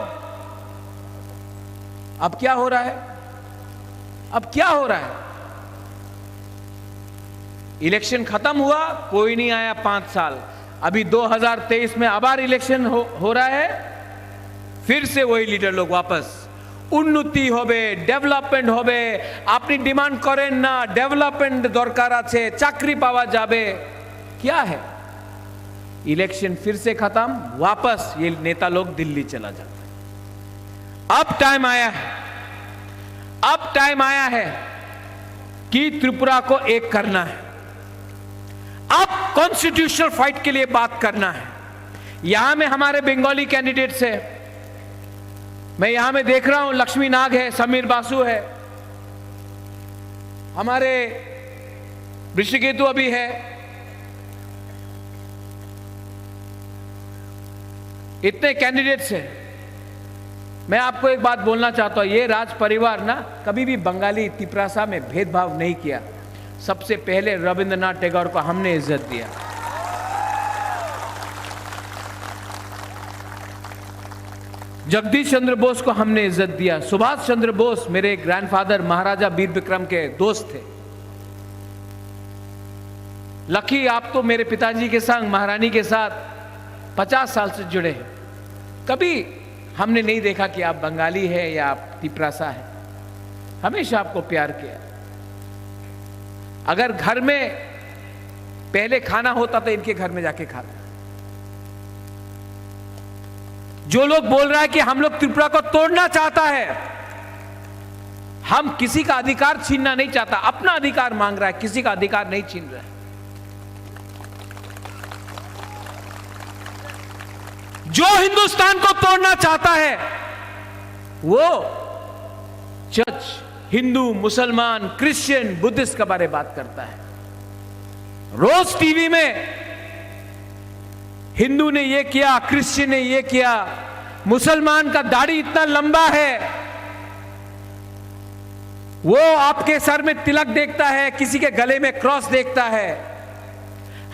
अब क्या हो रहा है? इलेक्शन खत्म हुआ, कोई नहीं आया 5 साल। अभी 2023 में आबार इलेक्शन हो रहा है, फिर से वही लीडर लोग वापस उन्नति होबे, डेवलपमेंट होबे, अपनी डिमांड करें ना, डेवलपमेंट दरकार आछे, चाकरी पावा जाबे। क्या है, इलेक्शन फिर से खत्म, वापस ये नेता लोग दिल्ली चला जाता है। अब टाइम आया है कि त्रिपुरा को एक करना है। अब कॉन्स्टिट्यूशनल फाइट के लिए बात करना है। यहां में हमारे बंगाली कैंडिडेट्स है, मैं यहां में देख रहा हूं, लक्ष्मी नाग है, समीर बासु है, हमारे ऋषिकेतु अभी है, इतने कैंडिडेट्स हैं। मैं आपको एक बात बोलना चाहता हूं, ये राज परिवार ना कभी भी बंगाली तिपरासा में भेदभाव नहीं किया। सबसे पहले रविंद्रनाथ टैगोर को हमने इज्जत दिया, जगदीश चंद्र बोस को हमने इज्जत दिया, सुभाष चंद्र बोस मेरे ग्रैंडफादर महाराजा वीर विक्रम के दोस्त थे। लकी आप तो मेरे पिताजी के संग महारानी के साथ 50 साल से जुड़े हैं, कभी हमने नहीं देखा कि आप बंगाली है या आप तिपरासा है, हमेशा आपको प्यार किया। अगर घर में पहले खाना होता तो इनके घर में जाके खाता। जो लोग बोल रहा है कि हम लोग त्रिपुरा को तोड़ना चाहता है, हम किसी का अधिकार छीनना नहीं चाहता, अपना अधिकार मांग रहा है, किसी का अधिकार नहीं छीन रहा है। जो हिंदुस्तान को तोड़ना चाहता है वो चर्च, हिंदू, मुसलमान, क्रिश्चियन, बुद्धिस्ट के बारे में बात करता है। रोज टीवी में हिंदू ने ये किया, क्रिश्चियन ने ये किया, मुसलमान का दाढ़ी इतना लंबा है, वो आपके सर में तिलक देखता है, किसी के गले में क्रॉस देखता है।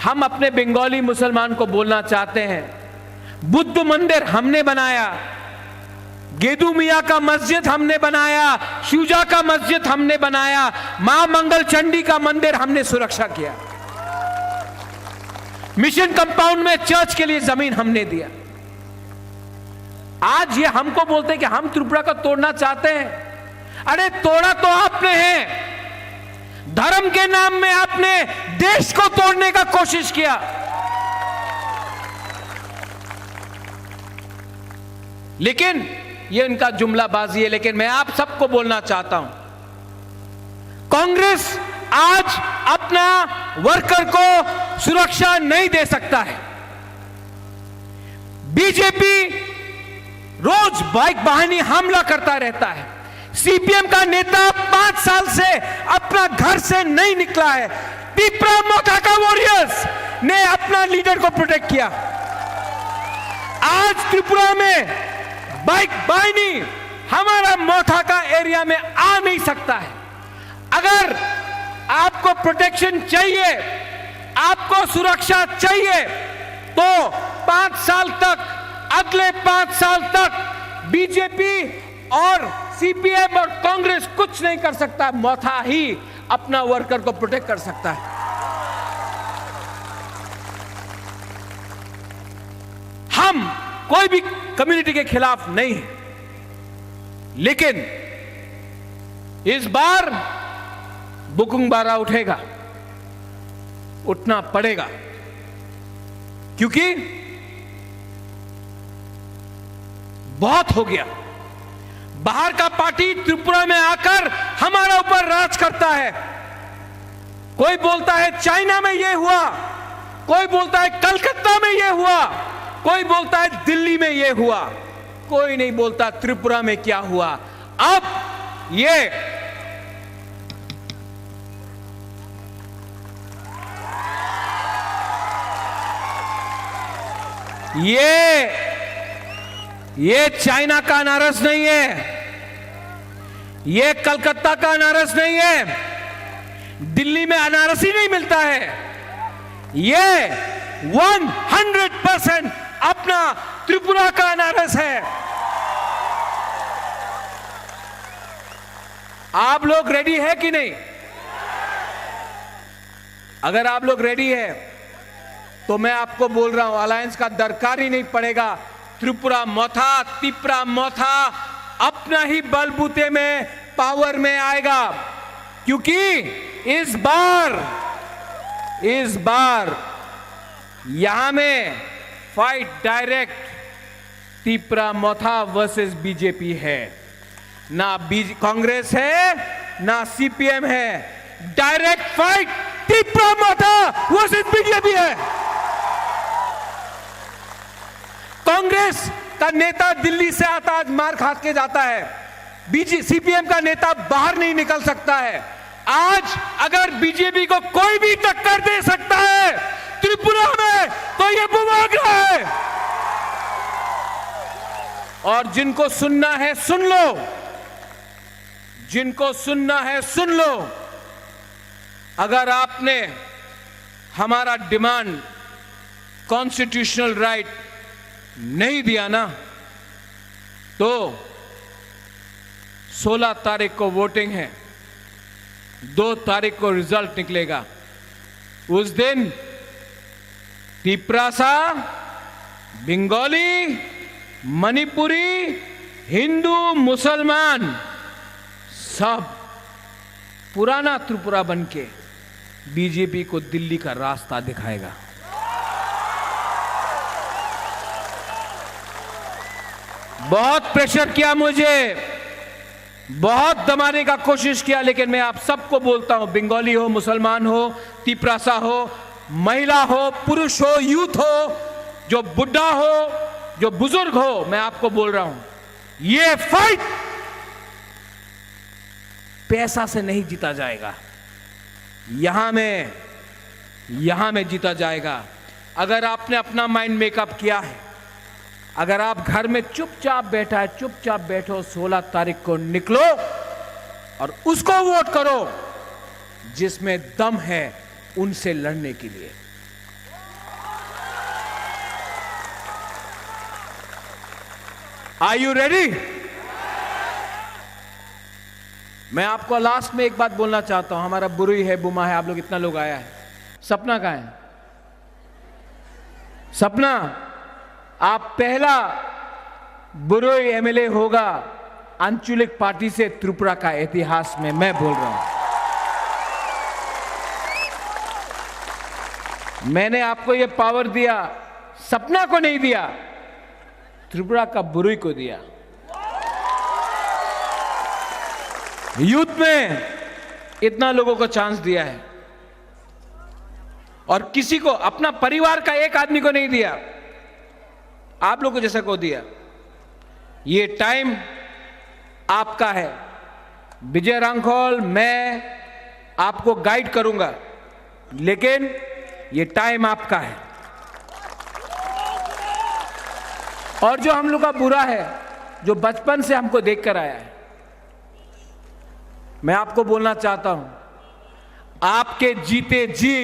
हम अपने बंगाली मुसलमान को बोलना चाहते हैं, बुद्ध मंदिर हमने बनाया, गेदू मिया का मस्जिद हमने बनाया, शुजा का मस्जिद हमने बनाया, मां मंगल चंडी का मंदिर हमने सुरक्षा किया, मिशन कंपाउंड में चर्च के लिए जमीन हमने दिया। आज ये हमको बोलते हैं कि हम त्रिपुरा को तोड़ना चाहते हैं। अरे तोड़ा तो आपने है, धर्म के नाम में आपने देश को तोड़ने का कोशिश किया। लेकिन ये इनका जुमलाबाजी है। लेकिन मैं आप सबको बोलना चाहता हूं, कांग्रेस आज अपना वर्कर को सुरक्षा नहीं दे सकता है। बीजेपी रोज बाइक वाहनी हमला करता रहता है। सीपीएम का नेता 5 साल से अपना घर से नहीं निकला है। त्रिपुरा मोथाका वॉरियर्स ने अपना लीडर को प्रोटेक्ट किया। आज त्रिपुरा में बाइक वाहिनी हमारा मोथाका एरिया में आ नहीं सकता है। अगर आपको प्रोटेक्शन चाहिए, आपको सुरक्षा चाहिए, तो 5 साल तक, अगले 5 साल तक बीजेपी और सीपीएम और कांग्रेस कुछ नहीं कर सकता। मोथा ही अपना वर्कर को प्रोटेक्ट कर सकता है। हम कोई भी कम्युनिटी के खिलाफ नहीं है, लेकिन इस बार बुकुंगबारा उठेगा, उठना पड़ेगा, क्योंकि बहुत हो गया। बाहर का पार्टी त्रिपुरा में आकर हमारा ऊपर राज करता है। कोई बोलता है चाइना में यह हुआ, कोई बोलता है कलकत्ता में यह हुआ, कोई बोलता है दिल्ली में यह हुआ, कोई नहीं बोलता त्रिपुरा में क्या हुआ। अब ये चाइना का अनारस नहीं है, ये कलकत्ता का अनारस नहीं है, दिल्ली में अनारस ही नहीं मिलता है। ये 100% अपना त्रिपुरा का अनारस है। आप लोग रेडी है कि नहीं? अगर आप लोग रेडी है तो मैं आपको बोल रहा हूं, अलायंस का दरकार ही नहीं पड़ेगा। त्रिपुरा मोथा, तिप्रा मोथा अपना ही बलबूते में पावर में आएगा, क्योंकि इस बार यहां में फाइट डायरेक्ट तिप्रा मोथा वर्सेस बीजेपी है, ना कांग्रेस है ना सीपीएम है। डायरेक्ट फाइट तिप्रा मोथा वर्सेस बीजेपी है। कांग्रेस का नेता दिल्ली से आता आज मार खा के जाता है, सीपीएम का नेता बाहर नहीं निकल सकता है। आज अगर बीजेपी को कोई भी टक्कर दे सकता है त्रिपुरा में तो ये बुवागरा है। और जिनको सुनना है सुन लो, जिनको सुनना है सुन लो। अगर आपने हमारा डिमांड कॉन्स्टिट्यूशनल राइट नहीं दिया ना, तो 16 तारीख को वोटिंग है, 2 तारीख को रिजल्ट निकलेगा। उस दिन तिप्रासा, बंगाली, मणिपुरी, हिंदू, मुसलमान सब पुराना त्रिपुरा बनके बीजेपी को दिल्ली का रास्ता दिखाएगा। बहुत प्रेशर किया मुझे, बहुत दबाने का कोशिश किया, लेकिन मैं आप सबको बोलता हूं, बंगाली हो, मुसलमान हो, तिप्रासा हो, महिला हो, पुरुष हो, यूथ हो, जो बुढ़ा हो, जो बुजुर्ग हो, मैं आपको बोल रहा हूं, ये फाइट पैसा से नहीं जीता जाएगा, यहां में जीता जाएगा। अगर आपने अपना माइंड मेकअप किया है, अगर आप घर में चुपचाप बैठा है, चुपचाप बैठो, 16 तारीख को निकलो और उसको वोट करो जिसमें दम है उनसे लड़ने के लिए। Are you ready? मैं आपको लास्ट में एक बात बोलना चाहता हूं। हमारा बुरुई है, बुमा है, आप लोग इतना लोग आया है। सपना कहां है? सपना, आप पहला बुरुई एमएलए होगा आंचलिक पार्टी से त्रिपुरा का इतिहास में, मैं बोल रहा हूं। मैंने आपको यह पावर दिया, सपना को नहीं दिया, त्रिपुरा का बुरुई को दिया। यूथ में इतना लोगों को चांस दिया है और किसी को, अपना परिवार का एक आदमी को नहीं दिया, आप लोगों को जैसा को दिया। ये टाइम आपका है। विजय रांखोल, मैं आपको गाइड करूंगा, लेकिन ये टाइम आपका है। और जो हम लोग का बुरा है, जो बचपन से हमको देखकर आया है, मैं आपको बोलना चाहता हूं, आपके जीते जी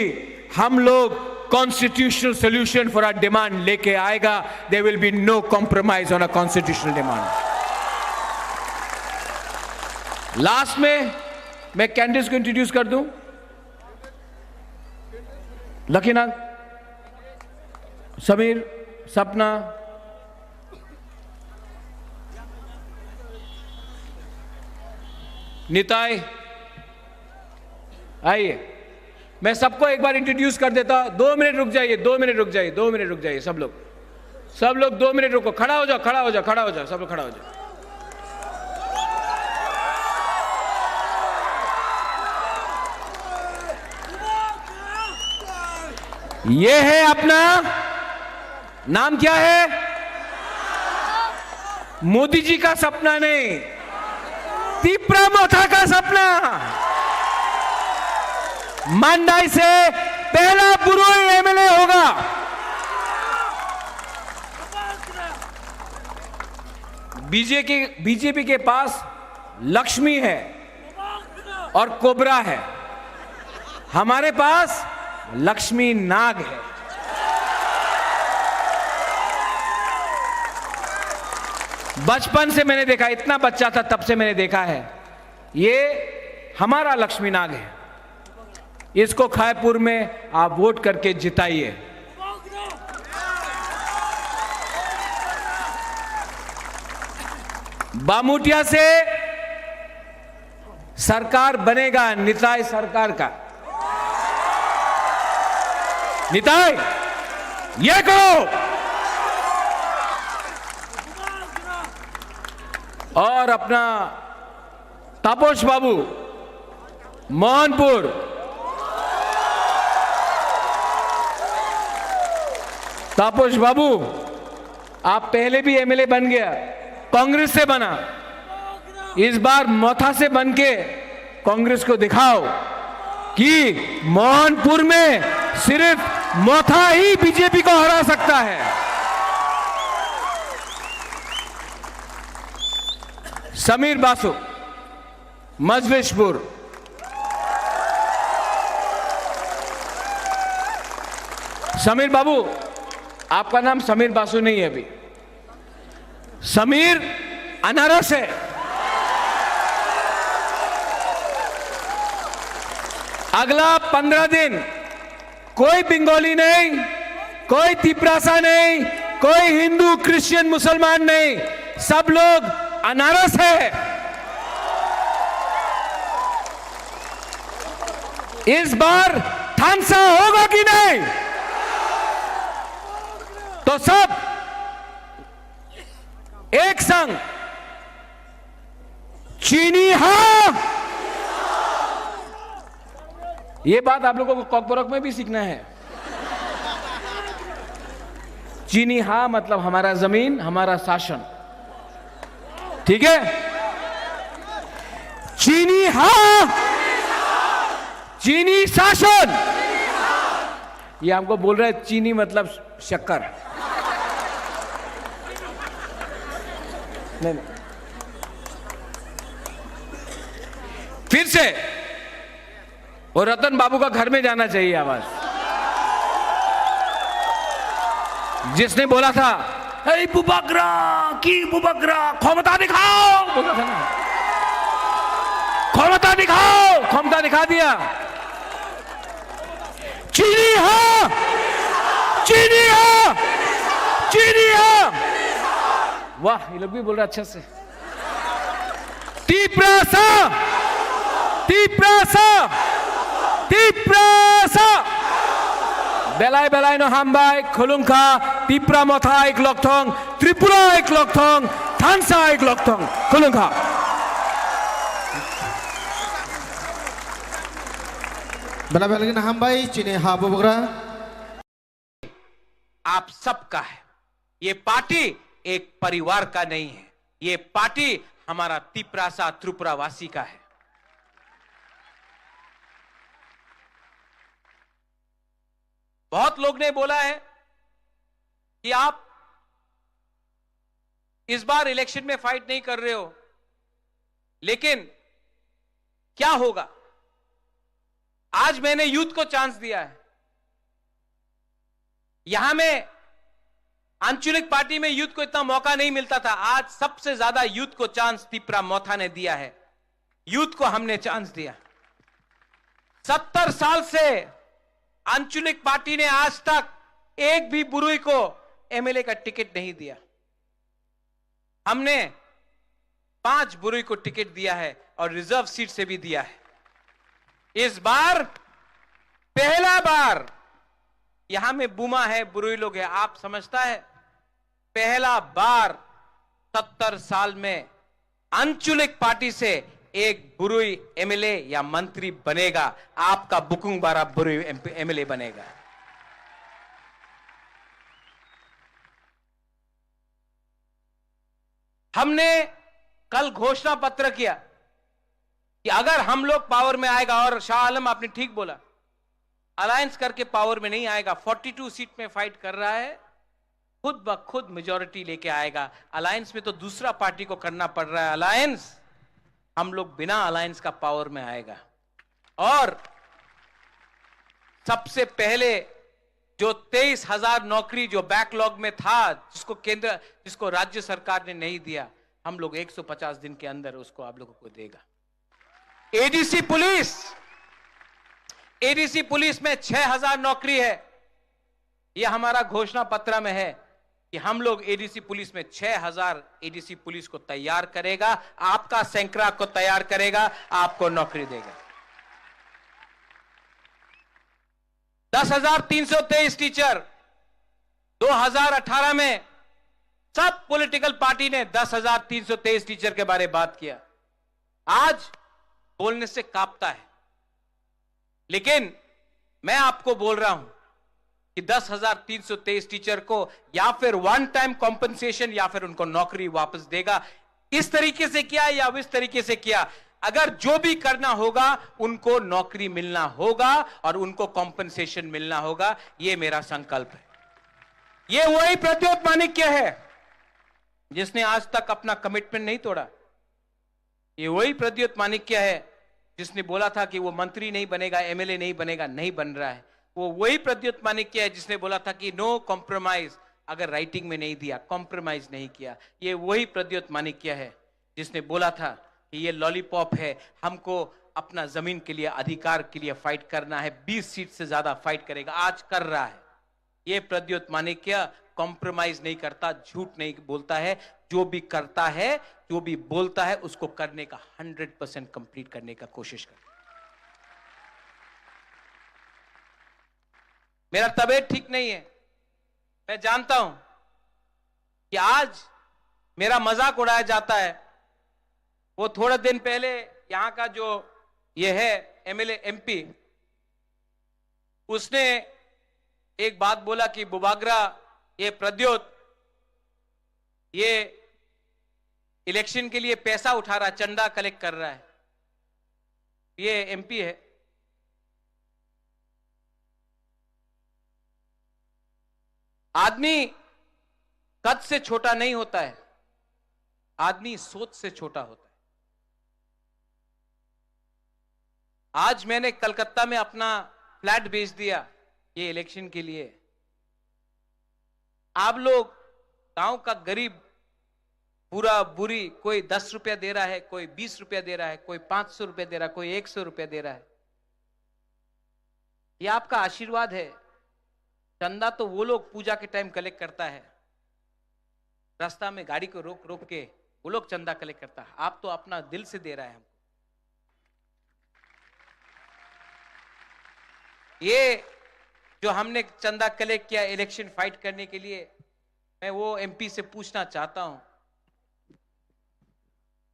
हम लोग constitutional solution for our demand लेके आएगा। There will be no compromise on a constitutional demand. Last में मैं कैंडिडेट्स को इंट्रोड्यूस कर दूं। लकीनाथ, समीर, सपना, निताई, आइए। मैं सबको एक बार इंट्रोड्यूस कर देता हूं। 2 मिनट रुक जाइए, 2 मिनट रुक जाइए, 2 मिनट रुक जाइए। सब लोग 2 मिनट रुको। खड़ा हो जाओ, खड़ा हो जाओ, खड़ा हो जाओ, सब लोग खड़ा हो जाओ। ये है अपना नाम, क्या है? मोदी जी का सपना नहीं, तिप्रा मोथा का सपना। मंडाई से पहला बुरुई एमएलए होगा। बीजेपी के पास लक्ष्मी है और कोबरा है, हमारे पास लक्ष्मी नाग है। बचपन से मैंने देखा, इतना बच्चा था तब से मैंने देखा है, ये हमारा लक्ष्मी नाग है। इसको खायपुर में आप वोट करके जिताइए। बामुटिया से सरकार बनेगा निताई सरकार का। निताई ये करो। और अपना तापोश बाबू मोहनपुर, तापोश बाबू आप पहले भी एमएलए बन गया, कांग्रेस से बना, इस बार मोथा से बन के कांग्रेस को दिखाओ कि मोहनपुर में सिर्फ मोथा ही बीजेपी को हरा सकता है। समीर बासु मजलिसपुर, समीर बाबू आपका नाम समीर बासु नहीं है अभी, समीर अनारस है। अगला 15 दिन कोई बंगाली नहीं, कोई तिपरासा नहीं, कोई हिंदू क्रिश्चियन मुसलमान नहीं, सब लोग अनारस है। इस बार थानसा होगा कि नहीं? तो सब एक संग चीनी हां। ये बात आप लोगों को कॉकबोरक में भी सीखना है। चीनी हां मतलब हमारा जमीन, हमारा शासन, ठीक है? चीनी हां, चीनी शासन। ये हमको बोल रहे हैं चीनी मतलब शक्कर। नहीं, फिर से और रतन बाबू का घर में जाना चाहिए आवाज, जिसने बोला था ए बुबकरा की बुबकरा क्षमता दिखाओ, बोला था ना, क्षमता दिखाओ, क्षमता दिखा दिया। चीनी हां, चीनी हां, चीनी हां। वाह, ये लोग भी बोल रहे अच्छा से। तिपरासा, तिपरासा, तिपरासा। बेलाय बेलाय नो हामबाय, खुलुंखा, तिपरा मोथा एक लकथं, त्रिपुरा एक लकथं, थानसा एक लकथं, खुलुंखा। बेला बेला ना हामबाय चीनी हा बुबग्रा। आप सबका है। ये पार्टी एक परिवार का नहीं है, ये पार्टी हमारा तिपरासा त्रिपुरावासी का है। बहुत लोग ने बोला है कि आप इस बार इलेक्शन में फाइट नहीं कर रहे हो, लेकिन क्या होगा? आज मैंने यूथ को चांस दिया है। यहां में आंचलिक पार्टी में यूथ को इतना मौका नहीं मिलता था, आज सबसे ज्यादा यूथ को चांस तिपरा मोथा ने दिया है। यूथ को हमने चांस दिया। 70 साल से आंचलिक पार्टी ने आज तक एक भी बुरुई को एमएलए का टिकट नहीं दिया। हमने 5 बुरुई को टिकट दिया है और रिजर्व सीट से भी दिया है। इस बार पहला बार यहां में बुमा है, बुरुई लोग है, आप समझता है पहला बार 70 साल में आंचलिक पार्टी से एक बुरुई एमएलए या मंत्री बनेगा। आपका बुकुंग बारा बुरुई एमएलए बनेगा। हमने कल घोषणा पत्र किया कि अगर हम लोग पावर में आएगा, और शाह आलम आपने ठीक बोला, अलायंस करके पावर में नहीं आएगा, 42 सीट में फाइट कर रहा है, खुद ब खुद मेजॉरिटी लेके आएगा। अलायंस में तो दूसरा पार्टी को करना पड़ रहा है अलायंस, हम लोग बिना अलायंस का पावर में आएगा। और सबसे पहले जो 23,000 नौकरी जो बैकलॉग में था, जिसको केंद्र, जिसको राज्य सरकार ने नहीं दिया, हम लोग 150 दिन के अंदर उसको आप लोगों को देगा। एडीसी पुलिस एडीसी पुलिस में 6000 नौकरी है। यह हमारा घोषणा पत्र में है कि हम लोग एडीसी पुलिस में 6000 एडीसी पुलिस को तैयार करेगा, आपका सैकड़ा को तैयार करेगा, आपको नौकरी देगा। 10,323 टीचर 2018 में सब पॉलिटिकल पार्टी ने 10,323 टीचर के बारे में बात किया। आज बोलने से कांपता है, लेकिन मैं आपको बोल रहा हूं कि 10,323 टीचर को या फिर वन टाइम कॉम्पनसेशन या फिर उनको नौकरी वापस देगा। इस तरीके से किया या इस तरीके से किया, अगर जो भी करना होगा उनको नौकरी मिलना होगा और उनको कॉम्पनसेशन मिलना होगा। यह मेरा संकल्प है। यह वही प्रद्योत माणिक्य है जिसने आज तक अपना कमिटमेंट नहीं तोड़ा। यह वही प्रद्योत माणिक्य है जिसने बोला था कि वो मंत्री नहीं बनेगा, एमएलए नहीं बनेगा, नहीं बन रहा है। वो वही प्रद्योत माणिक्य है जिसने बोला था कि नो कॉम्प्रोमाइज, अगर राइटिंग में नहीं दिया, कॉम्प्रोमाइज नहीं किया। ये वही प्रद्योत माणिक्य है जिसने बोला था कि ये लॉलीपॉप है, हमको अपना जमीन के लिए, अधिकार के लिए फाइट करना है, 20 सीट से ज्यादा फाइट करेगा। आज कर रहा है। ये प्रद्योत माणिक्य कॉम्प्रोमाइज नहीं करता, झूठ नहीं बोलता है। जो भी करता है, जो भी बोलता है, उसको करने का 100% कंप्लीट करने का कोशिश करता है। मेरा तबीयत ठीक नहीं है, मैं जानता हूं कि आज मेरा मजाक उड़ाया जाता है। वो थोड़े दिन पहले यहां का जो ये है एमएलए एमपी, उसने एक बात बोला कि बुबागरा, ये प्रद्योत, ये इलेक्शन के लिए पैसा उठा रहा है, चंदा कलेक्ट कर रहा है। ये एमपी है। आदमी कद से छोटा नहीं होता है, आदमी सोच से छोटा होता है। आज मैंने कलकत्ता में अपना फ्लैट बेच दिया ये इलेक्शन के लिए। आप लोग गांव का गरीब, बुरा बुरी, कोई 10 रुपया दे रहा है, कोई 20 रुपया दे रहा है, कोई 500 रुपया दे रहा है, कोई 100 रुपया दे रहा है। ये आपका आशीर्वाद है। चंदा तो वो लोग पूजा के टाइम कलेक्ट करता है, रास्ता में गाड़ी को रोक रोक के वो लोग चंदा कलेक्ट करता है। आप तो अपना दिल से दे रहा है हमको। ये जो हमने चंदा कलेक्ट किया इलेक्शन फाइट करने के लिए, मैं वो एमपी से पूछना चाहता हूं,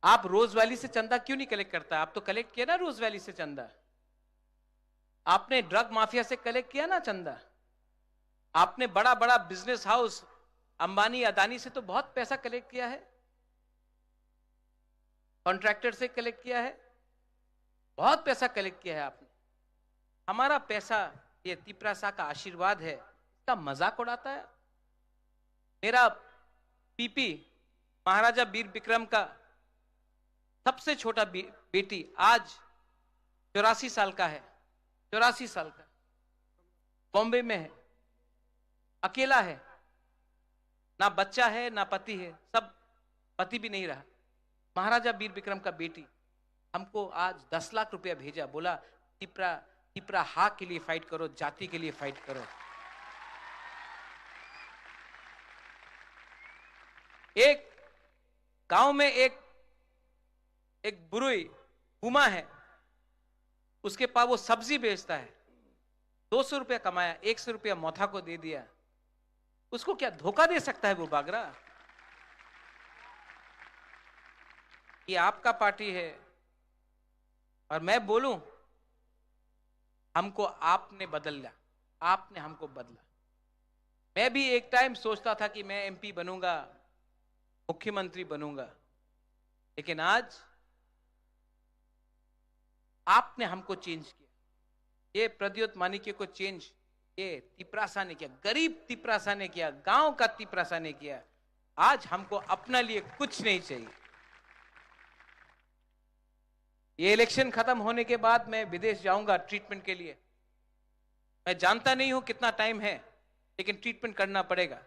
आप रोज वैली से चंदा क्यों नहीं कलेक्ट करता? आप तो कलेक्ट किया ना रोज वैली से चंदा। आपने ड्रग माफिया से कलेक्ट किया ना चंदा। आपने बड़ा बड़ा बिजनेस हाउस अंबानी अदानी से तो बहुत पैसा कलेक्ट किया है, कॉन्ट्रैक्टर से कलेक्ट किया है, बहुत पैसा कलेक्ट किया है आपने। हमारा पैसा ये तिपरासा का आशीर्वाद है, इसका मजाक उड़ाता है। मेरा पीपी महाराजा वीर विक्रम का सबसे छोटा बेटी आज 84 साल का है, 84 साल का, बॉम्बे में है, अकेला है, ना बच्चा है ना पति है, सब पति भी नहीं रहा। महाराजा वीर विक्रम का बेटी हमको आज 10 लाख रुपया भेजा, बोला तिपरा हा के लिए फाइट करो, जाति के लिए फाइट करो। एक गांव में एक बुरुई हुमा है, उसके पास वो सब्जी बेचता है, 200 रुपया कमाया, 100 रुपया मोथा को दे दिया। उसको क्या धोखा दे सकता है वो बागरा? ये आपका पार्टी है और मैं बोलूं, हमको आपने बदला, आपने हमको बदला। मैं भी एक टाइम सोचता था कि मैं एमपी बनूंगा, मुख्यमंत्री बनूंगा, लेकिन आज आपने हमको चेंज किया। ये प्रद्योत माणिक्य को चेंज ये तिपरासा ने किया, गरीब तिपरासा ने किया, गांव का तिपरासा ने किया। आज हमको अपना लिए कुछ नहीं चाहिए। ये इलेक्शन खत्म होने के बाद मैं विदेश जाऊंगा ट्रीटमेंट के लिए। मैं जानता नहीं हूं कितना टाइम है, लेकिन ट्रीटमेंट करना पड़ेगा।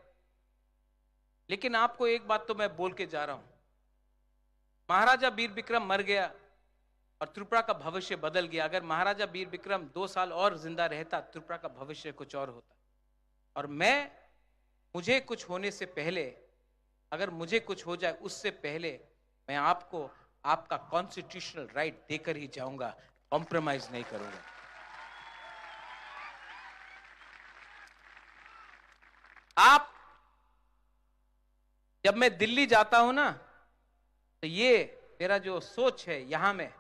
लेकिन आपको एक बात तो मैं बोल के जा रहा हूं, महाराजा वीर विक्रम मर गया, और त्रिपुरा का भविष्य बदल गया। अगर महाराजा वीर विक्रम 2 साल और जिंदा रहता, त्रिपुरा का भविष्य कुछ और होता। और मुझे कुछ होने से पहले, अगर मुझे कुछ हो जाए उससे पहले मैं आपको आपका कॉन्स्टिट्यूशनल राइट देकर ही जाऊंगा, कॉम्प्रोमाइज नहीं करूंगा। आप, जब मैं दिल्ली जाता हूं ना, तो ये मेरा जो सोच है यहां में,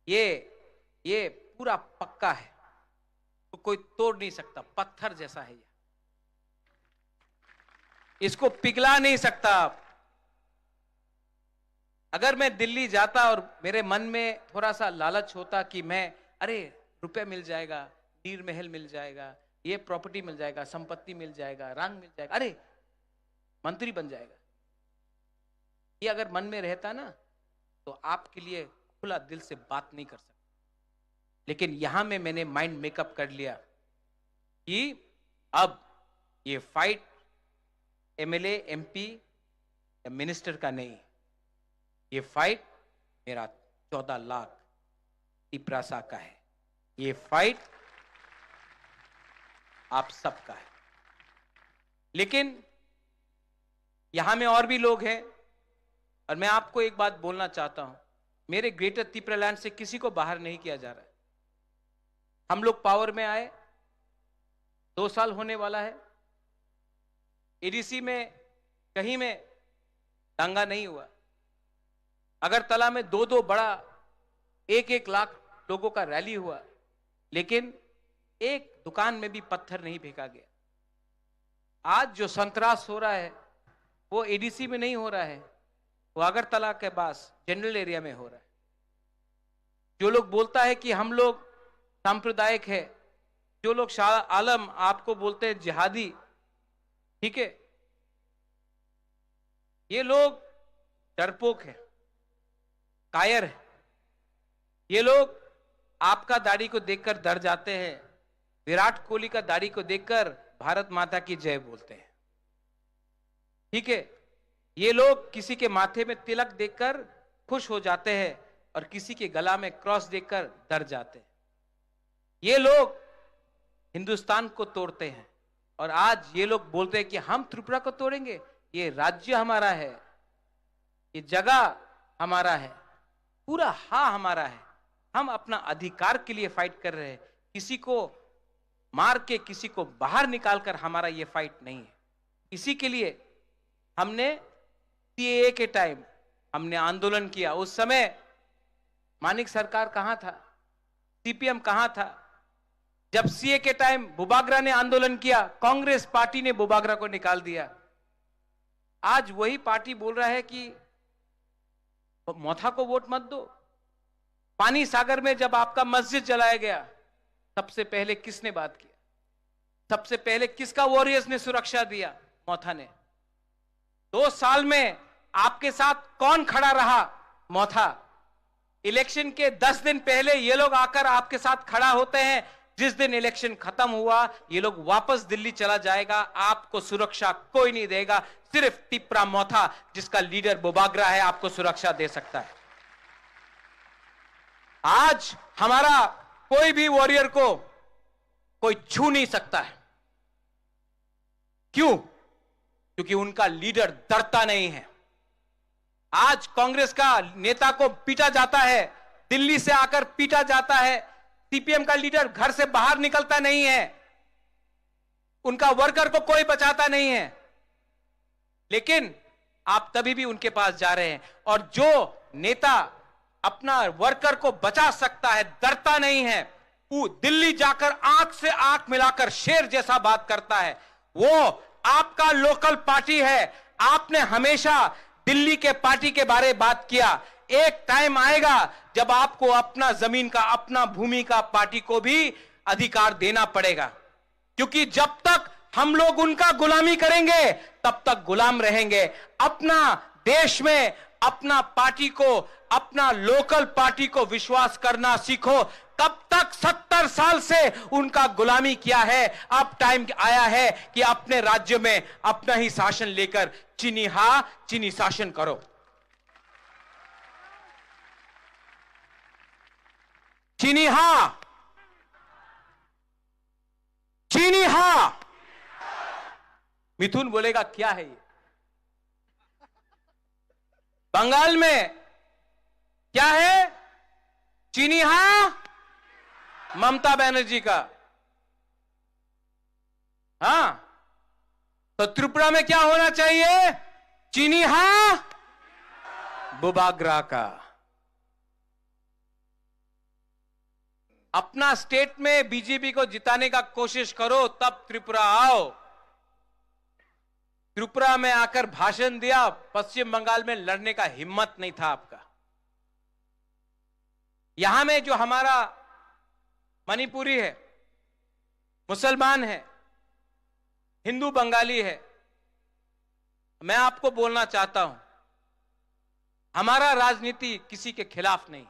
ये पूरा पक्का है, तो कोई तोड़ नहीं सकता, पत्थर जैसा है ये, इसको पिघला नहीं सकता आप। अगर मैं दिल्ली जाता और मेरे मन में थोड़ा सा लालच होता कि अरे रुपए मिल जाएगा, नीर महल मिल जाएगा, ये प्रॉपर्टी मिल जाएगा, संपत्ति मिल जाएगा, रंग मिल जाएगा, अरे मंत्री बन जाएगा, ये अगर मन में रहता ना, तो आपके लिए खुला दिल से बात नहीं कर सकता। लेकिन यहां में मैंने माइंड मेकअप कर लिया कि अब ये फाइट एमएलए, एमपी या मिनिस्टर का नहीं, ये फाइट मेरा 14 लाख तिपरासा का है, ये फाइट आप सबका है। लेकिन यहां में और भी लोग हैं, और मैं आपको एक बात बोलना चाहता हूं, मेरे ग्रेटर त्रिपुरा लैंड से किसी को बाहर नहीं किया जा रहा है। हम लोग पावर में आए, 2 साल होने वाला है, एडीसी में कहीं में दंगा नहीं हुआ, अगरतला में 2 बड़ा 1-1 लाख लोगों का रैली हुआ, लेकिन एक दुकान में भी पत्थर नहीं फेंका गया। आज जो संतरास हो रहा है वो एडीसी में नहीं हो रहा है, वो अगरतला के पास जनरल एरिया में हो रहा है। जो लोग बोलता है कि हम लोग सांप्रदायिक है, जो लोग शाह आलम आपको बोलते हैं जिहादी, ठीक है, ये लोग डरपोक है, कायर है, ये लोग आपका दाढ़ी को देखकर डर जाते हैं, विराट कोहली का दाढ़ी को देखकर भारत माता की जय बोलते हैं, ठीक है, ये लोग किसी के माथे में तिलक देखकर खुश हो जाते हैं और किसी के गला में क्रॉस देखकर डर जाते हैं। ये लोग हिंदुस्तान को तोड़ते हैं, और आज ये लोग बोलते हैं कि हम त्रिपुरा को तोड़ेंगे, ये राज्य हमारा है, ये जगह हमारा है, पूरा हमारा है, हम अपना अधिकार के लिए फाइट कर रहे हैं। किसी को मार के, किसी को बाहर निकालकर हमारा ये फाइट नहीं है। इसी के लिए हमने सीएए के टाइम हमने आंदोलन किया। उस समय मानिक सरकार कहां था, सीपीएम कहां था? जब सीए के टाइम बुबागरा ने आंदोलन किया, कांग्रेस पार्टी ने बुबागरा को निकाल दिया। आज वही पार्टी बोल रहा है कि मोथा को वोट मत दो। पानी सागर में जब आपका मस्जिद जलाया गया, सबसे पहले किसने बात किया? सबसे पहले किसका वॉरियर्स ने सुरक्षा दिया? मोथा ने। 2 साल में आपके साथ कौन खड़ा रहा? मोथा। इलेक्शन के 10 दिन पहले ये लोग आकर आपके साथ खड़ा होते हैं, जिस दिन इलेक्शन खत्म हुआ ये लोग वापस दिल्ली चला जाएगा, आपको सुरक्षा कोई नहीं देगा, सिर्फ टिपरा मोथा जिसका लीडर बुबागरा है आपको सुरक्षा दे सकता है। आज हमारा कोई भी वॉरियर को कोई छू नहीं सकता है। क्यों? क्योंकि उनका लीडर डरता नहीं है। आज कांग्रेस का नेता को पीटा जाता है, दिल्ली से आकर पीटा जाता है, सीपीएम का लीडर घर से बाहर निकलता नहीं है, उनका वर्कर को कोई बचाता नहीं है, लेकिन आप तभी भी उनके पास जा रहे हैं। और जो नेता अपना वर्कर को बचा सकता है, डरता नहीं है, वो दिल्ली जाकर आंख से आंख मिलाकर शेर जैसा बात करता है, वो आपका लोकल पार्टी है। आपने हमेशा दिल्ली के पार्टी के बारे में बात किया, एक टाइम आएगा जब आपको अपना जमीन का, अपना भूमि का पार्टी को भी अधिकार देना पड़ेगा, क्योंकि जब तक हम लोग उनका गुलामी करेंगे तब तक गुलाम रहेंगे। अपना देश में अपना पार्टी को, अपना लोकल पार्टी को विश्वास करना सीखो। कब तक 70 साल से उनका गुलामी किया है? अब टाइम आया है कि अपने राज्य में अपना ही शासन लेकर चीनी शासन करो। चीनी हाँ, चीनी हाँ। मिथुन बोलेगा क्या है ये? बंगाल में क्या है? चीनी हाँ, ममता बनर्जी का। हाँ, तो त्रिपुरा में क्या होना चाहिए? चीनी हाँ, बुबाग्रा का। अपना स्टेट में बीजेपी को जिताने का कोशिश करो, तब त्रिपुरा आओ। त्रिपुरा में आकर भाषण दिया, पश्चिम बंगाल में लड़ने का हिम्मत नहीं था आपका। यहां में जो हमारा मणिपुरी है, मुसलमान है, हिंदू बंगाली है, मैं आपको बोलना चाहता हूं, हमारा राजनीति किसी के खिलाफ नहीं।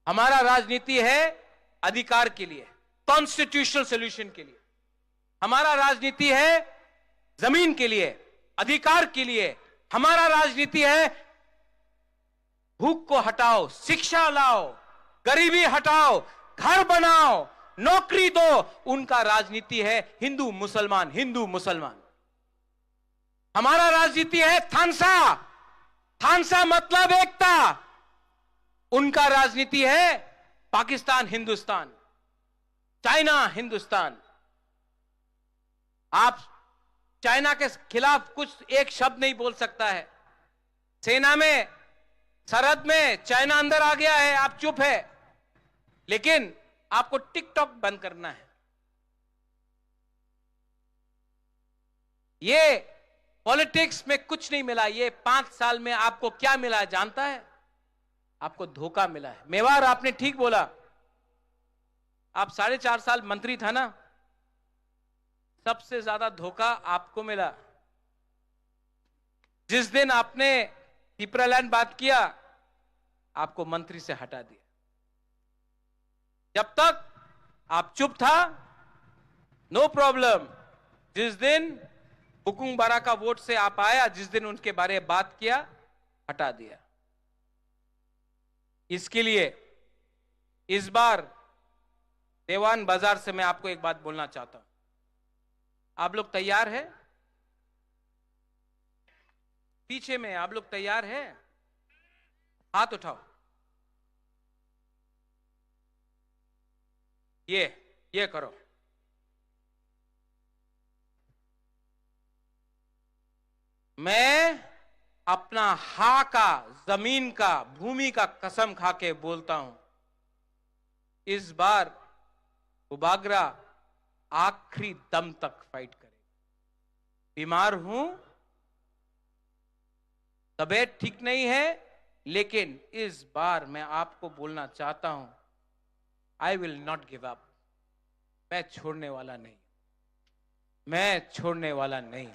हमारा राजनीति है अधिकार के लिए, कॉन्स्टिट्यूशनल सॉल्यूशन के लिए। हमारा राजनीति है जमीन के लिए, अधिकार के लिए। हमारा राजनीति है भूख को हटाओ, शिक्षा लाओ, गरीबी हटाओ, घर बनाओ, नौकरी दो। उनका राजनीति है हिंदू मुसलमान, हिंदू मुसलमान। हमारा राजनीति है थानसा, थानसा मतलब एकता। उनका राजनीति है पाकिस्तान हिंदुस्तान, चाइना हिंदुस्तान। आप चाइना के खिलाफ कुछ एक शब्द नहीं बोल सकता है। सेना में, सरहद में चाइना अंदर आ गया है, आप चुप है। लेकिन आपको टिकटॉक बंद करना है। ये पॉलिटिक्स में कुछ नहीं मिला। ये 5 साल में आपको क्या मिला है जानता है? आपको धोखा मिला है। मेवाड़, आपने ठीक बोला, आप 4.5 साल मंत्री था ना, सबसे ज्यादा धोखा आपको मिला। जिस दिन आपने पिपरालैंड बात किया, आपको मंत्री से हटा दिया। जब तक आप चुप था, नो प्रॉब्लम। जिस दिन हुकुम बारा का वोट से आप आया, जिस दिन उनके बारे में बात किया, हटा दिया। इसके लिए इस बार देवान बाजार से मैं आपको एक बात बोलना चाहता हूं। आप लोग तैयार हैं? पीछे में आप लोग तैयार हैं? हाथ उठाओ। ये करो। मैं अपना हा का, जमीन का, भूमि का कसम खा के बोलता हूं, इस बार बुबाग्रा आखिरी दम तक फाइट करेगा। बीमार हूं, तबीयत ठीक नहीं है, लेकिन इस बार मैं आपको बोलना चाहता हूं, I will not give up. मैं छोड़ने वाला नहीं, मैं छोड़ने वाला नहीं।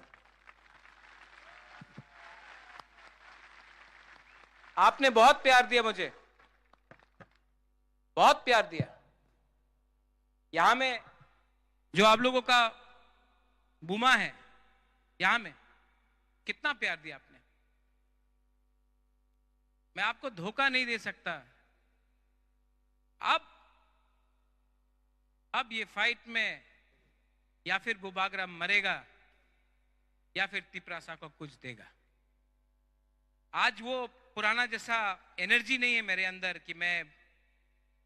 आपने बहुत प्यार दिया मुझे, बहुत प्यार दिया। यहां में जो आप लोगों का बुमा है, यहां में कितना प्यार दिया आपने। मैं आपको धोखा नहीं दे सकता। अब ये फाइट में या फिर बुबाग्रा मरेगा या फिर तिपरासा को कुछ देगा। आज वो पुराना जैसा एनर्जी नहीं है मेरे अंदर कि मैं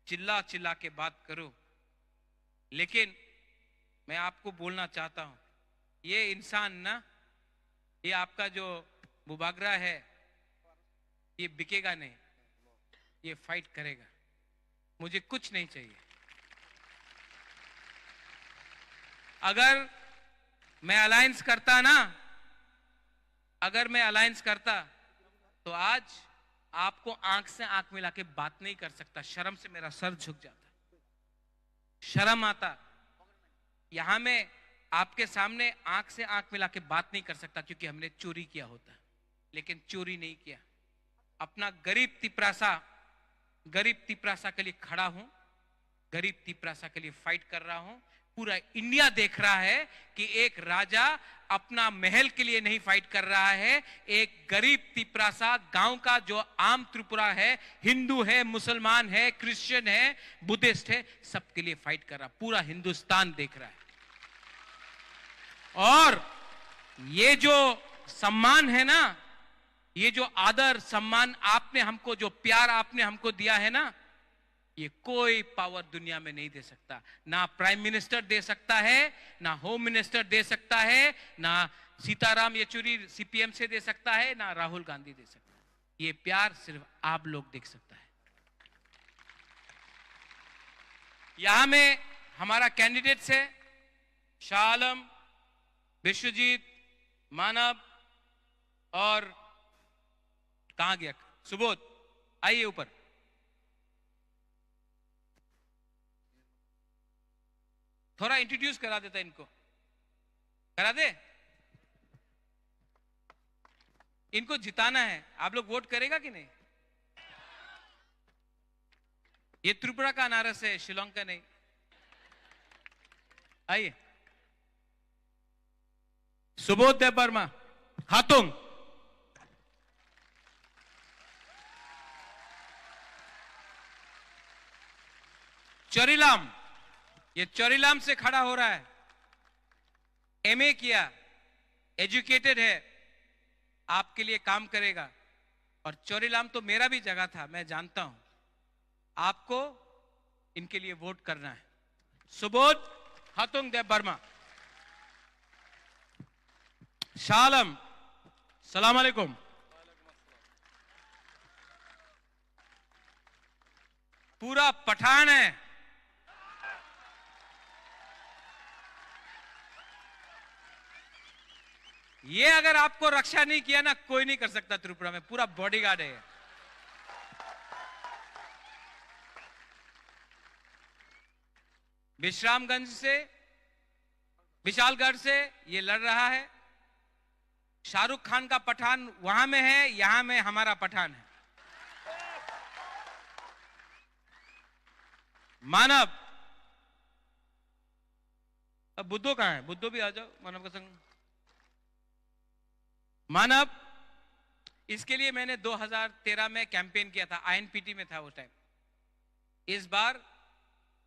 चिल्ला चिल्ला के बात करूं। लेकिन मैं आपको बोलना चाहता हूं, ये इंसान ना, ये आपका जो बुबाग्रा है, ये बिकेगा नहीं, ये फाइट करेगा। मुझे कुछ नहीं चाहिए। अगर मैं अलायंस करता ना, अगर मैं अलायंस करता तो आज आपको आंख से आंख मिला के बात नहीं कर सकता। शर्म से मेरा सर झुक जाता, शर्म आता। यहां में आपके सामने आंख से आंख मिला के बात नहीं कर सकता, क्योंकि हमने चोरी किया होता। लेकिन चोरी नहीं किया। अपना गरीब तिपरासा के लिए खड़ा हूं, गरीब तिपरासा के लिए फाइट कर रहा हूं। पूरा इंडिया देख रहा है कि एक राजा अपना महल के लिए नहीं फाइट कर रहा है, एक गरीब तिपरासा गांव का जो आम त्रिपुरा है, हिंदू है, मुसलमान है, क्रिश्चियन है, बुद्धिस्ट है, सबके लिए फाइट कर रहा, पूरा हिंदुस्तान देख रहा है। और ये जो सम्मान है ना, ये जो आदर सम्मान आपने हमको, जो प्यार आपने हमको दिया है ना, ये कोई पावर दुनिया में नहीं दे सकता। ना प्राइम मिनिस्टर दे सकता है, ना होम मिनिस्टर दे सकता है, ना सीताराम येचुरी सीपीएम से दे सकता है, ना राहुल गांधी दे सकता है। ये प्यार सिर्फ आप लोग देख सकता है। यहां में हमारा कैंडिडेट्स है शाह आलम, विश्वजीत, मानव और कहां गया सुबोध, आइए ऊपर। थोड़ा इंट्रोड्यूस करा देता इनको, करा दे। इनको जिताना है, आप लोग वोट करेगा कि नहीं? ये त्रिपुरा का अनारस है, शिलोंग का नहीं। आइए सुबोध देव वर्मा, हाथुंग। चोरीलाम, ये चोरीलाम से खड़ा हो रहा है, एमए किया, एजुकेटेड है, आपके लिए काम करेगा। और चोरीलाम तो मेरा भी जगह था, मैं जानता हूं। आपको इनके लिए वोट करना है। सुबोध हाथुंग देव वर्मा। शाह आलम, सलाम अलैकुम। पूरा पठान है, ये अगर आपको रक्षा नहीं किया ना, कोई नहीं कर सकता त्रिपुरा में, पूरा बॉडीगार्ड है। विश्रामगंज से, विशालगढ़ से ये लड़ रहा है। शाहरुख खान का पठान वहां में है, यहां में हमारा पठान है। मानव, अब बुद्धो कहां है? बुद्धो भी आ जाओ मानव का संग। मानव, इसके लिए मैंने 2013 में कैंपेन किया था, आईएनपीटी में था वो टाइम। इस बार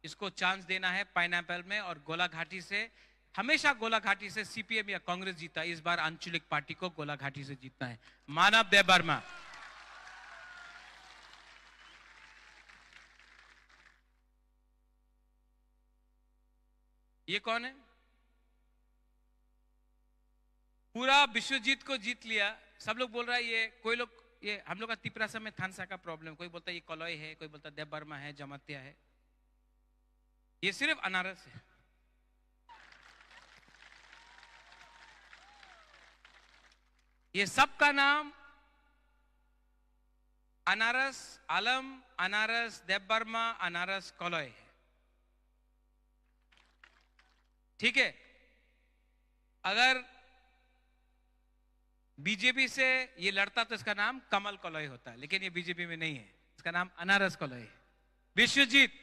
इसको चांस देना है पाइनएप्पल में, और गोलाघाटी से, हमेशा गोलाघाटी से सीपीएम या कांग्रेस जीता, इस बार आंचलिक पार्टी को गोलाघाटी से जीतना है। मानव देव वर्मा। ये कौन है? पूरा विश्वजीत को जीत लिया। सब लोग बोल रहा है ये, कोई लोग ये हम लोग का तिपरासा में थानसा का प्रॉब्लम, कोई बोलता है ये कलौय है, कोई बोलता देव वर्मा है, जमातिया है। ये सिर्फ अनारस है। ये सबका नाम अनारस आलम, अनारस देव वर्मा, अनारस कलौय है। ठीक है? अगर बीजेपी से ये लड़ता तो इसका नाम कमल कलौय होता है, लेकिन ये बीजेपी में नहीं है, इसका नाम अनारस कलौय है। विश्वजीत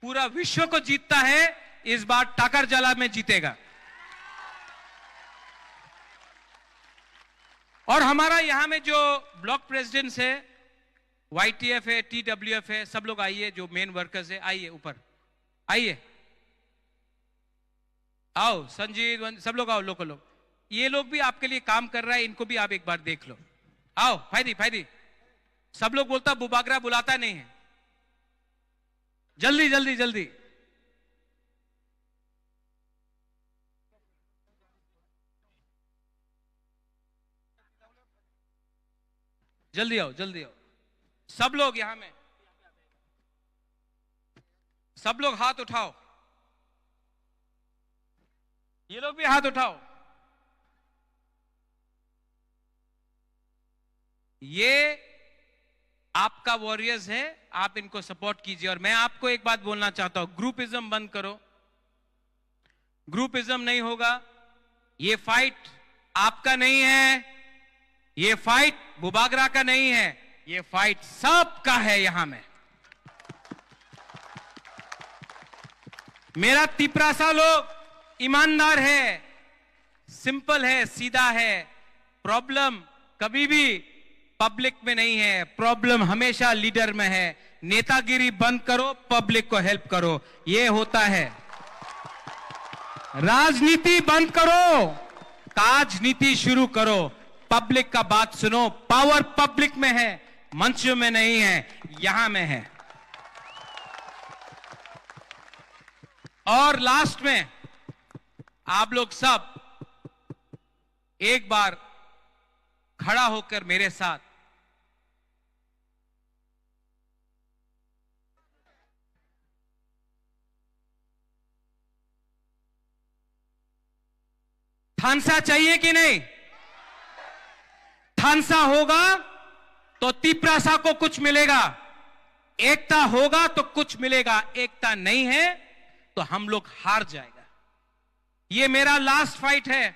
पूरा विश्व को जीतता है, इस बार टाकर जला में जीतेगा। और हमारा यहां में जो ब्लॉक प्रेसिडेंट्स है, वाईटीएफ है, टीडब्ल्यूएफ है, सब लोग आइए, जो मेन वर्कर्स है आइए ऊपर, आइए, आओ संजीव, सब लोग आओ, लोग लोग, ये लोग भी आपके लिए काम कर रहा है, इनको भी आप एक बार देख लो। आओ फायदी फायदी। सब लोग बोलता बुबागरा बुलाता नहीं है, जल्दी जल्दी जल्दी। जल्दी आओ जल्दी आओ, सब लोग यहां में, सब लोग हाथ उठाओ, ये लोग भी हाथ उठाओ। ये आपका वॉरियर्स है, आप इनको सपोर्ट कीजिए। और मैं आपको एक बात बोलना चाहता हूं, ग्रुपिज्म बंद करो, ग्रुपिज्म नहीं होगा। ये फाइट आपका नहीं है, ये फाइट बुबागरा का नहीं है, ये फाइट सबका है। यहां में मेरा तिपरासा लोग ईमानदार है, सिंपल है, सीधा है। प्रॉब्लम कभी भी पब्लिक में नहीं है, प्रॉब्लम हमेशा लीडर में है। नेतागिरी बंद करो, पब्लिक को हेल्प करो, ये होता है। राजनीति बंद करो, काजनीति शुरू करो, पब्लिक का बात सुनो। पावर पब्लिक में है, मंचों में नहीं है, यहां में है। और लास्ट में आप लोग सब एक बार खड़ा होकर मेरे साथ थानसा चाहिए कि नहीं? थानसा होगा तो तिपरासा को कुछ मिलेगा, एकता होगा तो कुछ मिलेगा, एकता नहीं है तो हम लोग हार जाएगा। ये मेरा लास्ट फाइट है,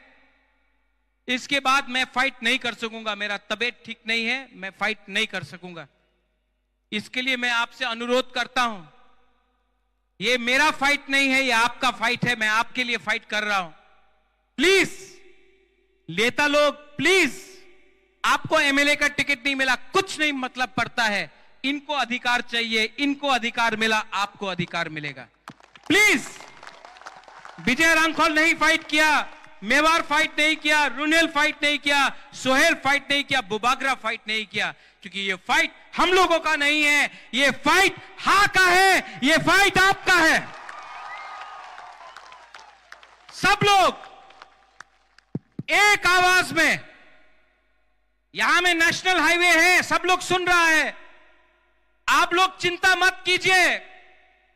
इसके बाद मैं फाइट नहीं कर सकूंगा। मेरा तबीयत ठीक नहीं है, मैं फाइट नहीं कर सकूंगा। इसके लिए मैं आपसे अनुरोध करता हूं, ये मेरा फाइट नहीं है, ये आपका फाइट है। मैं आपके लिए फाइट कर रहा हूं। प्लीज नेता लोग, प्लीज, आपको एमएलए का टिकट नहीं मिला, कुछ नहीं मतलब पड़ता है। इनको अधिकार चाहिए, इनको अधिकार मिला, आपको अधिकार मिलेगा। प्लीज, विजय रांखोल नहीं फाइट किया, मेवार फाइट नहीं किया, रुनेल फाइट नहीं किया, सोहेल फाइट नहीं किया, बुबागरा फाइट नहीं किया, क्योंकि ये फाइट हम लोगों का नहीं है, ये फाइट हाँ का है, ये फाइट आपका है। सब लोग एक आवाज में, यहां में नेशनल हाईवे है, सब लोग सुन रहा है। आप लोग चिंता मत कीजिए,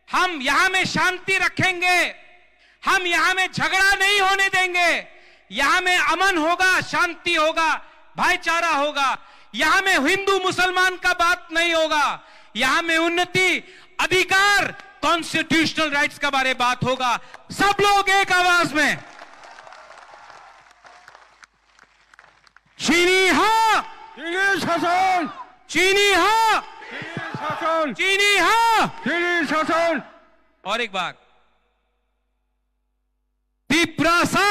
हम यहां में शांति रखेंगे, हम यहां में झगड़ा नहीं होने देंगे। यहां में अमन होगा, शांति होगा, भाईचारा होगा। यहां में हिंदू मुसलमान का बात नहीं होगा, यहां में उन्नति, अधिकार, कॉन्स्टिट्यूशनल राइट्स का बारे बात होगा। सब लोग एक आवाज में, चीनी हाँ, चीनी शासन, चीनी हाँ, चीनी शासन, चीनी हाँ, चीनी शासन। और एक बार, तिपरासा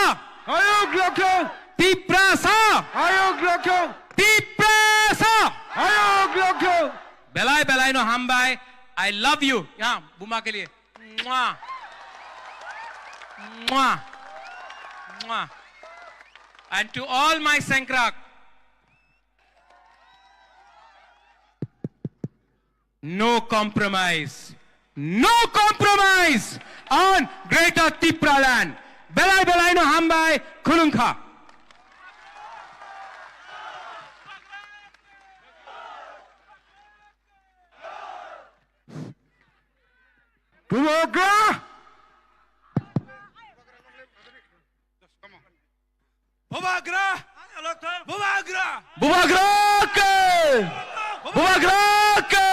आयोग रखो, तिपरासा आयोग रखो, तिपरासा आयोग रखो। बेलाय बेलाय नो हम बाय, आई लव यू। यहां बुमा के लिए मुआ मुआ मुआ। And to all my Sankrak, no compromise on Greater Tripura land. Belai belai no hambai khulungkha. Bubagra, Bubagra, Bubagra, Bubagra ke, Bubagra ke,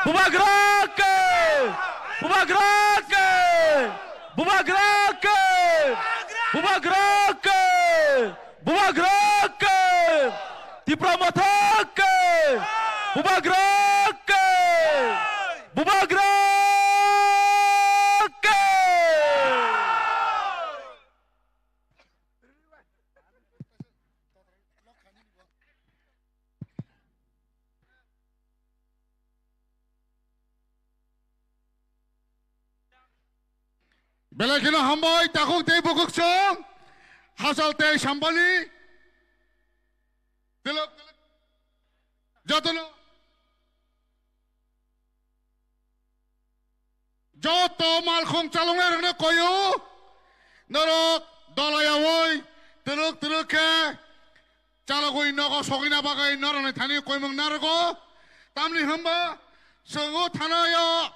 Bubagra ke, Bubagra ke, Bubagra ke, Bubagra ke, Bubagra ke, Tripura Matha ke, Bubagra ke, Bubagra ke. Belakina hamboy takuk te bukuk song hasal te shambali tilok jotono joto malkhong chalongne rangna koyo norok dolayawoy tilok ke chalagoi nogo sogina bagai norone thani koimong nargo tamni hamba songo thanayo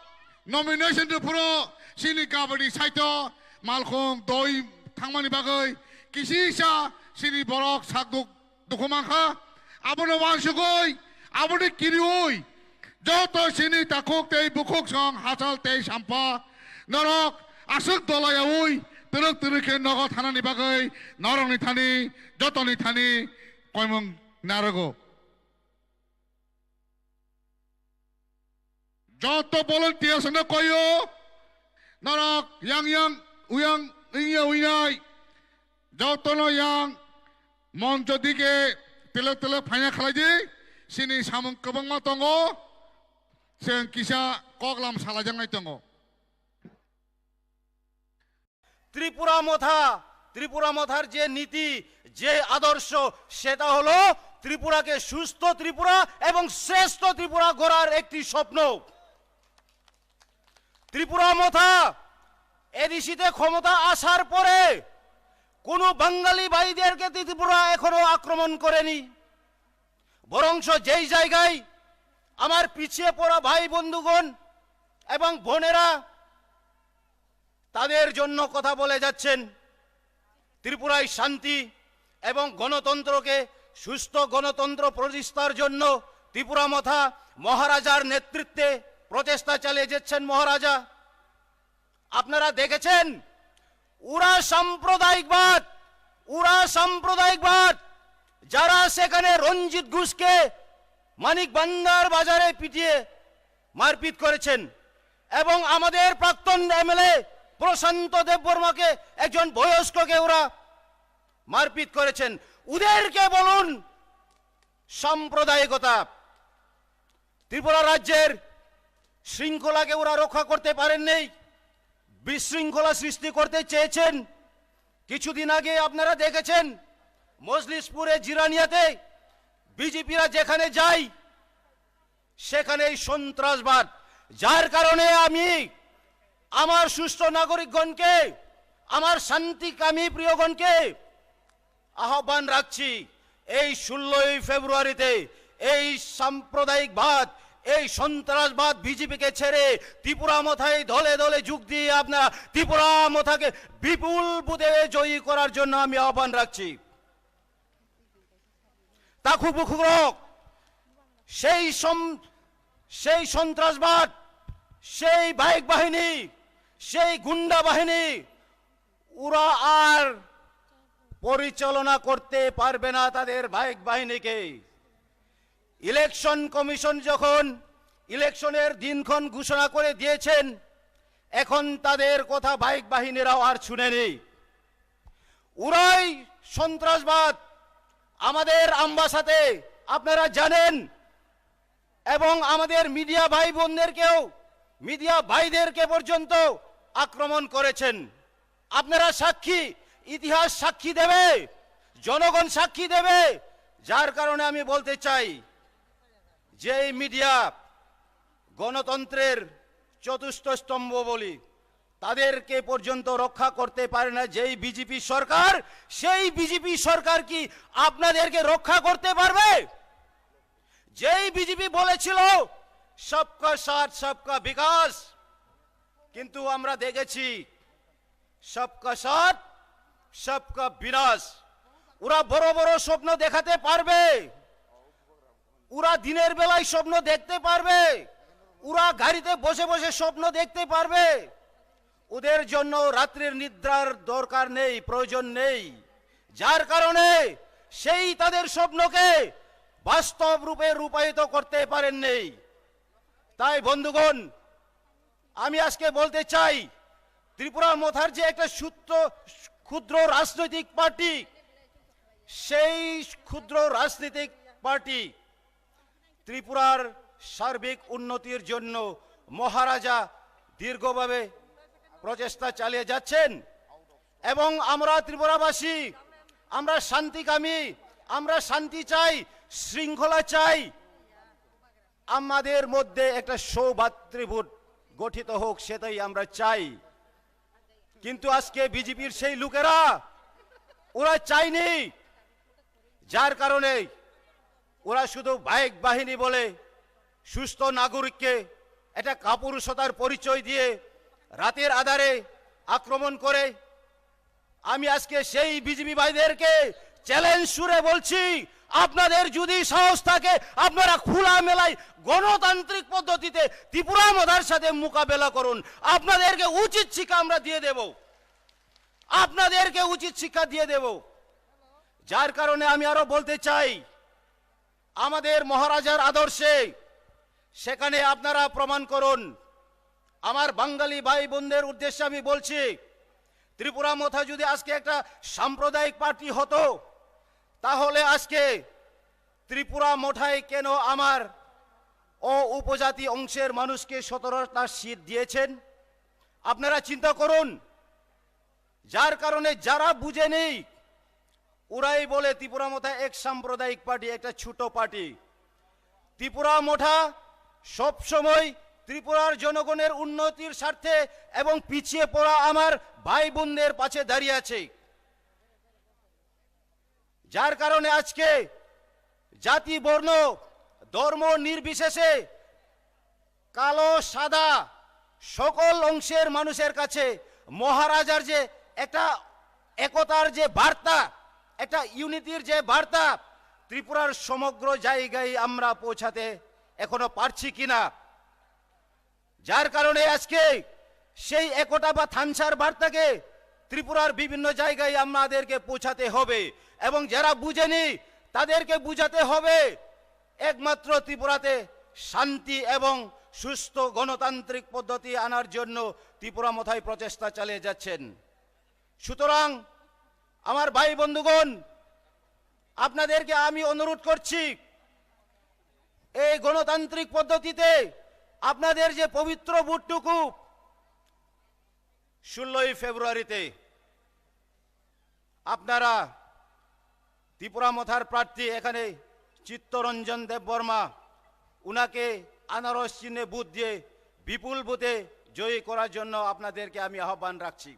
nomination to pro Sini kabadi saito malkhong doi thangmani bagai kisi sa sini borok sakduk dukumangkha abono wangsugoi aboni kirioi joto sini takuk tei bukuk song hasal tei sampa norok asuk dolayaoi turuk turuke nogo thanani bagai norongni thani jotoni thani koimong narago joto volunteers na koyo Narok yang uyang iya uinai. Jotono yang mongjo dike telek phanya khalaji sini samung kebang matongo seng kisa koklam salajangai tongo. Tripura মথার যে নীতি যে আদর্শ সেটা হলো ত্রিপুরাকে সুস্থ ত্রিপুরা এবং শ্রেষ্ঠ ত্রিপুরা গড়ার একটি স্বপ্ন। ত্রিপুরা মথা এডিসিতে ক্ষমতা আসার পরে কোনো বাঙালি ভাইদেরকে ত্রিপুরা এখনো আক্রমণ করেনি, বরঞ্চ যেই জায়গায় আমার পিছিয়ে পড়া ভাই বন্ধুগণ এবং বোনেরা তাদের জন্য কথা বলে যাচ্ছেন। ত্রিপুরায় শান্তি এবং গণতন্ত্রকে সুস্থ গণতন্ত্র প্রতিষ্ঠার জন্য ত্রিপুরা মথা মহারাজার নেতৃত্বে প্রচেষ্টা চালিয়ে যাচ্ছেন মহারাজা। আপনারা দেখেছেন উরা সাম্প্রদায়িকবাদ যারা সেখানে রঞ্জিত ঘোষকে মানিক বান্দার বাজারে পিটিয়ে মারপিট করেছেন এবং আমাদের প্রাক্তন এমএলএ প্রশান্ত দেববর্মাকে একজন বয়স্ককে ওরা মারপিট করেছেন। ওদেরকে বলুন সাম্প্রদায়িকতা। ত্রিপুরা রাজ্যের শৃঙ্খলাকে ওরা রক্ষা করতে পারেননি, বিশৃঙ্খলা সৃষ্টি করতে চেয়েছেন। কিছুদিন আগে আপনারা দেখেছেন মজলিসপুরে জিরানিয়াতে বিজেপিরা যেখানে যায় সেখানেই সন্ত্রাসবাদ, যার কারণে আমি আমার সুস্থ নাগরিকগণকে আমার শান্তিকামী প্রিয়গণকে আহ্বান রাখছি এই 16ই ফেব্রুয়ারিতে এই সাম্প্রদায়িকবাদ এই সন্ত্রাসবাদ বিজেপিকে ছেড়ে ত্রিপুরা মথায় দলে দলে যোগ দিয়ে আপনারা ত্রিপুরা মথাকে বিপুল বুথে জয়ী করার জন্য আমি আহ্বান রাখছি। তা খুব সেই সন্ত্রাসবাদ সেই বাইক বাহিনী সেই গুন্ডা বাহিনী ওরা আর পরিচালনা করতে পারবে না তাদের বাইক বাহিনীকে। ইলেকশন কমিশন যখন ইলেকশনের দিনক্ষণ ঘোষণা করে দিয়েছেন এখন তাদের কথা বাইক বাহিনীরাও আর শুনেনি। ওরাই সন্ত্রাসবাদ আমাদের আমবাসাতে আপনারা জানেন এবং আমাদের মিডিয়া ভাই বোনদেরকেও মিডিয়া ভাইদেরকে পর্যন্ত আক্রমণ করেছেন। আপনারা সাক্ষী, ইতিহাস সাক্ষী দেবে, জনগণ সাক্ষী দেবে। যার কারণে আমি বলতে চাই যে এই মিডিয়া গণতন্ত্রের চতুর্থ স্তম্ভ বলি তাদেরকে পর্যন্ত রক্ষা করতে পারে না যেই বিজেপি সরকার, সেই বিজেপি সরকার কি আপনাদেরকে রক্ষা করতে পারবে? যেই বিজেপি বলেছিল সবকা সাথ সবকা বিকাশ, কিন্তু আমরা দেখেছি সবকা সাথ সবকা বিনাশ। ওরা বড় বড় স্বপ্ন দেখাতে পারবে, ওরা দিনের বেলায় স্বপ্ন দেখতে পারবে, ওরা গাড়িতে বসে বসে স্বপ্ন দেখতে পারবে। ওদের জন্য রাত্রির নিদ্রার দরকার নেই, প্রয়োজন নেই। যার কারণে সেই তাদের স্বপ্নকে বাস্তব রূপে রূপায়িত করতে পারেননি। তাই বন্ধুগণ আমি আজকে বলতে চাই ত্রিপুরা মথার যে একটা ক্ষুদ্র রাজনৈতিক পার্টি, সেই ক্ষুদ্র রাজনৈতিক পার্টি ত্রিপুরার সার্বিক উন্নতির জন্য মহারাজা দীর্ঘভাবে প্রচেষ্টা চালিয়ে যাচ্ছেন এবং আমরা ত্রিপুরাবাসী আমরা শান্তিকামী, আমরা শান্তি চাই, শৃঙ্খলা চাই। আমাদের মধ্যে একটা সৌভাতৃবোধ গঠিত হোক সেটাই আমরা চাই। কিন্তু আজকে বিজেপির সেই লোকেরা ওরা চায়নি, যার কারণে ওরা শুধু বাইক বাহিনী বলে সুস্থ নাগরিককে এটা কাপুরুষতার পরিচয় দিয়ে রাতের আধারে আক্রমণ করে। আমি আজকে সেই বিজেপি ভাইদেরকে চ্যালেঞ্জ সুরে বলছি, আপনাদের যদি সাহস থাকে আপনারা খোলা মেলায় গণতান্ত্রিক পদ্ধতিতে ত্রিপুরা মথার সাথে মোকাবেলা করুন। আপনাদেরকে উচিত শিক্ষা আমরা দিয়ে দেব, আপনাদেরকে উচিত শিক্ষা দিয়ে দেব। যার কারণে আমি আরো বলতে চাই আমাদের মহারাজার আদর্শে সেখানে আপনারা প্রমাণ করুন আমার বাঙালি ভাই বোনদের উদ্দেশ্যে আমি বলছি, ত্রিপুরা মথা যদি আজকে একটা সাম্প্রদায়িক পার্টি হতো, তাহলে আজকে ত্রিপুরা মঠায় কেন আমার উপজাতি অংশের মানুষকে 17টা সিট দিয়েছেন? আপনারা চিন্তা করুন। যার কারণে যারা বুঝে নেই, ওরাই বলে ত্রিপুরা মঠা এক সাম্প্রদায়িক পার্টি, একটা ছোট পার্টি। ত্রিপুরা মঠা সবসময় ত্রিপুরার জনগণের উন্নতির স্বার্থে এবং পিছিয়ে পড়া আমার ভাই বোনদের পাশে দাঁড়িয়ে আছে। যার কারণে আজকে জাতি বর্ণ ধর্ম নির্বিশেষে কালো সাদা সকল অংশের মানুষের কাছে মহারাজার যে একটা একতার যে বার্তা, একটা ইউনিটির যে বার্তা ত্রিপুরার সমগ্র জায়গায় আমরা পৌঁছাতে এখনো পারছি কিনা। যার কারণে আজকে সেই একতা বা থানসার বার্তাকে ত্রিপুরার বিভিন্ন জায়গায় আমাদেরকে পৌঁছাতে হবে এবং যারা বুঝেনি তাদেরকে বুঝাতে হবে। একমাত্র ত্রিপুরাতে শান্তি এবং সুস্থ গণতান্ত্রিক পদ্ধতি আনার জন্য ত্রিপুরা মথায় প্রচেষ্টা চালিয়ে যাচ্ছেন। সুতরাং আমার ভাই বন্ধুগণ, আপনাদেরকে আমি অনুরোধ করছি, এই গণতান্ত্রিক পদ্ধতিতে আপনাদের যে পবিত্র ভোটটুকু 16ই ফেব্রুয়ারিতে আপনারা ত্রিপুরা মথার প্রার্থী এখানে চিত্তরঞ্জন দেববর্মা, উনাকে আনারস চিহ্নে বুথ দিয়ে বিপুল ভোটে জয়ী করার জন্য আপনাদেরকে আমি আহ্বান রাখছি।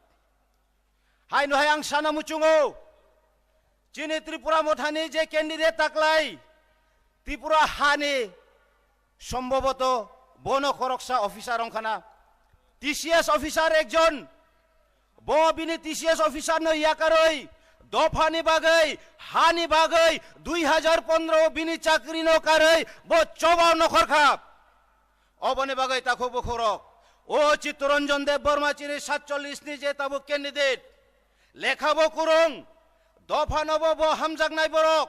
হাই নহায়াং সানামুচুঙো চিনি ত্রিপুরা মথানি যে ক্যান্ডিডেট তাকলাই ত্রিপুরা হানি সম্ভবত বন সুরক্ষা অফিসার অংখানা টিসিএস অফিসার একজন বিনি টিসিএস অফিসার ন ইয়াকারই দফানি বাগৈ হানি বাগৈ 2015 বিনি চাকরি নকারই ব 54 নখর খাপ অবনে বাগৈ তাকো বখরক ও চিত্তরঞ্জন দেববর্মা চিনি 47 নি যে তাবো ক্যান্ডিডেট লেখাবো কুরং দফা নব ব হামজাক নাই বরক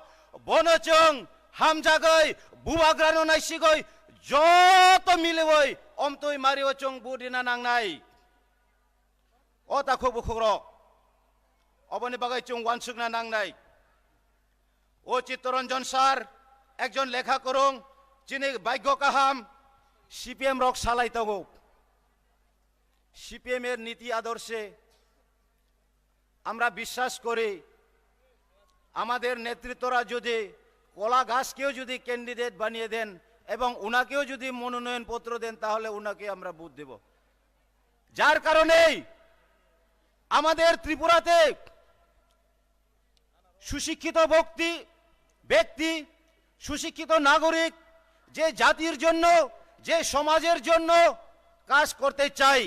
বনচং হামজাগৈ বুবাগ্রানো নাইসিগৈ যত মিলেবই অমতই মারিও চং বুদিনা নাংনাই ও তাকো বখরক অবনে বাগাই চং ওয়ানসুকনা নাংনাই ও চিত্তরঞ্জন স্যার একজন লেখা করুন যিনি ভাগ্য কাহাম সিপিএম রক সালাই তগো সিপিএম এর নীতি আদর্শে আমরা বিশ্বাস করি আমাদের নেতৃত্বরা যদি কলা ঘাসকেও যদি ক্যান্ডিডেট বানিয়ে দেন এবং উনাকেও যদি মনোনয়ন পত্র দেন তাহলে উনাকে আমরা ভোট দেব। যার কারণে আমাদের ত্রিপুরাতে সুশিক্ষিত ব্যক্তি সুশিক্ষিত নাগরিক যে জাতির জন্য যে সমাজের জন্য কাজ করতে চাই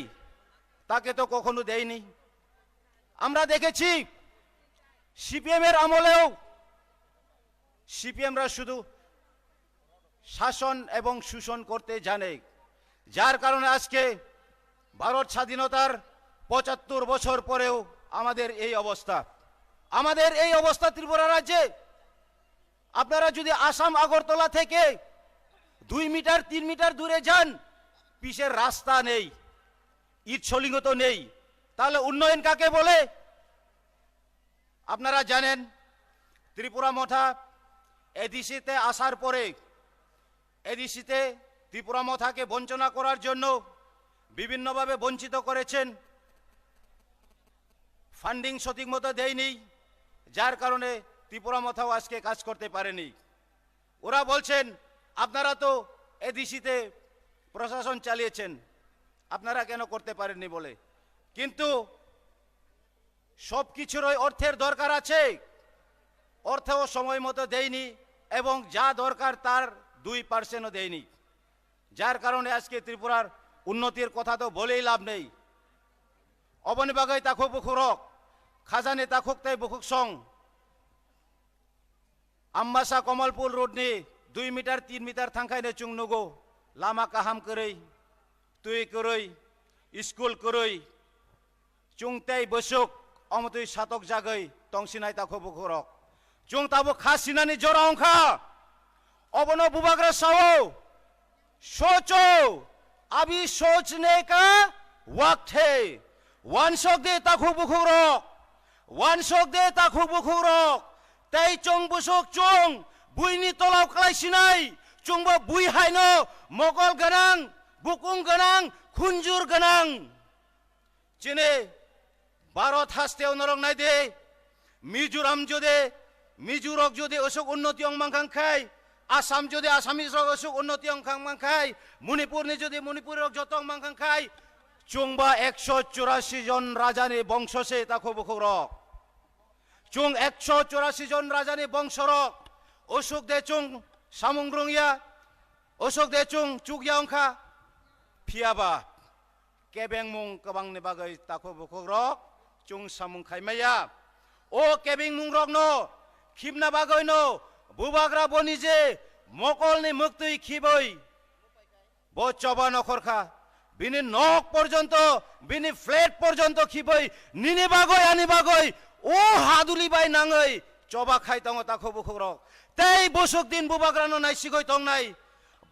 তাকে তো কখনো দেয়নি। আমরা দেখেছি সিপিএম এর আমলেও সিপিএমরা শুধু শাসন এবং শোষণ করতে জানে। যার কারণে আজকে ভারত স্বাধীনতার 75 বছর পরেও আমাদের এই অবস্থা। আমাদের এই অবস্থা ত্রিপুরা রাজ্যে আপনারা যদি আসাম আগরতলা থেকে 2 মিটার 3 মিটার দূরে যান, পিচের রাস্তা নেই, ইট সলিঙ্গ তো নেই, তাহলে উন্নয়ন কাকে বলে? আপনারা জানেন ত্রিপুরা মঠা এডিসিতে আসার পরে এডিসিতে ত্রিপুরা মথাকে বঞ্চনা করার জন্য বিভিন্নভাবে বঞ্চিত করেছেন, ফান্ডিং সঠিক মতো দেয়নি, যার কারণে ত্রিপুরা মথাও আজকে কাজ করতে পারেনি। ওরা বলছেন আপনারা তো এডিসিতে প্রশাসন চালিয়েছেন, আপনারা কেন করতে পারেননি বলে। কিন্তু সব কিছুরই অর্থের দরকার আছে, অর্থও সময় মতো দেয়নি এবং যা দরকার তার 2% দেয়নি। যার কারণে আজকে ত্রিপুরার উন্নতির কথা তো বলেই লাভ নেই। অবনি বাগাই তাকো বুখুরক খাজানে তাকুক তাই বুকুক সং আম্বাসা কমলপুর রোডনি 2 মিটার 3 মিটার থাংखायनो चुं नुगो लामा काहाम करै तुई करै स्कुल करै चुंगताई बसुक अमतुई सातक जागै तंसिनाय ताखो बुखरक चुं ताबो खासिनानि जरा अंखा अबनो बुबाग्रा सावो सोचो अभी सोचने का वक्त है वन शोक दे ताखु बुखु रok वन शोक दे ताखु बुखु rok tei chong busuk chong buini tolaw kalai sinai chong ba bui haino mokol ganang bukung ganang khunjur ganang chine Bharat hastew norok nai de Mizoram jode Mizorok jode osok unnoti ong mangkang khai Assam jode Assamese rok osok unnoti ong mangkang khai Manipur ni jode Manipur rok jotong mangkang khai chungba 184 জন রাজানি বংশসে তাকো বুকুরক chung 184 জন রাজানি বংশরক অশোক দে chung সামুংগ্রংয়া Ashok দে chung চুগয়া অংখা ফিয়াবা কেবেংমুং কবাংনি বাগৈ তাকো বুকুরক chung samung খাইমায়া ও কেবেংমুং rock no খিবনা বাগৈ no বুবাগ্রা বনিজে মকলনি মুক্তই খিবই ব চবা নখরখা বিনি নখ পর্যন্ত বিনি flat পর্যন্ত খিবই নিনি বাগৈ আনি বাগৈ ও হাদুলি বাই নাঙৈ চবা খাই তং তাখো বুখরক তেই বসুক দিন বুবাগ্রানো নাই সিগৈ তং নাই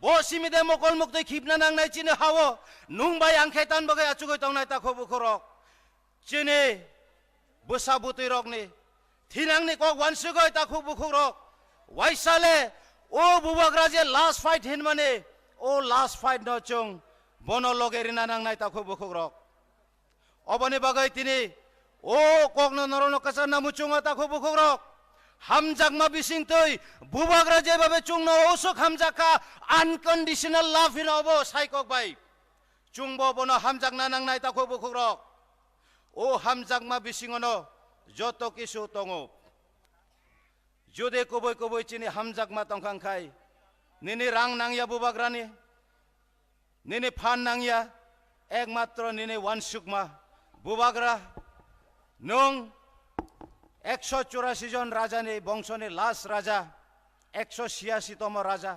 বসিমিদে মকল মুক্তই খিবনা নাং নাই চিনে হাও নুংবাই আংখাই তান বাগৈ আচুগৈ তং নাই তাখো বুখরক চিনে বসা বুতৈ রক নি থিনাংনি কক ওয়ানসুগৈ তাখো বুখরক ওয়াইসালে ও বুবাগ্রা যে লাস্ট ফাইট হিন মানে ও লাস্ট ফাইট ন চং বনো লগে রিনা নাংনাই তাখো বুখরক অবনি বাগৈ তিনি ও ককনো নরনো কাছা নামুচুঙা তাখো বুখরক হামজাকমা বিসিংতৈ বুবাগ্রা যেভাবে চুংনো ওসক হামজাকা আনকন্ডিশনাল লাভ হিন অব সাইকক বাই চুংব বনো হামজাক না নাংনাই তাখো বুখরক ও হামজাকমা বিসিঙনো যত কিছু তঙো যদি কবই কবই চিনি হামজাকমা তংখাং খাই নিনি রাং নাংয়া বুবাগ্রানি নিনে ফান নাংয়া একমাত্র নিনে ওয়ানসুকমা বুবাগ্রা নং 184 জন রাজানি বংশনি লাস্ট রাজা 186 তম রাজা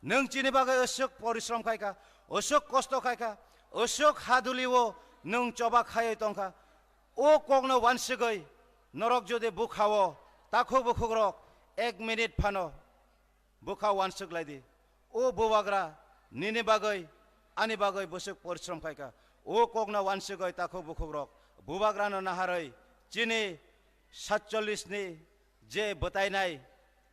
নং চিনি বাগৈ অশোক পরিশ্রম খাইকা অশোক কষ্ট খাইকা অশোক হাদুলিও নং চবা খাই তংখা ও কগনো ওয়ানসুগৈ নরক যদি বুখাও তাখো বুখুগ্রক 1 মিনিট ফানো বুখা ওয়ানসুক লাইদি ও বুবাগ্রা নিনে বাগৈ আনি বাগৈ বসুক পরিশ্রম খাইকা ও কগনা ওয়ানসুগৈ তাখো বুখুগ্রক বুবাগ্রানো নাহারৈ চিনি 47 ni যে বতাইনাই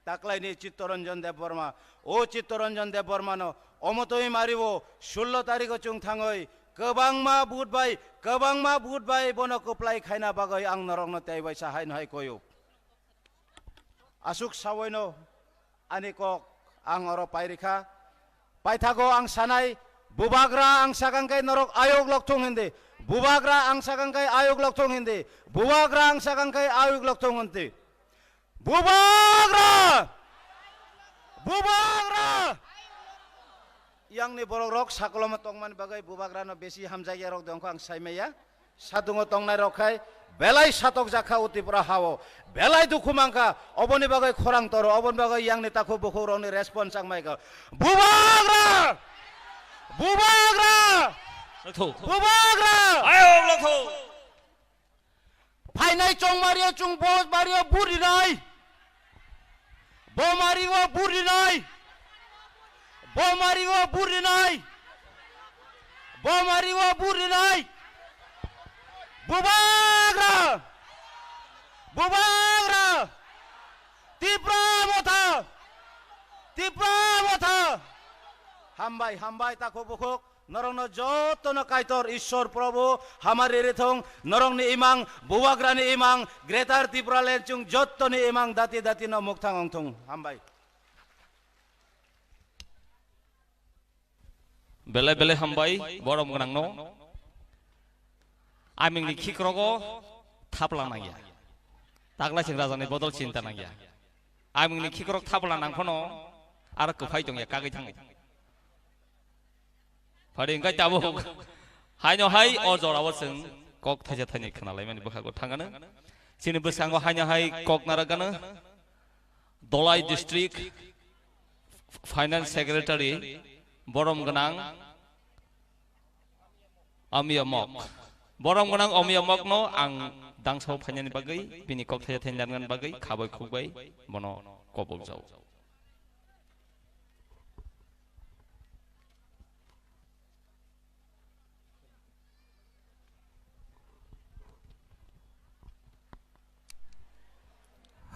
তাকলাইনি চিত্তরঞ্জন দেববর্মা ও চিত্তরঞ্জন দেববর্মানো অমতই মারিব 16 তারিখ চুং থাঙৈ गोबांमा बुटबाय बनो कुप्लाय खायना बागै आं नरंनो तेबाय साहाय नहाय कयो आसुक सावयनो आनि कक आं अरो पाइरिखा पाइथागो आं सानाय बुबाग्रा आं सागांकाय नरक आयोग लक्थं हिंदे बुबाग्रा आं सागांकाय आयोग लक्थं हिंदे बुबाग्रा आं सागांकाय आयोग लक्थं हिंदे बुबाग्रा बुबाग्रा yang ni borok rok sakoloma tongman bagai bubagrano besi hamjaya rok dongko ang saimaya sadungo tongnai rokai belai satok jaka utipura hawo belai dukumangka oboni bagai khorang toro obon bagai yang ni takho bukhoro ni respons ang maika bubagra bubagra bubagra ayo lokho phainai chong mario chung bos mario buri nai bo mario buri nai Bomariwo burinai bubagra bubagra tipra motha hambai takho bukhok নরংনো যতনো কাইতর ঈশ্বর প্রভু হামারে রেথং নরংনি ইমাং বুবাগ্রানি ইমাং greater ত্রিপুরালের চুং যতনি ইমাং দাতি দাতি ন মুখথাং অংথং হামবাই बेले बेले हामबाय बरम गोनांनो आमिंनि खिख्रगो थापला नागिया तागला सेंग्रा जानाय बदल चिन्ता नागिया आमिंनि खिख्रग थापला नांखनो आरो कफाय दं एकागै थाङै फारि इंगाय ताबो हायनो हाय अजराव जों कक थाइजा थाइनै खोनालाय माने बखागो थाङानो सिनि बोसांगो हायनो हाय कक नारागानो दलाई डिस्ट्रिक्ट फाइनान्स सेक्रेटारि बरम गोनां अमियामक बरम गोनां अमियामक नो आं दांसाव फाइनानि बागै बिनि कक थाइजा थाइनै बागै खाबाय खुबाय बनो कबक जाव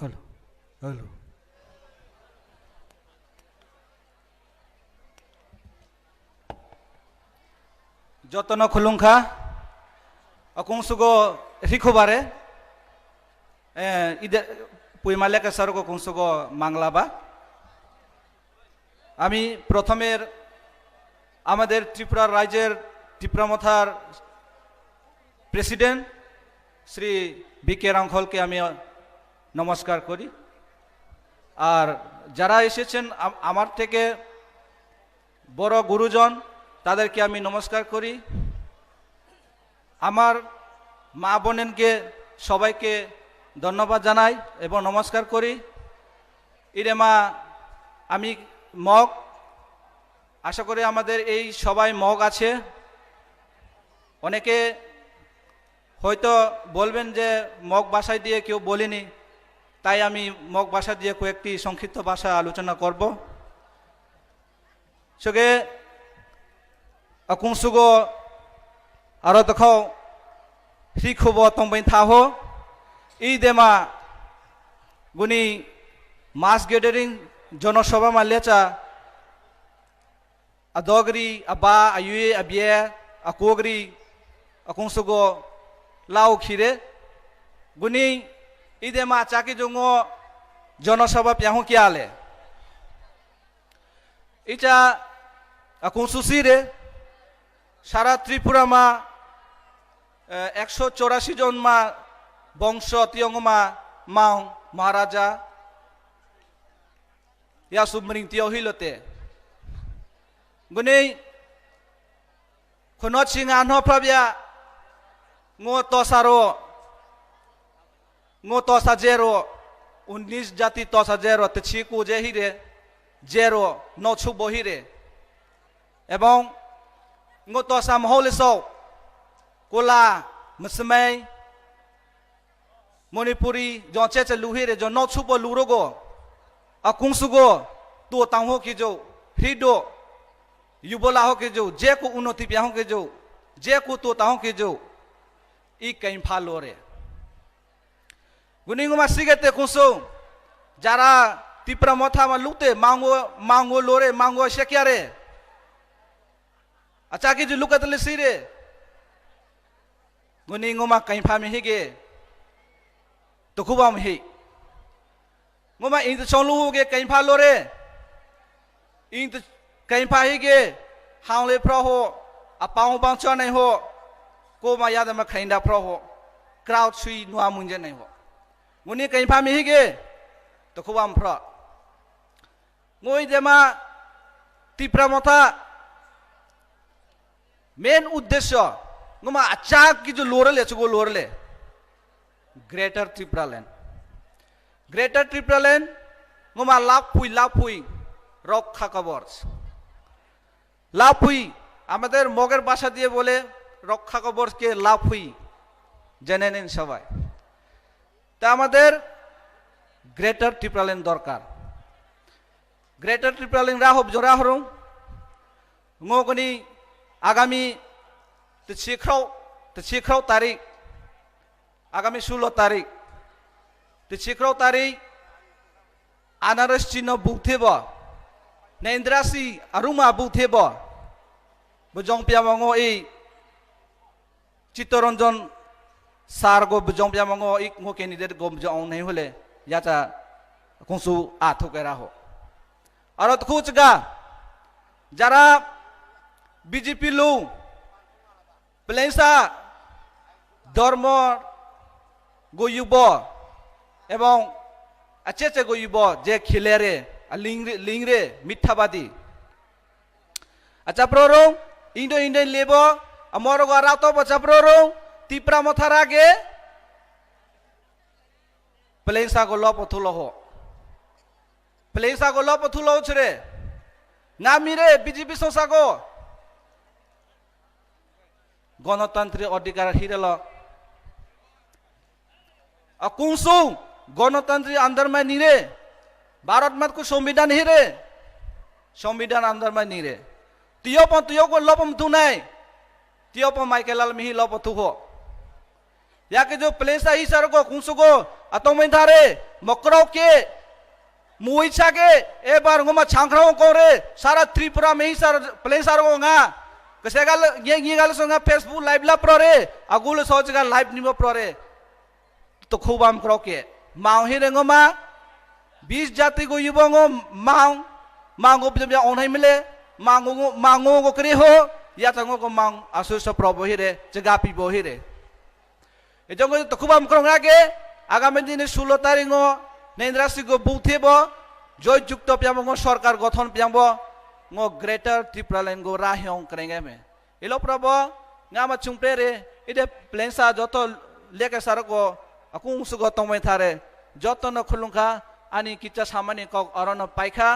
हेलो हेलो যতন খুলুংখা অকুংসুগো রিখোবারে ইদে পুইমালেকা সারগো কুংসুগো মাংলাবা আমি প্রথমের আমাদের ত্রিপুরা রাজ্যের ত্রিপুরামথার প্রেসিডেন্ট শ্রী বিকে রাংখলকে আমি নমস্কার করি। আর যারা এসেছেন আমার থেকে বড় গুরুজন তাদেরকে আমি নমস্কার করি। আমার মা বোনেনকে সবাইকে ধন্যবাদ জানাই এবং নমস্কার করি। ইরে মা আমি মগ আশা করি আমাদের এই সবাই মগ আছে। অনেকে হয়তো বলবেন যে মগ ভাষায় দিয়ে কেউ বলিনি, তাই আমি মগ ভাষা দিয়ে কয়েকটি সংক্ষিপ্ত ভাষা আলোচনা করব। সঙ্গে আকুংসুগো আরো দেখাও শিখব তংবাই থাহো এই দেমা গুনি মাস গেদারিং জনসভা মালেচা আদগরি আবা আয়ুয়ে আবিয়ে আকোগরি আকুংসুগো লাউ খিরে গুনি এই দেমা চাকি জঙ্গো জনসভা পিয়াহু কিয়ালে ইটা আকুংসুসি রে সারা ত্রিপুরা মা 184 জন মা বংশ তিয়ংমা মাও মহারাজা ইয়া সুমরিং তিয় হিলতে গুনি খনো চিঙা ন প্রবিয়া ngো তসারো ngো তসা জেরো 19 জাতি তসা জেরো তে ছিকু জে হিরে জেরো নছু বহিরে এবং ngô to sa mahol so kola msmai monipuri jon che che luhire jon no chupo lurogo akungsugo to tang ho ki jo hrido yubola ho ki jo je ko unoti pya ho ki jo je ko to ta ho ki jo I kain phalore guningo ma sigete kunso jara tipra motha ma lute mango lore mango shekyare अच्छा की जो लुका तले सिरे गुनी ngoma kain phami hige to khubam hi ngoma in chonglu ge kain pha lore in kain pha hige hang le phro ho apang bang chon nai ho ko ma ya da ma khain da phro ho crowd sui nuwa mun je nai ho nguni kain phami hige to khubam phro ngoi de ma tipra motha main उद्देश्य नुमा अचाक की जो लोरले चुगो लोरले greater ट्रिप्रा land नुमा लापुई रक्षा कवच लापुई আমাদের মগের ভাষা দিয়ে বলে রক্ষা কবচকে লাপুই জেনে নিন সবাই। তা আমাদের গ্রেটার ট্রিপ্রা লैंड দরকার। গ্রেটার ট্রিপ্রা लैंड রাহব জোরা হরং ngogoni आगामी तिथिख्राव तारीख आगामी 16 तारीख तिथिख्राव तारीख आनारस चिन्ह बुथेब नेन्द्रासी अरुमा बुथेब बुजों पियामंगो ए चित्तरंजन सार गो बुजों पियामंगो एक ngो कैंडिडेट गो बुजों नहीं होले याचा कुंसु आथो केरा हो और खुचगा जरा बीजेपी लो प्लेसा धर्म गोयुब एवं अच्छे गोयुब जे खिलेरे लिंगरे मिथ्याबादी अच्छा प्रोरो इंडो इंडियन लेबो अमर गरा तो बचा प्रोरो तीपरा मथारा गे प्लेसा को लो पथुलो हो प्लेसा को लो पथुलो छरे ना मिरे बीजेपी संसा को गणतांत्रिक अधिकार हिरेल अकुंसु गणतांत्रिक अंदर में नीरे भारत मत को संविधान हिरे संविधान अंदर में नीरे तियो को लपम तू नहीं तियो पर माइकेलाल मिही लप तू हो या कि जो प्लेसा ही सर को कुंसु को अतों में थारे मकराव के मुइसा के ए बार ngoma changkrao kore sara Tripura में ही सर प्लेन सार होगा कैसे गाल ये गाल सोंगा फेसबुक लाइव ला प्रोरे अगुल सोच का लाइव निमो प्रोरे तो खूब हम करो के मांग ही ngoma 20 जाति को युवाओं मांग मांगो बिजम ऑनलाइन मिले मांगो को करे हो या तंगो को मांग आसुस प्रभु ही रे जगह पी बो ही रे ये जो तो खूब हम करो के आगामी दिन 16 तारीख को नेन्द्रासी को बुथे बो जय जुक्त प्यामो सरकार गठन प्यामो ngो ग्रेटर त्रिपुरा लाइन को राह्यों करेंगे में इलो प्रभु नाम चुंपे रे इधे प्लेन्सा जो तो लेके सारे को अकुंग सुगो तो में थारे जो तो न खुलूंगा आनी किच्चा सामान्य को अरन पाइखा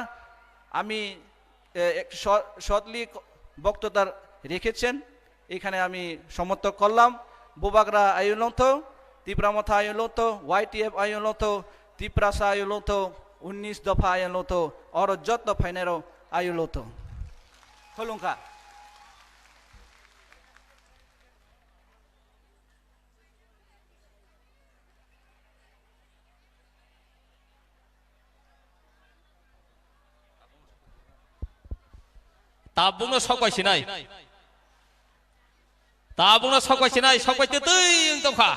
आमी शॉर्टली বক্তৃতার রেখেছেন এখানে আমি সমর্থ করলাম বুবাগরা আয়োলত ত্রিপুরামথা আয়োলত YTF আয়োলত ত্রিপুরাসা আয়োলত 19 দফা আয়োলত আর যত ফাইনেরো আয়োলত হলুঙ্কা ताबुंनो सकवाइसिनाय सकवाइते दै दफा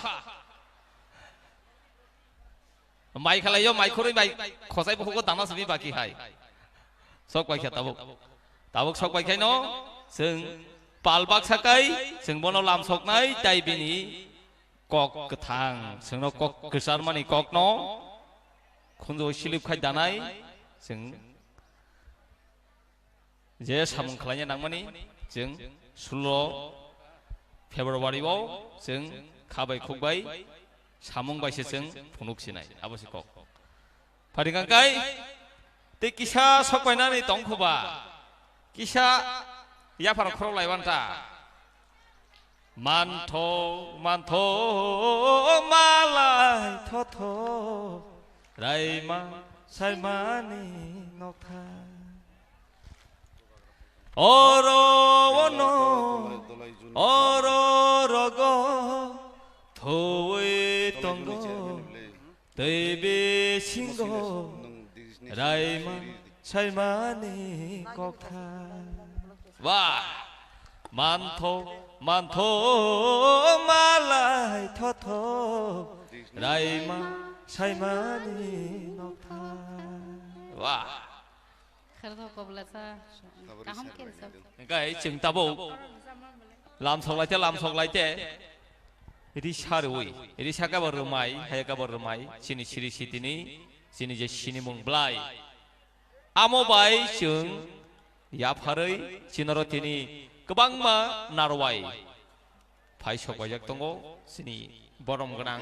माइ खालायो माइखरै माइ खसाय बखौ दाना सबि बाकी हाय सकवाइखा ताबुक सकवाइखाय न जों पालबाक साकाय जों बनो लामसकनाय दाइबिनि कक गोथां जोंनो कक गोसार मानि कक न खुनजो सिलिपखाय दानाय जों जे सामुं खालायनो नांमानि जों 16 फेब्रुवारियाव जों खाबाय खुबाय सामुं बायसे जों फुनुकसिनाय आबसिक फारिगांकाय ते किसा सकबायनानै दंखोबा किसा याफार खराव लायबान्ता मानथ' मालाय थथ' रायमा सायमानि नथा Oro ono, oro rogo, thoe tongo, tebe singo, raima saimani kokha. Wah, manto malai thotho, raima saimani nokha. Wah. Cái chừng tabo làm sọc lại thế đi xa rồi đi xa cái bờ máy hay cái bờ máy xin sini je sini mong blai amo bai chừng ya pharai chinaro tini kebang ma narwai phai sok bajak tongo sini borom ganang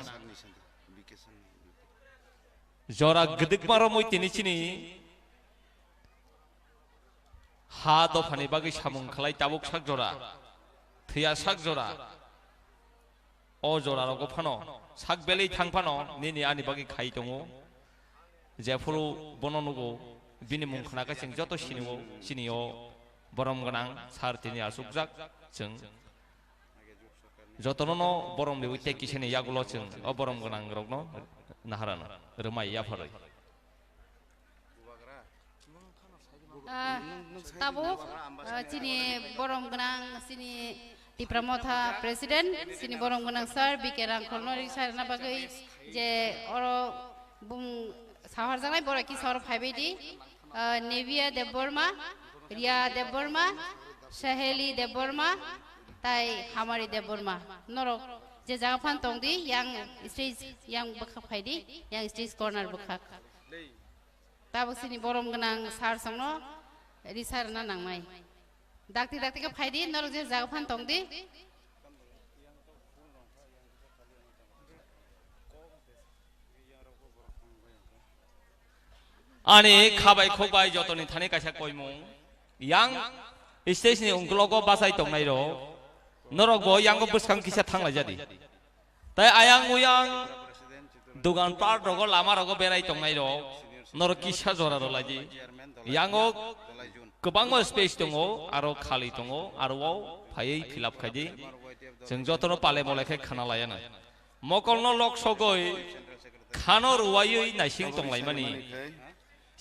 jora gedik maromoi tini sini ha dofani bagi samung khalai tabuk sak jora thia sak jora o jora rogo phano sak belei thangphano nini ani bagi khai tongo je phulu bononugo bini mung khana ka sing joto sinio borom ganang sar tini asukjak jeng jotono borom lewi te kisene yagulo jeng o borom ganang rogno naharana remai ya pharai Tabuk sini borong genang sini di Pramotha Presiden sini borong genang sar bikerang kolonori sarana bagai je oro bung sahar jangai bora ki sahar phaibedi Nevia Deborma Ria Deborma Saheli Deborma tai Hamari Deborma norok je jaga phan tongdi yang stage yang bakha phaidi yang stage corner bakha tabuk sini borong genang sar sangno risar na nangmai dakti ka phaidi norok je jaga phan tongdi ani khabai khobai jotoni thane kaisa koimung yang station ni unglogo basai tongnai ro norok bo yang go buskang kisa thanglai jadi tai ayang uyang dugan par rogo lama rogo berai tongnai ro norok kisa jora ro laji yango kebangma space tongo aro khali tongo aro phai filap khaji jeng jotono pale molekhe khana layana mokolno lok sogoi खानो रुवायै नायसिं तंलाय मानि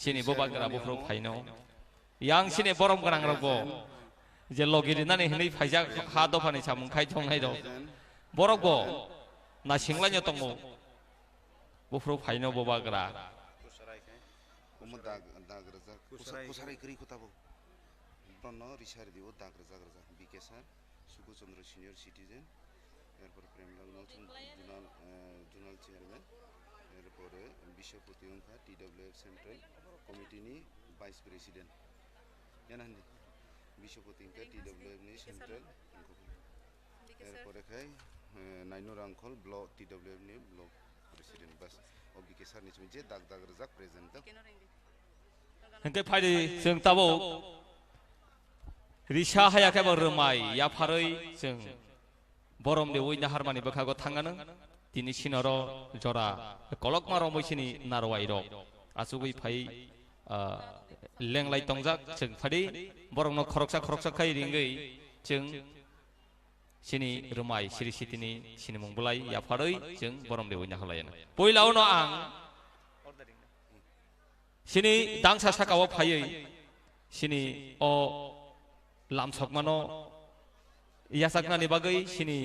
सिनि बबाग्रा बफ्रो फाइनो yang sini borom ganang rogo je logiri nani hini faija ha do phani samung khai thong hai do borogo na singla nyo tongo bufro phaino bobagra kusarai kri kotabo tonno rishar dibo dagraja bikesar suku chandra senior citizen এরপর প্রেমলাল নতুন zonal chairman এরপরে বিশ্বপতি অঙ্কা TWF central কমিটিনি vice president জানানি বিশ্বপতি অঙ্কা TWF নি central এরপরে খাই নাইনুর আঙ্কল ব্লক টিডব্লিউএফ নি ব্লক প্রেসিডেন্ট বাস অবিকে সার নিচে যে দাগ রাজাক প্রেজেন্ট hengke phai जों tabo risha hayake bo romai ya pharoi जों borom de oina harmani bakhago thangano tini sinoro jora kolokma romoisini narwai ro asugui phai lenglai tongjak जों phadi borongno khoroksa khai ringei जों sini romai siri sitini sini mongbulai ya pharoi जों borom de oina halayan poilao no ang sini dangsa sakao phaiei sini o lamsokmano yasaknani bagai sini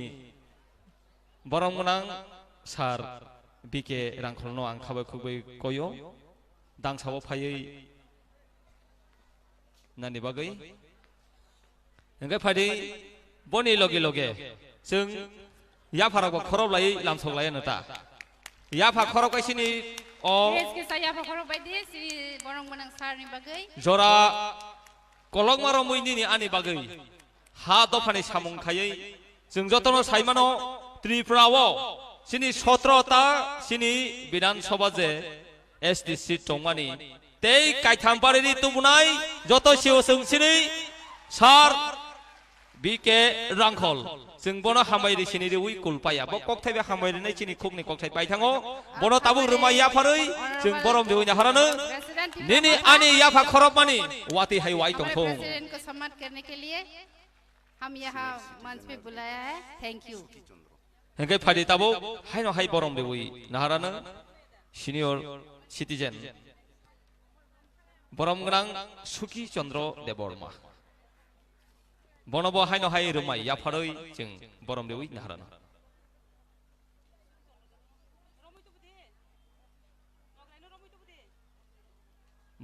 borong gonang sar bike rangkholno ang khabai khubei koyo dangsao phaiei nani bagai engkai phadei boni loge जों yapharago khorop lai lamsok lai nata yapha khorok kai sini o jora kolok maro muini ni ani bagai ha dofani samung khayei जों jotono saimano Tripurao sini 17 ta sini Bidhan Sabha je SDC tongmani tei kaitham pariri tubunai joto siu sung sini sar bike rangkhol जों bono hamai sini ri ui kulpaya bo kokthai be hamai nei sini khukni kokthai pai thango bono tabu rumai ya pharoi जों borom de uina harano nini ani ya pha khorop mani wati hai wai tong thong president को सम्मान करने के लिए हम यहाँ मंच पे बुलाया है thank you hengkai phadi tabo haino hai borom de ui naharano senior citizen borom grang Suki Chandra Deborma bonobo haino hai rumai ya pharoi जों borom de ui naharano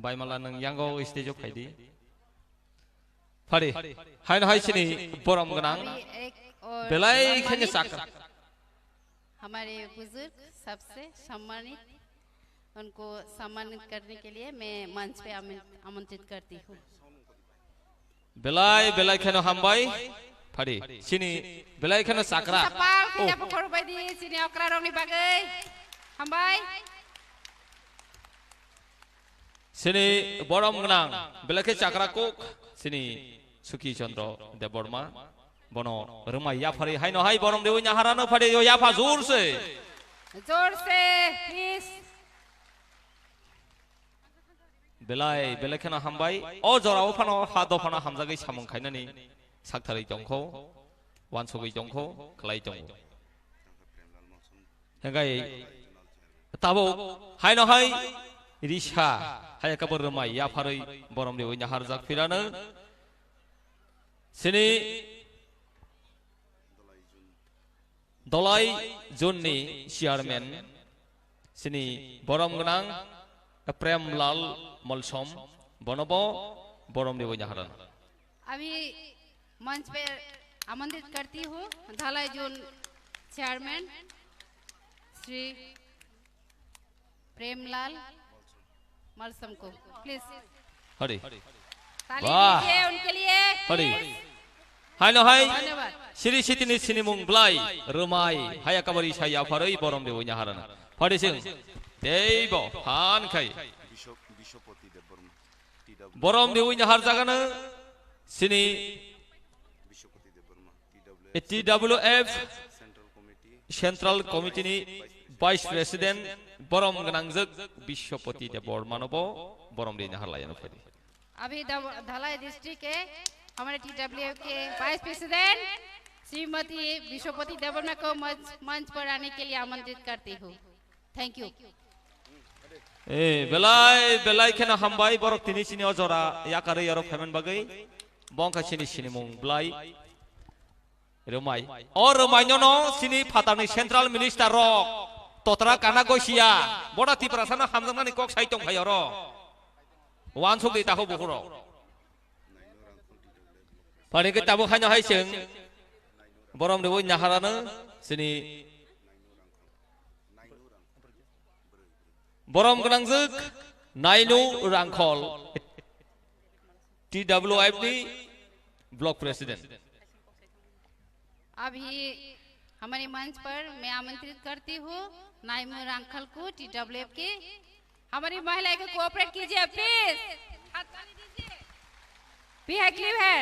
baimala nang yango stage of phaidi phari haino hai sini borom grang belai khene sak हमारे बुजुर्ग सबसे सम्मानित उनको सम्मानित करने के लिए मैं मंच पे आमंत्रित करती हूँ belai kheno hambai phari sini belai kheno sakra sapal kita pukul badi sini okra rong ni bagai hambai sini borom gnang belai ke sakra kok sini Suki Chandra Deborma bono rumai ya phari haino hai borom dewi nyaharano phari yo ya pha जोर से please belai khena hambai o jorao phano ha do phana hamjagai samung khainani sakthari jongkho wansogei jongkho khlai jong hengai tabo haino hai risha hai ka bor rumai ya phari borom dewi nyahar jak firano sini Dolai Junni Chairman sini borom gnang Premlal Molsom bonobo borom dewi nyaharan अभी मंच पे आमंत्रित करती हूँ धलाई zone chairman Shri Premlal मलसम को please हरी ताली दीजिए उनके लिए हरी haino hai siri sitini sini mung blai rumai haya kabari saya pharoi borom dewi nyaharana phari sing deibo han khai Biswapati Debbarma borom dewi nyahar jagana sini Biswapati Debbarma TWF Central Committee ni Vice President borom ganangjak Bisyopati Deborma nobo borom dewi nyahar layano phari अभी Dhalai district के हमारे TWF के vice president Shrimati Bishwapati Debbarma को मंच पर आने के लिए आमंत्रित करती हूँ थैंक यू ए बेलाय खेना हामबाय बरक तिनि सिनि अजरा याकारै आरो फेमेन बागै बंखा सिनि सिनि मुं ब्लाय रोमाय अ रोमायनो न सिनि फातानि सेंट्रल मिनिस्टार रक ततरा काना गसिया बडा तिप्रासाना हामजानानि कक साइटं फायो र वान सक दै ताखौ बुखुर फारिके ताबो खायनो हायसों बरम देबो नाहारानो सिनि बरम गनांजोक नायनु रांखल TWF नि ब्लॉक प्रेसिडेंट अभी हमारे मंच पर मैं आमंत्रित करती हूँ नाइमू रांखल को TWF के हमारी महिला को कोऑपरेट कीजिए प्लीज हाथ ताली दीजिए क्लिप है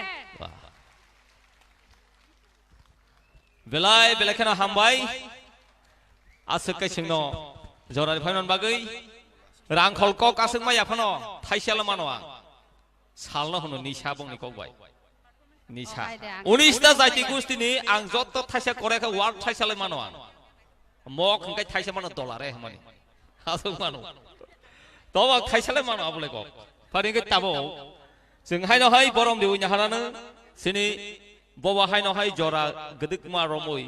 बेलाखेना हामबाय आसक कैसिंनो जरानि फाइनन बागै रांखल क कासक माया फनो थाइसेल मानवा सालनो हनो निसा बंनि कबाय निसा 19 ता जाति गोष्ठीनि आं जत्त थाइसे करेखा वार्ड थाइसेल मानवा मक हंकाय थाइसे मानो डलार हे माने आसक मानो तबा थाइसेल मानो आबले क फारिके ताबो जों हायनो हाय बरम देउनि हानानो सिनि बबा हायनो हाय जरा गदक मा रमय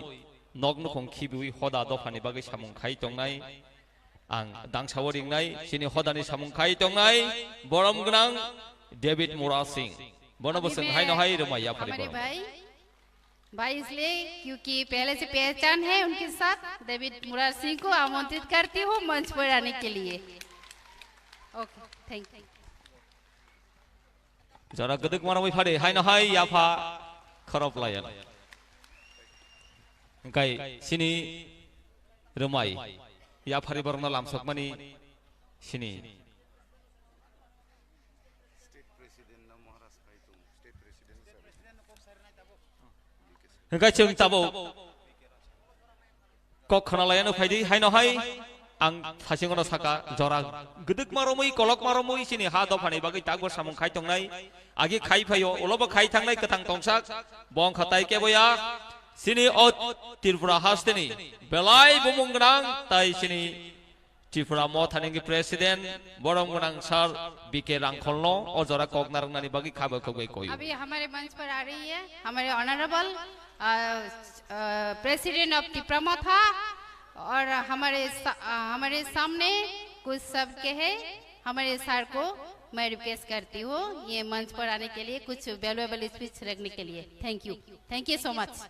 नग्न खंखिबुइ हदा दफानि बागै सामुं खाय तंनाय आं दांसावरिंनाय सिनि हदानि सामुं खाय तंनाय बरम गनां डेविड मुरा सिंह बनबसं हायनो हाय रमाया फारि बरम भाई इसलिए क्योंकि पहले से पहचान है उनके साथ डेविड मुरा सिंह को आमंत्रित करती हूँ मंच पर आने के लिए ओके थैंक यू जरा गदक मा रमय फारि हायनो हाय याफा खरब लायन गाय सिनि रमाय या फारि बरना लामसक मानि सिनि गाय जों ताबो कक खनालायानो फायदि हायनो हाय आं फासिंगनो साका जरा गदक मारमै कलक मारमै सिनि हा दफानि बागै तागबो सामुं खाय तंनाय आगे खाय फायो ओलबो खाय थांनाय कथां तंसाक बं खाताय केबया सिनि अ त्रिपुरा हास्तेनि बेलाय बुमुंगनां ताय सिनि त्रिपुरा मथानिंगि प्रेसिडेंट बरम गनां सर बीके रांखलनो अजरा कगनारंनानि बागै खाबो खगै कोय अभी हमारे मंच पर आ रही है हमारे ऑनरेबल प्रेसिडेंट ऑफ त्रिपुरा मथा और हमारे सामने कुछ सबके है हमारे सर को मैं रिक्वेस्ट करती हूँ ये मंच पर आने के लिए कुछ वैल्यूएबल स्पीच रखने के लिए थैंक यू सो मच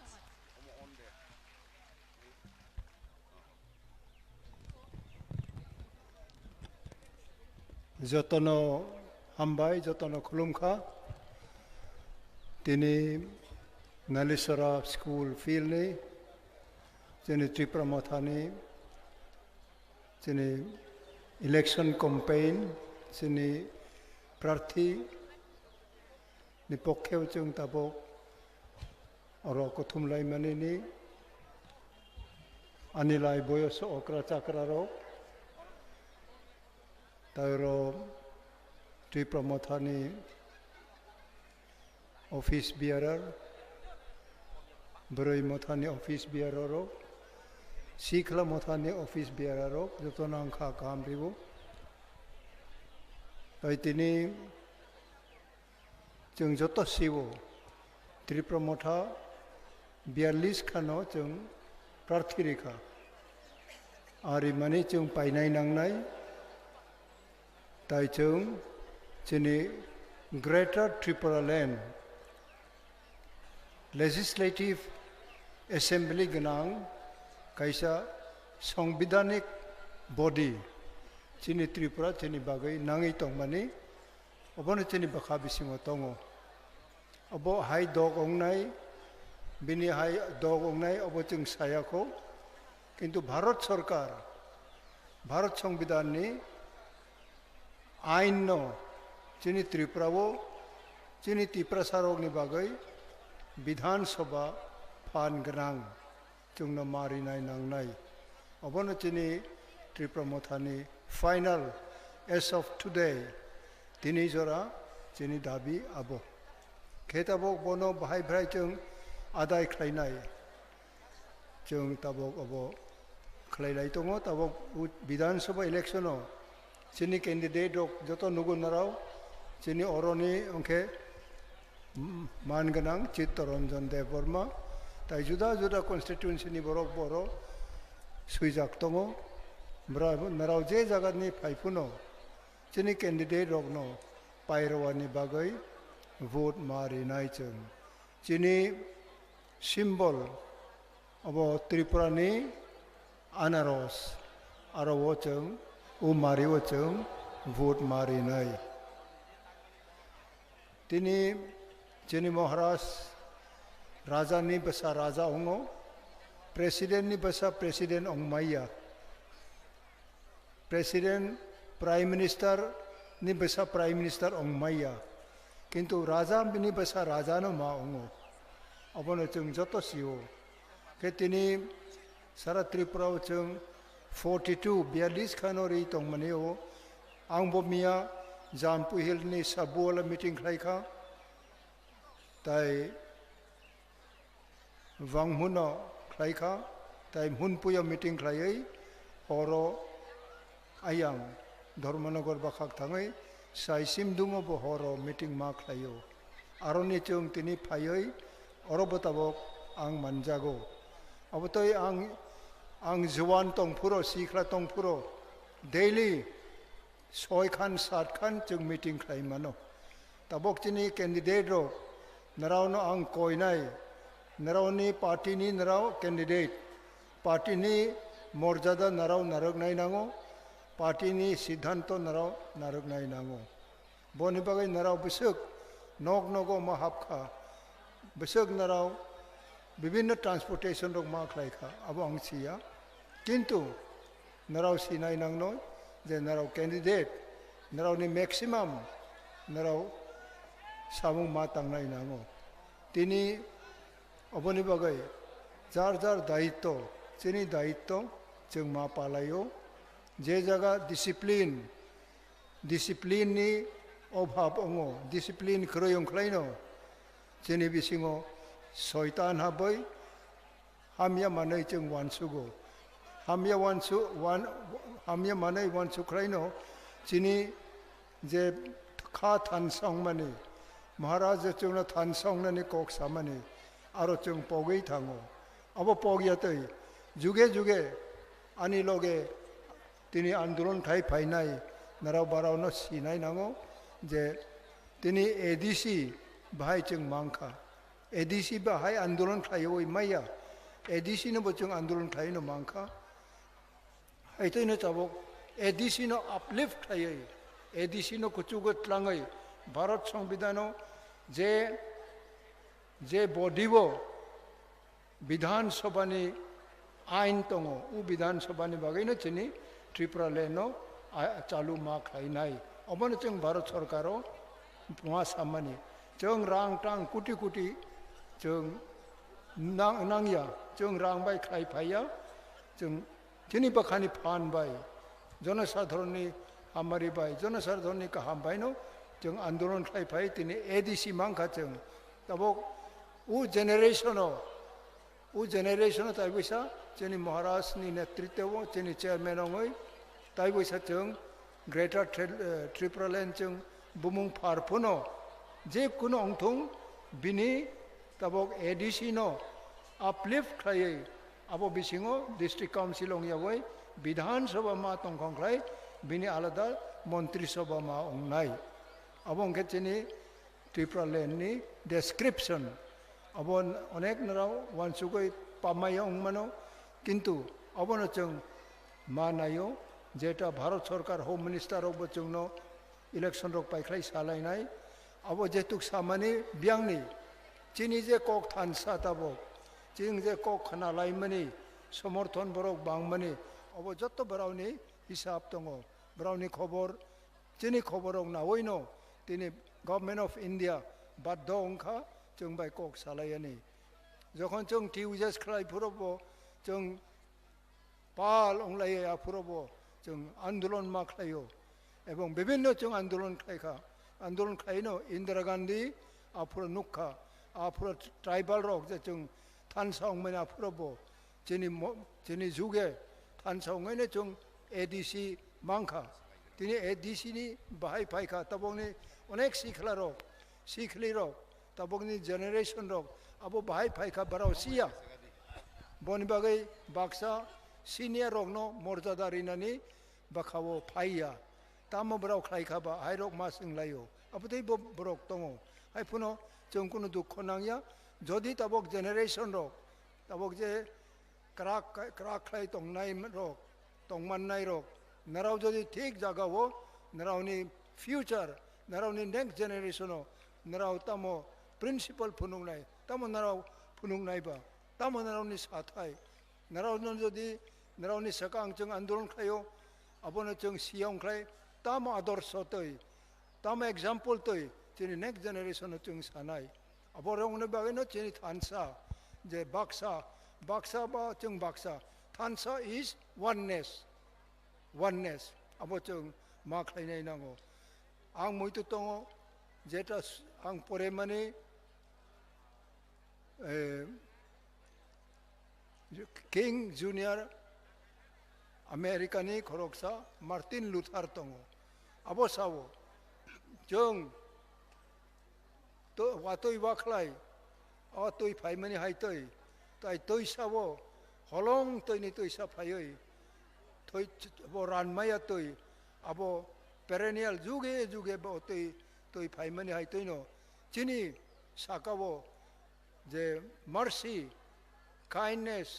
जतनो हामबाय जतनो खुलुमखा दिनै नालिसरा स्कुल फिल्डनि जोंनि त्रिपुरा मथानि जोंनि इलेक्शन केम्पेइन जोंनि प्रार्थी नि पक्षेव जों ताबो अर कुथुमलाय मानिनि आनिलाय बयस अक्रा चाक्रारो तारो त्रिपुरा मथानि ऑफिस बियारार बरई मथानि ऑफिस बियारारो सिखला मथानि ऑफिस बियारारो जतन आंखा काम रिबो ताई तिनी जों जत सिबो त्रिपुरा मथा 42 खानो जों प्रार्थी रेखा आरि माने जों पाइनाय नांनाय ताई जों जोंनि ग्रेटर त्रिपुरालैंड लेजिस्लेटिव एसेम्बली गनां कायसा संविधानिक बॉडी जोंनि त्रिपुरा जोंनि बागै नाङै दं माने अबनो जोंनि बाखा बिसिङाव दङ अब हाय दग अंनाय बिनि हाय दग अंनाय अब जों सायाखौ किन्तु भारत सरकार भारत संविधाननि आइन जोंनि त्रिपुराव जोंनि त्रिपुरा सारकनि बागै विधानसभा फान गोनां जोंनो मारिनाय नांनाय अबनो जोंनि त्रिपुरा मथानि फाइनल एज ऑफ टुडे दिनै जरा जोंनि दाबि आबो खेताबक बनो बाहाय भाय जों आदाय खालायनाय जों ताबक अब खालायनाय दङ ताबक बिधान सभा इलेक्शनाव जोंनि कैंडिडेट जत नुगुनाराव जोंनि अरनि अंखे मानगोनां चित्तरंजन देबबर्मा ताई जुदा जुदा कन्स्टिट्युएन्सिनि बर' सुइजाक दङ नाराव जे जागानि फाइफुनो जोंनि कैंडिडेट रगनो पायरवानि बागै भोट मारिनाय जों जोंनि सिम्बल अब त्रिपुरानि आनारस आरो जों मारिव जों भोट मारिनाय दिनै जोंनि महाराज राजानि बसा राजा अंगो प्रेसिडेंटनि बसा प्रेसिडेंट अंगमाया प्रेसिडेंट प्राइम मिनिस्टर नि बसा प्राइम मिनिस्टर अंगमाया किंतु राजा बिनि बसा राजा न मा अंगो अबनो जों जत सिओ के दिनै सारा त्रिपुराव जों 42 खानोरि दंमोनियो आंबो मिया जानपु हिलनि साबुवाला मीटिंग खालायखा ताई वांगमुनो खालायखा ताई हुनपुया मीटिंग खालायै हरो आयां धर्मनगर बाखाक थाङै साइसिम दुङबो हरो मीटिंग मा खालायो आरनि जों तिनि फायै अरबताबक आं मानजागौ अबतय आं जवान तंफुरो सिख्ला तंफुरो डेली 6 खान 7 खान जों मीटिंग खालायमानो ताबक जोंनि कैंडिडेट रो नारावनो आं कोयनाय नारावनि पार्टीनि नाराव कैंडिडेट पार्टीनि मर्यादा नाराव नारगनाय नांगौ पार्टीनि सिद्धांत नाराव नारगनाय नांगौ बनि बागै नाराव बिसक नग नगो मा हाबखा बिसक नाराव विभिन्न ट्रांसपोर्टेशन रग मा खालायखा अब आं सिया किंतु नाराव सिनाय नांनो जे नाराव कैंडिडेट नारावनि मैक्सिमाम नाराव सामुं मा तांनाय नांगौ दिनै अबनि बागै जार जार दायित्व जोंनि दायित्व जों मा पालायो जे जागा डिसिप्लिननि अभाब अंगो डिसिप्लिन खरै अंख्लायनो जोंनि बिसिङाव शयतान हाबै हामिया मानै जों वानसुगो हामिया मानै वानसुख्रायनो जोंनि जे खा थानसां माने महाराज जोंनो थानसांनानै कक सामाने आरो जों पगै थाङो अब पगियातै जुगे जुगे आनि लगे दिनै आन्दोलन खाय फायनाय नाराव बारावनो सिनाय नांगौ जे दिनै एडिसि बाहाय जों मांखा एडिसि बाहाय आन्दोलन खायो माया एडिसिनोबो जों आन्दोलन खायनो मांखा हायथैनो जाबक एडिसिनो आपलिफ्ट खायो एडिसिनो कुचुगतलाङै भारत संविधानो जे बडिबो विधानसभानि आइन दङ उ विधानसभानि बागैनो जोंनि त्रिपुरा लेनो चालू मा खालायनाय अबनो जों भारत सरकारो मा सामानि जों रां टां कुटि कुटि जों नांया जों रां बाय खालायफाया जों जोंनि बाखानि फानबाय जनसाधारणनि हामारिबाय जनसाधारणनि गाहामबायनो जों आन्दोलन खालायफाय दिनै एडिसि मांखा जों ताबक उ जेनेरेशनाव ताइबैसा जोंनि महाराजनि नेतृत्वआव जोंनि चेयरमेनावै ताइबैसा जों ग्रेटर त्रिपुरालेण्ड जों बुमुं फारफुनो जेकुनु अंथं बिनि ताबक एडिसिनो आपलिफ्ट खायै आबो बिसिङाव डिस्ट्रिक्ट काउन्सिल अंयावै विधानसभा मा तंखांख्लाय बिनि आलादा मन्त्रि सभा मा अंनाय अब अंखे जोंनि त्रिपुरालेण्डनि डेस्क्रिप्शन अब अनेक नाराव वानसुगै पामाया अंमानो किन्तु अबनो जों मा नायो जेटा भारत सरकार होम मिनिस्टार अब जोंनो इलेक्शन रग पाइख्लाय सालायनाय अब जेतुक सामानि बियांनि चिनि जे कक थानसा ताबक चिं जे कक खानालायमनि समर्थन बरक बांमनि अब जत बरावनि हिसाब दङ बरावनि खबर चिनि खबरक नावैनो दिनै गभर्नमेन्ट अफ इन्डिया बाध्य अंखा जों बाय कक सालायनि जखन जों टिउजेस खालायफोरावबो जों पाल अंलाय आफोरावबो जों आन्दोलन मा खालायो एवं विभिन्न जों आन्दोलन खालायनो इंदिरा गांधी आफोर नुखा आफोर ट्राइबल रक जे जों थानसां मैना आफोरावबो जोंनि जुगे 탄성에는 좀 ADC 많가 तिनी ADC니 바하이 파이카 따봉니 어넥 시클라로 시클리로 따봉니 제너레이션로 아보 바하이 파이카 바라오 시야 보니바게 박사 시니어 록노 모르자다리나니 바카오 파이야 तामो बराव खाई खाबा हाइरोक मासिंग लायो अपते बरक दङ हाइफुनो जों कुनु दुख नांया जदि ताबक जेनेरेशन रक ताबक जे क्राक खाई तंगनाय रक तंगमाननाय रक नराव जदि ठीक जागावो नरावनि फ्यूचर नरावनि नेक्स्ट जेनेरेशनो नराव तामो प्रिंसिपल फुनुंनाय तामो नराव फुनुंनायबा तामो नरावनि साथाय नरावनो जदि नरावनि सकां जों आंदोलन खायो अबनो जों सियां खाय ताम आदर्श तय ताम एग्जाम्पल तय जोंनि नेक्स्ट जेनेरेशन जों सानाय अबरंनो बागैनो जोंनि थानसा जे बाक्सा बा जों बाक्सा थानसा इज oneness अब जों मा खालायनाय नांगौ आं मयतो दङ जेटा आं परे माने किं जुनियर 아메리카니 거록사 마틴 루타르 동어 아보사오 정 또 와토이 와클라이 어토이 파이머니 하이토이 따이 토이 사보 홀롱 토이니 토이 사파요이 토이 보란마야 토이 아보 페레니얼 주게 보 토이 토이 파이머니 하이토이노 지니 사카보 제 머시 काइंडनेस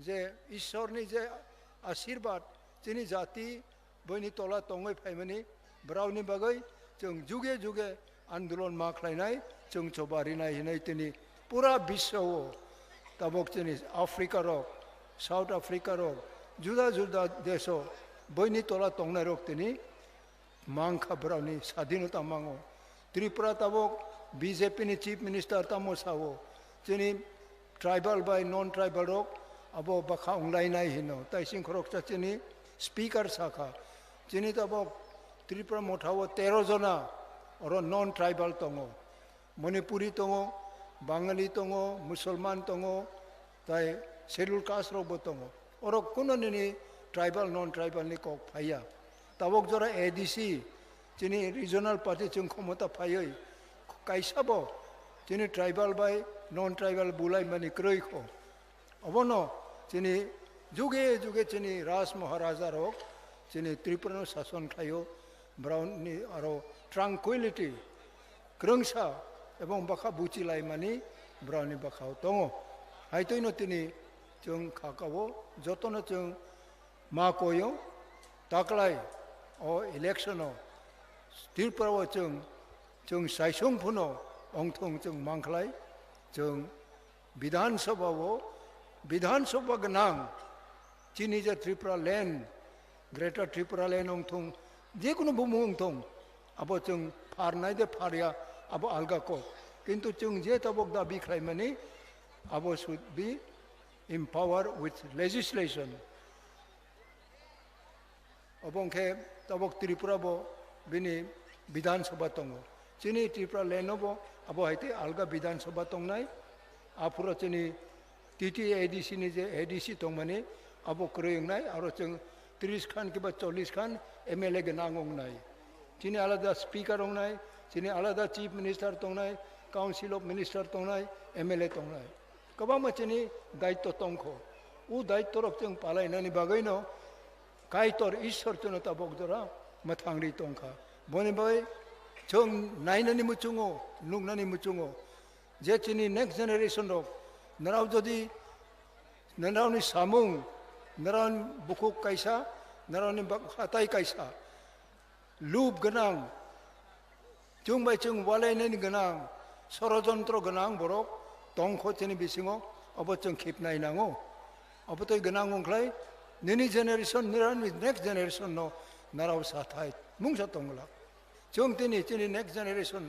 जे ईश्वरनि जे आशीर्वाद जोंनि जाति बयनि तला तङै फायमानि ब्रावनि बागै जों जुगे जुगे आन्दोलन मा खालायनाय जों चबारिनाय हिनाय दिनै पुरा विश्वआव ताबक जोंनि आफ्रिका रक साउथ आफ्रिका रक जुदा जुदा देशआव बयनि तला तंनाय रक दिनै मांखा ब्रावनि स्वाधीनता मांगो त्रिपुरा ताबक बीजेपीनि चीफ मिनिस्टार तामो सावो जोंनि ट्राइबल बाय नन ट्राइबल रक अब बाखा उंलायनाय हिनो ताइसिं खरक चाचिनि स्पीकर साखा जिनि ताबक त्रिपुरा मथाव 13 जना और नन ट्राइबल दङ मणिपुरी दङ बाङाली दङ मुसलमान दङ ताइ शेड्यूल कास्ट रकबो दङ और कुननि ट्राइबल नन ट्राइबलनि कक फाया ताबक जरा एडीसी जिनि रिजनल पार्टी जों क्षमता फायै काइसाबो जिनि ट्राइबल बाय नन ट्राइबल बुलाय मानि क्रैखो अबनो जिनि जुगे जुगे जिनि राज महाराजा रक जिनि त्रिपुरा शासन खायो ब्राउननि आरो ट्रांकुइलिटी क्रंसा एवं बाखा बुचिलाय मानि ब्राउननि बाखाव दङ हायतैनो तिनि जों खाकावो जतनो जों माकोयो ताकलाय अ इलेक्शनो त्रिपुराव जों सायसंफुनो अंथं जों मांखलाय जों विधानसभा गोनां जिनि जे Tripura land greater Tripura land अंथं जिकुनु बुमु अंथं अब जों फारनाय दे फारिया अब आलगा को किंतु जों जे तबक दाबि खालामनानै अब should be empowered with legislation अबंखे तबक त्रिपुरा बो बिनि विधानसभा दङ जिनि त्रिपुरा लैंडबो अब हायते आलगा विधानसभा दंनाय आफुरा जोंनि टीटी एडीसी नि जे एडीसी दं माने अब क्रयनाय आरो जों 30 खान किबा 40 खान एमएलए गोनां अंनाय जिनि आलादा स्पीकर अंनाय जिनि आलादा चीफ मिनिस्टर दंनाय काउंसिल ऑफ मिनिस्टर दंनाय एमएलए दंनाय गोबां मोनसेनि दायित्व दंखो उ दायित्व रक जों पालायनायनि बागैनो कायतर ईश्वर जों ताबक जरा मथांरि दंखा बनिबाय जों नायनानै मुचुङो नुनानै मुचुङो जे जोंनि नेक्स्ट जेनेरेशन रक नराव जदि नरावनि सामुं नरावनि बुकुक कायसा नरावनि हाथाय कायसा लुब गोनां जोंबाय जों वालायनायनि गोनां षड़यन्त्र गोनां बरक दंख जोंनि बिसिङाव अब जों खेबनाय नांगौ अब तै गोनां अंख्लाय नोंनि जेनेरेशन नरावनि नेक्स्ट जेनेरेशन न नराव साथाय मुंसा दंला जों दिनै जोंनि नेक्स्ट जेनेरेशन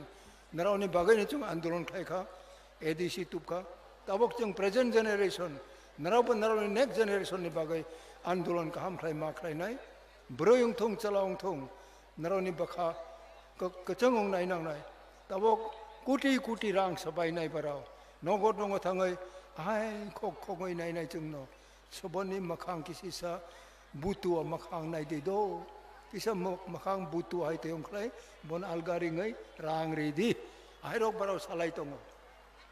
नरावनि बागैनो जों आन्दोलन खायखा एडीसी तुपखा ताबक जों प्रेजेंट जेनेरेशन नरावबो नरावनि नेक्स्ट जेनेरेशननि बागै आन्दोलन गाहाम खालाय मा खालायनाय ब्रै अंथं चला अंथं नरावनि बाखा कचों अंनाय नांनाय ताबक कोटि रां सबायनाय बाराव नगद दङ थाङै आय खगै नायनाय जोंनो सबनी मखांग किसी सा बुतु मखांग नाई दे दो किसा मखांग बुतु हाय ते ओंखलाय बन अलगारी ngै रांग रेदी हायरक बराव सालाय तंगो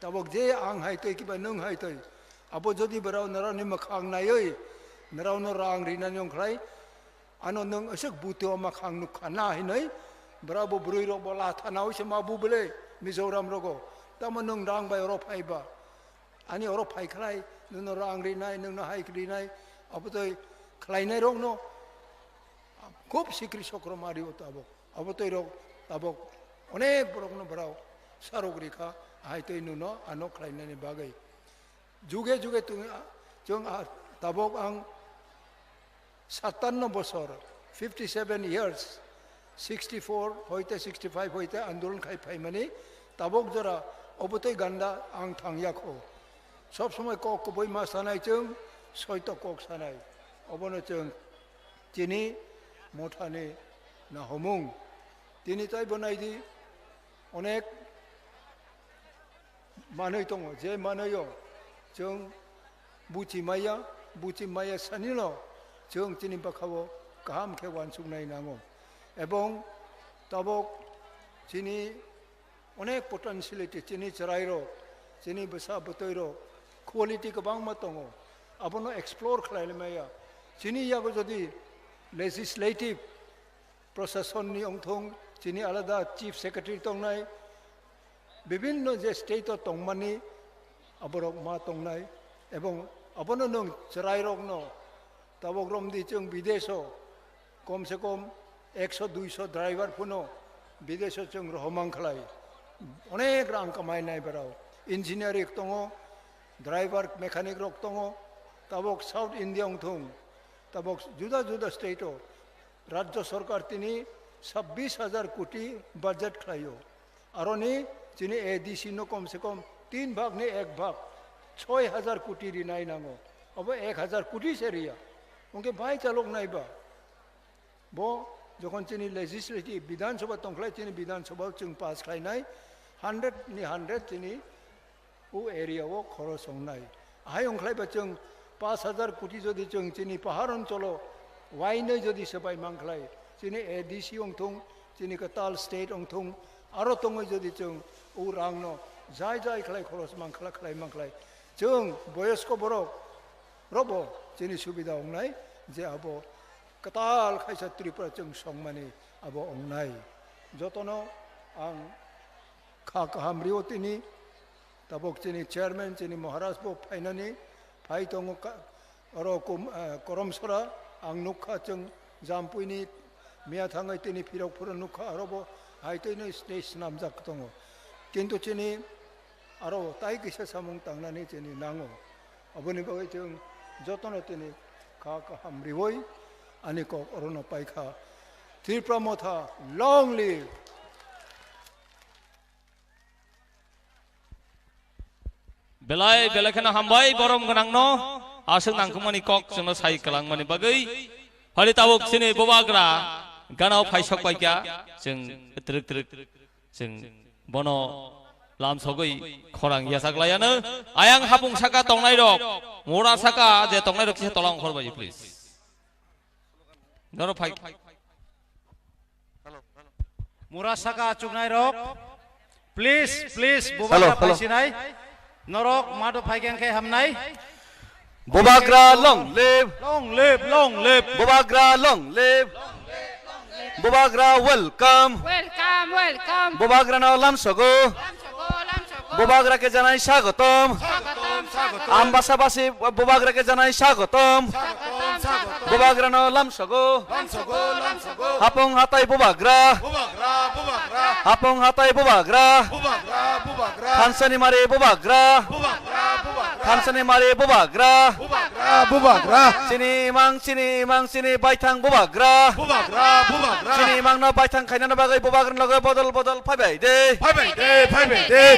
तबक जे आं हाय ते किबा नों हाय ते अब जदि बराव नरावनि मखांग नायै नरावनो रांग रिनानि ओंखलाय ano nung asik buto makhang nukhana hinay bravo brui ro bola thana oi ma bu bele mizoram rogo tama nung rang bai ro phai ba ani ro phai khlai nung rang ri nai nung na hai kri nai abotoi khlai nai rong no খুব sikri chokro mari ota abo abotoi ro tabok onek borok no brao sarok rikha hai toi nuno ano khlai nai bagai juge juge tu jong tabok ang 57 বছর 57 years 64 হইতে 65 হইতে আন্দোলন খাই ফাইমানি তাবক জরা অবতই গান্ডা আং থাংয়াখো সব সময় কক বই মা সানাই চং সৈত কক সানাই অবন চং তিনি মোঠানে না হমুং তিনি তাই বনাই দি অনেক মানুষ দङ যে মানুষ जों बुचि माया सानिल जों चिनि बाखावो गाहाम खेवान सुनाय नांगौ এবং तबक चिनि अनेक पोटेंशियलिटी चिनि चराइरो चिनि बसा बतैरो क्वालिटी गोबां मा दङ आबनो एक्सप्लोर खालायनाया चिनि याबो जदि लेजिस्लेटिव प्रशासननि अंथं चिनि आलादा चीफ सेक्रेटारि दंनाय विभिन्न जे स्टेट दंमानि आबरक मा दंनाय এবং आबनो नों चराइरकनो तबक रमदि जों विदेशो कम से कम 100-200 ड्राइवर फुनो विदेश जों रहमान खालाय अनेक रां कमायनाय बेराव इंजिनियारिं दङ ड्राइवर मेकानिक रक दङ तबक साउथ इंडिया अंथं तबक जुदा जुदा स्टेटो राज्य सरकार तिनि 26,000 कोटी बजेट खालायो आरोनि जिनि एडीसी नो कम से कम 3 भाग ने 1 भाग 6,000 कोटी रिनाय नांगौ अब 1,000 कोटी सेरिया उनके भाई चालक नाइबा बो जखन चिनि लेजिस्लेटिव विधानसभा तंखलाय चिनि विधानसभा जों पास खालायनाय 100 नि 100 चिनि उ एरियाव खरस संनाय हाय अंखलायबा जों 5,000 कोटी जदि जों चिनि पाहार अंचलो वाइनै जदि सबाय मांखलाय चिनि एडीसी अंथं चिनि कताल स्टेट अंथं आरो तङै जदि जों उ रांनो जाय जाय खालाय खरस मांखला खालाय मांखलाय जों बयस्क बरक रबो चिनि सुबिदा अंनाय जे आबो कताल खायसा त्रिपुरा जों संमानि आबो अंनाय जतनो आं खा काहामरिओ तिनि तबक चिनि चेयरमैन चिनि महाराज बो फाइनानि फाइ दङ अरो करमसरा आं नुखा जों जामपुइनि मिया थाङै तिनि फिरकफोर नुखा आरोबो हायतैनो स्टेज नामजाक दङ किन्तु चिनि आरो ताइ किसा सामुं तांनानै चिनि नाङो अबनि बागै जों जतनो तिनि खा काहामरिओइ आनि कक अरनो पाइखा त्रिपुरा मथा लंग लिव बेलाय बेलाखेना हामबाय बरम गोनांनो आसों नांखुमानि कक जोंनो साइ खालाममानि बागै हरि ताबुक सिनि बबाग्रा गानाव फाइसक बायगा जों त्रिक त्रिक जों बनो लामसगै खरां यासाग्लायानो आयां हापुं साका तंनाय रक मोरा साका जे तंनाय रक से तलां खरबाय प्लिज नरो फाइ मोरा साका चुकनाय रक प्लिज प्लिज बबाग्रा फाइसिनाय नरक मादो फाइगेंखे हामनाय बबाग्रा long live बबाग्रा long live बबाग्रा welcome बबाग्रा नाव लामसगो बबाग्रा के जानाय स्वागतम आम्बासाबासी बबाग्रा के जानाय स्वागतम बबाग्रा नाव लामसगो हापुं हाताय बबाग्रा हापुं हाताय बबाग्रा खानसानि मारे बबाग्रा खानसानि मारे बबाग्रा सिनि बायथां बबाग्रा सिनि मांनो बायथां खायनानो बागै बबाग्रा लगे बदल बदल फायबाय दे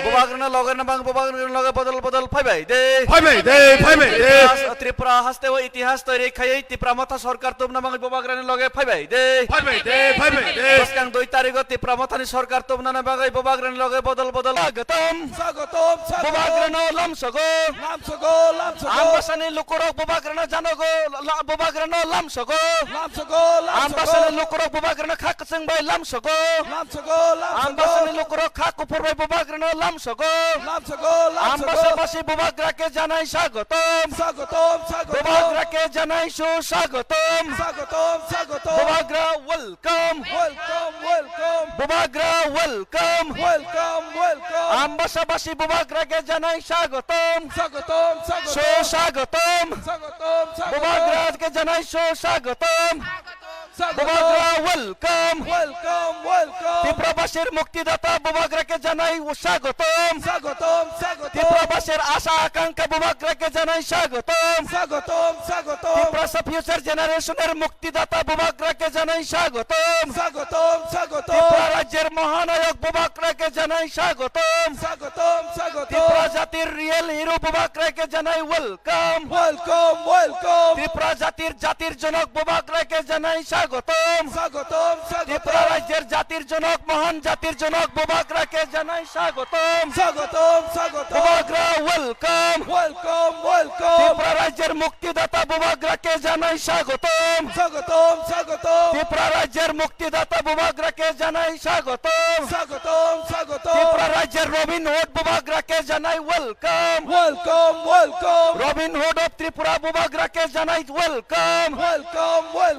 बबाग्रा लगे ना बां बबाग्रा लगे बदल बदल फायबाय दे त्रिपुरा हास्तेव इतिहास तैरि खायै त्रिपुरा मथा सरकार तुमना बांगै बबाग्रा लगे फायबाय दे बसकां 2 तारिख त्रिपुरा मथानि सरकार तुमना बागै बबाग्रा लगे बदल बदल स्वागतम बबाग्रा लामसगो आम्बासानि लुकरक bubagrana janogo bubagrana lamsogo lamsogo ambasane lukuro bubagrana khakaseng bai lamsogo ambasane lukuro khakupur bai bubagrana lamsogo ambasa basi bubagra ke janai sagotom bubagra ke janai susagotom bubagra welcome bubagra welcome ambasa basi bubagra ke janai sagotom susagotom bubagra ke janai susagotom bubagra welcome ত্রিপুরাবাসীর মুক্তিদাতা বুবাগ্রাকে জানাই স্বাগতম ত্রিপুরাবাসীর আশা আকাঙ্ক্ষা বুবাগ্রাকে জানাই স্বাগতম Tripura future জেনারেশনের মুক্তিদাতা বুবাগ্রাকে জানাই স্বাগতম ত্রিপুরা রাজ্যের মহানায়ক বুবাগ্রাকে জানাই স্বাগতম ত্রিপুরা জাতির রিয়েল হিরো বুবাগ্রাকে জানাই ওয়েলকাম ত্রিপুরা জাতির জনক বুবাগ্রাকে জানাই স্বাগতম ত্রিপুরা রাজ্যের জাতির জনক মহান জাতির জনক বুবাগ্রাকে জানাই স্বাগতম বুবাগ্রা ওয়েলকাম ত্রিপুরা রাজ্যের মুক্তিদাতা বুবাগ্রাকে জানাই স্বাগতম ত্রিপুরা রাজ্যের মুক্তিদাতা বুবাগ্রাকে জানাই স্বাগতম ত্রিপুরা রাজ্যের রবিন হুড বুবাগ্রাকে জানাই welcome Robin Hood of Tripura বুবাগ্রাকে জানাই ওয়েলকাম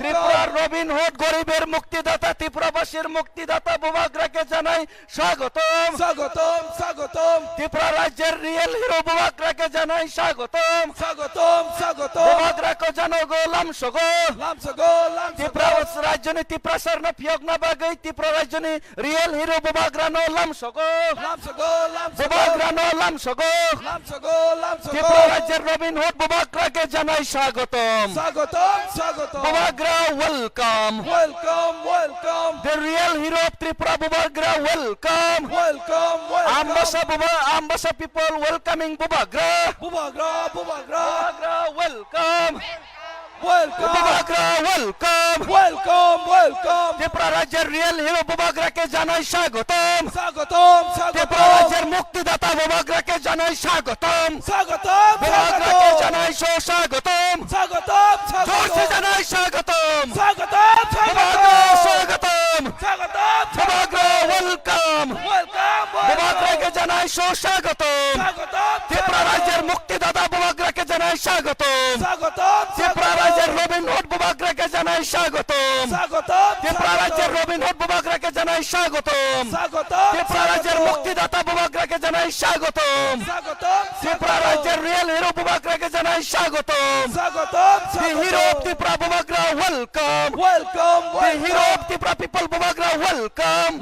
ত্রিপুরার রবিন হুড গরিবের মুক্তিদাতা ত্রিপুরাবাসীর মুক্তিদাতা বুবাগ্রাকে জানাই স্বাগতম ত্রিপুরা রাজ্যের রিয়েল হিরো বুবাগ্রাকে জানাই স্বাগতম বুবাগ্রাকে জানোগো লামসগো ত্রিপুরা রাজ্যনি ত্রিপুরা সরনা ফিয়গনা বাগৈ ত্রিপুরা রাজ্যনি রিয়েল হিরো বুবাগ্রানো লামসগো বুবাগ্রানো লামসগো ত্রিপুরা রাজ্যের রবিন হুড বুবাগ্রাকে জানাই স্বাগতম বুবাগ্রা welcome The real hero of Tripura Bubagra welcome Ambasa people welcoming Bubagra Bubagra welcome Bubagra welcome Tripura রাজ্যের রিয়েল হিরো বুবাগ্রাকে জানাই স্বাগতম ত্রিপুরা রাজ্যের মুক্তিদাতা বুবাগ্রাকে জানাই স্বাগতম বুবাগ্রাকে জানাই স্বাগতম জোরসে জানাই স্বাগতম বুবাগ্রা স্বাগতম বুবাগ্রা ওয়েলকাম বুবাগ্রাকে জানাই স্বাগতম ত্রিপুরা রাজ্যের মুক্তিদাতা বুবাগ্রাকে জানাই স্বাগতম ত্রিপুরা রাজ্যের রবিন হুড বুবাগ্রাকে জানাই স্বাগতম ত্রিপুরা রাজ্যের রবিন হুড বুবাগ্রাকে জানাই স্বাগতম ত্রিপুরা রাজ্যের মুক্তিদাতা বুবাগ্রাকে জানাই স্বাগতম ত্রিপুরা রাজ্যের রিয়েল হিরো বুবাগ্রাকে জানাই স্বাগতম The hero of Tripura Bubagra welcome The hero of Tripura people Bubagra welcome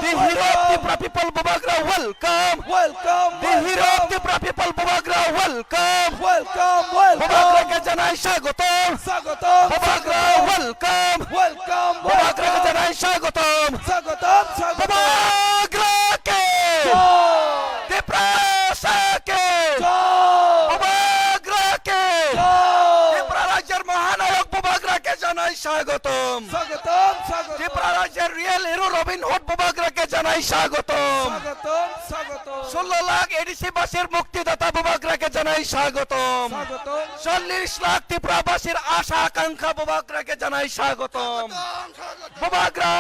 The hero of Tripura people Bubagra welcome The hero of Tripura people Bubagra welcome বুবাগ্রাকে জানাই স্বাগতম বুবাগ্রা ওয়েলকাম বুবাগ্রাকে জানাই স্বাগতম বুবাগ্রাকে ত্রিপুরাকে বুবাগ্রাকে ত্রিপুরা রাজ্যের মহানায়ক বুবাগ্রাকে জানাই স্বাগতম ত্রিপুরা রাজ্যের রিয়েল হিরো রবিন হুড বুবাগ্রাকে জানাই স্বাগতম 16 লাখ এডিসি বাসীর মুক্তিদাতা বুবাগ্রাকে জানাই স্বাগতম 40 লাখ ত্রিপুরাবাসীর আশা আকাঙ্ক্ষা বুবাগ্রাকে জানাই স্বাগতম বুবাগ্রা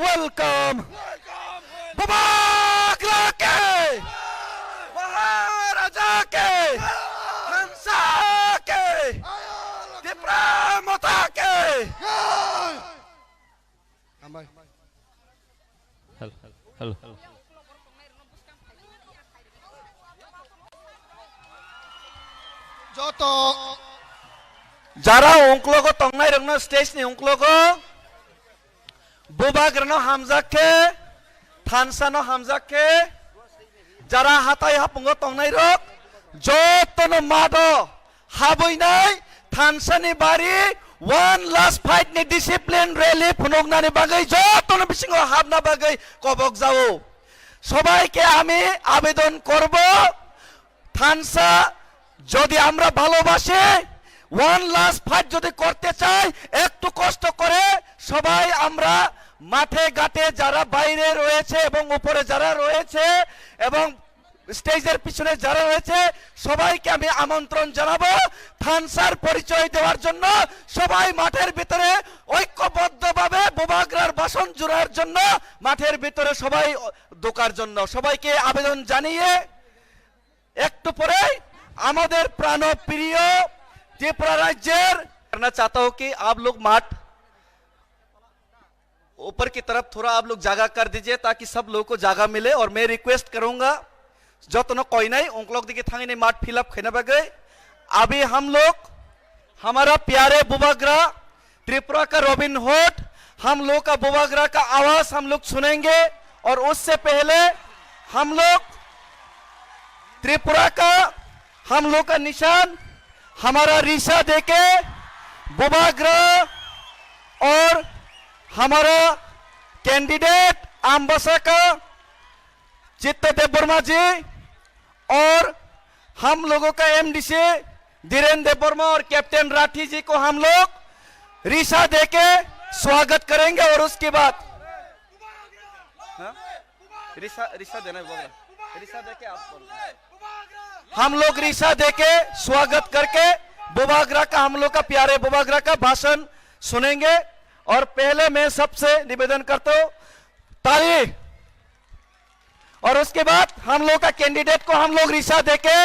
ওয়েলকাম বুবাগ্রাকে মহারাজাকে হংসাকে ত্রিপুরা মাতাকে হ্যালো যত যারা অঙ্কলগো তংনাই রংন স্টেজ নি অঙ্কলগো বুবাগ্রানো হামজাকে থানসানো হামজাকে যারা হাতাই হাপুঙ্গো তংনাই রক যতনো মাদো হাবইনাই থানসানি বাড়ি ওয়ান লাস্ট ফাইট নি ডিসিপ্লিন রেলি ফুনগনানি বাগৈ যতনো বিসিঙ্গ হাবনা বাগৈ কবক যাও সবাইকে আমি আবেদন করব থানসা যদি আমরা ভালোবাসি ওয়ান লাস্ট ফাইট যদি করতে চাই একটু কষ্ট করে সবাই আমরা মাঠে ঘাটে যারা বাইরে রয়েছে এবং উপরে যারা রয়েছে এবং স্টেজের পিছনে যারা রয়েছে সবাইকে আমি আমন্ত্রণ জানাবো থানসার পরিচয় দেওয়ার জন্য। সবাই মাঠের ভিতরে ঐক্যবদ্ধভাবে বোবাগ্রার বাসন জোড়ার জন্য মাঠের ভিতরে সবাই ঢোকার জন্য সবাইকে আবেদন জানিয়ে একটু পরে আমাদের প্রাণপ্রিয় त्रिपुरा राज्य करना चाहता हूं कि आप लोग माठ ऊपर की तरफ थोड़ा आप लोग जगह कर दीजिए ताकि सब लोगों को जगह मिले। और मैं रिक्वेस्ट करूंगा जो तो कोई नहीं उन लोग देखिए थांगे नहीं माठ फिलअप खेने बगे। अभी हम लोग हमारा प्यारे बुबाग्रा त्रिपुरा का रॉबिन हुड हम लोग का बुबाग्रा का आवाज हम लोग सुनेंगे। और उससे पहले हम लोग त्रिपुरा का हम लोग का निशान हमारा रीसा देके बुबाग्रा और हमारा कैंडिडेट आमबसा का चित्त देववर्मा जी और हम लोगों का एमडीसी धीरेन्द्र देववर्मा और कैप्टन राठी जी को हम लोग रीसा देके स्वागत करेंगे। और उसके बाद रीसा देना है, रीसा देके आप हम लोग रीसा देके स्वागत करके बुबाग्रा का हम लोग का प्यारे बुबाग्रा का भाषण सुनेंगे। और पहले मैं सबसे निवेदन करता हूं ताली। और उसके बाद हम लोग का कैंडिडेट को हम लोग रीसा देके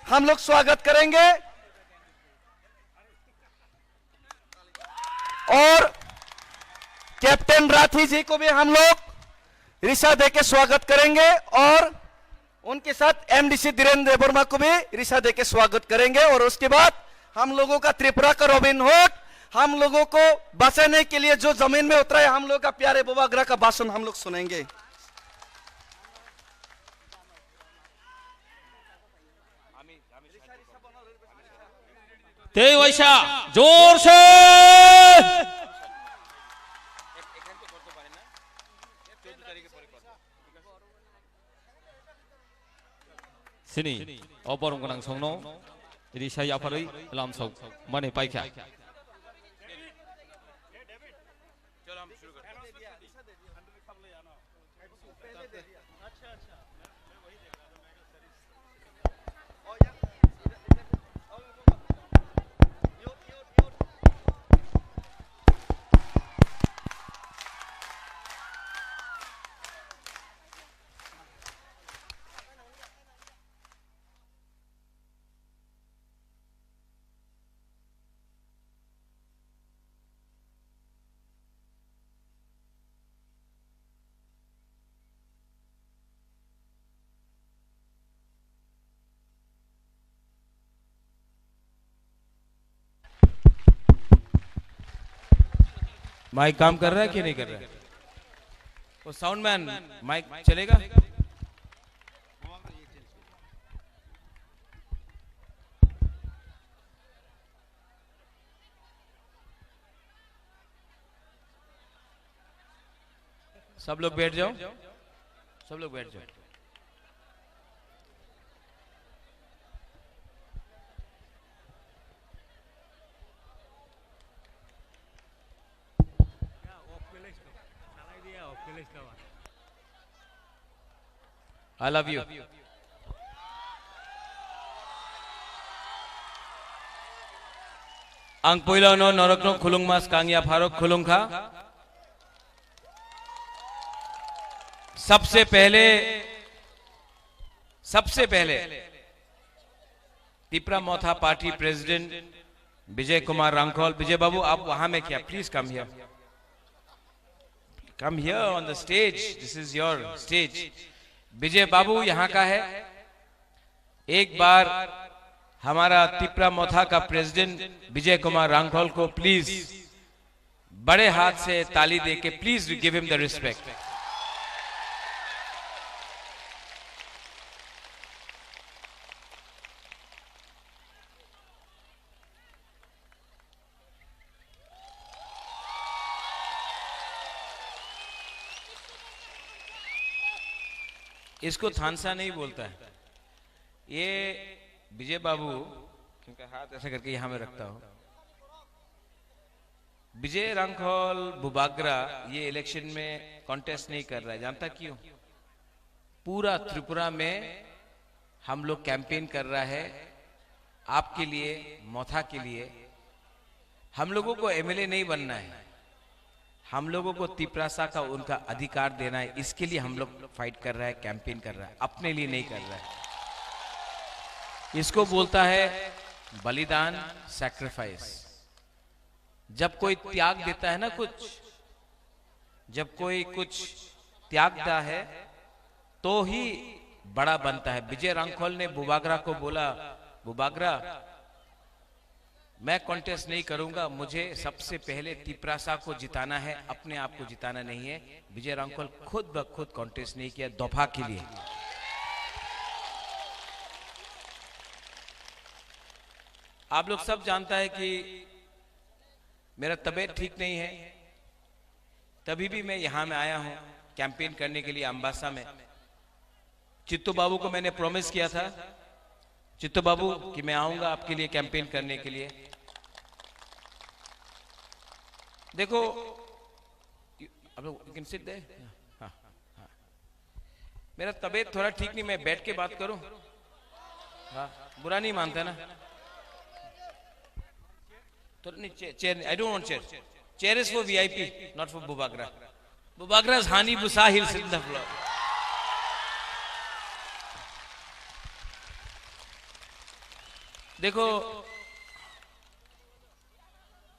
हम लोग स्वागत करेंगे। और कैप्टन राठी जी को भी हम लोग रीसा देके स्वागत करेंगे। और उनके साथ एमडीसी धीरेन्द्र देववर्मा को भी रीसा देके स्वागत करेंगे। और उसके बाद हम लोगों का त्रिपुरा का रॉबिन हुड हम लोगों को बचाने के लिए जो जमीन में उतरा है हम लोग का प्यारे बुबाग्रा का भाषण हम लोग सुनेंगे। ते वैसा जोर से sini oborong kanang songno jadi saya aparai lam sok mane paikha mike काम कर रहा है कि नहीं कर रहा है? वो साउंडमैन माइक चलेगा? सब लोग बैठ जाओ, सब लोग बैठ जाओ। I love you. Ang poila no norok no khulung mas kangya farok khulung kha। सबसे पहले त्रिपुरा मोथा पार्टी प्रेसिडेंट विजय कुमार रांखोल। विजय बाबू आप वहां में क्या, please come here, come here on the stage, this is your stage. Vijay बाबू यहाँ का है। एक बार हमारा त्रिपुरा मोथा का प्रेसिडेंट विजय कुमार रांखोल को प्लीज बड़े हाथ से ताली देके please give him the respect. इसको थानसा नहीं बोलता है, ये विजय बाबू इनका हाथ ऐसा करके यहां में रखता हूं। विजय रांखोल बुबाग्रा ये इलेक्शन में कॉन्टेस्ट नहीं कर रहा है, जानता क्यों? पूरा त्रिपुरा में हम लोग कैंपेन कर रहा है आपके लिए, मोथा के लिए। हम लोगों को एमएलए नहीं बनना है, हम लोगों को तिपरासा का उनका अधिकार देना है। इसके लिए हम लोग फाइट कर रहा है, कैंपेन कर रहा है, अपने लिए नहीं कर रहा है। इसको बोलता है बलिदान, सैक्रिफाइस। जब कोई त्याग देता है ना कुछ, जब कोई कुछ त्यागता है तो ही बड़ा बनता है। विजय रांखोल ने बुबागरा को बोला, बुबागरा मैं कॉन्टेस्ट नहीं करूंगा, मुझे सबसे पहले तिपरासा को जिताना है, अपने आप को जिताना नहीं है। विजय रांखोल खुद ब खुद कॉन्टेस्ट नहीं किया दोफा के लिए। आप लोग सब जानता है कि मेरा तबीयत ठीक नहीं है, तभी भी मैं यहां में आया हूं कैंपेन करने के लिए अंबासा में। चित्तू बाबू को मैंने प्रॉमिस किया था, चित्तू बाबू, कि मैं आऊंगा आपके लिए कैंपेन करने के लिए। देखो आप लोग कैन सिट देयर। हाँ, हाँ। मेरा तबीयत थोड़ा ठीक नहीं, मैं बैठ के बात करूं? हाँ, बुरा नहीं मानता ना? तो नहीं, chair, I don't want chair. Chair is for VIP, not for Bubagra. Bubagra is हानी बुसा he'll sit in the floor. देखो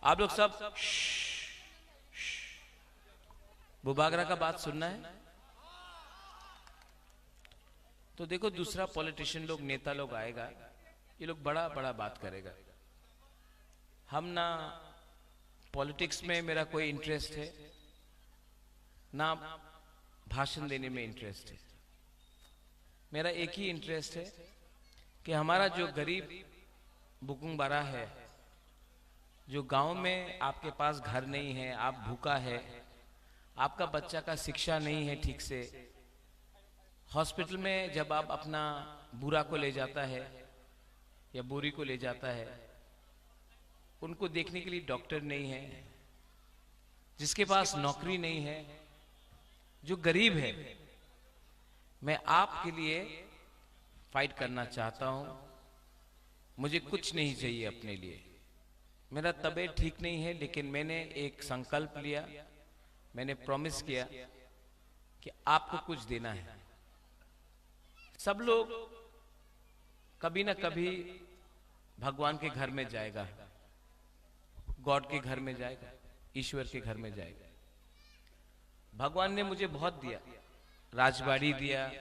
आप लोग सब बुबागरा का बात सुनना है तो देखो, दूसरा पॉलिटिशियन लोग, नेता लोग आएगा, ये लोग बड़ा बड़ा बात करेगा। हम ना पॉलिटिक्स में मेरा कोई इंटरेस्ट है, ना भाषण देने में इंटरेस्ट है। मेरा एक ही इंटरेस्ट है कि हमारा जो गरीब बुकुंग बारा है, जो गांव में आपके पास घर नहीं है, आप भूखा है, आपका बच्चा का शिक्षा नहीं है ठीक से, हॉस्पिटल में जब आप अपना बुरा को ले जाता है या बुरी को ले जाता है, उनको देखने के लिए डॉक्टर नहीं है, जिसके पास नौकरी नहीं है, जो गरीब है, मैं आपके लिए फाइट करना चाहता हूं। मुझे कुछ नहीं चाहिए अपने लिए, मेरा तबीयत ठीक नहीं है, लेकिन मैंने एक संकल्प लिया, मैंने प्रॉमिस किया कि आपको कुछ देना है। सब लोग कभी ना कभी भगवान के घर में जाएगा, गॉड के घर में जाएगा, ईश्वर के घर में जाएगा। भगवान ने मुझे बहुत दिया, राजबाड़ी दिया,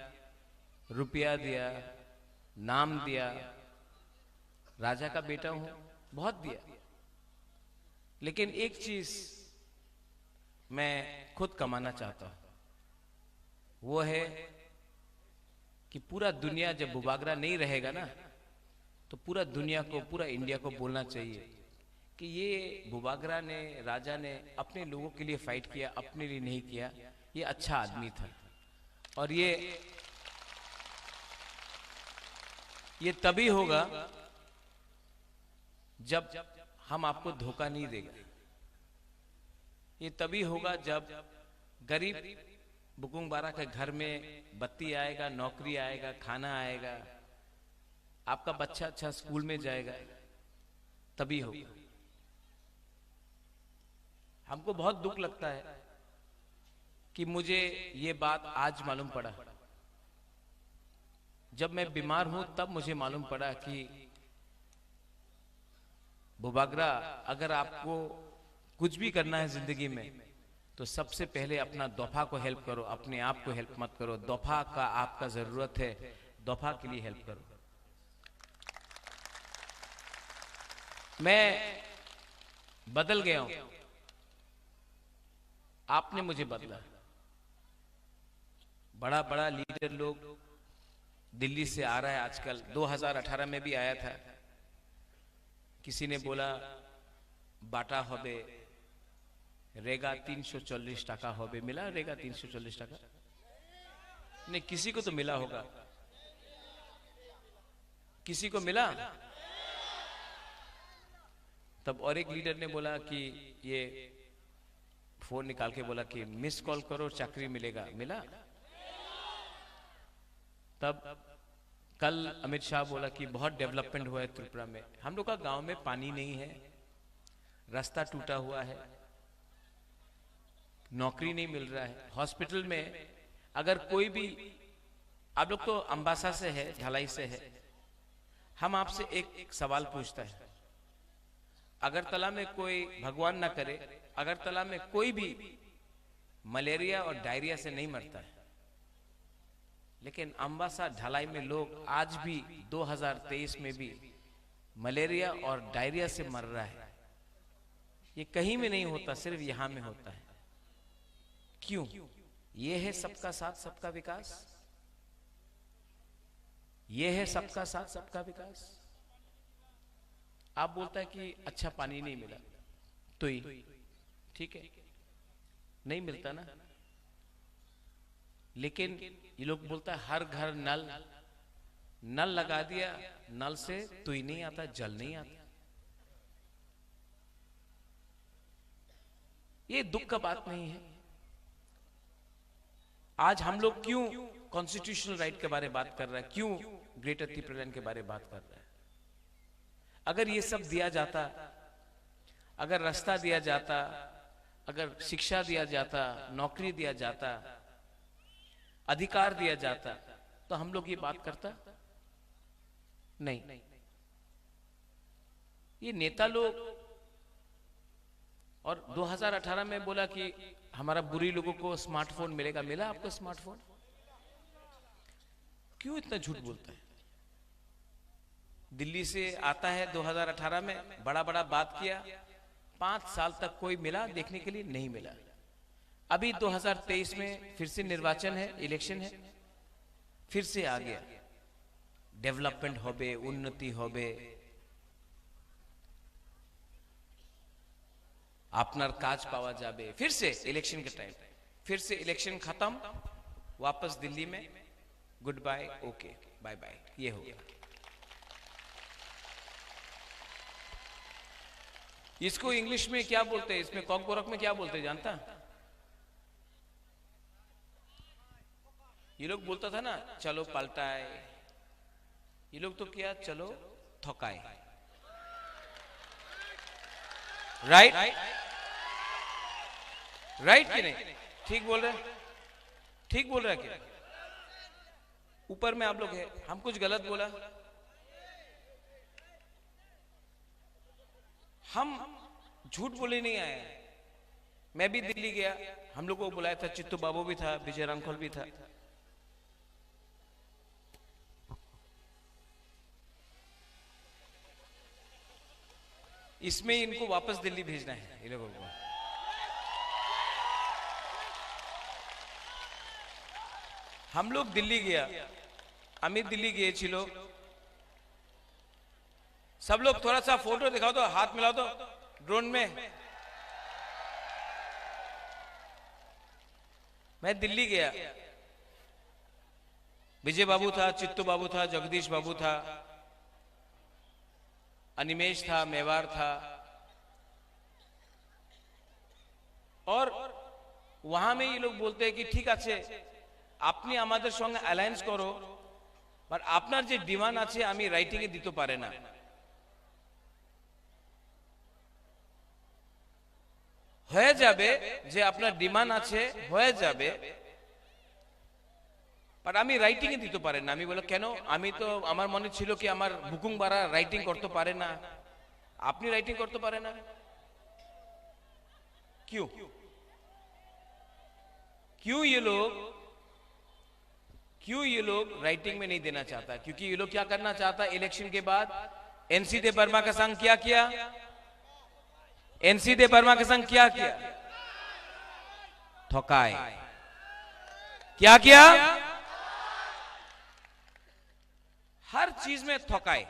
रुपया दिया, नाम दिया, राजा का बेटा हूं, बहुत दिया। लेकिन एक चीज मैं खुद कमाना चाहता हूं, वो है कि पूरा दुनिया, जब बुबागरा नहीं रहेगा ना, तो पूरा दुनिया को, पूरा इंडिया को बोलना चाहिए कि ये बुबागरा ने, राजा ने अपने लोगों के लिए फाइट किया, अपने लिए नहीं किया, ये अच्छा आदमी था। और ये तभी होगा जब हम आपको धोखा नहीं देगा। ये तभी होगा जब गरीब बुकुंग बारा के घर में बत्ती आएगा, नौकरी आएगा, खाना आएगा, आपका बच्चा अच्छा स्कूल में जाएगा, तभी होगा। हमको बहुत दुख लगता है कि मुझे ये बात आज मालूम पड़ा। जब मैं बीमार हूं तब मुझे मालूम पड़ा कि बुबागरा, अगर आपको कुछ भी करना है जिंदगी में तो सबसे पहले अपना दोफा को हेल्प करो, अपने आप को हेल्प मत करो। दोफा का आपका जरूरत है, दोफा के लिए हेल्प करो। मैं बदल गया हूं, आपने मुझे बदला। बड़ा बड़ा लीडर लोग दिल्ली से आ रहा है आजकल, 2018 में भी आया था। किसी ने बोला बाटा होबे, रेगा 340 टाका होबे, मिला रेगा 340 टाका? नहीं, किसी को तो मिला होगा, किसी को मिला। तब और एक लीडर ने बोला कि ये फोन निकाल के बोला कि मिस कॉल करो, चाकरी मिलेगा। मिला? तब कल अमित शाह बोला कि बहुत डेवलपमेंट हुआ है त्रिपुरा में। हम लोग का गांव में पानी नहीं है, रास्ता टूटा हुआ है, नौकरी नहीं मिल रहा है। हॉस्पिटल में अगर कोई भी, आप लोग तो अंबासा से है, ढलाई से है, हम आपसे एक सवाल पूछता है, अगरतला में कोई, भगवान ना करे, अगरतला में कोई भी मलेरिया और डायरिया से नहीं मरता है, लेकिन अंबासा ढलाई में लोग आज भी 2023 में भी मलेरिया और डायरिया से मर रहा है। ये कहीं में नहीं होता, सिर्फ यहां में होता है। क्यों? ये है सबका साथ सबका विकास, ये है सबका साथ सबका विकास। आप बोलता है कि अच्छा पानी नहीं मिला, तो ही ठीक है, नहीं मिलता ना, लेकिन ये लोग बोलता है हर घर नल लगा दिया, नल से तो ही नहीं आता, जल नहीं आता। ये दुख का बात नहीं है। आज हम लोग क्यों कॉन्स्टिट्यूशनल राइट के बारे में बात कर रहे हैं, क्यों ग्रेटर त्रिपुरा लैंड के बारे में बात कर रहे हैं? अगर ये सब दिया जाता, अगर रास्ता दिया जाता, अगर शिक्षा दिया जाता, नौकरी दिया जाता, अधिकार दिया जाता, तो हम लोग ये बात करता नहीं। ये नेता लोग, और 2018 में बोला कि हमारा बुरी लोगों को स्मार्टफोन मिलेगा, मिला आपको स्मार्टफोन? क्यों इतना झूठ बोलता है? दिल्ली से आता है 2018 में, बड़ा बड़ा बात किया, 5 साल तक कोई मिला देखने के लिए नहीं मिला। अभी 2023 में फिर से निर्वाचन है, इलेक्शन है, फिर से आ गया, डेवलपमेंट होबे, उन्नति होबे, आपनार काज पावा जाबे, फिर से इलेक्शन के टाइम, फिर से इलेक्शन खत्म, वापस दिल्ली में goodbye, okay bye bye, ये हो गया। इसको इंग्लिश में क्या बोलते हैं, इसमें कॉकबोरक में क्या बोलते हैं जानता? ये लोग बोलता था ना चलो पलटाए, ये लोग तो क्या, चलो थकाए। राइट राइट कि नहीं? ठीक बोल रहे, ठीक बोल रहे क्या? ऊपर में आप लोग है, हम कुछ गलत बोला? हम झूठ बोले नहीं आए। मैं भी दिल्ली गया, हम लोग को बुलाया था, चित्तू बाबू भी था, विजय रामखोल भी था। इसमें इनको वापस दिल्ली भेजना है, ये लोगों को। हम लोग दिल्ली गया, अमित दिल्ली गए छिलो, सब लोग थोड़ा सा फोटो दिखाओ तो, हाथ मिलाओ तो ड्रोन में। मैं दिल्ली गया, विजय बाबू था, चित्तू बाबू था, जगदीश बाबू था, अनिमेश था, मेवार था, और वहां में ये लोग बोलते हैं कि ठीक আছে আপনি আমাদের সঙ্গে অ্যালায়েন্স করো, বাট আপনার যে ডিমান্ড আছে আমি রাইটিং এ দিতে পারে না। হয়ে যাবে যে আপনার ডিমান্ড আছে, হয়ে যাবে, বাট আমি রাইটিং এ দিতে পারে না। আমি বলে কেন? আমি তো, আমার মনে ছিল কি আমার বুকুং বারা রাইটিং করতে পারে না, আপনি রাইটিং করতে পারে না, क्यों? क्यों ये लोग राइटिंग में नहीं देना चाहता? क्योंकि ये लोग क्या करना चाहता? इलेक्शन के बाद एनसी दे बर्मा का संग क्या किया? एनसी दे बर्मा के संग क्या किया? ठोकाए। क्या किया? हर चीज में ठोकाए।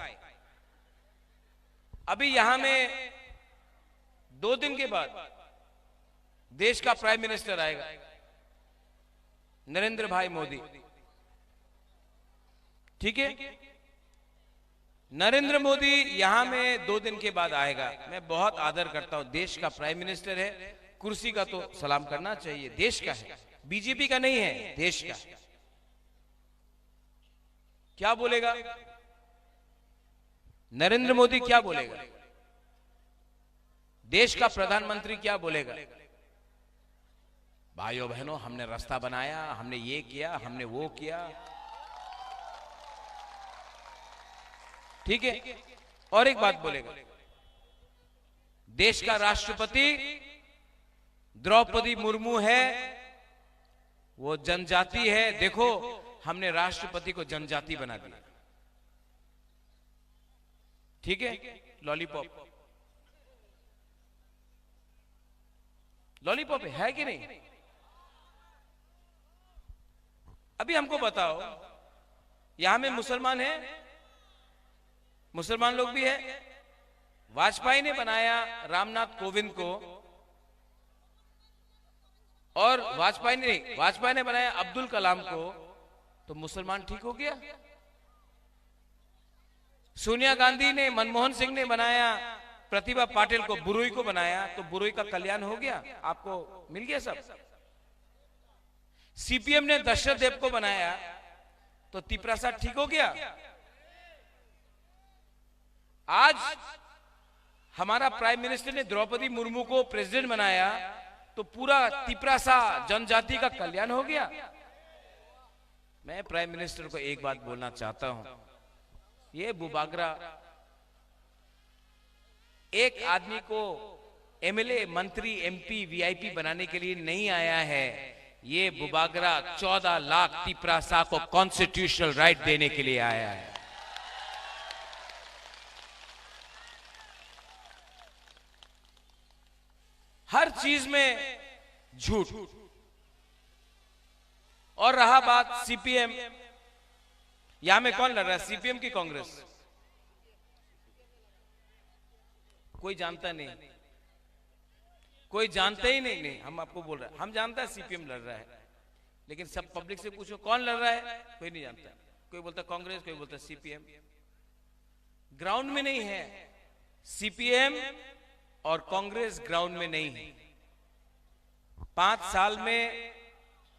अभी यहां में 2 दिन के बाद देश का प्राइम मिनिस्टर आएगा, नरेंद्र भाई मोदी, ठीक है? नरेंद्र मोदी यहां में 2 दिन के बाद आएगा। मैं बहुत आदर करता हूं, देश का प्राइम मिनिस्टर है, कुर्सी का तो सलाम करना चाहिए, देश का है, बीजेपी का नहीं है, देश का। क्या बोलेगा? नरेंद्र मोदी क्या बोलेगा? देश का प्रधानमंत्री क्या बोलेगा? भाइयों बहनों, हमने रास्ता बनाया, हमने ये किया, हमने वो किया। ठीक है। और एक बात बोलेगा, देश का राष्ट्रपति द्रौपदी मुर्मू है, वो जनजाति है। देखो, हमने राष्ट्रपति को जनजाति बना दिया। ठीक है, लॉलीपॉप लॉलीपॉप है कि नहीं? अभी हमको बताओ, यहां में मुसलमान है, मुसलमान लोग भी है। वाजपेयी ने बनाया रामनाथ कोविंद को, और वाजपेयी ने बनाया अब्दुल कलाम को, तो मुसलमान ठीक हो गया। सोनिया गांधी ने, मनमोहन सिंह ने बनाया प्रतिभा पाटिल को, बुरुई को बनाया, तो बुरुई का कल्याण हो गया, आपको मिल गया सब। सीपीएम ने दशरथ देव को बनाया, तो तिपरासा ठीक हो गया। आज हमारा प्राइम मिनिस्टर ने द्रौपदी मुर्मू को प्रेसिडेंट बनाया, तो पूरा तिपरासा जनजाति का कल्याण हो गया। मैं प्राइम मिनिस्टर को एक बात बोलना चाहता हूं, ये बुबागरा एक आदमी को एमएलए, मंत्री, एमपी, वीआईपी बनाने के लिए नहीं आया है। ये बुबागरा 14 लाख तिपरासा को कॉन्स्टिट्यूशनल राइट देने के लिए आया है। हर चीज में झूठ। और रहा बात सीपीएम, यहां में कौन लड़ रहा है, सीपीएम की कांग्रेस? कोई जानता नहीं, कोई जानते ही नहीं। हम आपको बोल रहे हैं, हम जानते हैं सीपीएम लड़ रहा है, लेकिन सब पब्लिक से पूछो कौन लड़ रहा है, कोई नहीं जानता। कोई बोलता कांग्रेस, कोई बोलता सीपीएम। ग्राउंड में नहीं है, सीपीएम और कांग्रेस ग्राउंड में नहीं है। 5 साल में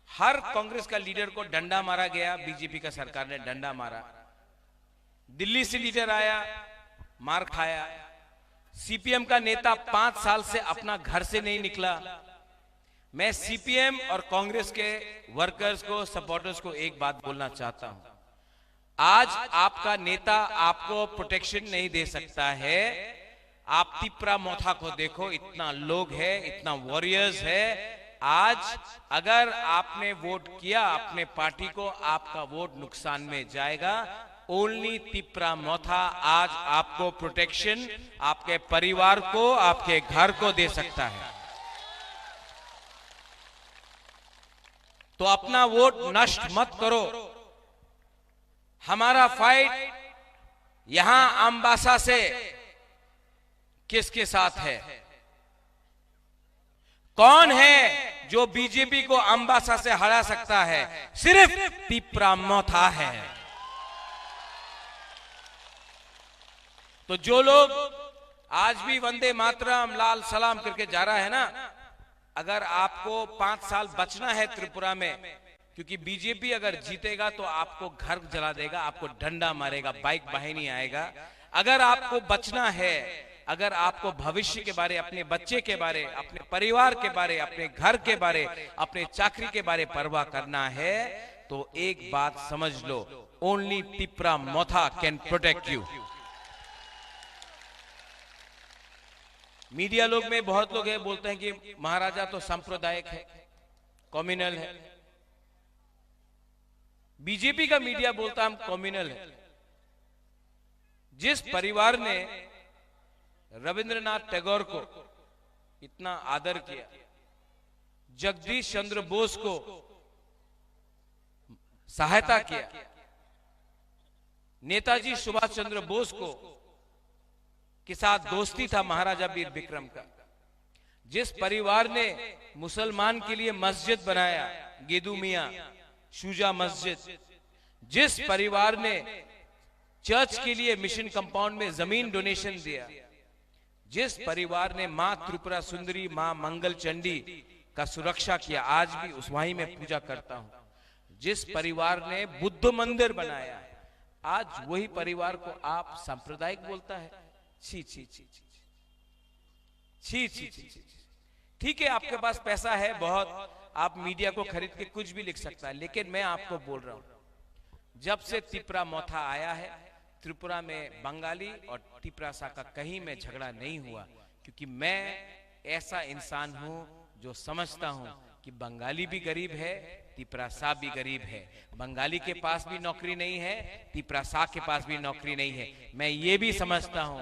हर कांग्रेस का लीडर को डंडा मारा गया, बीजेपी का सरकार ने डंडा मारा। दिल्ली से लीडर आया, मार खाया। सीपीएम का नेता 5 साल से अपना घर से नहीं निकला। मैं सीपीएम और कांग्रेस के वर्कर्स को, सपोर्टर्स को एक बात बोलना चाहता हूं, आज आपका नेता आपको प्रोटेक्शन नहीं दे सकता है। आप तिपरा मोथा को देखो, इतना लोग है, इतना वॉरियर्स है। आज अगर आपने वोट किया अपने पार्टी को, आपका वोट नुकसान में जाएगा। ओनली तिपरा मोथा आज आपको प्रोटेक्शन, आपके परिवार को, आपके घर को दे सकता है। तो अपना वोट नष्ट मत करो। हमारा फाइट यहां अम्बासा से किसके साथ है? कौन है जो बीजेपी को अम्बासा से हरा सकता है? सिर्फ तिपरा मोथा है। तो जो लोग आज भी वंदे मातरम, लाल सलाम करके जा रहा है ना, अगर आपको 5 साल बचना है त्रिपुरा में, क्योंकि बीजेपी अगर जीतेगा तो आपको घर जला देगा, आपको डंडा मारेगा, बाइक बाहिनी आएगा। अगर आपको बचना है, अगर आपको भविष्य के बारे, अपने बच्चे के बारे, अपने परिवार के बारे, अपने घर के बारे, अपने चाकरी के बारे परवाह करना है, तो एक बात समझ लो, only Tipra Motha can protect you. Media लोग में बहुत लोग हैं, बोलते हैं कि महाराजा तो सांप्रदायिक है, कम्युनल है। बीजेपी का मीडिया बोलता हम कम्युनल है। जिस परिवार ने रविंद्रनाथ टैगोर को इतना आदर किया, जगदीश चंद्र बोस को सहायता किया, नेताजी सुभाष चंद्र बोस को के साथ दोस्ती था महाराजा वीर विक्रम का, जिस परिवार ने मुसलमान के लिए मस्जिद बनाया, गेदू मियां शुजा मस्जिद, जिस परिवार ने चर्च के लिए मिशन कंपाउंड में जमीन डोनेशन दिया, जिस परिवार ने मां त्रिपुरा सुंदरी, मां मंगल चंडी का सुरक्षा किया, आज भी उस वहीं में पूजा करता हूं, जिस परिवार ने बुद्ध मंदिर बनाया, आज वही परिवार को आप सांप्रदायिक बोलता है। छी छी छी छी छी छी छी छी। ठीक है, आपके पास पैसा है बहुत, आप मीडिया को खरीद के कुछ भी लिख सकता है, लेकिन मैं आपको बोल रहा हूं, जब से तिपरा मोथा आया है, त्रिपुरा में बंगाली और तिपरासा का कहीं में झगड़ा नहीं हुआ, क्योंकि मैं ऐसा इंसान हूं जो समझता हूं कि बंगाली भी गरीब है, तिपरासा भी गरीब है। बंगाली के पास भी नौकरी नहीं है, तिपरासा के पास भी नौकरी नहीं है। मैं ये भी समझता हूं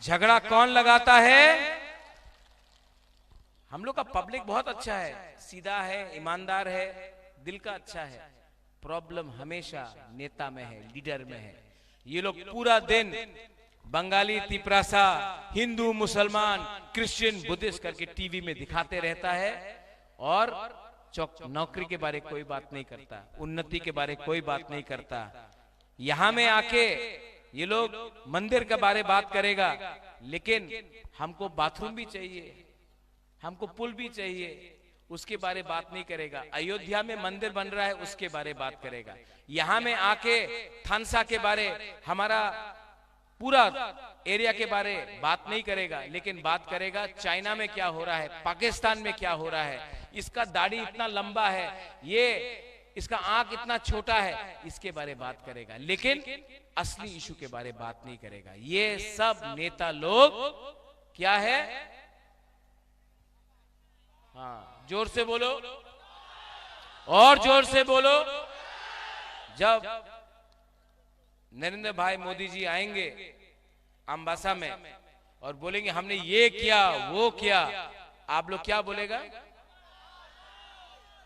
झगड़ा कौन लगाता है? हम लोग का पब्लिक बहुत अच्छा है, सीधा है, ईमानदार है, दिल का अच्छा है। प्रॉब्लम हमेशा नेता में है, लीडर में है। ये लोग पूरा दिन बंगाली, तिपरासा, हिंदू, मुसलमान, क्रिश्चियन, बुद्धिस्ट करके टीवी में दिखाते रहता है और नौकरी के बारे कोई बात नहीं करता, उन्नति के बारे कोई बात नहीं करता। यहां में आके ये लोग मंदिर के बारे बात करेगा, लेकिन हमको बाथरूम भी चाहिए, हमको पुल भी चाहिए, उसके बारे बात नहीं करेगा। अयोध्या में मंदिर बन रहा है, उसके बारे बात करेगा। यहां में आके थानसा के बारे, हमारा पूरा एरिया के बारे बात नहीं करेगा, लेकिन बात करेगा चाइना में क्या हो रहा है, पाकिस्तान में क्या हो रहा है, इसका दाढ़ी इतना लंबा है, ये इसका आंख इतना छोटा है, इसके बारे बात करेगा, लेकिन असली इशू के बारे बात नहीं करेगा। ये सब नेता लोग क्या है? हाँ, जोर से बोलो और जोर से बोलो। जब नरेंद्र भाई मोदी जी आएंगे अम्बासा में और बोलेंगे हमने ये किया वो किया, आप लोग क्या बोलेगा?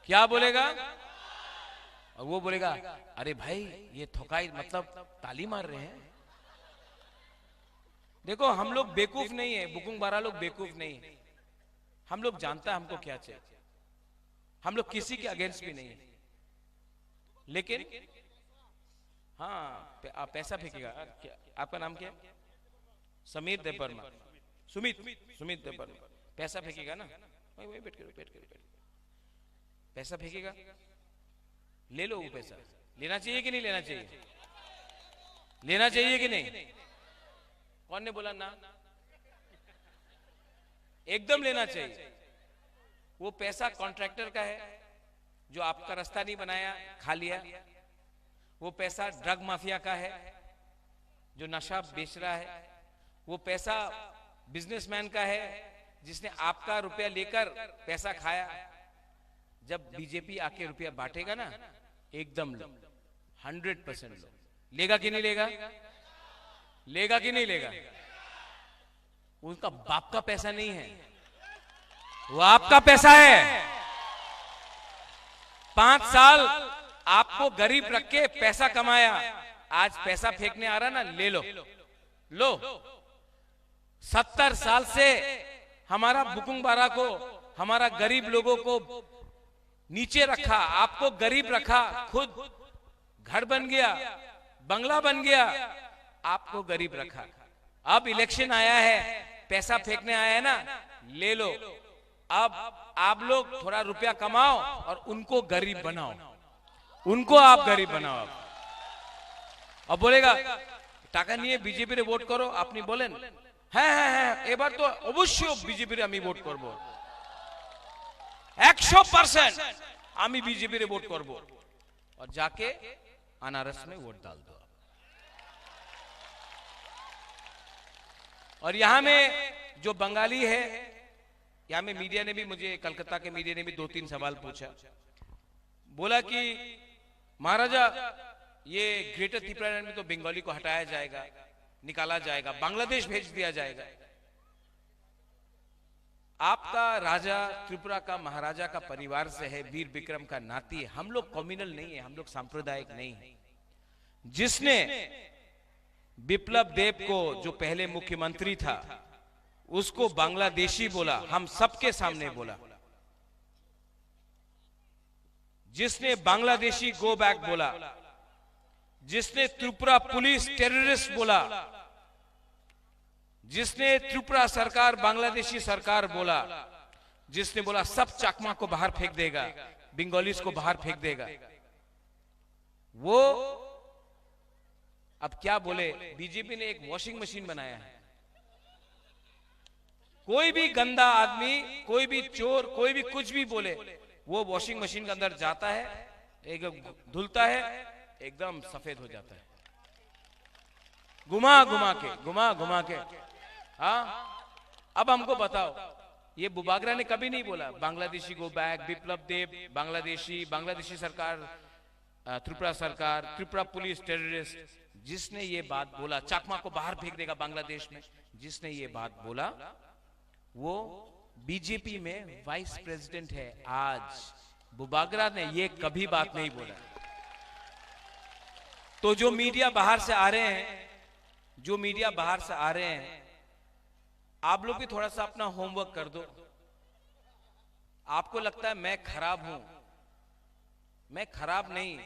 क्या बोलेगा? और वो बोलेगा अरे भाई ये थोकाई, मतलब ताली मार रहे हैं। देखो हम लोग बेवकूफ नहीं है, बुकुंग बारा लोग बेवकूफ नहीं है, हम लोग जानता है हमको क्या चाहिए, हम लोग किसी के अगेंस्ट भी नहीं है, लेकिन हाँ आप पैसा फेंकेगा। आपका नाम क्या? समीर देववर्मा, सुमित देववर्मा। पैसा फेंकेगा ना, वही बैठ कर पैसा फेंकेगा, ले लो वो पैसा। लेना चाहिए कि नहीं लेना चाहिए? लेना चाहिए कि नहीं? कौन ने बोला ना? एकदम लेना चाहिए। वो पैसा कॉन्ट्रैक्टर का है जो आपका रास्ता नहीं बनाया, खा लिया। वो पैसा ड्रग माफिया का है जो नशा बेच रहा है। वो पैसा बिजनेसमैन का है जिसने आपका रुपया लेकर पैसा खाया। जब बीजेपी आके रुपया बांटेगा ना, एकदम 100% लो। लेगा कि नहीं लेगा? लेगा कि नहीं लेगा? उनका बाप का पैसा नहीं है, वो आपका पैसा है। 5 साल आपको गरीब रख के पैसा कमाया, आज पैसा फेंकने आ रहा ना, ले लो लो। 70 साल से हमारा बुकुंग बारा को, हमारा गरीब लोगों को नीचे रखा, आपको गरीब रखा, खुद घर बन गया, बंगला बन गया, आपको गरीब रखा। अब इलेक्शन आया है, पैसा फेंकने आया है ना, ले लो। अब आप लोग थोड़ा रुपया कमाओ और उनको गरीब बनाओ, उनको आप गरीब बनाओ। अब बोलेगा टाका नहीं है बीजेपी रे वोट करो, আপনি বলেন হ্যাঁ এবার তো অবশ্যই বিজেপি রে আমি ভোট করব, 100% আমি বিজেপি রে वोट করব। और जाके अनारस में वोट डाल दो। और यहां में जो बंगाली है, यहां में मीडिया ने भी, मुझे कलकत्ता के मीडिया ने भी 2-3 सवाल पूछा। बोला कि महाराजा ये ग्रेटर त्रिपुरा में तो बंगाली को हटाया जाएगा, निकाला जाएगा, बांग्लादेश भेज दिया जाएगा। आपका राजा त्रिपुरा का महाराजा का परिवार से है, वीर विक्रम का नाती है। हम लोग कम्युनल नहीं है, हम लोग सांप्रदायिक नहीं है। जिसने विप्लव देव को, जो पहले मुख्यमंत्री था, उसको बांग्लादेशी बोला, हम सबके सामने बोला। जिसने बांग्लादेशी गो बैक बोला, जिसने त्रिपुरा पुलिस टेररिस्ट बोला, जिसने त्रिपुरा सरकार बांग्लादेशी सरकार बोला, जिसने बोला सब चाकमा को बाहर फेंक देगा, बंगालीज को बाहर फेंक देगा, वो अब क्या बोले, बीजेपी ने एक वॉशिंग मशीन बनाया है। कोई भी गंदा आदमी, कोई भी चोर, कोई भी कुछ भी बोले, वो वॉशिंग मशीन के अंदर जाता है, एक धुलता है, एकदम सफेद हो जाता है, घुमा घुमा के। हाँ, अब हमको बताओ, ये बुबागरा ने कभी नहीं बोला बांग्लादेशी गो बैक, बिप्लब देब बांग्लादेशी सरकार, त्रिपुरा सरकार, त्रिपुरा पुलिस टेररिस्ट, जिसने ये बात बोला चकमा को बाहर फेंक देगा बांग्लादेश में, जिसने ये बात बोला वो बीजेपी में वाइस प्रेसिडेंट है आज। बुबागरा ने ये कभी बात नहीं बोला। तो जो मीडिया बाहर से आ रहे हैं, आप लोग भी थोड़ा सा अपना होमवर्क कर दो। आपको लगता है मैं खराब हूं, मैं खराब नहीं,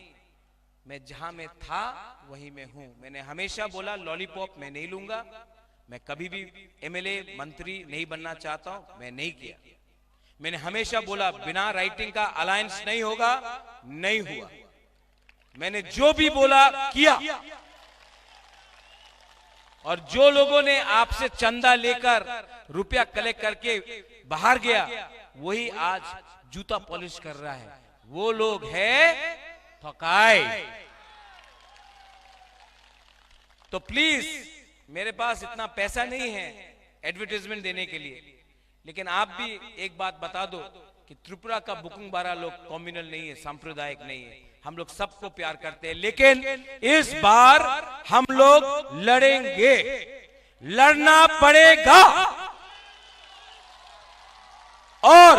मैं जहां मैं था वहीं मैं हूं। मैंने हमेशा बोला लॉलीपॉप मैं नहीं लूंगा, मैं कभी भी एमएलए मंत्री नहीं बनना चाहता हूं, मैं नहीं किया। मैंने हमेशा बोला बिना राइटिंग का अलायंस नहीं होगा, नहीं हुआ। मैंने जो भी बोला किया। और जो लोगों ने आपसे चंदा लेकर रुपया कलेक्ट करके बाहर गया, वही आज जूता पॉलिश कर रहा है। वो लोग है ठकाई। तो प्लीज, मेरे पास इतना पैसा नहीं है एडवर्टाइजमेंट देने के लिए, लेकिन आप भी एक बात बता दो कि त्रिपुरा का बुकुंगबारा लोग कम्युनल नहीं है, सांप्रदायिक नहीं है। हम लोग सबको प्यार करते हैं, लेकिन इस बार हम लोग लड़ेंगे, लड़ना पड़ेगा। और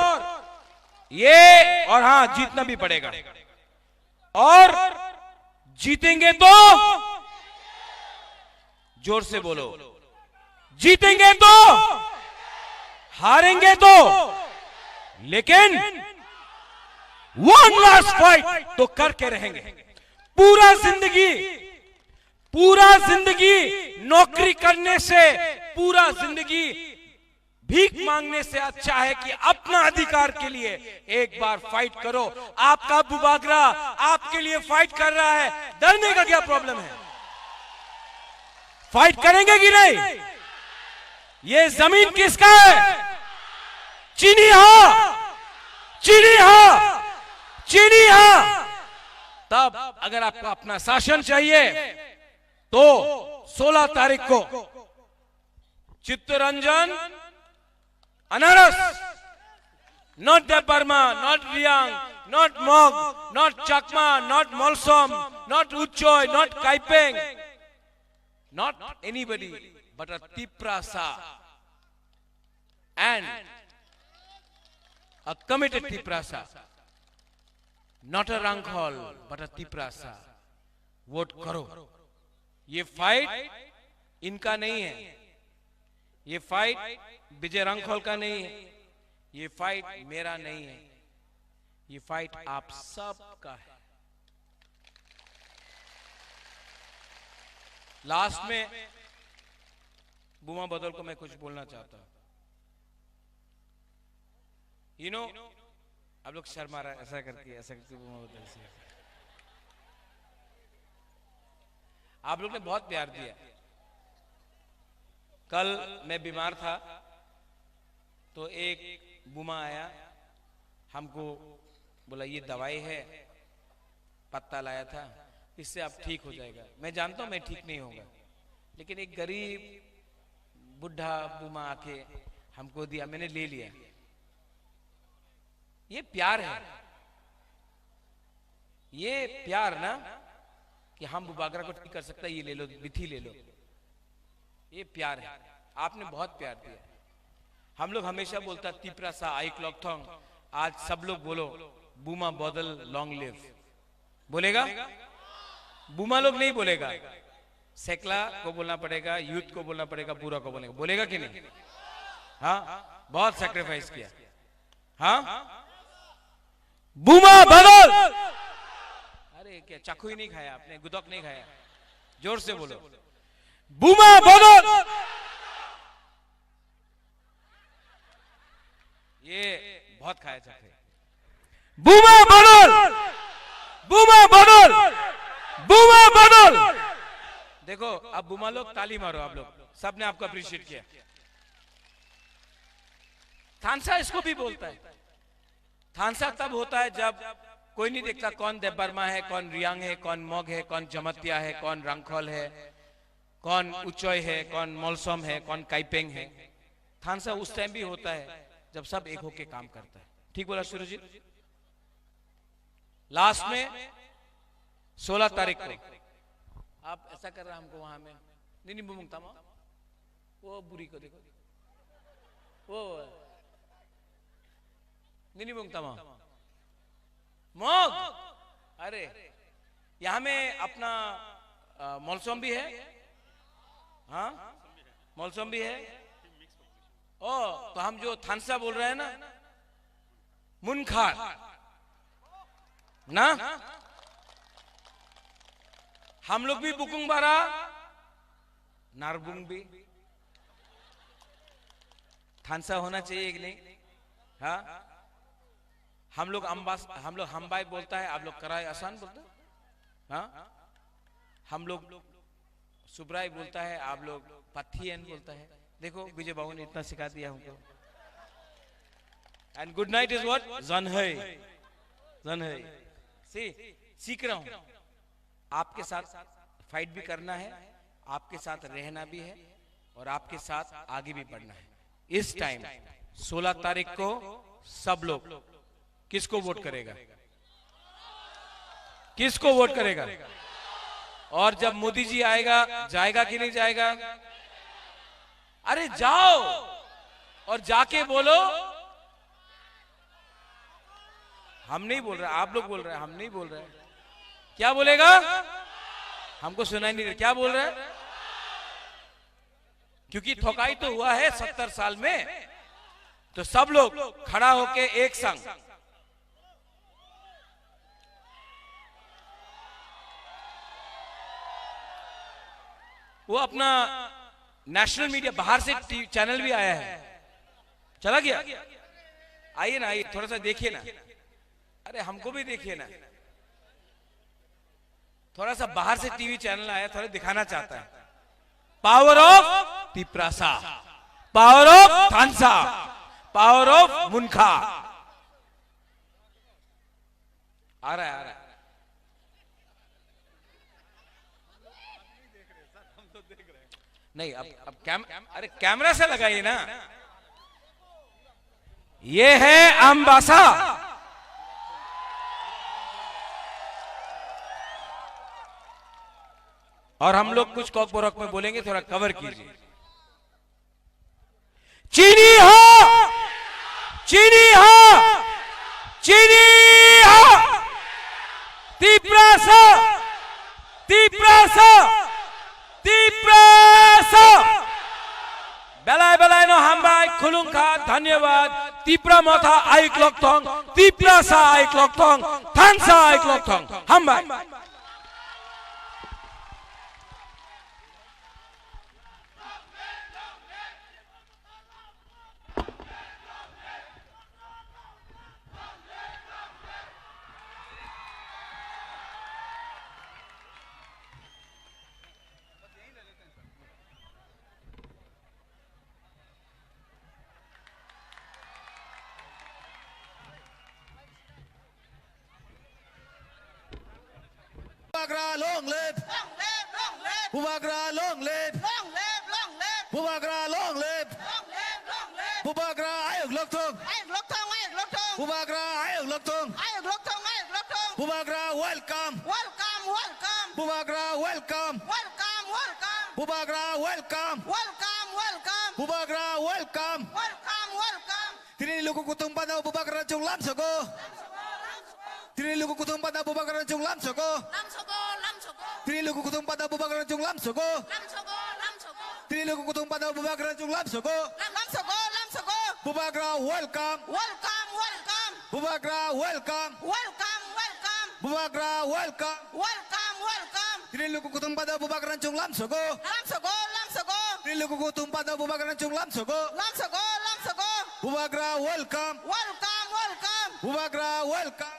हाँ, जीतना भी पड़ेगा। और जीतेंगे तो जोर से बोलो, जीतेंगे तो, हारेंगे तो, लेकिन वन लास्ट फाइट तो करके रहेंगे। पूरा जिंदगी नौकरी करने से, पूरा जिंदगी भीख मांगने से अच्छा है कि अपना अधिकार के लिए एक बार फाइट करो। आपका बुबागरा आपके लिए फाइट कर रहा है, डरने का क्या प्रॉब्लम है? फाइट करेंगे कि नहीं? ये जमीन किसका है? चीनी हाँ। तब अगर आपको अपना शासन चाहिए तो 16 तारीख को चित्तरंजन, अनारस, not Debarma, not Riang, not Mog, not Chakma, not Molsom, not Uchoy, not Kaipeng, not anybody but a Tiprasa, and a committed Tiprasa, not a Ranghol but a Tiprasa. Vote करो। ये फाइट इनका नहीं है, ये fight विजय रंगखोल का नहीं है, ये फाइट मेरा नहीं है, ये फाइट आप सब का है। लास्ट में बुमा बदल को मैं कुछ बोलना चाहता हूं। यू नो, आप लोग शर्मा रहा, ऐसा करके बुमा बदल से आप लोग ने बहुत प्यार दिया। कल मैं बीमार था तो एक बुमा आया, हमको बोला ये दवाई है, पत्ता लाया था, इससे आप ठीक हो जाएगा। मैं जानता हूं मैं ठीक नहीं होगा, लेकिन एक गरीब बुढ़ा बुमा आके हमको दिया, मैंने ले लिया। ये प्यार है, ये प्यार ना कि हम बुबागरा को ठीक कर सकता है, ये ले लो, विथी ले लो, ये प्यार है। आपने बहुत प्यार दिया। हम लोग हमेशा बोलता तिपरा सा आई क्लॉक थोंग, आज सब लोग बोलो बुमा बदल लॉन्ग लिव। बोलेगा? बुमा लोग नहीं बोलेगा, सेकला को बोलना पड़ेगा, यूथ को बोलना पड़ेगा, पूरा को बोलेगा। बोलेगा कि नहीं? हाँ, बहुत सैक्रिफाइस किया। हाँ, बुमा बदल। अरे क्या चाकू ही नहीं खाया आपने, गुदक नहीं खाया? जोर से बोलो, बुमा बदल। ये बहुत खाया चाकू। बुमा बदल, बुमा बदल। देखो अब बुमा लोग ताली मारो, आप लोग सबने आपको अप्रिशिएट किया। थानसा इसको भी बोलता है। थानसा तब होता है जब कोई नहीं देखता कौन देवबर्मा है, कौन रियांग है, कौन मोग है, कौन जमतिया है, कौन रंगखोल है, कौन उचोय है, कौन मोलसोम है, कौन काइपेंग है। थानसा उस टाइम भी होता है जब सब एक होके काम करता है। ठीक बोला सूरजीत। लास्ट में 16 तारीख को आप ऐसा कर रहे हैं हमको वहां में नहीं बुमुंगता वो बुरी को देखो, वो नहीं बुमुंगता मोग। अरे यहां में अपना मौलसोम भी है, हाँ मौलसोम भी है। ओ तो हम जो थानसा बोल रहे हैं ना, मुनखार ना, हम लोग भी बुकुंग बारा नारबुंग भी थानसा होना चाहिए कि नहीं? हाँ हम लोग हमबाई बोलता है, आप लोग कराए आसान बोलते हैं। हाँ हम लोग सुब्राई बोलता है, आप लोग पथियन बोलता है। देखो विजय बाबू ने इतना सिखा दिया हमको। And good night is what? जनहै, जनहै। सीख रहा हूं, आपके साथ फाइट भी करना है, आपके साथ रहना भी है और आपके साथ आगे भी बढ़ना है। इस टाइम 16 तारीख को सब लोग किसको वोट करेगा? किसको वोट करेगा? और जब मोदी जी आएगा, जाएगा कि नहीं जाएगा? अरे जाओ और जाके बोलो। हम नहीं बोल रहे, आप लोग बोल रहे हैं, हम नहीं बोल रहे। क्या बोलेगा? हमको सुनाई नहीं दे क्या बोल रहे हैं, क्योंकि ठोकाई तो हुआ है 70 साल में। तो सब लोग खड़ा होके एक संग वो अपना नेशनल मीडिया, बाहर से चैनल भी आया है, चला गया। आइए ना, आइए थोड़ा सा देखिए ना। अरे हमको भी देखिए ना, थोड़ा सा बाहर से टीवी चैनल आया, थोड़ा दिखाना चाहता है। Power of Tiprasa, power of थानसा, power of मुनखा। आ रहा है, आ रहा है। नहीं अब अरे कैमरा से लगाइए ना। ये है अम्बासा, और हम लोग कुछ कॉक बोरक में बोलेंगे, थोड़ा कवर कीजिए। चीनी हो, चीनी हो, चीनी हो, तिप्रासा, तिप्रासा, तिप्रासा। बेलाय बेलाय नो हमबाय खुलुंखा, धन्यवाद। तिप्रा मोथा आइक लोकथोंग, तिप्रासा आइक लोकथोंग, थानसा आइक लोकथोंग, हमबाय। Bubagra long live, Bubagra long live, Bubagra long live, Bubagra ayok lokthong, Bubagra ayok lokthong, Bubagra welcome, Bubagra welcome, Bubagra welcome, Bubagra welcome. Tini luku kutung pada Bubagra chung lam soko. Tini luku kutung pada Bubagra chung lam soko. Tini luku kutung pada Bubagra chung lam soko. Tini luku kutung pada Bubagra chung lam soko. Bubagra welcome, Bubagra welcome, Bubagra welcome, Tini luku kutung pada Bubagra chung lam soko. Tini luku kutung pada Bubagra chung lam soko. Bubagra welcome, Bubagra welcome,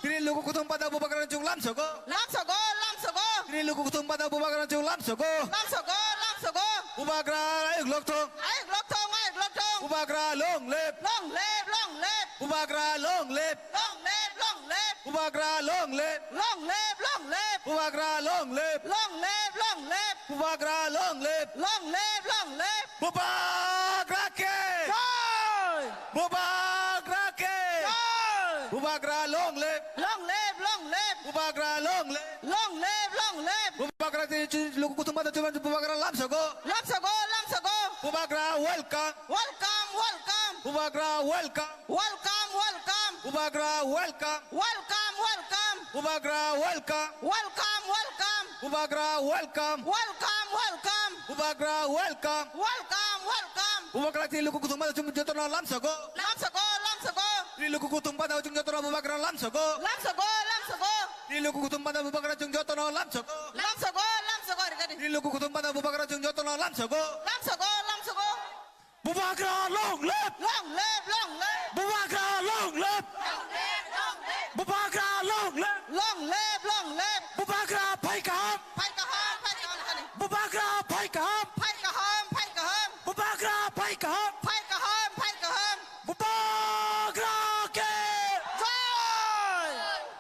Tini luku kutung pada Bubagra chung lam soko. Tini luku luku kutung pada bubagra jung lam sogo bubagra ayo glok thong bubagra long lep bubagra long lep bubagra long lep bubagra long lep bubagra long lep bubagra ke bubagra ke bubagra long lep bubagra long lep bubagra luku kutung pada cuma bubagra lam sogo bubagra welcome bubagra welcome bubagra welcome bubagra welcome bubagra welcome bubagra welcome bubagra ti luku kutung pada cuma jotono lam sogo ti luku kutung pada cuma jotono bubagra lam sogo ti luku kutung pada bubagra cuma jotono lam sogo ti luku kutung pada bubagra cuma jotono lam sogo bubagra long lep bubagra long lep bubagra long lep bubagra phai kaham bubagra phai kaham bubagra phai kaham bubagra ke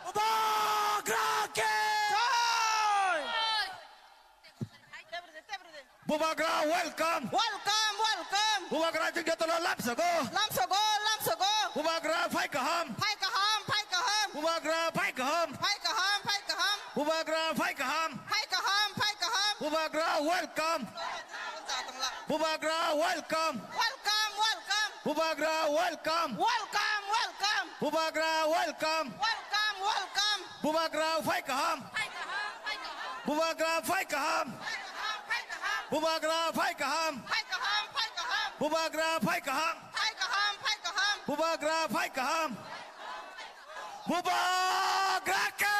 bubagra ke bubagra welcome bubagra jeng jotono lam sogo bubagra phai kaham bubagra phai kaham bubagra phai kaham bubagra welcome bubagra welcome bubagra welcome bubagra welcome bubagra phai kaham bubagra phai kaham bubagra phai kaham bubagra phai kaham bubagra phai kaham bubagra ke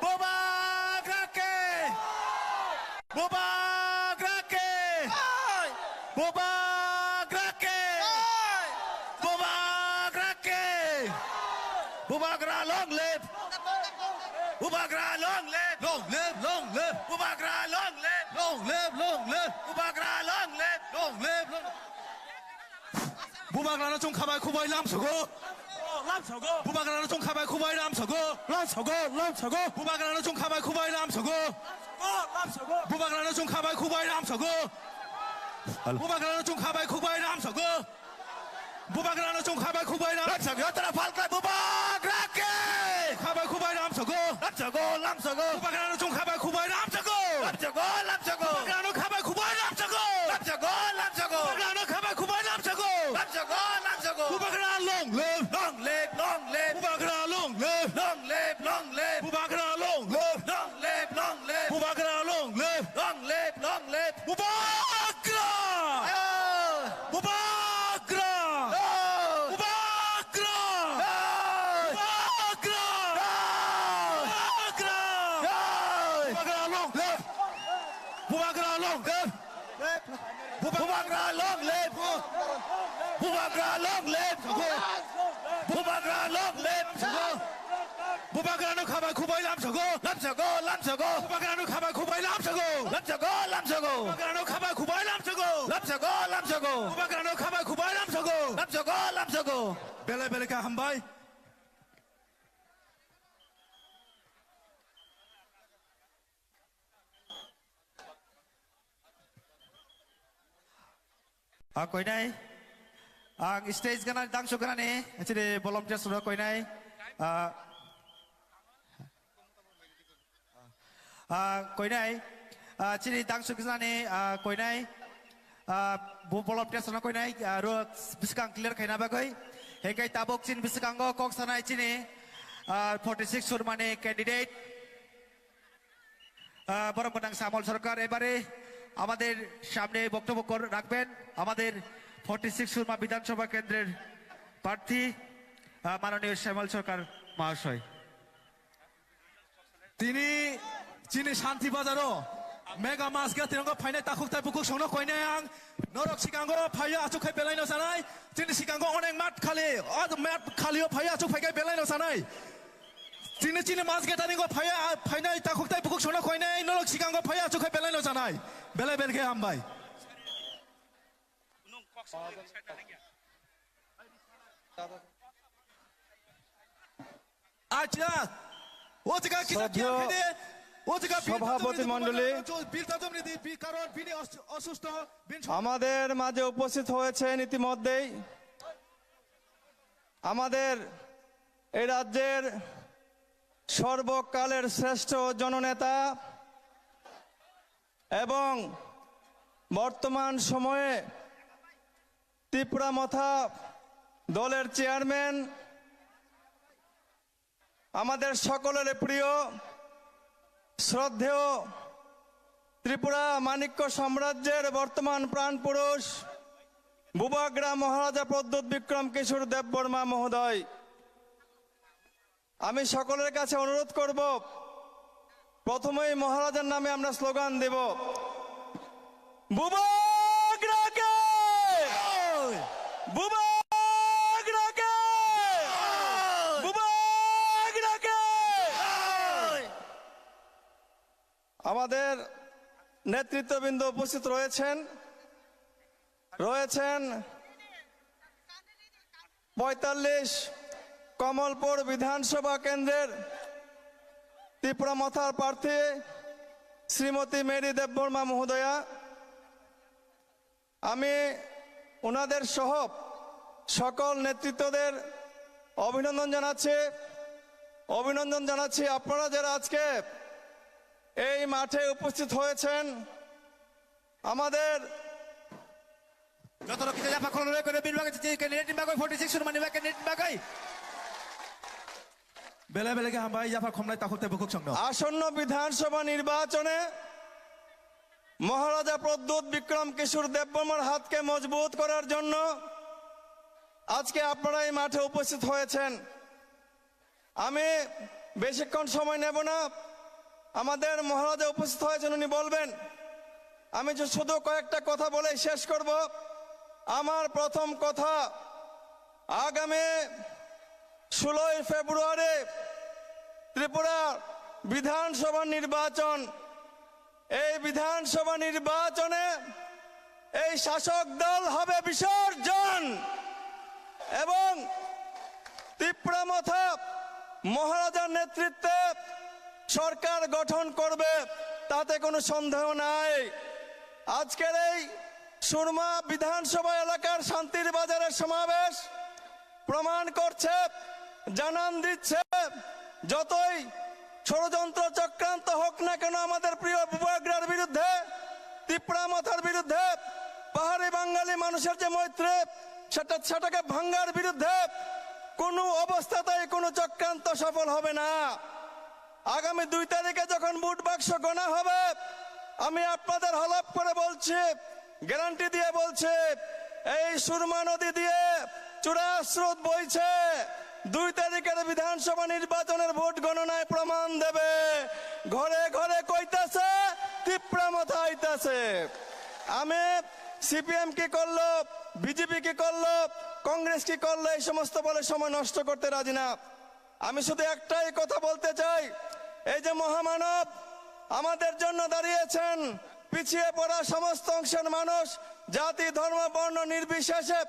bubagra ke bubagra ke bubagra ke bubagra ke bubagra long lip bubagra long lip bubagra long lip bubagra long lip bubagra nó trong khabai khubai lam sogo bubagra nó trong khabai khubai lam sogo bubagra nó trong khabai khubai lam sogo bubagra nó trong khabai khubai lam sogo bubagra nó trong khabai khubai lam sogo bubagra nó trong khabai khubai lam sogo tara falkai bubagra ke khabai khubai lam sogo bubagra nó trong khabai khubai lam sogo bubagra nó khabai khubai lam sogo bubagra nó khabai khubai lam sogo bubagra long lip bubagra long lip bubagra long lip bubagra long lip bubagra bubagra bubagra long lip bubagra long lip bubagra long lip bubagra long lip bubagra nó khabai khubai lam sogo bubagra nó khabai khubai lam sogo bubagra nó khabai khubai lam sogo bubagra nó khabai khubai lam sogo bele bele ka hambai koi nai ang stage kana dang so kana ne chire volunteer sura koi nai koi nai chire dang so kana ne koi nai volunteer sura koi nai ro biskang clear khaina ba koi hekai tabok chin biskang go kok sanai chine 46 sur mane candidate বড় প্রধান শ্যামল সরকার এবারে আমাদের সামনে বক্তব্য রাখবেন আমাদের 46 সুরমা বিধানসভা কেন্দ্রের প্রার্থী মাননীয় শ্যামল সরকার মহাশয় তিনি চিনি শান্তি বাজারও মেগা মাস গে তিরঙ্গা ফাইনে তাকুক তাই বুকুক সংনো কইনে আং নরক সিকাঙ্গো ফাইয়া আচুখাই বেলাইনো সানাই চিনি সিকাঙ্গো অনেক মাঠ খালি মাঠ খালিও ফাইয়া আচুক ফাইগাই বেলাইনো সানাই চিনে চিনে মাছ গেটানিগো ফাইনাই তাকুকতাই বুকুক সনা কইনাই নলক সিগাঙ্গো ফাইয়া চোখাই বেলাইনো জানাই বেলাই বেলকে হামবাই আচ্ছা ও জায়গা কি ও জায়গা সভাপতি মণ্ডলী বিলটা জমনি দি কারণ বিনি অসুস্থ আমাদের মাঝে উপস্থিত হয়েছেন ইতিমধ্যেই আমাদের এই রাজ্যের সর্বকালের শ্রেষ্ঠ জননেতা এবং বর্তমান সময়ে ত্রিপুরা মথা দলের চেয়ারম্যান আমাদের সকলের প্রিয় শ্রদ্ধেয় ত্রিপুরা মাণিক্য সাম্রাজ্যের বর্তমান প্রাণপুরুষ বুবাগ্রা মহারাজা প্রদ্যোৎ বিক্রম কিশোর দেববর্মা মহোদয় আমি সকলের কাছে অনুরোধ করব প্রথমেই মহারাজার নামে আমরা স্লোগান দেব বুবাগ্রাকে বুবাগ্রাকে বুবাগ্রাকে আমাদের নেতৃত্ববৃন্দ উপস্থিত রয়েছেন ৪৫ কমলপুর বিধানসভা কেন্দ্রের ত্রিপুরা মথার প্রার্থী শ্রীমতী মেরি দেববর্মা মহোদয়া আমি ওনাদের সহ সকল নেতৃত্বদের অভিনন্দন জানাচ্ছি আপনারা যারা আজকে এই মাঠে উপস্থিত হয়েছেন আমাদের যত রকিতে জাপা খলরে করে বিলবাগে ক্যান্ডিডেট বাগৈ 46 সুরমানি বাগে ক্যান্ডিডেট বাগৈ বেলা বেলাকে হামবাই জাপা খমলাই তাকুতে বুকুক সংন আসন্ন বিধানসভা নির্বাচনে মহারাজা প্রদ্যোৎ বিক্রম কিশোর দেববর্মার হাতকে মজবুত করার জন্য আজকে আপনারা এই মাঠে উপস্থিত হয়েছেন আমি বেশিক্ষণ সময় নেব না আমাদের মহারাজা উপস্থিত হয়েছেন উনি বলবেন আমি যে শুধু কয়েকটা কথা বলে শেষ করব আমার প্রথম কথা আগামী 16 ফেব্রুয়ারি ত্রিপুরা বিধানসভা নির্বাচন এই বিধানসভা নির্বাচনে এই শাসক দল হবে বিসর্জন এবং ত্রিপুরা মথা মহারাজার নেতৃত্বে সরকার গঠন করবে তাতে কোনো সন্দেহ নাই আজকের এই সুরমা বিধানসভা এলাকার শান্তির বাজারের সমাবেশ প্রমাণ করছে জানান দিচ্ছে যতই ষড়যন্ত্র চক্রান্ত হোক না কেন আমাদের প্রিয় বুবাগ্রার বিরুদ্ধে ত্রিপুরা মথার বিরুদ্ধে পাহাড়ি বাঙালি মানুষের যে মৈত্রী সেটাকে ভাঙ্গার বিরুদ্ধে কোনো অবস্থাতেই কোনো চক্রান্ত সফল হবে না আগামী 2 তারিখে যখন ভোট বাক্স গণা হবে আমি আপনাদের হলফ করে বলছি গ্যারান্টি দিয়ে বলছি এই সুরমা নদী দিয়ে চূড়া স্রোত বইছে 2 তারিখের বিধানসভা নির্বাচনের ভোট গণনায় প্রমাণ দেবে ঘরে ঘরে কইতাছে ত্রিপুরা মথা আইতাছে আমি সিপিএম কি করলো বিজেপি কি করলো কংগ্রেস কি করলো এই সমস্ত বলে সময় নষ্ট করতে রাজি না আমি শুধু একটাই কথা বলতে চাই এই যে মহামানব আমাদের জন্য দাঁড়িয়েছেন পিছিয়ে পড়া সমস্ত অংশের মানুষ জাতি ধর্ম বর্ণ নির্বিশেষে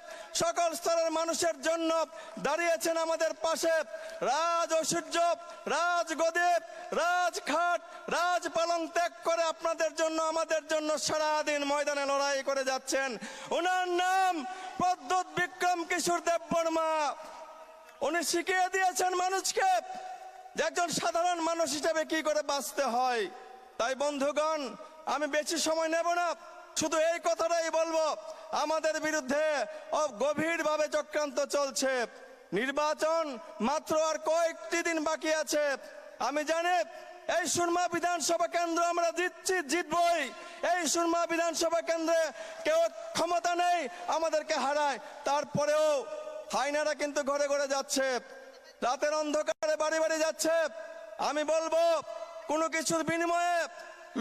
সকল স্তরের মানুষের জন্য দাঁড়িয়েছেন আমাদের পাশে রাজ ঐশ্বর্য রাজগদি রাজখাট রাজপালং ত্যাগ করে আপনাদের জন্য আমাদের জন্য সারাদিন ময়দানে লড়াই করে যাচ্ছেন ওনার নাম প্রদ্যোৎ বিক্রম কিশোর দেববর্মা উনি শিখিয়ে দিয়েছেন মানুষকে যে একজন সাধারণ মানুষ হিসেবে কি করে বাঁচতে হয় তাই বন্ধুগণ আমি বেশি সময় নেব না শুধু এই কথাটাই বলবো আমাদের বিরুদ্ধে গভীরভাবে চক্রান্ত চলছে নির্বাচন মাত্র আর কয়েকটি দিন বাকি আছে আমি জানি এই সুরমা বিধানসভা কেন্দ্র আমরা জিতবই এই সুরমা বিধানসভা কেন্দ্রে কেউ ক্ষমতা নেই আমাদেরকে হারায় তারপরেও হাইনারা কিন্তু ঘরে ঘরে যাচ্ছে রাতের অন্ধকারে বাড়ি বাড়ি যাচ্ছে আমি বলবো কোনো কিছুর বিনিময়ে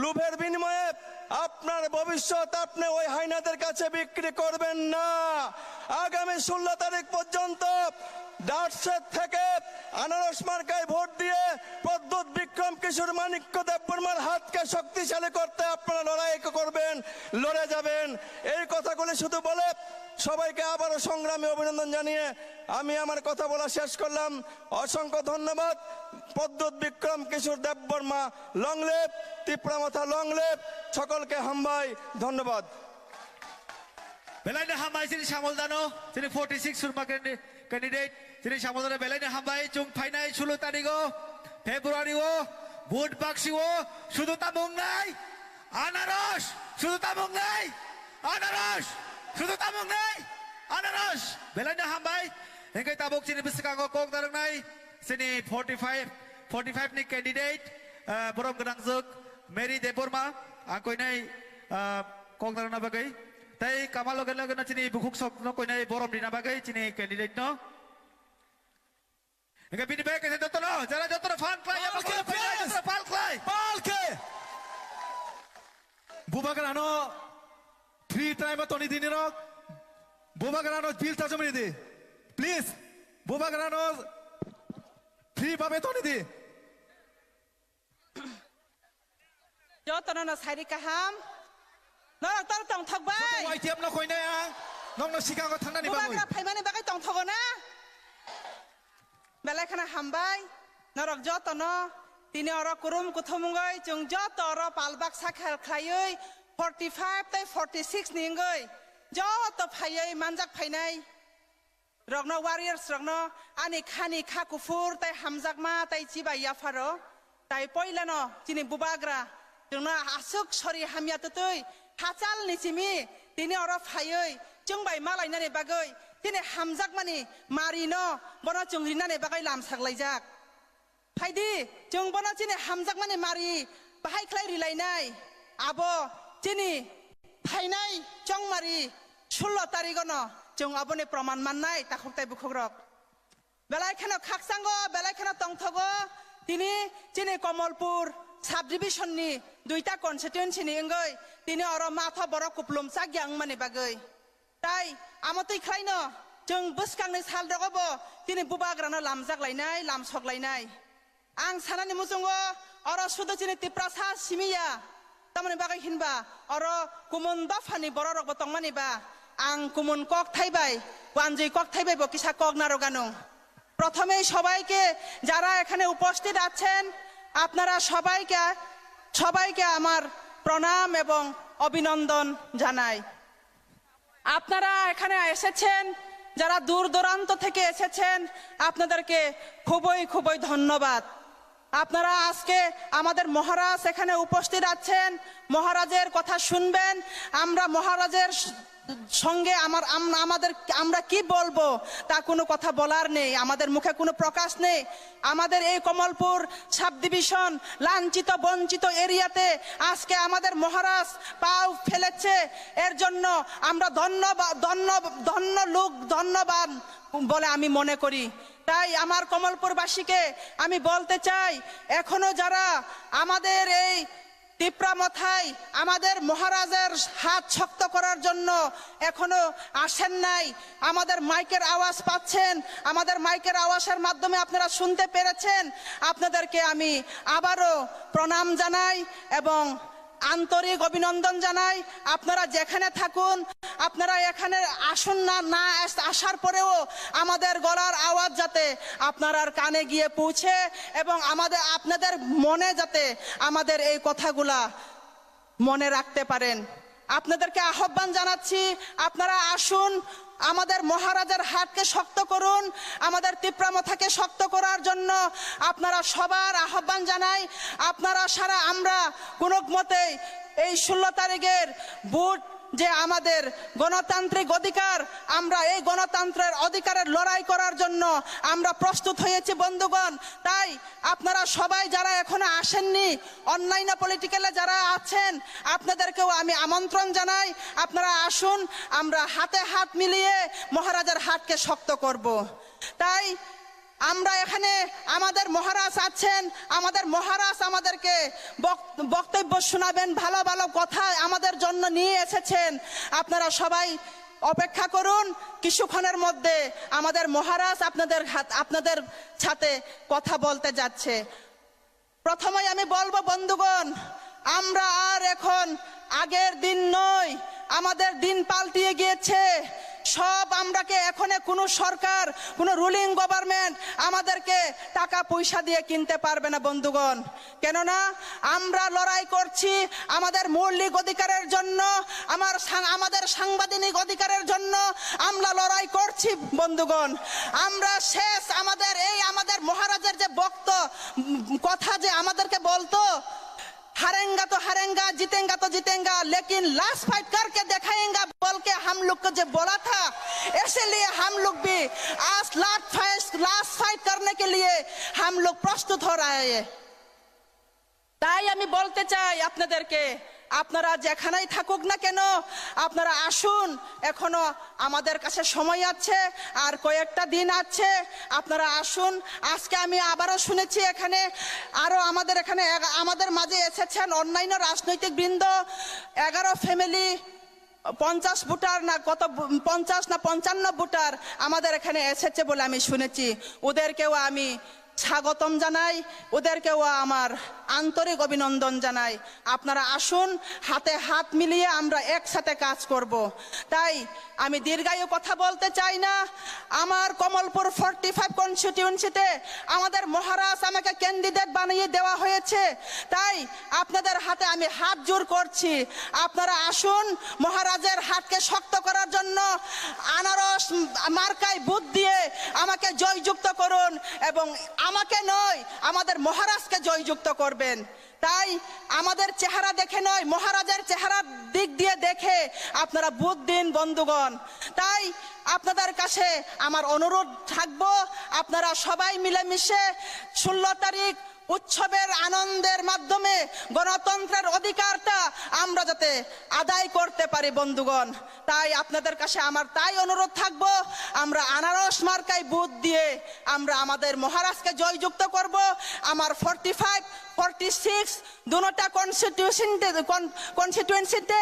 লোভের বিনিময়ে আপনার ভবিষ্যৎ আপনি ওই হাইনাদের কাছে বিক্রি করবেন না আগামী 16 তারিখ পর্যন্ত ডাটসেট থেকে আনারস মার্কায় ভোট দিয়ে প্রদ্যুৎ বিক্রম কিশোর মানিক্য দেববর্মার হাতকে শক্তিশালী করতে আপনারা লড়াই করবেন, লড়ে যাবেন। এই কথাগুলি শুধু বলে সবাইকে আবারও সংগ্রামী অভিনন্দন জানিয়ে আমি আমার কথা বলা শেষ করলাম। অসংখ্য ধন্যবাদ। Pradyot Bikram Kishore Debbarma long live, Tipra Motha long live, সকলকে হামবাই ধন্যবাদ। Belai hambai sini Shamol Dano, sini 46 surma candidate, sini Shamol Dano belai hambai chung phainai sulu tarigo, February wo, Bud Bakshi wo, sudu tamung nai, Anaros, sudu tamung nai, Anaros, sudu tamung nai, Anaros, belai hambai, hingga tabuk sini besekango kok darang nai, sini 45 ni candidate, Borom Genangzuk, Mary Deborma, angkoi nai kok darang na bagai. Tay kamal logan na chini bukuk sok no koi nai borom dina bagai chini candidate no. Enggak bini baik kasi jotono, jara jotono fan klay, apa kau jotono fan klay. Palke. Bubagarano 3 time Tony Dinero. Bubagarano bill ta jomini di. Please. Bubagarano 3 babe Tony di. Jotono na sari kaham. Nong tar tong thok bai. Wai tiap no koi nai ang. Nong no sikang ko thang na ni bangui. Bubagra phaimani bagai tong thogo na. Belai khana hambai. Norok jotono tini oro kurum kuthomungai chung joto oro palbak sakhel khlayoi 45 tai 46 ningai. Joto phayai manjak phainai. Rokno warriors rokno ani khani kha kufur tai hamjak ma tai chiba yafaro. Tai poilano chini bubagra. Jungna asuk sori hamya tutui. Hacal ni cimi, tini oro phayoi, jungbai malai nane bagai, tini hamjak mani marino, bono jungri nane bagai lam saklaijak. Phaidi, jung bono tini hamjak mani mari, bahai klai rilai nai, abo tini phainai jong mari, 16 tarigono, jung abone proman mannai takhuk tai bukhogrok. Belai khana khaksango, belai khana tongthogo, tini tini Komolpur subdivision নি দুইটা constituency নি এঙ্গই তিনি or মাথা বড় কুপলুম সাগ্যাং মানে বাগৈ তাই আমতই খাইনো जों বসকাংনি সাল দগবো তিনি বুবাগ্রানো লামজাক লাইনাই লামসক লাইনাই आं सानानि मुजुंगो अर सुदो चिनि तिप्रासा सिमिया तामाने बागै हिनबा अर कुमुन दफानि बर रग बतंगमानि बा आं कुमुन কক थाइबाय वानजै কক थाइबाय बकिसा কক नारगानो প্রথমেই সবাইকে যারা এখানে উপস্থিত আছেন আপনারা সবাইকে আমার প্রণাম এবং অভিনন্দন জানাই আপনারা এখানে এসেছেন যারা দূর দূরান্ত থেকে এসেছেন আপনাদেরকে খুবই ধন্যবাদ আপনারা আজকে আমাদের মহারাজ এখানে উপস্থিত আছেন মহারাজের কথা শুনবেন আমরা মহারাজের সঙ্গে আমরা কি বলবো তা কোনো কথা বলার নেই আমাদের মুখে কোনো প্রকাশ নেই আমাদের এই কমলপুর সাব ডিভিশন লাঞ্ছিত বঞ্চিত এরিয়াতে আজকে আমাদের মহারাজ পাও ফেলেছে এর জন্য আমরা ধন্যবাদ বলে আমি মনে করি তাই আমার কমলপুরবাসীকে আমি বলতে চাই এখনো যারা আমাদের এই তিপ্রামথায় আমাদের মহারাজের হাত শক্ত করার জন্য এখনো আসেন নাই আমাদের মাইকের আওয়াজ পাচ্ছেন আমাদের মাইকের আওয়াজের মাধ্যমে আপনারা শুনতে পেরেছেন আপনাদেরকে আমি আবারো প্রণাম জানাই এবং আন্তরিক অভিনন্দন জানাই আপনারা যেখানে থাকুন আপনারা এখানে আসুন না আসার পরেও আমাদের গলার আওয়াজ যাতে আপনার কানে গিয়ে পৌঁছে এবং আপনাদের মনে যাতে আমাদের এই কথাগুলা মনে রাখতে পারেন আপনাদেরকে আহ্বান জানাচ্ছি আপনারা আসুন আমাদের মহারাজের হাতকে শক্ত করুন আমাদের তিপ্রামথাকে শক্ত করার জন্য আপনারা সবার আহ্বান জানাই আপনারা সারা আমরা কোনো মতেই এই 16 তারিখের ভোট যে আমাদের গণতান্ত্রিক অধিকার আমরা এই গণতন্ত্রের অধিকারের লড়াই করার জন্য আমরা প্রস্তুত হয়েছি বন্ধুগণ তাই আপনারা সবাই যারা এখনো আসেননি অনলাইনে পলিটিক্যালে যারা আছেন আপনাদেরকেও আমি আমন্ত্রণ জানাই আপনারা আসুন আমরা হাতে হাত মিলিয়ে মহারাজের হাতকে শক্ত করব তাই আমরা এখানে আমাদের মহারাজ আছেন আমাদের মহারাজ আমাদেরকে বক্তব্য শোনাবেন ভালো ভালো কথা আমাদের জন্য নিয়ে এসেছেন আপনারা সবাই অপেক্ষা করুন, কিছুক্ষণের মধ্যে আমাদের মহারাজ আপনাদের সাথে কথা বলতে যাচ্ছে। প্রথমে আমি বলবো বন্ধুগণ, আমরা আর এখন আগের দিন নয়, আমাদের দিন পাল্টিয়ে গিয়েছে। সব আমরাকে এখন কোনো সরকার, কোনো রুলিং গভর্নমেন্ট আমাদেরকে টাকা পয়সা দিয়ে কিনতে পারবে না বন্ধুগণ। কেননা আমরা লড়াই করছি আমাদের মৌলিক অধিকারের জন্য, আমাদের সাংবিধানিক অধিকারের জন্য আমরা লড়াই করছি বন্ধুগণ। আমরা শেষ আমাদের মহারাজের যে কথা যে আমাদেরকে বলতো, हारेंगा तो हारेंगा, जीतेंगा तो जीतेंगा, लेकिन लास्ट फाइट करके दिखाएंगा बोल के हम लोग को जो बोला था, इसलिए हम लोग भी आज लास्ट फाइट करने के लिए हम लोग प्रस्तुत हो रहे हैं। তাই আমি বলতে চাই আপনাদেরকে, আপনারা যেখানেই থাকুক না কেন, আপনারা আসুন, এখনো আমাদের কাছে সময় আছে, আর কয়েকটা দিন আছে, আপনারা আসুন। আজকে আমি আবারও শুনেছি এখানে আরো আমাদের মাঝে এসেছেন অন্যান্য রাজনৈতিক বৃন্দ, 11 ফ্যামিলি 50 ভোটার না কত 50 না 55 ভোটার আমাদের এখানে এসেছে বলে আমি শুনেছি। ওদেরকেও আমি স্বাগতম জানাই, ওদেরকেও আমার আন্তরিক অভিনন্দন জানাই। আপনারা আসুন, হাতে হাত মিলিয়ে আমরা একসাথে কাজ করব। তাই আমি দীর্ঘায়ু কথা বলতে চাই না। আমার কমলপুর 45 কনস্টিটিউয়েন্সিতে আমাদের মহারাজ আমাকে ক্যান্ডিডেট বানিয়ে দেওয়া হয়েছে। তাই আপনাদের হাতে আমি হাত জোর করছি, আপনারা আসুন, মহারাজের হাতকে শক্ত করার জন্য আনারস মার্কায় ভোট দিয়ে আমাকে জয়যুক্ত করুন, এবং আমাকে নয় আমাদের মহারাজকে জয়যুক্ত করবেন। তাই আমাদের চেহারা দেখে নয়, মহারাজের চেহারার দিক দিয়ে দেখে আপনারা ভোট দিন বন্ধুগণ। তাই আপনাদের কাছে আমার অনুরোধ থাকবো, আপনারা সবাই মিলেমিশে 16 তারিখ উৎসবের আনন্দের মাধ্যমে গণতন্ত্রের অধিকারটা আমরা যাতে আদায় করতে পারি বন্ধুগণ। তাই আপনাদের কাছে আমার তাই অনুরোধ থাকবো, আমরা আনারস মার্কায় ভোট দিয়ে আমরা আমাদের মহারাজকে জয়যুক্ত করব। আমার 45, 46 দুটোটা কনস্টিটিউয়েন্সিতে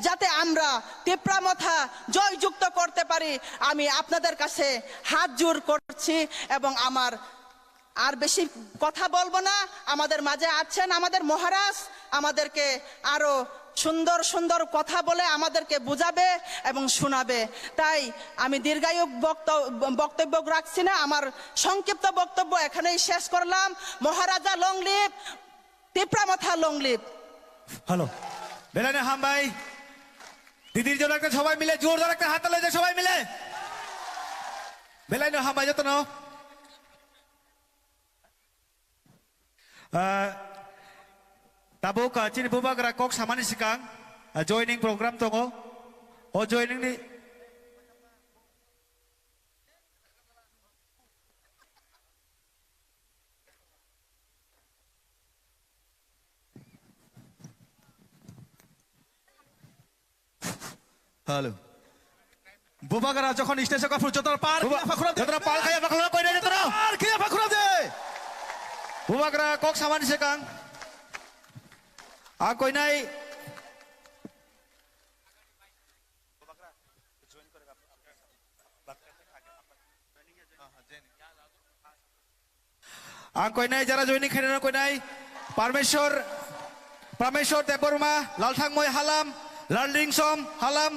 যাতে আমরা তিপ্রামথা জয়যুক্ত করতে পারি, আমি আপনাদের কাছে হাত জোর করছি। এবং আমার আর বেশি কথা বলবো না, আমাদের মাঝে আছেন আমাদের মহারাজ, আমাদেরকে আরো সুন্দর সুন্দর কথা বলে আমাদেরকে বুঝাবে এবং শোনাবে। তাই আমি দীর্ঘায়ু বক্তব্য রাখছি না, আমার সংক্ষিপ্ত বক্তব্য এখানেই শেষ করলাম। Maharaja long live, Tipra Motha long live. Hello, বেলানে হামবাই দিদির জন্য একটা সবাই মিলে জোরদার একটা হাত তালি দেয়, সবাই মিলে বেলানে হামবাই যত না tabuk chini bubagra kok samani sikang joining program tongo o joining ni hello Bubagra যখন স্টেশন কা ফুচতর পার যতরা পাল খায়া বাখলা কই রে যতরা আর কিয়া বাখলা দে বুবাগরা কক সামানি সেকাং आ कोई नहीं जरा जॉइनिंग खेलना कोई नहीं परमेश्वर देवबर्मा लालथांगमय हालाम लालडिंगसम हालाम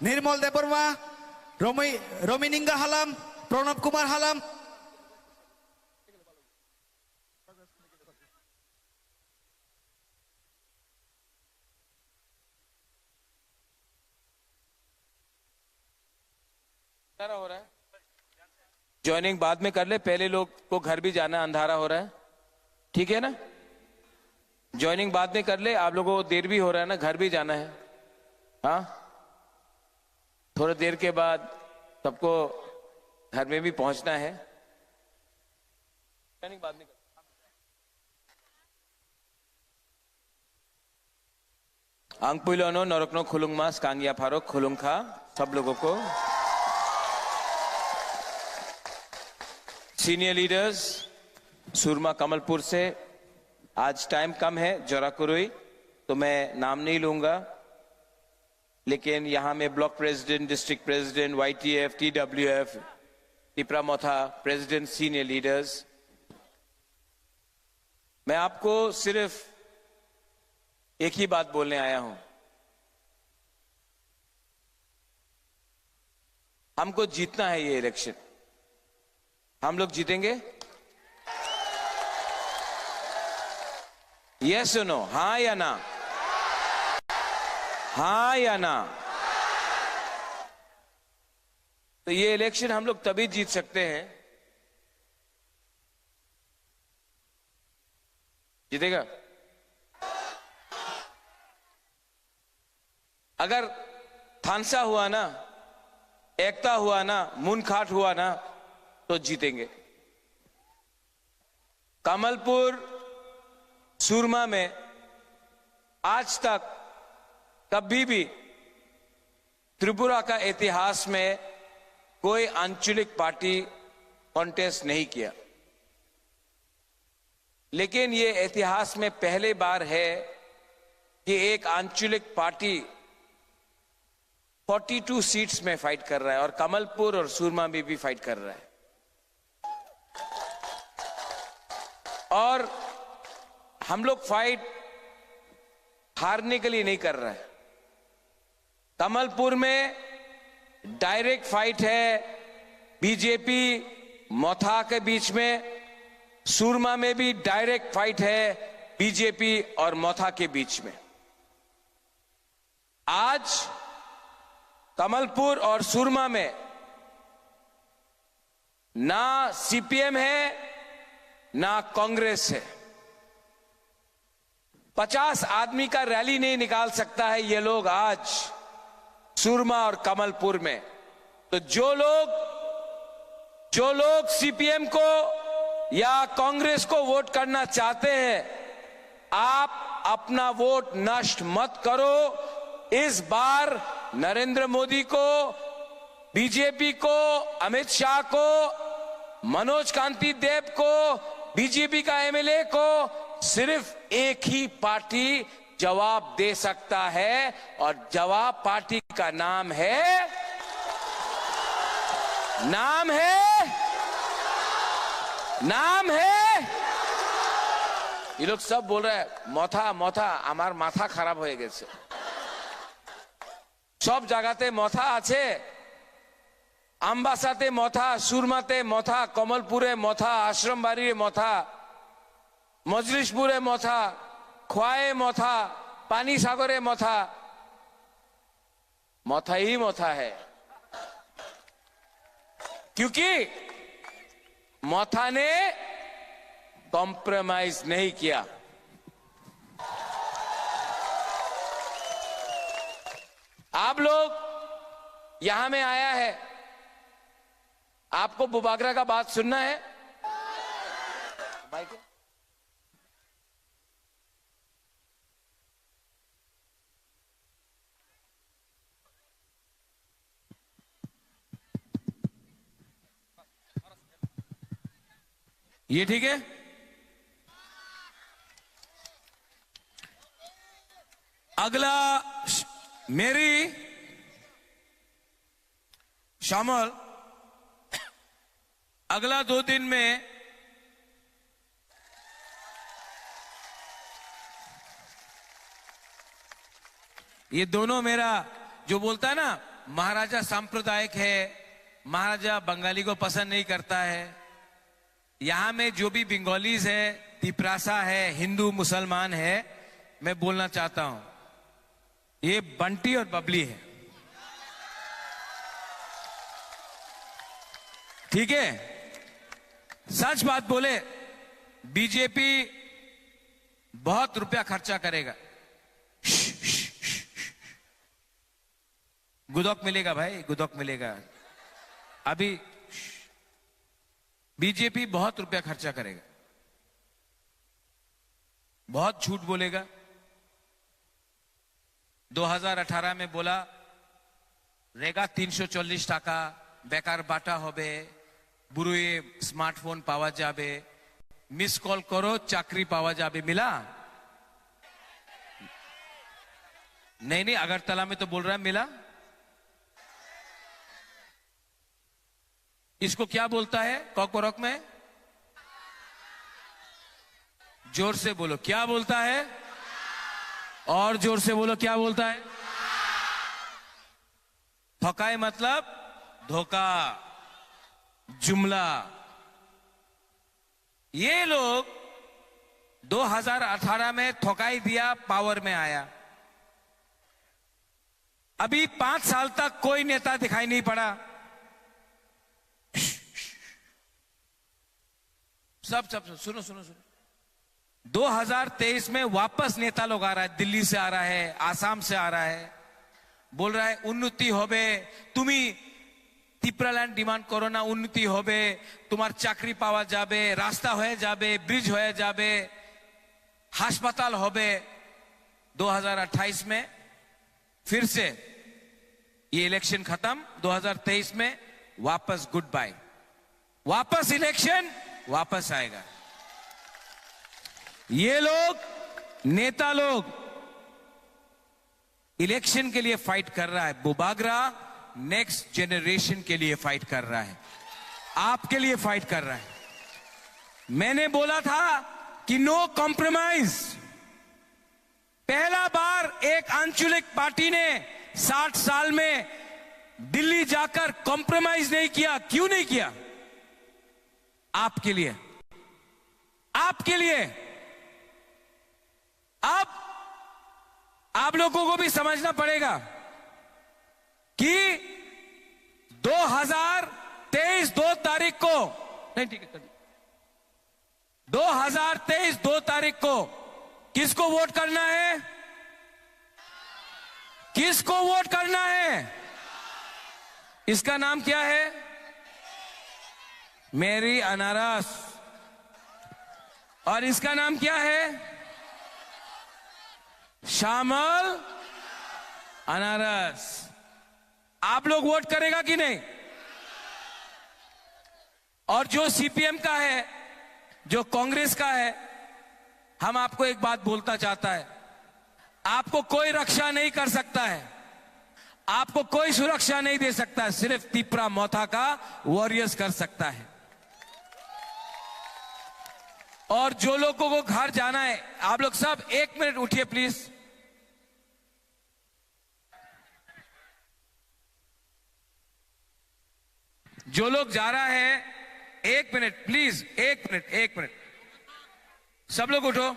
निर्मल देवबर्मा रमिनिंगा हालाम प्रणब कुमार हालाम हो रहा है। ज्वाइनिंग बाद में कर ले, पहले लोग को घर भी जाना, अंधारा हो रहा है, ठीक है ना। ज्वाइनिंग बाद में कर ले, आप लोगों को देर भी हो रहा है ना, घर भी जाना है। हाँ, थोड़ी देर के बाद सबको घर में भी पहुंचना है। ज्वाइनिंग बाद में आंगपुलोनो नरकनो खुलुंग मास कांगिया फारो खुलुंग खा सब लोगों को। सीनियर लीडर्स सुरमा कमलपुर से, आज टाइम कम है, जोराकुरुई, तो मैं नाम नहीं लूंगा। लेकिन यहाँ में block president, district president, YTF, TWF, Tipra Motha president, senior leaders, मैं आपको सिर्फ एक ही बात बोलने आया हूं। हमको जीतना है ये इलेक्शन। हम लोग जीतेंगे? यस और नो? हाँ या ना? हाँ या ना? तो ये इलेक्शन हम लोग तभी जीत सकते हैं, जीतेगा अगर थानसा हुआ ना, एकता हुआ ना, मुनखाट हुआ ना, तो जीतेंगे। कमलपुर सुरमा में आज तक कभी भी त्रिपुरा का इतिहास में कोई आंचलिक पार्टी कॉन्टेस्ट नहीं किया, लेकिन ये इतिहास में पहले बार है कि एक आंचलिक पार्टी 42 सीट्स में फाइट कर रहा है और कमलपुर और सुरमा में भी फाइट कर रहा है। और हम लोग फाइट हारने के लिए नहीं कर रहे हैं। कमलपुर में डायरेक्ट फाइट है बीजेपी मोथा के बीच में, सुरमा में भी डायरेक्ट फाइट है बीजेपी और मोथा के बीच में। आज कमलपुर और सुरमा में ना CPM है ना कांग्रेस है। 50 आदमी का रैली नहीं निकाल सकता है ये लोग आज सुरमा और कमलपुर में। तो जो लोग CPM को या कांग्रेस को वोट करना चाहते हैं, आप अपना वोट नष्ट मत करो। इस बार नरेंद्र मोदी को, बीजेपी को, अमित शाह को, मनोज कांति देव को, बीजेपी का MLA को सिर्फ एक ही पार्टी जवाब दे सकता है और जवाब पार्टी का नाम है ये लोग सब बोल रहे हैं मोथा আমার মাথা খারাপ হয়ে গেছে। সব জায়গাতে মথা আছে, আমবাসাতে মথা, সুরমাতে মথা, কমলপুরে মথা, আশ্রমবাড়িরে মথা, মজলিশপুরে মথা, খোয়ায়ে মথা, পানি সাগরে মথা, मथा ही मथा है, क्योंकि मथा ने कॉम्प्रोमाइज नहीं किया। आप लोग यहां में आया है, आपको बुबागरा का बात सुनना है? ये ठीक है? अगला मेरी शामिल अगला 2 दिन में ये दोनों मेरा जो बोलता है ना महाराजा सांप्रदायिक है, महाराजा बंगाली को पसंद नहीं करता है। यहां में जो भी बंगालीज है, तिपरासा है, हिंदू मुसलमान है, मैं बोलना चाहता हूं ये बंटी और बबली है, ठीक है? सच बात बोले, बीजेपी बहुत रुपया खर्चा करेगा। गुदौक मिलेगा भाई, गुदौक मिलेगा। अभी बीजेपी बहुत रुपया खर्चा करेगा, बहुत झूठ बोलेगा। 2018 में बोला रेगा 340 टाका बेकार बाटा होबे, बुरुए स्मार्टफोन पावा जाबे, मिस कॉल करो चाकरी पावा जाबे, मिला? नहीं नहीं, अगरतला में तो बोल रहा है मिला। इसको क्या बोलता है कॉकबोरक में? जोर से बोलो, क्या बोलता है? और जोर से बोलो, क्या बोलता है? थकाए मतलब धोखा, जुमला। ये लोग 2018 में थकाई दिया, पावर में आया। अभी 5 साल तक कोई नेता दिखाई नहीं पड़ा। सब सुनो सुनो सुनो, 2023 में वापस नेता लोग आ रहा है, दिल्ली से आ रहा है, आसाम से आ रहा है, बोल रहा है उन्नति होबे, तुम्ही ত্রিপুরাল্যান্ড ডিমান্ড করো না, উন্নতি হবে, তোমার চাকরি পাওয়া যাবে, রাস্তা হয়ে যাবে, ব্রিজ হয়ে যাবে, হাসপাতাল হবে। 2028 में फिर से ये इलेक्शन खत्म, 2023 में वापस गुड बाय, वापस इलेक्शन, वापस आएगा। ये लोग नेता लोग इलेक्शन के लिए फाइट कर रहा है, बुबागरा नेक्स्ट जेनरेशन के लिए फाइट कर रहा है, आपके लिए फाइट कर रहा है। मैंने बोला था कि नो कॉम्प्रोमाइज। पहला बार एक आंचलिक पार्टी ने 60 साल में दिल्ली जाकर कॉम्प्रोमाइज नहीं किया। क्यों नहीं किया? आपके लिए, आपके लिए। अब आप लोगों को भी समझना पड़ेगा कि 2023 2 तारीख को, नहीं ठीक है, 2023 2 तारीख को किसको वोट करना है? किसको वोट करना है? इसका नाम क्या है? मेरी अनारस। और इसका नाम क्या है? श्यामल अनारस। आप लोग वोट करेगा कि नहीं? और जो सीपीएम का है, जो कांग्रेस का है, हम आपको एक बात बोलता चाहता है, आपको कोई रक्षा नहीं कर सकता है, आपको कोई सुरक्षा नहीं दे सकता है, सिर्फ तिपरा मोथा का वॉरियर्स कर सकता है। और जो लोगों को घर जाना है, आप लोग सब 1 मिनट उठिए प्लीज। जो लोग जा रहा है 1 मिनट प्लीज, 1 मिनट, 1 मिनट, सब लोग उठो।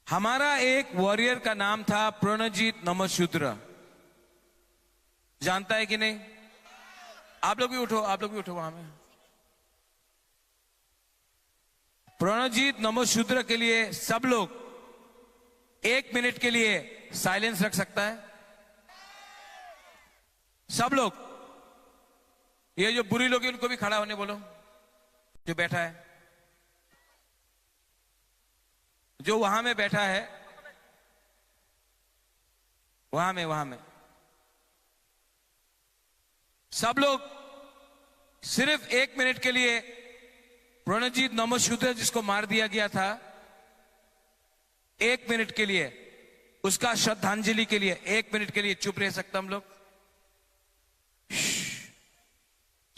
हमारा एक वॉरियर का नाम था प्रणजीत नमशूद्र, जानता है कि नहीं? आप लोग भी उठो, आप लोग भी उठो वहां में। प्रणजीत नमशूद्र के लिए सब लोग 1 मिनट के लिए साइलेंस रख सकता है? सब लोग, ये जो बुरी लोग हैं उनको भी खड़ा होने बोलो, जो बैठा है, जो वहां में बैठा है, वहां में सब लोग सिर्फ 1 मिनट के लिए प्रणजीत नमशूद्र जिसको मार दिया गया था, 1 मिनट के लिए उसका श्रद्धांजलि के लिए 1 मिनट के लिए चुप रह सकता हम लोग?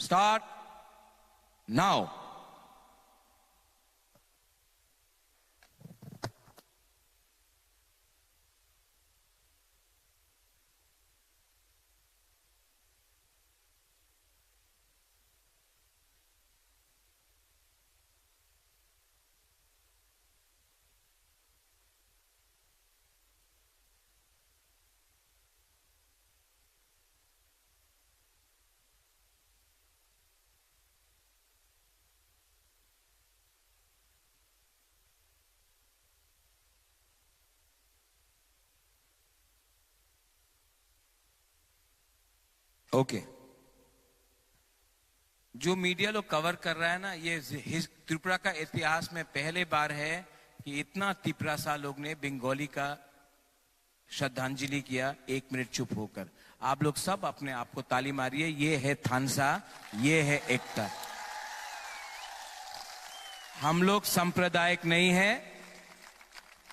Start now. ओके, जो मीडिया लोग कवर कर रहा है ना, ये त्रिपुरा का इतिहास में पहले बार है कि इतना तिपरासा लोग ने बंगाली का श्रद्धांजलि किया 1 मिनट चुप होकर। आप लोग सब अपने आप को ताली मारिए। ये है थानसा, ये है एकता। हम लोग सांप्रदायिक नहीं है।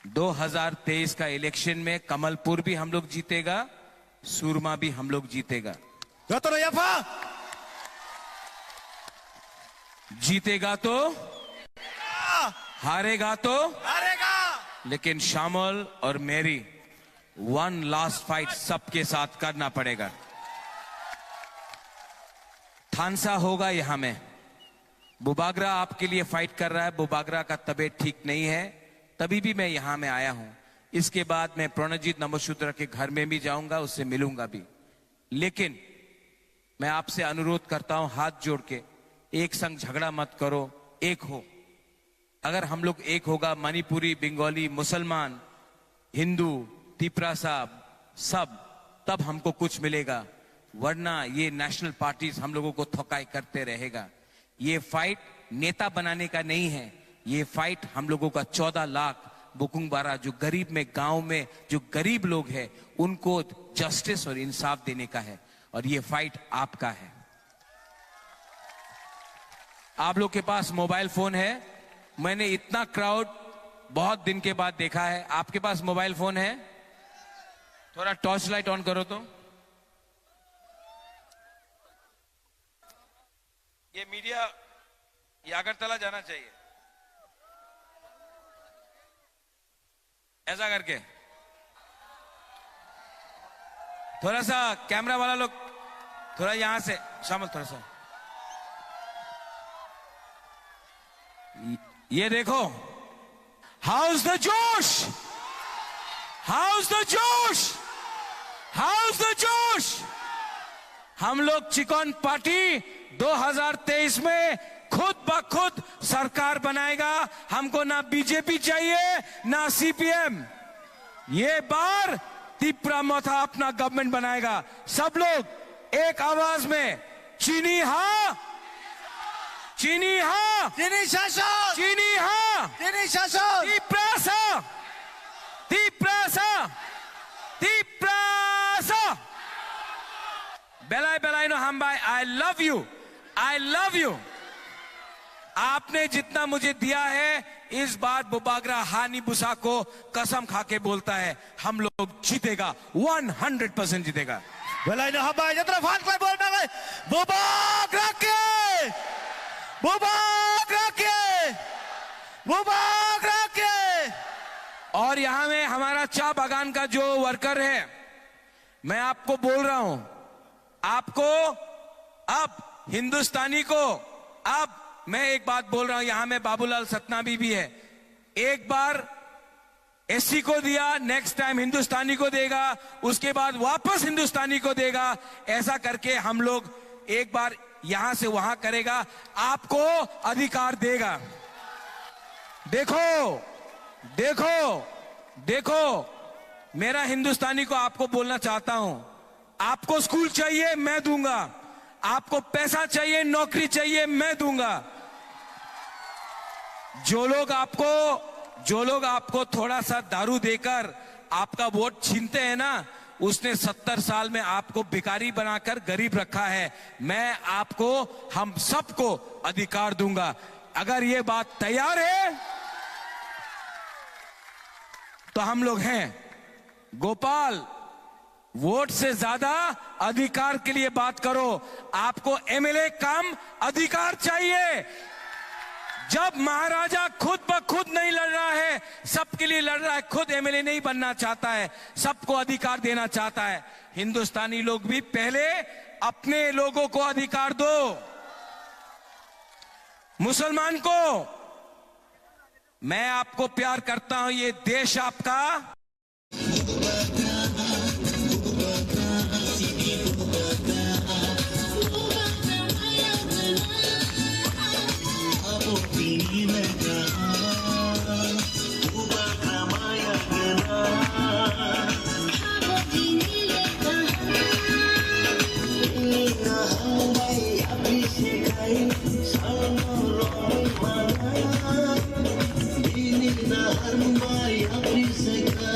2023 का इलेक्शन में कमलपुर भी हम लोग जीतेगा, सूरमा भी हम लोग जीतेगा। जीतेगा तो हारेगा तो हारेगा, लेकिन श्यामल और मेरी वन लास्ट फाइट सबके साथ करना पड़ेगा। थानसा होगा यहां में। बुबागरा आपके लिए फाइट कर रहा है। बुबागरा का तबीयत ठीक नहीं है, तभी भी मैं यहां में आया हूं। इसके बाद मैं प्रणजीत नमोशूद्र के घर में भी जाऊंगा, उससे मिलूंगा भी। लेकिन मैं आपसे अनुरोध करता हूं हाथ जोड़ के, एक संग झगड़ा मत करो, एक हो। अगर हम लोग एक होगा, मणिपुरी, बंगाली, मुसलमान, हिंदू, तिपरा साहब सब, तब हमको कुछ मिलेगा। वरना ये नेशनल पार्टीज हम लोगों को थकाई करते रहेगा। ये फाइट नेता बनाने का नहीं है, ये फाइट हम लोगों का 14 लाख बुकुंगबारा जो गरीब में, गांव में जो गरीब लोग हैं, उनको जस्टिस और इंसाफ देने का है। और ये फाइट आपका है। आप लोग के पास मोबाइल फोन है। मैंने इतना क्राउड बहुत दिन के बाद देखा है। आपके पास मोबाइल फोन है? थोड़ा टॉर्च लाइट ऑन करो तो। ये मीडिया ये अगरतला जाना चाहिए, ऐसा करके। थोड़ा सा कैमरा वाला लोग थोड़ा यहां से शामिल, थोड़ा सा ये देखो। हाउस द जोश, हाउस द जोश, हाउस द जोश। हम लोग चिकन पार्टी 2023 में खुद ब खुद सरकार बनाएगा। हमको ना बीजेपी चाहिए ना सीपीएम। ये बार तिपरा मोथा अपना गवर्नमेंट बनाएगा। सब लोग एक आवाज में चीनी हाँ, चीनी हाँ, चीनी शासन, चीनी हाँ, चीनी शासन, तिप्रासा, तिप्रासा, तिप्रासा। बेलाई बेलाई नो हम भाई, I love you, I love you. आपने जितना मुझे दिया है, इस बार बुबागरा हानी बुसा को कसम खा के बोलता है, हम लोग जीतेगा, 100% जीतेगा। बेलाई नो हम भाई जितना फाट कोई बोल रहा है, बुबागरा के, बुबागरा के, बुबागरा के। और यहां में हमारा चाय बागान का जो वर्कर है, मैं आपको बोल रहा हूं, आपको अब हिंदुस्तानी को, अब मैं एक बात बोल रहा हूं, यहां में बाबूलाल सतनामी भी है। एक बार एससी को दिया, नेक्स्ट टाइम हिंदुस्तानी को देगा, उसके बाद वापस हिंदुस्तानी को देगा। ऐसा करके हम लोग एक बार यहां से वहां करेगा, आपको अधिकार देगा। देखो देखो देखो, मेरा हिंदुस्तानी को आपको बोलना चाहता हूं, आपको स्कूल चाहिए मैं दूंगा, आपको पैसा चाहिए, नौकरी चाहिए मैं दूंगा। जो लोग आपको थोड़ा सा दारू देकर आपका वोट छीनते हैं ना, उसने 70 साल में आपको भिखारी बनाकर गरीब रखा है। मैं आपको, हम सबको अधिकार दूंगा। अगर ये बात तैयार है तो हम लोग हैं। गोपाल, वोट से ज्यादा अधिकार के लिए बात करो। आपको एमएलए कम अधिकार चाहिए। जब महाराजा खुद ब खुद नहीं लड़ रहा है, सबके लिए लड़ रहा है, खुद एमएलए नहीं बनना चाहता है, सबको अधिकार देना चाहता है। हिंदुस्तानी लोग भी पहले अपने लोगों को अधिकार दो। मुसलमान को, मैं आपको प्यार करता हूं, ये देश आपका। Bini na harmai apri sekai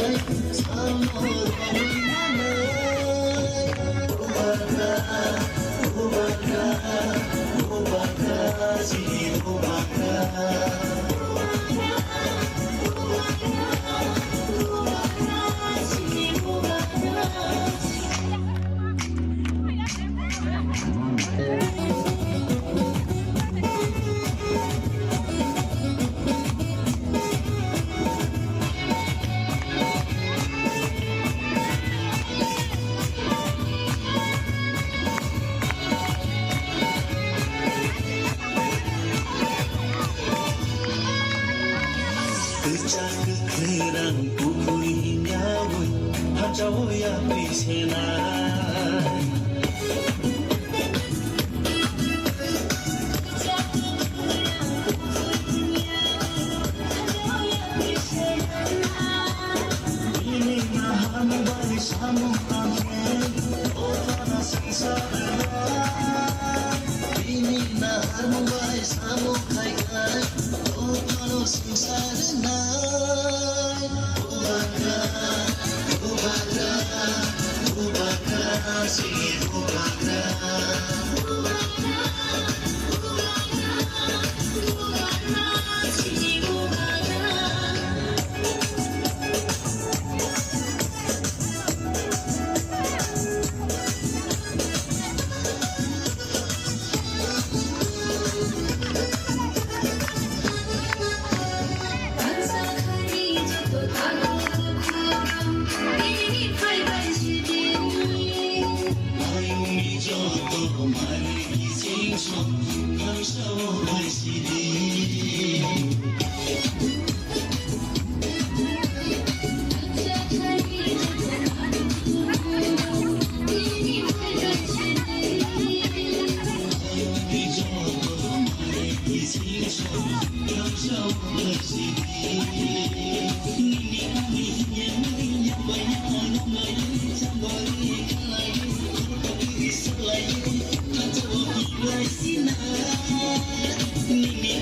Nini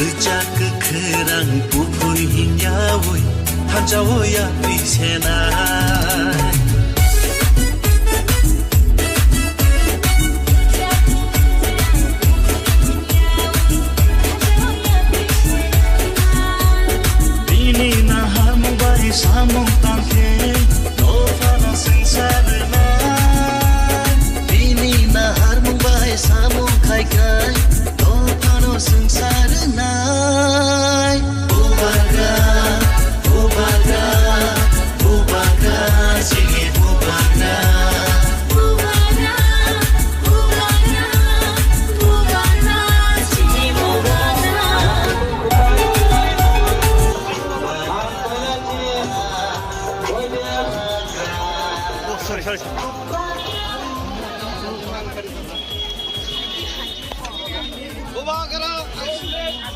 kecak kerang pupui hinyawoi hanjawoya pisena Bini nahar mubai samong tangke Dofana sengsarna Bini nahar mubai samong kai kai Dofano sengsarna Bubaga, bubaga, bubaga Sini bubaga Bubaga, bubaga, bubaga Sini bubaga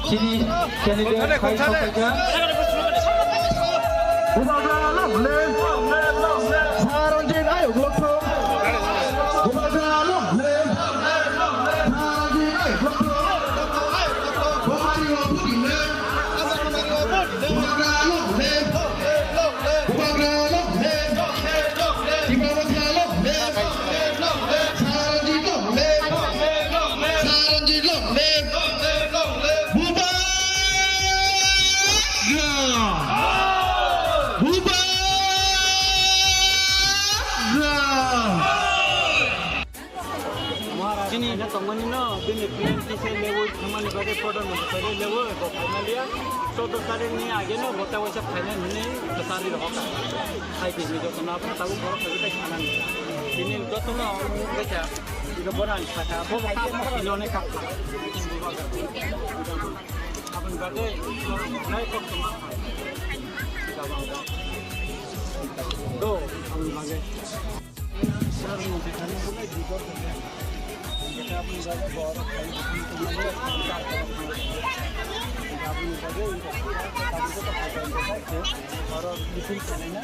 Sini candidate Khai Sokaiga. Bubagra Lomlen, Saranjit Ayok Lokto. Bubagra Lomlen, Saranjit Ayok Lokto. Bubagra Lomlen, Bubagra Lomlen, Bubagra Lomlen, Bubagra Lomlen, Saranjit Lomlen, Saranjit Lomlen. Sini ada teman ini, bini plan kita level teman ibadah pada masa level, final dia, so hari ni aja no, kita wajib final ni besar di lokal. Hai ini jo kenapa tahu orang kita kanan. Ini jo tu no, kita juga beran kata, bawa ini orang kap. Apa ibadah, naik kok semua. Do, apa ibadah. Sekarang mungkin kami boleh juga. Kita अपनी जगह बहुत और different चलेगा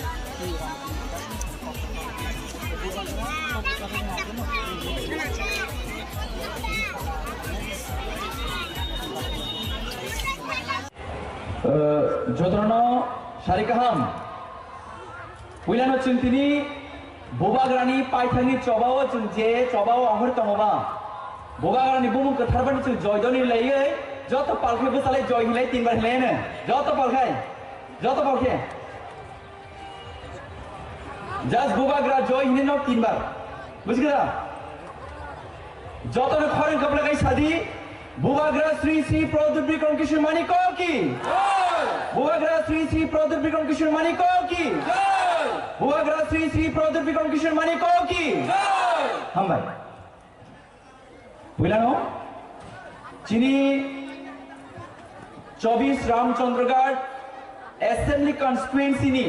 जोधरनो सारिकाहाम उइलानो चिंतिनी बुबाग्रानी पाइथानी चबाओ जों जे चबाओ अमर तमबा बुबाग्रानी बुमु कथारबानी जों जयदनी लैयै जत पालखे बसाले जय हिलाय तीनबार हिलायनो जत पालखे just बुबाग्रा जय हिलायनो तीनबार बुझिगरा जतनो खरें कपलागाय सादी बुबाग्रा श्री श्री प्रदीप बिक्रम किशोर मानिक की बुबाग्रा श्री श्री प्रदीप बिक्रम किशोर मानिक की बुबाग्रा श्री श्री प्रदीप बिक्रम किशोर मानिक की हम भाई बुझलानो चिनी 24 रामचंद्रगढ़ असेंबली कॉन्स्टिट्यूएंसी नी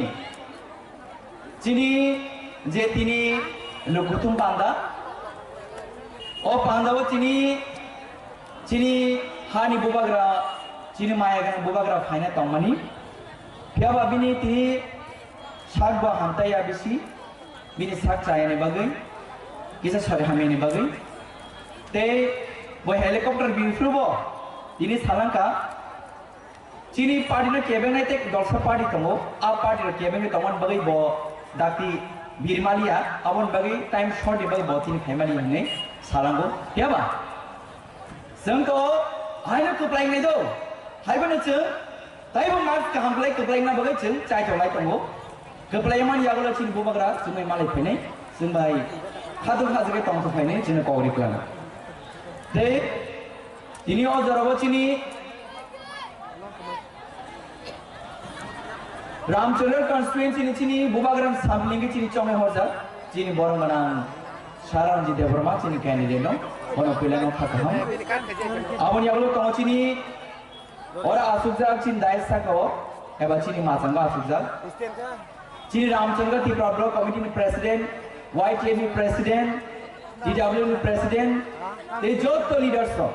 चिनी जे तिनी लुकुतुम पांदा ओ पांदा वो चिनी हानि बुबाग्रा चिनी मायागन बुबाग्रा फाइना तंगमानी फियाबा बिनी ती साग बा हामताया बिसी बिनी साग चायने बागै किसा सरे हामेने बागै ते वो हेलीकॉप्टर बिफ्रुबो दिनी सालांका चीनी पार्टी ने केबेंग ते दलसा पार्टी तंगो आ पार्टी रे केबेंग तंगन बागै बो दाती बिरमालिया अबन बागै टाइम शॉर्ट बागै बो चीनी फैमिली ने सालांगो फियाबा जोंखौ हायनो कप्लाय नै दो हायबनो जों ताइबो मार्क कामप्लाय कप्लाय ना बागै जों चाइथलाय तंगो कप्लाय मान यागला चिन बुबाग्रा जोंनि मालाय फैनाय जों बाय खादु खाजगे तंगो फैनाय जों कवरि प्लान दे दिनी अ जराबो चिनी रामचंद्र कॉन्स्टिट्यूएंसी नि चिनी बुबाग्राम सामलिंगे चिनी चमे हरजा चिनी बरमना सारांजी देवरमा चिनी कैंडिडेट नो ono pilano khakam amon yaglo tongchini ora asukjak chin daisa ko eba chini masanga asukjak chini ramchandra tripura block committee president YTM president DW president they jotto leaders ko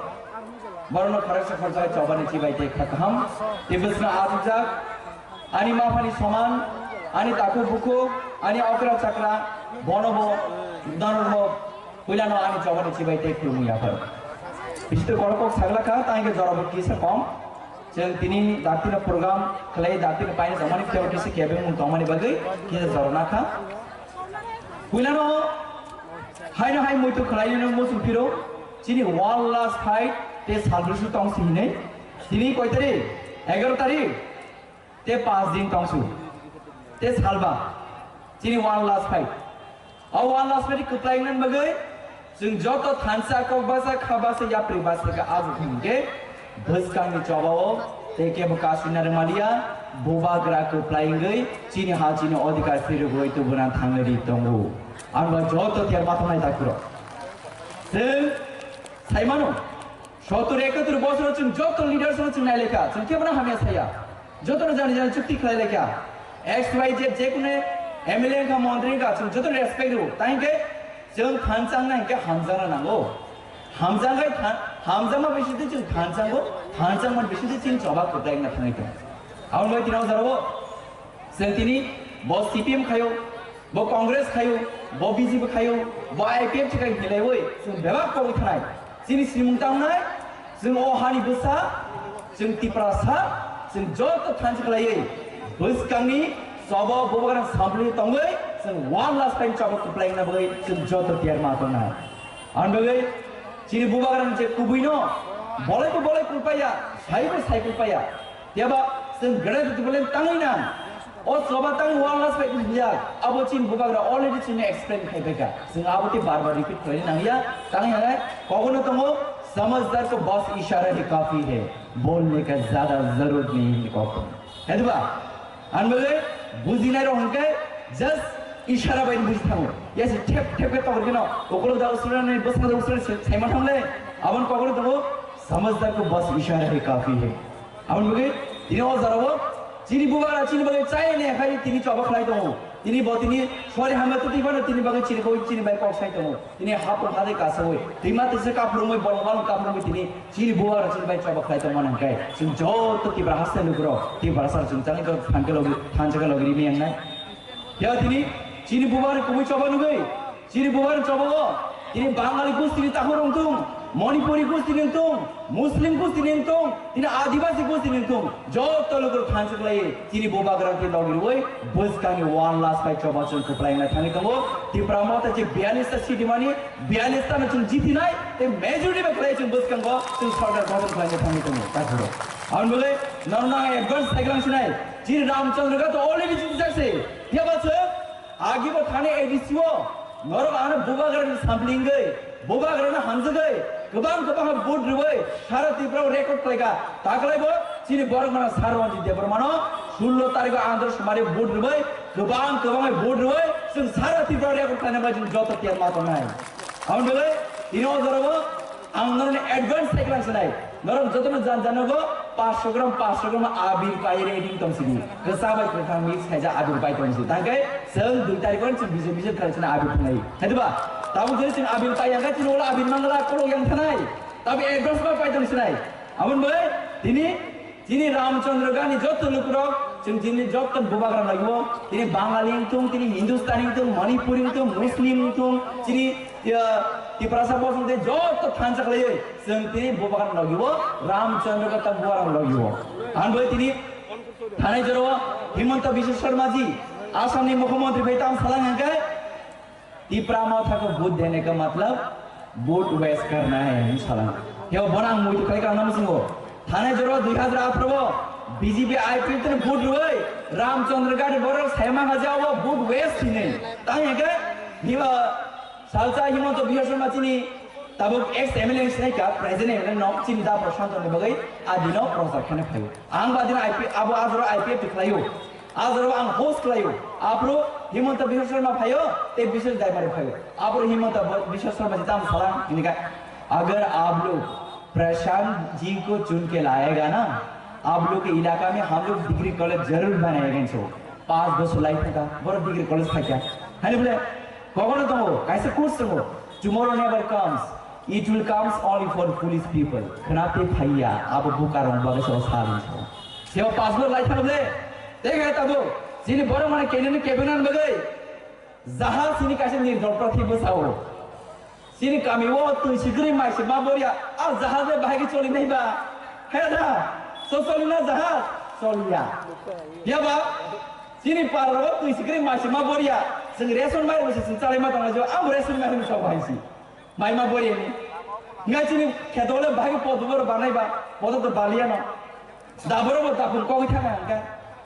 borono kharasa kharsa chobani chibai te khakam tibusna asukjak ani mafani saman ani taku buku ani okra chakra bonobo danurbo Wilano ani chobani chibai te krumu ya par. Pisto korokok sagla ka tainge jorabot kisa kom जों तिनी दातिना program खालाय दातिना pine जमानि केव किसे केबे मुं तमानि बागै किसे जरना खा पुलानो हायनो हाय मोइतो खालायनो मोसु फिरो चिनि one last fight ते सालब्रसु तंसि हिनै तिनी कय तारिख 11 तारिख ते 5 दिन तंसु ते सालबा चिनि one last fight आ one last fight कप्लायनन बागै जों जतो थानसा कबासा खाबासा या प्रिबासा का आज हिंगे भस्कांनि चबाओ तेके बकासिना रमालिया बोबाग्रा कप्लायंगै चिनि हा चिनि अधिकार फिरो गय तो बना थांगरि दंगो आंबा जतो त्यार माथानाय दाकुरो जों साइमानो 70-71 বছর जों जतो लिडार्स जों नायलेखा जों केबना हामिया साया जतो जानि जानि चुक्ति खालायलेखा XYZ जेकुने एमएलए का मंत्री का जों जतो रेस्पेक्ट हो ताइके जों थानसांना के हामजाना नांगौ हामजांगाय हामजामा बेसिदि जों थानसांगौ थानसांमोन बेसिदि जों जबा कप्लायना थांगै आउन बाय दिनाव जारबो जों तिनि ब सीपीएम खायो ब कांग्रेस खायो ब बीजेपी खायो ब आईपीएफ थिखाय हिलायवै जों बेबा कवै थानाय जोंनि सिमुंतांनाय जों अहानि बोसा जों तिप्रासा जों जतो थानस खालायै बोसकांनि सब बोबगान सामप्लि तंगै जों one last time जबा कप्लायना बै जों जतो तियार मातोना आनबगै चिनि बोबगान जे कुबैनो बले कुपाया साइको पाया तेबा जों गरे दुबले तांगैना ओ सबा तां one last time बिया अब चिन बोबगान अलरेडी चिन एक्सप्लेन खायबेगा जों आबोते बार-बार रिपीट खालाय नांगिया तांगै कखनो तंगो समझदार को बस इशारा ही काफी है बोलने का ज्यादा जरूरत नहीं है कखनो हेदबा आनबगै बुजिनाय रहनके जस्ट इशारा बायदि बुजि थाङो यासे टेप के तगरगेनो कखनो दा उसुराने बसना उसुरा साइमा थांले आबन कखनो तंगो समझदार को बस इशारा ही काफी है आबन बगै दिनो जाराबो चिनि बुबारा चिनि बगै चाइने खाय तिनि चबा खलाय दङ तिनि बतिनि सरि हामे तो तिबानो तिनि बगै चिनिखौ चिनि बाय कक साइ दङ तिनि हापो हादे कासोय दैमा तिसे काफ्रुमै बलवाल काफ्रुमै तिनि चिनि बुबारा चिनि बाय चबा खलाय दङ नंखाय जों जतो तिब्रा हासे लुग्रो तिब्रा सार जों जानि थानजगा लगि मियांनाय या तिनि चिनि बुबारा कुबै चबा नुगै चिनि बुबारा चबागो तिनि बाङालि गुस्तिनि ताखरंतुं मणिपुरी गुस्तिनिंतुं मुस्लिम गुस्तिनिंतुं तिनि आदिवासी गुस्तिनिंतुं जतो लोगो थानसगलाय चिनि बुबाग्रा के लगिरवै बसकानि one last fight चबा जों कप्लायना थाङै दङ तिब्रा माता जे 42 ता सिटि मानि 42 ता जों जितिनाय ते मेजॉरिटी बखलाय जों बसकांगो जों सरकार गठन खालायनो थाङै दङ ताखरो आउन बले नरना एडभान्स साइक्लांसिनाय चिनि रामचंद्र का तो अलरेडी जिति जासे तेबासो आगिबो थाने एडिसिओ नर आनो बुबाग्रानि सामप्लिंगै बुबाग्रानि हामजगै गोबां बुट रुबै सारा तिब्राव रेकर्ड खालायगा तागलायबो चिनि बरगना सारवानजि देबरमानो 16 तारिख आंध्र समारे बुट रुबै गोबां बुट रुबै जों सारा तिब्राव रेकर्ड खालायनाय जों जतो तियार मातनाय आउन बेले दिनो जरबो आं नरनि एडभान्स साइक्लांसिनाय नरम जतनो जानजानोगो 500 ग्राम आबिर पाइ रेडिं तंसिनि गोसाबाय खोथा मिक्स खायजा आबिर पाइ तंसि तांगै जों 2 तारिखन जों बिजे खालायसिना आबिर फुनाय हेदबा ताबो जों आबिर पाइयागा चिन ओला आबिर मंगला कोलो yang थानाय ताबे एडभान्स पाइ तंसिनाय आमन बै दिनि रामचंद्र गानि जतो लुकुरो जों दिनि जतो बुबाग्रा लागिबो दिनि बाङालिं तुं दिनि हिन्दुस्तानी तुं मणिपुरी तुं मुस्लिम तुं दिनि तिप्रासा बसुते जतो थानसगलाय जों दिनि बुबाग्रा लागिबो रामचंद्र का तबुआरा लागिबो आनबो दिनि थानाय जरो हिमंत बिश्व शर्मा जी आसामनि मुख्यमंत्री भैताम सालांगे तिप्रा माथा को वोट देने का मतलब वोट वेस्ट करना है सालां यो बनांग मुइ खाय का नाम सिंगो थाने जरो 2018 बीजेपी आईपीएफ ने वोट रुबै रामचंद्र गाडी बरो सायमा हाजाव वोट वेस्ट थिने तांगे हिवा सालसा हिमंत बिश्व शर्मा चिनि तब एक्स एमएलए नै का प्रेजेंट एमएलए न चिनि दा प्रशांत ने बगै आदिनो प्रसाद खाने फायो आं बादिन आईपीएफ अब आजरो आईपीएफ दिखलायो आजरो आं होस्ट खलायो आपरो हिमंत बिश्व शर्मा फायो ते विशेष दायमारे फायो आपरो हिमंत बिश्व शर्मा जी ताम सलाम इनका अगर आप लोग प्रशांत जी को चुन के लाएगा ना आप लोग के इलाका में हम लोग डिग्री कॉलेज जरूर बनाएंगे सो 5 बस लाइफ का बड़ा डिग्री कॉलेज था क्या है बोले कौन तो हो कैसे कोर्स हो tomorrow never comes it will comes only for foolish people खनाते भैया आप बुकार बगे सो साल सेवा 5 बस लाइफ बोले देखा तब सिनी बड़ो माने केने केबिनेट बगे जहां सिनी कैसे निर्दल प्रतिबो साओ सिनी कामी वो तु सिग्री माइसे बाबोरिया आ जहाज में भागे चोरी नहीं बा है ना sosolina jahat solia ya ba sini parro tu sikri masih ma boria sing reson mai wis sing cale ma tong jo am reson mai so baisi mai ma boria ni ngai sini khetole bhagi podbor banai ba pod to balia no daboro bo tapun ko thanga ka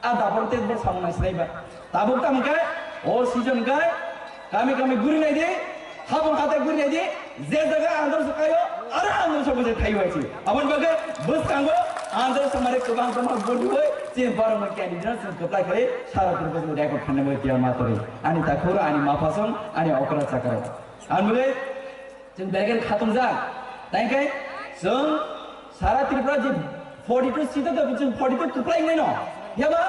a daboro te bo samna sinai ba tabuk tam ka o season ka kami guri nai de habon hate guri nai de je jaga andor sukayo ara andor so buje thai hoichi abon bage bus kango andor samare kubang sama bodu hoi sin barang candidate sin apply kare sara purpose mo record khane mo tiar matore ani takhura ani mafasong ani okra sakara anmule jeng bagen khatung ja tai kai jeng sara tripura je 42 seat to jeng 42 apply nai no yaba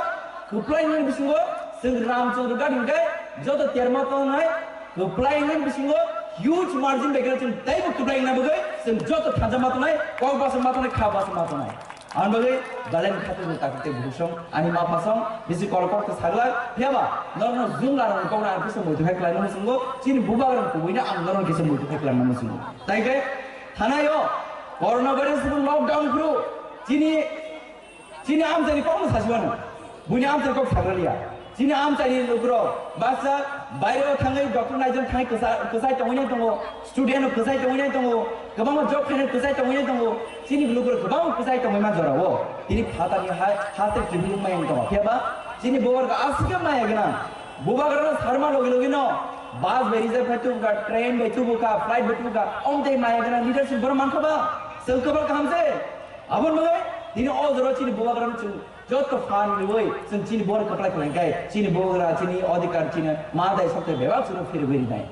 apply nai bisingo jeng ramchandra gadin kai joto tiar mato nai apply nai bisingo huge margin bagen jeng dai bo apply nai bagai jeng joto thanja mato nai kong basa mato nai kha basa mato nai anbagai balen khatu takte bhusong ani mafasong bisi kolkor ke sagla heba norno jumla ron kong na kise mutu hekla no sungo chin bubagram kuina anggaron kise mutu hekla no sungo tai ke thanayo corona virus lockdown kru chini am jani kong saswan buni am jani kong sagralia chini am jani lugro basa bairo thangai doctor naijong thai kusai tongoi tongo student kusai tongoi tongo gabang job khane kusai tongoi tongo chini lugro gabang kusai tongoi ma jora wo ini phatani hate kibul mai tongo keba chini bobar ka asike mai agna bobar na sarma logi no bus berize phatu ka train betu ka flight betu ka omte mai agna leadership bar man khaba selkabar kam se abon magai ini all joro chini bobar na chu joto fan loi sen chini bor kapla klan kai chini bogra chini adhikar chini madai sabte beba suru fir beri nai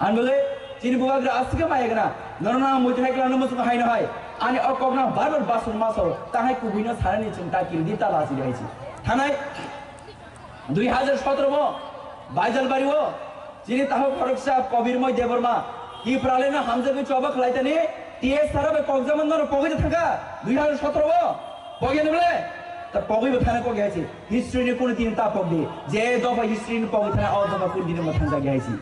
an bole chini bogra asike mai gana norna mutu hai klan musu hai na hai ani akogna barbar basun maso tahai kubino sarani chunta kildi tala asi rahichi thanai 2017 mo baijal bari ho chini taho koroksa kobirmoy deborma ki pralena hamzabi choba khlaitani ts sarabe kogjamanno pogite thanga 2017 mo pogene bole ta pogoi bathana ko gaisi history ni kono tin ta pogdi je doba history ni pogoi thana au doba kun din ma thanga gaisi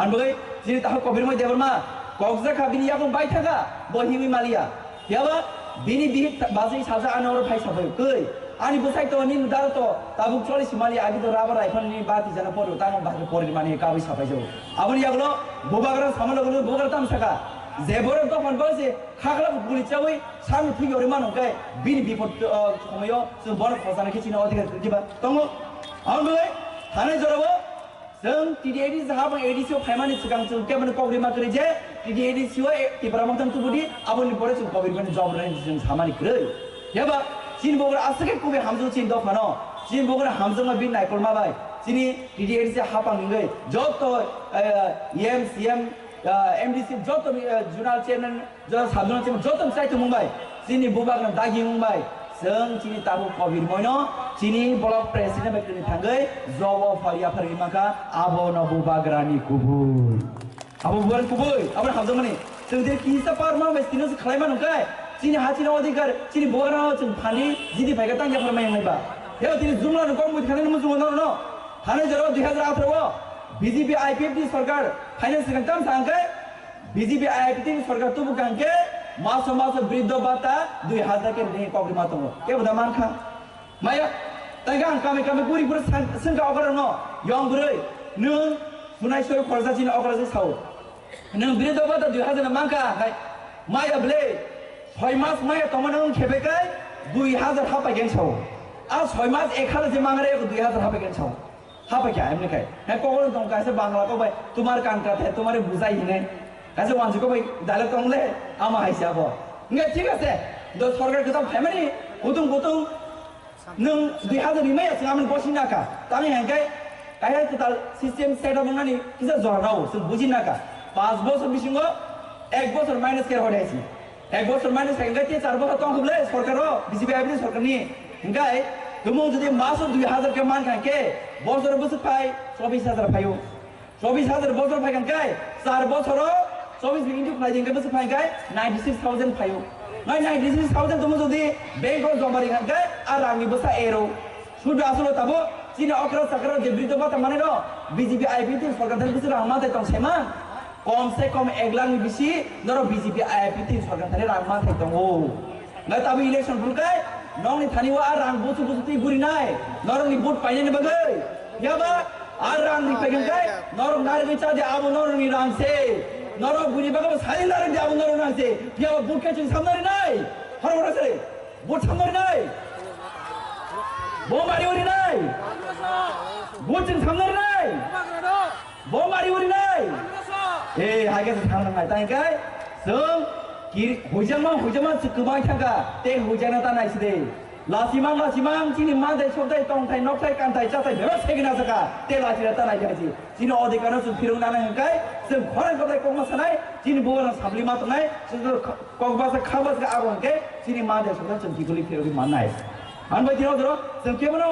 an bagai jini ta kobir mo debar ma kogja khabini ya bai thaga bohimi malia yaba bini bihi bazai saja anor phai sabai koi ani busai to ni dar to tabuk 40 mali agi to raba raifan ni bati jana poru ta ma bati poru mani ka bai sabai jo aboni yaglo bobagra samalo glo bogar tam saka जेबोर तो fun बसे खागला बुली चावै सामि थुगि ओरे मानो काय बिनि बिपद समयो जों बर खजाना खिचिना अधिकार दिबा तंगो आं बले थाने जरबो जों टिडिएडि जाहाब एडिसिओ फाइमानि सिगां जों केबन प्रग्राम करे जे टिडिएडिसिओ इब्रामतन तुबुदि आबनि बरे जों कबिरबन जब रेन जों सामानि करे याबा चिन बोगर आसके कुबे हामजो चिन द फानो चिन बोगर हामजोमा बिन नायकल माबाय चिनि टिडिएडि जा हापां निगै जत M CM MDC joto jurnal chairman joto sabjona chairman joto sai tu mumbai chini bubagna dagi mumbai जों chini tabu covid moino chini block president bekni thangai jobo faria fari maka abo no bubagrani kubur abo buban kubur abo hamjamani जों de kisa parma mestino se khlai man kai chini hachina odikar chini bogana chung phali jidi phaiga tang ya farmai ngai ba yo chini jumla no kom khane no musu no hane jaro 2018 BJP IPFT सरकार finance कंटम सांगे BJP IPFT सरकार तो बुकां के मासो वृद्ध भाता 2000 के नहीं कॉग्री मातो के बदा मान खा माया तंगा कामे गुरी पुर संगा अगर न यंग बुरै न सुनाय सय खरजा जिन अगर जे साव न वृद्ध भाता 2000 मांका हाय माया ब्ले 6 मास माया तमन खेबे काय 2000 हापाय गेन साव आ 6 मास 1000 जे मांगरे 2000 हापाय गेन साव हापा क्या हमने कहे है कोगल तुम कैसे बांग्ला को भाई तुम्हारे कान का है तुम्हारे बुझाई ही नहीं कैसे वांसी को भाई डाले तुम ले आमा है सिया बो इंगे ठीक है से दो सरकार के तो फैमिली गुतुम नों 2000 नि मैं सिंगामन बसिना का तामी है काय टोटल सिस्टम सेटअप बनानी किसे जराव से बुझिना का 5 বছর बिसिंगो 1 বছর माइनस के होडाइছি 1 বছর माइनस हैंगे 4 বছর तो हमले सरकारो बीजेपी आईपी सरकार नि इंगाय तुम যদি মাসো 2000 के मान के বছর বছর পাই 24000 পাইও 24000 বছর পাই কাই 4 বছর 24 ইনটু পাই দিন বছর পাই কাই 96000 পাইও 96000 তুমি যদি ব্যাংক জমা রি কাই আর আমি বসা এরো শুধু আসলে তাবো চিনি অকরা সাকরা যে বৃদ্ধ ভাতা মানে ন বিজেপি আইপিটি সরকার থেকে কিছু রামাতে তো সেমা কম সে কম 1 লাখ বেশি ধরো বিজেপি আইপিটি সরকার থেকে রামা থেকে তো ও না তবে election ফুলকায় nong ni thani wa arang butu butu ti buri nai norong ni but paine ni bagai ya ba arang ni pegang kai norong nari ni cha de abu norong ni rang se norong buri bagai sai nari de abu norong rang se ya ba but kai chung samnari nai har ora se but samnari nai bo mari uri nai but chung samnari nai bo mari uri nai hai cái thằng này tay cái sớm kiri hujamang sekebai thangka te hujana tanai side lasimang sini mandai sobdai tong thai nok thai kan thai cha thai bebas segina saka te lasira tanai jaisi sini odikana su phirung nana hangkai sem khore kodai kongma sanai sini buwana sabli ma tanai sini kokbasa khabas ka agon ke sini mandai sobdai sem kikuli phirung manai anbai dino dro sem kebono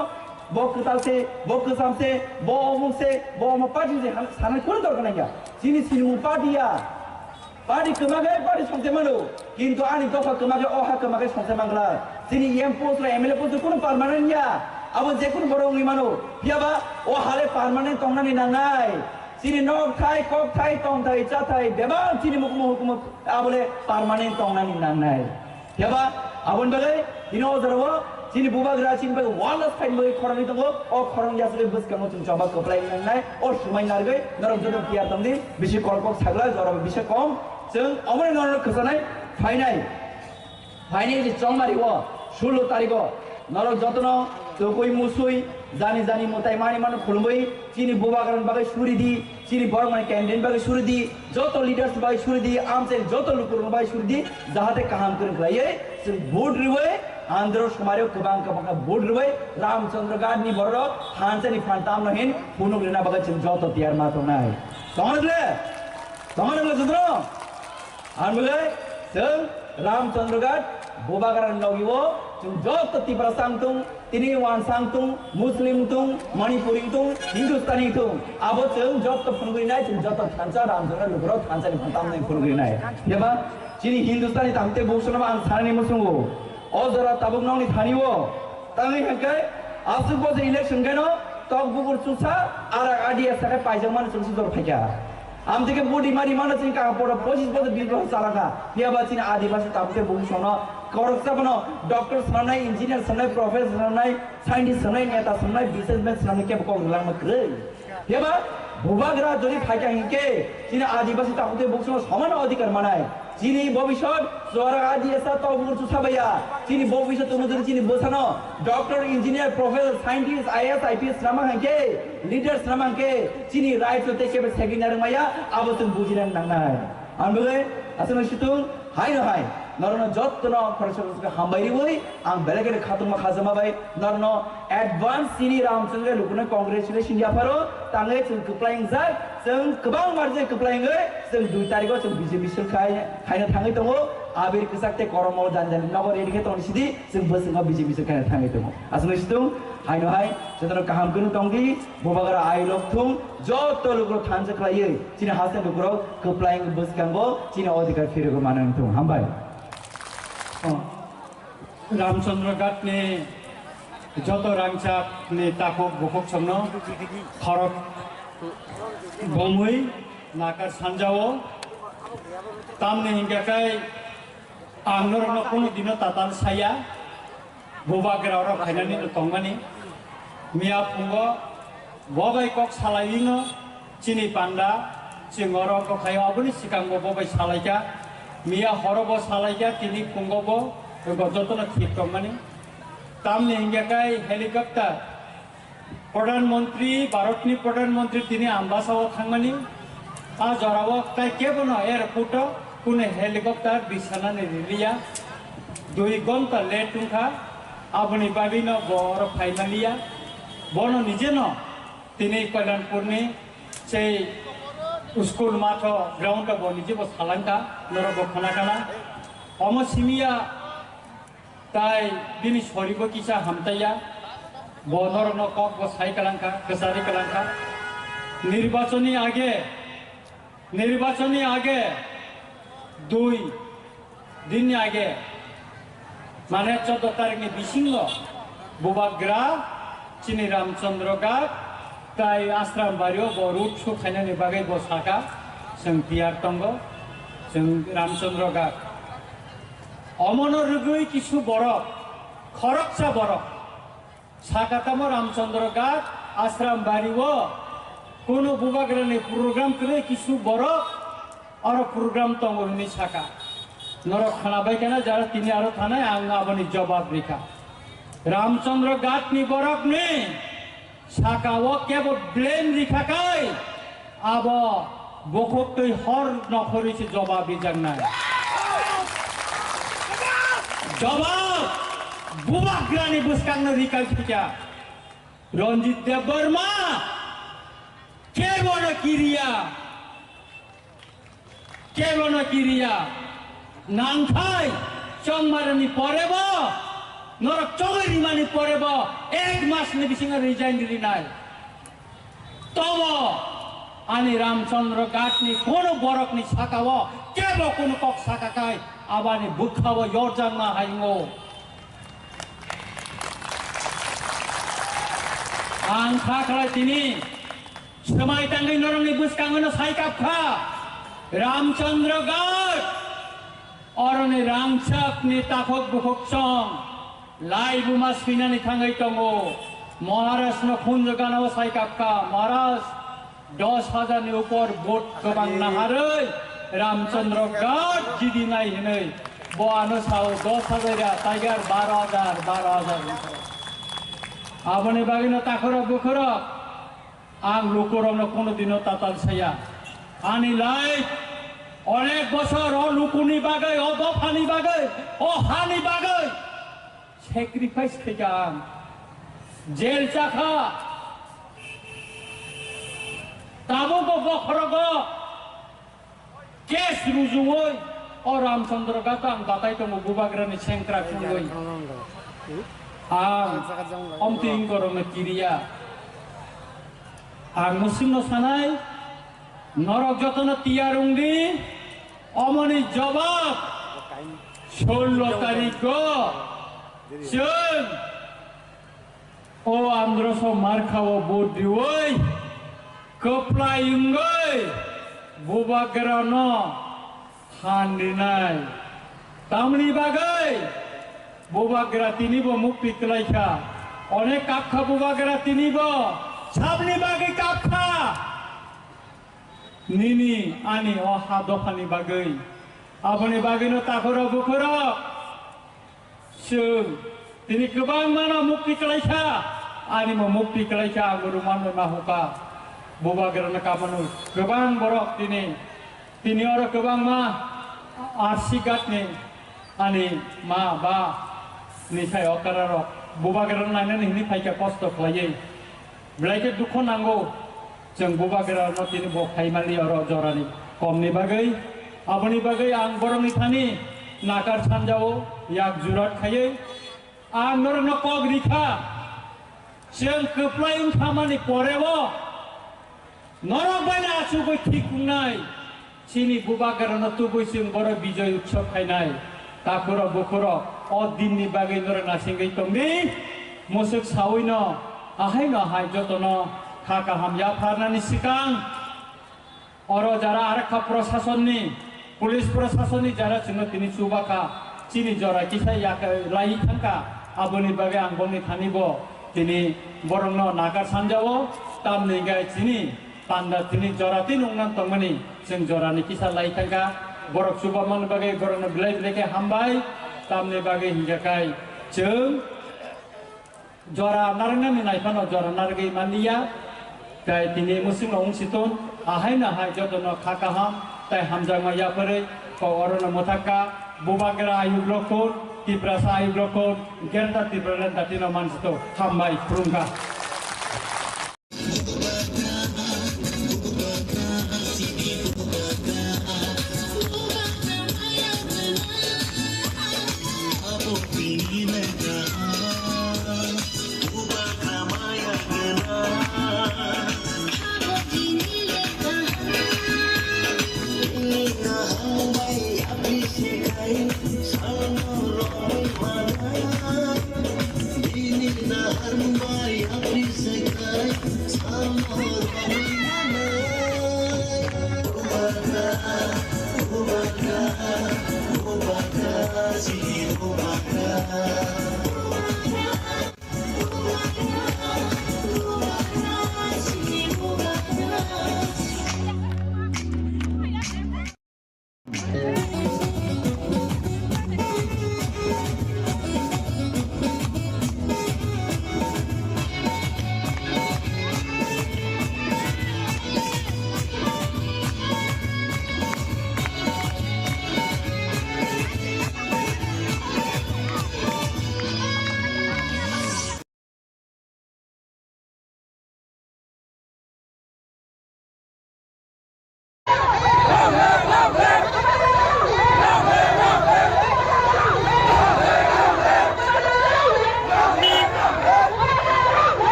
bok ketal se bok kesam se bo omung se bo mapati se sanai kurang dor kana ya sini upati ya Padi kemagai padi songse manu, kintu ani tofa kemagai oha kemagai songse mangla. Sini yang pos la MLA pos kuno permanen ya. Abo jekun borong ni manu, biaba ohale permanen tongna ni nangai. Sini nok thai kok thai tong thai cha thai bebang sini mukum abole permanen tongna ni nangai. Biaba abon bagai dino zarawa sini bubagra sini bagai walas thai bagai korang itu o korang jasle bus kamu cung coba keplai nangai o sumai nargai narok jodoh kiar tamdi bisi korkok sagla jorab bisi kom जों अमरे नर खसानाय फाइनाय जे चंगमारिगो 16 तारिखो नरक जतन तोकई मुसुई जानी मोताय मानि मान खुलमै चिनी बुबागरन बागै सुरिदि चिनी बरमाय कैंडिडेट बागै सुरिदि जत लीडर्स बागै सुरिदि आमसे जत लुकुर बागै सुरिदि जाहाते काम करन खलायै जों भोट रिवै आंध्र समारियो गोबां भोट रिवै रामचंद्र गादनि बर हानसेनि फान्ताम नहिन पुनुग्रेना बागै जों जत तियार मातनाय तमनले जद्रो Anmulai, seng Ramchandra Ghat, Bubagaran Logiwo, Jung Jot Tipra Sangtung, Tiniwan Sangtung, Muslim Tung, Manipuri Tung, Hindustani Tung, Abo Jung Jot Pungurinai, Jung Jot Tansa Ramchandra Lugro, Tansa Pantam and Pungurinai. Yaba, Chini Hindustani Tamte Bushanama and Sani Musungo, Ozara Tabunoni Haniwo, Tami Hankai, Asupo the election Gano, Tok Bugur Susa, Ara Adia Saka Pajaman Sunsur Peka. आम देखे बूढ़ी मारी माना चिन का पोड़ा पोजिस बोले बिल्कुल सारा का ये बात चिन आदिवासी ताबते बहुत सोना कौरक्सा बनो डॉक्टर सुनाई इंजीनियर सुनाई प्रोफेसर सुनाई साइंटिस्ट सुनाई नेता सुनाई बिजनेसमैन सुनाई क्या बको गलाम मकरे ये बात भूभागरा जोड़ी फाइटा हिंके चिन आदिवासी ताबते बहुत सोना समान अधिकार मानाय चिनी भविष्यत सोरा आदि ऐसा तो बुकुर सुसा भैया चिनी भविष्यत अनुसार चिनी बोसनो doctor engineer professor scientist IAS IPS नामा हंके लीडर्स नामा हंके चिनी राइट तो तेके बे सेकेंडरी माया अब तुम बुझिरन नांगनाय आंबे असनो सितुं हाय न हाय नरनो जत्तनो खरसरसका हामबायरि वै आं बेलेगेर खातुमा खाजमा बाय नरनो एडवांस चिनी रामचंद्र लुकुनो कांग्रेचुलेशन याफारो तांगे जों कप्लाइं जा जों गोबां मारजे कप्लाइङै जों 2 तारिखआव जों बीजेपी खायनो थाङै दङ आबिर कसाकते करमो जानजान नगर एदिके तनसिदि जों बोसोङाव बीजेपी खायनो थाङै दङ असनो सितुं हाय न हाय जतनो काहाम गनु दंदि बबागरा आइ लक्थुं जत लुकुरो थानसे खायै चिनी हासे लुकुरो कप्लाइं बोसकांगो चिनी अधिकार फिरेगो मानन दं हामबाय रामचंद्र घाट ने जत रांचाक ने ताकक बखक संनो खरक बमुई नाकार सानजाओ तामने हिंगाकाय आंगरनो कोनो दिनो ताताल साया बुबागराव फाइनानि तंगानि मिया फुंगो बबाय कक सालायिनो चिनि पान्डा चिंगरो कखायो अबनि सिकांगो बबाय सालायका मिया हरबो सालायका तिनि फुंगोबो गजतनो थिकमानि तामने हिंगाकाय हेलिकप्टर प्रधानमंत्री भारतनि प्रधानमंत्री तिनि आम्बासाव थांमानि आ जराव ताय केबनो एयरपोर्ट कुने हेलिकप्टर बिसानानि रिलिया 2 घंटा लेट तुंखा आबनि बाबिनो बर फाइनालिया बनो निजेनो तिनि कल्याणपुरनि से स्कूल माथो ग्राउंड बो निजे बो सालांका नरबो खानाकाना अमसिमिया ताय दिनि सरिबो किसा हमताया बनरनो कक बो साइकलांका कसारी कलांका निर्वाचनी आगे 2 दिन आगे माने 14 तारीख नि बिसिंगो बुबाग्रा चिनि रामचंद्र घाट ताय आश्रम बारियो बो रूट सु खायनानि बागै बो साका जों पियार तंगो जों रामचंद्र घाट अमनो रुगै किसु बरफ খরকসা বরক সাকাতাম রামচন্দ্র ঘাট আশ্রম বাড়িও কোনো বুবাগ্রানি প্রোগ্রাম করে কিছু বরক আর প্রোগ্রাম তঙ্গনি সাকা নরক খানাবাই কেনা যারা তিনি আরো থানায় আং আবনি জবাব রেখা রামচন্দ্র ঘাট নি বরক নে সাকাও কেবল ব্লেম রেখাকাই আব বকতই হর নখরিছে জবাব রিজাং নাই জবাব বুবাগ্রানি বুসকাং রিকাল ঠিকা রঞ্জিত দেব বর্মা কেবল কিরিয়া নাংখাই চংমারানি পরেব নরক চগরি মানি পরেব 1 মাস নে বিসিং রিজাইন দিলি নাই তব আনি রামচন্দ্র ঘাটনি কোন বরকনি সাকাও কেব কোন কক সাকাকাই আবানি বুখাও ইয়রজাং না হাইঙ্গো आं खाखला तिनी समाय तांगै नरंनि बुसकांगनो साइकापखा रामचंद्र घाट अरने रांगचाक नि ताखक बुखक सं लाई बुमा स्पिनानि थांगै तंगो महाराज न खुंज गानाव साइकापखा महाराज 10,000 नि ऊपर बोट गोबां नाहारै रामचंद्र घाट जिदि नाय हिनै बोआनो साव 10,000 या टाइगर 12,000 আপনি বাগিনো তাখরক বুখরক আং লুকুরং কোনো দিনও তাতাল ছায়া আনি লাই অনেক বছর ও লুকুনি বাগাই ও দফানি বাগাই ও হানি বাগাই স্যাক্রিফাইস থেকে আং জেল চাখা তাবুক বখরগ কেস রুজুই ও রামচন্দ্র গাতাং বাতাই তো বুবাগ্রানি সেংক্রা খুঙ্গই omting korona kiria ang musim no sanai norok jotono tiarungdi omoni jawab 16 tarik Sung o androso markhawo bodi oi keplayungoi bubagrano handinai tamni bagai বুবাগ্রা তিনিব মুক্তি কলাইখা অনেক কাপখা বুবাগ্রা তিনিব সাবনি বাগৈ কাপখা নিনি আনি অহা দফানি বাগৈ আপনি বাগৈনো তাখর বুখর जों दिनै गोबां माना मुक्ति कलायसा आनिमो मुक्ति कलायसा गुरु मानो माहुका बुबाग्राना कामानु गोबां बरक दिनै और गोबां मा आरसिगातनि आनि मा बा निसाय अकारार बुबाग्राना नायनानै हिनि फायका कष्ट खालायो ब्लाइके दुख नांगौ जों बुबाग्रानो दिनै बखायमालि और जरानि कमनि बागै आबनि बागै आं बरंनि थानि नागार सानजाओ याक जुरात खायो आं नरनो कग रिखा जों खोप्लायन खामानि परेबो नरक बायना आसुबै थिकुंनाय सिनि बुबाग्रानो तुबै जों बर बिजय उत्सव खायनाय ताखुर बुखुर अ दिननि बागै नर नासिंगै तंनि मोसक सावैनो आहायनो हाय जतनो खाका हामया फारनानि सिगां और जारा आरक्षा प्रशासननि पुलिस प्रशासननि जारा जोंनो दिनै सुबाका चिनि जरा किसा याक लाई थांका आबनि बागै आं बंनि थानिबो दिनै बरंनो नागार सानजाओ तामनि गाय चिनि पान्दा दिनै जरा तिन उंनान तंमनि जों जरानि किसा लाई थांका बरक सुबामन बागै बरंनो बिलाइ बिलाइके हामबाय तामनि बागै हिंगाखाय जों जरा नारंनानि नायफानो जरा नारगै मानिया गाय दिनै मुसिम उंसितन आहाय नाहाय जतनो खाकाहाम ताई हामजामा याफोरै कवरन मोथाका बुबाग्रा आयुग्लखौ तिब्रासा आयुग्लखौ गेरता तिब्रालेन दातिनो मानसितो हामबाय खुरुंगा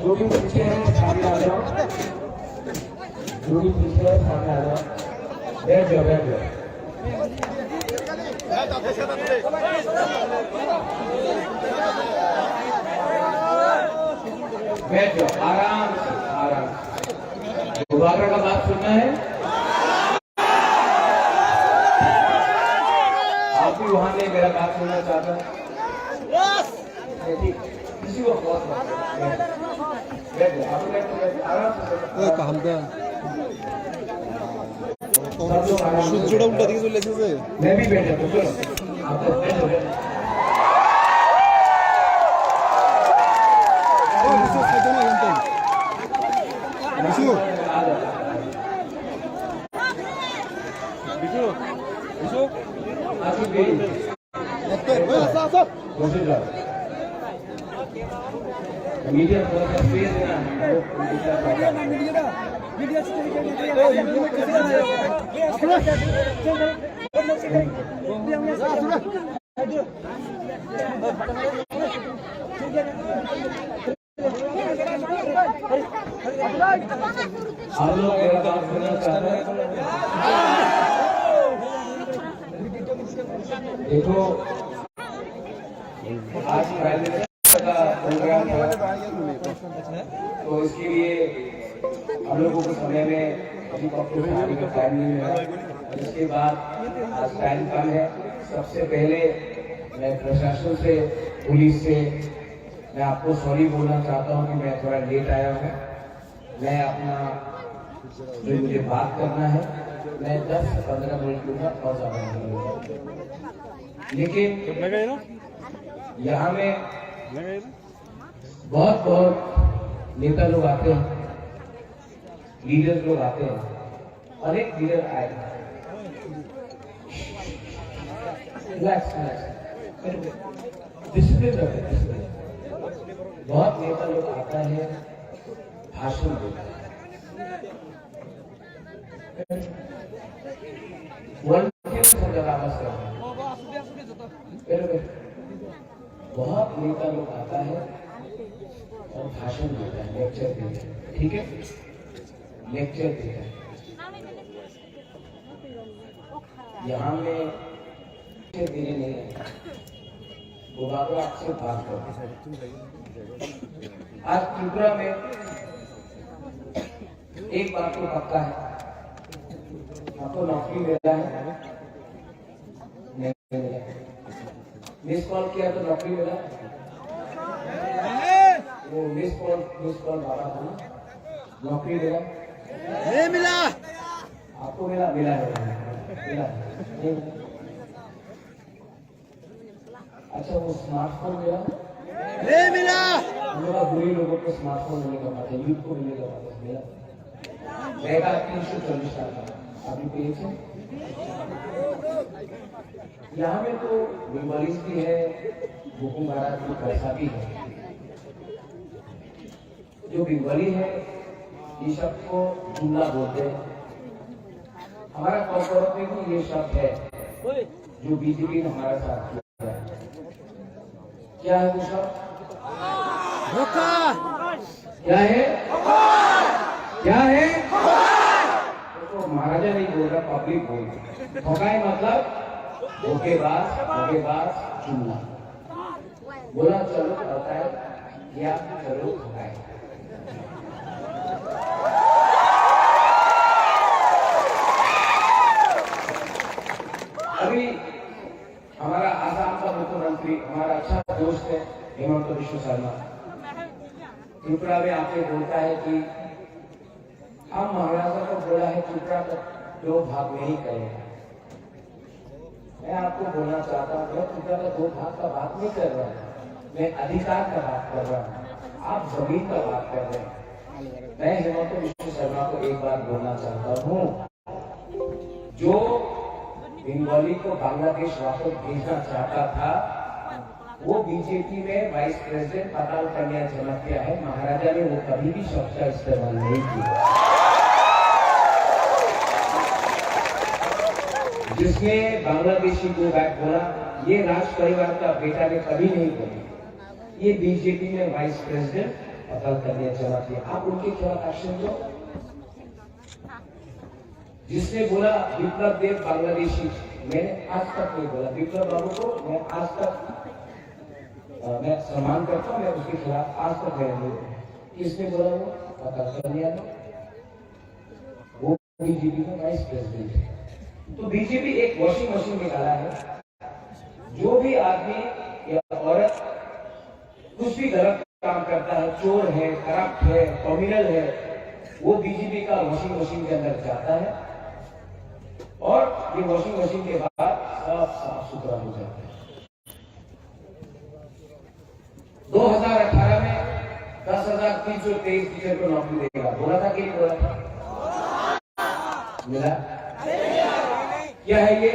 जो भी पीछे है सामने आ जाओ, जो भी पीछे है सामने आ जाओ, बैठ जाओ बैठ जाओ। बैठ जाओ आराम से आराम से। मुबारक का बात सुनना है, आप भी वहां नहीं मेरा बात सुनना चाहता ठीक, किसी को बहुत बैठ जाओ आप बैठ आराम से। सूचना उल्टा दिखे चले से मैं भी बैठ जाता हूँ, आप बैठ जाओ। मीडिया थोड़ा सा स्पेस देना आप लोग मेरा बात सुनना चाहते हैं। देखो आज प्राइम मिनिस्टर का प्रोग्राम था, तो इसके लिए हम लोगों को समय में हेलीकॉप्टर से आने का टाइम नहीं मिला। इसके बाद आज टाइम कम है। सबसे पहले मैं प्रशासन से, पुलिस से मैं आपको सॉरी बोलना चाहता हूँ कि मैं थोड़ा लेट आया हूँ। मैं अपना जो मुझे बात करना है मैं 10 से 15 मिनट लूँगा और ज़्यादा नहीं लूँगा। लेकिन यहाँ में बहुत नेता लोग आते हैं, लीडर लोग आते हैं, अनेक लीडर आए। डिसिप्लिन बहुत नेता लोग आता है, भाषण देता है, बहुत नेता लोग आता है और भाषण देता है, लेक्चर देता है, ठीक है, लेक्चर देता है। यहाँ में देने नहीं है, वो बाबा आपसे बात करते हैं। आज त्रिपुरा में एक बात तो पक्का है, आपको नौकरी मिला है, नहीं मिला। मिस कॉल किया तो नौकरी मिला, वो मिस कॉल मारा था ना, नौकरी मिला नहीं मिला, आपको मिला मिला है, मिला नहीं। अच्छा वो स्मार्टफोन मिला नहीं मिला, मेरा बुरी लोगों को स्मार्टफोन मिलेगा पता, यूथ को मिलेगा पता, मिला। 340 अभी पेज है यहाँ में तो बंगालीज भी है, हुकुम महाराज की भाषा भी है। जो बंगाली है ये शब्द को जुमला बोलते हैं। हमारा कॉर्पोरेट में भी ये शब्द है जो बीजेपी ने हमारे साथ किया है। क्या है वो शब्द? क्या है? क्या है? तो महाराजा नहीं बोल रहा, पब्लिक बोल रहा। धोखाई मतलब धोखेबाज जुमला। बोला चलो होता है या चलो धोखाई। अभी हमारा आसाम का मुख्यमंत्री हमारा अच्छा दोस्त है हेमंत बिश्व शर्मा, त्रिपुरा में आके बोलता है कि हम महाराजा को बोला है त्रिपुरा का 2 भाग नहीं करेगा। मैं आपको बोलना चाहता हूँ, मैं त्रिपुरा का 2 भाग का बात नहीं कर रहा हूँ, मैं अधिकार का बात कर रहा हूँ, आप जमीन का बात कर रहे हैं। मैं हेमंत बिश्व शर्मा को एक बात बोलना चाहता हूँ, जो बंगाली को बांग्लादेश वापस भेजना चाहता था वो बीजेपी में वाइस प्रेसिडेंट अकाल कन्या जमातिया है। महाराजा ने वो कभी भी शब्द का इस्तेमाल नहीं किया। जिसने बांग्लादेशी को बैक बोला ये राज परिवार का बेटा ने कभी नहीं बोला। ये बीजेपी में वाइस प्रेसिडेंट अकाल कन्या जमातिया, आप उनके खिलाफ एक्शन लो। जिसने बोला विप्लव देव बांग्लादेशी, मैंने आज तक नहीं बोला विप्लव बाबू को, मैं आज तक मैं सम्मान करता हूं, मैं उसके खिलाफ आज तक गए नहीं। किसने बोला वो? अकाल कन्या ने, वो बीजेपी का वाइस प्रेसिडेंट है। तो बीजेपी एक वॉशिंग मशीन निकाला है। जो भी आदमी या औरत कुछ भी गलत काम करता है, चोर है, करप्ट है, क्रिमिनल है, वो बीजेपी का वॉशिंग मशीन के अंदर जाता है और ये वॉशिंग मशीन के बाद सब साफ सुथरा हो जाता है। 2018 में 10,323 टीचर को नौकरी देगा, बोला था कि नहीं बोला था? मिला? क्या है ये?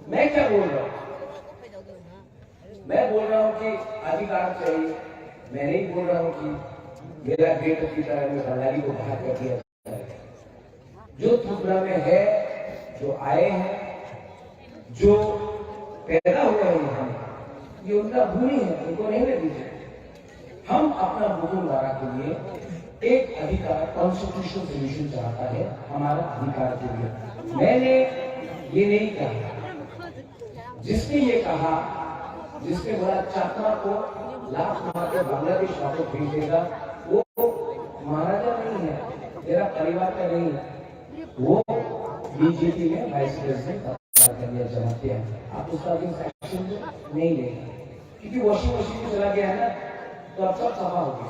मैं क्या बोल रहा हूं? मैं बोल रहा हूं कि अधिकार चाहिए। मैं नहीं बोल रहा हूं कि मेरा बेटा की तरह में बंगाली को बाहर कर दिया जाए। जो त्रिपुरा में है, जो आए हैं, जो पैदा हुए हैं, ये उनका भूमि है, उनको नहीं ले दीजिए। हम अपना वसुंधरा के लिए एक अधिकार कॉन्स्टिट्यूशनल सोल्यूशन चाहता है, हमारा अधिकार के लिए। मैंने ये नहीं कहा, जिसने ये कहा, जिसने बोला चाकमा को लाख मार के बांग्लादेश वापस भेज देगा, वो महाराजा नहीं है, मेरा परिवार का नहीं है, वो बीजेपी में वाइस प्रेसिडेंट करने जमाते हैं। आप उसका एक्शन नहीं लेंगे क्योंकि वॉशिंग मशीन में चला गया है ना, तो अब सब सफा हो गया।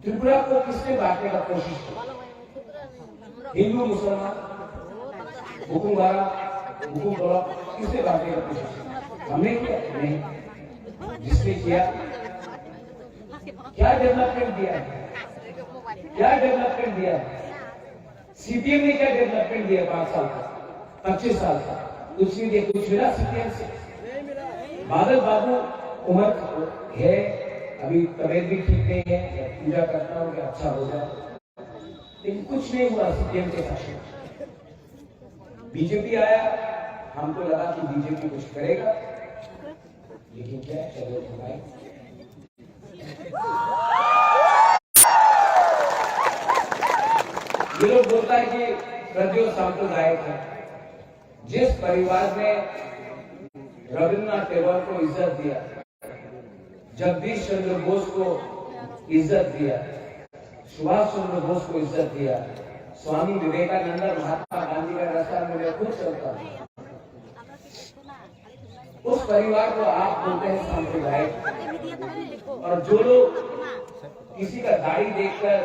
त्रिपुरा को किसने बांटने का कोशिश की? हिंदू मुसलमान, हुकुमबारा, हुकुम तोड़ा, किसने बांटने का कोशिश की? हमने किया नहीं। जिसने किया, क्या डेवलपमेंट दिया? क्या डेवलपमेंट दिया? सीपीएम ने क्या डेवलपमेंट दिया 5 साल का, 25 साल का? कुछ नहीं दिया। कुछ मिला सीपीएम से? बादल बाबू उम्र है, अभी तबियत भी ठीक नहीं है, पूजा करता हूँ कि अच्छा हो जाए, लेकिन कुछ नहीं हुआ सीपीएम के साथ। बीजेपी आया, हमको लगा कि बीजेपी कुछ करेगा, लेकिन क्या, चलो भाई ये लोग बोलता है कि प्रज्वल सांप्रदायिक है। जिस परिवार ने रविन्द्रनाथ टैगोर को इज्जत दिया, जगदीश चंद्र बोस को इज्जत दिया, सुभाष चंद्र बोस को इज्जत दिया, स्वामी विवेकानंद, महात्मा गांधी का रास्ता में मैं खुद चलता हूं, उस परिवार को आप बोलते हैं सांप्रदायिक। और जो लोग किसी का दाढ़ी देखकर,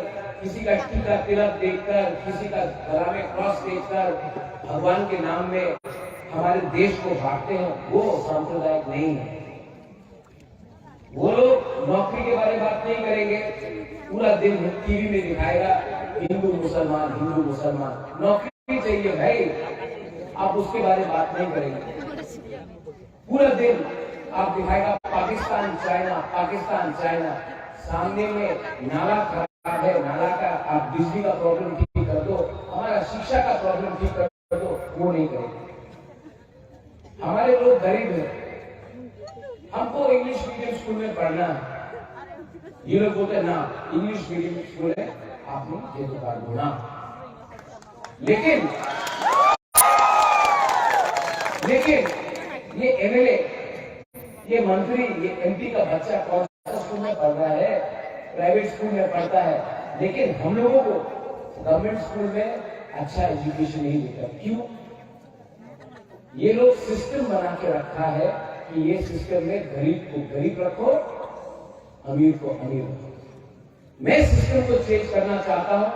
किसी का टीका तिलक देखकर, किसी का गला में क्रॉस देखकर भगवान के नाम में हमारे देश को बांटते हैं, वो सांप्रदायिक नहीं है। वो लोग नौकरी के बारे में बात नहीं करेंगे, पूरा दिन टीवी में दिखाएगा हिंदू मुसलमान मुसलमान, हिंदू मुसलमान, नौकरी चाहिए भाई, आप उसके बारे में बात नहीं करेंगे। पूरा दिन आप दिखाएगा पाकिस्तान चाइना, पाकिस्तान चाइना, सामने में नाला खराब है, नाला का आप बिजली का प्रॉब्लम ठीक कर दो, हमारा शिक्षा का प्रॉब्लम ठीक कर दो, वो नहीं करेंगे। हमारे लोग गरीब हैं, हमको इंग्लिश मीडियम स्कूल में पढ़ना है, ये लोग बोलते हैं ना इंग्लिश मीडियम स्कूल है, आपने ये तो कर दो ना। लेकिन ये एमएलए, ये मंत्री, ये एमपी का बच्चा कौन सा स्कूल में पढ़ रहा है, प्राइवेट स्कूल में पढ़ता है, लेकिन हम लोगों को गवर्नमेंट स्कूल में अच्छा एजुकेशन नहीं मिलता। क्यों? ये लोग सिस्टम बना के रखा है कि ये सिस्टम में गरीब को गरीब रखो, अमीर को अमीर रखो। मैं सिस्टम को चेंज करना चाहता हूं,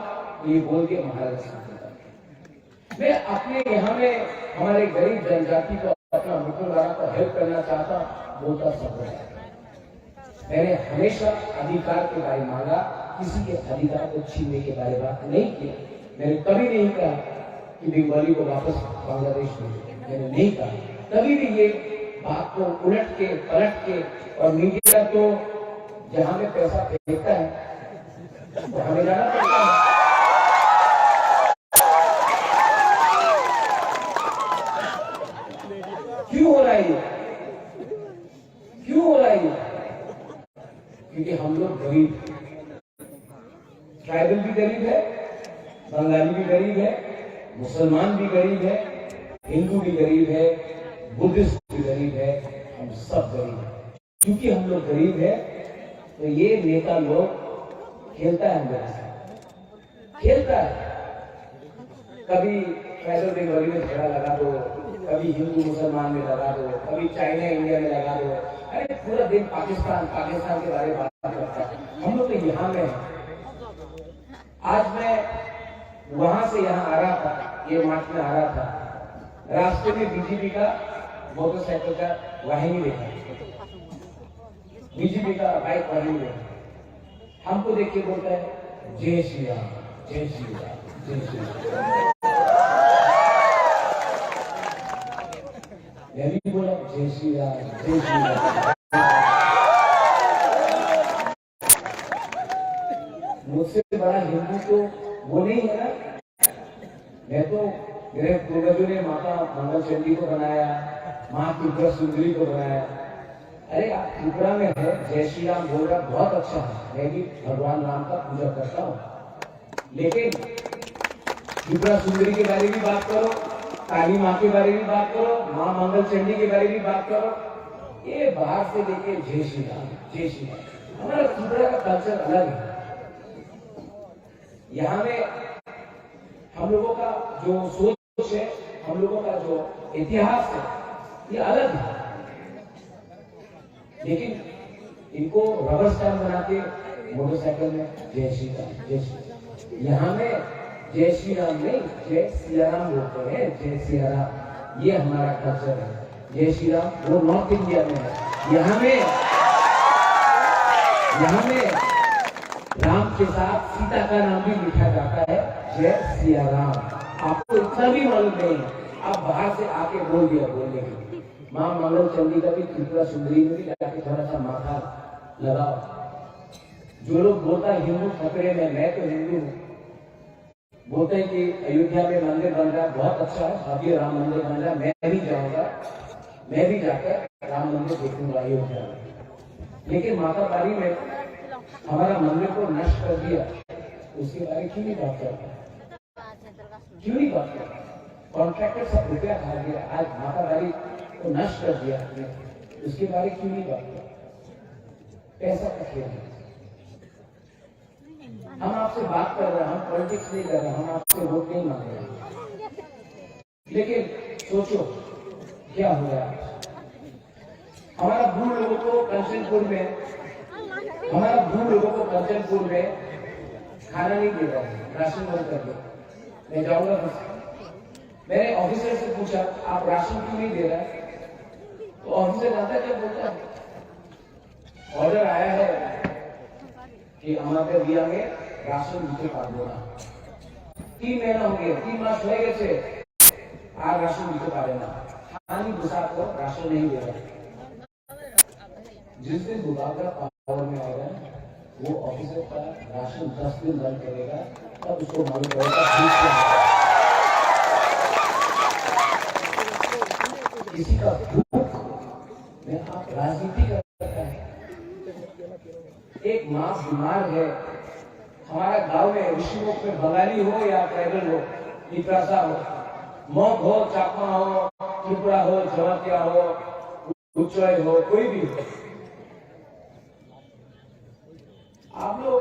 ये बोल के महाराज मैं अपने यहाँ में हमारे गरीब जनजाति को, अपना मुसलमान को हेल्प करना चाहता हूं, बोलता सब है। मैंने हमेशा अधिकार के बारे मांगा, किसी के अधिकार को छीनने के बारे में बात नहीं किया। मैंने कभी नहीं कहा कि बंगाली को वापस बांग्लादेश में, मैंने नहीं कहा कभी भी। ये बात को उलट के पलट के, और मीडिया तो जहां में पैसा फेंकता है तो हमें जाना पड़ता है। क्यों हो रहा है ये? क्यों हो रहा है ये? क्योंकि हम लोग गरीब, ट्राइबल भी गरीब है, बंगाली भी गरीब है, मुसलमान भी गरीब है, हिंदू भी गरीब है, बुद्धिस्ट भी गरीब है, हम सब गरीब हैं। क्योंकि हम लोग गरीब है तो ये नेता लोग खेलता है, हमारे साथ खेलता है। कभी ट्राइबल बंगाली में झगड़ा लगा दो, कभी हिंदू मुसलमान में लगा दो, कभी चाइना इंडिया में लगा दो। अरे पूरा दिन पाकिस्तान पाकिस्तान के बारे में बात करता है। हम लोग तो यहाँ में, आज मैं वहां से यहाँ आ रहा था, ये मार्च में आ रहा था, रास्ते में बीजेपी का मोटरसाइकिल का वाहिनी देखा, बीजेपी का बाइक वाहिनी देखा, हमको देख के बोलता है जय श्री राम, जय श्री राम, जय श्री राम। मैं भी बोला जय श्री राम, जय श्री राम। मुझसे बड़ा हिंदू तो वो नहीं है ना। मैं तो, मेरे पूर्वजों ने माता मंगल चंडी को बनाया, माँ त्रिपुरा सुंदरी को बनाया। अरे आप त्रिपुरा में है, जय श्री राम बोल रहा, बहुत अच्छा है, मैं भी भगवान राम का पूजा करता हूँ। लेकिन त्रिपुरा सुंदरी के बारे में बात करो, काली माँ के बारे में बात करो, माँ मंगल चंडी के बारे में बात करो, ये बाहर से लेके जय श्री राम, जय श्री राम। हमारा त्रिपुरा का कल्चर अलग है। यहाँ में हम लोगों का जो सोच है, हम लोगों का जो इतिहास है, ये अलग है। लेकिन इनको रबर स्टैम्प बना के मोटरसाइकिल में जय श्री राम, जय श्री राम। यहाँ में जय श्री राम नहीं, जय सिया राम बोलते हैं, जय सिया राम। ये हमारा कल्चर है। जय श्री राम वो नॉर्थ इंडिया में है। यहाँ में राम के साथ सीता का नाम भी लिखा जाता है, जय सिया राम। आपको इतना भी मालूम नहीं, आप बाहर से आके बोल दिया बोलने के। माँ मंगल चंडी का भी त्रिपुरा सुंदरी में भी जाके थोड़ा सा माथा लगाओ। जो लोग बोलता है हिंदू खतरे में, मैं तो हिंदू हूँ, बोलते हैं कि अयोध्या में मंदिर बन रहा है, बहुत अच्छा है, भव्य राम मंदिर बन रहा है, मैं भी जाऊंगा, मैं भी जाकर राम मंदिर देखूंगा अयोध्या में। लेकिन माता बारी में हमारा मंदिर को नष्ट कर दिया, उसके बारे में क्यों नहीं बात करता? क्यों नहीं बात करता? कॉन्ट्रैक्टर सब रुपया खा गया, आज माता बारी को नष्ट कर दिया, उसके बारे में क्यों नहीं बात करता? पैसा का खेल है। हम आपसे बात कर रहे हैं, हम पॉलिटिक्स नहीं कर रहे, हम आपसे वोट नहीं मांग रहे। लेकिन सोचो क्या हो रहा है। हमारा बूढ़ लोगों को कंचनपुर में, हमारा बूढ़ लोगों को कंचनपुर में खाना नहीं दे रहा है, राशन बंद कर दो। मैं जाऊंगा बस, मैंने ऑफिसर से पूछा आप राशन क्यों नहीं दे रहा है? तो ऑफिसर जानता क्या बोलता है, ऑर्डर आया है कि हमारे दिया में राशन नीचे काट देना। 3 মহিনা হয়ে গেছে, 3 মাস হয়ে গেছে, আর রাশন দিতে পারে না। हानि घुसा को राशन नहीं दे रहा। जिस दिन बुलाकर पावर में आएगा वो ऑफिसर का राशन 10 दिन बंद करेगा, तब उसको मालूम पड़ेगा किसी का भूख में आप राजनीति करता है। एक माँ बीमार है, हमारा गांव में ऋषिमुख में बंगाली हो या ट्राइबल हो, इतरासा हो, मौत हो, चाकमा हो, त्रिपुरा हो, जमातिया हो, उच्चय हो, कोई भी हो, आप लोग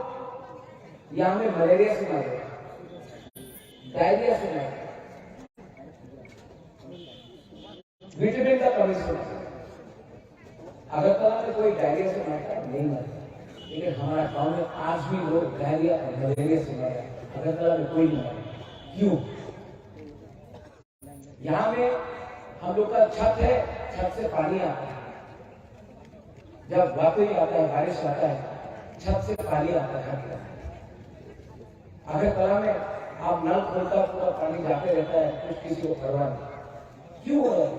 यहाँ में मलेरिया से मरे, डायरिया से मरे, विटामिन का कमी से मरे। अगरतला में कोई डायरिया से मरता नहीं मरता, लेकिन हमारा गांव में आज भी लोग डायरिया और मलेरिया से मरे। अगरतला में कोई नहीं मरे। क्यों? यहाँ में हम लोग का छत है, छत से पानी आता है। जब वापस आता है, बारिश आता है, छत से पानी आता है। अगरतला में आप नल खोलता पूरा पानी जाते रहता है, कुछ किसी को परवाह नहीं। क्यों हो रहा है?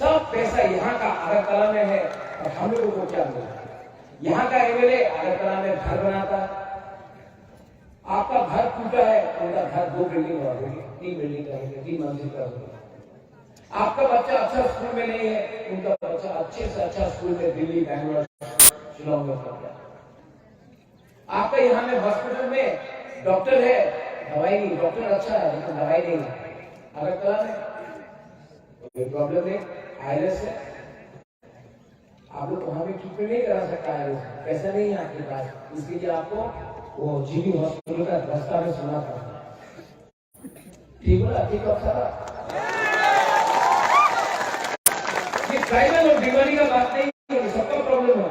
सब पैसा यहाँ का अगरतला में है, और हम लोगों को क्या मिला? यहाँ का एमएलए अगरतला में घर बनाता है। आपका घर टूटा है, उनका घर 2 बिल्डिंग और होगी, 3 बिल्डिंग का होगी, 3 मंजिल का होगी। आपका बच्चा अच्छा स्कूल में नहीं है, उनका बच्चा अच्छे से अच्छा स्कूल में दिल्ली, बैंगलोर, शिलोंग में पढ़ता है। आपका यहाँ में हॉस्पिटल में डॉक्टर है, दवाई नहीं, डॉक्टर अच्छा है लेकिन दवाई नहीं है। अगरतला में कोई प्रॉब्लम नहीं, आईएलएस है, आप लोग वहां भी ट्रीटमेंट नहीं करा सकता है, पैसा नहीं है आपके पास, इसके लिए आपको वो जीबी हॉस्पिटल का रास्ता में सुना था। ठीक बोला, ठीक अफसर। ये ट्राइबल और दिवाली का बात नहीं है, सबका प्रॉब्लम है।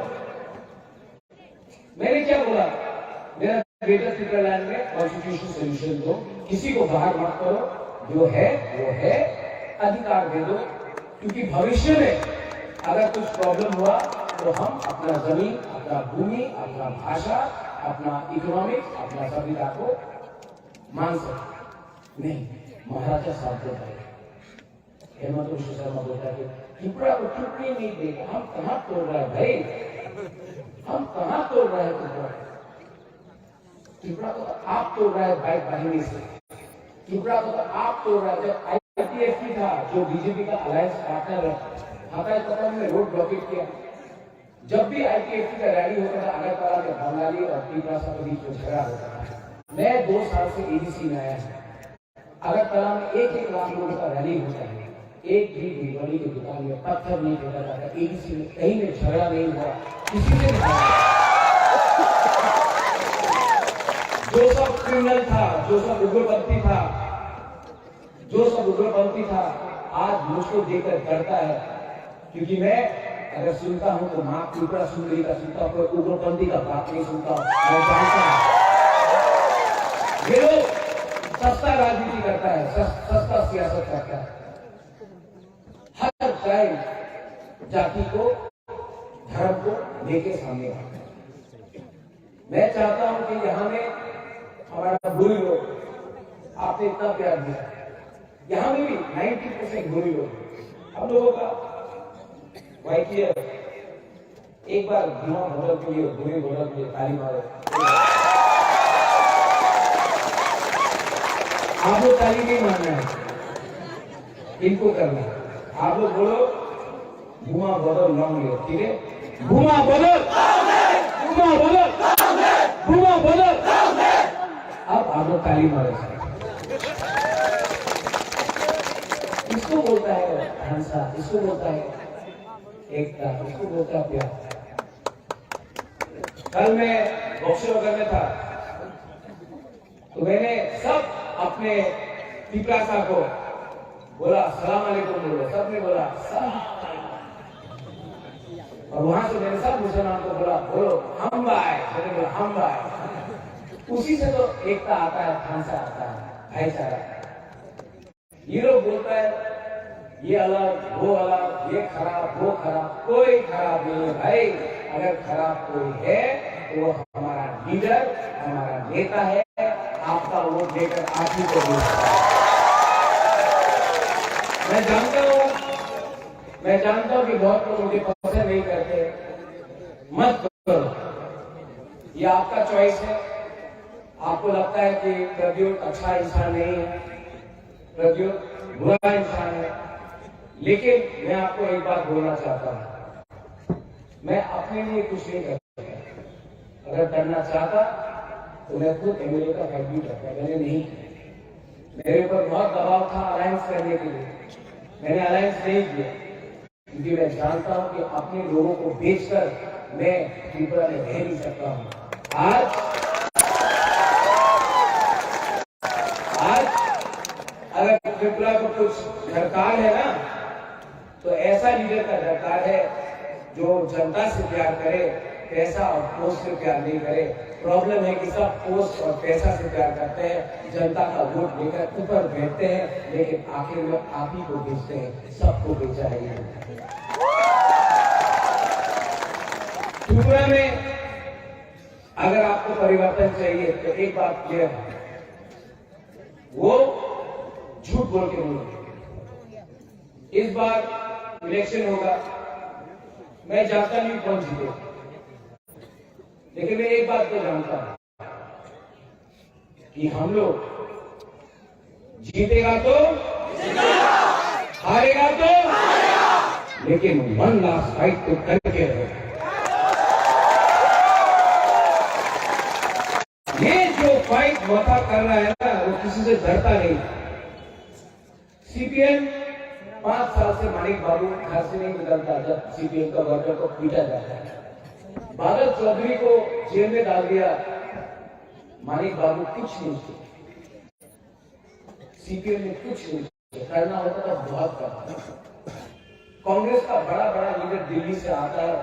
मैंने क्या बोला? मेरा ग्रेटर स्विट्जरलैंड में कॉन्स्टिट्यूशन सोल्यूशन दो, किसी को बाहर मत करो, जो है वो है, अधिकार दे दो, क्योंकि भविष्य में अगर कुछ प्रॉब्लम हुआ तो हम अपना जमीन, अपना भूमि, अपना भाषा, अपना इकोनॉमिक्स, अपना सभ्यता को मान सकते नहीं। महाराजा साहब बोलता है, हेमंत विश्व शर्मा बोलता है कि त्रिपुरा को टुकड़ी नहीं देगा। हम कहाँ तोड़ रहे हैं भाई, हम कहाँ तोड़ रहे हैं त्रिपुरा? त्रिपुरा को तो आप तोड़ रहे हैं भाई बहिनी से, त्रिपुरा को तो आप तोड़ रहे हैं। जब आईपीएफटी था, जो बीजेपी का अलायंस पार्टनर है, हाथाई में रोड ब्लॉकेट किया। जब भी आईपीएफटी का रैली होता था, अगरतला में बंगाली और त्रिपुरा के बीच में झगड़ा होता था। मैं 2 साल से एडीसी में आया हूं, अगरतला में 1-1 लाख लोगों का रैली होता है, एक भी दिवाली की दुकान में पत्थर नहीं फेंका जाता, एडीसी में कहीं में झगड़ा नहीं हुआ, किसी से नहीं। जो सब क्रिमिनल था, जो सब उग्रपंथी था, आज मुझको देखकर डरता है, क्योंकि मैं अगर सुनता हूं तो मां त्रिपुरा सुंदरी का सुनता हूं, कोई उग्रपंथी का बात नहीं सुनता हूं। मैं जानता हूं ये लोग सस्ता राजनीति करता है, सस्ता सियासत करता है। हर टाइम जाति को, धर्म को लेके सामने आता है। मैं चाहता हूं कि यहाँ में हमारा बुरी लोग, आपने इतना प्यार दिया, यहाँ में भी 90% बुरी लोग। हम लोगों का वाईटीएफ एक बार धुआं भोलक के लिए, बुरी भोलक के लिए ताली मारे। आप लोग ताली नहीं मारना है, इनको करना है। आप लोग बोलो धुआं बदल लॉन्ग ले, ठीक है? धुआं बदल, धुआं बदल, धुआं बदल। अब आप लोग ताली मारे। इसको बोलता है हंसा, इसको बोलता है एकता, इसको बोलता है प्यार। कल मैं बक्सर में था तो मैंने सब अपने पिपरासा को बोला सलाम अलैकुम बोलो, सबने बोला सलाम। और वहां से मैंने सब मुसलमान को बोला बोलो हम भाई, मैंने बोला हम भाई। उसी से तो एकता आता है, हंसा आता है, भाईचारा। ये लोग बोलता है ये अलग, वो अलग, ये खराब, वो खराब, कोई खराब नहीं है भाई। अगर खराब कोई है तो वो हमारा लीडर, हमारा नेता है। आपका वोट देकर आप ही को भेजता है। मैं जानता हूं कि बहुत लोग मुझे पसंद नहीं करते। मत करो, ये आपका चॉइस है। आपको लगता है कि प्रद्युत अच्छा इंसान नहीं है, प्रद्युत बुरा इंसान है, लेकिन मैं आपको एक बात बोलना चाहता हूं, मैं अपने लिए कुछ नहीं करता। अगर करना चाहता तो मैं खुद एमएलए का फाइट भी करता, मैंने नहीं किया। मेरे ऊपर बहुत दबाव था अलायंस करने के लिए, मैंने अलायंस नहीं किया, क्योंकि मैं जानता हूं कि अपने लोगों को बेचकर मैं त्रिपुरा में रह नहीं सकता हूं। आज अगर त्रिपुरा को कुछ दरकार है ना, तो ऐसा लीडर का दरकार है जो जनता से प्यार करे, पैसा और पोस्ट से प्यार नहीं करे। प्रॉब्लम है कि सब पोस्ट और पैसा से प्यार करते हैं, जनता का वोट लेकर ऊपर बैठते हैं, लेकिन आखिर में आप ही को बेचते हैं। सबको बेचा है। त्रिपुरा में अगर आपको परिवर्तन चाहिए तो एक बात क्लियर है, वो झूठ बोल के नहीं। इस बार इलेक्शन होगा, मैं जानता नहीं कौन जीते, लेकिन मैं एक बात तो जानता हूं कि हम लोग जीतेगा तो हारेगा तो, लेकिन वन लास्ट फाइट तो करके रहेगा। ये जो फाइट मथा कर रहा है ना, वो किसी से डरता नहीं। सीपीएम 5 साल से मानिक बाबू घर से नहीं निकलता जब सीपीएम का वर्कर को पीटा जाता है। बादल चौधरी को जेल में डाल दिया, मानिक बाबू कुछ नहीं किया, सीपीएम ने कुछ नहीं किया। करना होता तो बहुत करता। कांग्रेस का बड़ा बड़ा लीडर दिल्ली से आता है,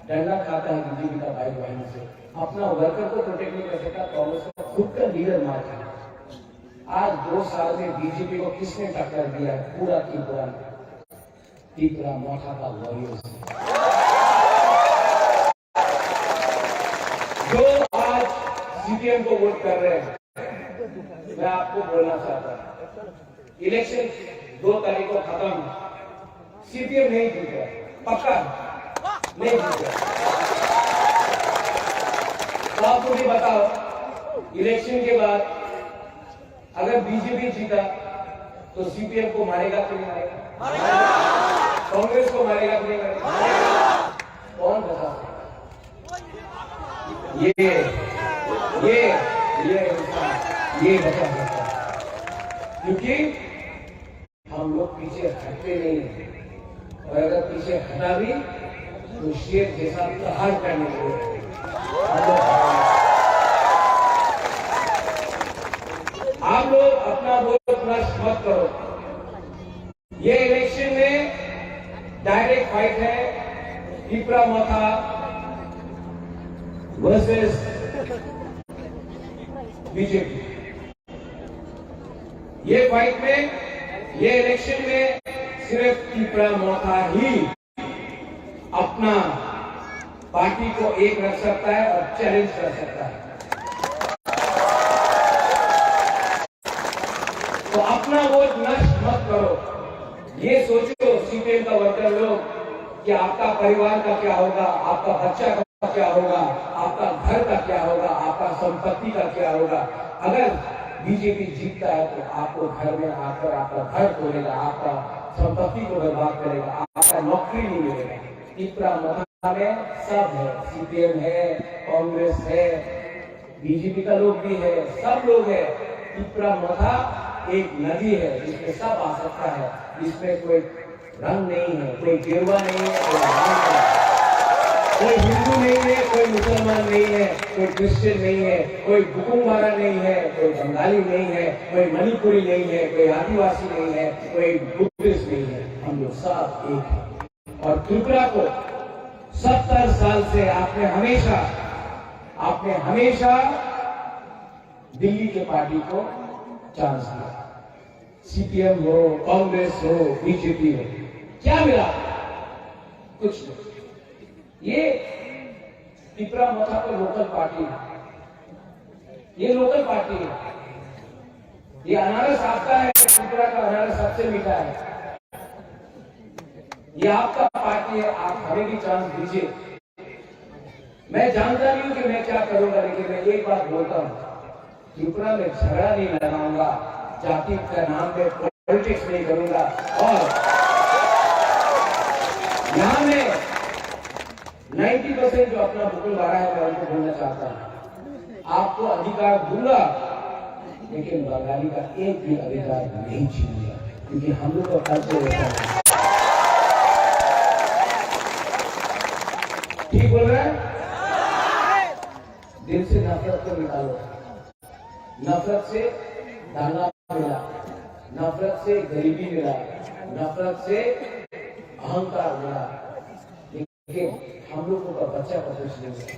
डंडा खाता है बीजेपी का भाई बहन से, अपना वर्कर को प्रोटेक्ट नहीं कर सकता, कांग्रेस का खुद का लीडर मार दिया। आज 2 साल में बीजेपी को किसने टक्कर दिया? पूरा त्रिपुरा मोथा का वॉरियर्स। जो आज सीपीएम को वोट कर रहे हैं, मैं आपको बोलना चाहता हूं, इलेक्शन 2 तारीख को खत्म, सीपीएम नहीं जीता, पक्का नहीं जीता। तो आप मुझे बताओ, इलेक्शन के बाद अगर बीजेपी जीता तो सीपीएम को मारेगा कि नहीं मारेगा? कांग्रेस को मारेगा कि नहीं मारेगा? कौन बता सकता? ये बता सकता, क्योंकि हम लोग पीछे हटते नहीं हैं, और अगर पीछे हटा भी तो शेर जैसा प्रहार करने के लिए आप लोग अपना वोट नष्ट मत करो। ये इलेक्शन में डायरेक्ट फाइट है, त्रिपुरा मोथा वर्सेस बीजेपी। ये फाइट में, ये इलेक्शन में सिर्फ त्रिपुरा मोथा ही अपना पार्टी को एक रख सकता है और चैलेंज कर सकता है। तो अपना वोट नष्ट मत करो। ये सोचो सीपीएम का वर्कर लोग कि आपका परिवार का क्या होगा, आपका बच्चा का क्या होगा, आपका घर का क्या होगा, आपका संपत्ति का क्या होगा। अगर बीजेपी जीतता है तो आपको घर में आकर आपका घर तोड़ेगा, आपका संपत्ति को बर्बाद करेगा, आपका नौकरी नहीं मिलेगा। त्रिपुरा मोथा में सब है, सीपीएम है, कांग्रेस है, बीजेपी का लोग भी है, सब लोग है। त्रिपुरा मोथा एक नदी है जिसमें सब आ सकता है, जिसमें कोई रंग नहीं है, कोई गेरुआ नहीं है, कोई रंग नहीं है, कोई हिंदू नहीं है, कोई मुसलमान नहीं है, कोई क्रिश्चियन नहीं है, कोई बुकुंगवारा नहीं है, कोई बंगाली नहीं है, कोई मणिपुरी नहीं है, कोई आदिवासी नहीं है, कोई बुद्धिस्ट नहीं है। हम लोग सब एक हैं। और त्रिपुरा को 70 साल से आपने हमेशा दिल्ली के पार्टी को चांस दिया, सीपीएम हो, कांग्रेस हो, बीजेपी हो, क्या मिला? कुछ नहीं। ये त्रिपुरा मोथा तो लोकल पार्टी है, ये लोकल पार्टी है। ये अनारस आपका है, त्रिपुरा का अनारस सबसे मीठा है। ये आपका पार्टी है, आप हमें भी चांस दीजिए। मैं जानता नहीं हूं कि मैं क्या करूंगा, लेकिन मैं एक बात बोलता हूं, त्रिपुरा में झगड़ा नहीं लगाऊंगा, जाति का नाम पे पॉलिटिक्स नहीं करूंगा। और यहां में 90% जो अपना बुकुल बारा है, मैं उनको बोलना चाहता हूं, आपको अधिकार दूंगा, लेकिन बंगाली का एक भी अधिकार नहीं छीनूंगा, क्योंकि हम लोग का कर्तव्य होता है। ठीक बोल रहे हैं? दिल से नफरत को निकालो। नफरत से दाना मिला, नफरत से गरीबी मिला, नफरत से अहंकार मिला, लेकिन हम लोगों का बच्चा का कुछ नहीं है।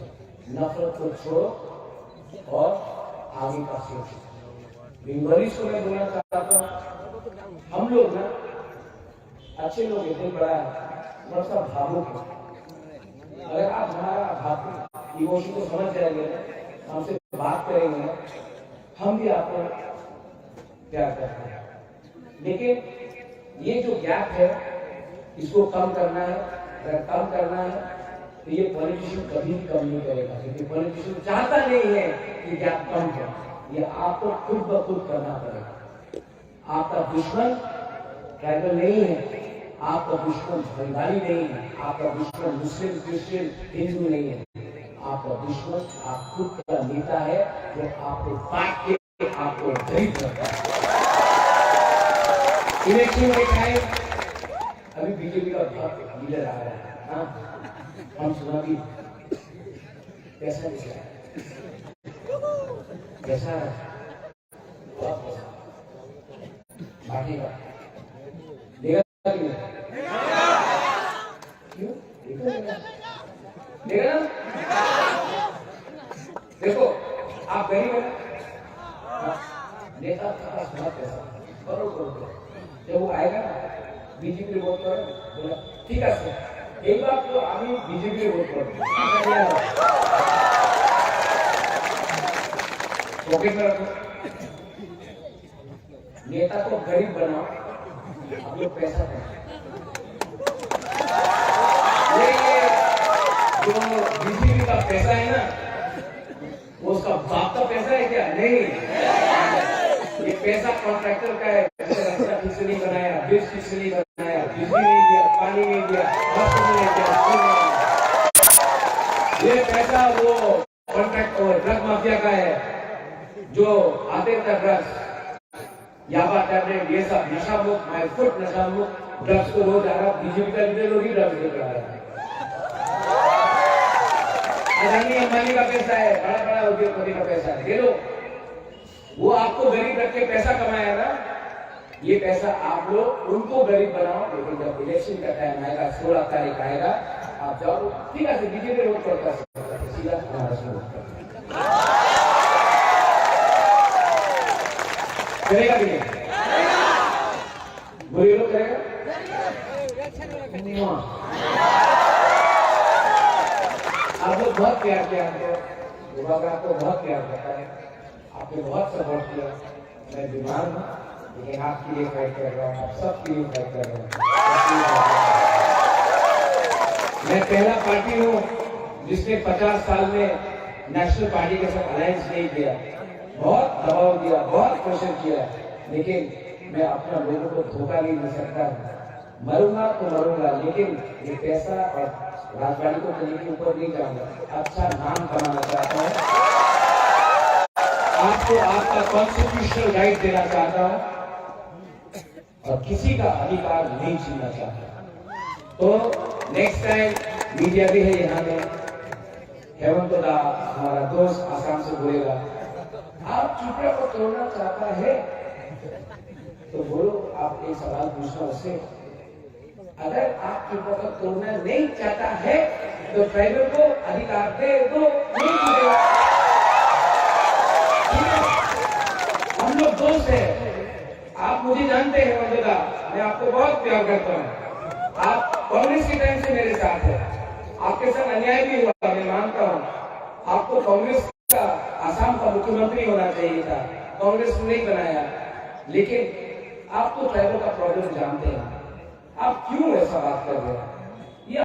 नफरत को छोड़ो और आगे का सोचो। बंगालीज को मैं बोलना चाहता हूँ, हम लोग ना अच्छे लोग इतने बड़ा है, थोड़ा सा भावुक है। अगर आप हमारा इमोशन को समझ जाएंगे, हमसे बात करेंगे, हम भी आपको प्यार करते हैं। लेकिन ये जो गैप है, इसको कम करना है। अगर कम करना है तो ये पॉलिटिशियन कभी भी कम नहीं करेगा, क्योंकि पॉलिटिशियन चाहता नहीं है कि गैप कम हो। ये आपको खुद ब खुद करना पड़ेगा। आपका दुश्मन ट्राइबल नहीं है, आपका दुश्मन बंगाली नहीं है, आपका दुश्मन मुस्लिम, क्रिश्चियन, हिंदू नहीं है। आपका दुश्मन आप खुद का नेता है, जो आपको बांट के आपको गरीब करता है। इलेक्शन के टाइम अभी बीजेपी का बहुत लीडर आ रहा है, हाँ, हम सुना भी कैसा निकला है, कैसा बहुत पैसा बांटेगा, देगा कि नहीं? क्यों देगा ना? देखो आप गरीब है, नेता का बहुत पैसा करोड़, जब वो आएगा ना बीजेपी वोट करो, बोला ठीक है सर, एक बार तो अभी बीजेपी वोट करो, पॉकेट में रखो। नेता को गरीब बनाओ, आप लोग पैसा दें। ये जो बीजेपी का पैसा है ना, वो उसका बाप का पैसा है क्या? नहीं, ये पैसा कॉन्ट्रैक्टर का है। रास्ता ठीक से नहीं बनाया, ब्रिज ठीक से नहीं बनाया, बिजली नहीं दिया, पानी नहीं दिया, हॉस्पिटल नहीं दिया, ये पैसा वो कॉन्ट्रैक्ट और ड्रग माफिया का है, जो आते थे ड्रग्स, याबा टैबलेट, ये सब नशा मुक्त, माय फुट नशा मुक्त ड्रग्स को रोज आ रहा। बीजेपी का लीडर लोग ही ड्रग्स लेकर आ रहा है। अदानी अंबानी का पैसा है, बड़ा बड़ा उद्योगपति का पैसा है, ले लो। वो आपको गरीब रख के पैसा कमाया ना, ये पैसा आप लोग उनको गरीब बनाओ। लेकिन जब इलेक्शन का टाइम आएगा, 16 तारीख आएगा, आप जाओ, ठीक है बीजेपी वोट करता है, सीधा हमारा करेगा कि नहीं? बुरी लोग करेगा? आप लोग बहुत प्यार किया हमको, विभाग आपको बहुत प्यार करता है, आपने बहुत सपोर्ट किया। मैं बीमार हूँ, लेकिन आपके लिए फाइट कर रहा हूँ, आप सबके लिए फाइट कर रहा हूँ। मैं पहला पार्टी हूँ जिसने 50 साल में नेशनल पार्टी के साथ अलायंस नहीं किया। बहुत दबाव दिया, बहुत प्रेशर किया, लेकिन मैं अपना लोगों को धोखा नहीं दे सकता। मरूंगा तो मरूंगा, लेकिन ये पैसा और राजवाड़ी को करने के ऊपर नहीं जाऊंगा। अच्छा नाम कमाना चाहता हूँ, आपको आपका कॉन्स्टिट्यूशनल राइट देना चाहता हूँ, और किसी का अधिकार नहीं छीनना चाहता। तो नेक्स्ट टाइम मीडिया भी है यहाँ में, हेमंत दा हमारा दोस्त आसाम से बोलेगा, आप त्रिपुरा को तोड़ना चाहता है तो बोलो, आप एक सवाल पूछना उससे। अगर आप त्रिपुरा को तोड़ना नहीं चाहता है तो ट्राइबल को अधिकार दे दो, नहीं मिलेगा। हम लोग दोस्त हैं, आप मुझे जानते हैं वंदना, मैं आपको बहुत प्यार करता हूँ। आप कांग्रेस के टाइम से मेरे साथ हैं, आपके साथ अन्याय भी हुआ, मैं मानता हूँ। आपको कांग्रेस का आसाम का मुख्यमंत्री होना चाहिए था, कांग्रेस ने नहीं बनाया। लेकिन आप तो ट्राइबल का प्रॉब्लम जानते हैं, आप क्यों ऐसा बात कर रहे हैं?